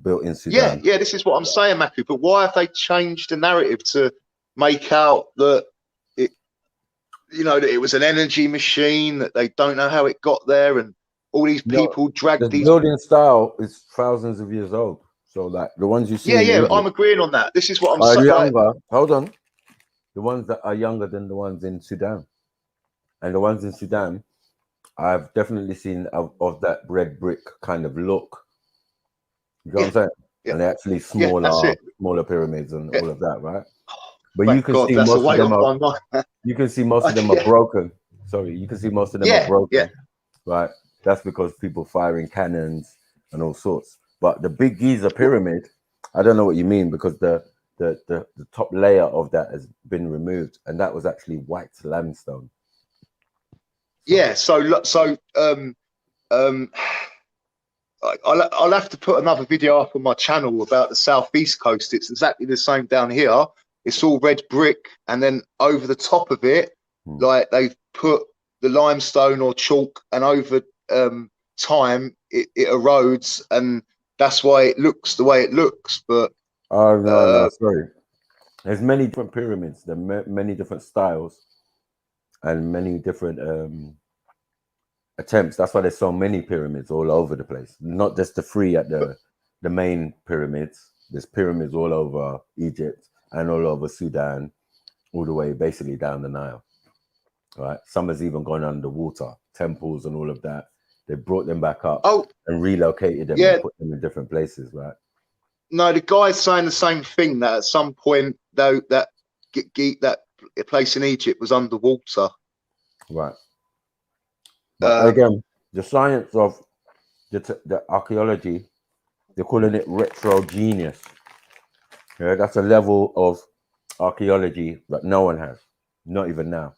built in Sudan. Yeah, this is what I'm saying, Maku. But why have they changed the narrative to make out that it, you know, that it was an energy machine, that they don't know how it got there, and all these people dragged the these. building style is thousands of years old. So like the ones you see. Yeah, I'm agreeing on that. This is what I'm saying. Younger. Hold on. The ones that are younger than the ones in Sudan, and the ones in Sudan, I've definitely seen of that red brick kind of look. You know what I'm saying? Yeah. And they're actually smaller pyramids and all of that, right? But you can see most of them are. You can see most of them are broken. Sorry, you can see most of them are broken. Right? That's because people firing cannons and all sorts. But the big Giza pyramid, I don't know what you mean, because the top layer of that has been removed, and that was actually white limestone. Yeah, I'll have to put another video up on my channel about the southeast coast. It's exactly the same down here. It's all red brick, and then over the top of it, like they've put the limestone or chalk, and over time it erodes, and that's why it looks the way it looks. But no, sorry. There's many different pyramids. There are many different styles and many different attempts. That's why there's so many pyramids all over the place. Not just the three at the main pyramids. There's pyramids all over Egypt and all over Sudan, all the way basically down the Nile. Right? Some has even gone underwater, temples and all of that. They brought them back up and relocated them and put them in different places, right? No, the guy's saying the same thing, that at some point though that place in Egypt was underwater. Right. But again, the science of the archaeology, they're calling it retrogenius. Yeah, that's a level of archaeology that no one has, not even now.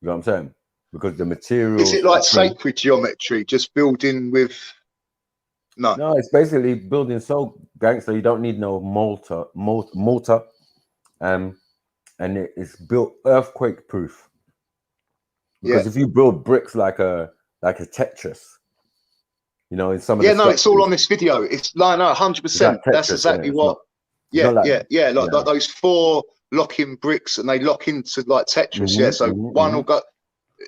You know what I'm saying? because the material. Is it like sacred geometry, just building with? No. No, it's basically building so gangster. You don't need no mortar, and it's built earthquake proof. Because if you build bricks like a Tetris, you know, in some of the it's all on this video. It's like 100%. That's exactly what. Like those 4 lock-in bricks, and they lock into like Tetris. So one will go.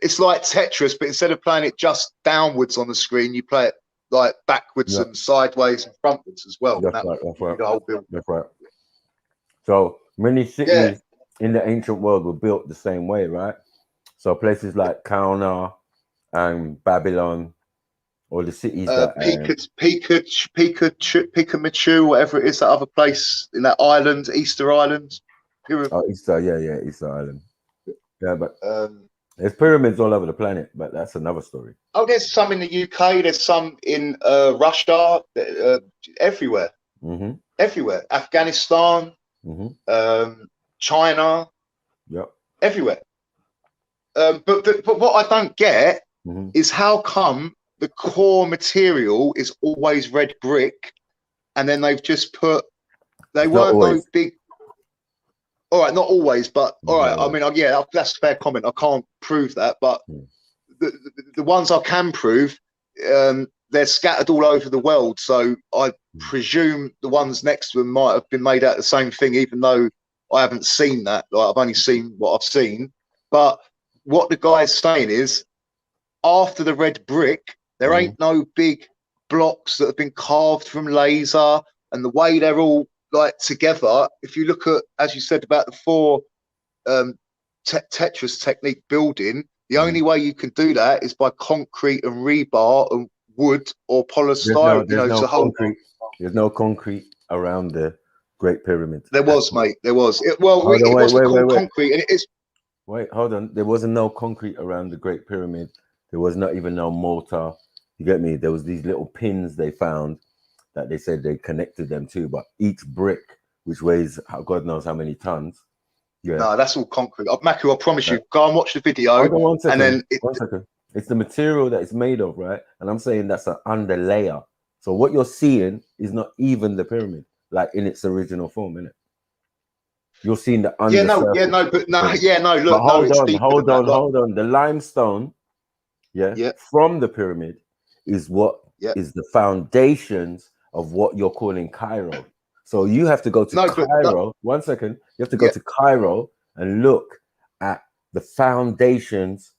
It's like Tetris, but instead of playing it just downwards on the screen, you play it like backwards and sideways and frontwards as well. That's right. The whole build. That's right. So many cities in the ancient world were built the same way, right? So places like Kauna and Babylon, or the cities that Picamachu, whatever it is, that other place in that island, Easter Island. Easter Island. Yeah, but there's pyramids all over the planet, but that's another story. Oh, there's some in the UK. There's some in Russia. Everywhere. Everywhere. Afghanistan. China. Yep. Everywhere. But what I don't get is how come the core material is always red brick, and then they've just put weren't those big. All right, not always, but all right. I mean, that's a fair comment. I can't prove that, but the ones I can prove, they're scattered all over the world. So I presume the ones next to them might have been made out of the same thing, even though I haven't seen that. Like, I've only seen what I've seen. But what the guy's saying is, after the red brick, there ain't no big blocks that have been carved from laser, and the way they're all like together. If you look at, as you said about the 4 Tetris technique building, the only way you can do that is by concrete and rebar and wood or polystyrene. There's no concrete around the Great Pyramid. There was, mate. There was. It wasn't called concrete, and it is. Wait, hold on. There wasn't no concrete around the Great Pyramid. There was not even no mortar. You get me? There was these little pins they found that they said they connected them to, but each brick, which weighs God knows how many tons. Yeah. No, that's all concrete. Maku, I promise you, go and watch the video. One second. And then one second. It's the material that it's made of, right? And I'm saying that's an underlayer. So what you're seeing is not even the pyramid, like in its original form, innit? You're seeing the under. Look, hold on. The limestone, from the pyramid is what is the foundations of what you're calling Cairo. So you have to go to Cairo. 1 second. You have to go to Cairo and look at the foundations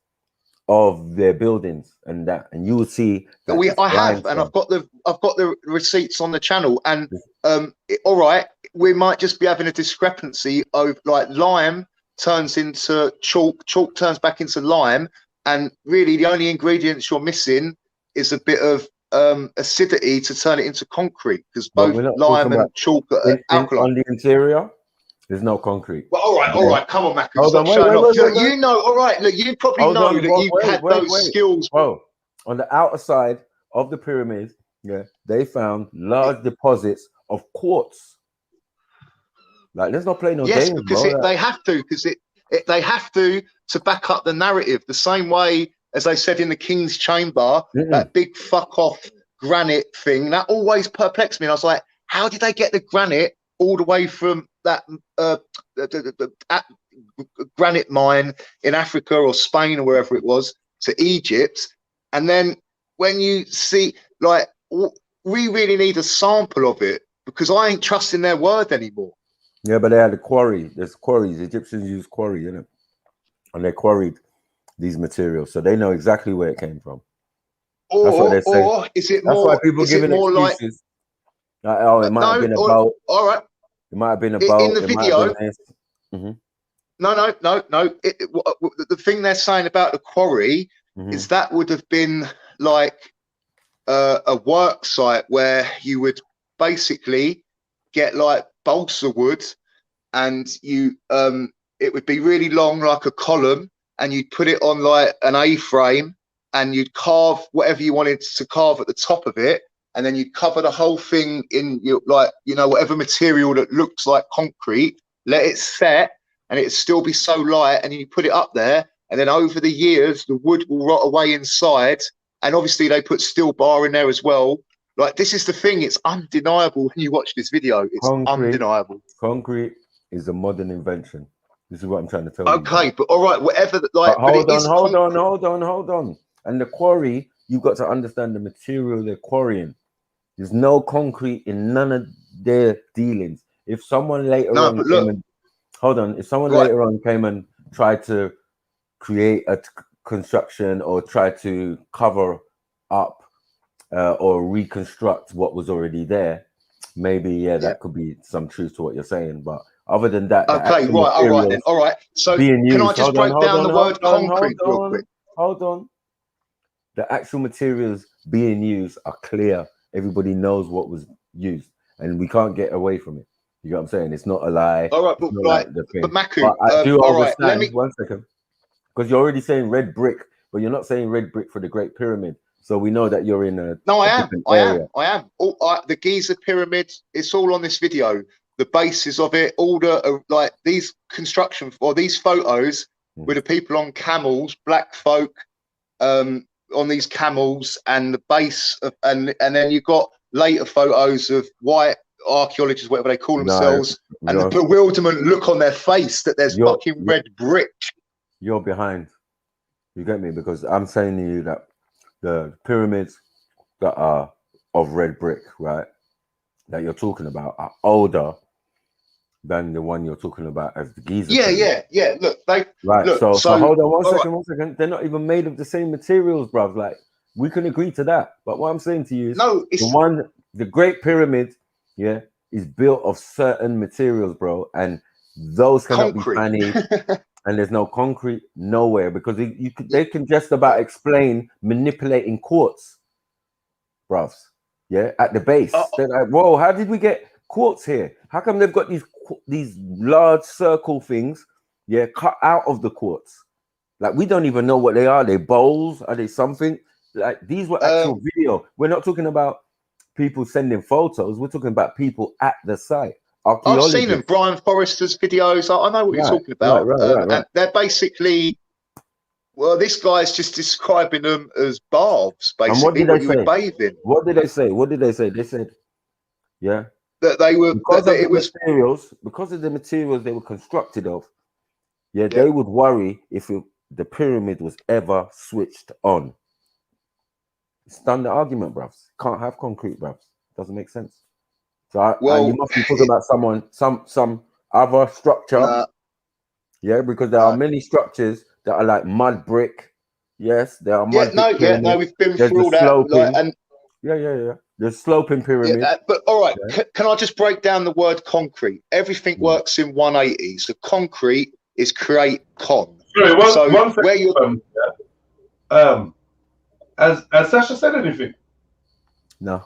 of their buildings and you will see. I have, and I've got the receipts on the channel. And all right, we might just be having a discrepancy of like lime turns into chalk, chalk turns back into lime, and really the only ingredients you're missing is a bit of acidity to turn it into concrete, because both lime and chalk are alkaline. On the interior, there's no concrete. Well, all right, come on, Mac. Stop showing off. You know, all right, look, you probably know that you had those skills. Bro, on the outer side of the pyramid, they found large deposits of quartz. Like, let's not play no games, because they have to, they have to back up the narrative. The same way as they said in the King's Chamber, that big fuck off granite thing, that always perplexed me. And I was like, how did they get the granite all the way from that granite mine in Africa or Spain or wherever it was to Egypt? And then when you see, like, we really need a sample of it, because I ain't trusting their word anymore. Yeah, but they had a quarry. There's quarries. Egyptians use quarry, and they quarried these materials, so they know exactly where it came from. That's what they say. Or is it That's more? why people giving excuses. Like, oh, it might have been about. All right. It might have been about in the video. No. The thing they're saying about the quarry is that would have been like a work site where you would basically get like balsa wood, and you it would be really long, like a column, and you'd put it on like an A-frame, and you'd carve whatever you wanted to carve at the top of it, and then you'd cover the whole thing in your, like, whatever material that looks like concrete, let it set, and it'd still be so light, and you put it up there, and then over the years the wood will rot away inside, and obviously they put steel bar in there as well. Like, this is the thing, it's undeniable when you watch this video. It's undeniable. Concrete is a modern invention. This is what I'm trying to tell you. Okay, but all right, whatever. Like, hold on. And the quarry, you've got to understand the material they're quarrying. There's no concrete in none of their dealings. If someone later later on came and tried to create a construction or try to cover up or reconstruct what was already there, maybe that could be some truth to what you're saying. But other than that, okay, right, all right. So can I just break down the word concrete real quick? Hold on. The actual materials being used are clear. Everybody knows what was used, and we can't get away from it. You know what I'm saying? It's not a lie. All right, but Maku, I do understand. All right, 1 second, because you're already saying red brick, but you're not saying red brick for the Great Pyramid. So we know that you're in a I am. The Giza pyramids. It's all on this video. The bases of it, all the like these construction or these photos with the people on camels, black folk, on these camels, and the base of, and then you've got later photos of white archaeologists, whatever they call themselves, and the bewilderment look on their face that there's fucking red brick. You're behind. You get me? Because I'm saying to you that the pyramids that are of red brick, right, that you're talking about are older than the one you're talking about as the Giza. Yeah. Look, so hold on one second. They're not even made of the same materials, bruv. Like, we can agree to that. But what I'm saying to you is the Great Pyramid, is built of certain materials, bro, and those cannot be managed. And there's no concrete nowhere, because they can just about explain manipulating quartz, bruv. Yeah, at the base. They're like, whoa, how did we get quartz here? How come they've got these large circle things, cut out of the quartz? Like, we don't even know what they are. Are they bowls? Are they something? Like, these were actual video. We're not talking about people sending photos. We're talking about people at the site. I've seen them, Brian Forrester's videos. I know what you're talking about. Right. And they're basically, well, this guy's just describing them as baths, basically. And what did they say? Bathe in. What did they say? They said, that they were because of the materials they were constructed of. They would worry if the pyramid was ever switched on. It's done the argument, bruv. Can't have concrete, bruv. Doesn't make sense. So you must be talking about some other structure. Because there are many structures that are like mud brick. Yes, there are mud brick pyramids. No, we've been through all that. There's sloping pyramids. But all right, can I just break down the word concrete? Everything works in 180. So concrete is create con. Sorry, one second. Has Sasha said anything? No.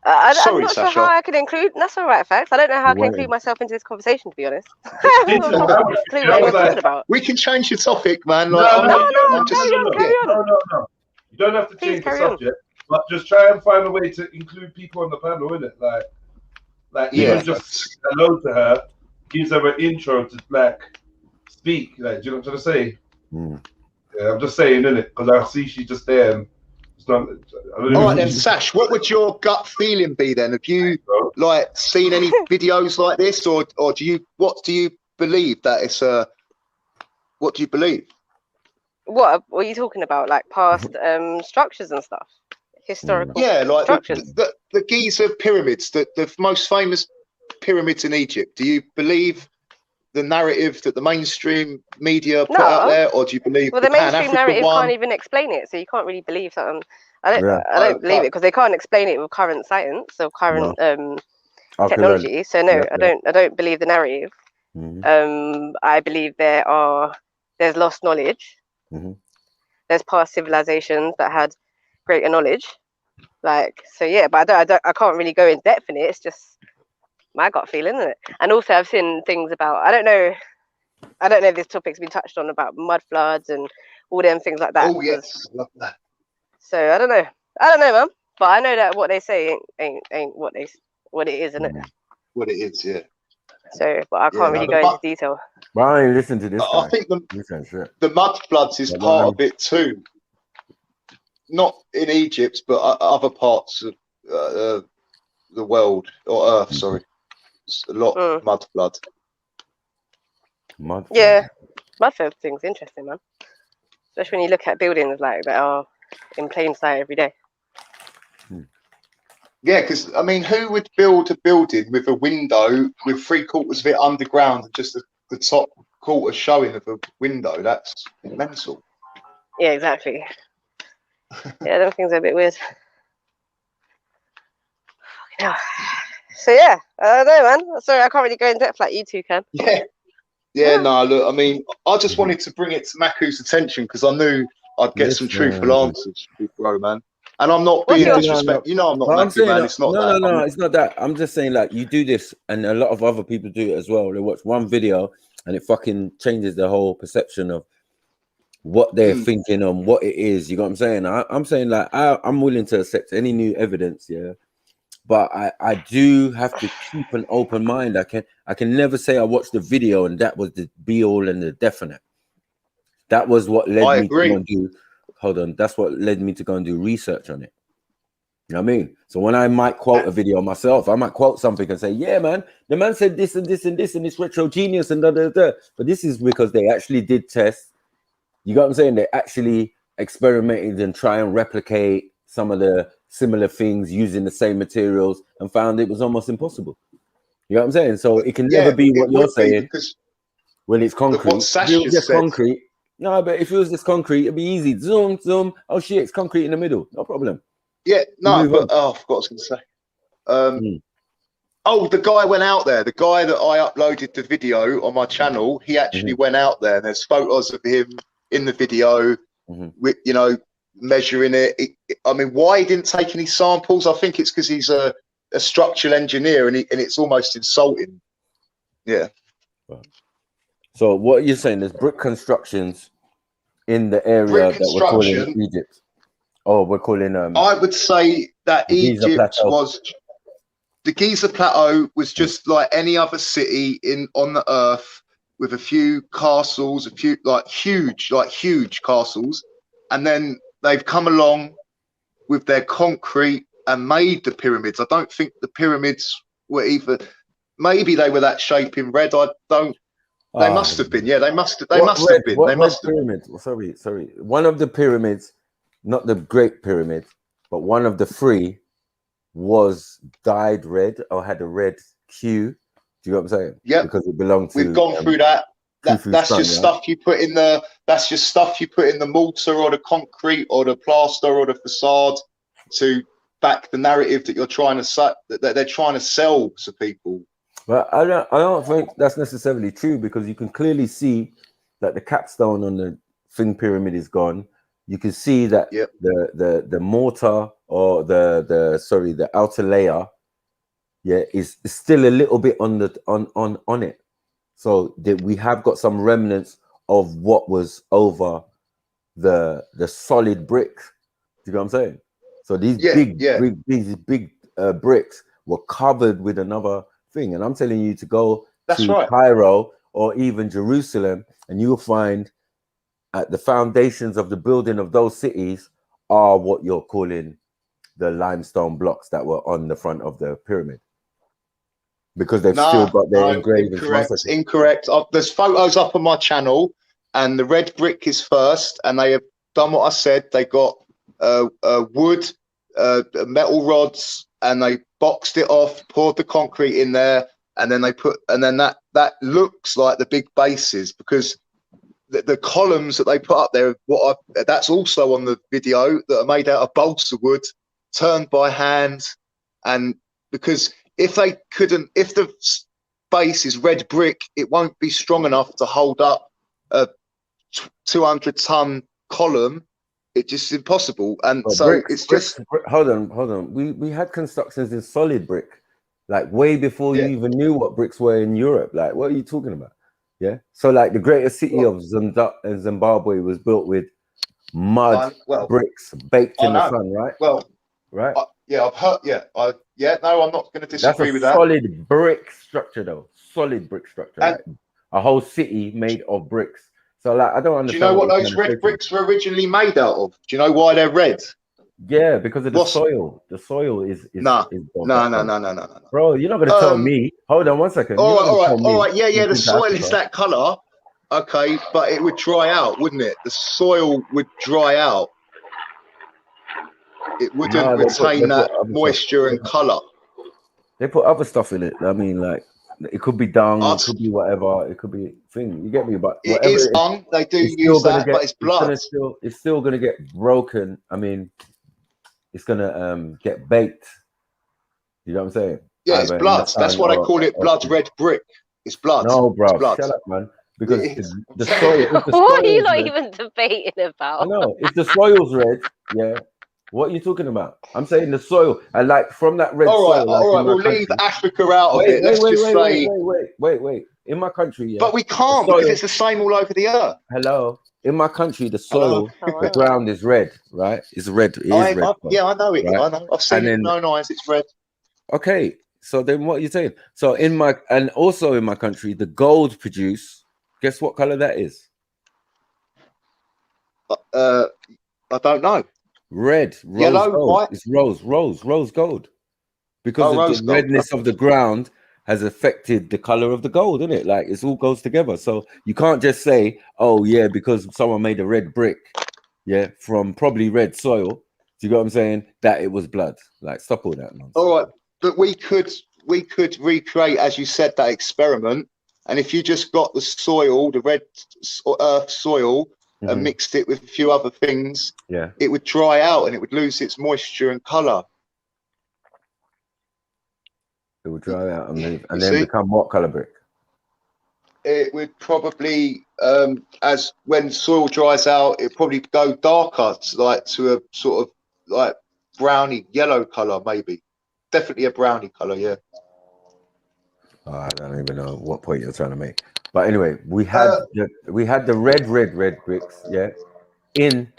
I'm not sure how I can include. That's all right, facts. I don't know how I can include myself into this conversation, to be honest. I'm not sure what you're talking about. We can change the topic, man. No, carry on. No. You don't have to change the subject, but just try and find a way to include people on the panel, innit? Like even just hello to her gives her an intro to speak. Like, do you know what I'm trying to say? Yeah, I'm just saying, innit? Because I see she's just there. And all right then, Sash, what would your gut feeling be then? Have you seen any videos like this, or what do you believe that it's what do you believe? What are you talking about? Like past structures and stuff, historical structures. The Giza pyramids, the most famous pyramids in Egypt. Do you believe the narrative that the mainstream media put out there, or do you believe the mainstream narrative can't even explain it, so you can't really believe something. I don't believe it because they can't explain it with current science or current technology. So no, I don't believe the narrative. I believe there's lost knowledge. There's past civilizations that had greater knowledge. But I can't really go in depth in it. It's just my gut feeling, isn't it? And also I've seen things about I don't know if this topic's been touched on about mud floods and all them things like that. Oh yes, love that. So I don't know, man. But I know that what they say ain't what it is, isn't it? What it is, yeah. So, but I Yeah, can't no, really the go into mud, detail. Well, I ain't listen to this I guy. think Listen, shit. the mud floods is But part of it too. Not in Egypt, but other parts of the world or Earth. Sorry, it's a lot of mud flood. Mud. Yeah, mud flood thing's interesting, man. Especially when you look at buildings like that are in plain sight every day. Yeah, because I mean, who would build a building with a window with 3/4 of it underground and just the top quarter showing of a window? That's mental. Yeah, exactly. Yeah, them things are a bit weird. Yeah. So yeah, I don't know, man. Sorry, I can't really go in depth like you two can. Yeah, no, look, I mean, I just wanted to bring it to Maku's attention because I knew I'd get some truthful answers, big bro, man. And I'm not being disrespectful. You know, I'm not But I'm Maku, saying man. that, It's not no, that. no, it's not that. I'm just saying like you do this, and a lot of other people do it as well. They watch one video, and it fucking changes the whole perception of what they're thinking on what it is. You got what I'm saying? I'm saying like I'm willing to accept any new evidence, yeah. But I do have to keep an open mind. I can never say I watched the video and that was the be all and the definite. That was what led me to go and do. Hold on, that's what led me to go and do research on it. You know what I mean? So when I might quote a video myself, I might quote something and say, yeah, man, the man said this and this and this and it's retro genius and da da da. But this is because they actually did tests. You got what I'm saying? They actually experimented and try and replicate some of the similar things using the same materials and found it was almost impossible. You know what I'm saying? So it can never be what you're saying when it's concrete. What If it was just said. concrete, no, but if it was just concrete, it'd be easy. Zoom, zoom. Oh shit, it's concrete in the middle. No problem. Yeah, no, Move but on. oh, I forgot what I was going to say. Oh, the guy went out there. The guy that I uploaded the video on my channel, he actually went out there, and there's photos of him in the video with, you know, measuring it. I mean, why he didn't take any samples? I think it's because he's a structural engineer, and it's almost insulting. Yeah. So what you're saying, there's brick constructions in the area that we're calling Egypt. Oh, we're calling I would say that Egypt was the Giza Plateau was just like any other city on the earth with a few castles, a few huge castles, and then they've come along with their concrete and made the pyramids. I don't think the pyramids were either. Maybe they were that shape in red. I don't. They must have been. Yeah, they must have. They must have been. They must have been. Sorry. One of the pyramids, not the Great Pyramid, but one of the three was dyed red or had a red hue. Do you know what I'm saying? Yeah. Because it belonged to. We've gone through that. That's just stuff you put in the. That's just stuff you put in the mortar or the concrete or the plaster or the facade to back the narrative that you're trying to that they're trying to sell to people. But I don't think that's necessarily true because you can clearly see that the capstone on the thing pyramid is gone. You can see that the mortar or the outer layer, is still a little bit on it. So that we have got some remnants of what was over the solid brick. Do you know what I'm saying? So these big bricks were covered with another thing, and I'm telling you to go to Cairo or even Jerusalem, and you'll find at the foundations of the building of those cities are what you're calling the limestone blocks that were on the front of the pyramid, because they've still got their engravings. Incorrect. There's photos up on my channel, and the red brick is first, and they have done what I said. They got wood, metal rods, and they boxed it off, poured the concrete in there, and then that looks like the big bases because the columns that they put up there, that's also on the video, that are made out of balsa wood, turned by hand, and because if the base is red brick, it won't be strong enough to hold up a 200-ton column. It's just impossible. And hold on. We had constructions in solid brick, like way before you even knew what bricks were in Europe. Like, what are you talking about? Yeah. So like the greatest city of Zimbabwe was built with mud bricks baked in the sun, right? Right. I've heard. No, I'm not going to disagree with that. That's a solid brick structure, though. solid brick structure, like a whole city made of bricks. So like, I don't Do you understand. know what those red bricks were originally made out of? Do you know why they're red? Yeah, because of the soil. The soil is no. Bro, you're not gonna tell me. Hold on one second. All right. Yeah. The soil is that color. Okay, but it would dry out, wouldn't it? The soil would dry out. It wouldn't retain that moisture and color. They put other stuff in it. I mean, like it could be dung, it could be whatever, it could be thing. You get me? But it is dung. They do use that, but it's blood. It's still gonna get broken. I mean, it's gonna get baked. You know what I'm saying? Yeah, it's blood. That's why they call it blood red brick. It's blood. No, bro, it's blood. Shut up, man. Because the soil. What are you not even debating about? I know. If the soil's red, yeah. What are you talking about? I'm saying the soil, and like from that red soil. All right. We'll leave Africa out of it. Let's just say. Wait. In my country, yeah. But we can't because it's the same all over the earth. Hello. In my country, the soil, the ground is red, right? It's red. It is red. Yeah, I know it. Right? I know. I've seen it with my own eyes. It's red. Okay. So then, what are you saying? So also in my country, the gold produced. Guess what color that is? I don't know. Red, yellow, gold. white. It's rose gold. Because of the redness of the ground has affected the color of the gold, isn't it? Like it all goes together. So you can't just say, oh yeah, because someone made a red brick, yeah, from probably red soil. Do you get what I'm saying? That it was blood. Like stop all that nonsense. All right, but we could recreate, as you said, that experiment. And if you just got the soil, the red earth soil, and mixed it with a few other things, yeah, it would dry out and it would lose its moisture and color. It would dry out and then become what color brick? It would probably, as when soil dries out, it probably go darker, like to a sort of like browny yellow color, maybe. Definitely a browny color, yeah. Oh, I don't even know what point you're trying to make. But anyway, we had the red bricks, yeah, in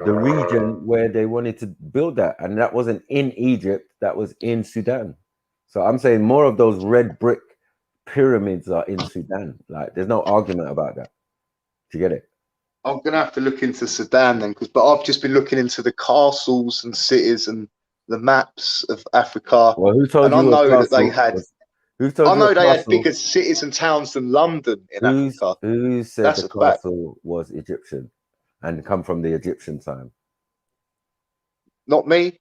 the region where they wanted to build that, and that wasn't in Egypt, that was in Sudan. So I'm saying more of those red brick pyramids are in Sudan. Like, there's no argument about that. Do you get it? I'm gonna have to look into Sudan then, but I've just been looking into the castles and cities and the maps of Africa. Well, who told you? I know that they had. Who told I you know they had castle? bigger cities and towns than London in Africa. Who said That's the a fact. castle was Egyptian and come from the Egyptian time? Not me.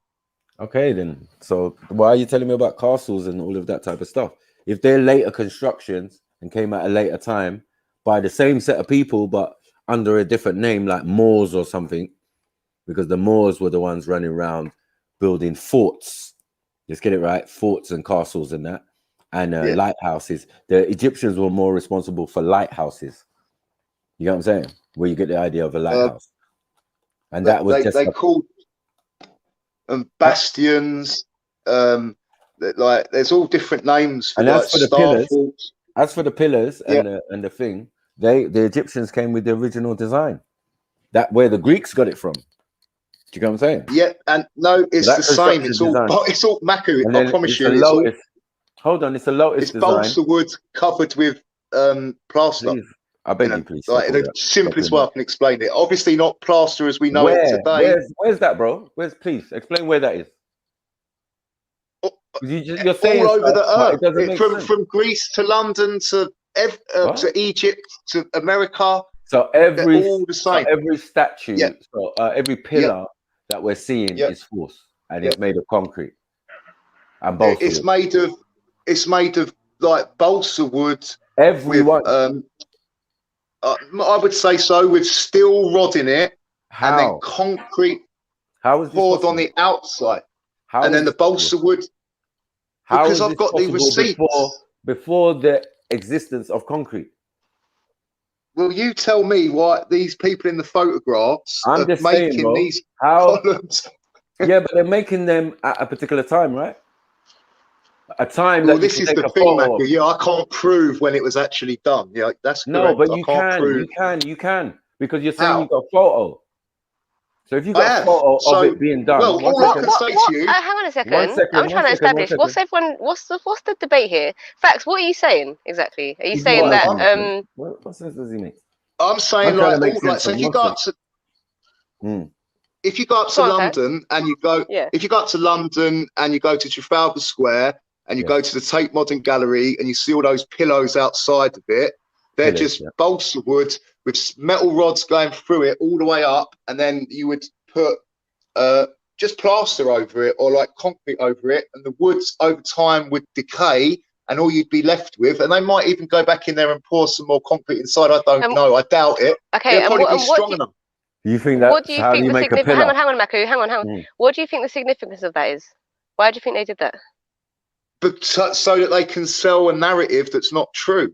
Okay, then. So why are you telling me about castles and all of that type of stuff? If they're later constructions and came at a later time by the same set of people, but under a different name, like Moors or something, because the Moors were the ones running around building forts. Let's get it right. Forts and castles and that. And lighthouses. The Egyptians were more responsible for lighthouses. You know what I'm saying? Where you get the idea of a lighthouse. And that was they called bastions. Like there's all different names for, and like, as for the pillars. Forts. As for the pillars and the thing, the Egyptians came with the original design. That where the Greeks got it from. Do you know what I'm saying? Yeah, and no, it's the same. It's all Maku. I promise you. Hold on, it's a lotus it's design. balsa wood covered with plaster. Please, I beg you, please. Like, in the simplest way I can explain it. Obviously not plaster as we know it today. Where's that, bro? Please explain where that is. You're saying all over the earth, from Greece to London to Egypt to America. So every all the same. So every statue, every pillar that we're seeing is false, and it's made of concrete. And balsa wood. It's made of like balsa wood. Everyone. I would say so, with steel rod in it, and then concrete poured on the outside, and then the balsa wood. Because I've got the receipts before the existence of concrete. Well, you tell me why these people in the photographs are making these columns. Yeah, but they're making them at a particular time, right? A time well, that this is the thing, Matthew. Yeah, I can't prove when it was actually done. Yeah, that's correct. No, but you can, because you're saying you got a photo. So if you got a photo of it being done, well, all I can say to you. Hang on a second. I'm trying to establish what's the debate here. Facts. What are you saying exactly? Are you saying that what sense does he make? I'm saying so if you go up to if you go up to London and you go if you go up to London and you go to Trafalgar Square and you go to the Tate Modern Gallery and you see all those pillows outside of it, they're just balsa wood with metal rods going through it all the way up, and then you would put just plaster over it or like concrete over it, and the woods over time would decay, and all you'd be left with, and they might even go back in there and pour some more concrete inside. I don't know. I doubt it. Okay, it'll probably be strong enough. You think that? What do you think the significance? Hang on, Maku. Hang on. What do you think the significance of that is? Why do you think they did that? But so that they can sell a narrative that's not true.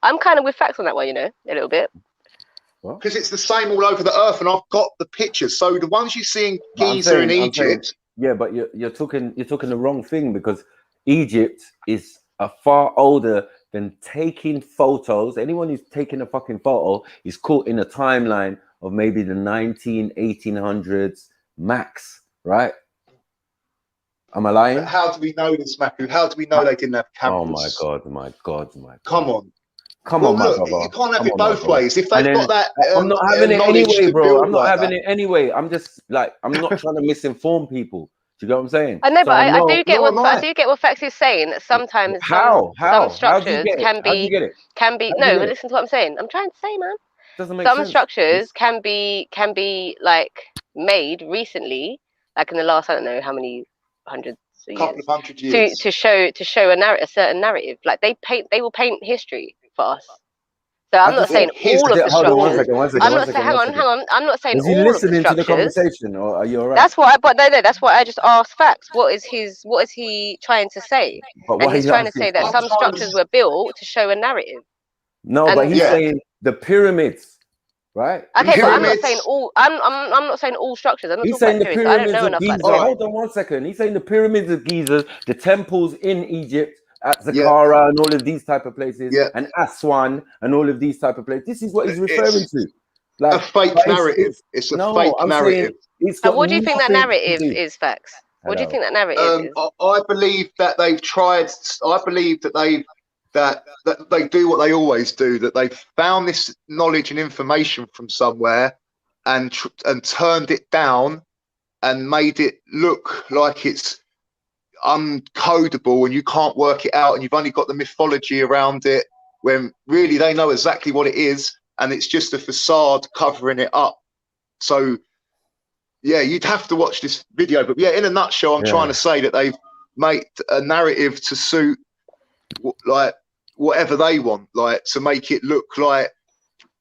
I'm kind of with facts on that one, a little bit. Because it's the same all over the earth, and I've got the pictures. So the ones you see in Giza in Egypt. Yeah, but you're talking the wrong thing, because Egypt is a far older than taking photos. Anyone who's taking a fucking photo is caught in a timeline of maybe the 1800s max, right? Am I lying? But how do we know this, Maku? How do we know they didn't have cameras? Oh my god. Come on. Come on, my brother. You can't have it both ways. If they've got that, I'm not having it anyway, bro. I'm not having it anyway. I'm just like, I'm not trying to misinform people. Do you get what I'm saying? I know, but I do get what Fax is saying. That sometimes some structures can be. No, listen to what I'm saying. I'm trying to say, man. Doesn't make some sense. Structures can be like made recently, like in the last, I don't know how many hundreds of years, to show a certain narrative. Like they will paint history for us. So I'm not saying all of the structures. I'm not saying. Hang on. I'm not saying all of the structures. Is he listening to the conversation, or are you alright? That's what. That's what I just asked Facts. What is he trying to say? And he's trying to say that some structures were built to show a narrative. No, but he's saying the pyramids, right? Okay, but I'm not saying all. I'm not saying all structures. I'm not talking about pyramids. I don't know enough about that. Hold on 1 second. He's saying the pyramids of Giza, the temples in Egypt, at Saqqara and all of these type of places, and Aswan and all of these type of places. This is what he's referring to. Like a fake narrative. It's a fake narrative. And what do you think that narrative is, Facts? What do you think that narrative is? I believe that they've tried. I believe that they do what they always do. That they've found this knowledge and information from somewhere, and turned it down, and made it look like it's uncodable and you can't work it out, and you've only got the mythology around it, when really they know exactly what it is, and it's just a facade covering it up. So yeah, you'd have to watch this video, but yeah, in a nutshell, I'm trying to say that they've made a narrative to suit like whatever they want, like to make it look like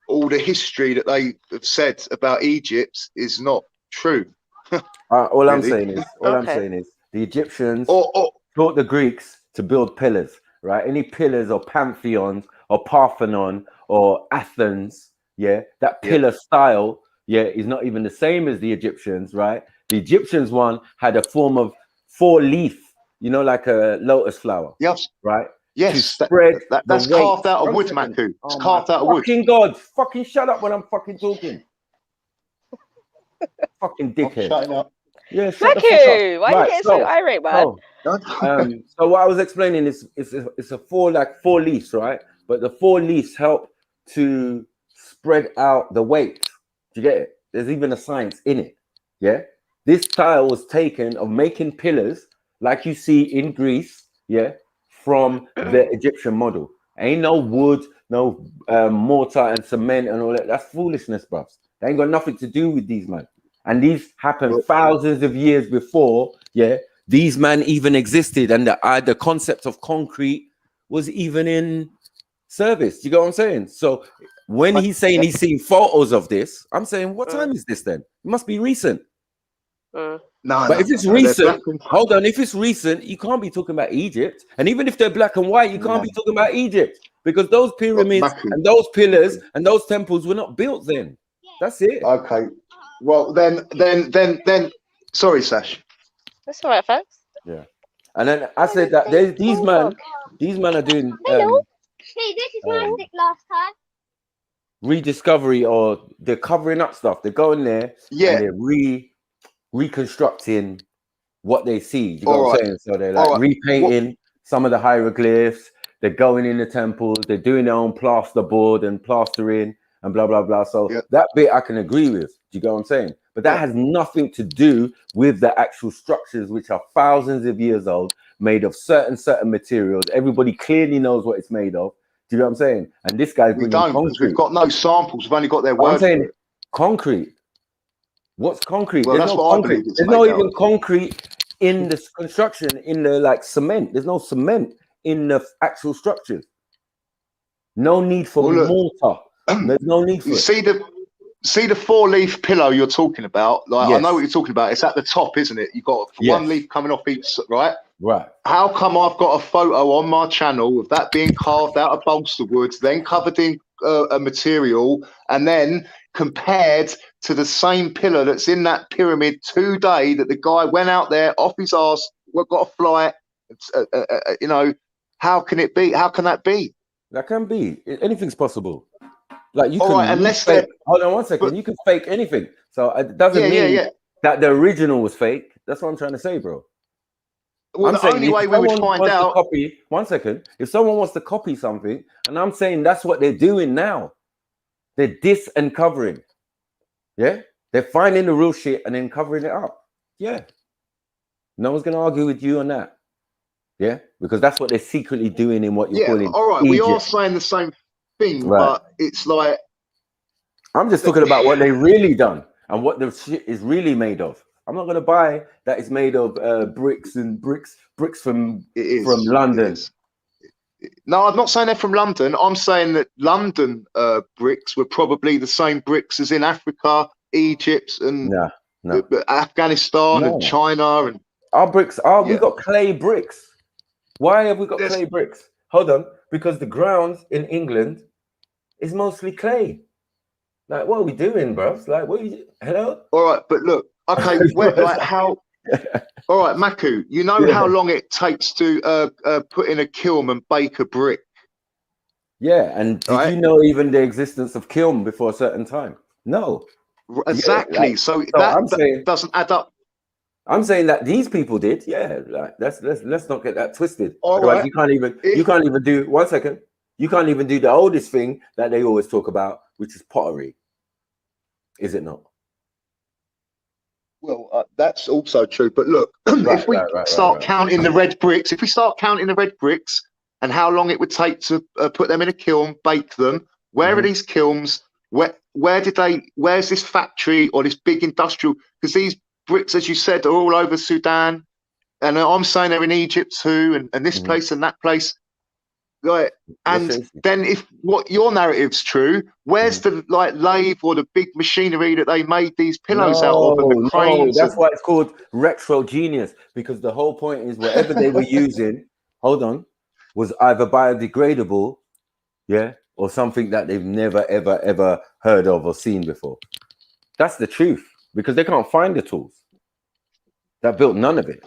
all the history that they have said about Egypt is not true. All I'm saying is the Egyptians taught the Greeks to build pillars, right? Any pillars or pantheons or Parthenon or Athens, that pillar style, is not even the same as the Egyptians, right? The Egyptians one had a form of 4-leaf, like a lotus flower. Yes. Right? Yes. That's carved out of wood, Maku. It's carved out of wood. Fucking God. Fucking shut up when I'm fucking talking. Fucking dickhead. Shutting up. Yeah, Thank you. Why are you getting so irate, man? So what I was explaining is it's a 4 leaves, right? But the 4 leaves help to spread out the weight. Do you get it? There's even a science in it. Yeah. This style was taken of making pillars like you see in Greece, from the Egyptian model. Ain't no wood, no mortar and cement and all that. That's foolishness, bruv. They ain't got nothing to do with these, man. And these happened thousands of years before, these men even existed, and the concept of concrete was even in service. You get what I'm saying? So when he's saying he's seen photos of this, I'm saying, what time is this then? It must be recent. But if it's recent, hold on, if it's recent, you can't be talking about Egypt. And even if they're black and white, you can't be talking about Egypt, because those pyramids and those pillars and those temples were not built then. That's it. Okay. Well, then, sorry, Sash. That's all right, folks. Yeah. And then I said that these men are doing. Hello. Hey, this is my stick last time. rediscovery, or they're covering up stuff. They're going there Yeah. and they're reconstructing what they see. You know All what I'm right. saying? So they're All like right. repainting some of the hieroglyphs. They're going in the temples. They're doing their own plasterboard and plastering and blah blah blah. So that bit I can agree with. Do you get what I'm saying? But that has nothing to do with the actual structures, which are thousands of years old, made of certain materials. Everybody clearly knows what it's made of. Do you know what I'm saying? And this guy's We bringing don't, because concrete. we've got no samples. We've only got their But I'm word for saying it. concrete. What's concrete? Well, There's that's no what I concrete. believe it's There's made not out even of. concrete in the construction, in the like cement. There's no cement in the actual structures. No need for mortar. There's no need for You it. see the 4-leaf pillow you're talking about? Like, I know Yes. what you're talking about. It's at the top, isn't it? You've got one leaf coming off each, right? Right. How come I've got a photo on my channel of that being carved out of balsa wood, then covered in a material, and then compared to the same pillar that's in that pyramid today, that the guy went out there off his arse, got a flight, you know, how can it be? How can that be? That can be. Anything's possible. Like you All can right, unless fake. Hold on one second. You can fake anything. So it doesn't mean that the original was fake. That's what I'm trying to say, bro. Well, I'm the saying only if way we would someone find wants to out. copy, one second, if someone wants to copy something, and I'm saying that's what they're doing now, they're uncovering. Yeah, they're finding the real shit and then covering it up. Yeah, no one's gonna argue with you on that. Yeah, because that's what they're secretly doing in what you're calling All right, Egypt. we are saying the same thing, Right. but it's like I'm just talking about what they really done and what the shit is really made of. I'm not gonna buy that it's made of bricks from London. No, I'm not saying they're from London. I'm saying that London bricks were probably the same bricks as in Africa, Egypt, and Afghanistan and China. And our bricks we got clay bricks. Why have we got clay bricks? Hold on, because the ground in England is mostly clay. Like, what are we doing, bro? Like, what are you? Hello? All right, but look, okay, like how? All right, Maku, you know how long it takes to put in a kiln and bake a brick? Yeah, and did you know even the existence of kiln before a certain time? No. Exactly. So that doesn't add up. I'm saying that these people did. Yeah, like let's not get that twisted. All Otherwise, right. you can't even do 1 second. You can't even do the oldest thing that they always talk about, which is pottery. Is it not? Well, that's also true. But look, if we start counting the red bricks, and how long it would take to put them in a kiln, bake them, where are these kilns? Where's this factory or this big industrial? Because these bricks, as you said, are all over Sudan, and I'm saying they're in Egypt too, and this place and that place. Right, and then if what your narrative's true, where's the lathe or the big machinery that they made these pillows out of, and the cranes? That's why it's called retro genius, because the whole point is whatever they were using, was either biodegradable, or something that they've never ever heard of or seen before. That's the truth, because they can't find the tools that built none of it.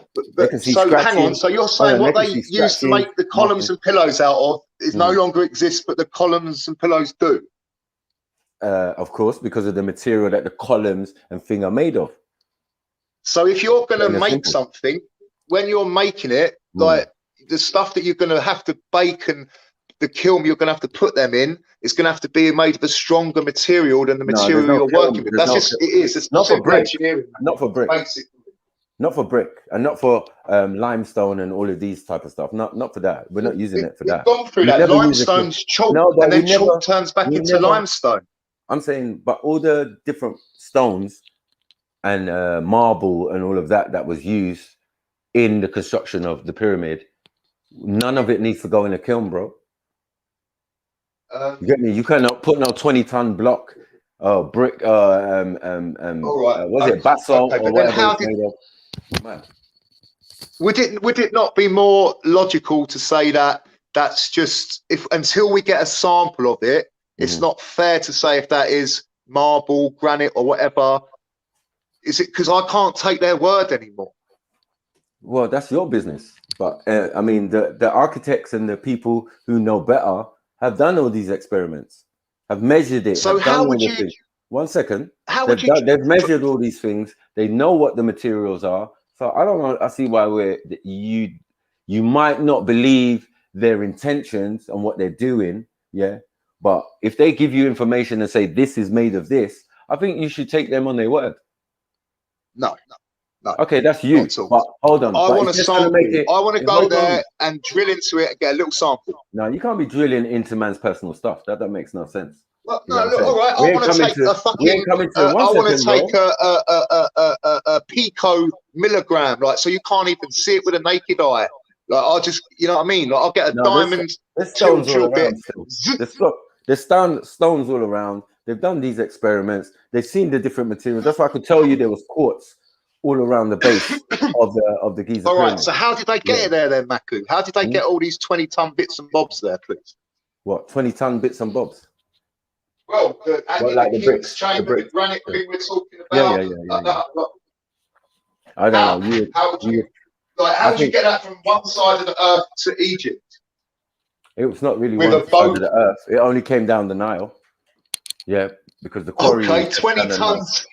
So hang on, so you're saying what they used to make the columns and pillows out of is no longer exists, but the columns and pillows do? Of course, because of the material that the columns and thing are made of. So if you're going to make something, when you're making it, like the stuff that you're going to have to bake and the kiln you're going to have to put them in is going to have to be made of a stronger material than the material you're working with. That's just, it is. It's not for brick. Engineering. Not for brick. Basically. Not for brick, and not for limestone and all of these type of stuff. Not for that. We're not using it for that. We've gone through that. Limestone's chalk, and then chalk turns back into limestone. I'm saying, but all the different stones and marble and all of that was used in the construction of the pyramid, none of it needs to go in a kiln, bro. You get me? You cannot put no 20-ton block, brick, was it basalt or whatever it's made of? Man. Would it not be more logical to say that that's just until we get a sample of it, it's not fair to say if that is marble, granite, or whatever? Is it because I can't take their word anymore? Well, that's your business. But I mean, the architects and the people who know better have done all these experiments, have measured it. So have done how all would the you? things. 1 second. How would you? They've measured all these things. They know what the materials are. So I don't know. I see why you might not believe their intentions and what they're doing. Yeah. But if they give you information and say this is made of this, I think you should take them on their word. No. Okay, that's you. But hold on. I But want a it's just gonna sample. make it. I want to go Hold there on. and drill into it and get a little sample. No, you can't be drilling into man's personal stuff. That makes no sense. Well, You know no, what I'm look, all saying? right. We I ain't want to coming take to. a fucking. We ain't coming to. I want to second, take bro. a pico milligram, like so you can't even see it with a naked eye. Like I'll just, you know what I mean? Like I'll get a No, diamond there's till stones all drill bit. around still. There's stones all around. They've done these experiments. They've seen the different materials. That's why I could tell you there was quartz all around the base of the Giza All right. pyramid. So how did they get it there, then, Maku? How did they get all these 20-ton bits and bobs there, please? What 20-ton bits and bobs? Well, the like the King's bricks, Chamber, the granite thing we're talking Yeah. about. I don't know. How would you get that from one side of the earth to Egypt? It was not really With one a side boat? of the earth. It only came down the Nile. Yeah, because the quarry. Okay, was 20 down the Nile. tons.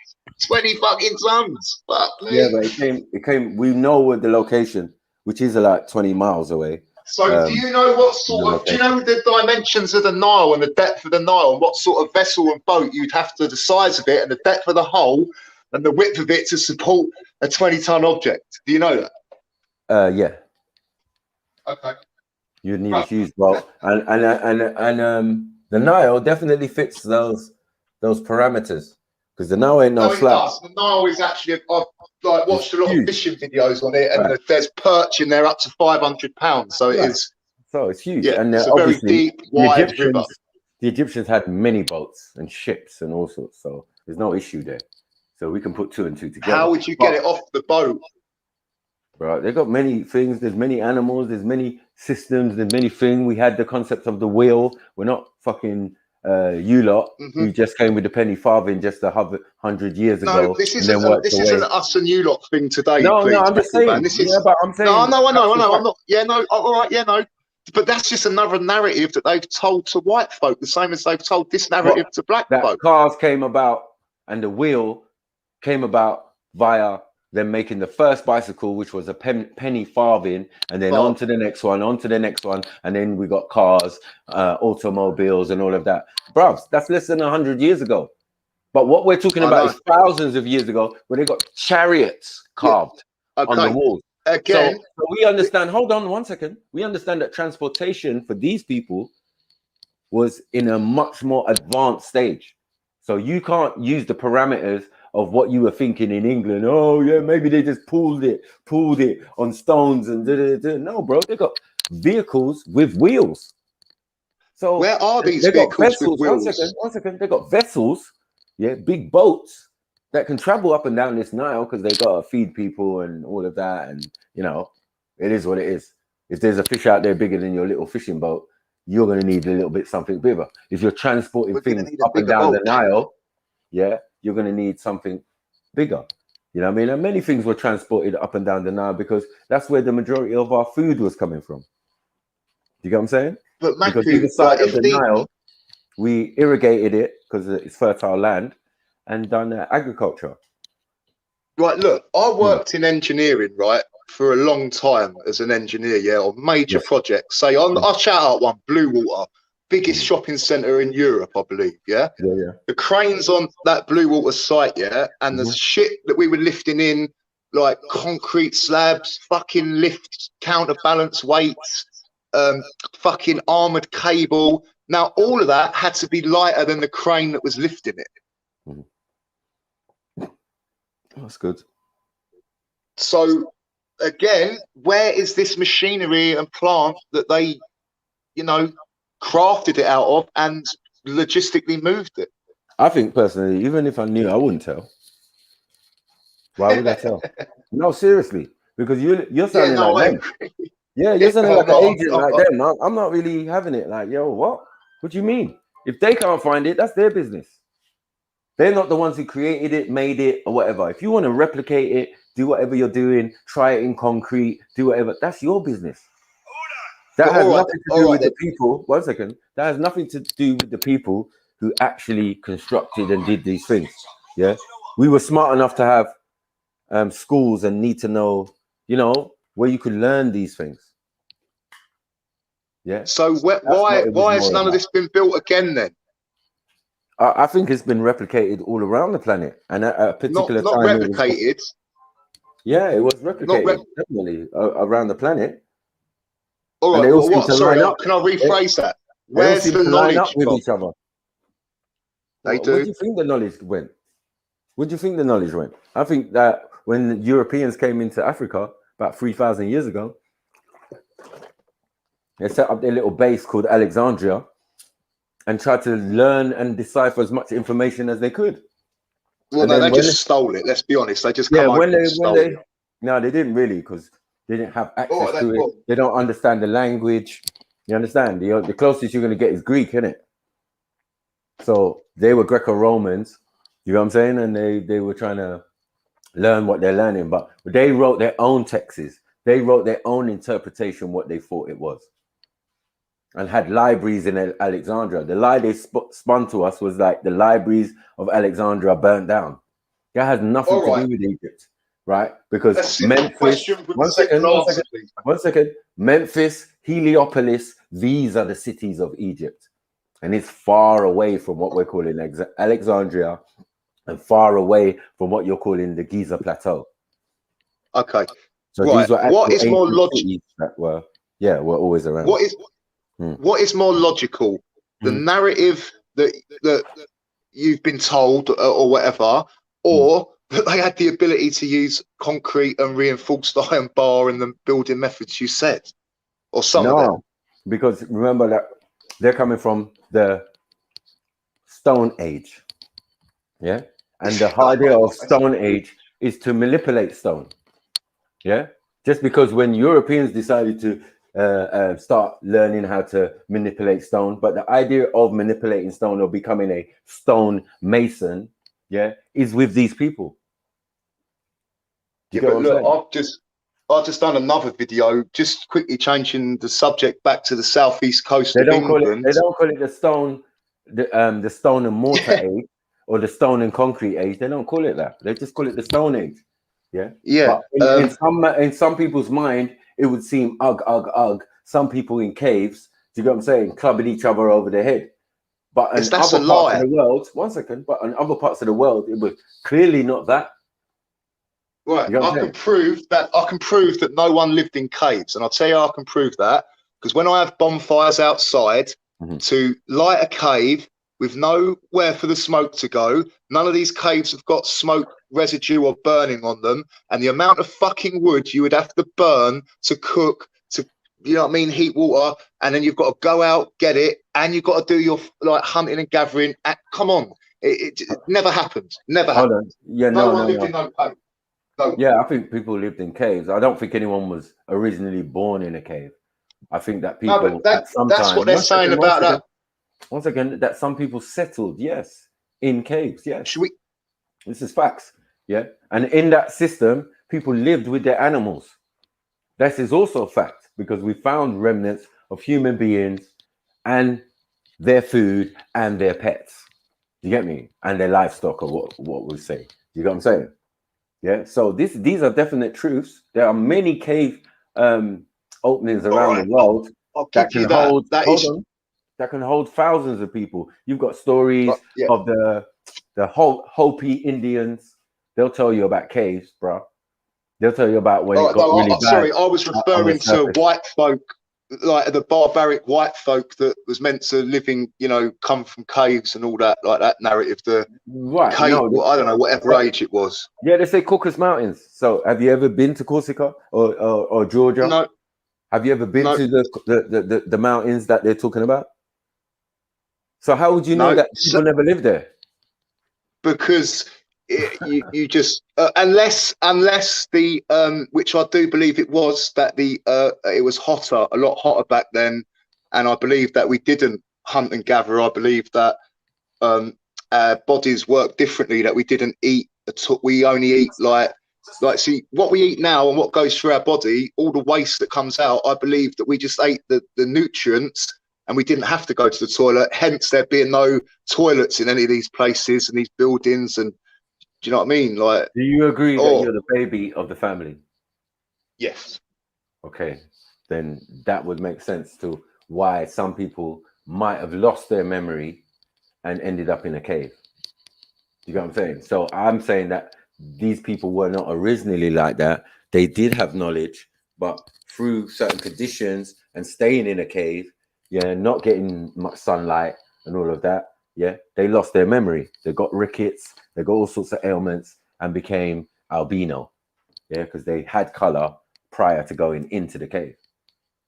20 fucking tons. Fuck me. Yeah, but it came. We know where the location, which is like 20 miles away. So do you know what sort of, do you know the dimensions of the Nile and the depth of the Nile and what sort of vessel and boat you'd have to, the size of it and the depth of the hole and the width of it to support a 20-ton object? Do you know that? Yeah. Okay. You'd need a huge boat, and the Nile definitely fits those parameters because the Nile ain't no it slab. does. The Nile is actually, I've like watched a lot of fishing videos on it, and there's perch in there up to 500 pounds. So it is. So it's huge, Yeah, and it's a very obviously deep, wide river. The Egyptians had many boats and ships and all sorts, so there's no issue there. So we can put 2 and 2 together. How would you get it off the boat? Right, they've got many things. There's many animals. There's many systems. There's many things. We had the concept of the wheel. We're not fucking you lot who just came with the penny farthing just 100 years ago. No, this isn't us and you lot thing today. No, please, I'm just saying. man. This is, but I'm saying. No, I know. I'm not. Yeah, no. All right, yeah, no. But that's just another narrative that they've told to white folk, the same as they've told this narrative to black folk. Cars came about and the wheel came about via them making the first bicycle, which was a penny farthing, and then on to the next one, and then we got cars, automobiles, and all of that. Bruv, that's less than 100 years ago. But what we're talking about is thousands of years ago, where they got chariots carved on the walls. Again, so we understand. Hold on 1 second. We understand that transportation for these people was in a much more advanced stage. So you can't use the parameters of what you were thinking in England. Oh yeah, maybe they just pulled it on stones and no, bro. They got vehicles with wheels. So where are these vehicles with wheels? 1 second. They got vessels, big boats that can travel up and down this Nile because they got to feed people and all of that. And it is what it is. If there's a fish out there bigger than your little fishing boat, you're going to need a little bit something bigger. If you're transporting things up and down the Nile, you're going to need something bigger. You know what I mean? And many things were transported up and down the Nile because that's where the majority of our food was coming from. You get what I'm saying? But because either side of the Nile, we irrigated it because it's fertile land and done agriculture. Right, look, I worked in engineering, right, for a long time as an engineer, on major projects. Say, I'll shout out one, Blue Water, biggest shopping centre in Europe, I believe, The cranes on that Blue Water site, and the shit that we were lifting in, like concrete slabs, fucking lift, counterbalance weights, fucking armoured cable. Now, all of that had to be lighter than the crane that was lifting it. That's good. So, again, where is this machinery and plant that they, crafted it out of and logistically moved it? I think personally, even if I knew, I wouldn't tell. Why would I tell? No, seriously, because you're sounding like them. Yeah, you're sounding like an agent like them. I'm not really having it. Like, yo, what? What do you mean? If they can't find it, that's their business. They're not the ones who created it, made it, or whatever. If you want to replicate it, do whatever you're doing, try it in concrete, do whatever. That's your business. That has nothing to do with the people. 1 second. That has nothing to do with the people who actually constructed and did these things. Yeah, we were smart enough to have schools and need to know, you know, where you could learn these things. Yeah. So why has none of this been built again then? I think it's been replicated all around the planet, and at a particular not time, replicated. It was replicated definitely around the planet. All and right. they all Well, seem what? to Sorry, line up. can I rephrase that? They all Where's seem the to line knowledge up with from? each other. They do. Where do you think the knowledge went? Where do you think the knowledge went? I think that when the Europeans came into Africa about 3,000 years ago, they set up their little base called Alexandria and tried to learn and decipher as much information as they could. Well, And no, then they just stole it. Let's be honest. They just yeah, come over when and they stole it. no, they didn't really, because they didn't have access to it. well, They don't understand the language. You understand? The closest you're going to get is Greek, isn't it? So they were Greco-Romans. You know what I'm saying? And they were trying to learn what they're learning, but they wrote their own texts. They wrote their own interpretation what they thought it was, and had libraries in Alexandria. The lie they spun to us was like the libraries of Alexandria burnt down. That has nothing to do with Egypt, right? Because Memphis, one second, Memphis, Heliopolis, these are the cities of Egypt. And it's far away from what we're calling Alexandria, and far away from what you're calling the Giza Plateau. Okay. So right. these were What is more logical? That were always around. What is more logical? The narrative that you've been told or whatever, or that they had the ability to use concrete and reinforced iron bar in the building methods you said, or some of them? Because remember that they're coming from the Stone Age. Yeah. And the idea of Stone Age is to manipulate stone. Yeah. Just because when Europeans decided to start learning how to manipulate stone, but the idea of manipulating stone or becoming a stone mason, is with these people. Yeah, but look, I've just done another video, just quickly changing the subject back to the southeast coast of England. They don't call it the stone, the stone and mortar age, or the stone and concrete age. They don't call it that. They just call it the Stone Age. Yeah. Yeah. But in some people's mind, it would seem ugh. Some people in caves, do you get what I'm saying, clubbing each other over the head. But in that's other a parts lie. of the world, one second. But in other parts of the world, it was clearly not that. Right. I can prove that no one lived in caves, and I'll tell you how I can prove that, because when I have bonfires outside to light a cave with nowhere for the smoke to go, none of these caves have got smoke residue or burning on them, and the amount of fucking wood you would have to burn to cook, to, you know what I mean, heat water, and then you've got to go out, get it, and you've got to do your like hunting and gathering. Come on, it never happened. Never happened. Yeah, no one lived in no cave. No. Yeah, I think people lived in caves. I don't think anyone was originally born in a cave. I think that people that's what they're saying about that. Once again, that some people settled, yes, in caves, yes. This is facts, yeah. And in that system, people lived with their animals. This is also a fact, because we found remnants of human beings and their food and their pets. You get me? And their livestock, or what we say. You get what I'm saying? Yeah. So these are definite truths. There are many cave openings around the world that can hold thousands of people. You've got stories of the Hopi Indians. They'll tell you about caves, bro. They'll tell you about when it got really bad. Sorry, I was referring to white folk, like the barbaric white folk that was meant to living, come from caves and all that, like that narrative. The cave, I don't know, whatever age it was. Yeah, they say Caucasus Mountains. So, have you ever been to Corsica or Georgia? No. Have you ever been to the mountains that they're talking about? So, how would you know that people never lived there? Because you just unless the which I do believe it was, that it was a lot hotter back then, and I believe that we didn't hunt and gather. I believe that our bodies work differently, that we didn't eat we only eat like see what we eat now and what goes through our body, all the waste that comes out. I believe that we just ate the nutrients and we didn't have to go to the toilet. Hence, there being no toilets in any of these places and these buildings. And do you know what I mean? Like, do you agree that you're the baby of the family? Yes. Okay, then that would make sense to why some people might have lost their memory and ended up in a cave. You get what I'm saying? So I'm saying that these people were not originally like that. They did have knowledge, but through certain conditions and staying in a cave, yeah, not getting much sunlight and all of that, yeah, they lost their memory. They got rickets, they got all sorts of ailments and became albino, yeah, because they had color prior to going into the cave.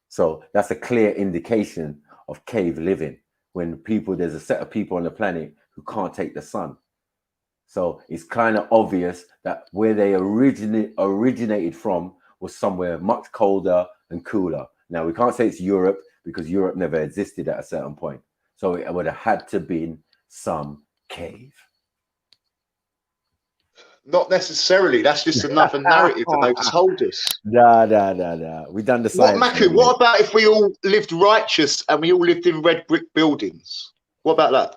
So that's a clear indication of cave living. When people, there's a set of people on the planet who can't take the sun. So it's kind of obvious that where they originated from was somewhere much colder and cooler. Now, we can't say it's Europe because Europe never existed at a certain point. So it would have had to been some cave. Not necessarily. That's just another narrative that they've told us. Nah. We done the science. What, Maku, what about if we all lived righteous and we all lived in red brick buildings? What about that?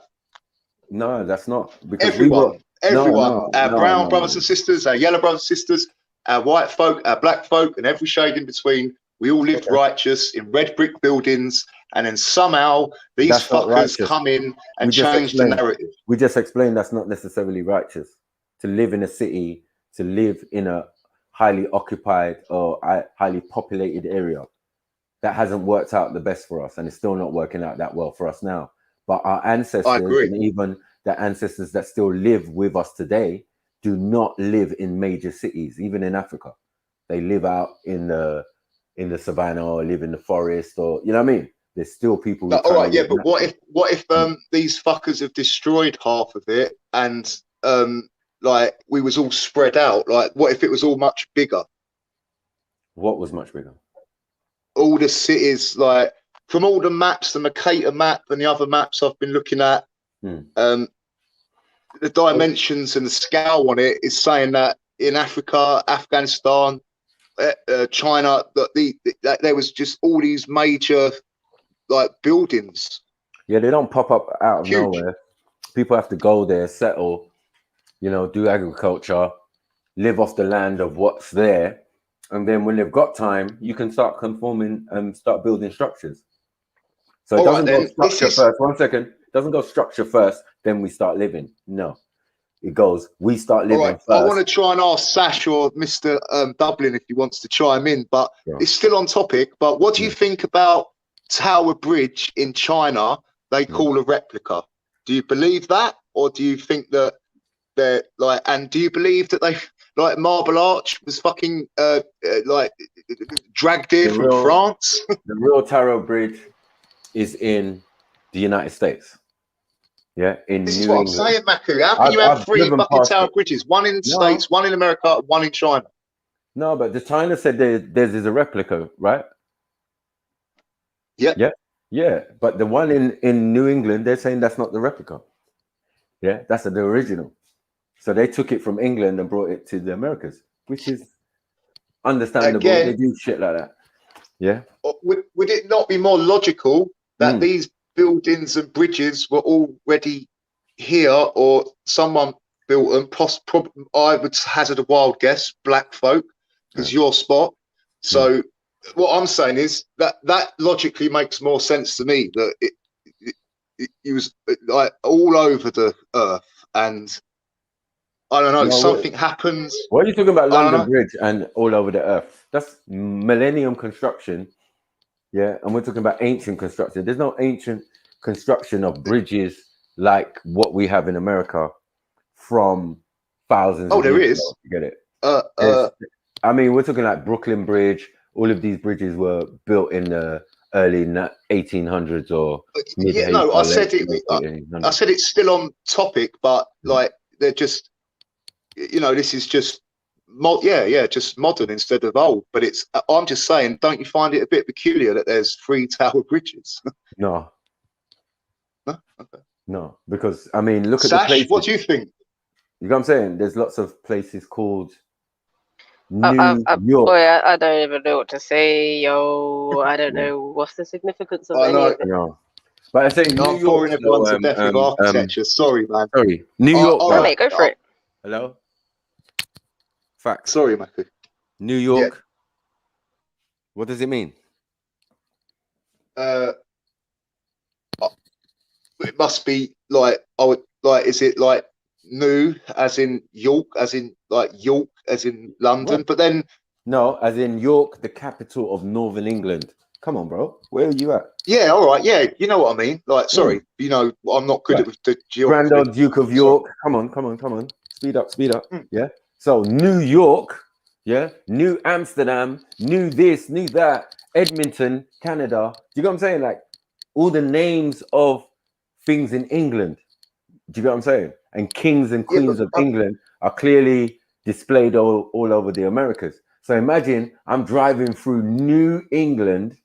No, that's not. Because everyone, no, our brown brothers and sisters, our yellow brothers and sisters, our white folk, our black folk, and every shade in between, we all lived righteous in red brick buildings, and then somehow these fuckers come in and change the narrative. We just explained that's not necessarily righteous. To live in a city, to live in a highly occupied or highly populated area, that hasn't worked out the best for us, and it's still not working out that well for us now. But our ancestors, and even the ancestors that still live with us today, do not live in major cities. Even in Africa, they live out in the savannah or live in the forest, or you know what I mean. There's still people. All right, yeah, but what if these fuckers have destroyed half of it, and like we was all spread out? Like, what if it was all much bigger? What was much bigger? All the cities, like from all the maps, the Mercator map and the other maps I've been looking at, the dimensions and the scale on it is saying that in Africa, Afghanistan, China, that there was just all these major like buildings. Yeah, they don't pop up out of nowhere. People have to go there, settle, you know, do agriculture, live off the land of what's there. And then when they've got time, you can start conforming and start building structures. So it doesn't go structure first. 1 second. It doesn't go structure first, then we start living. No. It goes, we start living first. I want to try and ask Sash or Mr. Dublin if he wants to chime in, but it's still on topic. But what do you think about Tower Bridge in China they call a replica? Do you believe that? Or do you think that they're like, and do you believe that they, like Marble Arch was fucking like dragged here from France? The real Tower Bridge is in the United States. Yeah, this is what I'm saying, Maku. How can you have three fucking Tower Bridges? One in the States, one in America, one in China. No, but the China said theirs is a replica, right? Yeah. But the one in New England, they're saying that's not the replica. Yeah, that's the original. So they took it from England and brought it to the Americas, which is understandable. Again, they do shit like that. Yeah. Would it not be more logical that these buildings and bridges were already here, or someone built them? I would hazard a wild guess, black folk, because your spot. So what I'm saying is that logically makes more sense to me, that it was like all over the earth, and I don't know, something happens. What are you talking about, London Bridge and all over the earth? That's millennium construction. Yeah, and we're talking about ancient construction. There's no ancient construction of bridges like what we have in America from thousands of years ago. You get it? I mean, we're talking like Brooklyn Bridge. All of these bridges were built in the early 1800s or mid. Yeah, no, I said it's still on topic, but like they're just, you know, this is just just modern instead of old. But I'm just saying, don't you find it a bit peculiar that there's 3 Tower Bridges? No. No? Okay. No, because I mean, look at Sash, the places. what do you think? You know what I'm saying? There's lots of places called New York. Boy, I don't even know what to say, yo. I don't know what's the significance of any of it. No. But I say New I'm York. boring everyone to death with architecture. Sorry, man. Sorry, New York. All right, go for it. Hello. Facts. Sorry, Matthew. New York. What does it mean? It must be like is it like new as in York, as in like York, as in London? What? But then No, as in York, the capital of Northern England. Come on, bro. Where are you at? yeah, all right, yeah, you know what I mean. Like, sorry, you know, I'm not good at the geography. Grand old Duke of York. Come on. Speed up. Yeah. So New York, yeah, New Amsterdam, New this, New that, Edmonton, Canada. Do you get what I'm saying? Like all the names of things in England. Do you get what I'm saying? And kings and queens of England are clearly displayed all over the Americas. So imagine I'm driving through New England,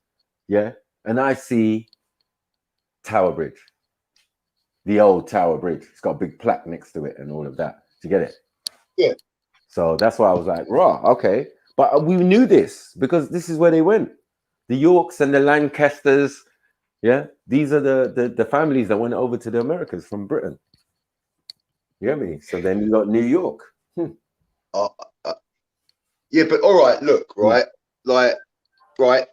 yeah, and I see Tower Bridge, the old Tower Bridge. It's got a big plaque next to it and all of that. Do you get it? Yeah. So that's why I was like, raw, okay. But we knew this because this is where they went. The Yorks and the Lancasters, yeah, these are the families that went over to the Americas from Britain. You get me? So then you got New York. Yeah, but all right, look, right,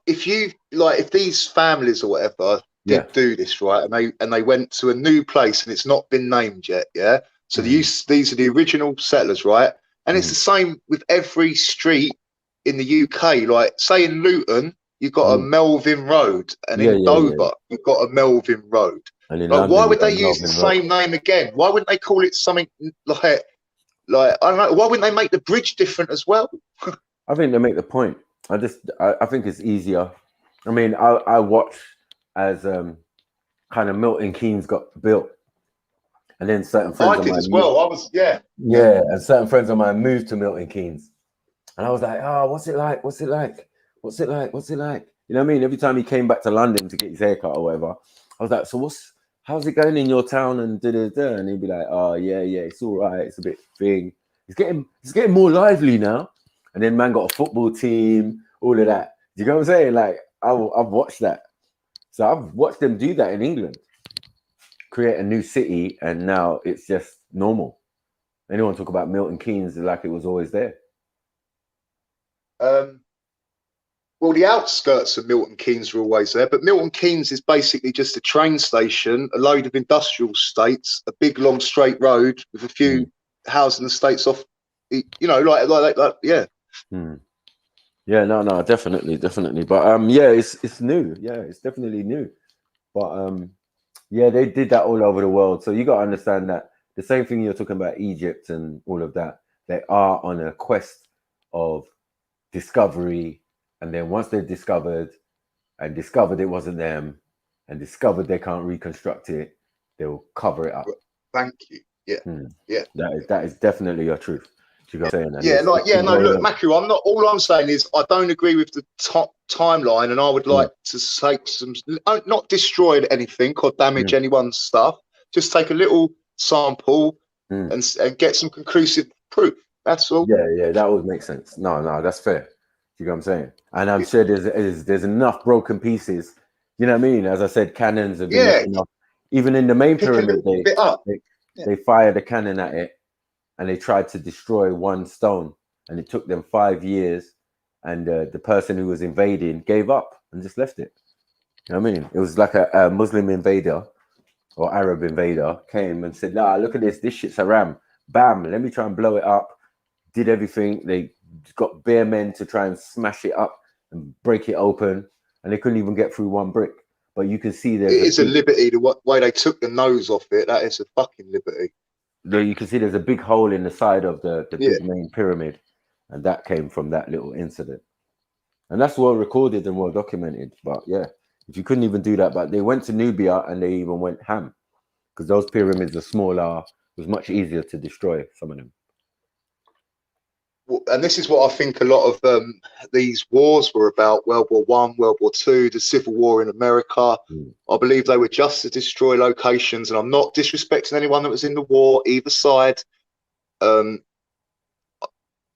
if these families or whatever did do this, right, and they went to a new place and it's not been named yet, yeah. So these are the original settlers, right? And it's the same with every street in the UK. Like, say in Luton, you've got a Melvin Road, and in Dover, you've got a Melvin Road. And in like, London, why would they use use the same name again? Why wouldn't they call it something like I don't know? Why wouldn't they make the bridge different as well? I think they make the point. I think it's easier. I mean, I watched as kind of Milton Keynes got built, and then certain friends I did as well. and certain friends of mine moved to Milton Keynes, and I was like, oh, what's it like? You know what I mean? Every time he came back to London to get his haircut or whatever, I was like, so how's it going in your town? And and he'd be like, oh yeah, it's all right. It's a bit thing. It's getting more lively now. And then man got a football team, all of that. Do you know what I'm saying? Like I've watched that. So I've watched them do that in England. Create a new city, and now it's just normal. Anyone talk about Milton Keynes like it was always there? Well, the outskirts of Milton Keynes are always there, but Milton Keynes is basically just a train station, a load of industrial estates, a big long straight road with a few housing estates off. You know, like yeah. Yeah, no, definitely. But yeah, it's new. Yeah, it's definitely new. But yeah, they did that all over the world. So you got to understand that the same thing you're talking about Egypt and all of that. They are on a quest of discovery, and then once they've discovered it wasn't them, and discovered they can't reconstruct it, they'll cover it up. Thank you. Yeah. That is definitely your truth. You got saying that? Look, Maku, all I'm saying is I don't agree with the top timeline, and I would like to take some, not destroy anything or damage anyone's stuff, just take a little sample and get some conclusive proof. That's all. Yeah, that would make sense. No, that's fair. You know what I'm saying? And I'm sure there's enough broken pieces. You know what I mean? As I said, cannons have been enough. Even in the main pyramid, they fired a cannon at it, and they tried to destroy one stone, and it took them 5 years. And the person who was invading gave up and just left it. You know what I mean? It was like a Muslim invader or Arab invader came and said, "Nah, look at this. This shit's haram. Bam! Let me try and blow it up." Did everything. They got bare men to try and smash it up and break it open, and they couldn't even get through one brick. But you can see there. It is a liberty. The way they took the nose off it, that is a fucking liberty. You can see there's a big hole in the side of the big main pyramid, and that came from that little incident. And that's well recorded and well documented. But yeah, if you couldn't even do that, but they went to Nubia and they even went ham, because those pyramids are smaller. It was much easier to destroy some of them. And this is what I think a lot of these wars were about: World War I, World War II, the Civil War in America. I believe they were just to destroy locations, and I'm not disrespecting anyone that was in the war, either side. I've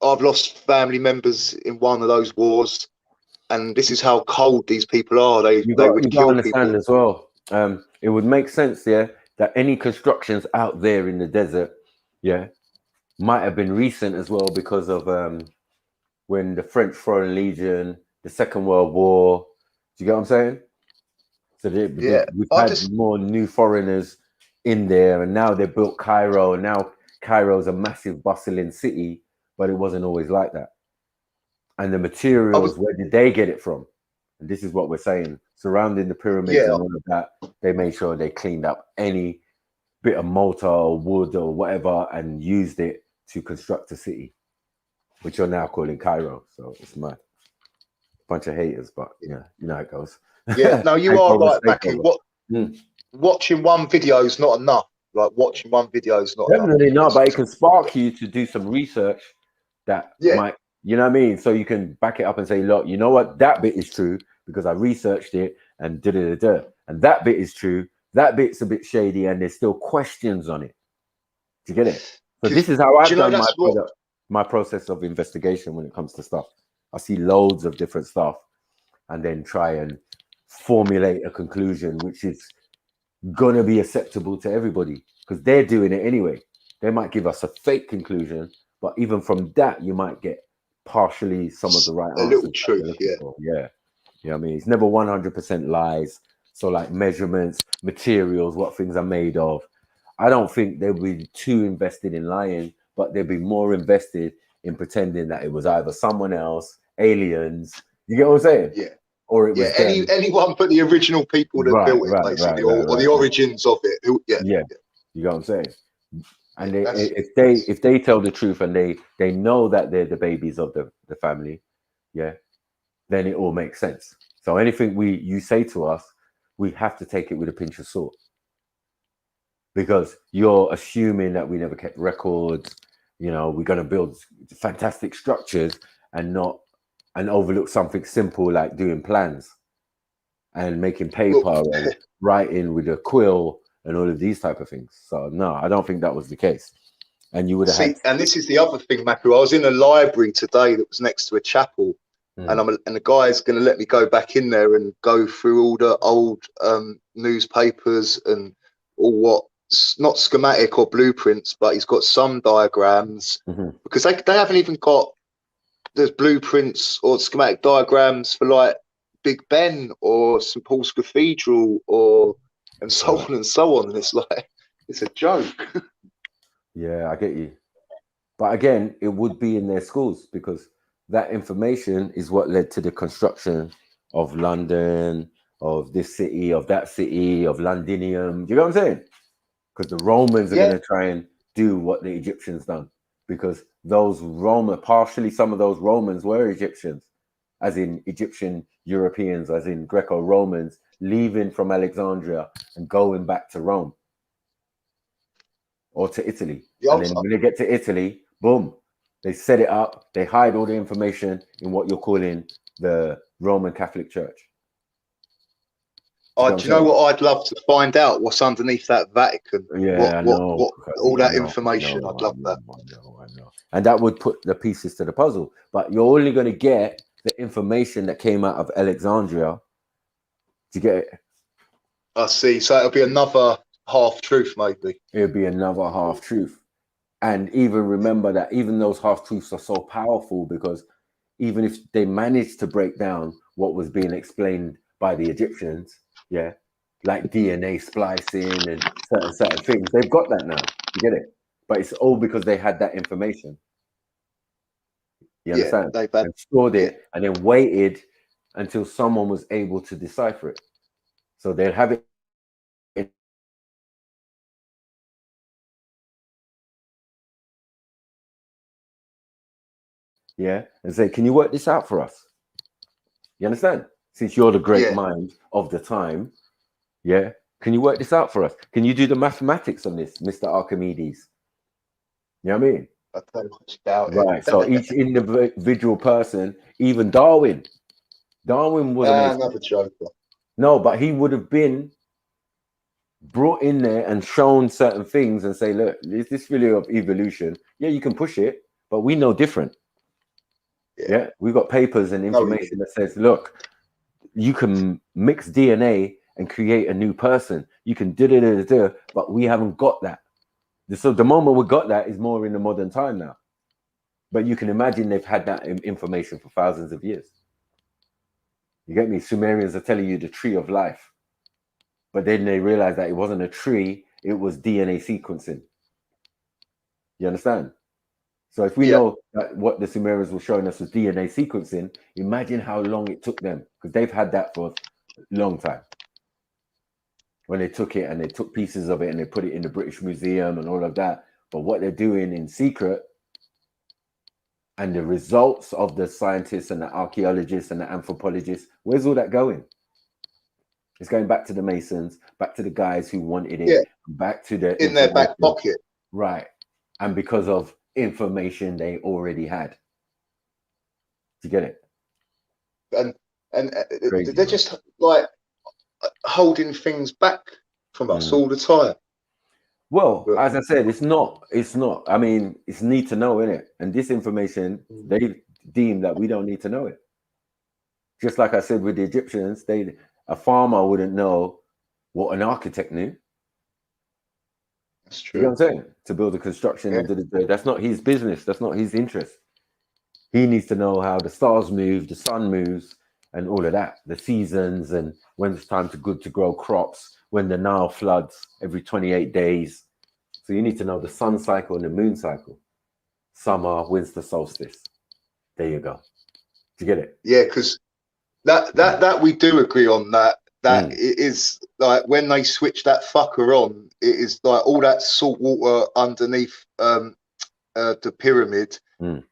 lost family members in one of those wars, and this is how cold these people are. They would kill understand people as well. it would make sense, yeah, that any constructions out there in the desert, yeah, might have been recent as well because of when the French Foreign Legion, the Second World War. Do you get what I'm saying? So we've had more new foreigners in there, and now they built Cairo, and now Cairo's a massive bustling city, but it wasn't always like that. And the materials, where did they get it from? And this is what we're saying. Surrounding the pyramids and all of that, they made sure they cleaned up any bit of mortar or wood or whatever and used it to construct a city, which you're now calling Cairo. So it's mad. Bunch of haters, but yeah, you know how it goes. Yeah, no, you are right, Mackie. Watching one video is not enough. Like watching one video is not definitely enough. not, but it can spark you to do some research that might, you know what I mean? So you can back it up and say, look, you know what? That bit is true because I researched it and da-da-da-da. And that bit is true. That bit's a bit shady and there's still questions on it. Do you get it? So this is how I've done my process of investigation when it comes to stuff. I see loads of different stuff and then try and formulate a conclusion which is going to be acceptable to everybody because they're doing it anyway. They might give us a fake conclusion, but even from that, you might get partially some of the right answers. A little truth, yeah. Yeah. You know what I mean? It's never 100% lies. So like measurements, materials, what things are made of. I don't think they'll be too invested in lying, but they'll be more invested in pretending that it was either someone else, aliens. You get what I'm saying? Yeah. Or it was anyone but the original people that built it, basically, or the origins of it. Yeah. You know what I'm saying? And if they tell the truth and they know that they're the babies of the family, yeah, then it all makes sense. So anything you say to us, we have to take it with a pinch of salt. Because you're assuming that we never kept records, you know, we're gonna build fantastic structures and overlook something simple like doing plans and making paper and writing with a quill and all of these type of things. So no, I don't think that was the case. And you would have and this is the other thing, Maku. I was in a library today that was next to a chapel, and the guy's going to let me go back in there and go through all the old newspapers and all what's not schematic or blueprints, but he's got some diagrams because they haven't even got there's blueprints or schematic diagrams for like Big Ben or St Paul's Cathedral and so on and so on. And it's like, it's a joke. Yeah, I get you. But again, it would be in their schools because that information is what led to the construction of London, of this city, of that city, of Londinium. Do you know what I'm saying? Because the Romans are going to try and do what the Egyptians done. Because partially some of those Romans were Egyptians, as in Egyptian Europeans, as in Greco-Romans, leaving from Alexandria and going back to Rome or to Italy. And then when they get to Italy, boom, they set it up. They hide all the information in what you're calling the Roman Catholic Church. Do you know what I'd love to find out? What's underneath that Vatican? Yeah, all that information. I'd love that. I know. And that would put the pieces to the puzzle. But you're only going to get the information that came out of Alexandria. Do you get it? I see. So it'll be another half truth, maybe. It'll be another half truth. And even remember that even those half truths are so powerful because even if they managed to break down what was being explained by the Egyptians, yeah, like DNA splicing and certain things, they've got that now. You get it? But it's all because they had that information. You understand? And stored it and then waited until someone was able to decipher it. So they'll have it. Yeah, and say, can you work this out for us? You understand? Since you're the great mind of the time, yeah, can you work this out for us? Can you do the mathematics on this, Mr. Archimedes? You know what I mean? I don't much doubt right. it. So each individual person, even Darwin was another joker. No, but he would have been brought in there and shown certain things and say, look, is this really of evolution? Yeah, you can push it, but we know different. Yeah, we've got papers and information that says, look, you can mix DNA and create a new person. You can but we haven't got that. So the moment we got that is more in the modern time now. But you can imagine they've had that information for thousands of years. You get me? Sumerians are telling you the tree of life. But then they realized that it wasn't a tree, it was DNA sequencing. You understand? So if we know that what the Sumerians were showing us was DNA sequencing, imagine how long it took them, because they've had that for a long time. When they took it and they took pieces of it and they put it in the British Museum and all of that. But what they're doing in secret and the results of the scientists and the archaeologists and the anthropologists, where's all that going? It's going back to the Masons, back to the guys who wanted it, back to the in their back pocket. Right. And because of information they already had. Do you get it? And Crazy, they're just like holding things back from us all the time. Well, as I said, it's not. I mean, it's need to know, innit? And this information, they deem that we don't need to know it. Just like I said with the Egyptians, a farmer wouldn't know what an architect knew. That's true. You know what I'm saying? To build a construction, that's not his business. That's not his interest. He needs to know how the stars move, the sun moves, and all of that. The seasons and when it's time to grow crops, when the Nile floods every 28 days. So you need to know the sun cycle and the moon cycle. Summer, winter solstice. There you go. Do you get it? Yeah, because that we do agree on that. That it is like when they switch that fucker on, it is like all that salt water underneath the pyramid.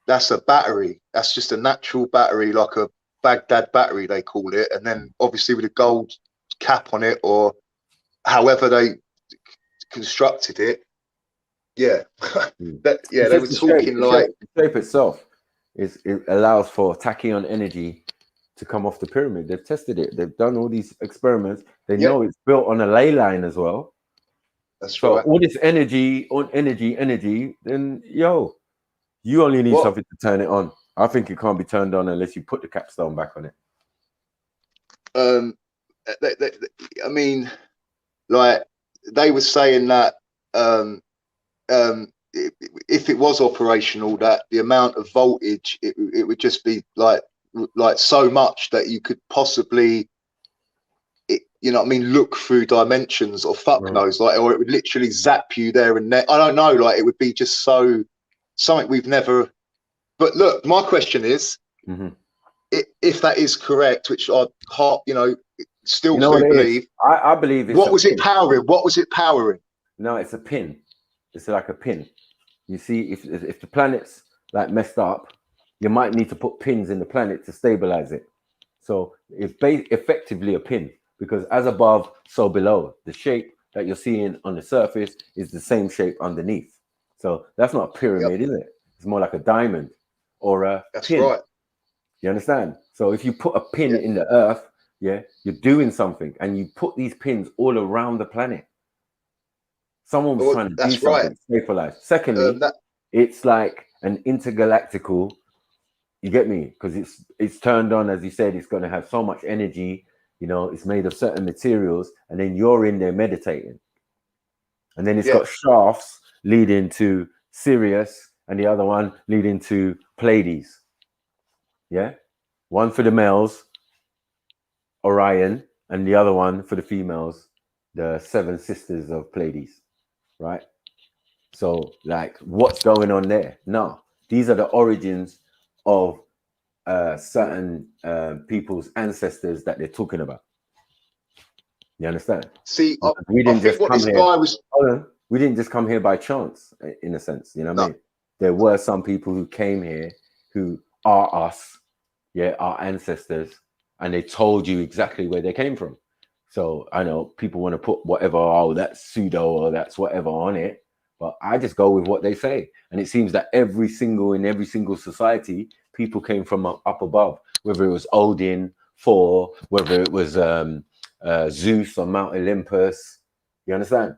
That's a battery. That's just a natural battery, like a Baghdad battery, they call it. And then obviously with a gold cap on it, or however they constructed it. Yeah. They were talking like the shape itself it allows for tachyon energy to come off the pyramid. They've tested it. They've done all these experiments. They know it's built on a ley line as well. That's right. So all this energy, then you only need something to turn it on. I think it can't be turned on unless you put the capstone back on it. I mean, like they were saying that if it was operational, that the amount of voltage it would just be like so much that you could possibly, you know what I mean, look through dimensions or fuck knows, like, or it would literally zap you there and there. I don't know, like it would be just something we've never. But look, my question is, if that is correct, which I still do believe. I believe it's what was it powering? What was it powering? No, it's a pin. It's like a pin. You see, if the planet's like messed up, you might need to put pins in the planet to stabilize it. So it's effectively a pin, because as above, so below. The shape that you're seeing on the surface is the same shape underneath. So that's not a pyramid, is it? It's more like a diamond or a pin. Right. You understand? So if you put a pin in the earth, you're doing something, and you put these pins all around the planet. Someone was trying to do something, stay for life. Secondly, it's like an intergalactical. You get me? Because it's turned on, as you said, it's going to have so much energy. You know, it's made of certain materials, and then you're in there meditating. And then it's got shafts leading to Sirius, and the other one leading to Pleiades. Yeah, one for the males, Orion, and the other one for the females, the 7 sisters of Pleiades. Right? So, like, what's going on there? No, these are the origins of certain people's ancestors that they're talking about. You understand? See, we didn't just come here. Guy was... We didn't just come here by chance, in a sense. You know what I mean? There were some people who came here who are us, our ancestors, and they told you exactly where they came from. So I know people want to put whatever, that's pseudo or that's whatever on it, but I just go with what they say. And it seems that in every single society, people came from up above, whether it was Odin, Thor, whether it was Zeus on Mount Olympus. You understand?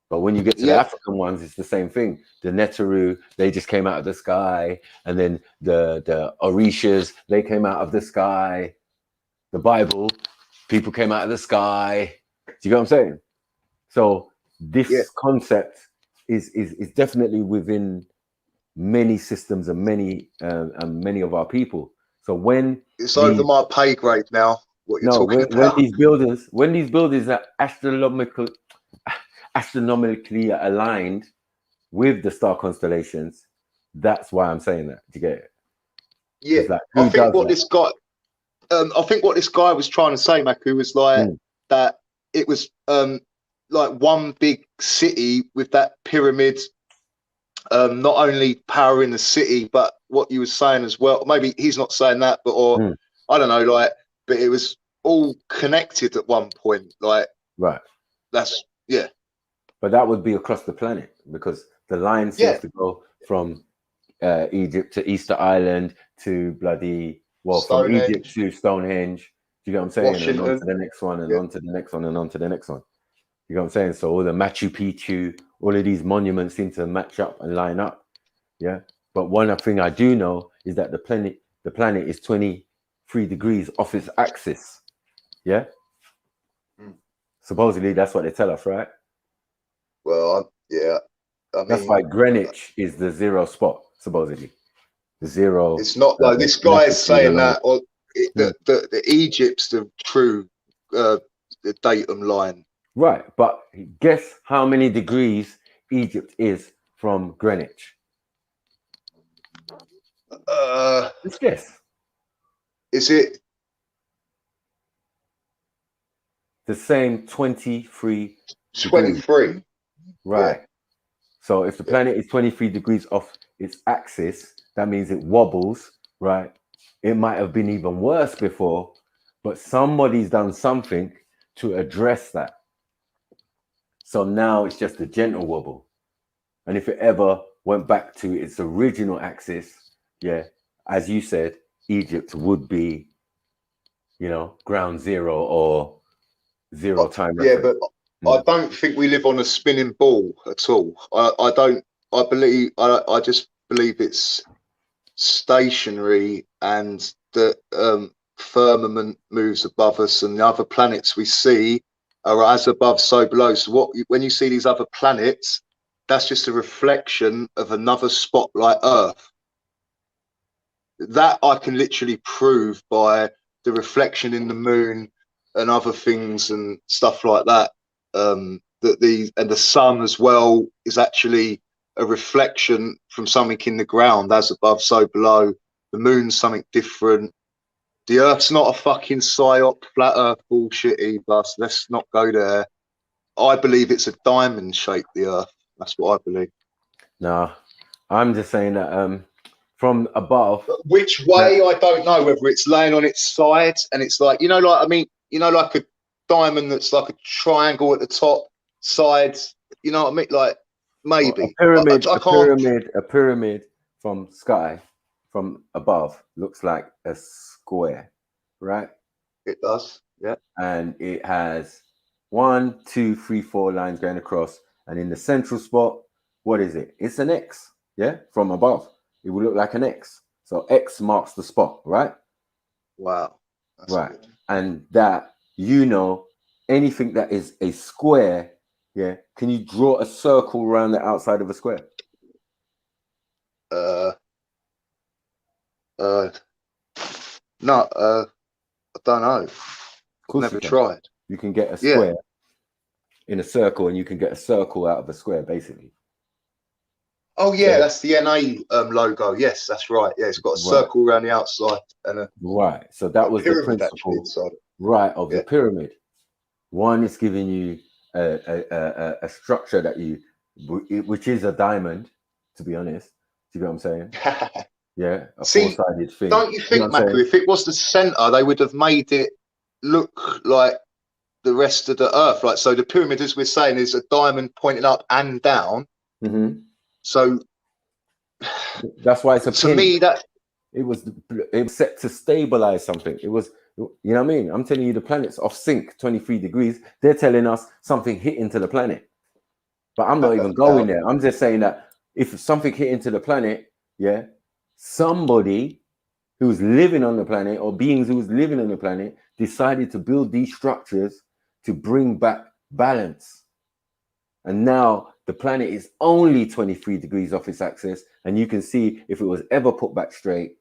But when you get to the African ones, it's the same thing. The Neteru, they just came out of the sky, and then the Orishas, they came out of the sky. The Bible, people came out of the sky. Do you get what I'm saying? So this concept is definitely within many systems and many of our people. So when it's over my pay grade now, what you're talking about. when these buildings are astronomically aligned with the star constellations, that's why I'm saying that. Do you get it? Yeah, like, I think what this guy was trying to say, Maku, was like that it was like one big city with that pyramid, not only powering the city, but what you were saying as well. Maybe he's not saying that, but I don't know, like, but it was all connected at one point. Like, right. That's But that would be across the planet, because the line seems to go from Egypt to Easter Island to bloody from Egypt to Stonehenge. Do you get what I'm saying? Washington. And on to the next one, and on to the next one, and on to the next one. You know what I'm saying? So all the Machu Picchu, all of these monuments seem to match up and line up. Yeah. But one thing I do know is that the planet is 23 degrees off its axis. Yeah. Supposedly that's what they tell us, right? Well, yeah. I mean, that's why Greenwich is the zero spot, supposedly. The zero. It's not like this guy is saying that, or the Egypt's the true the datum line. Right, but guess how many degrees Egypt is from Greenwich? Let's guess. Is it the same 23 23 degrees? Right. Yeah. So if the planet is 23 degrees off its axis, that means it wobbles, right? It might have been even worse before, but somebody's done something to address that. So now it's just a gentle wobble. And if it ever went back to its original axis, yeah, as you said, Egypt would be, ground zero or zero time reference. Yeah, but I don't think we live on a spinning ball at all. I just believe it's stationary, and the firmament moves above us, and the other planets we see are as above, so below. So when you see these other planets, that's just a reflection of another spot like Earth. That I can literally prove by the reflection in the moon and other things and stuff like that. And the sun as well is actually a reflection from something in the ground, as above, so below. The moon's something different. The Earth's not a fucking psyop, flat Earth bullshitty bus. Let's not go there. I believe it's a diamond shape, the Earth. That's what I believe. No, I'm just saying that from above. But which way, I don't know, whether it's laying on its side and it's like, like a diamond that's like a triangle at the top, sides, you know what I mean? Like, maybe. A pyramid from sky, from above, looks like a square, right? It does, yeah. And it has 1, 2, 3, 4 lines going across, and in the central spot, what is it? It's an X, yeah? From above, it will look like an X. So X marks the spot, right? Wow. That's right. Good. And that, anything that is a square, yeah, can you draw a circle around the outside of a square? No, I don't know. I've never tried. You can get a square in a circle, and you can get a circle out of a square, basically. Oh yeah, that's the NA logo. Yes, that's right. Yeah, it's got a circle around the outside and a So that was the principle, of the pyramid. One is giving you a structure which is a diamond, to be honest. Do you get what I'm saying? Yeah, a four-sided thing. Don't you think, Maku, if it was the center, they would have made it look like the rest of the Earth? Like, so the pyramid, as we're saying, is a diamond pointing up and down. Mm-hmm. So that's why it's a to pin. me that it was set to stabilize something. It was, you know what I mean? I'm telling you, the planet's off sync 23 degrees. They're telling us something hit into the planet, but I'm not even going there. I'm just saying that if something hit into the planet, yeah, somebody who's living on the planet, or beings who was living on the planet, decided to build these structures to bring back balance. And now the planet is only 23 degrees off its axis. And you can see if it was ever put back straight,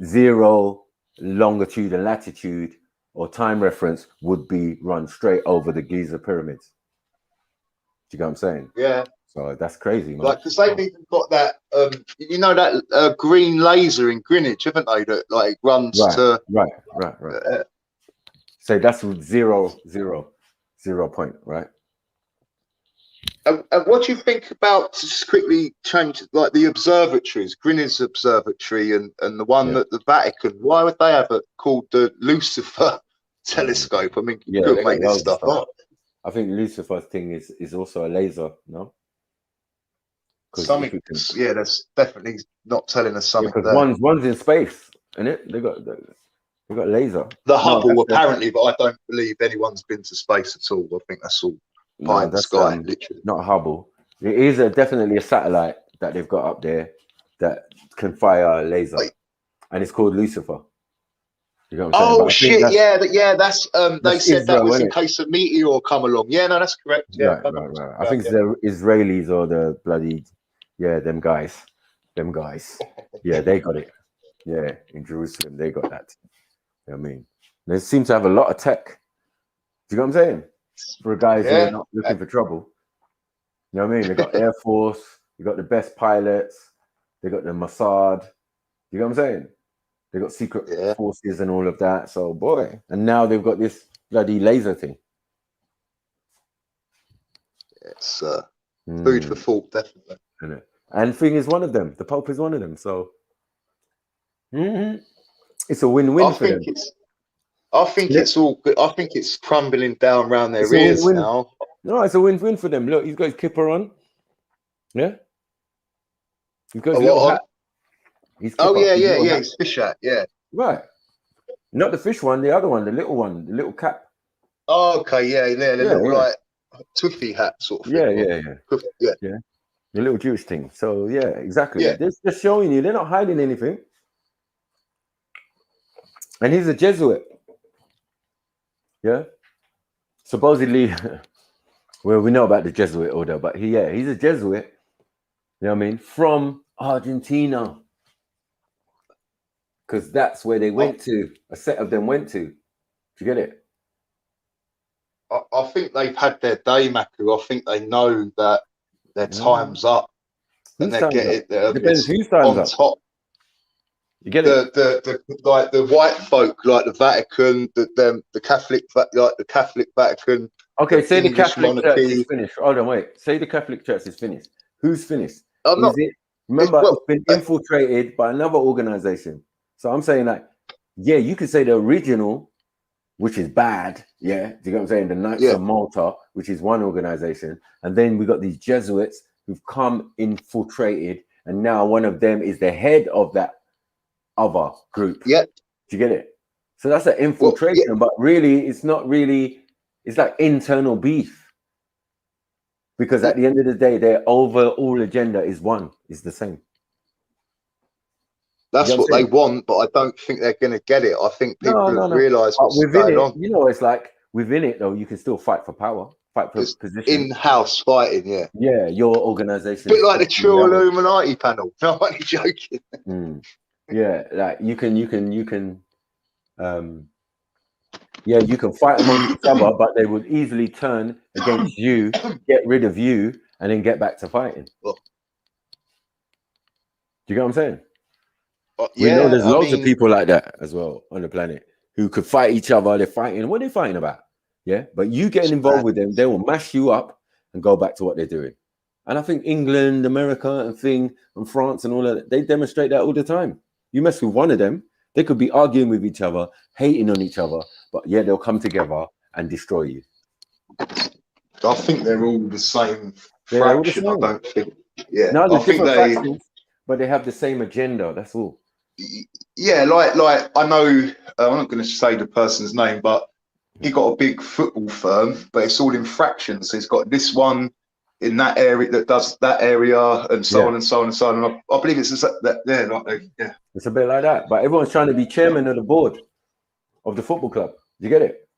0 longitude and latitude or time reference would be run straight over the Giza pyramids. Do you get what I'm saying? Yeah. So that's crazy, man. Like, because they've even got that, you know, that green laser in Greenwich, haven't they? That like runs to right. So that's 0 point, right? And what do you think about, just quickly change, like the observatories, Greenwich Observatory and the one that the Vatican? Why would they have it called the Lucifer telescope? I mean, you couldn't make this stuff up. I think Lucifer's thing is also a laser, no? Something, yeah, that's definitely not telling us something. Because one's in space, isn't it? They got laser. The Hubble apparently, but I don't believe anyone's been to space at all. I think that's all pie in the sky, literally. Not a Hubble. It is definitely a satellite that they've got up there that can fire a laser, and it's called Lucifer. You know what I'm saying? Oh shit! That's they said Israel, that was in case a meteor come along. Yeah, no, that's correct. Yeah, right. I think it's the Israelis or the bloody them guys. Yeah, they got it. Yeah, in Jerusalem, they got that. You know what I mean? They seem to have a lot of tech. Do you know what I'm saying? For guys who are not looking for trouble. You know what I mean? They got Air Force, they got the best pilots, they got the Mossad. You know what I'm saying? They got secret forces and all of that. So boy, and now they've got this bloody laser thing. It's food for thought, definitely. And thing is one of them. The Pope is one of them. So it's a win-win for them. I think it's all good. I think it's crumbling down around their ears now. No, it's a win-win for them. Look, he's got his kipper on. Yeah. He's got his little hat. His fish hat, yeah. Right. Not the fish one, the other one, the little cap. Oh, okay, the little like twiffy hat sort of thing. Yeah. The little Jewish thing. So yeah, exactly. Yeah. They're just showing you, they're not hiding anything. And he's a Jesuit. Yeah. Supposedly, well, we know about the Jesuit order, but he's a Jesuit. You know what I mean? From Argentina. Because that's where they went to. A set of them went to. Do you get it? I think they've had their day, Maku. I think they know that their time's up. And they get it. Depends whose time's up. Top. You get it? The like the white folk, like the Vatican, the Catholic, like the Catholic Vatican. Okay, say the Catholic Church is finished. Hold on, wait. Say the Catholic Church is finished. Who's finished? Remember, it's been infiltrated by another organization. So I'm saying like, you could say the original, which is bad. Yeah, do you get what I'm saying? The Knights of Malta, which is one organization, and then we got these Jesuits who've come infiltrated, and now one of them is the head of that other group. Yeah, do you get it? So that's an infiltration, but really, it's not really. It's like internal beef. Because at the end of the day, their overall agenda is the same. That's what they want, but I don't think they're going to get it. I think people realize what's going on. You know, it's like within it, though, you can still fight for power, fight for position. In-house fighting, yeah. Yeah, your organization. A bit like the Trilluminati panel. No, I'm only joking. Yeah, like you can fight among each other, but they would easily turn against you, get rid of you, and then get back to fighting. Do you get what I'm saying? We know there's loads of people like that as well on the planet who could fight each other. They're fighting. What are they fighting about? Yeah, but you getting involved with them, they will mash you up and go back to what they're doing. And I think England, America, and France and all of that, they demonstrate that all the time. You mess with one of them, they could be arguing with each other, hating on each other, but they'll come together and destroy you. I think they're all the same fraction. I don't think. Yeah, no, they're different factions, but they have the same agenda. That's all. Yeah, like I know. I'm not going to say the person's name, but he got a big football firm, but it's all in fractions. So he's got this one in that area that does that area, and so on and so on and so on. And I believe it's that. Yeah, it's a bit like that. But everyone's trying to be chairman of the board of the football club. You get it?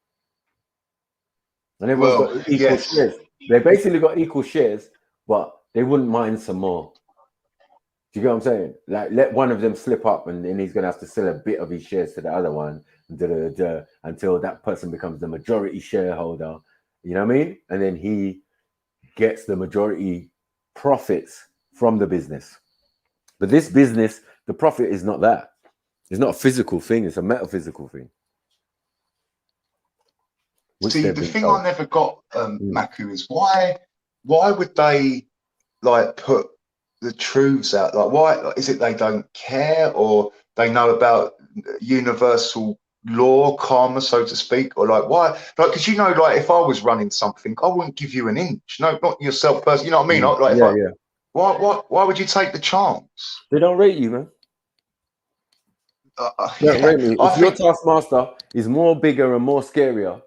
And everyone's got equal shares. They basically got equal shares, but they wouldn't mind some more. Do you get what I'm saying? Like, let one of them slip up, and then he's gonna have to sell a bit of his shares to the other one, until that person becomes the majority shareholder. You know what I mean? And then he gets the majority profits from the business. But this business, the profit is not that. It's not a physical thing. It's a metaphysical thing. See, the thing I never got, Maku, is why would they like put the truths out? Like, why is it they don't care, or they know about universal law, karma, so to speak, or like why? Like, because like if I was running something, I wouldn't give you an inch. No, not yourself personally. You know what I mean? Like, why would you take the chance? They don't rate you, man. Rate me. If your taskmaster is more bigger and more scarier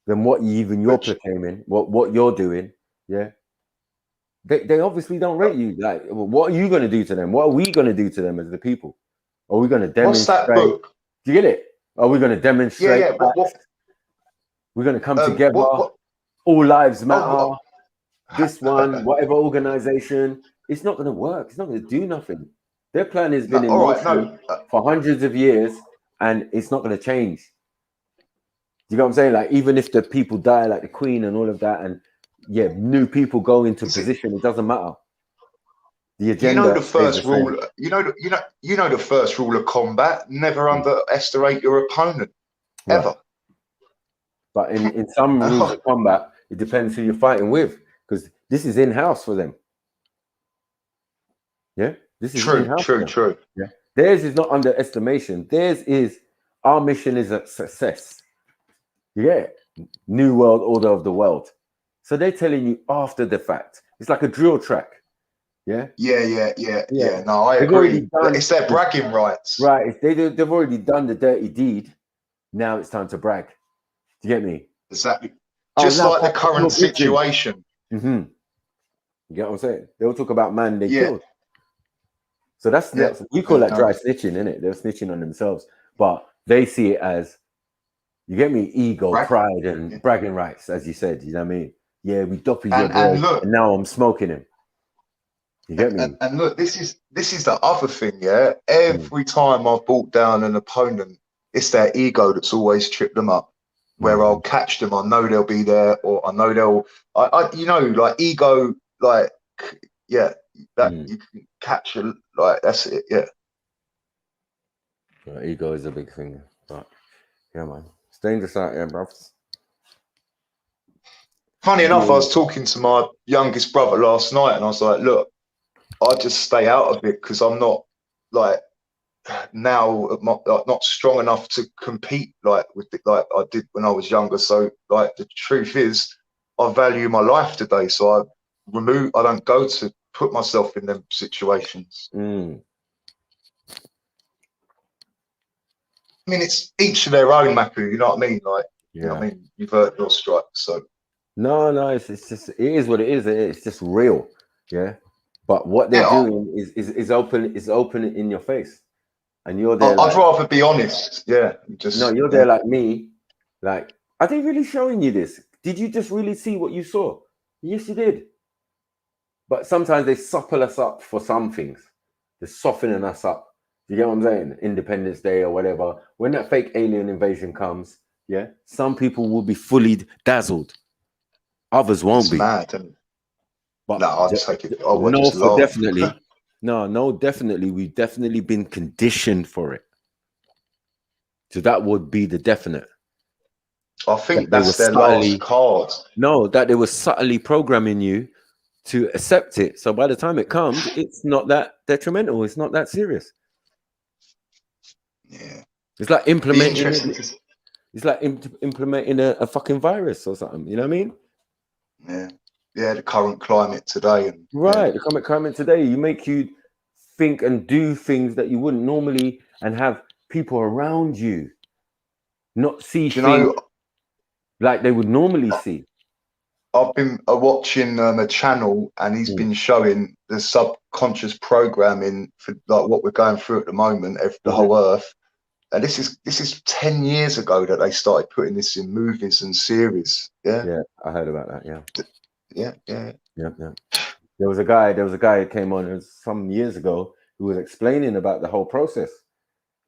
than what you're proclaiming, what you're doing, they obviously don't rate you. Like, what are you going to do to them? What are we going to do to them as the people? Are we going to demonstrate? What's that book? Do you get it? Are we going to demonstrate? Yeah. We're going to come together. All lives matter. This one, whatever organization, it's not going to work. It's not going to do nothing. Their plan has been in motion for hundreds of years, and it's not going to change. Do you know what I'm saying? Like, even if the people die, like the Queen and all of that, and new people go into position, it doesn't matter. The agenda. The first rule. The first rule of combat: never underestimate your opponent, ever. But in some rules of combat, it depends who you're fighting with, because this is in house for them. Yeah, this is true. Yeah, theirs is not underestimation. Theirs is our mission is a success. New world order of the world. So they're telling you after the fact. It's like a drill track. Yeah. No, I agree. It's their bragging rights. Right. They've already done the dirty deed. Now it's time to brag. Do you get me? Exactly. Just like the current situation. Mm-hmm. You get what I'm saying? They'll talk about man they killed. So that's we call that dry snitching, innit? They're snitching on themselves, but they see it as, you get me, ego, pride, and bragging rights, as you said. You know what I mean? Yeah, we doppied your boy, and now I'm smoking him. You get me? And look, this is the other thing. Yeah, every time I've brought down an opponent, it's their ego that's always tripped them up. Where I'll catch them, I know they'll be there, or I know they'll. Like ego, like that you can catch it. Like that's it. Yeah. Ego is a big thing, but yeah, man, it's dangerous out here, bro. Funny enough, I was talking to my youngest brother last night, and I was like, "Look, I just stay out of it because I'm not like now not strong enough to compete like I did when I was younger. So like the truth is, I value my life today, so I don't go to put myself in them situations. I mean, it's each of their own, Maku. You know what I mean? Like, you know what I mean? You've earned your stripes, so. No, it's just, it is what it is. It's just real, But what they're doing is open in your face, and you're there. I'd rather be honest. Yeah, you're there like me. Like, are they really showing you this? Did you just really see what you saw? Yes, you did. But sometimes they supple us up for some things. They're softening us up. You get what I'm saying? Independence Day or whatever. When that fake alien invasion comes, some people will be fully dazzled. Others won't be. Mad, but no, I'll take it. Definitely. Definitely. We've definitely been conditioned for it. So that would be the definite. I think that's their last card. No, that they were subtly programming you to accept it. So by the time it comes, it's not that detrimental. It's not that serious. Yeah. It's like implementing. It's like implementing a fucking virus or something. You know what I mean? Yeah, the current climate today. The current climate today, you make you think and do things that you wouldn't normally, and have people around you not see things like they would normally see. I've been watching a channel, and he's been showing the subconscious programming for like what we're going through at the moment, the whole Earth. And this is 10 years ago that they started putting this in movies and series. Yeah, I heard about that. Yeah. Yeah. There was a guy who came on some years ago who was explaining about the whole process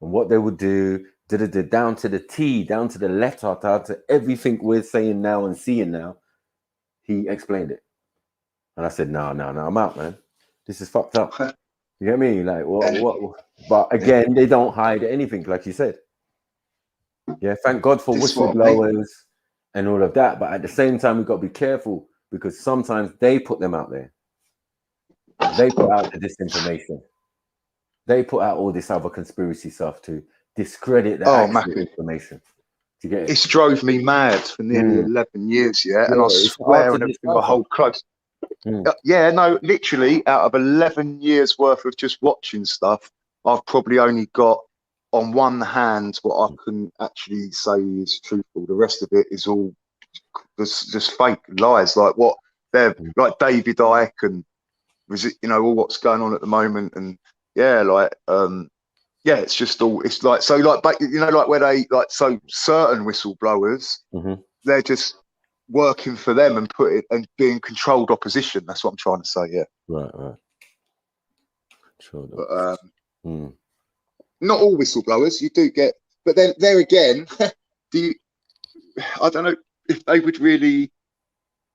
and what they would do, down to the T, down to the letter, down to everything we're saying now and seeing now. He explained it. And I said, no, I'm out, man. This is fucked up. You get me? Like, what? But again, they don't hide anything, like you said. Yeah, thank God for whistleblowers and all of that. But at the same time, we've got to be careful because sometimes they put them out there. They put out the disinformation. They put out all this other conspiracy stuff to discredit the actual information. Do you get it? It's drove me mad for nearly 11 years, and I swear and everything I hold close. No, literally, out of 11 years worth of just watching stuff, I've probably only got on one hand what I can actually say is truthful. The rest of it is all just fake lies, like what they're like David Icke and all what's going on at the moment, and it's just all it's like so like but like where they like so certain whistleblowers they're just working for them and being controlled opposition. That's what I'm trying to say. Right. Sure. But not all whistleblowers. You do get, but then there again, I don't know if they would really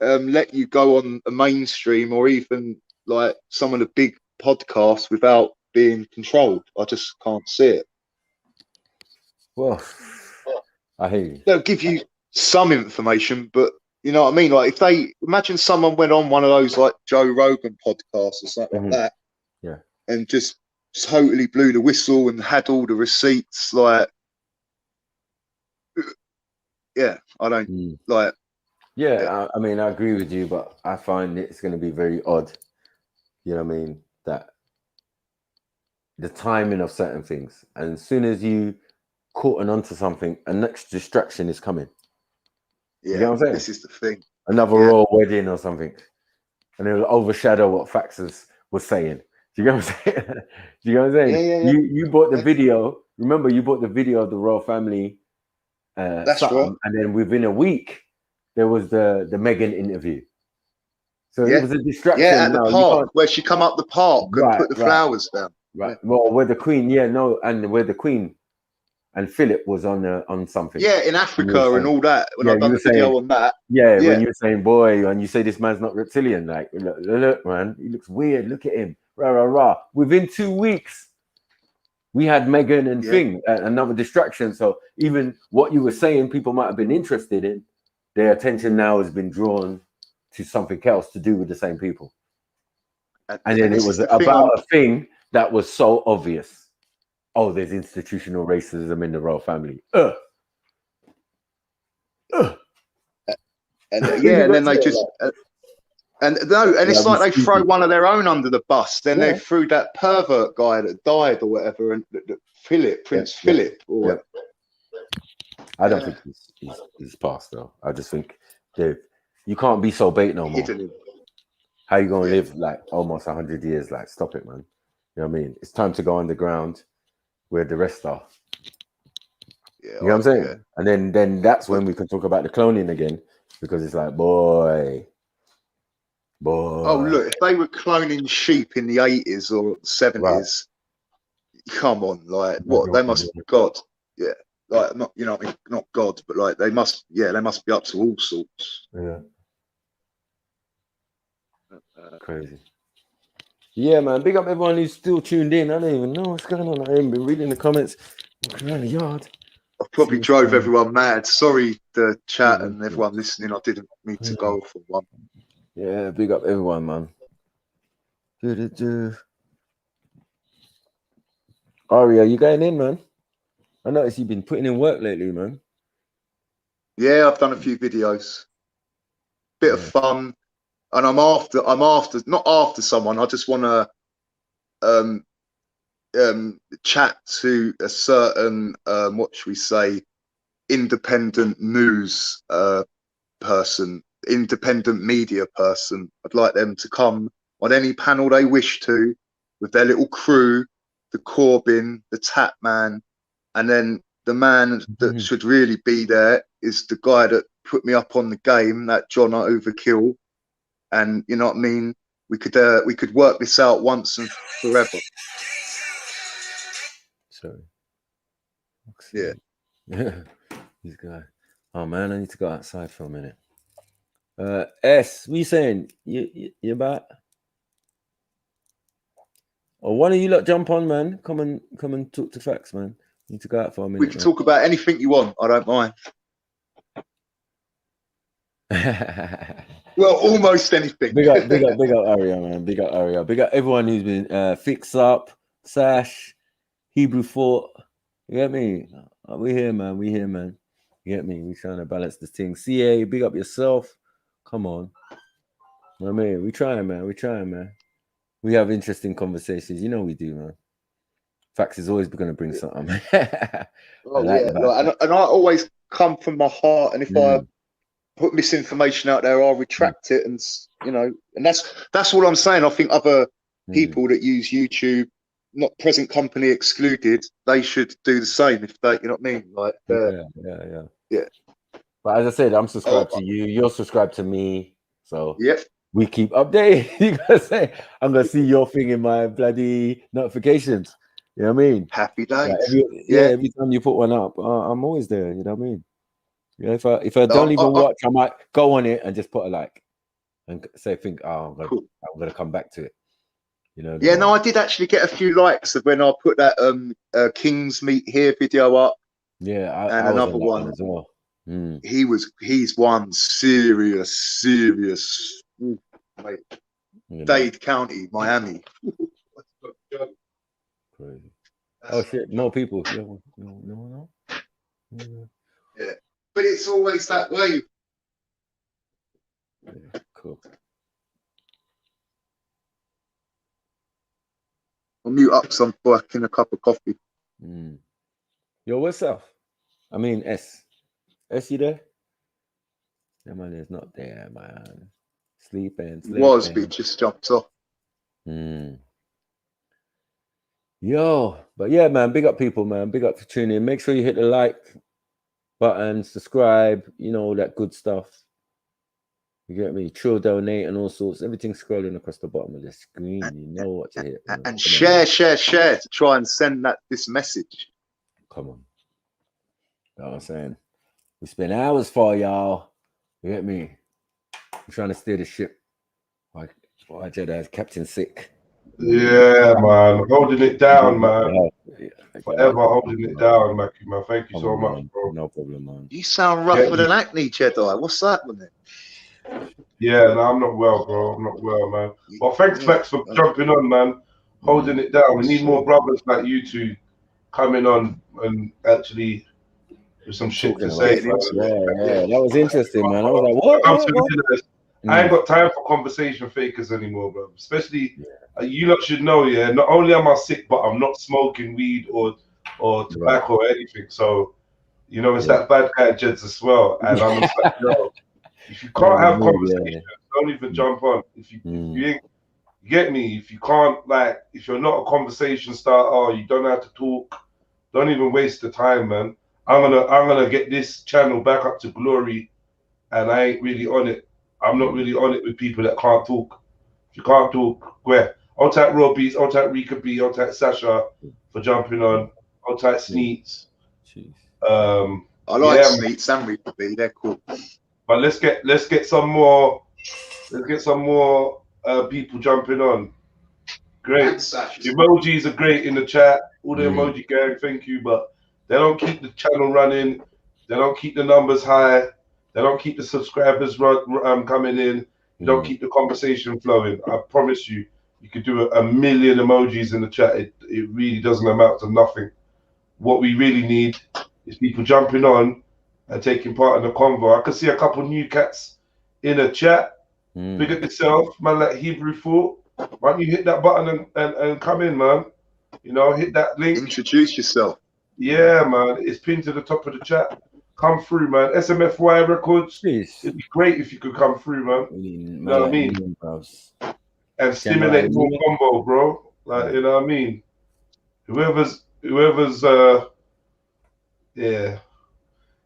let you go on a mainstream or even like some of the big podcasts without being controlled. I just can't see it. Well, I hear you. They'll give you some information, but you know what I mean? Like if they imagine someone went on one of those like Joe Rogan podcasts or something like that, and just totally blew the whistle and had all the receipts, like I don't like. Yeah, I mean, I agree with you, but I find it's going to be very odd. You know what I mean? That the timing of certain things, and as soon as you caught onto something, a next distraction is coming. You know what I'm saying? This is the thing. Another royal wedding or something, and it will overshadow what Faxes was saying. Do you know what I'm saying? Do you know what I'm saying? You bought the video. Remember, you bought the video of the royal family. That's right. And then within a week, there was the Meghan interview. So it was a distraction. Yeah, at the park where she come up the park and put the flowers down. Right. Well, where the Queen, where the Queen and Philip was on something. Yeah, in Africa and all that. When I done the video on that. Yeah, when you were saying, boy, and you say this man's not reptilian, like, look, man, he looks weird. Look at him. Rah, rah, rah. Within 2 weeks, we had Meghan and Thing, another distraction. So even what you were saying, people might have been interested in, their attention now has been drawn to something else to do with the same people. And then it was about a thing that was so obvious. Oh, there's institutional racism in the royal family. And then they just and it's like they throw one of their own under the bus. Then they threw that pervert guy that died or whatever, and Prince Philip. Or I don't think he's passed though. I just think, Dave, you can't be so bait no more. How you gonna live like almost 100 years? Like, stop it, man. You know what I mean? It's time to go underground where the rest are. You know what I'm saying? And then that's when we can talk about the cloning again, because it's like, boy. Oh, look, if they were cloning sheep in the 80s or 70s, come on, like, what? They must be God. Yeah. Like, not, I mean, not God, but like, they must be up to all sorts. Yeah. Crazy. Yeah, man. Big up everyone who's still tuned in. I don't even know what's going on. I haven't been reading the comments. Walking around the yard. I probably drove everyone mad. Sorry, the chat and everyone listening. I didn't mean to go for one. Yeah, big up everyone, man. Ari, are you going in, man? I noticed you've been putting in work lately, man. Yeah, I've done a few videos. Bit of fun. And I'm not after someone. I just want to chat to a certain what should we say, independent news person, independent media person. I'd like them to come on any panel they wish to with their little crew, the Corbyn, the Tap Man, and then the man that should really be there is the guy that put me up on the game, that John Overkill. and you know what I mean. We could work this out once and forever. Sorry. Yeah. These guys. Oh man, I need to go outside for a minute. S, what you saying? You back? Or one of you lot jump on, man. Come and talk to facts, man. Need to go out for a minute. We can talk about anything you want. I don't mind. Well, almost anything. Big up Aria, man. Big up Aria. Big up everyone who's been Fix Up, Sash, Hebrew Fort. You get me? We here, man. We here, man. You get me? We trying to balance this thing. CA, big up yourself. Come on. I mean, we trying, man. We trying, man. We have interesting conversations. You know we do, man. Facts is always going to bring something. Oh, yeah. And I always come from my heart. And if I put misinformation out there, I'll retract it. And, you know, and that's all I'm saying. I think other people that use YouTube, not present company excluded, they should do the same. If they, you know what I mean? Like, yeah. But as I said, I'm subscribed to you. You're subscribed to me. So we keep updating. You gotta say, I'm gonna see your thing in my bloody notifications. You know what I mean? Happy days. Like every time you put one up, I'm always there. You know what I mean? Yeah. If I don't even watch, I might go on it and just put a like and say, I'm gonna come back to it. You know? Yeah. No, I did actually get a few likes when I put that King's Meet Here video up. Yeah, and another one as well. He's one serious mate. Dade County, Miami. Crazy. Oh shit, more people. No. Yeah. But it's always that way. Yeah, cool. I'll mute up some fucking a cup of coffee. Yo, what's up? I mean S, you there? Yeah, man, is not there, man. Sleeping. Was, but just jumped off. Yo, but yeah, man, big up people, man. Big up for tuning in. Make sure you hit the like button, subscribe, you know, all that good stuff. You get me? Trill, donate, and all sorts. Everything scrolling across the bottom of the screen. You know what to hit. Man. And share to try and send this message. Come on. You know what I'm saying? We spend hours for y'all. You get me? I'm trying to steer the ship. Why Jedi's Captain Sick. Yeah, man. Holding it down, man. Forever holding it down, Mackie, man. Thank you so much, bro. No problem, man. You sound rougher than acne, Jedi. What's that with it? Yeah, no, I'm not well, bro. I'm not well, man. Well, thanks, Max, for jumping on, man. Holding it down. We need more brothers like you two coming on and actually with some shit to say. Yeah, that was interesting, man. I was like, what? I ain't got time for conversation fakers anymore, bro. Especially, you lot should know, not only am I sick, but I'm not smoking weed or tobacco or anything. So, you know, it's that bad guy Jeds as well. And I'm just like, yo, if you can't have conversations, don't even jump on. If you ain't, you get me? If you can't, like, if you're not a conversation starter, you don't know how to talk, don't even waste the time, man. I'm gonna get this channel back up to glory, and I ain't really on it. I'm not really on it with people that can't talk. If you can't talk, where? I'll type Raw Beats, I'll type Rika B, I'll type Sasha for jumping on, I'll type Sneets. I like Sneets and Rika B, they're cool. But let's get some more people jumping on. Great. The emojis are great in the chat. All the emoji gang, thank you, but they don't keep the channel running. They don't keep the numbers high. They don't keep the subscribers coming in. You don't keep the conversation flowing. I promise you, you could do a million emojis in the chat. It really doesn't amount to nothing. What we really need is people jumping on and taking part in the convo. I can see a couple new cats in the chat. Big up yourself, man, like Hebrew Fort. Why don't you hit that button and come in, man? You know, hit that link. Introduce yourself. Yeah, man. It's pinned to the top of the chat. Come through, man. SMFY Records. It'd be great if you could come through, man. You know what I mean? And stimulate more combo, bro. Like, you know what I mean? Whoever's yeah.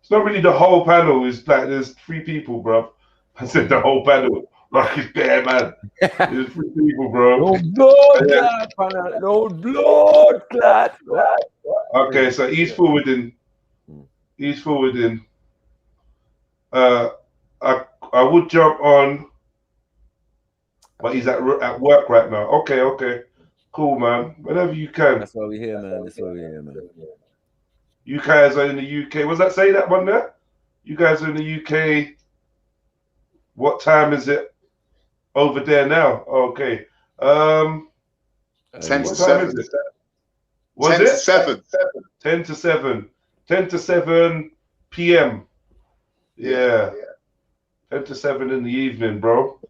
It's not really the whole panel. It's like there's 3 people, bro. I said the whole panel. Fucking there, man. There's 3 people, bro. No blood clot, man. No blood clot. Okay, so he's forwarding. He's forwarding. I would jump on, but he's at work right now. Okay. Cool, man. Whenever you can. That's why we're here, man. You guys are in the UK. Was that say that one there? You guys are in the UK. What time is it over there now? Okay. 10 to 7. Was 10 it? to 7. 10 to 7. 10 to 7 p.m. Yeah. 10 to 7 in the evening, bro.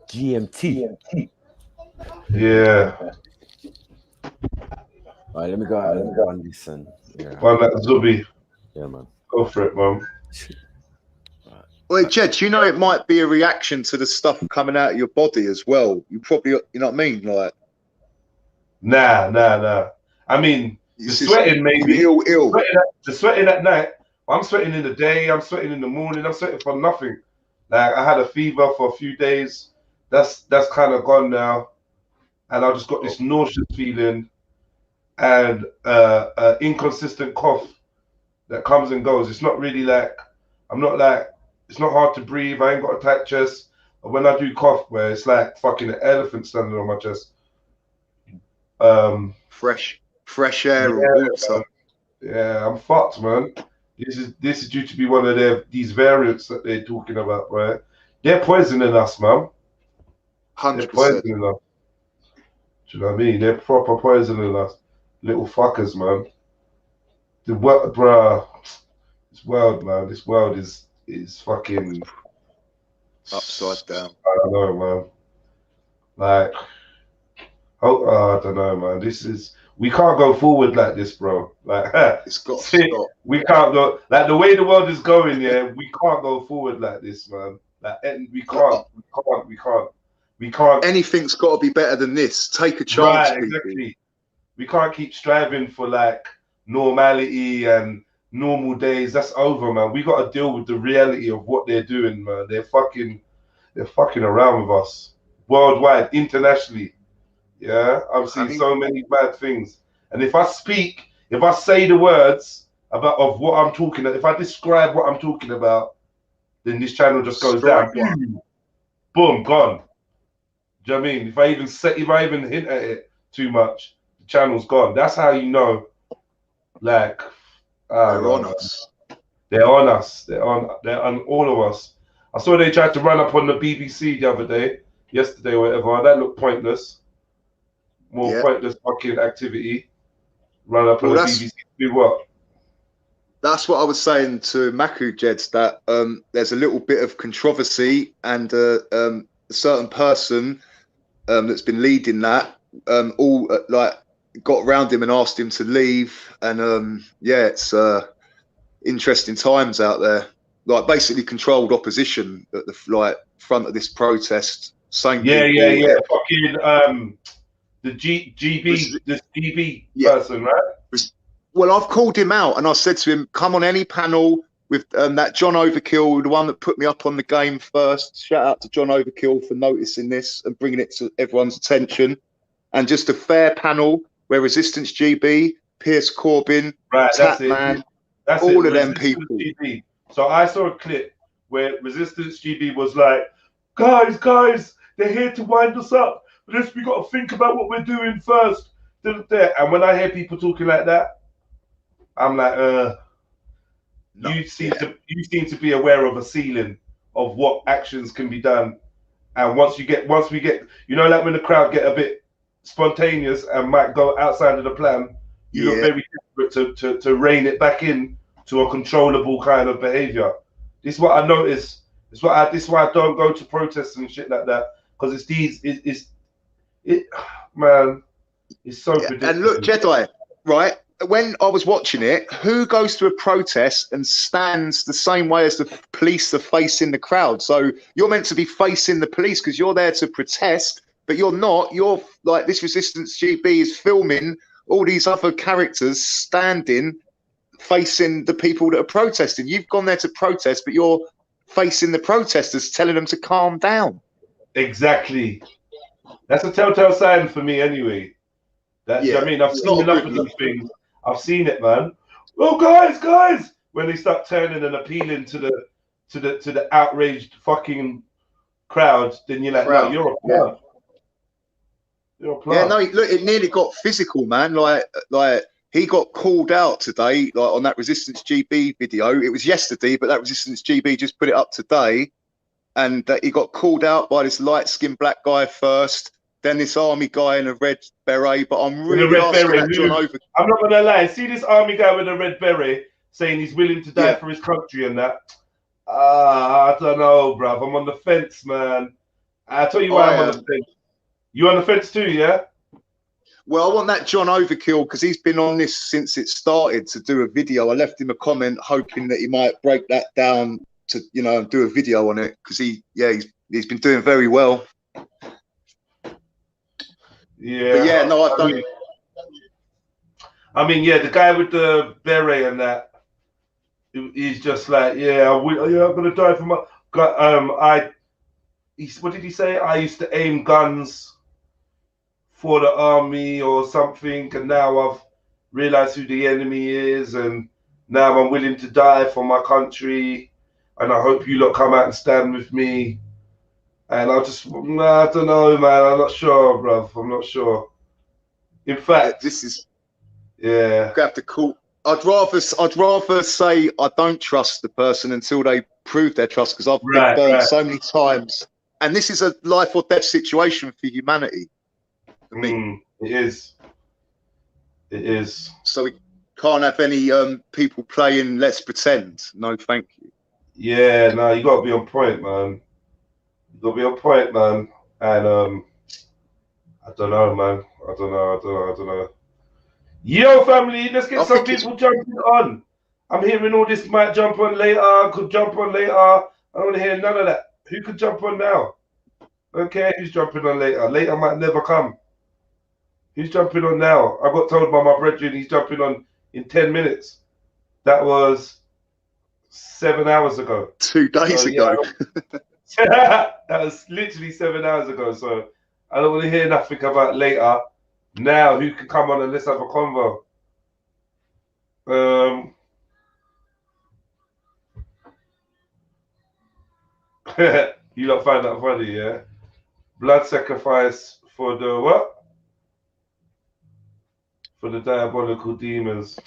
GMT. Yeah. All right, let me go out and listen. Yeah. One that Zubi. Yeah, man. Go for it, man. Wait, Jed, you know it might be a reaction to the stuff coming out of your body as well. You probably, you know what I mean? Like, Nah. I mean, the sweating maybe. Ill. The sweating at night. I'm sweating in the day. I'm sweating in the morning. I'm sweating for nothing. Like I had a fever for a few days. That's kind of gone now, and I just got this nauseous feeling and inconsistent cough that comes and goes. It's not really like it's not hard to breathe. I ain't got a tight chest. But when I do cough, where it's like fucking an elephant standing on my chest. Fresh air or water. Yeah, I'm fucked, man. This is due to be one of these variants that they're talking about, right? They're poisoning us, man. 100%. They're poisoning us. Do you know what I mean? They're proper poisoning us, little fuckers, man. The world, bruh. This world, man. This world is fucking upside down. I don't know, man. Like, I don't know, man. We can't go forward like this, bro. Like, it's got to stop. We can't go like the way the world is going. Yeah, we can't go forward like this, man. Like, we can't. Anything's got to be better than this. Take a chance, Right, people. exactly. We can't keep striving for like normality and normal days. That's over, man. We got to deal with the reality of what they're doing, man. They're fucking around with us worldwide, internationally. Yeah, I'm seeing so many bad things. And if I say the words of what I'm talking about, if I describe what I'm talking about, then this channel just goes down. Boom, gone. Do you know what I mean? If I even hint at it too much, the channel's gone. That's how you know, like, they're on us. They're on us. They're on all of us. I saw they tried to run up on the BBC the other day, yesterday, or whatever. That looked pointless. More pointless fucking activity. Run up on the BBC. Do what? That's what I was saying to Maku, Jeds, that there's a little bit of controversy and a certain person that's been leading that all got around him and asked him to leave. And it's interesting times out there. Like basically controlled opposition at the front of this protest. Same yeah. Fucking the GB person, right? Well, I've called him out and I said to him, come on any panel with that John Overkill, the one that put me up on the game first. Shout out to John Overkill for noticing this and bringing it to everyone's attention. And just a fair panel where Resistance GB, Pierce Corbyn, Tatman, all of them people. GB. So I saw a clip where Resistance GB was like, guys, they're here to wind us up. But we got to think about what we're doing first. And when I hear people talking like that, I'm like, you seem to be aware of a ceiling of what actions can be done. And once we get, you know, like when the crowd get a bit spontaneous and might go outside of the plan, you look very desperate to rein it back in to a controllable kind of behavior. This is what I notice. This is why I don't go to protests and shit like that, because man, it's so ridiculous. And look, Jedi, right? When I was watching it, who goes to a protest and stands the same way as the police are facing the crowd? So you're meant to be facing the police because you're there to protest, but you're not. You're like, this Resistance GB is filming all these other characters standing facing the people that are protesting. You've gone there to protest, but you're facing the protesters, telling them to calm down. Exactly. That's a telltale sign for me, anyway. That's, I mean, I've it's seen not a enough good of look. these things. I've seen it, man. Oh, guys! When they start turning and appealing to the outraged fucking crowd, then you're like, no, you're a plant. You're a plant. Yeah, no, look, it nearly got physical, man. Like he got called out today, like on that Resistance GB video. It was yesterday, but that Resistance GB just put it up today, and that he got called out by this light-skinned black guy first, then this army guy in a red beret. But I'm really asking that John Over. I'm not gonna lie. See this army guy with a red beret saying he's willing to die for his country and that. I don't know, bruv. I'm on the fence, man. I'll tell you why I'm on the fence. You on the fence too, yeah? Well, I want that John Overkill because he's been on this since it started to do a video. I left him a comment hoping that he might break that down to, you know, do a video on it because he's been doing very well. Yeah. But yeah, no, I don't. I mean, yeah, the guy with the beret and that, he's just like, I'm gonna die for my. What did he say? I used to aim guns for the army or something, and now I've realized who the enemy is, and now I'm willing to die for my country, and I hope you lot come out and stand with me. And I don't know, man. I'm not sure, bruv. I'm not sure. In fact, this is have to call. I'd rather say I don't trust the person until they prove their trust because I've been burned so many times, and this is a life or death situation for humanity. For me, it is. It is. So we can't have any people playing Let's Pretend. No, thank you. Yeah, no, you gotta be on point, man. You gotta be on point, man. And I don't know, man. I don't know. Yo, family, let's get some people jumping on. I'm hearing all this might jump on later, could jump on later. I don't want to hear none of that. Who could jump on now? Okay, who's jumping on later? Later might never come. Who's jumping on now? I got told by my brethren he's jumping on in 10 minutes. That was 7 hours ago. 2 days ago. That was literally 7 hours ago. So I don't want to hear nothing about later. Now, who can come on and let's have a convo? You lot find that funny, yeah? Blood sacrifice for the what? For the diabolical demons.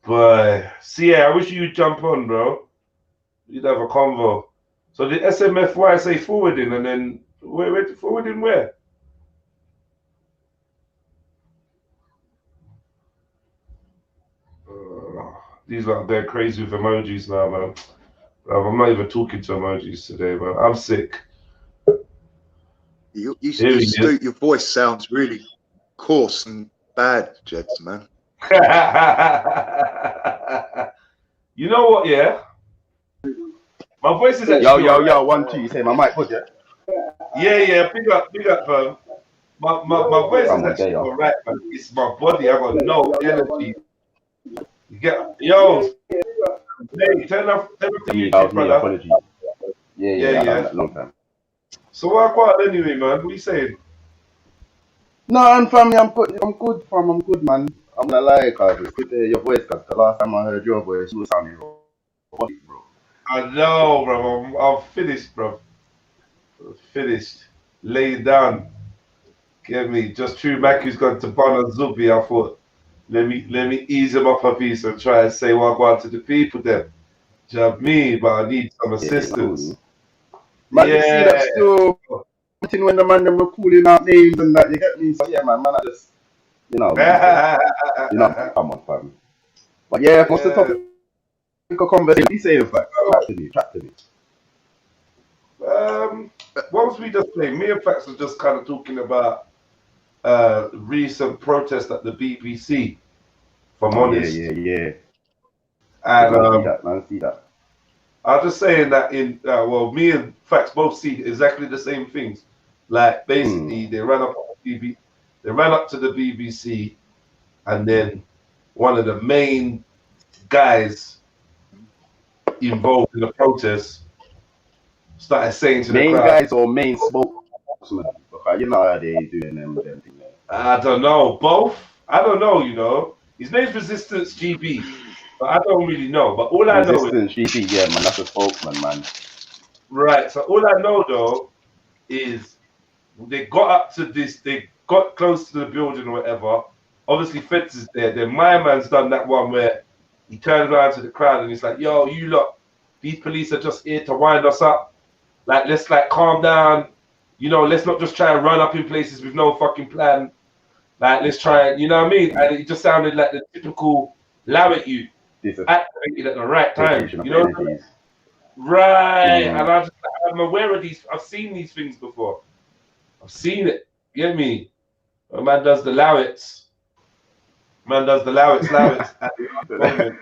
Boy. See, I wish you'd jump on, bro. You'd have a convo. So the SMFY say forwarding, and then where forwarding where? These lot are crazy with emojis now, man. I'm not even talking to emojis today, man. I'm sick. Your voice sounds really coarse and bad, Jeds, man. You know what, yeah? My voice is actually... Yo, 1, 2, you say my mic good, yeah? Yeah, big up, fam. My voice is actually alright, man. It's my body. I got no energy. You get... Yo, hey, turn off the YouTube, brother. Apologies. Yeah. Long time. So what anyway, man? What are you saying? No, and family, I'm good, fam. I'm good, man. I'm gonna lie, cause it's good to hear your voice. Cause the last time I heard your voice, you were sounding robotic, bro. I know, bro. I'm finished, bro. Finished. Laid down. Get me. Just True Mackey's gone to Bono Zubi. I thought, let me ease him up a piece and try and say what I want to the people then. Do you know what I mean? But I need some assistance. Man, you see that still when the man them were calling out names and that, you get me? So yeah, man, I just, come on, fam. But yeah, what's the topic of conversation? You say, in fact, chat to me. What was we just saying? Me and Fax was just kind of talking about recent protests at the BBC. If I'm honest. Yeah. And see that. I'm just saying that me and Fax both see exactly the same things. Like basically, they ran up to the BBC, and then one of the main guys involved in the protest started saying to the Main crowd. guys or main spokesman? Because you know how they doing them things. I don't know. Both? I don't know, you know. His name's Resistance GB, but I don't really know. But all I know is... Resistance GB, yeah, man. That's a spokesman, man. Right. So all I know, though, is they got up to this, they got close to the building or whatever. Obviously, Feds is there. Then my man's done that one where he turned around to the crowd and he's like, yo, you lot, these police are just here to wind us up. Like, let's like calm down. You know, let's not just try and run up in places with no fucking plan. Like, let's try and, you know what I mean? And it just sounded like the typical loud at you, activated at the right time. You know what I mean? Right. And I'm aware of these. I've seen these things before. I've seen it. You get me? A man does the lowits. Man does the lowits at the moment.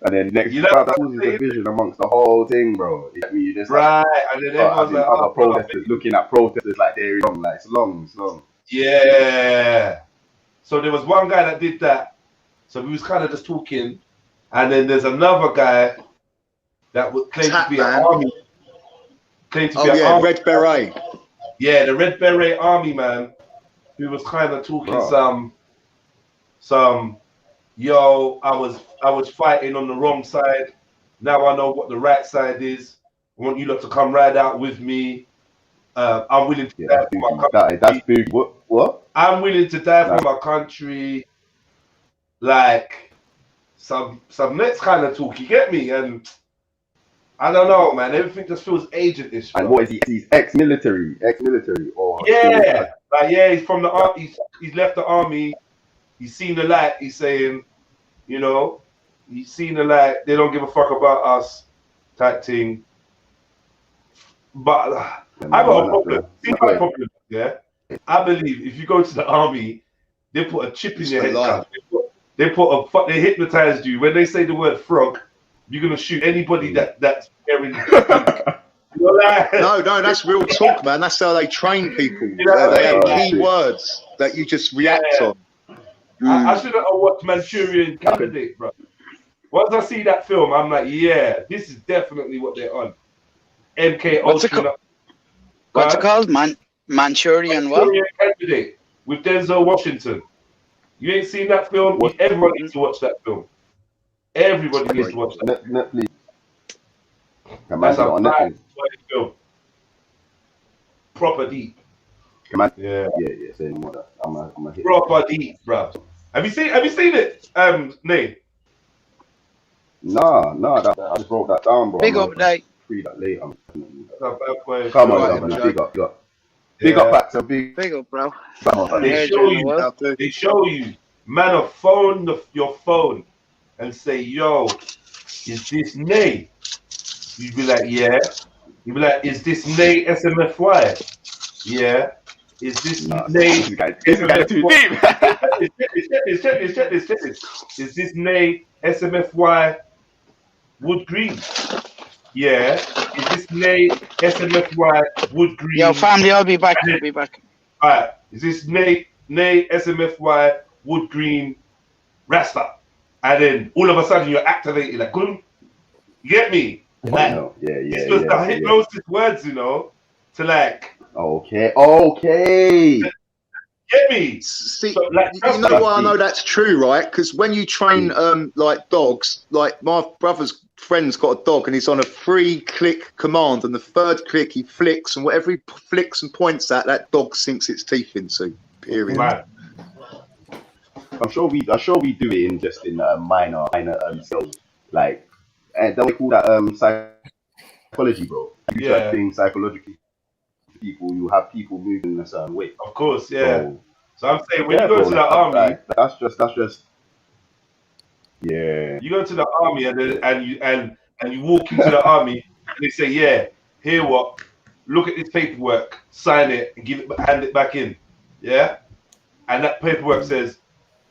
And then next, you know, that loses the vision amongst the whole thing, bro. You get me? You just right. And then everyone's like, other protesters looking at protesters like they're wrong, like it's long. Yeah. So there was one guy that did that. So we was kind of just talking, and then there's another guy that would claim to be an army. Red Beret. Yeah, the Red Beret army man, who was kind of talking some, yo, I was fighting on the wrong side. Now I know what the right side is. I want you lot to come ride out with me. I'm willing to die for my country. That's big. What? I'm willing to die for my country. Like some next kind of talk, you get me? And I don't know, man. Everything just feels agentish. And what is he? He's ex-military, or yeah, like he's from the army. He's left the army. He's seen the light. He's saying, you know, he's seen the light. They don't give a fuck about us, type thing. But I got a problem. See my problem, yeah. I believe if you go to the army, they put a chip in your head. They hypnotized you. When they say the word frog, you're gonna shoot anybody that's wearing. No, that's real talk, man. That's how they train people. They have key words that you just react on. I should have watched Manchurian Candidate, bro. Once I see that film, I'm like, yeah, this is definitely what they're on. MK Ultra. What's it called? Manchurian what? Manchurian Candidate with Denzel Washington. You ain't seen that film? Everybody needs to watch that film. Everybody needs to watch that. Netflix. That's a bad film. Proper deep. Yeah. Say more that. I'm a hit. Proper deep, bro. Have you seen it, Nate? No, I just wrote that down, bro. Big up, Nate. Read that later. Come on, big up. Big up back to big up, bro. They show you, man, your phone and say, yo, is this Nay? You'd be like, yeah. You'd be like, is this Nay SMFY? Yeah. Is this Nay? This is too deep. Check this. Is this Nay SMFY Wood Green? Yeah. Is this Nay SMFY Wood Green? Yo, family, I'll be back. All right. Is this Nay SMFY Wood Green Rasta? And then all of a sudden you're activated like, boom. You get me? Like, it's just the hypnosis words, you know, to like. Okay. Get me? See, so, like, you know why I know that's true, right? Because when you train like dogs, like my brother's friend's got a dog and he's on a 3-click command, and the 3rd click he flicks, and whatever he flicks and points at, that dog sinks its teeth into. Period. Right. I'm sure we do it in just in minor skills, like, and don't we call that psychology, bro? You start things psychologically. People, you have people moving in a certain way. Of course, yeah. So I'm saying when you go to the army, like, that's just. Yeah. You go to the army and you walk into the army and they say, yeah, here what? Look at this paperwork, sign it, and hand it back in. Yeah? And that paperwork says,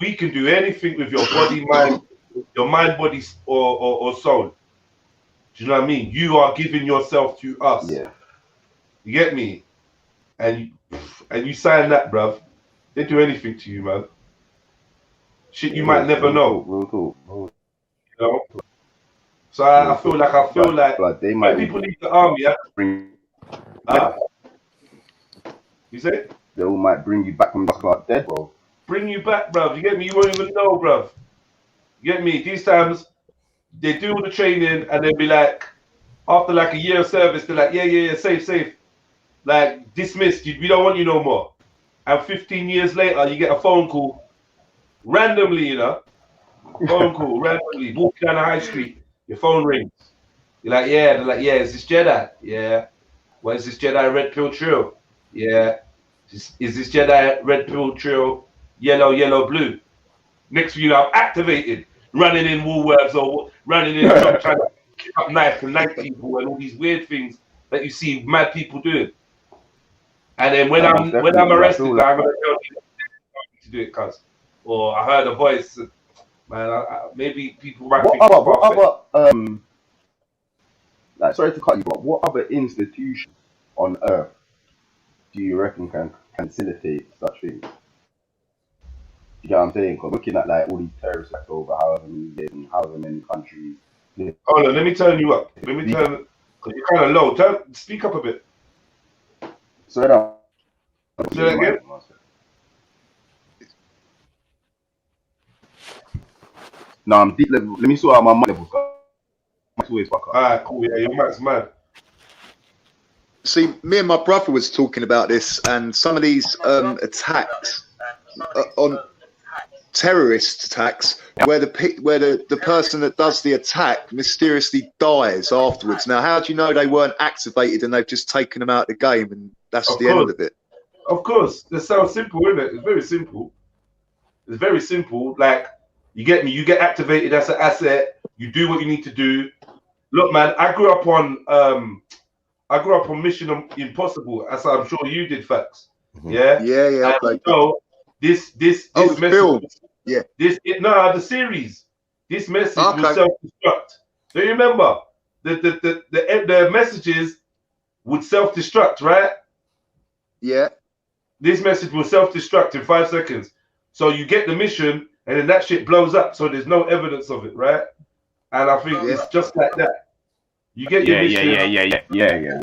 we can do anything with your body, mind, body, or soul. Do you know what I mean? You are giving yourself to us. Yeah. You get me? And you sign that, bruv. They do anything to you, man. Shit you might never know. Real talk. You know? So I feel like but they when might people leave the army, bring. You say? They all might bring you back from the dead, bro. Bring you back, bruv. You get me? You won't even know, bruv. You get me? These times they do all the training and they'll be like, after like a year of service, they're like, yeah, safe. Like, dismissed. We don't want you no more. And 15 years later, you get a phone call randomly, you know. Phone call randomly. Walking down the high street, your phone rings. You're like, yeah. They're like, yeah, is this Jedi? Yeah. What is this Jedi Red Pill Trill? Yeah. Is this Jedi Red Pill Trill yellow, blue? Next thing you know, I'm activated, running in Woolworths or running in a shop trying to pick up knife and knife people and all these weird things that you see mad people doing. And then when I'm arrested, I'm gonna tell you to do it, cuz. Or I heard a voice, man. Maybe people might think. What other like, sorry to cut you, but what other institution on earth do you reckon can facilitate such things? You get what I'm saying? Because looking at like all these terrorists like over however many years in however many countries. Hold on, let me turn you up. Let me turn, because you're kind of low. Speak up a bit. Say that again. No, I'm deep level. Let me sort out my mic level. Alright, cool. Yeah, your mic's mad. See, me and my brother was talking about this, and some of these attacks on terrorist attacks, where the person that does the attack mysteriously dies afterwards. Now, how do you know they weren't activated and they've just taken them out of the game and that's the end of it? Of course, that sounds simple, isn't it? It's very simple. It's very simple. Like, you get me? You get activated as an asset. You do what you need to do. Look, man, I grew up on Mission Impossible, as I'm sure you did, Facts. Yeah. Yeah. And so this message, film. Yeah. The series. This message will self-destruct. Do you remember the messages would self-destruct, right? Yeah. This message will self-destruct in 5 seconds. So you get the mission, and then that shit blows up. So there's no evidence of it, right? And I think it's just like that. You get your mission. Yeah.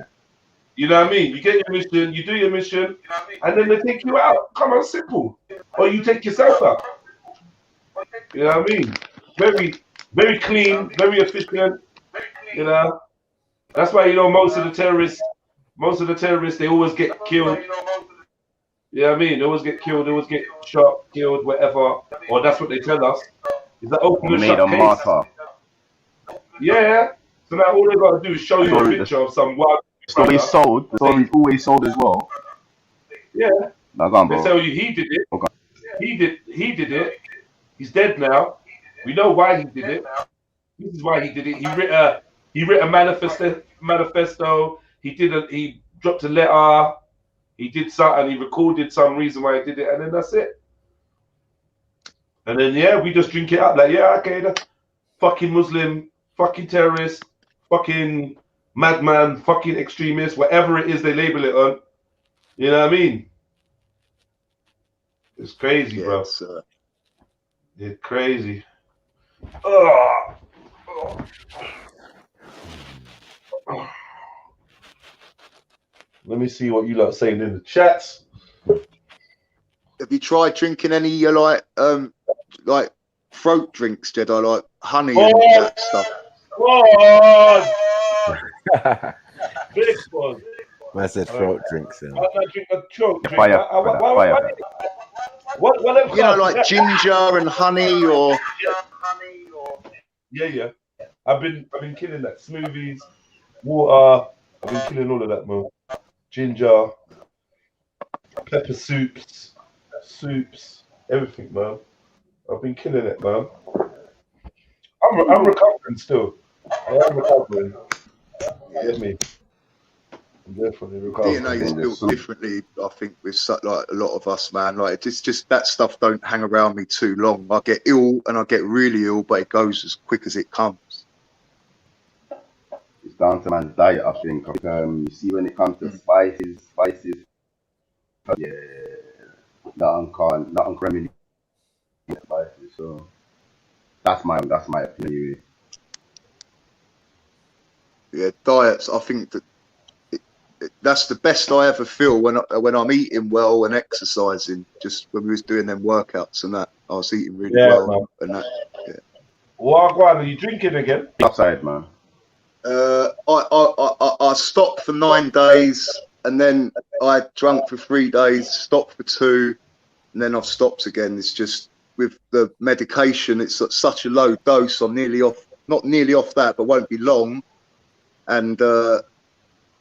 You know what I mean? You get your mission, you do your mission, and then they take you out. Come on, simple. Or you take yourself out. You know what I mean? Very, very clean, very efficient. You know? That's why, you know, most of the terrorists, they always get killed. You know what I mean? They always get killed, they always get shot, killed, whatever. Or that's what they tell us. Is that open and shut case. Yeah. So now all they got to do is show you a picture of some wild. Story sold. The story's always sold as well. Yeah. Now, go on, bro. They tell you he did it. Okay. He did it. He's dead now. We know why he did it. This is why he did it. He writ a manifesto. He dropped a letter. He did something. He recorded some reason why he did it, and then that's it. And then we just drink it up like okay, the fucking Muslim, fucking terrorist, fucking madman, fucking extremist, whatever it is they label it on. You know what I mean? It's crazy, bro. It's crazy. Let me see what you lot are saying in the chats. Have you tried drinking any like throat drinks, Jedi, like honey and that stuff? Big one. I said throat drinks. I drink a throat drink. Fire. What you know, like ginger and honey, or yeah. I've been killing that. Smoothies, water. I've been killing all of that, man. Ginger, pepper soups, everything, man. I've been killing it, man. I'm recovering still. I am recovering. Get me. I'm definitely recovering. DNA is built differently, I think, with like a lot of us, man. Like it's just that stuff don't hang around me too long. I get ill and I get really ill, but it goes as quick as it comes. It's down to man's diet, I think. You see, when it comes to spices, nothing can remedy spices. So that's my opinion. Yeah, diets. I think that that's the best I ever feel when I'm eating well and exercising. Just when we was doing them workouts and that, I was eating really well man. and that. Yeah. What are you drinking again? Outside, man. I stopped for 9 days and then I drank for 3 days, stopped for 2, and then I've stopped again. It's just with the medication, it's at such a low dose. I'm nearly off, not nearly off that, but won't be long. And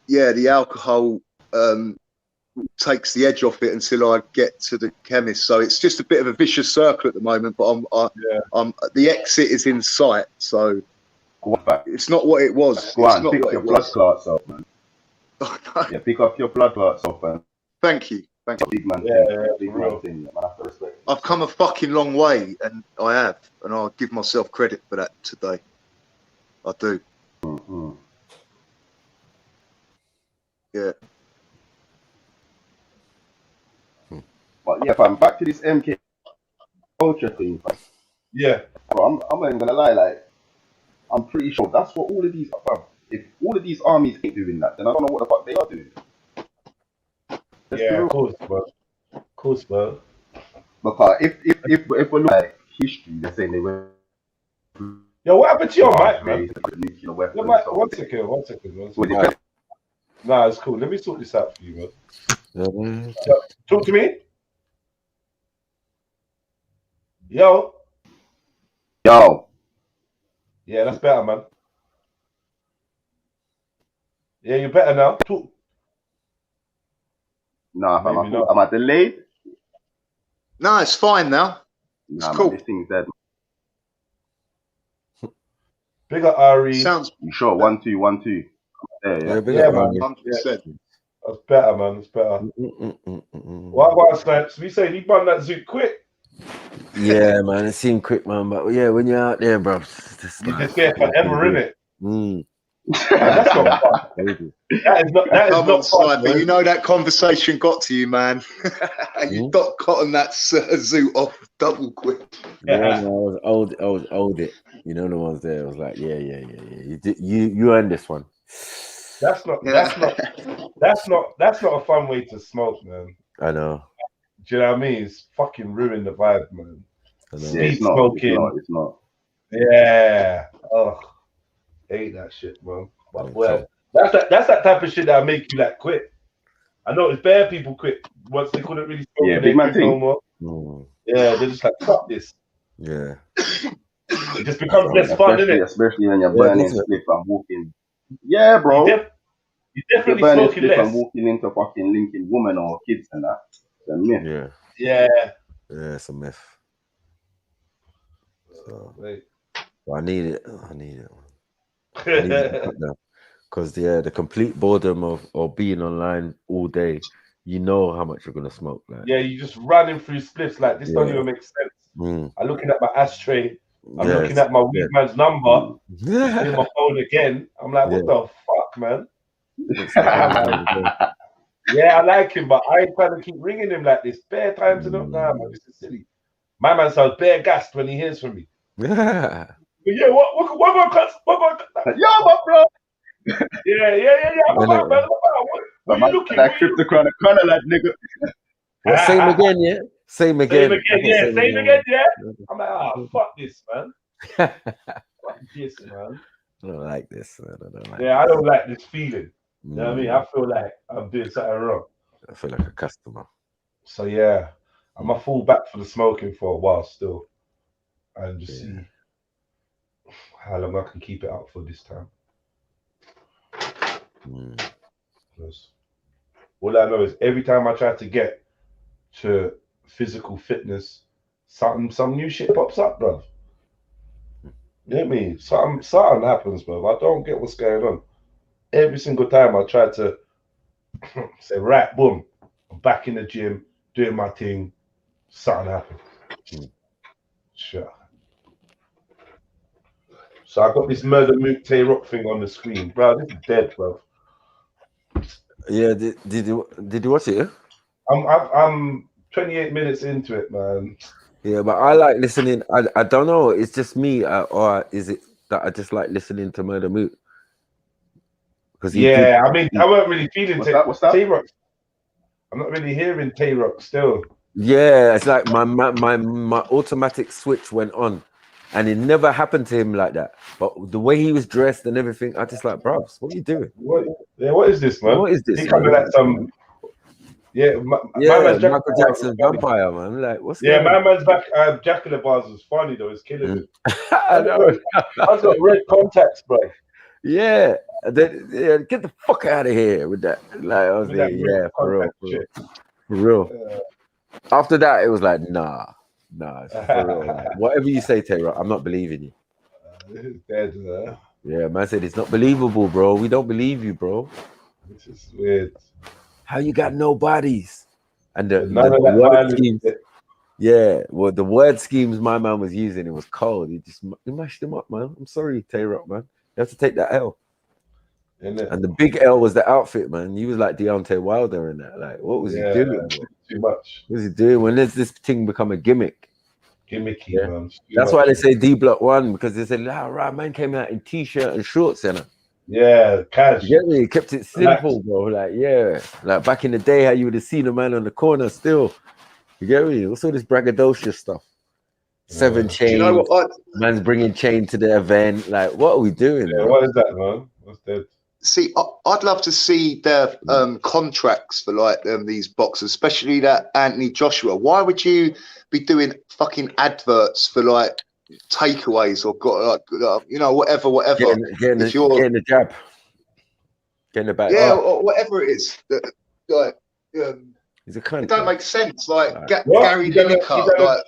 yeah, the alcohol takes the edge off it until I get to the chemist. So it's just a bit of a vicious circle at the moment. But the exit is in sight. So it's not what it was. Go it's on, not pick what your it blood was. clots up, man. Yeah, pick up your blood clots up, man. Thank you. Thank you. Big man Yeah, thing. Big man thing. Man, I have to respect it. I've come a fucking long way, and I have, and I'll give myself credit for that today. I do. Mm-hmm. Yeah. But yeah, fam, back to this MK culture thing, fam. Yeah. Bro, I'm not even gonna lie, like, I'm pretty sure that's what all of these, fam, if all of these armies ain't doing that, then I don't know what the fuck they are doing. Yeah, of course, bro. Of course, bro. Because if we look at history, they're saying they were. Yo, what happened to your mic, man? Nuclear weapons. Your mic, one second. Nah, it's cool. Let me sort this out for you, man. Talk to me. Yo. Yeah, that's better, man. Yeah, you're better now. Talk. Nah, fam, am I delayed? No, it's fine now. It's Nah, cool. man, this thing's dead. Big up Ari. Sounds. You sure? 1 2 1 2. Yeah, Yeah, man. 100%. That's better, man. That's better. What Snipes? We say he run that zoo quick. Yeah, man, it seemed quick, man. But yeah, when you're out there, bro, You just get forever, innit? Mm. That's not fun. That is not fun. But you know that conversation got to you, man. You got cotton that zoo off double quick. Yeah, man, I was old it. You know the ones there. I was like, yeah. You earned this one. That's not a fun way to smoke, man. I know. Do you know what I mean? It's fucking ruined the vibe, man. Yeah, Smoking. It's not. Yeah. Oh, hate that shit, man. But well, that's that type of shit that'll make you like quit. I know it's bare people quit once they couldn't really smoke. Yeah, big man thing. No more. Yeah, they're just like, fuck this. Yeah. It just becomes less fun, innit? Especially when you're burning spliff and walking. Yeah, bro. You're definitely burning smoking spliff less. and walking into fucking linking women or kids and that. It's a myth. Yeah, it's a myth. So, wait. well, I need it. Because the complete boredom of being online all day, you know how much you're gonna smoke. Like, yeah, you just running through spliffs like this don't even make sense. I'm looking at my ashtray. I'm looking at my weed man's number. In my phone again. I'm like, what the fuck, man? Yeah, I like him, but I ain't trying to keep ringing him like this. Bare times enough. Nah, man, this is silly. My man sounds bare gassed when he hears from me. Yeah. Yeah, what Yo, my bro. Yeah. What you looking? That cryptochronic lad, nigga. Well, same again, yeah. Same again, yeah. I'm like, fuck this, man. Fuck this, man. I don't like this. I don't like this feeling. You know what I mean? I feel like I'm doing something wrong. I feel like a customer. So yeah, I'm gonna fall back for the smoking for a while still, and just see how long I can keep it up for this time. Because all I know is every time I try to get to physical fitness, some new shit pops up, bro. You get me? Something happens, bro. I don't get what's going on. Every single time I try to say, right, boom, I'm back in the gym, doing my thing, something happened. Sure. So I got this Murder Mook Tay Rock thing on the screen. Bro, this is dead, bro. Yeah, did you watch it? I'm 28 minutes into it, man. Yeah, but I like listening. I don't know. It's just me, or is it that I just like listening to Murder Mook? because yeah, I mean, I weren't really feeling What's that? Tay-Rock. I'm not really hearing Tay-Rock still. Yeah, it's like my automatic switch went on, and it never happened to him like that. But the way he was dressed and everything, I just like, bro, what are you doing? What is this, man? What is this? He coming Man? at some. Yeah, my man's Michael Jackson's vampire, man. Like, what's going my on? man's back. Jack in the Bars was funny though. It's killing me. I know. I've got red contacts, bro. Yeah, get the fuck out of here with that. Like, I was With like, that yeah, red for real, contact for shit. real. For real. After that, it was like, nah, it's for real. Like, whatever you say, Taylor, I'm not believing you. Dead, Yeah, man said it's not believable, bro. We don't believe you, bro. This is weird. How you got no bodies? And the None of that word violence. schemes. Yeah, well, the word schemes my man was using, it was cold. He mashed him up, man. I'm sorry, Tay-Rock, man. You have to take that L. And the big L was the outfit, man. He was like Deontay Wilder in that. Like, what was he doing? Too much. What was he doing? When does this thing become a gimmick? Gimmicky, man. That's why they say D Block 1, because they said, right, man came out in t-shirt and shorts, and yeah, cash. You get me? He kept it simple, bro. Like, yeah, like back in the day, how you would have seen a man on the corner still. You get me? What's all this braggadocious stuff? 7 chains. Do you know what? Man's bringing chain to the event. Like, what are we doing? Yeah, what is that, man? What's that? See, I'd love to see their contracts for like these boxers, especially that Anthony Joshua. Why would you be doing fucking adverts for like takeaways or got like, you know, whatever? Getting the jab, getting the back. Yeah, or whatever it is. Like, he's a cunt. it don't make sense. Like What? Gary Lineker.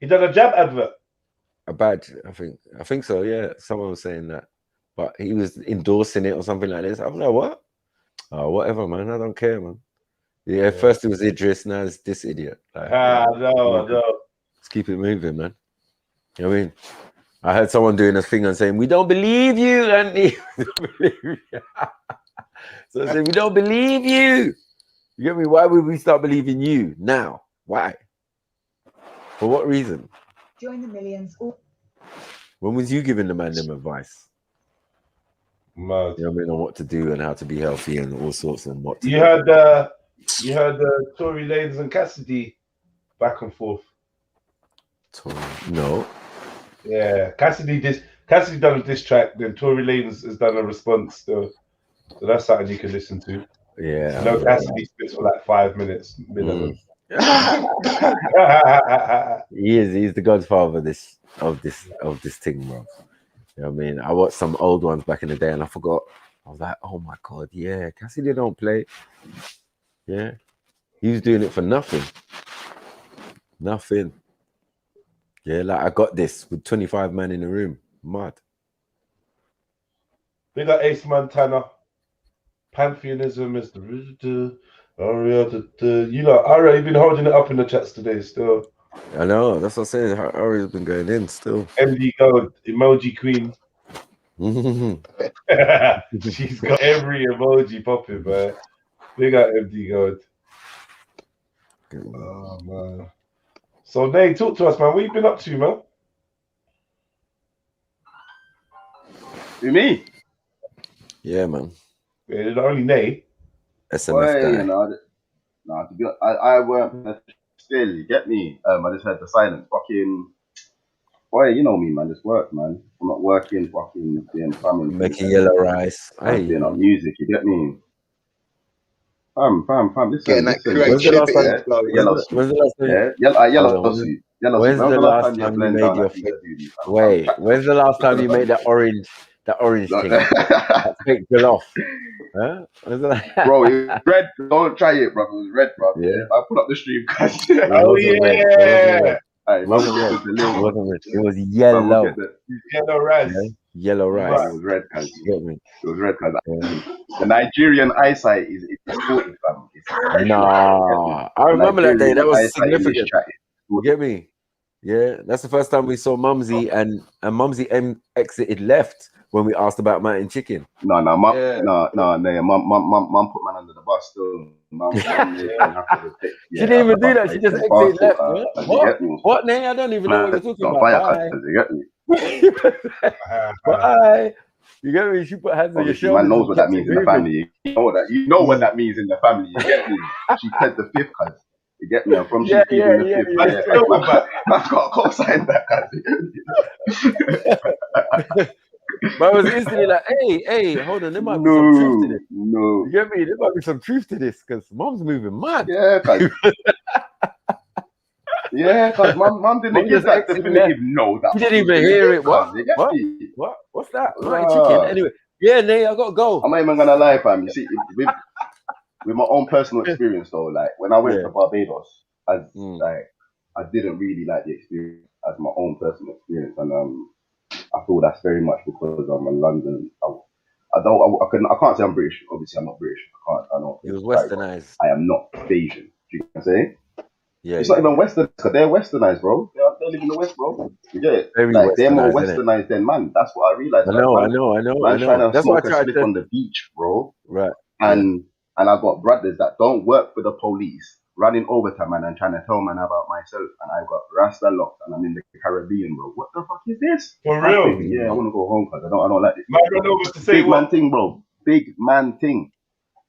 He done a jab advert. A badge, I think so. Yeah, someone was saying that, but he was endorsing it or something like this. I'm like, what? Oh, whatever, man. I don't care, man. Yeah, first it was Idris, now it's this idiot. Like, no. Let's keep it moving, man. You know what I mean? I heard someone doing a thing and saying, "We don't believe you, Andy." So I said, "We don't believe you." You get me? Why would we start believing you now? Why? For what reason? Join the millions. When was you giving the man them advice? Mad. You know what I mean? On what to do and how to be healthy and all sorts and what to You do. heard Tory Lanez and Cassidy back and forth. No. Yeah, Cassidy done a diss track, then Tory Lanez has done a response still. So that's something you can listen to. Yeah. No, Cassidy spits for like 5 minutes minimum. He's the godfather of this thing, bro. You know what I mean? I watched some old ones back in the day and I forgot. I was like, oh my god, yeah, Cassidy don't play. Yeah. He was doing it for nothing. Nothing. Yeah, like I got this with 25 men in the room. Mad. We got Ace Montana. Pantheonism is the you know, Aria, you've been holding it up in the chats today still. I know, that's what I'm saying. Aria's been going in still. MD Gold, emoji queen. She's got every emoji popping, man. We got MD Gold. Oh man. So Nate, talk to us, man. What you been up to, man? You me? Yeah, man. Yeah, only Nate. SMF guy. No, to be honest, I weren't still, you get me? I just heard the silence. Fucking, boy, you know me, man. Just work, man. I'm not working, fucking doing farming. Making yellow rice. I'm doing up music, you get me? Fam. Getting that When's the last time? Yellow When's the last time you made your wait? When's the last time you made that orange thing? That fake jollof. Huh? Bro, it was red. Don't try it, bro. It was red, bro. Yeah. I put up the stream, guys. Oh yeah. It wasn't red. It was yellow. Yellow rice. Yeah? Yellow rice. It was red, guys. Get me? It was red, guys. The Nigerian eyesight is distorted, fam. Nah, I remember that day. That was significant. You get me? Yeah, that's the first time we saw Mumsy and Mumsy exited left when we asked about mountain chicken. Mum put man under the bus still. She didn't even do that. She just exited left. What, Nay? I don't even know what you're talking about. Bye. Bye. You get me? She put hands on your Obviously, man shoulders knows and what that kept it means in the moving. family. You know what that means in the family. You get me? She pled the fifth, cuz. You get me? And from she pleading the fifth, yeah, cuz. Man got co-sign that, cuz. But I was instantly like, hey, hold on, there might be some truth to this. No. You get me? There might be some truth to this because mom's moving mad. Yeah, cuz. Yeah, cuz mum didn't give that definitive no. That She didn't even hear it. What? You get me? What? What's that? Right, chicken. Anyway, yeah, Nate, I gotta go. I'm not even gonna lie, fam. You see, with my own personal experience though, like when I went to Barbados, I didn't really like the experience as my own personal experience, and I feel that's very much because I'm in London. I can't say I'm British. Obviously, I'm not British. I know. It was westernized. I am not Asian. Do you know what I'm saying? Yeah, it's not even westernized because they're westernized, bro. They live in the West, bro. You get it? Very like they're more westernized, westernized than man. That's what I realized. I know. Man trying to That's smoke why I a slip on the beach, bro. Right. And I got brothers that don't work for the police running overtime, man, and trying to tell man about myself. And I got Rasta locked, and I'm in the Caribbean, bro. What the fuck is this? For real? Yeah, I want to go home because I don't like this. Man run over to say Big what? man thing, bro. Big man thing.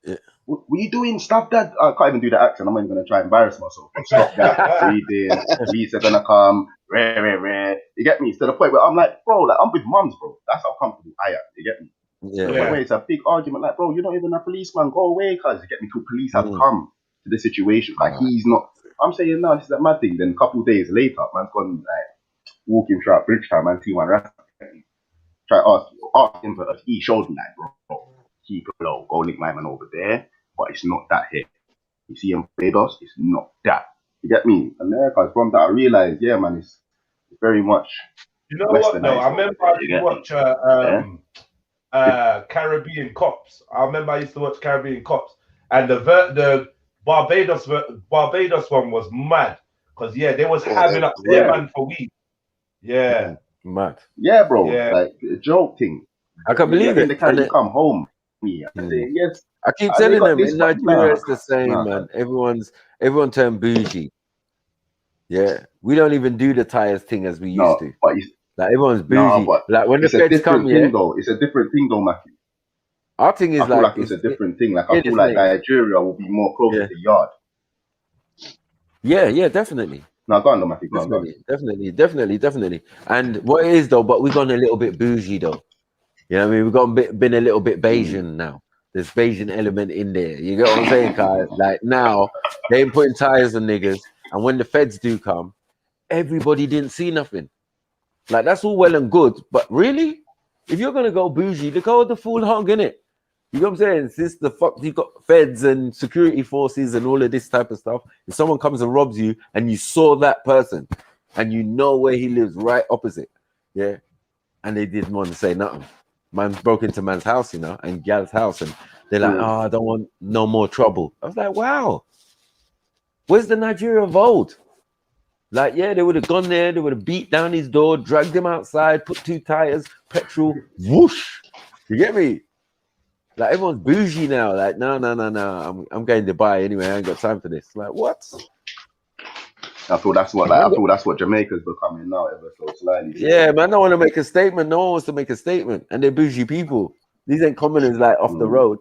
Yeah. What are you doing? Stop that. I can't even do the accent. I'm not even going to try and embarrass myself. Stop that. Breathing. Lisa going to come. Rare. You get me? To the point where I'm like, bro, like I'm with mums, bro. That's how comfortable I am. You get me? Yeah. To the point where it's a big argument. Like, bro, you're not even a policeman. Go away, cuz. You get me? Two police have come to the situation. Like, he's not. I'm saying, no, this is a mad thing. Then a couple of days later, man's gone, like, walking throughout Bridgetown, man, see one Rasta. Try to ask him for us. He showed me, like, bro, keep it low. Go link my man over there. But it's not that here. You see him Barbados, it's not that. You get me? And there, cause from that I realized, yeah, man, it's very much. You know what? No, I remember I used to watch Caribbean Cops. I remember I used to watch Caribbean Cops, and the Barbados one was mad because they was having up their man for weed. Yeah, mad. Yeah, bro. Yeah. Like a joke thing. I can't believe it. They can't come home. Yeah. Yes. I keep they telling got them this in fuck- Nigeria nah. it's the same, Nah. man. Everyone turned bougie. Yeah, we don't even do the tires thing as we used to. But Like everyone's bougie. No, but like when the it's a feds different come, thing, though. It's a different thing, though, Matthew. Our thing is I feel like it's a different thing. Like I it feel is, like mate. Nigeria will be more close to the yard. Yeah, definitely. No, go on, though, Matthew. Go on. Definitely. And what it is though, but we've gone a little bit bougie though. You know what I mean? We've gone been a little bit Bayesian now. There's Bayesian element in there. You get what I'm saying, Kai? Like now, they ain't putting tires on niggas, and when the feds do come, everybody didn't see nothing. Like that's all well and good, but really, if you're gonna go bougie, look how the full hog in it. You know what I'm saying? Since the fuck you got feds and security forces and all of this type of stuff, if someone comes and robs you and you saw that person and you know where he lives right opposite, yeah, and they didn't want to say nothing. Man broke into man's house, you know, and gal's house, and they're like, "Oh, I don't want no more trouble." I was like, "Wow, where's the Nigeria vote?" Like, yeah, they would have gone there, they would have beat down his door, dragged him outside, put 2 tires, petrol, whoosh. You get me? Like everyone's bougie now. Like, no. I'm going to Dubai anyway. I ain't got time for this. Like, what? I feel that's what Jamaica's becoming now, ever so slightly. Yeah, man. I don't want to make a statement. No one wants to make a statement, and they're bougie people. These ain't commoners like off the road.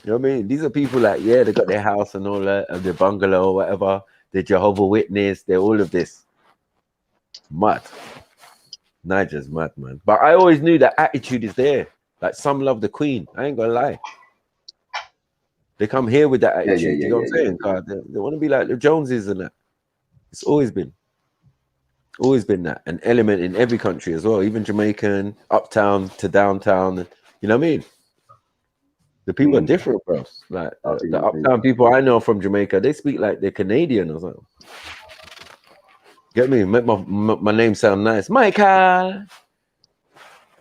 You know what I mean? These are people like, yeah, they got their house and all that, and their bungalow or whatever. They're Jehovah Witness. They're all of this. Mad. Niger's mad, man. But I always knew that attitude is there. Like some love the Queen. I ain't gonna lie. They come here with that attitude. You know what I'm saying? They want to be like the Joneses and that. It's always been that, an element in every country as well, even Jamaican, uptown to downtown. You know what I mean? The people are different, bro. Like the uptown people I know from Jamaica, they speak like they're Canadian or something. Get me? Make my name sound nice, Michael.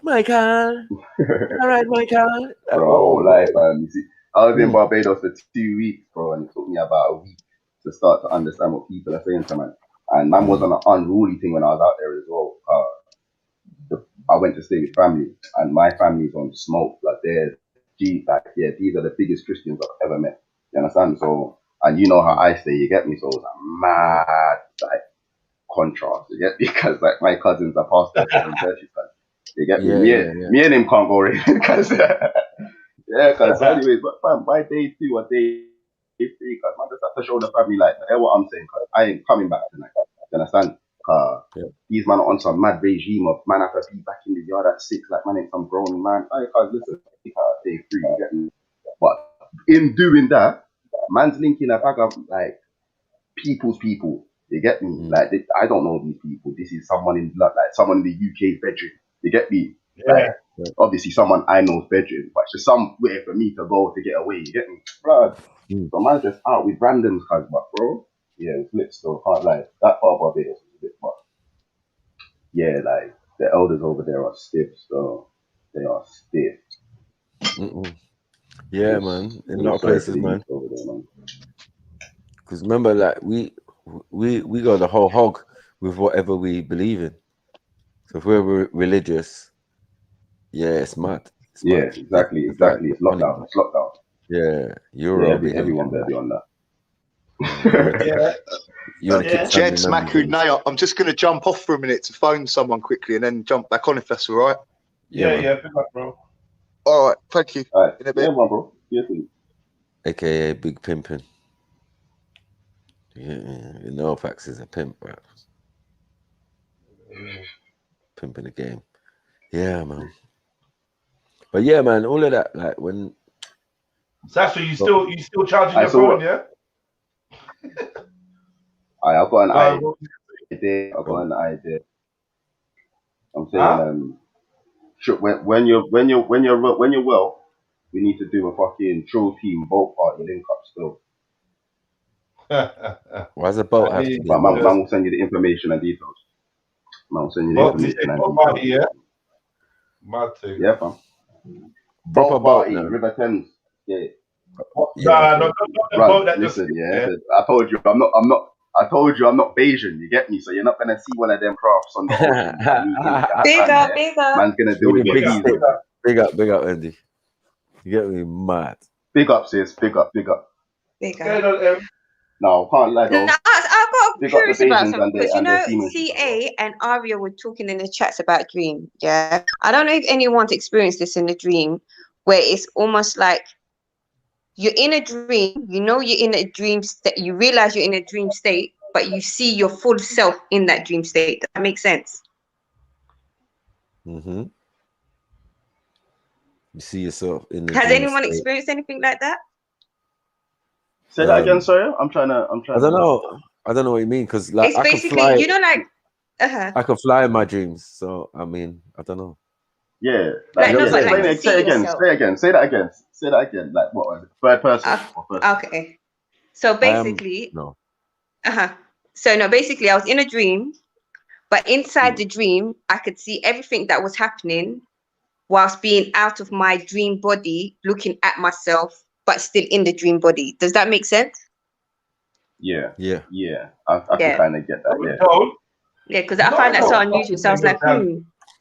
All right, Michael. Bro, life, man. You see, I was in Barbados for 2 weeks, bro, and it took me about a week to start to understand what people are saying to man. And man was on an unruly thing when I was out there as well. I went to stay with family, and my family's on smoke. Like these are the biggest Christians I've ever met. You understand? So, and you know how I stay, you get me? So it was a mad, like, contrast, you get me? Because, like, my cousins are pastors in churches, You get me? Yeah. Me and him can't go raid because because anyways, but fam, by day 2 or day 3, because man just have to show the family like, hear what I'm saying, because I ain't coming back tonight. You understand? These man are on some mad regime of man have to be back in the yard at 6, like man ain't some grown man. I can't listen. Day 3, you get me? But in doing that, man's linking a bag of like people's people. You get me? Like I don't know these people. This is someone in like someone in the UK's bedroom. You get me? Like obviously someone I know's bedroom, but it's just somewhere for me to go to get away. You get me, bro? So man's just out with randoms, cuz, but bro, yeah, it's lit still. Can't lie. That part of Barbados is a bit, but yeah, like the elders over there are stiff, so they are stiff. Yeah, man. In a lot of places, man. Because remember, like we got the whole hog with whatever we believe in. So if we're religious, yeah, it's mad. It's Yeah, mad. exactly. It's It's funny, lockdown. man. It's lockdown. Yeah, you're Yeah, all behind everyone it, better be man. on that. You want to keep family Gents, members Maku, in. Naya, I'm just going to jump off for a minute to phone someone quickly and then jump back on if that's all right. Yeah, man. pick up, bro. All right, thank you. All right. In a bit. Yeah, man, bro. Yeah, too. AKA Big Pimpin'. Yeah, you know Fax is a pimp, bro. Pimping the game. Yeah, man. But yeah, man, all of that, like when Sasha, you still charging your so phone, what? yeah? I've got an what- idea. I've got an idea. I'm saying, when you're well, we need to do a fucking Trill team boat party link up still. why does a boat have to be But man involved? will send you the information and details. Man will send you the Boat, information and boat details. party, yeah? Mad thing. Yeah, fam. Proper Boat boat, party, no. River Thames. Yeah. Nah, not the Run, boat that just listen, sits yeah. there. I told you, I told you I'm not Bayesian, you get me? So you're not gonna see one of them crafts on the ocean. Big up. Man's gonna do it with Big ease. up, Andy. You get me mad. Big up, sis. Big up. Big Okay, up. No, can't lie though. No, I got Big up the curious about Bayesians something because you and their know seamanship. CA and Aria were talking in the chats about dream. Yeah, I don't know if anyone's experienced this in a dream, where it's almost like you're in a dream. You know you're in a dream state. You realize you're in a dream state, but you see your full self in that dream state. Does that make sense? Mm-hmm. You see yourself in the Has dream anyone state. experienced anything like that? Say that again, sorry. I'm trying to. I don't know. I don't know what you mean because like It's I can basically, fly. you know, like I can fly in my dreams. So I mean, I don't know. Yeah, Like, You know no, what I'm but saying? like you see yourself. Say again. Say that again. Like what was it? Third person or first person? Okay. So basically, No. So no, basically, I was in a dream, but inside the dream, I could see everything that was happening, whilst being out of my dream body, looking at myself, but still in the dream body. Does that make sense? Yeah. Yeah. I can Yeah. kind of get that. Yeah. Yeah, because I find that so unusual. So I was like,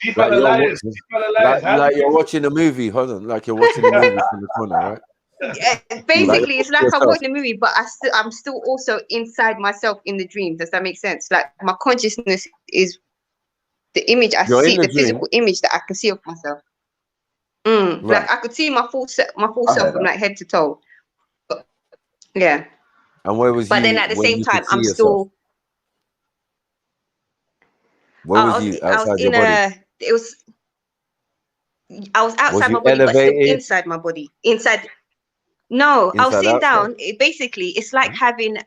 People Like are you're liars. watching, People are liars. like you're watching a movie. Hold on, like you're watching a movie from the corner, right? Yeah, basically, it's like I'm watching a movie, but I'm still also inside myself in the dream. Does that make sense? Like my consciousness is the image I You're see, in the the dream. physical image that I can see of myself. Like I could see my full self from like head to toe. But, yeah. And where was But you? then at the when same you time, could see I'm yourself? still. Where was you outside your body? I was outside you my body, but still elevated? inside my body. Inside. No, I was Inside, sitting outside? down. Basically, it's like having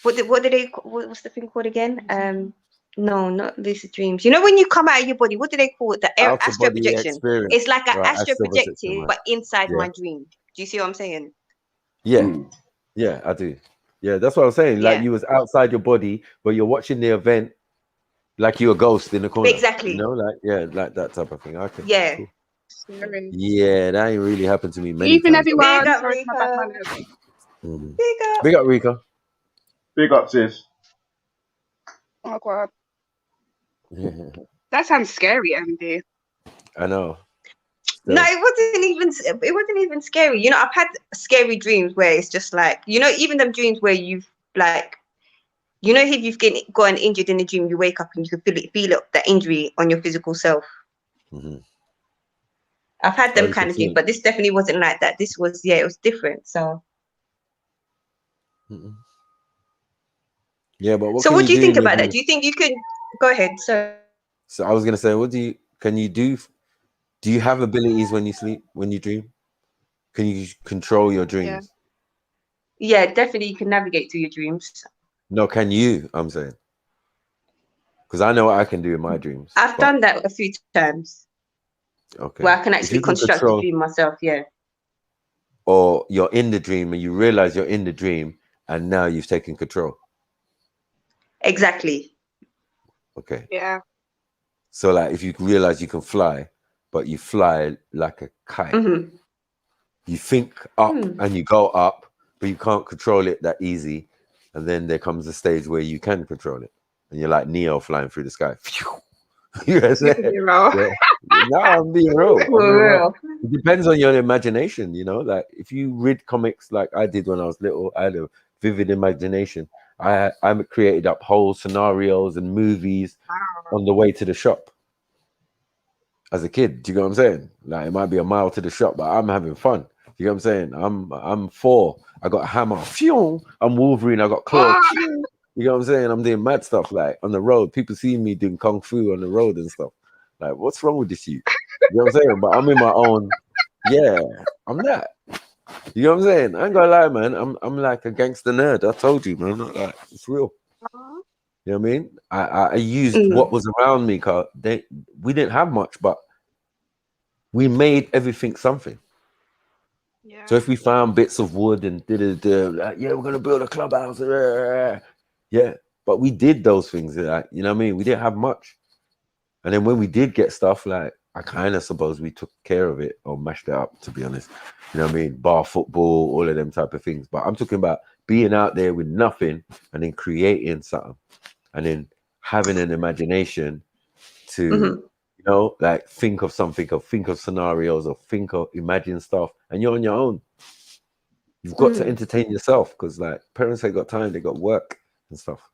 what do they? What's the thing called again? No, not lucid dreams. You know when you come out of your body, what do they call it? The Out of astral body projection. experience. It's like an Right, astral astral projection, projected, right. but inside Yeah. my dream. Do you see what I'm saying? Yeah, yeah, I do. Yeah, that's what I was saying. Like Yeah. you was outside your body, but you're watching the event like you're a ghost in the corner. Exactly. You know, like like that type of thing. Okay. Yeah. Cool. Yeah, that ain't really happened to me many Evening, times. everyone. Big up, Sorry for my Rico. background. Mhm. Big up. Big up, Rico. Big up, sis. Oh God, that sounds scary, Andy. I know. No, it wasn't even scary. You know, I've had scary dreams where it's just like, you know, even them dreams where you've like, you know, if you've gotten injured in a dream, you wake up and you can feel that injury on your physical self. I've had them Oh, kind of dreams, 100%. but this definitely wasn't like that. This was, yeah, it was different. So, Yeah, but what so can what you do you do think in your about that? dreams? Do you think you can go ahead? So, So I was gonna say, can you do? Do you have abilities when you sleep, when you dream? Can you control your dreams? yeah, definitely you can navigate through your dreams. No, can you? I'm saying, because I know what I can do in my dreams. I've But done that a few times okay, where I can if actually you can construct a control, dream myself. Yeah. or you're in the dream and you realize you're in the dream, and now you've taken control. Exactly. Okay. Yeah. So like, if you realize you can fly, but you fly like a kite. You think up and you go up, but you can't control it that easy. And then there comes a stage where you can control it, and you're like Neo flying through the sky. You know what I'm saying? Yeah. No, I'm being real. It depends on your imagination, you know. Like if you read comics like I did when I was little, I had a vivid imagination. I created up whole scenarios and movies on the way to the shop as a kid. Do you know what I'm saying? Like it might be a mile to the shop, but I'm having fun. You know what I'm saying? I'm 4. I got a hammer. Phew. I'm Wolverine. I got claws. Phew. You know what I'm saying? I'm doing mad stuff like on the road. People see me doing kung fu on the road and stuff. Like, what's wrong with this you? You know what I'm saying? But I'm in my own. Yeah, I'm that. You know what I'm saying? I ain't gonna lie, man. I'm like a gangster nerd. I told you, man. Not like it's real. You know what I mean? I used what was around me, cause we didn't have much, but we made everything something. Yeah. So if we found bits of wood and like, yeah, we're gonna build a clubhouse. Yeah, but we did those things. Like, you know what I mean? We didn't have much, and then when we did get stuff, like I kind of suppose we took care of it or mashed it up. To be honest, you know what I mean? Bar football, all of them type of things. But I'm talking about being out there with nothing and then creating something, and then having an imagination to. You know, like think of something, or think of scenarios, or imagine stuff, and you're on your own. You've got to entertain yourself because, like, parents ain't got time; they got work and stuff.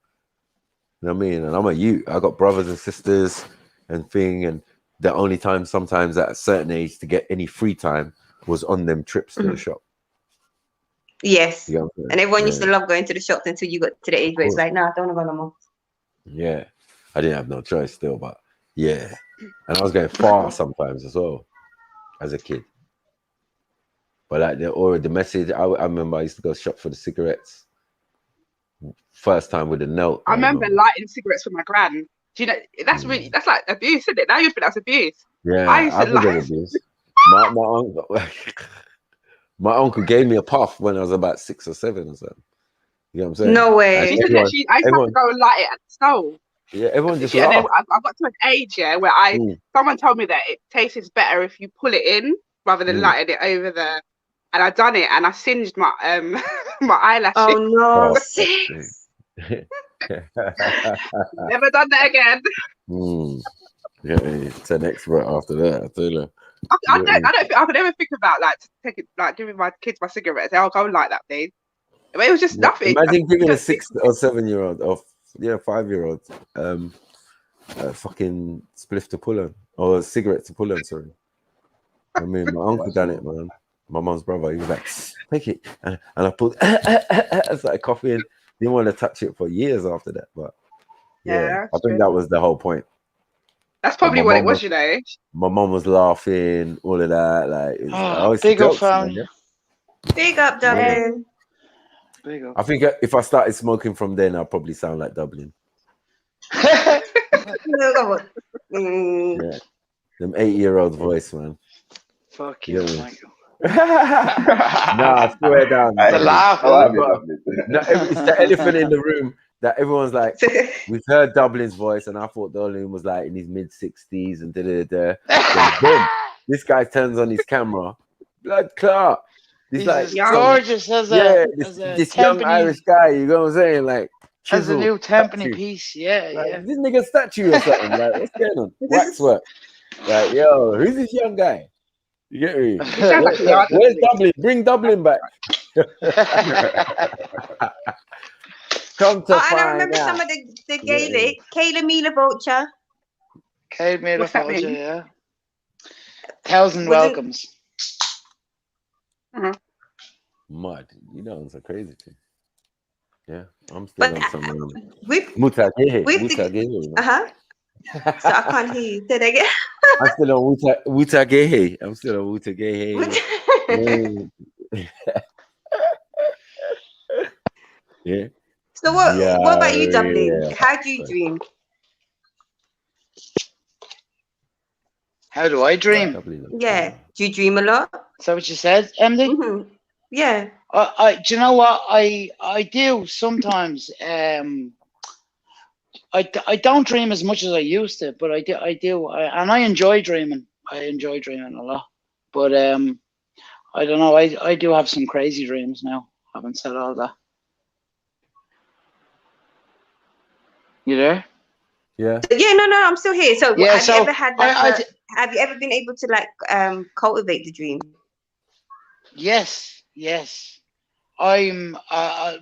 You know what I mean? And I'm a youth. I got brothers and sisters and thing, and the only time sometimes at a certain age to get any free time was on them trips to the shop. Yes. You know what I'm saying? And everyone used Yeah. to love going to the shops until you got to the age where it's like, nah, I don't want to go no more. Yeah, I didn't have no choice still, but yeah, and I was going far sometimes as well as a kid. But like the message, I remember I used to go shop for the cigarettes. First time with a note. I remember lighting cigarettes with my gran. Do you know that's really that's like abuse, isn't it? Now you'd think that's abuse. Yeah, I used to I think it abuse. My uncle gave me a puff when I was about 6 or 7 or something. You know what I'm saying? No way. I used to have to go and light it at the stove. Yeah, everyone just And then laughed. I got to an age, where someone told me that it tastes better if you pull it in rather than lighting it over there. And I done it, and I singed my my eyelashes. Oh no! Never done that again. Yeah, it's an expert after that. I tell you. I could ever think about giving my kids my cigarettes. I'll go like that, please. But it was just nothing. Imagine giving a 6 or 7-year-old, or 5-year-old, a fucking spliff to pull on, or a cigarette to pull on. Sorry. I mean, my uncle done it, man. My mom's brother, he was like, take it. And I pulled, I started coughing. Didn't want to touch it for years after that. But yeah, I think that was the whole point. That's probably what it was, you know. My mom was laughing, all of that. Like, big up, fam. Big up, Dublin. Big up. I think if I started smoking from then, I'll probably sound like Dublin. Yeah. Them 8-year-old voice, man. Fuck you, Michael. Nah, I swear down. The laugh. No, it's the elephant in the room that everyone's like, we've heard Dublin's voice, and I thought Dublin was like in his mid-60s and da-da-da. Then boom, this guy turns on his camera, blood clot. He's like gorgeous as a this young Irish guy. You know what I'm saying? Like as a new Tampany piece. Yeah. This nigga statue or something. Like, what's going on? Waxwork. Like, yo, who's this young guy? You get me? Where's Dublin? Bring Dublin back. Come to find I remember out. some of the Gaelic. Kayla Mila Vulture. Kayla Mila Vulture, yeah. 1,000 welcomes. Mud, you know, it's a crazy thing. Yeah, I'm still on some with Mutagehe. So I can't hear you. Say that again. I'm still on Mutagehe. I'm still on Mutagehe. Yeah. So what about you, Yeah, Dublin? yeah. How do you dream? How do I dream? Yeah. Do you dream a lot? Is that what you said, MD? Yeah. Do you know what I do sometimes? I don't dream as much as I used to, but I do, and I enjoy dreaming. I enjoy dreaming a lot, but I don't know. I do have some crazy dreams now. Having said all that, you there? Yeah. Yeah. No. I'm still here. So Yeah, have so you ever had have you ever been able to like cultivate the dream? Yes. I'm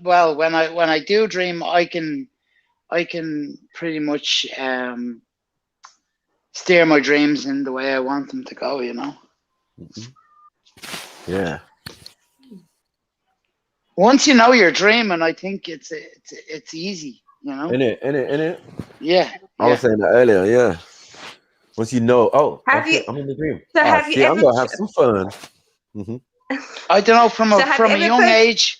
well. When I do dream, I can pretty much steer my dreams in the way I want them to go. You know. Yeah. Once you know you're dreaming, I think it's easy. You know. In it. Yeah. I was saying that earlier. Yeah. Once you know, Have you? I'm in the dream. So have you I'm ever? gonna have some fun. I don't know. From a young age,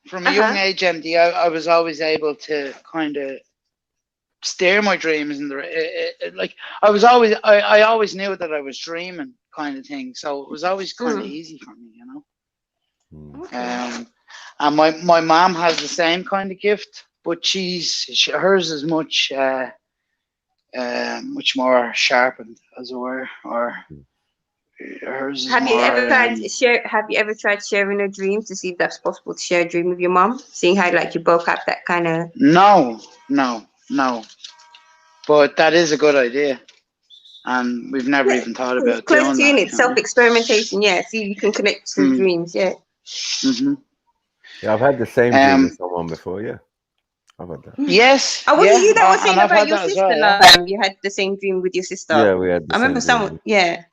MD, I was always able to kind of steer my dreams in the like. I always knew that I was dreaming, kind of thing. So it was always kind of easy for me, you know. And my mom has the same kind of gift, but hers is much more sharpened, as it were, or hers is Have you more, ever tried sharing a dream to see if that's possible to share a dream with your mom? Seeing how like you both have that kind of. No. But that is a good idea, and we've never even thought about close doing to that. it, self-experimentation. Yeah, see, you can connect through dreams. Yeah. Yeah, I've had the same dream with someone before. Yeah, I've had that. Yes. Oh, was it you that was saying and I've about had your that as sister? well, Like, you had the same dream with your sister. Yeah, we had the I remember same dream. someone. Yeah.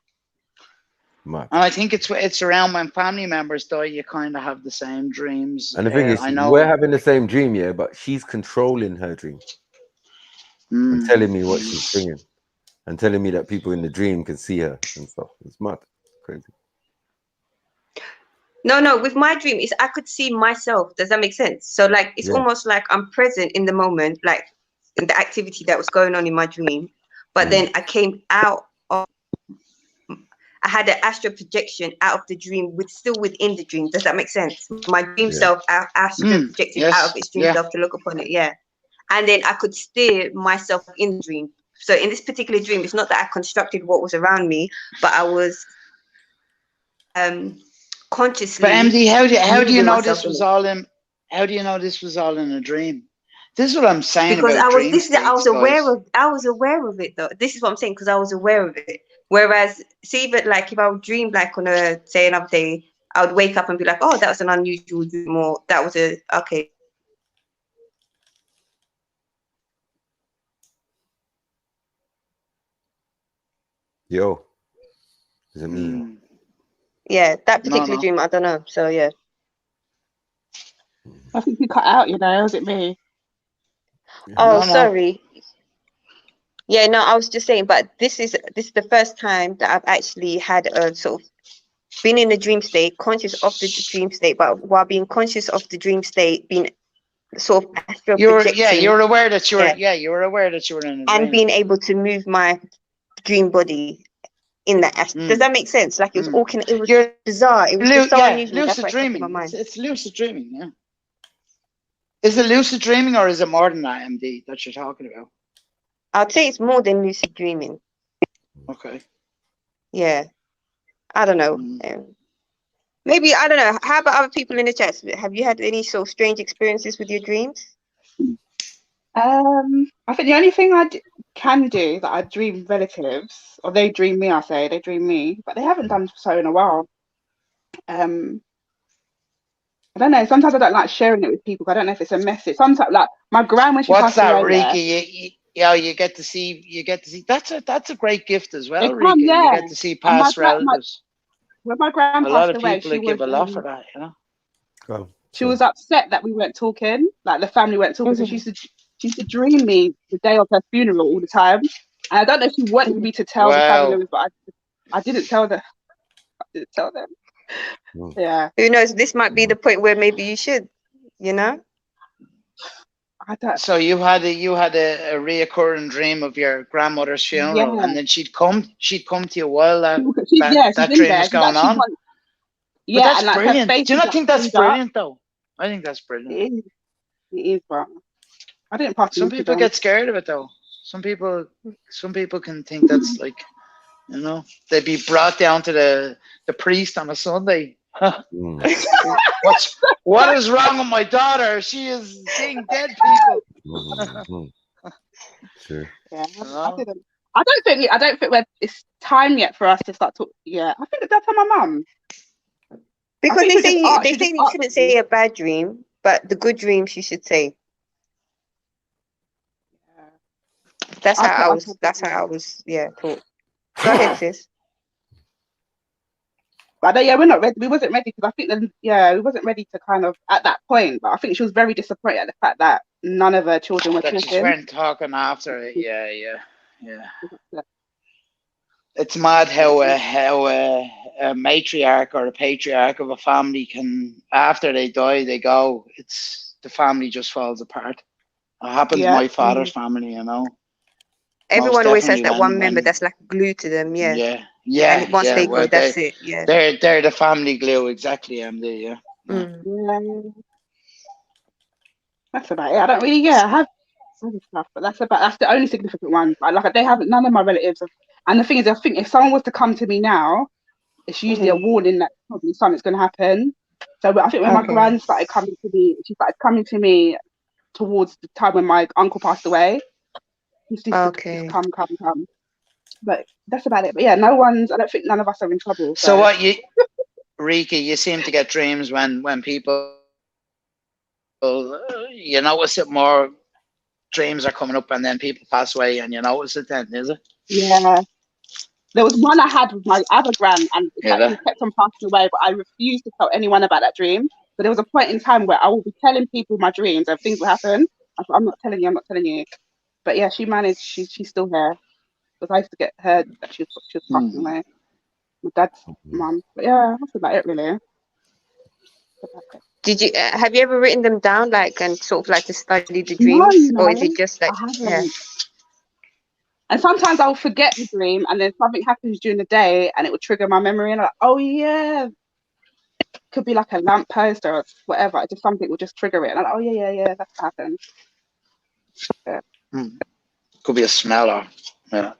Mad. And I think it's around when family members die, you kind of have the same dreams. And the thing is, I know we're having the same dream, yeah, but she's controlling her dream and telling me what she's thinking and telling me that people in the dream can see her and stuff. It's mad, crazy. No, with my dream is I could see myself. Does that make sense? So like it's almost like I'm present in the moment, like in the activity that was going on in my dream. But then I came out of, I had an astral projection out of the dream still within the dream. Does that make sense? My dream self astral projected out of its dream self to look upon it. Yeah. And then I could steer myself in the dream. So in this particular dream, it's not that I constructed what was around me, but I was consciously. But MD, how do you know this was all in? How do you know this was all in a dream? This is what I'm saying because about I was aware of it though. This is what I'm saying because I was aware of it. Whereas, see, but like if I would dream like on another day, I would wake up and be like, oh, that was an unusual dream, or that was okay. Yo, is it me? Yeah, that particular dream, I don't know. So yeah. I think you cut out, was it me? Oh, sorry. Yeah, no, I was just saying, but this is the first time that I've actually had a sort of been in a dream state, conscious of the dream state, but while being conscious of the dream state, being sort of astral projecting. You were aware that you were. Yeah, you were aware that you were in a dream. And being able to move my dream body in that astral. Does that make sense? Like it was all it was bizarre. It was just so unusual. Lucid dreaming. It's lucid dreaming. Yeah. Is it lucid dreaming or is it more than that, MD, that you're talking about? I'd say it's more than lucid dreaming. Okay. Yeah. I don't know. Maybe, I don't know. How about other people in the chat? Have you had any sort of strange experiences with your dreams? I think the only thing I can do that I dream relatives, or they dream me, they dream me, but they haven't done so in a while. I don't know. Sometimes I don't like sharing it with people. I don't know if it's a message. Sometimes, like my gran, when she What's passed away, that, Riki? yeah, you get to see. That's a great gift as They well, come, Rika. You yeah. get to see And past relatives. when my gran A lot passed of away, people would give a lot for that, you know. she was upset that we weren't talking, like the family weren't talking. So she used to dream me the day of her funeral all the time. And I don't know if she wanted me to tell the family Wow. members, but I didn't tell them. I didn't tell them. Yeah. Who knows? This might be the point where maybe you should, you know. So you had a reoccurring dream of your grandmother's funeral, Yeah. and then she'd come to you while that She's in dream there. was She's going actually on. one. But Yeah, that's and like her brilliant. face Do you is not like think that's screwed up. brilliant though? I think that's brilliant. It is, but I didn't pass Some the people message get scared of it though. Some people can think that's like, you know, they'd be brought down to the priest on a Sunday. What is wrong with my daughter? She is seeing dead people. Sure. Yeah, I didn't. I don't think it's time yet for us to start talking. Yeah, I think that's my mum. Because they say you shouldn't say a bad dream, but the good dreams you should say. That's how I was. That's how I was. Yeah, taught. Go ahead, sis. But yeah, we're not ready. We wasn't ready because I think we wasn't ready to kind of at that point. But I think she was very disappointed at the fact that none of her children were That just talking. weren't talking after it. Yeah. It's mad how a matriarch or a patriarch of a family can, after they die, they go. It's the family just falls apart. It happened to my father's family, you know. Everyone always has that one member that's like glued to them. Yeah. And once they go, that's it. Yeah. They're the family glue, exactly, MD. Yeah. Yeah. That's about it. I don't really. Yeah, I have other stuff, but that's the only significant one. Like they haven't. None of my relatives have. And the thing is, I think if someone was to come to me now, it's usually a warning that probably something's going to happen. So I think when my gran started coming to me, she started coming to me towards the time when my uncle passed away. Just come. But that's about it. But yeah, I don't think none of us are in trouble. So what Rika, you seem to get dreams when people, you notice it more. Dreams are coming up, and then people pass away, and you notice it. Then is it? Yeah. There was one I had with my other gran, and it actually kept on passing away, but I refused to tell anyone about that dream. But there was a point in time where I will be telling people my dreams and things will happen. I thought, I'm not telling you. But yeah, she managed. She's still here. Because I used to get heard that she was passing away. My dad's mum. But yeah, that's about it, really. Did you have you ever written them down, like, and sort of like to study the No, dreams, or is it just like I haven't. And sometimes I'll forget the dream, and then something happens during the day, and it will trigger my memory, and I'm like, oh yeah, could be like a lamppost or whatever. Just something will just trigger it, and I'm like, oh yeah, that's what happened. Yeah. Could be a smell or Yeah.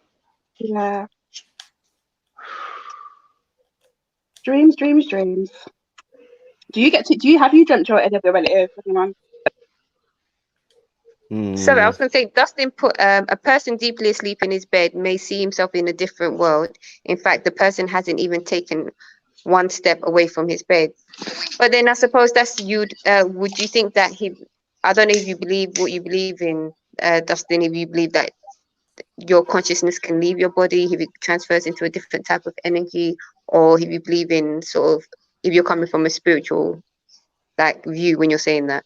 Dreams. Have you dreamt your any of your relatives, anyone? Sorry, I was going to say, Dustin put a person deeply asleep in his bed may see himself in a different world. In fact, the person hasn't even taken one step away from his bed. But then I suppose that's would you think that I don't know if you believe what you believe in, Dustin, if you believe that your consciousness can leave your body, if it transfers into a different type of energy, or if you believe in sort of, if you're coming from a spiritual like view when you're saying that.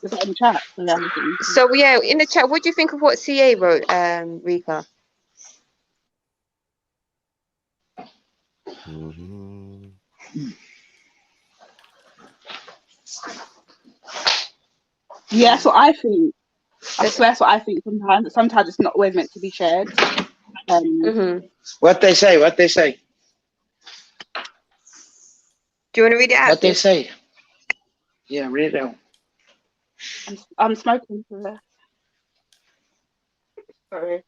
Is that in the chat? So yeah, in the chat, what do you think of what CA wrote, Rika? Yeah, that's what I think. I swear that's what I think sometimes. Sometimes it's not always meant to be shared. What they say. Do you want to read it out? What they say? Yeah, read it out. I'm smoking. Sorry.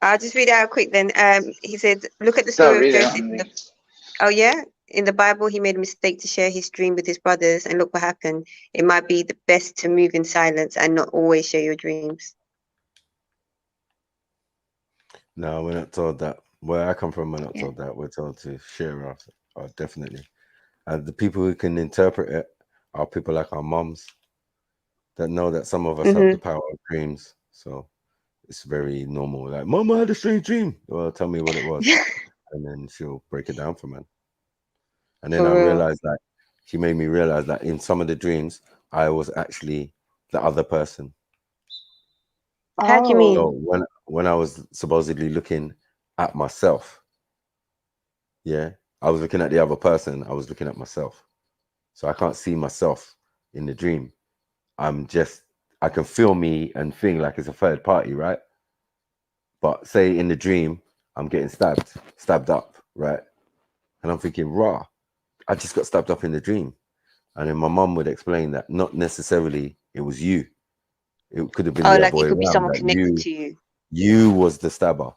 I'll just read it out quick then. He said, look at the Don't story of read it. Joseph. Oh, yeah? In the Bible, he made a mistake to share his dream with his brothers, and look what happened. It might be the best to move in silence and not always share your dreams. No, we're not told that. Where I come from, we're not told that. We're told to share our definitely. And the people who can interpret it are people like our moms that know that some of us have the power of dreams. So it's very normal. Like, Mom, I had a strange dream. Well, tell me what it was. And then she'll break it down for me. And then I realized that she made me realize that in some of the dreams, I was actually the other person. How do you mean? So when I was supposedly looking at myself, I was looking at the other person. I was looking at myself. So I can't see myself in the dream. I can feel me and think like it's a third party, right? But say in the dream, I'm getting stabbed up, right? And I'm thinking, rah, I just got stabbed up in the dream. And then my mum would explain that not necessarily it was you. It could have been the other way it could be around. someone That connected to you. You was the stabber.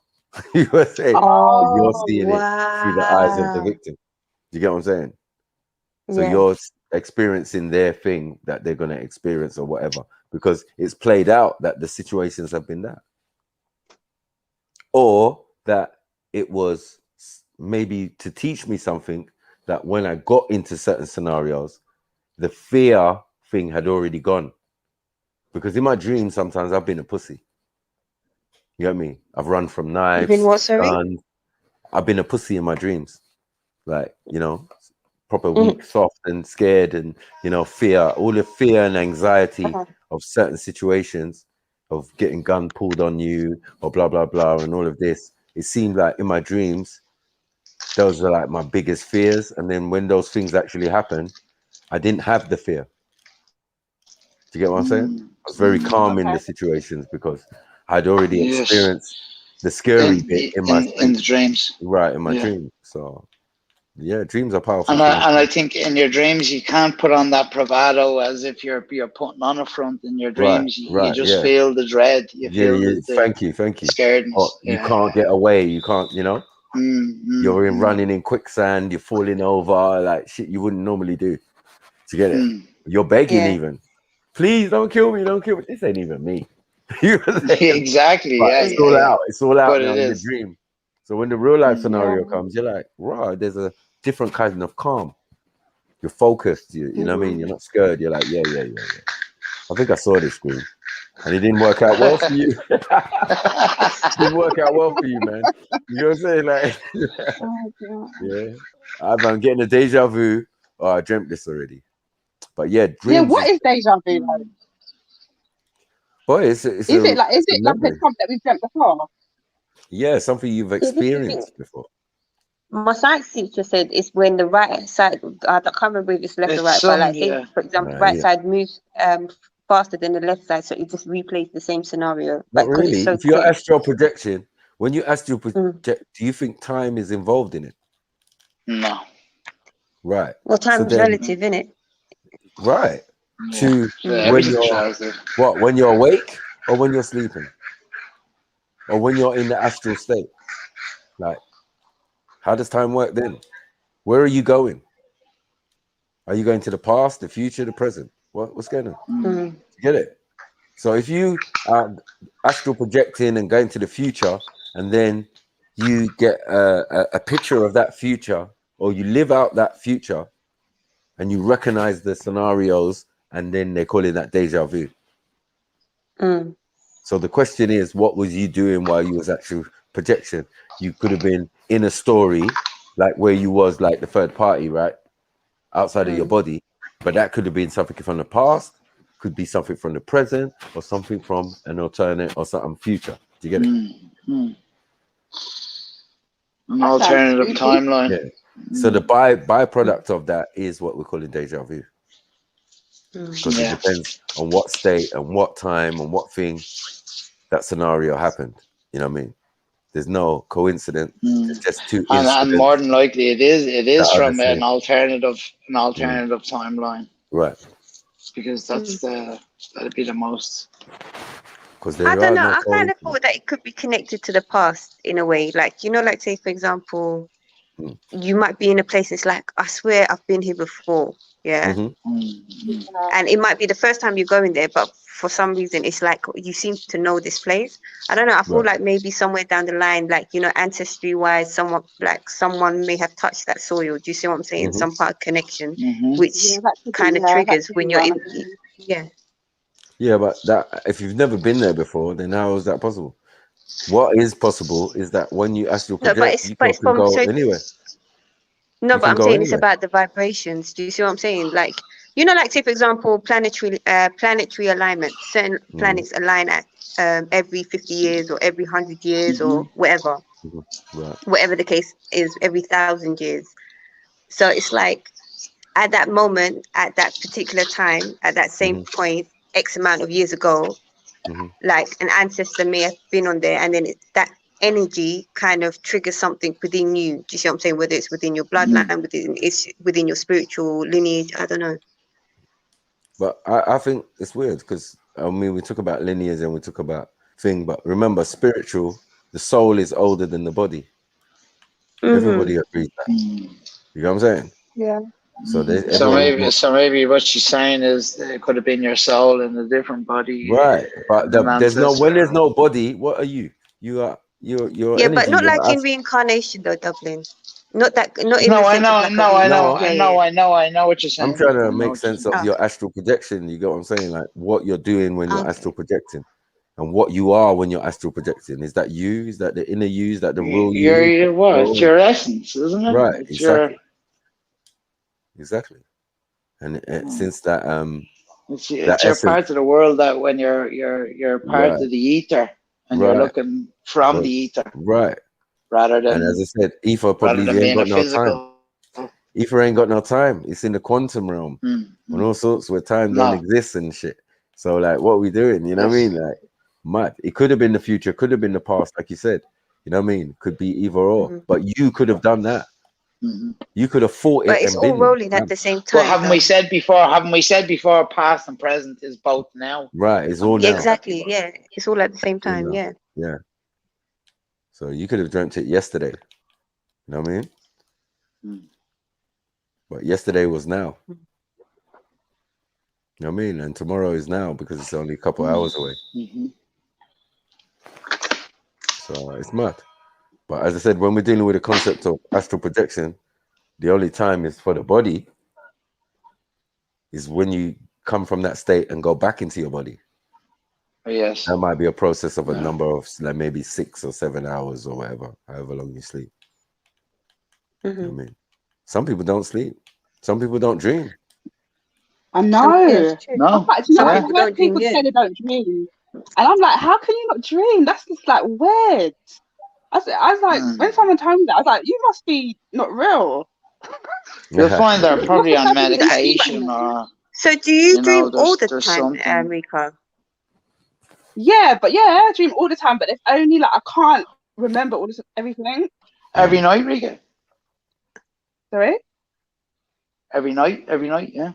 You were saying you're seeing it through the eyes of the victim. Do you get what I'm saying? So you're experiencing their thing that they're going to experience or whatever, because it's played out that the situations have been that. Or that it was maybe to teach me something that when I got into certain scenarios, the fear thing had already gone. Because in my dreams, sometimes I've been a pussy. You know what I mean? I've run from knives. You've been what, sorry? Guns. I've been a pussy in my dreams. Like, you know, proper weak, soft and scared and, you know, fear, all the fear and anxiety of certain situations of getting gun pulled on you or blah, blah, blah, and all of this. It seemed like in my dreams, those are like my biggest fears. And then when those things actually happen, I didn't have the fear. Do you get what I'm saying? I was very calm in the situations because I'd already experienced the scary bit in the dreams. Right, in my dream. So yeah, dreams are powerful. And I think in your dreams you can't put on that bravado as if you're putting on a front. In your dreams, you just feel the dread. You feel the thank you. scaredness. But you can't get away. You can't, you know. You're running in quicksand. You're falling over like shit you wouldn't normally do. To get it, you're begging even. Please don't kill me. Don't kill me. This ain't even me. Exactly. But it's all out. It's all out But now it in the is. dream. So when the real life scenario comes, you're like, right, there's a different kind of calm. You're focused. You know what I mean? You're not scared. You're like, yeah. I think I saw this dream. And it didn't work out well for you. It didn't work out well for you, man. You know what I'm saying? Like, I'm getting a deja vu. Oh, I dreamt this already. But yeah, dreams. What is deja vu like? Boy, is it like a something that we've dreamt before? Yeah, something you've experienced before. My science teacher said it's when the right side, I can't remember if it's left or right, but like say, for example, the right side moves faster than the left side, so it just replays the same scenario. Not Like, really. it's so if you're quick. astral projection, when you astral project, do you think time is involved in it? No. Right. Well, time is relative, isn't it? Right. To when when you're awake or when you're sleeping? Or when you're in the astral state? Like, how does time work then? Where are you going? Are you going to the past, the future, the present? What's going on? Get it? So if you are astral projecting and going to the future, and then you get a picture of that future, or you live out that future, and you recognize the scenarios, and then they call it that deja vu. So the question is, what was you doing while you was actual projection? You could have been in a story, like where you was like the third party, right? Outside of your body, but that could have been something from the past, could be something from the present, or something from an alternate or something future. Do you get it? An alternative timeline. Yeah. So the byproduct of that is what we're calling deja vu. Because it depends on what state and what time and what thing that scenario happened. You know what I mean? There's no coincidence. It's just two incidents. And more than likely it is from an alternative timeline. Right. Because that'd be the most Because I there don't are know. no I kind souls. of thought that it could be connected to the past in a way. Like, you know, like say for example, you might be in a place. It's like, I swear I've been here before. Yeah. And it might be the first time you're going there, but for some reason it's like you seem to know this place. I don't know. I feel Right. like maybe somewhere down the line, like, you know, ancestry wise, someone may have touched that soil. Do you see what I'm saying? Some part of connection, which Yeah, that could be, kind of yeah, that triggers could when be you're right. in. Yeah. Yeah, but that if you've never been there before, then how is that possible? What is possible is that when you astral No, project, you can from go so. anywhere. No, You but can I'm go saying it's anywhere. about the vibrations. Do you see what I'm saying? Like, you know, like say for example, planetary alignment. Certain planets align at every 50 years or every 100 years or whatever, Right. whatever the case is, every 1,000 years. So it's like at that moment, at that particular time, at that same point, X amount of years ago, like an ancestor may have been on there, and then that energy kind of triggers something within you. Do you see what I'm saying? Whether it's within your bloodline, within your spiritual lineage, I don't know. But I think it's weird because I mean we talk about lineage and we talk about thing, but remember, spiritual, the soul is older than the body. Everybody agrees that. You know what I'm saying? Yeah. So there's So maybe what she's saying is it could have been your soul in a different body. right, but and an there's no when there's ancestor. no body. What are you? You're Yeah, but energy. not You're like in reincarnation though, Dublin. Not in No, the I sense of know, like no, I know, yeah, I yeah, know, yeah. I know what you're saying. I'm trying to I know make what you're sense of saying. your astral projection. You get what I'm saying? Like what you're doing when you're Okay. astral projecting, and what you are when you're astral projecting. Is that you? Is that the inner you? Is that the real you? It's your essence, isn't it? Right, It's exactly. And since that it's that your essence, part of the world that when you're part right, of the ether and you're right, looking from right, the ether right. rather And as than I said, ether probably ain't being a got no time. physical. Ether ain't got no time. It's in the quantum realm and all sorts where time don't No. exist and shit. So like, what are we doing? You know what I mean? Like, mad. It could have been the future, could have been the past, like you said. You know what I mean? Could be either or. But you could have done that. You could have fought But it it's and all been rolling at the same But time. haven't we said before? Past and present is both now. right. It's all Yeah, now. exactly. Yeah, it's all at the same All time. now. Yeah. Yeah. So you could have dreamt it yesterday. You know what I mean? But yesterday was now. You know what I mean? And tomorrow is now because it's only a couple hours away. So it's mad. But as I said, when we're dealing with the concept of astral projection, the only time is for the body is when you come from that state and go back into your body. Yes. That might be a process of a number of like maybe 6 or 7 hours or whatever, however long you sleep. You know what I mean? Some people don't sleep. Some people don't dream. I know. No. I've heard people say they don't dream. And I'm like, how can you not dream? That's just like weird. I was like, when someone told me that, I was like, you must be not real. You'll find they're probably on What's the purpose of medication or. So do you dream all the there's time, something. Rika? Yeah, I dream all the time, but if only like I can't remember everything. Every night, Rika? Sorry? Every night, yeah.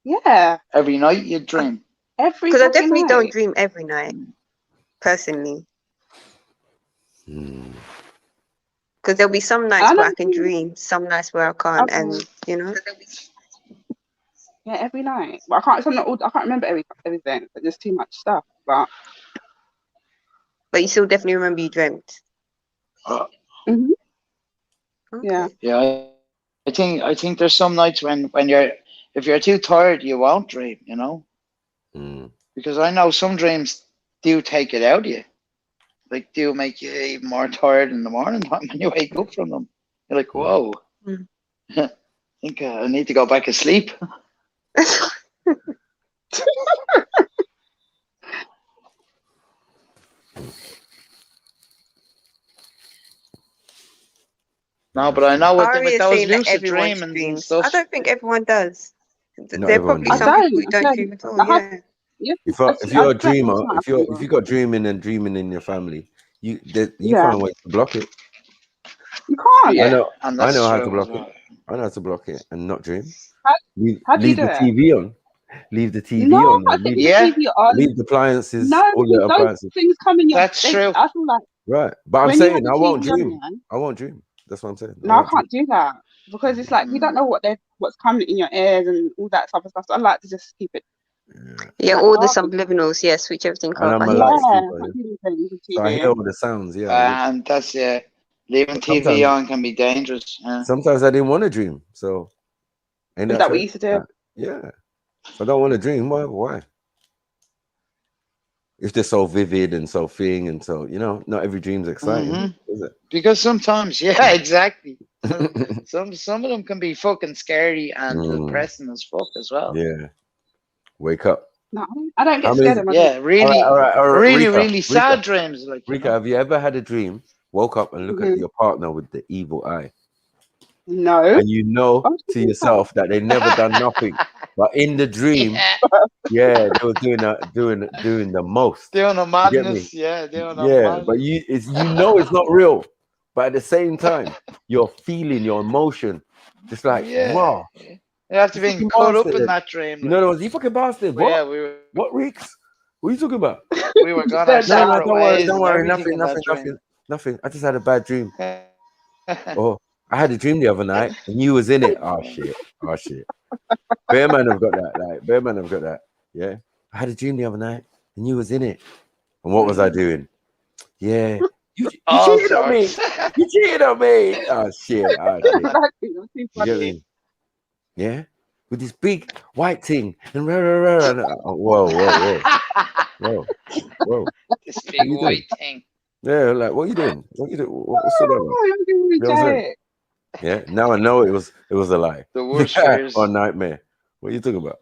Yeah. Every night you dream. Because I definitely don't dream every night, personally. Because there'll be some nights where I can dream, some nights where I can't, and you know. Yeah, every night. But I can't remember everything. But there's too much stuff. But you still definitely remember you dreamt. Yeah. Yeah, I think there's some nights when if you're too tired, you won't dream. You know, because I know some dreams do take it out of you. Like, do make you even more tired in the morning time when you wake up from them. You're like, whoa. I think I need to go back to sleep. No, but I know with those saying that lucid everyone dreamings and dreams. stuff. I don't think everyone does. Not There are everyone probably does. some people who don't dream at all. Yeah. If you're a dreamer, if you got dreaming and dreaming in your family, you find ways to block it. You can't. I know how to true. block it. I know how to block it and not dream. How do you Leave do the it? TV on. leave the TV No, on. I'm not leaving the TV on. Leave the appliances, No, all your those appliances. things come in your. That's true. I feel like Right, but I'm when you have saying the I won't TV on, dream. man. I won't dream. That's what I'm saying. No, I can't do that because it's like you don't know what's coming in your ears and all that type of stuff. So I like to just keep it. Yeah, like, all the dark. subliminals. Yeah, switch everything And off. I'm I a hear light you. sleeper. So I hear all the sounds. Yeah. And that's leaving TV Sometimes- on can be dangerous. Sometimes I didn't want to dream. So ain't Is that what you used to do? Yeah. If I don't want to dream, why? If they're so vivid and so thing and so, not every dream's exciting, is it? Because sometimes, yeah, exactly. some of them can be fucking scary and depressing as fuck as well. Yeah. Wake up. No, I don't How get many- scared of my Yeah, really, All right, really, Rika, really sad dreams. Like, Rika, have you ever had a dream, woke up and look at Mhm. your partner with the evil eye? No. And you know to yourself that they never done nothing. But in the dream, yeah, they were doing the most. Doing a You get me? madness, yeah, doing a Yeah, madness. but you know it's not real. But at the same time, you're feeling your emotion. Just like, wow. You have to be fucking caught up bastard. in that dream. You know those, you fucking bastard. Well, What? yeah, we were- What, Reeks? What are you talking about? We were gone our No, separate don't worry, ways don't and worry. everything Nothing, in that dream. nothing. I just had a bad dream. Oh, I had a dream the other night and you was in it. Oh shit. Bear man have got that. Yeah. I had a dream the other night and you was in it. And what was I doing? Yeah. You cheated on me. You cheated on me. Oh shit. You get me? Yeah. With this big white thing and whoa. This big white thing. Yeah, like what are you doing? What's all that about? You know what I'm saying? Yeah, now I know it was a lie. The worst fears. Or nightmare. What are you talking about?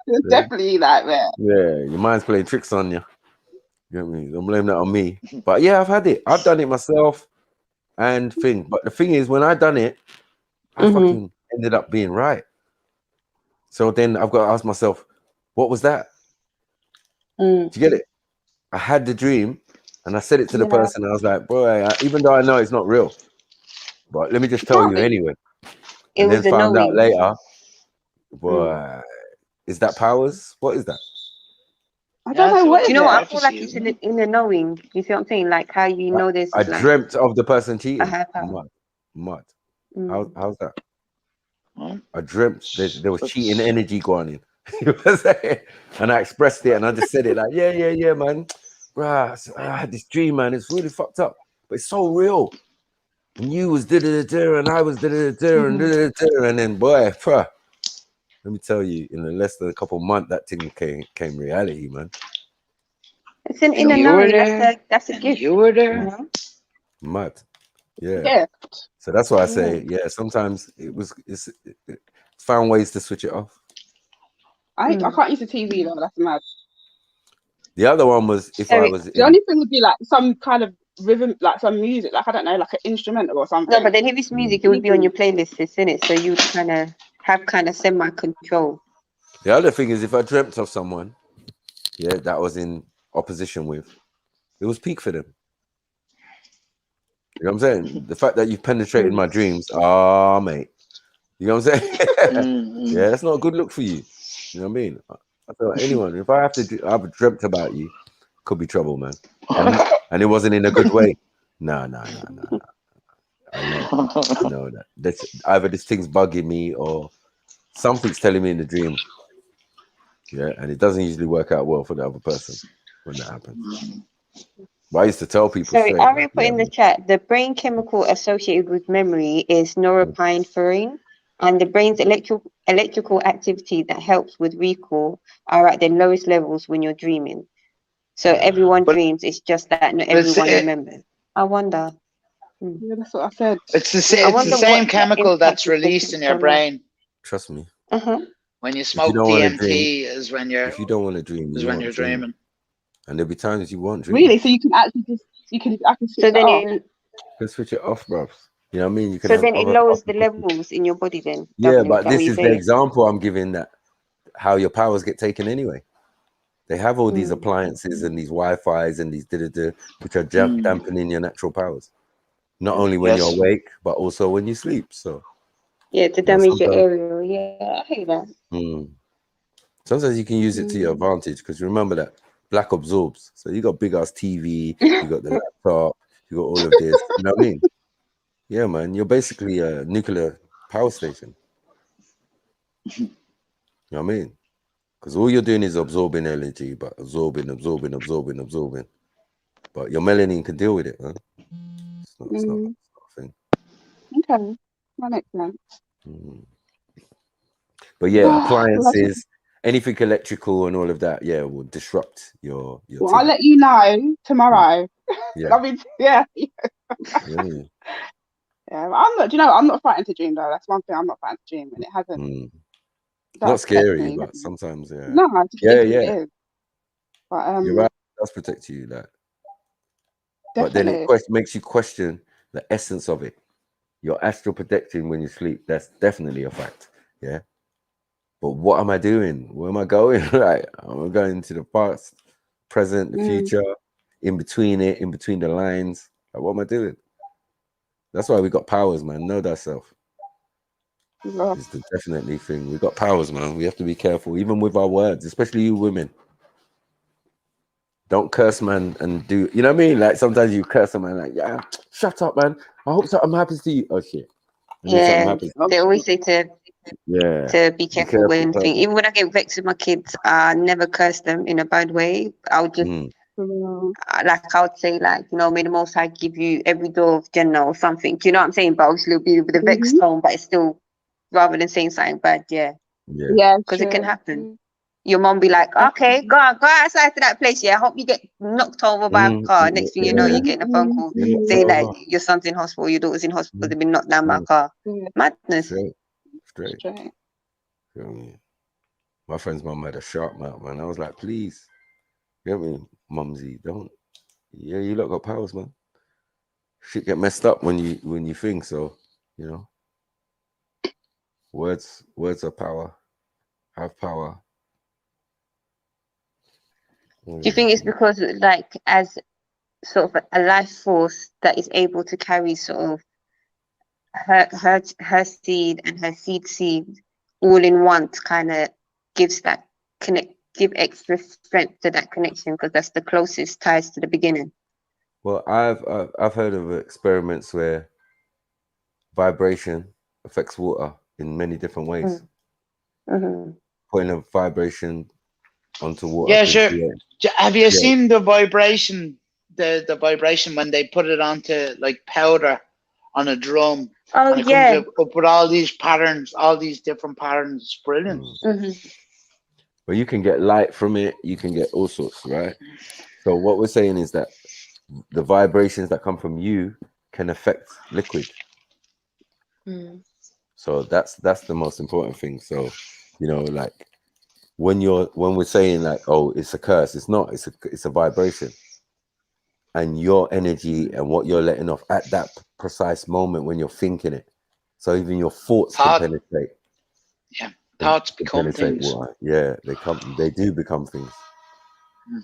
It's definitely like that. Yeah, your mind's playing tricks on you. You know what I mean? Don't blame that on me. But yeah, I've had it. I've done it myself and thing. But the thing is, when I done it, I fucking ended up being right. So then I've got to ask myself, what was that? Do you get it? I had the dream and I said it to the person. I was like, boy, even though I know it's not real, but let me just tell you anyway. It And was then the found out knowing. later, boy, is that powers? What is that? I don't know what. Do you know what? I feel like it's in the knowing. You see what I'm saying? Like how you know this. I Is like dreamt of the person cheating. a higher power. Mud. Mm. How's that? I dreamt there was cheating energy going in. You know what I'm saying? And I expressed it and I just said it like, yeah, man. Bruh, I had this dream, man. It's really fucked up. But it's so real. And you was da-da-da-da and I was da-da-da-da and da-da-da-da. And then, boy, let me tell you, in less than a couple of months, that thing came reality, man. It's an inner knowing. That's a gift. You were there. You know? Mad. Yeah. Gift. So that's why I say, sometimes it's found ways to switch it off. I can't use the TV though. That's mad. The other one was if I was the only thing would be like some kind of rhythm, like some music, like I don't know, like an instrumental or something. No, but then if it's music, it would be on your playlist, isn't it? So you kind of have semi-control. The other thing is if I dreamt of someone, that was in opposition with, it was peak for them. You know what I'm saying? The fact that you've penetrated my dreams, mate. You know what I'm saying? Yeah, that's not a good look for you. You know what I mean? I feel like anyone, if I have to I've dreamt about you, could be trouble, man. And it wasn't in a good way. No. I know that. That's either this thing's bugging me or something's telling me in the dream. Yeah, and it doesn't usually work out well for the other person when that happens. But I used to tell people. Sorry, Ari put in the chat, the brain chemical associated with memory is norepinephrine, and the brain's electrical activity that helps with recall are at their lowest levels when you're dreaming. So everyone dreams, it's just that not everyone remembers. I wonder. Yeah, that's what I said. It's the same chemical that's released in your brain. Trust me. When you smoke DMT is when you're. If you don't want to dream, is when you're dreaming. And there'll be times you won't dream. Really? So you can actually I can switch it off. You can switch it off, bro. You know what I mean? You can so then it lowers the levels in your body then. Yeah, but this is the example I'm giving, that how your powers get taken anyway. They have all these appliances and these Wi-Fi's and these which are dampening your natural powers. Not only when you're awake, but also when you sleep. So to damage your area. Yeah, I hate that. Sometimes you can use it to your advantage because remember that black absorbs. So you got big ass TV, you got the laptop, you got all of this. You know what I mean? Yeah, man. You're basically a nuclear power station. You know what I mean? Because all you're doing is absorbing energy, but absorbing. But your melanin can deal with it, man. It's not a thing. Okay, that makes sense. But yeah, appliances, anything electrical and all of that, yeah, will disrupt your Well, I'll let you know tomorrow. Yeah. I mean, yeah. Yeah. Yeah, I'm not. Do you know? I'm not frightened to dream though. That's one thing. I'm not frightened to dream, and it hasn't. Not scary, but sometimes, yeah. No, I just think it is. But You're right. It does protect you, that. But then it makes you question the essence of it. You're astral projecting when you sleep. That's definitely a fact. Yeah. But what am I doing? Where am I going? Right. I'm going to the past, present, the future, in between the lines. Like, what am I doing? That's why we got powers, man. Know thyself. Yeah. It's the definitely thing. We got powers, man. We have to be careful, even with our words, especially you women. Don't curse, man, and do, you know what I mean? Like sometimes you curse a man, like, yeah, shut up, man. I hope something happens to you. Oh shit. And Yeah, they always say to be careful when things. Even when I get vexed with my kids, I never curse them in a bad way. I'll just like I would say, like, you know, may the Most High give you every door of Jannah or something. Do you know what I'm saying? But obviously it'll be with a vexed tone, but it's still rather than saying something bad, yeah, because it can happen. Your mom be like, okay, go outside to that place. Yeah, I hope you get knocked over by a car. Next thing you know, you're getting a phone call saying that your son's in hospital, your daughter's in hospital, they've been knocked down by a car. Madness. Straight. You know what I mean? My friend's mom had a sharp mouth, man. I was like, please, you know what I mean? Mumsy, don't. Yeah, you lot got powers, man. Shit get messed up when you think so, you know. Words are power. Have power. Do you think it's because, like, as sort of a life force that is able to carry sort of her seed and her seed all in one, kind of gives that give extra strength to that connection because that's the closest ties to the beginning? Well, I've heard of experiments where vibration affects water in many different ways. Putting a vibration onto water. Yeah, sure. Have you seen the vibration? The vibration when they put it onto like powder on a drum. Oh, and it yeah. comes up with all these patterns, all these different patterns. It's brilliant. But you can get light from it. You can get all sorts, right? So what we're saying is that the vibrations that come from you can affect liquid. So that's the most important thing. So, you know, like when we're saying like, oh, it's a curse, it's not. It's a vibration. And your energy and what you're letting off at that precise moment when you're thinking it. So even your thoughts can penetrate. Yeah, thoughts become things. Water. Yeah, they do become things.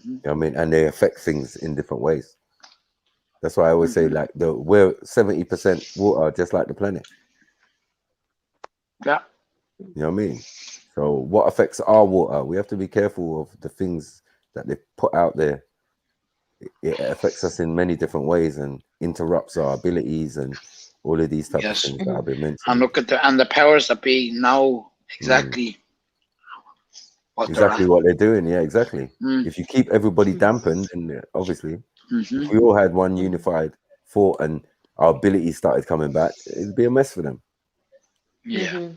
You know what I mean? And they affect things in different ways. That's why I always say like we're 70% water, just like the planet. Yeah. You know what I mean? So what affects our water? We have to be careful of the things that they put out there. It affects us in many different ways and interrupts our abilities and all of these types of things that I've been mentioning. And look at the powers that be know exactly what they're doing. Yeah, exactly. If you keep everybody dampened, and obviously, if we all had one unified thought and our abilities started coming back, it'd be a mess for them. Yeah.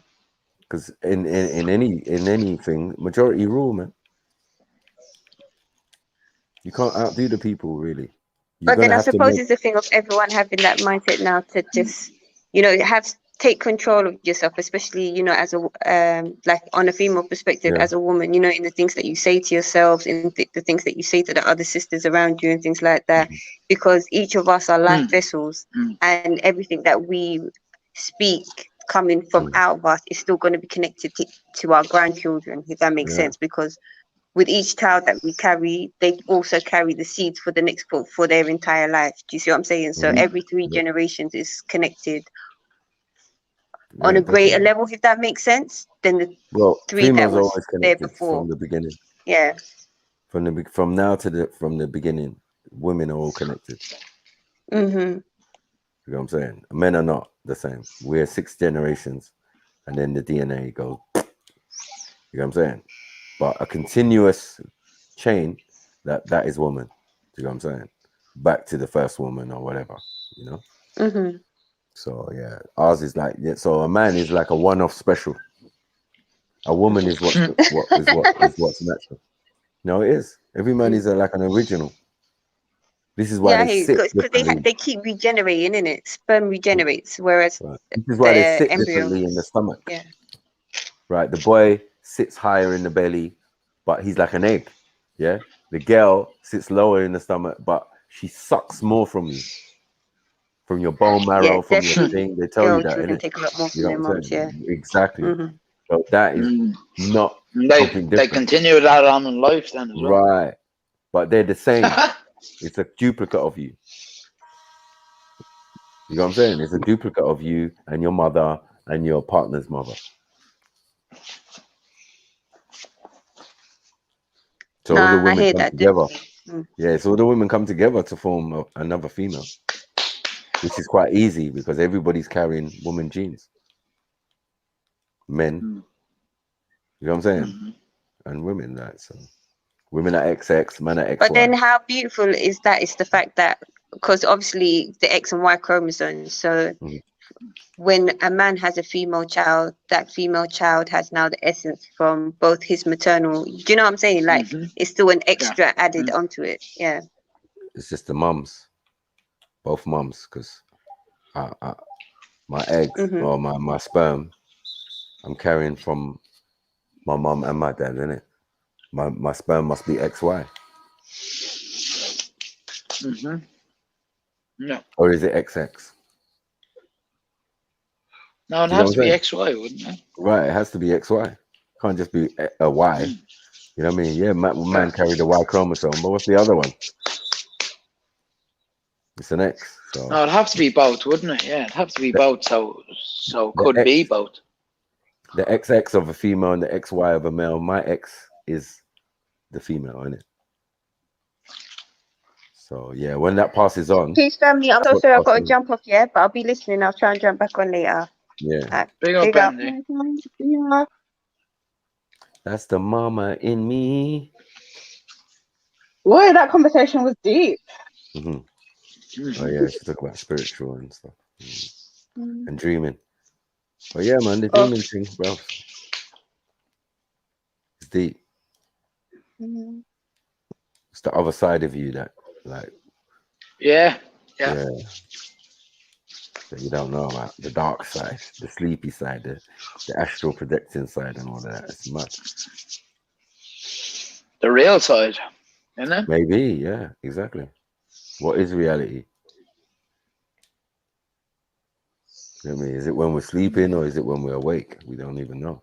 Because in anything, majority rule, man. You can't outdo the people, really. But then I suppose it's the thing of everyone having that mindset now to just, you know, take control of yourself, especially, you know, as a like on a female perspective, as a woman, you know, in the things that you say to yourselves, in the things that you say to the other sisters around you and things like that, because each of us are life vessels, and everything that we speak coming from out of us is still going to be connected to our grandchildren, if that makes sense, because with each child that we carry, they also carry the seeds for the next for their entire life. Do you see what I'm saying? So every 3 generations is connected on Yeah, a greater definitely. level, if that makes sense, than the Well, 3 that females are was always there connected before. from the beginning. Yeah. From the beginning, women are all connected. Mm-hmm. You know what I'm saying? Men are not the same. We're 6 generations, and then the DNA goes. You know what I'm saying? But a continuous chain that is woman. You know what I'm saying? Back to the first woman or whatever. You know. Mm-hmm. So yeah, ours is like so a man is like a one-off special. A woman is what's natural. No, it is. Every man is like an original. This is why Yeah, they sit because differently. they keep regenerating, in it. Sperm regenerates, whereas Right. This is why they the sit embryo. differently in the stomach. Yeah. Right. The boy sits higher in the belly, but he's like an egg. Yeah. The girl sits lower in the stomach, but she sucks more from you. From your bone marrow, Yeah, from your definitely. thing. They tell you Girl that, children innit? take a lot more You from know their what I'm moms. saying? Yeah. Exactly. Mm-hmm. So that is not something They different. continue that on in life then as well. Right. But they're the same. It's a duplicate of you. You know what I'm saying? It's a duplicate of you and your mother and your partner's mother. So all the I women hear come that. together. Mm. Yeah, so all the women come together to form another female, which is quite easy because everybody's carrying woman genes. Men, you know what I'm saying? And women, that so women are XX, men are XY. But then, how beautiful is that? Is the fact that, because obviously the X and Y chromosomes. So when a man has a female child, that female child has now the essence from both his maternal. Do you know what I'm saying? Like it's still an extra added onto it. Yeah. It's just the mums, both mums, because my eggs or my sperm, I'm carrying from my mum and my dad, innit? My sperm must be XY. No. Or is it XX? No, it has to be XY, wouldn't it? Right, it has to be XY. Can't just be a Y. You know what I mean? Yeah, man carried the Y chromosome, but what's the other one? It's an X. So No, it'd have to be both, wouldn't it? Yeah, it'd have to be both. So it could be both. The XX of a female and the XY of a male. My X is the female, isn't it? So yeah, when that passes on. Peace, family. I'm so sorry, I've got to jump off. Yeah, but I'll be listening. I'll try and jump back on later. Yeah. Big up, Andy. Yeah. That's the mama in me. Boy, that conversation was deep. Oh yeah, she talk about spiritual and stuff and dreaming. But yeah, man, the dreaming thing, bro, it's deep. It's the other side of you that, like, yeah. That you don't know about, the dark side, the sleepy side, the astral projecting side, and all that. It's much. The real side, isn't it? Maybe, yeah, exactly. What is reality? You know what I mean? Is it when we're sleeping or is it when we're awake? We don't even know.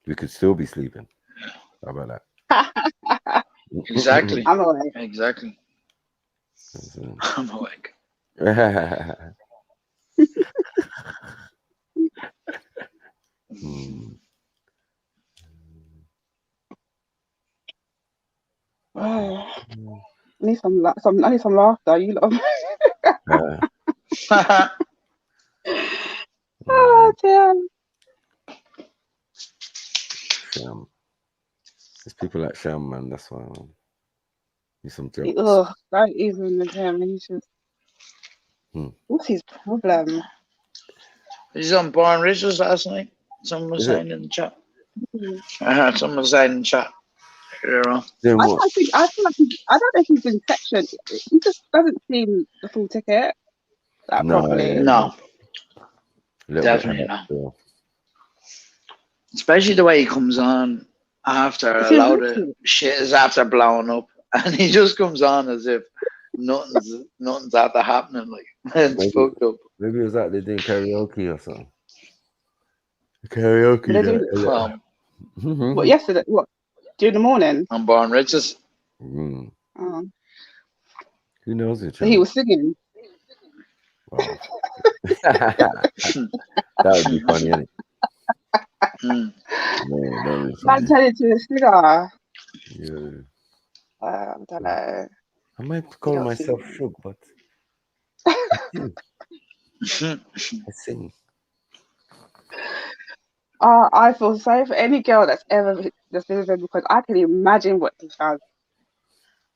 We could still be sleeping. How about that? Exactly. I'm awake. Exactly. I'm awake. I need some laughter. You lot. Oh damn. Sham. There's people like Sham, man. That's why, man. Need some jokes. Oh, that even with him. He's just. What's his problem? He's on Barn Ridges last night. Someone was saying in the chat. Someone was saying in the chat. I don't know if he's been sectioned. He just doesn't seem the full ticket. Properly. Yeah, no. Definitely not. Especially the way he comes on after a load of shit is after blowing up, and he just comes on as if nothing's after happening. Like it's fucked up. Maybe it was like they're doing karaoke or something. Karaoke night. What yesterday? What? During the morning? On Barn Ridges. Oh. Who knows it? So he was singing. Wow. That would be funny, innit? Man, that would be Man, funny. turn into a figure. Yeah. I don't know. I might You call don't myself seem. Shug, but I sing. I feel sorry for any girl that's been with him because I can imagine what he does.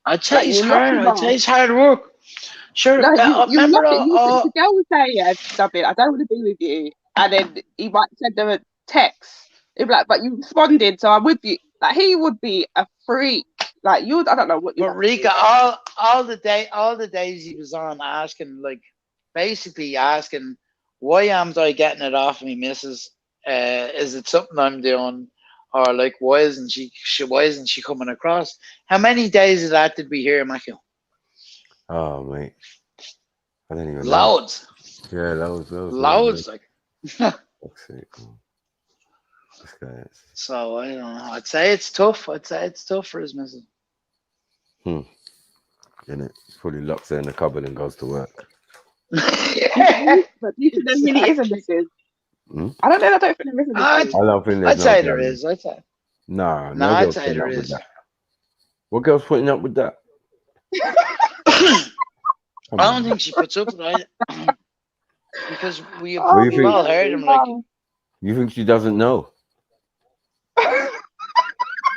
I'd say Like it's you lock hard. him I'd say up. it's hard work. Sure. No, you Remember lock it. all. The girl will say, "Yeah, Dubbin, I don't want to be with you," and then he might send them a text. He'd be like, "But you responded, so I'm with you." Like he would be a freak. Like you, I don't know what you. But Rika, all the days he was on asking, like, basically asking, why am I getting it off me, missus? Is it something I'm doing, or like why isn't she coming across? How many days of that did we hear, Michael? Oh, mate. I don't even know. Loads. Yeah, loads. Like. Fuck's sake, man. This guy is. So I don't know. I'd say it's tough. I'd say it's tough for his missus. Innit? Probably locks her in the cupboard and goes to work. But you think there really is a missus? I don't know. I don't think there is a missus. I don't think there's I'd no say girl. there is. I'd say. Nah, No, no I'd girl's say putting there up with is. that. What girl's putting up with that? I don't think she puts up with it because we've What do you all think? heard him like. You think she doesn't know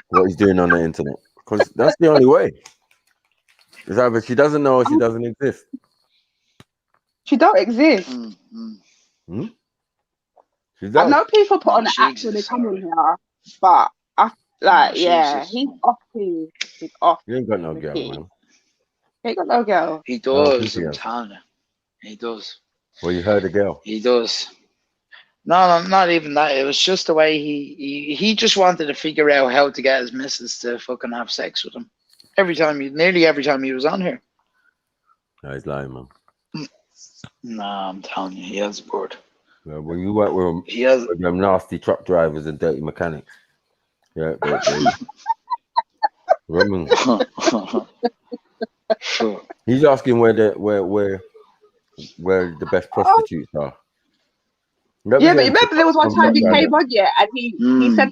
what he's doing on the internet? Because that's the only way. It's either she doesn't know or she doesn't exist. She don't exist. She I does. know people put on the she act when they exists, come on here, but she exists. he's off key. He's off. You ain't got no the girl, key. man. He ain't got no girl. He I don't think does. he I'm has. telling you, he does. Well, you heard the girl. He does. No, not even that. It was just the way he just wanted to figure out how to get his missus to fucking have sex with him. Nearly every time he was on here. No, he's lying, man. Nah, I'm telling you, he has bored. Yeah, when you work with them nasty truck drivers and dirty mechanics, yeah, he's asking where the best prostitutes are. Yeah, but remember there was one time he came on, and he said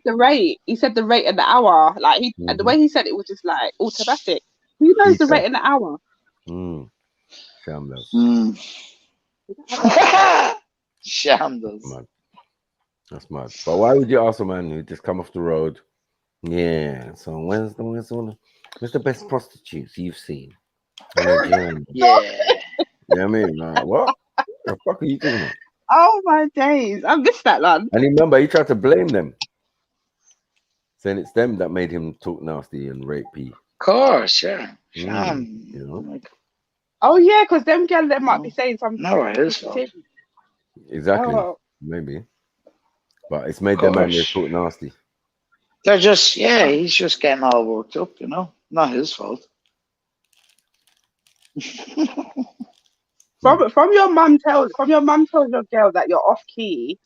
the rate. He said the rate in the hour. Like and the way he said it was just like automatic. Who knows the rate in the hour? Shambles. Shambles. That's mad. But why would you ask a man who just come off the road? Yeah. So where's the best prostitutes you've seen? Yeah. You know what I mean? Like, what the fuck are you doing? Oh my days! I missed that one. And remember, he tried to blame them, saying it's them that made him talk nasty and rapey. Of course, yeah. You know? Oh yeah, because them girls they might be saying something. No, it is. Exactly. Oh. Maybe. But it's made them man talk nasty. They're just he's just getting all worked up, you know. Not his fault. From your mum tells your girl that you're off key.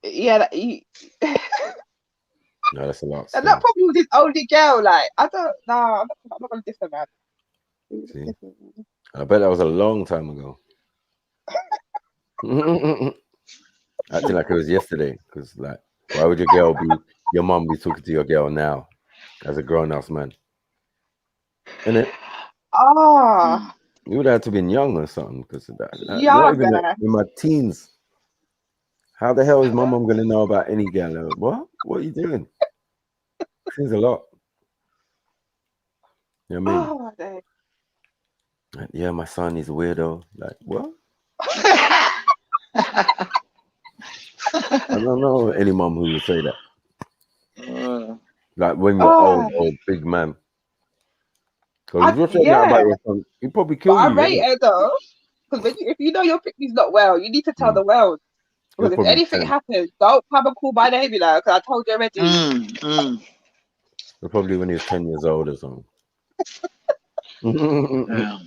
Yeah, that you. No, that's a lot. And that probably was his only girl. Like I don't. Nah, I'm not gonna diss the man. See? I bet that was a long time ago. Acting like it was yesterday, because like, why would your mum be talking to your girl now, as a grown-ass man? Innit? Ah. You would have to been young or something, because of that. Yeah, Not even in my teens. How the hell is my mum gonna know about any girl? What? What are you doing? Seems a lot. You know what I mean? Oh my days. Like, yeah, my son is a weirdo. Like, what? I don't know any mom who would say that. Like when you're old big man. Because if you're saying that about your son, he'd probably kill you. I rate it though. Because if you know your picni's not well, you need to tell the world. Because if anything happens, don't come and call my name, you know, because I told you already. Probably when he was 10 years old or something. Nah.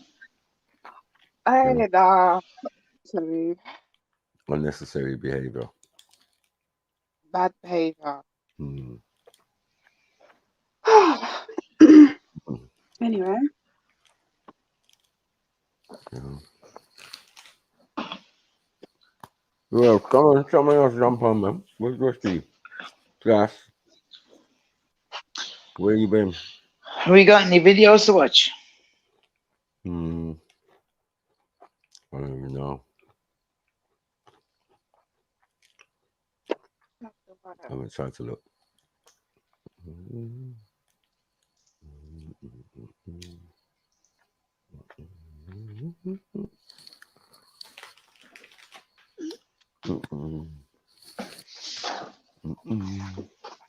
Sorry. Unnecessary behavior. Bad behavior. Anyway. Well, come on, someone else jump on, man. What's Steve? Gas. Where you been? Have we got any videos to watch? I don't even know. I haven't tried to look.